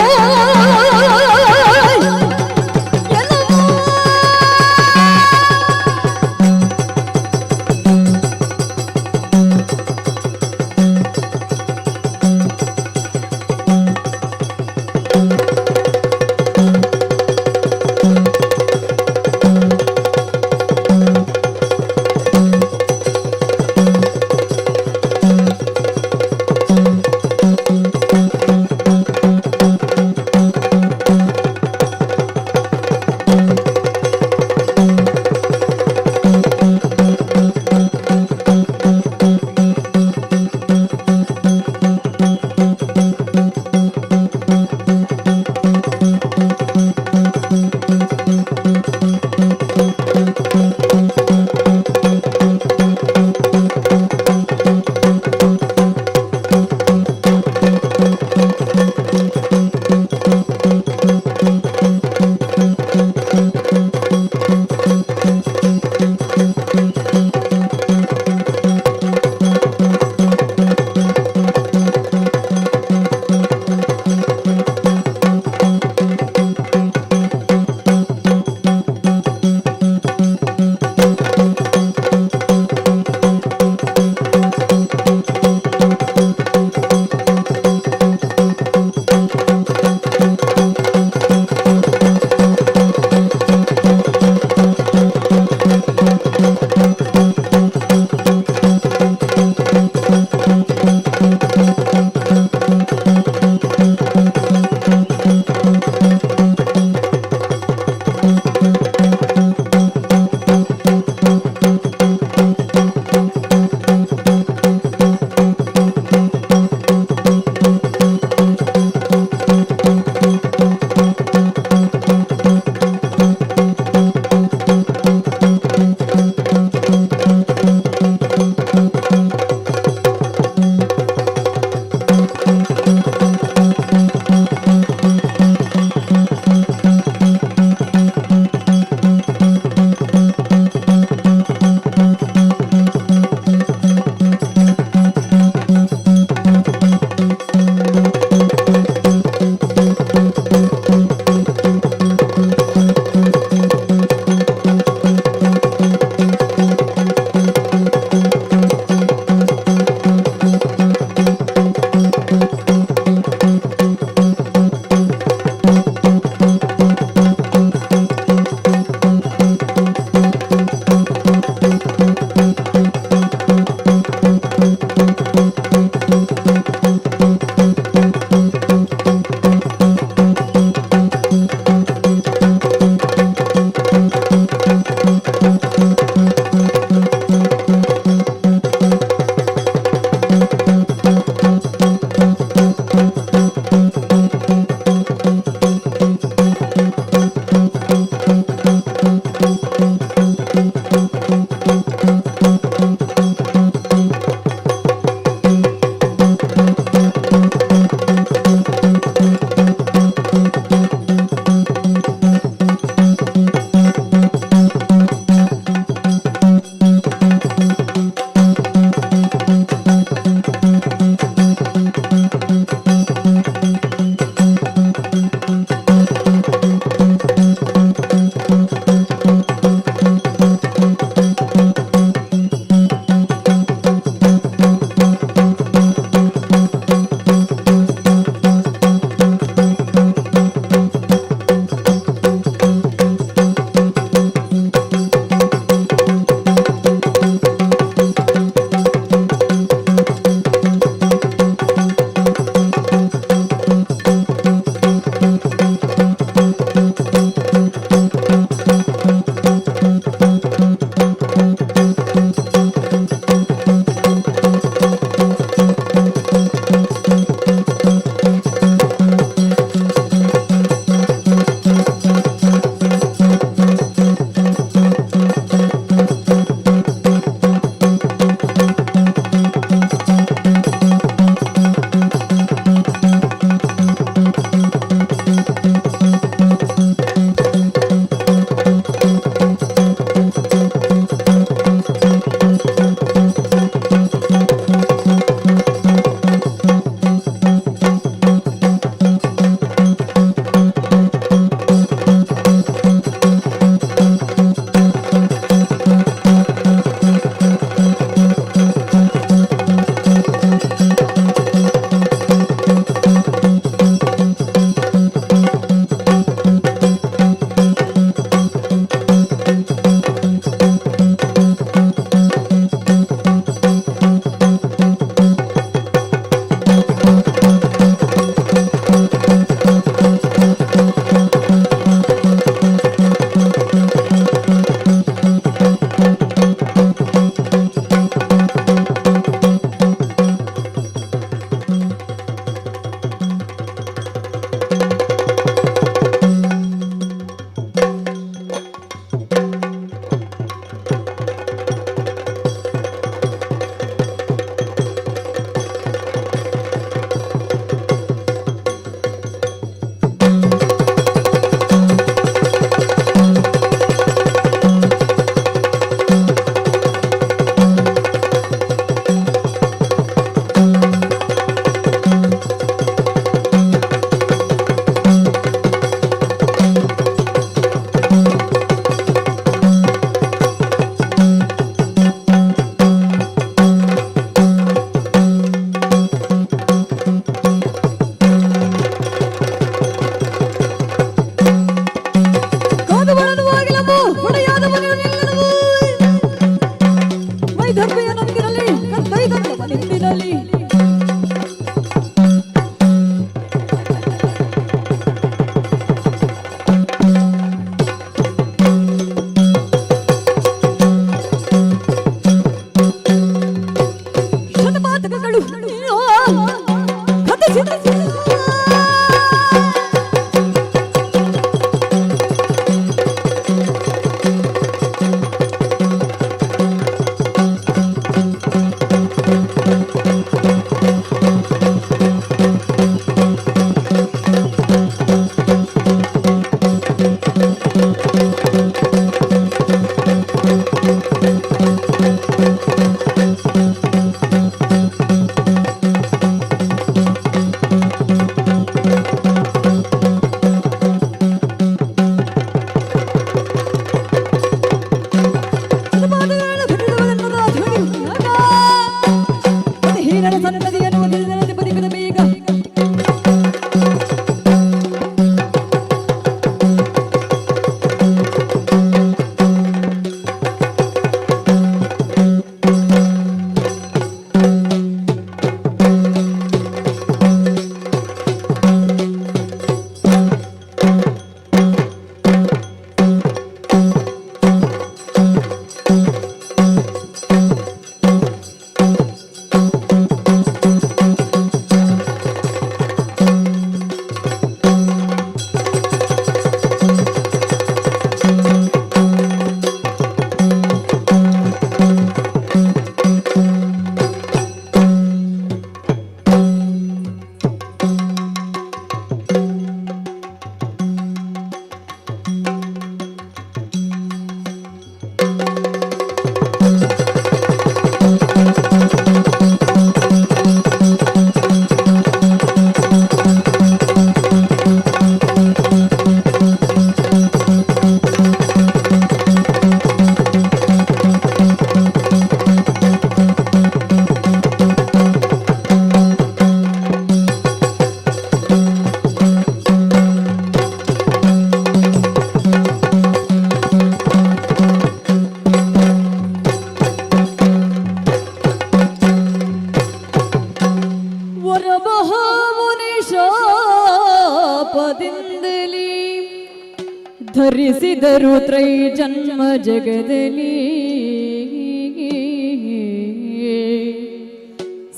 ಧರಿಸಿದರು ತ್ರೈಜನ್ಮ ಜಗದಲ್ಲಿ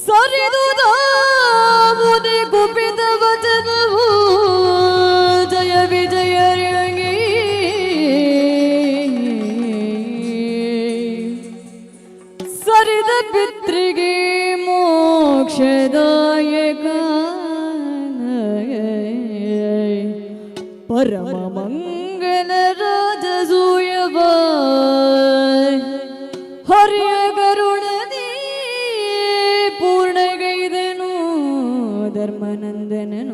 ಸರಿದುದಾವುದೇ ಕುಪಿತ ವಚನವು ಜಯ ವಿಜಯರಿಗೆ ಸರಿದ ಪಿತೃಗೆ ಮೋಕ್ಷದಾಯಕ ಪರಮ ಮಂಗಲ ರಾಜಸೂಯವ ಹರಿಯ ಕರುಣದಿ ಪೂರ್ಣಗೈದನು ಧರ್ಮನಂದನನು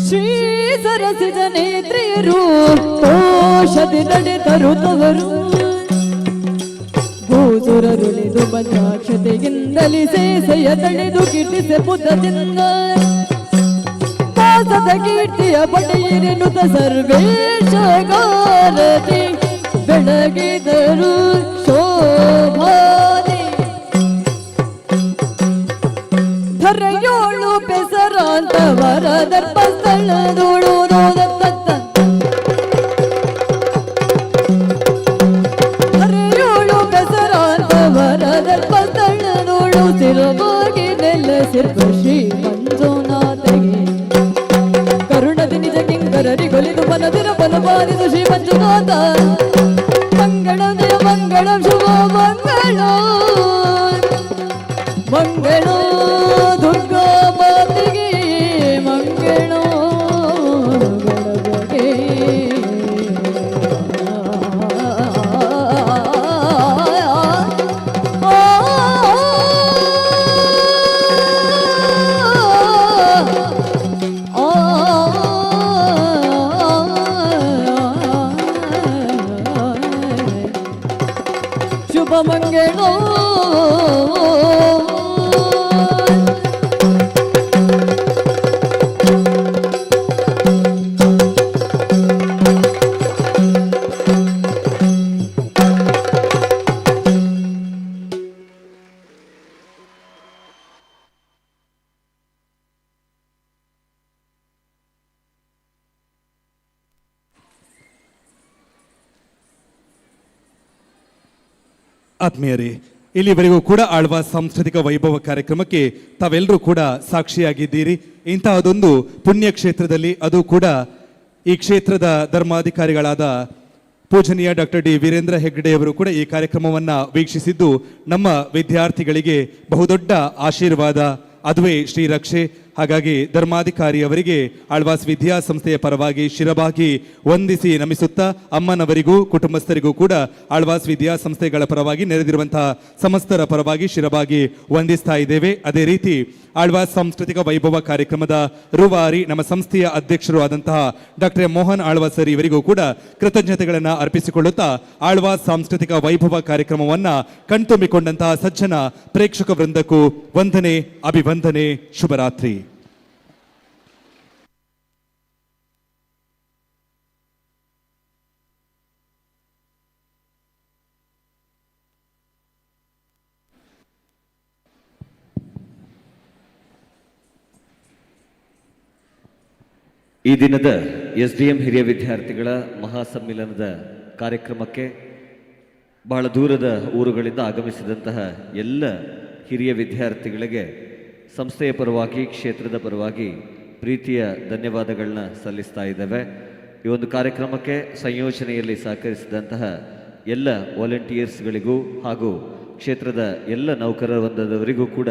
ಶ್ರೀ ಸರಸಿಜ ನೇತ್ರಿಯರು ಕೋಶದಿ ನಡೆದರು ತವರು ಭೂಸುರರುಳಿದು ಬಂದಾಕ್ಷತೆಗಿಂದಲಿ ಸೇಸೆಯ ತಡೆದು ಕಿಟ್ಟಿಸೆ ಪುತ್ರದಿಂದ ದಾಸದ ಕೀರ್ತಿಯ ಪಡೆಯಿರೆನುತ ಸರ್ವೇಶಗಾರತಿ ಬೆಳಗಿದರು ಶೋಭಾದಿ ಧರೆಯೋಳು ಬೆಸರಾಂತವರ ದರ್ಪಸ್ಥಳದೋಳು ರೋದತ್ತ ಧರೆಯೋಳು ಬೆಸರಾಂತವರ ದರ್ಪಸ್ಥಳದೋಳು ಸ್ಥಿರವಾಗಿ ನೆಲೆಸಿರುವ ಶ್ರೀ ಮಂಜುನಾಥಗೆ ಕರುಣದಿ ನಿಜ ಕಿಂಕರರಿಗೊಲಿದು ಮನದಿರ ಬಲಪಾದಿದು ಶ್ರೀ ಮಂಜುನಾಥ ಮಂಗಳಂ ಜಯ ಮಂಗಳಂ ಶುಭ ಮಂಗಳ ಮಂಗಳ ದುರ್ಗಾ ಮಾತೆಗೆ ಮಂಗಳ ಗಣಪಗೆ ಶುಭ ಮಂಗಳ ಆತ್ಮೀಯರೇ, ಇಲ್ಲಿವರೆಗೂ ಕೂಡ ಆಳ್ವಾಸ್ ಸಾಂಸ್ಕೃತಿಕ ವೈಭವ ಕಾರ್ಯಕ್ರಮಕ್ಕೆ ತಾವೆಲ್ಲರೂ ಕೂಡ ಸಾಕ್ಷಿಯಾಗಿದ್ದೀರಿ. ಇಂತಹದೊಂದು ಪುಣ್ಯ ಕ್ಷೇತ್ರದಲ್ಲಿ, ಅದು ಕೂಡ ಈ ಕ್ಷೇತ್ರದ ಧರ್ಮಾಧಿಕಾರಿಗಳಾದ ಪೂಜನೀಯ ಡಾಕ್ಟರ್ ಡಿ ವೀರೇಂದ್ರ ಹೆಗ್ಗಡೆಯವರು ಕೂಡ ಈ ಕಾರ್ಯಕ್ರಮವನ್ನು ವೀಕ್ಷಿಸಿದ್ದು ನಮ್ಮ ವಿದ್ಯಾರ್ಥಿಗಳಿಗೆ ಬಹುದೊಡ್ಡ ಆಶೀರ್ವಾದ. ಅದುವೇ ಶ್ರೀರಕ್ಷೆ. ಹಾಗಾಗಿ ಧರ್ಮಾಧಿಕಾರಿಯವರಿಗೆ ಆಳ್ವಾಸ್ ವಿದ್ಯಾಸಂಸ್ಥೆಯ ಪರವಾಗಿ ಶಿರಬಾಗಿ ವಂದಿಸಿ ನಮಿಸುತ್ತಾ, ಅಮ್ಮನವರಿಗೂ ಕುಟುಂಬಸ್ಥರಿಗೂ ಕೂಡ ಆಳ್ವಾಸ್ ವಿದ್ಯಾಸಂಸ್ಥೆಗಳ ಪರವಾಗಿ ನೆರೆದಿರುವಂತಹ ಸಮಸ್ತರ ಪರವಾಗಿ ಶಿರಬಾಗಿ ವಂದಿಸ್ತಾ ಇದ್ದೇವೆ. ಅದೇ ರೀತಿ ಆಳ್ವಾಸ್ ಸಾಂಸ್ಕೃತಿಕ ವೈಭವ ಕಾರ್ಯಕ್ರಮದ ರೂವಾರಿ ನಮ್ಮ ಸಂಸ್ಥೆಯ ಅಧ್ಯಕ್ಷರು ಆದಂತಹ ಡಾಕ್ಟರ್ ಮೋಹನ್ ಆಳ್ವಾಸ್ ಸರ್ ಇವರಿಗೂ ಕೂಡ ಕೃತಜ್ಞತೆಗಳನ್ನು ಅರ್ಪಿಸಿಕೊಳ್ಳುತ್ತಾ, ಆಳ್ವಾಸ್ ಸಾಂಸ್ಕೃತಿಕ ವೈಭವ ಕಾರ್ಯಕ್ರಮವನ್ನು ಕಣ್ತುಂಬಿಕೊಂಡಂತಹ ಸಜ್ಜನ ಪ್ರೇಕ್ಷಕ ವೃಂದಕ್ಕೂ ವಂದನೆ, ಅಭಿವಂದನೆ, ಶುಭರಾತ್ರಿ. ಈ ದಿನದ SDM ಹಿರಿಯ ವಿದ್ಯಾರ್ಥಿಗಳ ಮಹಾಸಮ್ಮಿಲನದ ಕಾರ್ಯಕ್ರಮಕ್ಕೆ ಬಹಳ ದೂರದ ಊರುಗಳಿಂದ ಆಗಮಿಸಿದಂತಹ ಎಲ್ಲ ಹಿರಿಯ ವಿದ್ಯಾರ್ಥಿಗಳಿಗೆ ಸಂಸ್ಥೆಯ ಪರವಾಗಿ, ಕ್ಷೇತ್ರದ ಪರವಾಗಿ ಪ್ರೀತಿಯ ಧನ್ಯವಾದಗಳನ್ನ ಸಲ್ಲಿಸ್ತಾ ಇದ್ದೇವೆ. ಈ ಒಂದು ಕಾರ್ಯಕ್ರಮಕ್ಕೆ ಸಂಯೋಜನೆಯಲ್ಲಿ ಸಹಕರಿಸಿದಂತಹ ಎಲ್ಲ ವಾಲಂಟಿಯರ್ಸ್ಗಳಿಗೂ ಹಾಗೂ ಕ್ಷೇತ್ರದ ಎಲ್ಲ ನೌಕರ ವೃಂದದವರಿಗೂ ಕೂಡ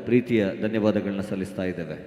ಪ್ರೀತಿಯ ಧನ್ಯವಾದಗಳನ್ನ ಸಲ್ಲಿಸ್ತಾ ಇದ್ದೇವೆ.